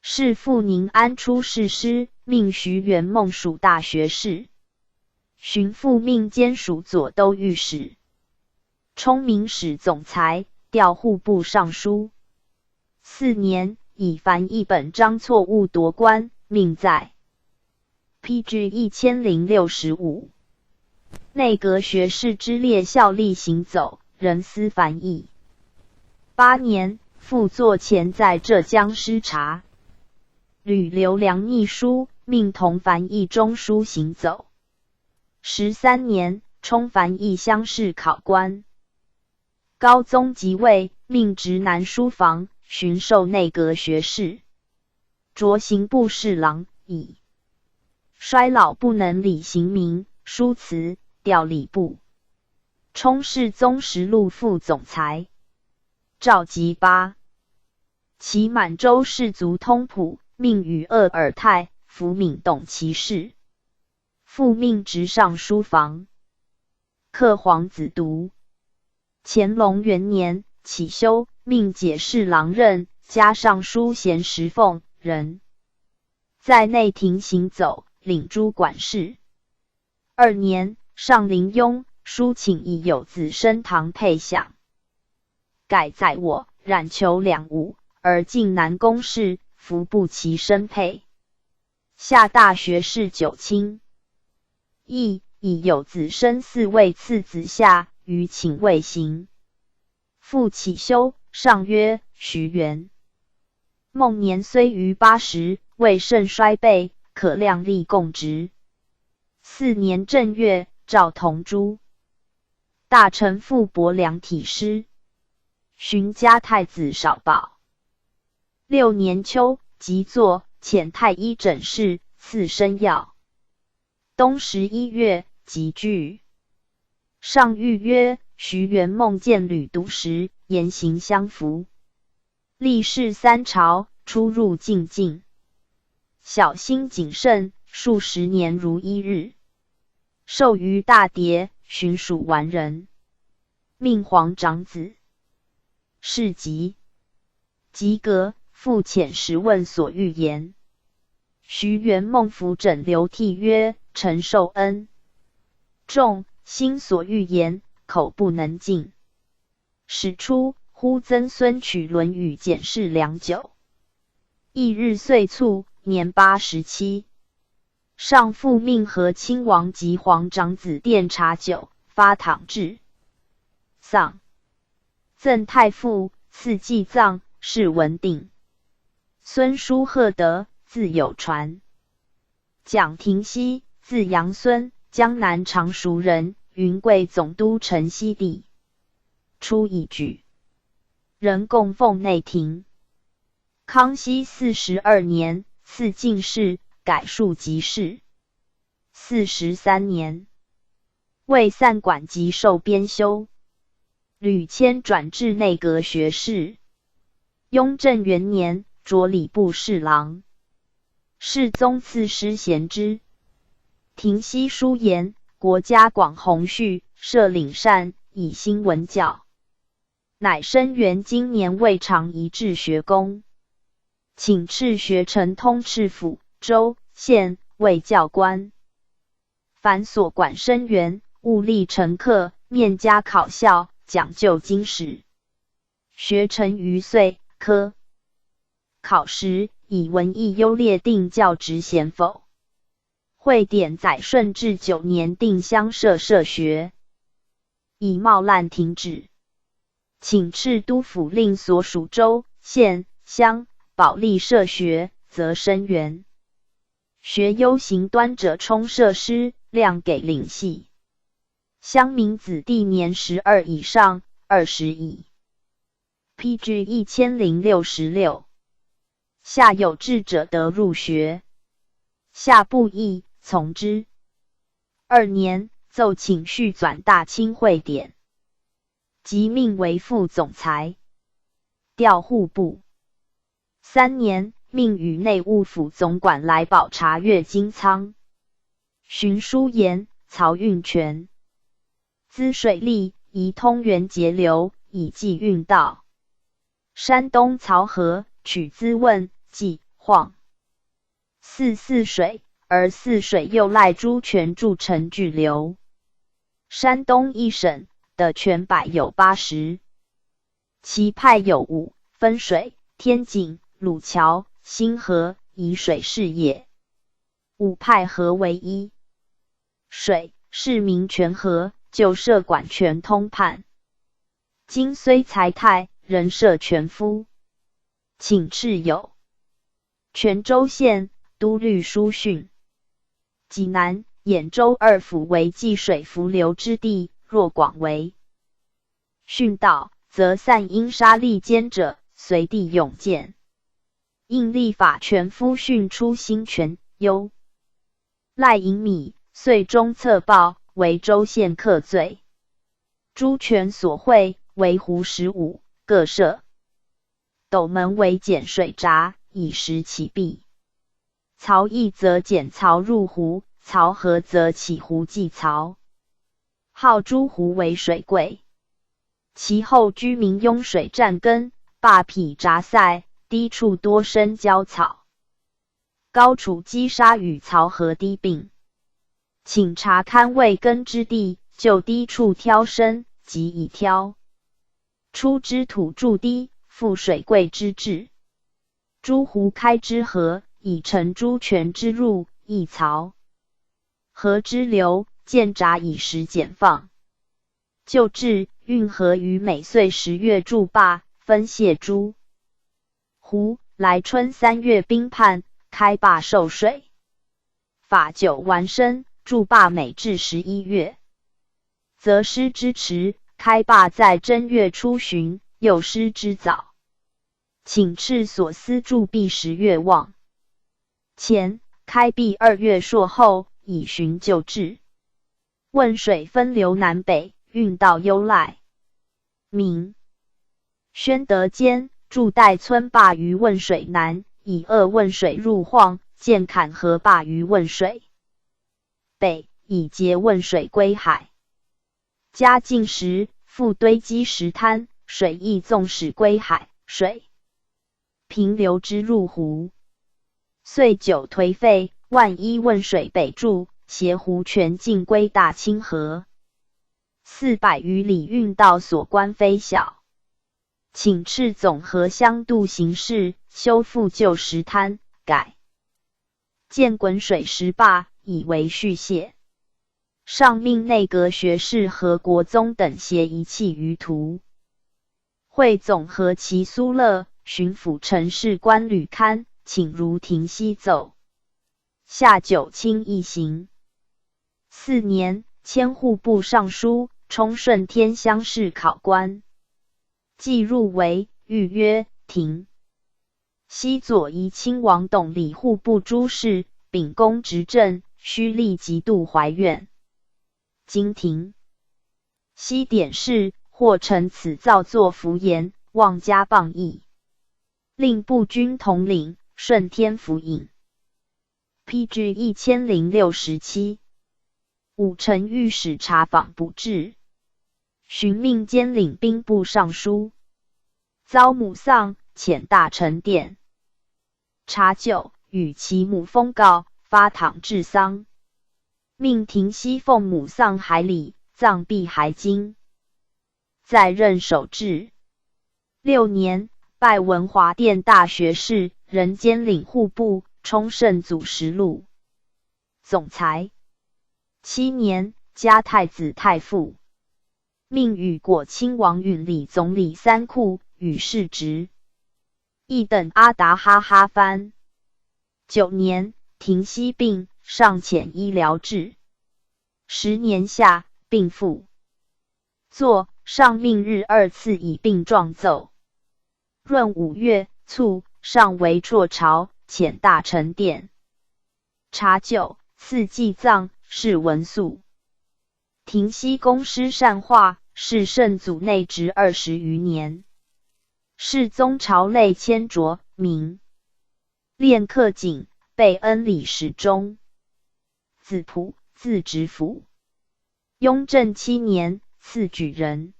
士傅宁安出仕师，命徐元梦属大学士。巡抚命兼署左都御史，充明史总裁，调户部尚书。4年，以凡一本章错误夺官，命在PG 1065。内阁学士之列效力行走，人思凡议。8年，复作前在浙江师察。吕留良逆书，命同凡议中书行走。13年，充凡议乡试考官。高宗即位，命直南书房，巡授内阁学士，擢刑部侍郎，以衰老不能理刑名，书辞，调礼部。充世宗实录副总裁。赵吉八，其满洲士族通谱，命与鄂尔泰、福闽董其事。复命直上书房，刻皇子读。乾隆元年，起修，命解侍郎任，加尚书衔石凤人，在内廷行走，领诸管事。2年，上临雍，书请以有子升堂配享。改在我，冉求2武，而进南宫事，服不其身配。下大学士9卿。亦以有子升4位次子下，于请未行。复起修，上曰：徐元梦年虽逾80，未甚衰备，可量力供职。4年正月，诏同诸大臣傅伯良体师，寻家太子少保。6年秋，即作遣太医诊室，赐生药。冬11月，即具。上谕曰：徐元梦见屡读时，言行相符，历仕3朝，出入进境，小心谨慎，数10年如一日。授于大牒，巡属完人，命皇长子。是即革，复遣时问所欲言。徐元梦扶枕流涕曰：臣受恩重，心所欲言，口不能进。始出，呼曾孙取《论语》检视良久。翌日岁卒，年87。上父命和亲王及皇长子殿茶酒，发堂至。丧。赠太傅，赐祭葬，谥文定。孙叔赫德，字有传。蒋廷锡，字杨孙，江南常熟人，云贵总督陈熙弟。初一举，人供奉内廷。康熙42年，赐进士，改庶吉士。43年，为散馆及授编修。屡迁转至内阁学士。雍正元年，擢礼部侍郎。世宗赐诗贤之。廷熙书言，国家广弘恤，设领善，以兴文教。乃生元今年未尝一至学宫。请敕学成通敕府、州、县，为教官。凡所管生员，务力陈课，面加考校，讲究经史。学成余岁，科考时，以文艺优劣定教职贤否。会典载顺治9年定乡社学，以冒滥停止。请敕都府令所属州、县、乡保利社学，则生源。学优行端者充设师，量给领系。乡民子弟年12以上，20矣。PG 1066。下有志者得入学，下不义，从之。2年，奏请续纂大清会典，即命为副总裁，调户部。3年，命与内务府总管来宝查阅金仓。巡书言，漕运权，滋水利，宜通源节流，以济运道。山东漕河，取资问，济、晃。四水，而泗水又赖诸泉筑成巨流。山东一省的泉百有80，其派有5，分水、天井、鲁桥、新河，以水事业。5派合为一。水，是名泉河，就设管泉通判。今虽才太，仍设泉夫。请敕有泉州县都律书训。济南、兖州2府为济水伏流之地，若广为训道，则散因杀利奸者，随地永见。应立法权夫训出新权，忧赖银米，遂中策报，为州县克罪。诸权所会，为湖15，各设。斗门为减水闸，以时其弊。漕邑则减漕入湖，漕河则起湖济漕。号诸湖为水柜。其后居民拥水占根，坝痞杂塞，低处多生焦草。高处积沙与漕河堤并。请查勘未耕之地，就低处挑生，即以挑出之土筑堤，复水柜之制。诸湖开之河，以成诸泉之入，益漕。河之流，见闸以时减放。旧制，运河于每岁10月筑坝，分泄诸湖，来春3月冰判，开坝受水。法9完生，筑坝每至11月，则施之迟，开坝在正月初旬，又施之早。请敕所思筑壁10月望前，开壁2月朔后，以循旧制。汶水分流南北，运道优赖。明宣德间，筑代村坝于汶水南，以遏汶水入晃，建坎河坝于汶水北，以截汶水归海。嘉靖时，复堆积石滩，水亦纵使归海，水平流之入湖。岁久颓废，万一汶水北注，携湖泉尽归大清河。400余里运道所关非小，请敕总河相渡行事，修复旧石滩，改建滚水石坝，以为蓄泄。上命内阁学士何国宗等携遗弃于途。会总和其苏勒巡抚陈氏官吕堪，请如庭西奏。下九卿一行。4年，迁户部尚书，充顺天乡试考官。既入围，谕曰：停。西左夷亲王董理户部诸事，秉公执政，须立即度怀怨。今停。西典事，或乘此造作符言，妄加谤议。令步军统领，顺天府尹。PG 1067。武臣御史查访不至，寻命兼领兵部尚书。遭母丧，遣大臣殿。查究，与其母封告，发堂治丧。命停西奉母丧海礼，葬毕还京。在任守制。6年，拜文华殿大学士，任兼领户部，充圣祖实录总裁。7年，加太子太傅。命与果亲王允礼总理3库，与世职。亦等阿达哈哈藩。9年，停西病，上遣医疗治。10年夏，病复。作上命日2次以病状奏。闰5月卒，上为辍朝，遣大臣殿。查究，赐祭葬，谥文肃。停西公师善化，是圣祖内职20余年。世宗朝类迁卓，名练克景，备恩礼史中。子仆，字直甫。雍正7年，赐举人。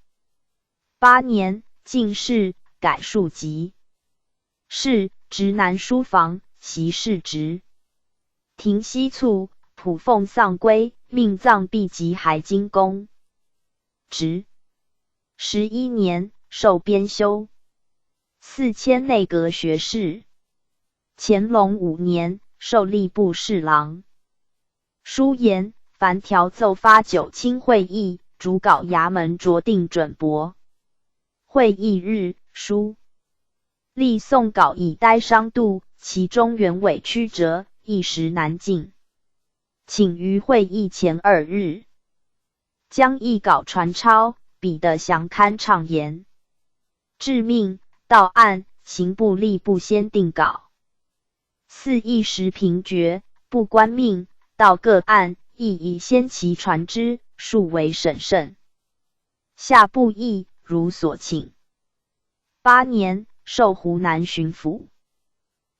8年，进士，改庶吉。是直男书房，袭世职。停西卒，普奉丧归，命葬毕及海津宫。职。11年，授编修。4000内阁学士。乾隆5年，授吏部侍郎。书言，凡条奏发9卿会议，主稿衙门酌定准驳。会议日，书立送稿以待商度，其中原委曲折，一时难尽。请于会议前2日，将议稿传抄，彼得详刊畅言。致命，到案，刑部吏部先定稿。4一时平决，不关命，到各案，亦以先其传之，数为审慎。下不议，如所请。8年，授湖南巡抚。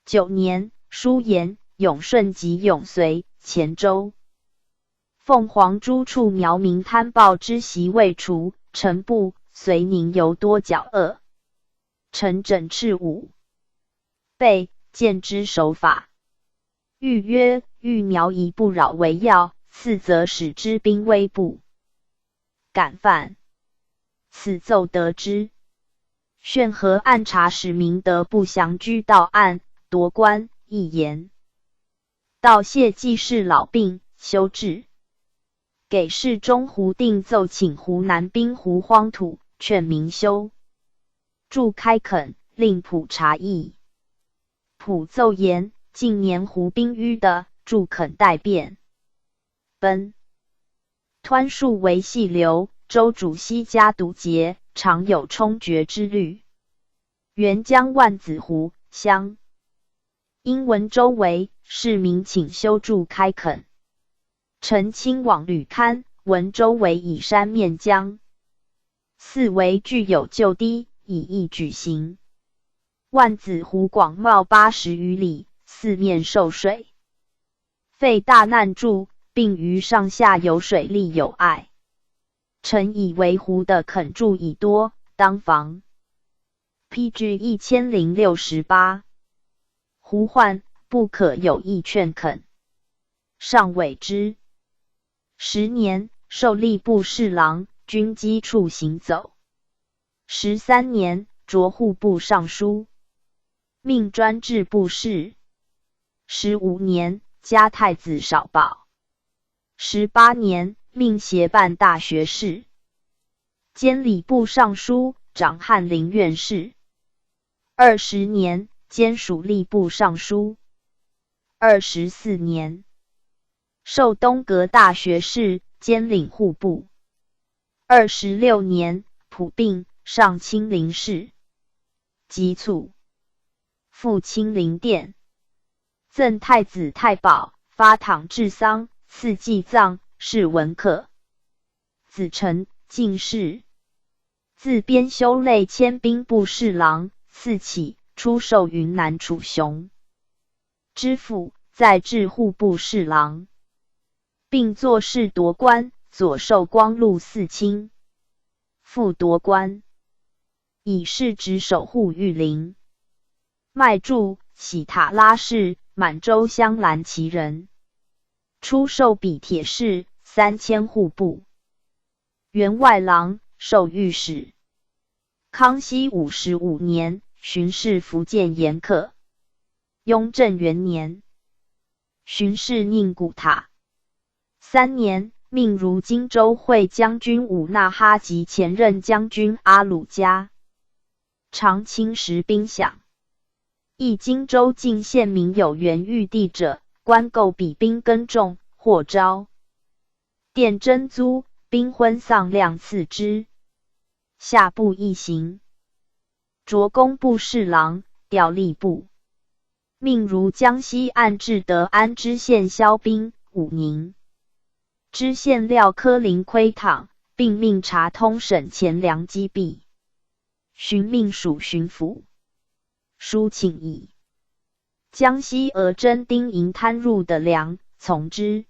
9年，书言永顺及永绥、黔州。凤凰诸处苗民贪暴之习未除，臣部遂宁尤多矫恶。臣整饬武备，见之守法。谕曰：欲苗夷不扰为要，次则使之兵威不敢犯。此奏得之。宣和按察使明德不详居到案，夺官，一言。道谢济世老病，修治。给事中胡定奏请湖南兵湖荒土，劝民修筑开垦，令普察议。普奏言：近年湖滨淤的，筑垦待变。奔湍树为细流，州主西家独节，常有冲决之虑。沅江万子湖乡因闻周围市民请修筑开垦。臣亲往履勘，闻周围以山面江，四围具有旧堤，以易举行。万子湖广袤80余里，四面受水，废大难著，并于上下游水利有碍。臣以为湖的垦筑已多，当防。PG 1068。湖患，不可有意劝垦。上委之。10年，授吏部侍郎，军机处行走。13年，擢户部尚书，命专制部事。15年，加太子少保。18年，命协办大学士，兼礼部尚书，掌翰林院事。20年，兼属吏部尚书。24年，授东阁大学士，兼领户部。26年，普并上清陵事。及卒，复清陵殿，赠太子太保，发堂治丧，赐祭葬，谥文克。子承进士，自编修类迁兵部侍郎，赐起，出授云南楚雄。知府，在治户部侍郎，并作事夺官，左授光禄寺卿。复夺官，以示职守护御林。迈驻喜塔拉氏，满洲镶蓝旗人。出授比铁士3000户部。员外郎，授御史。康熙55年，巡视福建盐客。雍正元年，巡视宁古塔。3年，命如荆州会将军武纳哈及前任将军阿鲁加。常亲实兵饷。亦荆州境县民有原寓地者，官购比兵耕种，或招佃征租，兵婚丧量赐之。下部一行。擢工部侍郎，调吏部。命如江西按治德安知县萧兵、武宁知县廖科林窥讨，并命查通省钱粮积弊。寻命属巡抚。书请以江西额真丁营贪入的粮，从之。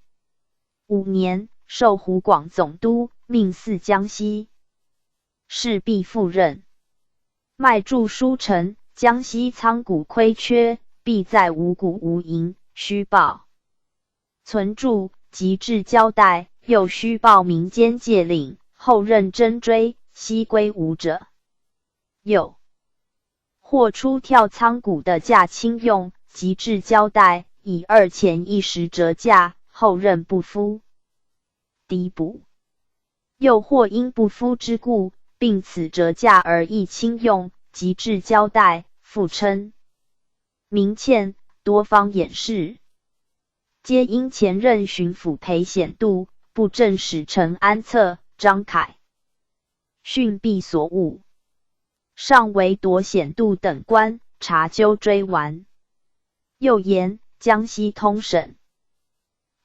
5年，授湖广总督，命祀江西。事必赴任。迈著书臣，江西仓谷亏缺，必在无谷无银，虚报存铸，及至交代，又虚报民间借领，后任征追，悉归无者。又或出跳仓谷的价轻用，及至交代，以2钱1石折价，后任不敷。抵补。又或因不敷之故，并此折价而亦轻用，及至交代，复称民欠，多方掩饰，皆因前任巡抚裴显度、布政使陈安策、张凯训弊所误，上为夺显度等官，查究追完。又言江西通省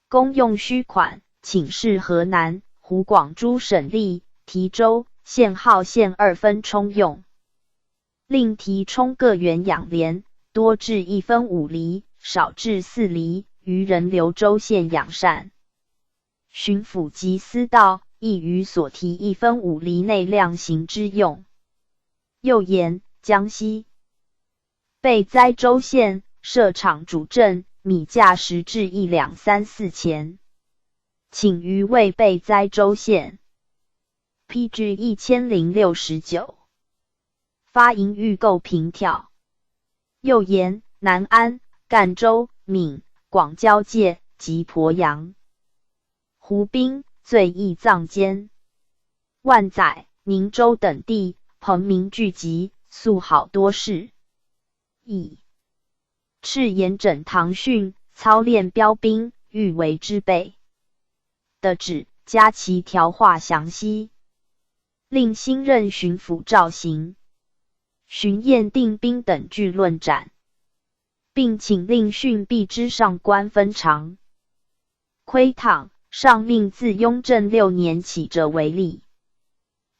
公用虚款，请示河南、湖广诸省吏、提州、县号县2分充用，令提充各员养廉，多至1分5厘，少至4厘，于人流州县养善。巡抚及司道亦于所提1分5厘内量刑之用。又言江西被灾州县设场主镇，米价10至1两3、4钱，请于未被灾州县批至1069，发银预购凭条。又言南安、赣州、闽、广交界及鄱阳、湖滨罪役藏监、万载、宁州等地彭民聚集，素好多事。以敕严整堂训，操练标兵，欲为之备的旨，加其条画详细。令新任巡抚赵行、巡验定兵等具论斩，并请令训弊之上官分偿。窥讨，上命自雍正6年起者为例。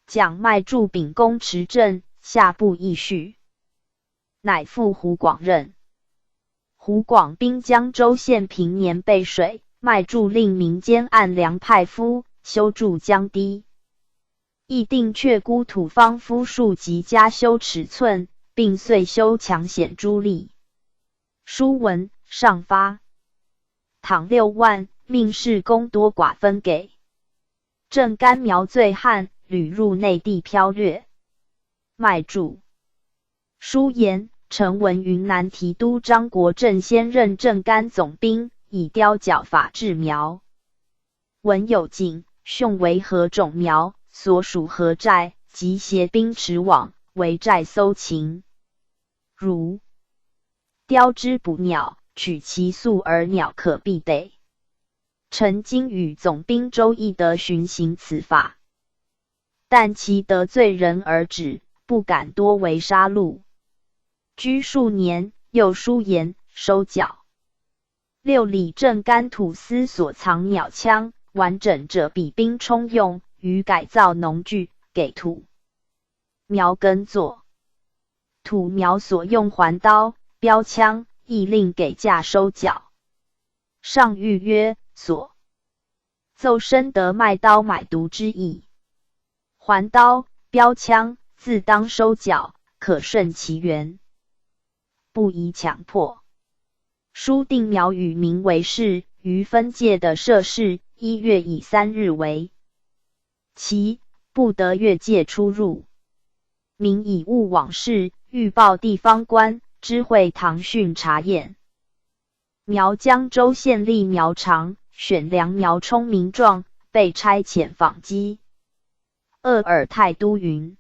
蒋迈驻秉公持政，下部议序，乃赴湖广任。湖广滨江州县平年备水，迈驻令民间按粮派夫，修筑江堤。议定确估土方夫数及加修尺寸，并遂修墙险诸例。书文上发，倘6万，命士工多寡分给。正干苗罪汉，屡入内地剽掠。脉注：书言陈闻云南提督张国正先任镇甘总兵，以雕角法治苗。文有景，兄为何种苗，所属何寨，即携兵驰往，围寨搜擒。如雕之捕鸟，取其宿而鸟可必得。陈经与总兵周义德循行此法，但其得罪人而止，不敢多为杀戮。居数年，又书言收缴。六里镇甘土司所藏鸟枪，完整者比兵充用，于改造农具，给土苗耕作。土苗所用环刀、标枪，亦令给价收缴。上谕曰：所奏深得卖刀买毒之意。环刀、标枪，自当收缴，可顺其源，不宜强迫。书定苗与民为市，于分界的设市，1月以3日为期，不得越界出入。民以勿往市，欲报地方官，知会唐训查验。苗江州县立苗场，选良苗充民壮，被差遣访击。鄂尔泰都云：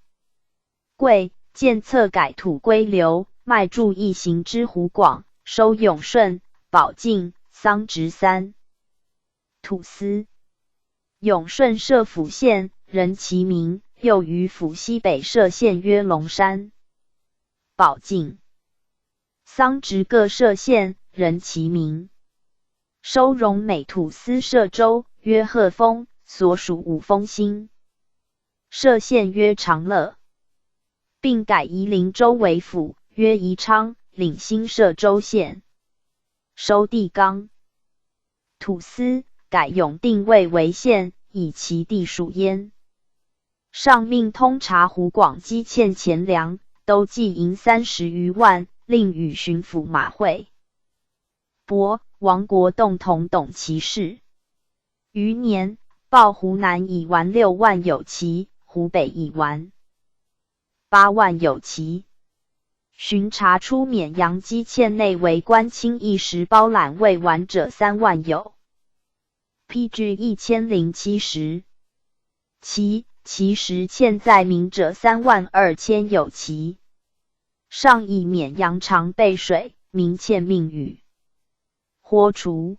贵见策改土归流，卖注一行之湖广，收永顺、保靖、桑植3土司。永顺设府县，人其名，又于府西北设县曰龙山。保靖、桑植各设县，人其名。收容每土司设州，曰鹤峰，所属五峰星。设县曰长乐，并改夷陵州为府，曰宜昌，领新设州县。收地纲土司，改永定卫为县，以其地属焉。上命通察湖广积欠钱粮，都计银30余万，令与巡抚马会伯、王国栋同董其事。余年，报湖南以完6万有奇，湖北以完8万有奇。巡查出缅阳积欠内为官清一时包揽未完者3万有，批据1070。其实欠在民者32000有奇。上以缅阳常备水，民欠命语，豁除。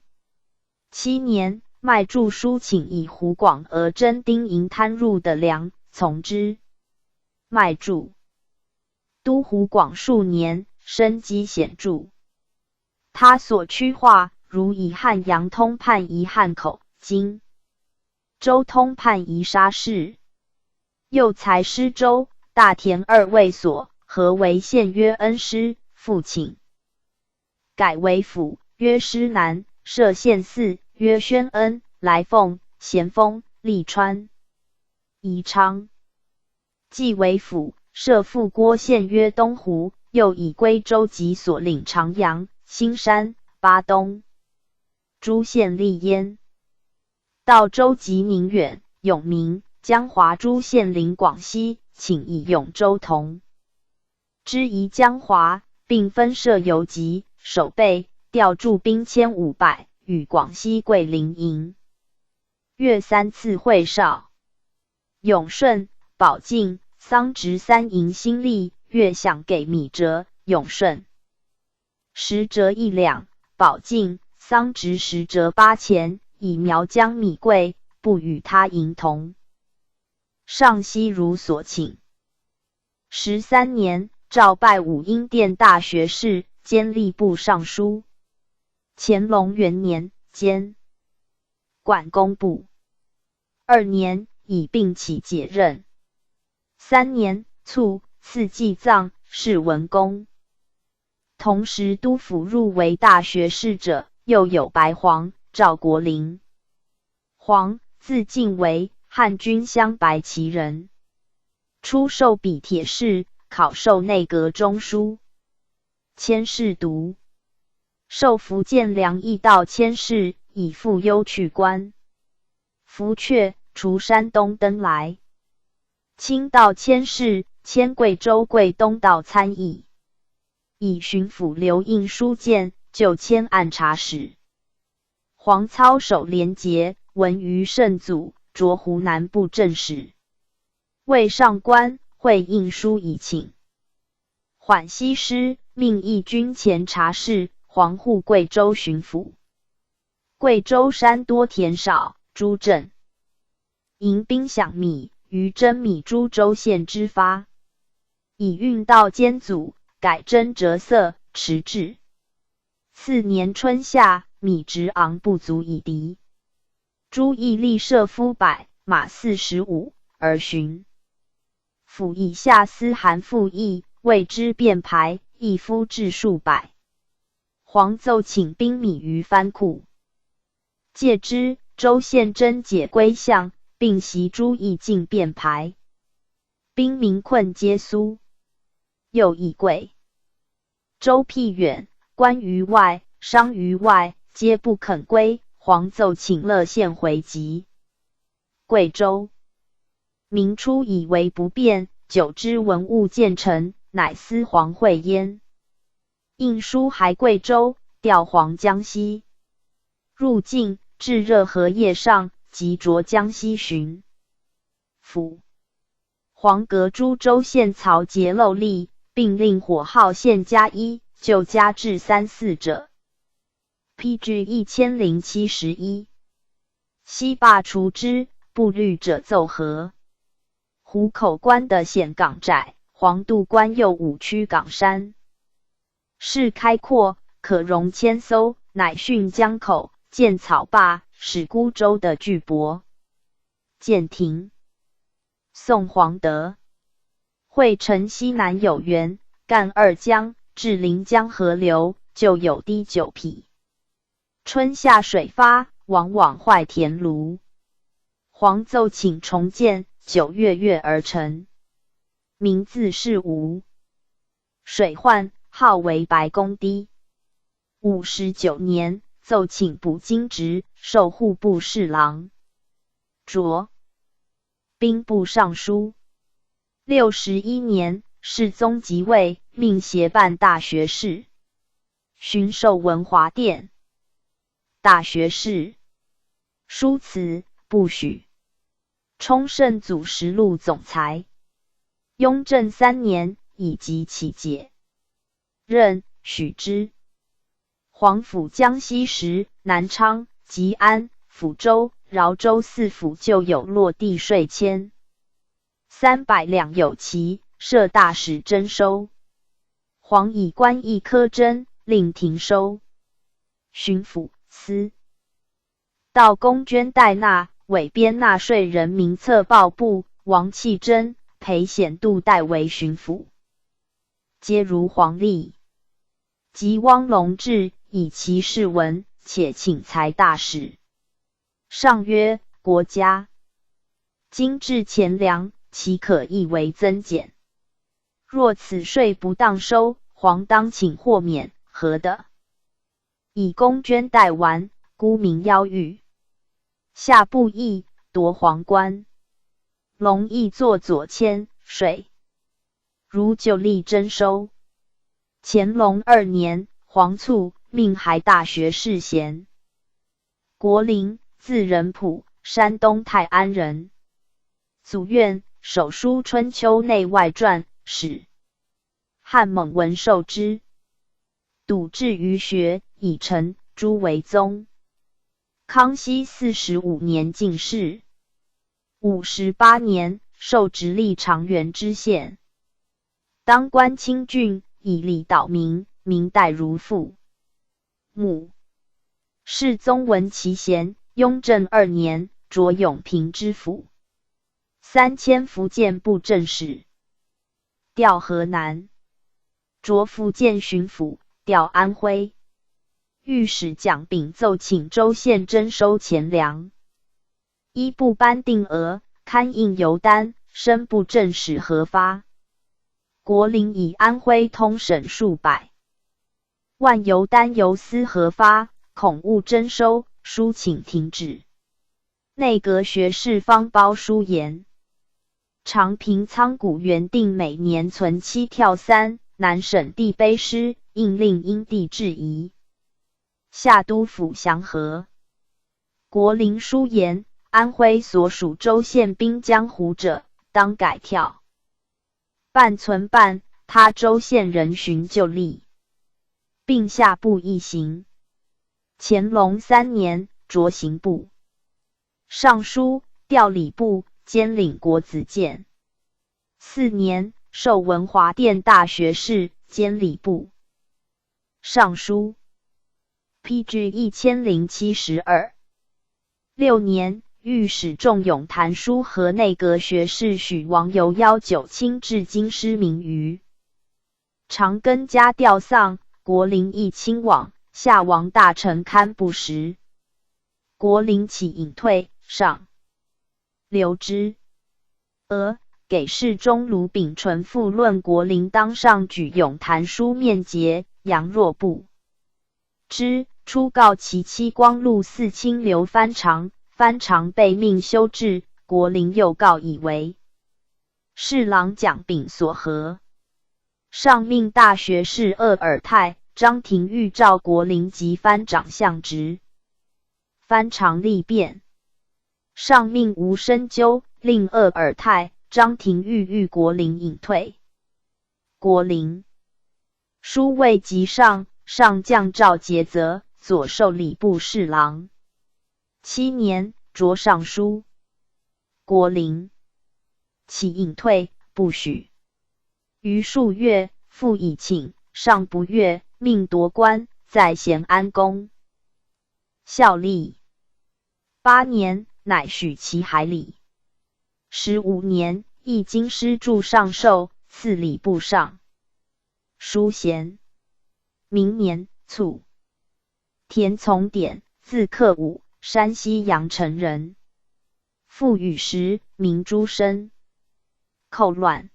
7年，卖注书请以湖广俄真丁银贪入的粮，从之。卖注都湖广数年，生机显著。他所趋化，如以汉阳通判夷汉口，今州通判夷沙市。又才施州、大田2卫所，合为县曰恩施，复请改为府，曰施南，设县4，曰宣恩、来凤、咸丰、利川、宜昌。既为府，设复郭县曰东湖，又以归州籍所领长阳、新山、巴东诸县立焉。到州籍宁远、永明、江华诸县领广西，请以永州同之宜江华，并分设游击、守备，调驻兵1500，与广西桂林营。月3次会哨。永顺、保靖、桑植3营新立，月饷给米折，永顺10折1两，保靖、桑植10折8钱，以苗疆米贵，不与他营同。上悉如所请。13年，诏拜武英殿大学士，兼吏部尚书。乾隆元年，兼管工部。2年，以病起解任。3年，卒，赐祭葬，谥文公。同时督府入为大学士者，又有白黄、赵国林。黄，字敬为，汉军镶白旗人。初授笔帖试，考授内阁中书。迁侍读。授福建粮驿道佥事，以赴幽去官。福阙除山东登来。清道佥事，迁贵州贵东道参议，以巡抚刘应书见，就迁按察使。黄操守廉洁，闻于圣祖，擢湖南布政使。为上官，会印书以请。缓西师，命义军前察事，黄护贵州巡抚。贵州山多田少，诸镇迎兵饷米，于征米诸州县之发，以运到监阻，改征折色，迟滞。次年春夏，米值昂不足以敌。诸义立射夫百，马45，而巡抚以下司韩复议，谓之便排，一夫至数百。黄奏请兵米于藩库，借之，州县征解归项，并袭诸义尽便排。兵民困皆苏。又以贵州僻远，官于外，商于外，皆不肯归。黄奏请乐县回籍。贵州民初以为不便，久之文物渐成，乃思黄会焉。印书还贵州，调黄江西。入晋，至热河邺上，即着江西巡抚。黄革诸州县曹节漏吏，并令火号县加一，就加至3、4者。PG 1071。西罢除之，不虑者奏和。湖口关的县港寨，黄渡关右5区港山。市开阔，可容1000艘，乃汛江口，建草坝，使孤州的巨帛。建亭。宋黄德。会城西南有源，干2江，至临江河流，就有堤9匹。春夏水发，往往坏田庐。黄奏请重建，9月而成。名字是吴。水患，号为白公堤。59年，奏请补京职，授户部侍郎。擢兵部尚书。61年，世宗即位，命协办大学士。巡授文华殿。大学士。书辞，不许。充圣祖实录总裁。雍正3年，以及其解。任，许之。黄府江西时，南昌、吉安、抚州、饶州4府就有落地税迁。300两有期，设大使征收。黄以官役苛征，令停收。巡抚、司道公捐代纳，委编纳税人名册报部。王弃真、裴显度代为巡抚，皆如黄历。及汪龙志以其事闻，且请裁大使。上曰：国家今制钱粮，其可亦为增减？若此税不当收，黄当请豁免，何的？以公捐代完，孤民邀遇。下不义，夺皇冠。龙亦作左迁，税如旧例征收。乾隆2年，黄卒，命还大学士衔。国林，字仁溥，山东泰安人。祖院，手书《春秋内外传》史。汉蒙文授之。笃志于学，以成，诸为宗。康熙45年进士。58年，受直隶长垣知县。当官清郡，以礼导民，民待如父。母世宗闻其贤，雍正2年，擢永平知府。3迁福建布政使。调河南。擢福建巡抚，调安徽。御史蒋秉奏请州县征收钱粮。依部颁定额，刊印邮单，申布政使核发。国林以安徽通省数百万邮单邮司核发，恐误征收，书请停止。内阁学士方包书言。长平仓谷原定每年存7跳3，南省地卑师，应令因地制宜。下都府祥和。国林书言，安徽所属州县兵江湖者，当改跳。半存半，他州县人寻就吏，并下部一行。乾隆3年，擢刑部尚书，调礼部，兼领国子监。4年，授文华殿大学士，兼礼部尚书。PG 1072。6年，御史仲永弹书和内阁学士许王由要求亲至京师明于长庚家吊丧，国林亦亲往，下王大臣堪不时。国林起隐退，上留之。给事中卢秉纯复论国林当上举永弹书面节，杨若不知，初告其妻光禄寺卿刘藩常，藩常被命修治，国林又告以为侍郎蒋炳所合。上命大学士鄂尔泰、张廷玉召国林及藩长相职。藩常立变，上命吴深究令鄂尔泰、张廷玉欲国林隐退。国林书未及上，上降诏节责，左授礼部侍郎。7年，擢尚书。国林起隐退，不许。余数月，复以请，上不悦，命夺官，在咸安宫效力。8年，乃许其海礼。15年，谥京师助尚寿，赐礼部尚书衔。明年卒。田从典，字克武，山西阳城人。父与时，名诸生。寇乱，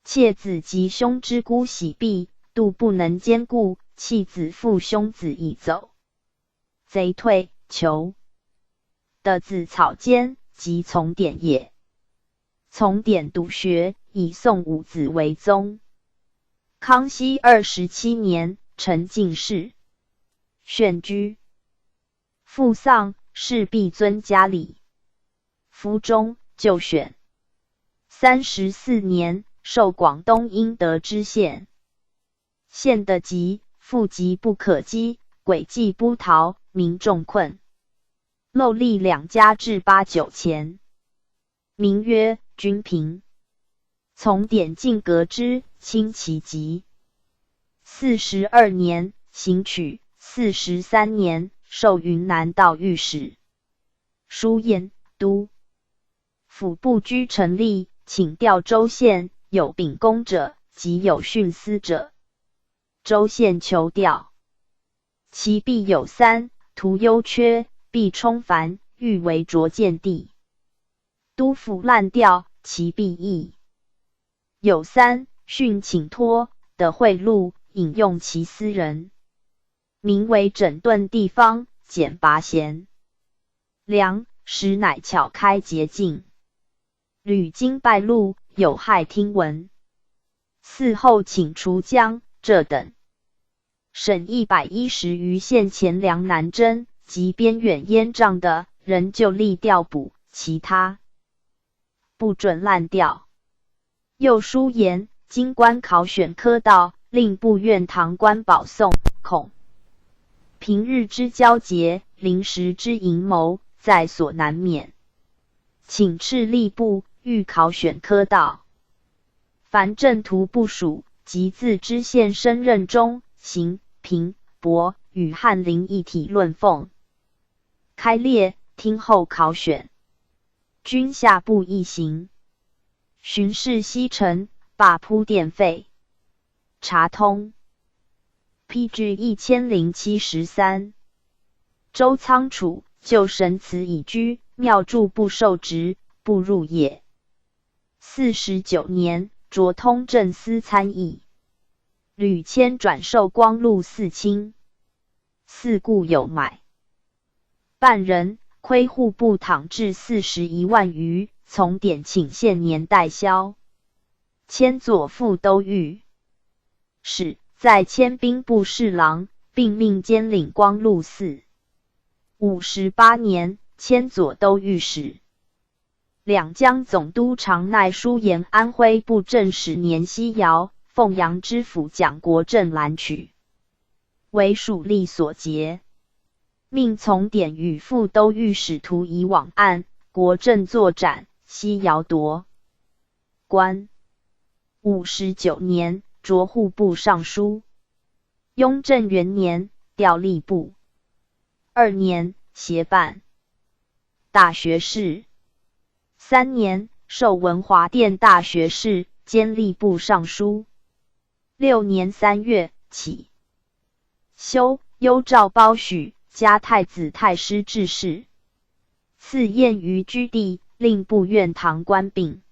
妾子及兄之姑喜避，度不能兼顾，弃子父兄子已走。贼退，囚的字草间，即从典也。从典笃学，以宋武子为宗。康熙27年，承进士。炫居。父丧，事必遵家礼。夫中，就选。34年，授广东英德知县。县的急，富急不可击，诡计不逃，民众困。漏吏2家至8、9钱。名曰均平。从典进革之，轻其疾。42年，行取。43年，授云南道御史。书燕都府部居成立，请调州县，有秉公者，即有徇私者。州县求调，其必有3，图优缺，必充繁，欲为拙见地。都府滥调，其必异。有3，训请托，得贿赂，引用其私人。名为整顿地方，简拔贤良，实乃巧开捷径。屡经败露，有害听闻。嗣后请除江浙等省110余县前粮难征及边远烟瘴的，仍旧力调补，其他不准滥调。又书言，经官考选科道，令部院堂官保送，恐平日之交结，临时之营谋，在所难免。请敕吏部，欲考选科道。凡正途部署，即自知县升任中、刑、平、博与翰林一体论奉。开列，听候考选。均下部一行。巡视西城，罢铺电费。查通。PG 1073。周仓储，就神祠已居，庙祝不受职，不入也。49年，擢通政司参议。吕谦转授光禄寺卿。四故有买。半人，亏户部躺至41万余，从典请献年代销。迁左副都御史，在迁兵部侍郎，并命兼领光禄寺。58年，迁左都御史。两江总督常耐书言安徽布政使年西尧，凤阳知府蒋国正览取，为属吏所劫。命从典与副都御史图以往案，国正作斩，西尧夺官。59年，擢户部尚书。雍正元年，调吏部。2年，协办大学士。3年，授文华殿大学士，兼吏部尚书。6年3月起，修幽诏褒许，加太子太师致仕。赐宴于居地，令部院堂官并。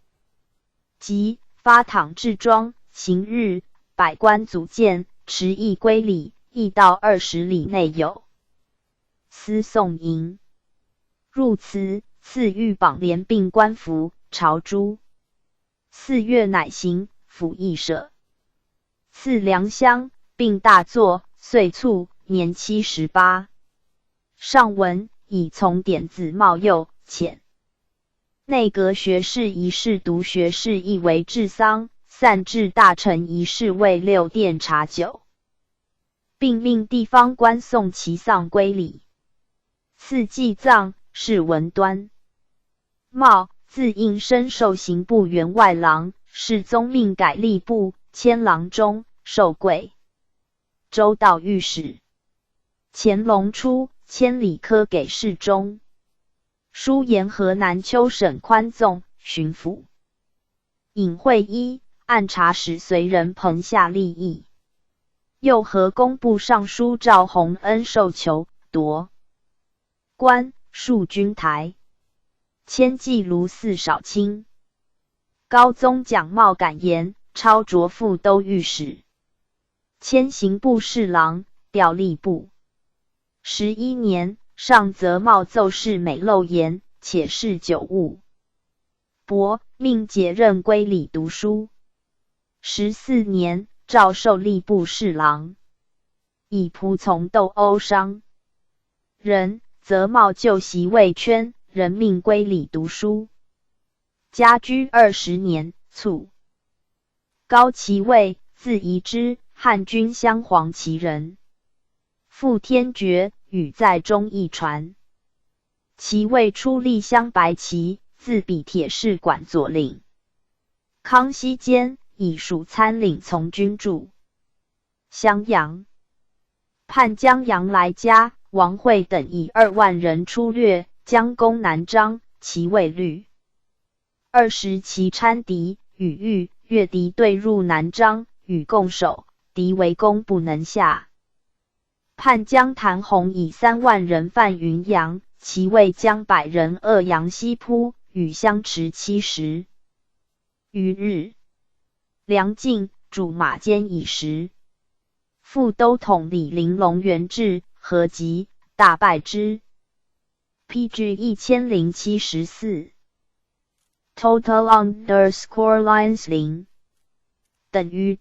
即发堂治庄，行日，百官组建，持役归里，役到20里内有。司宋营。入祠，赐御榜连并官服，朝珠。4月乃行府役舍。赐良乡，并大作，岁卒，年78。上文以从典子茂幼浅。内阁学士一事读学士亦为治丧，散治大臣一事为6殿茶酒，并命地方官送其丧归里。赐祭葬，是文端茂，自应升授刑部员外郎，世宗命改吏部，迁郎中，授贵州道御史。乾隆初，迁礼科给事中。书言河南丘省宽纵巡抚。尹会一，按察使随人彭下立议。又和工部尚书赵弘恩受囚，夺官，戍军台。迁蓟卢寺少卿。高宗蒋茂感言，超擢副都御史。迁刑部侍郎，调吏部。11年，上则茂奏事美陋言，且是久误。伯命解任归里读书。14年，诏授吏部侍郎。以仆从斗殴伤人，则茂就席位圈，人命归里读书。家居20年，卒。高其位，字仪之，汉军镶黄旗人。傅天觉，语在中一传。其位出吏镶白旗，自比铁士馆左领。康熙间，以属参领从军助。襄阳。叛将杨来嘉、王惠等以2万人出掠，将攻南漳，其位虑。20其参敌，与豫、越敌对入南漳，与共守，敌围攻不能下。叛将谭弘以3万人犯云阳，其位将100人扼阳西扑，与相持70余日。梁进主马坚以时。副都统李陵龙元志合击，大败之。PG 1074 Total_lines 0等于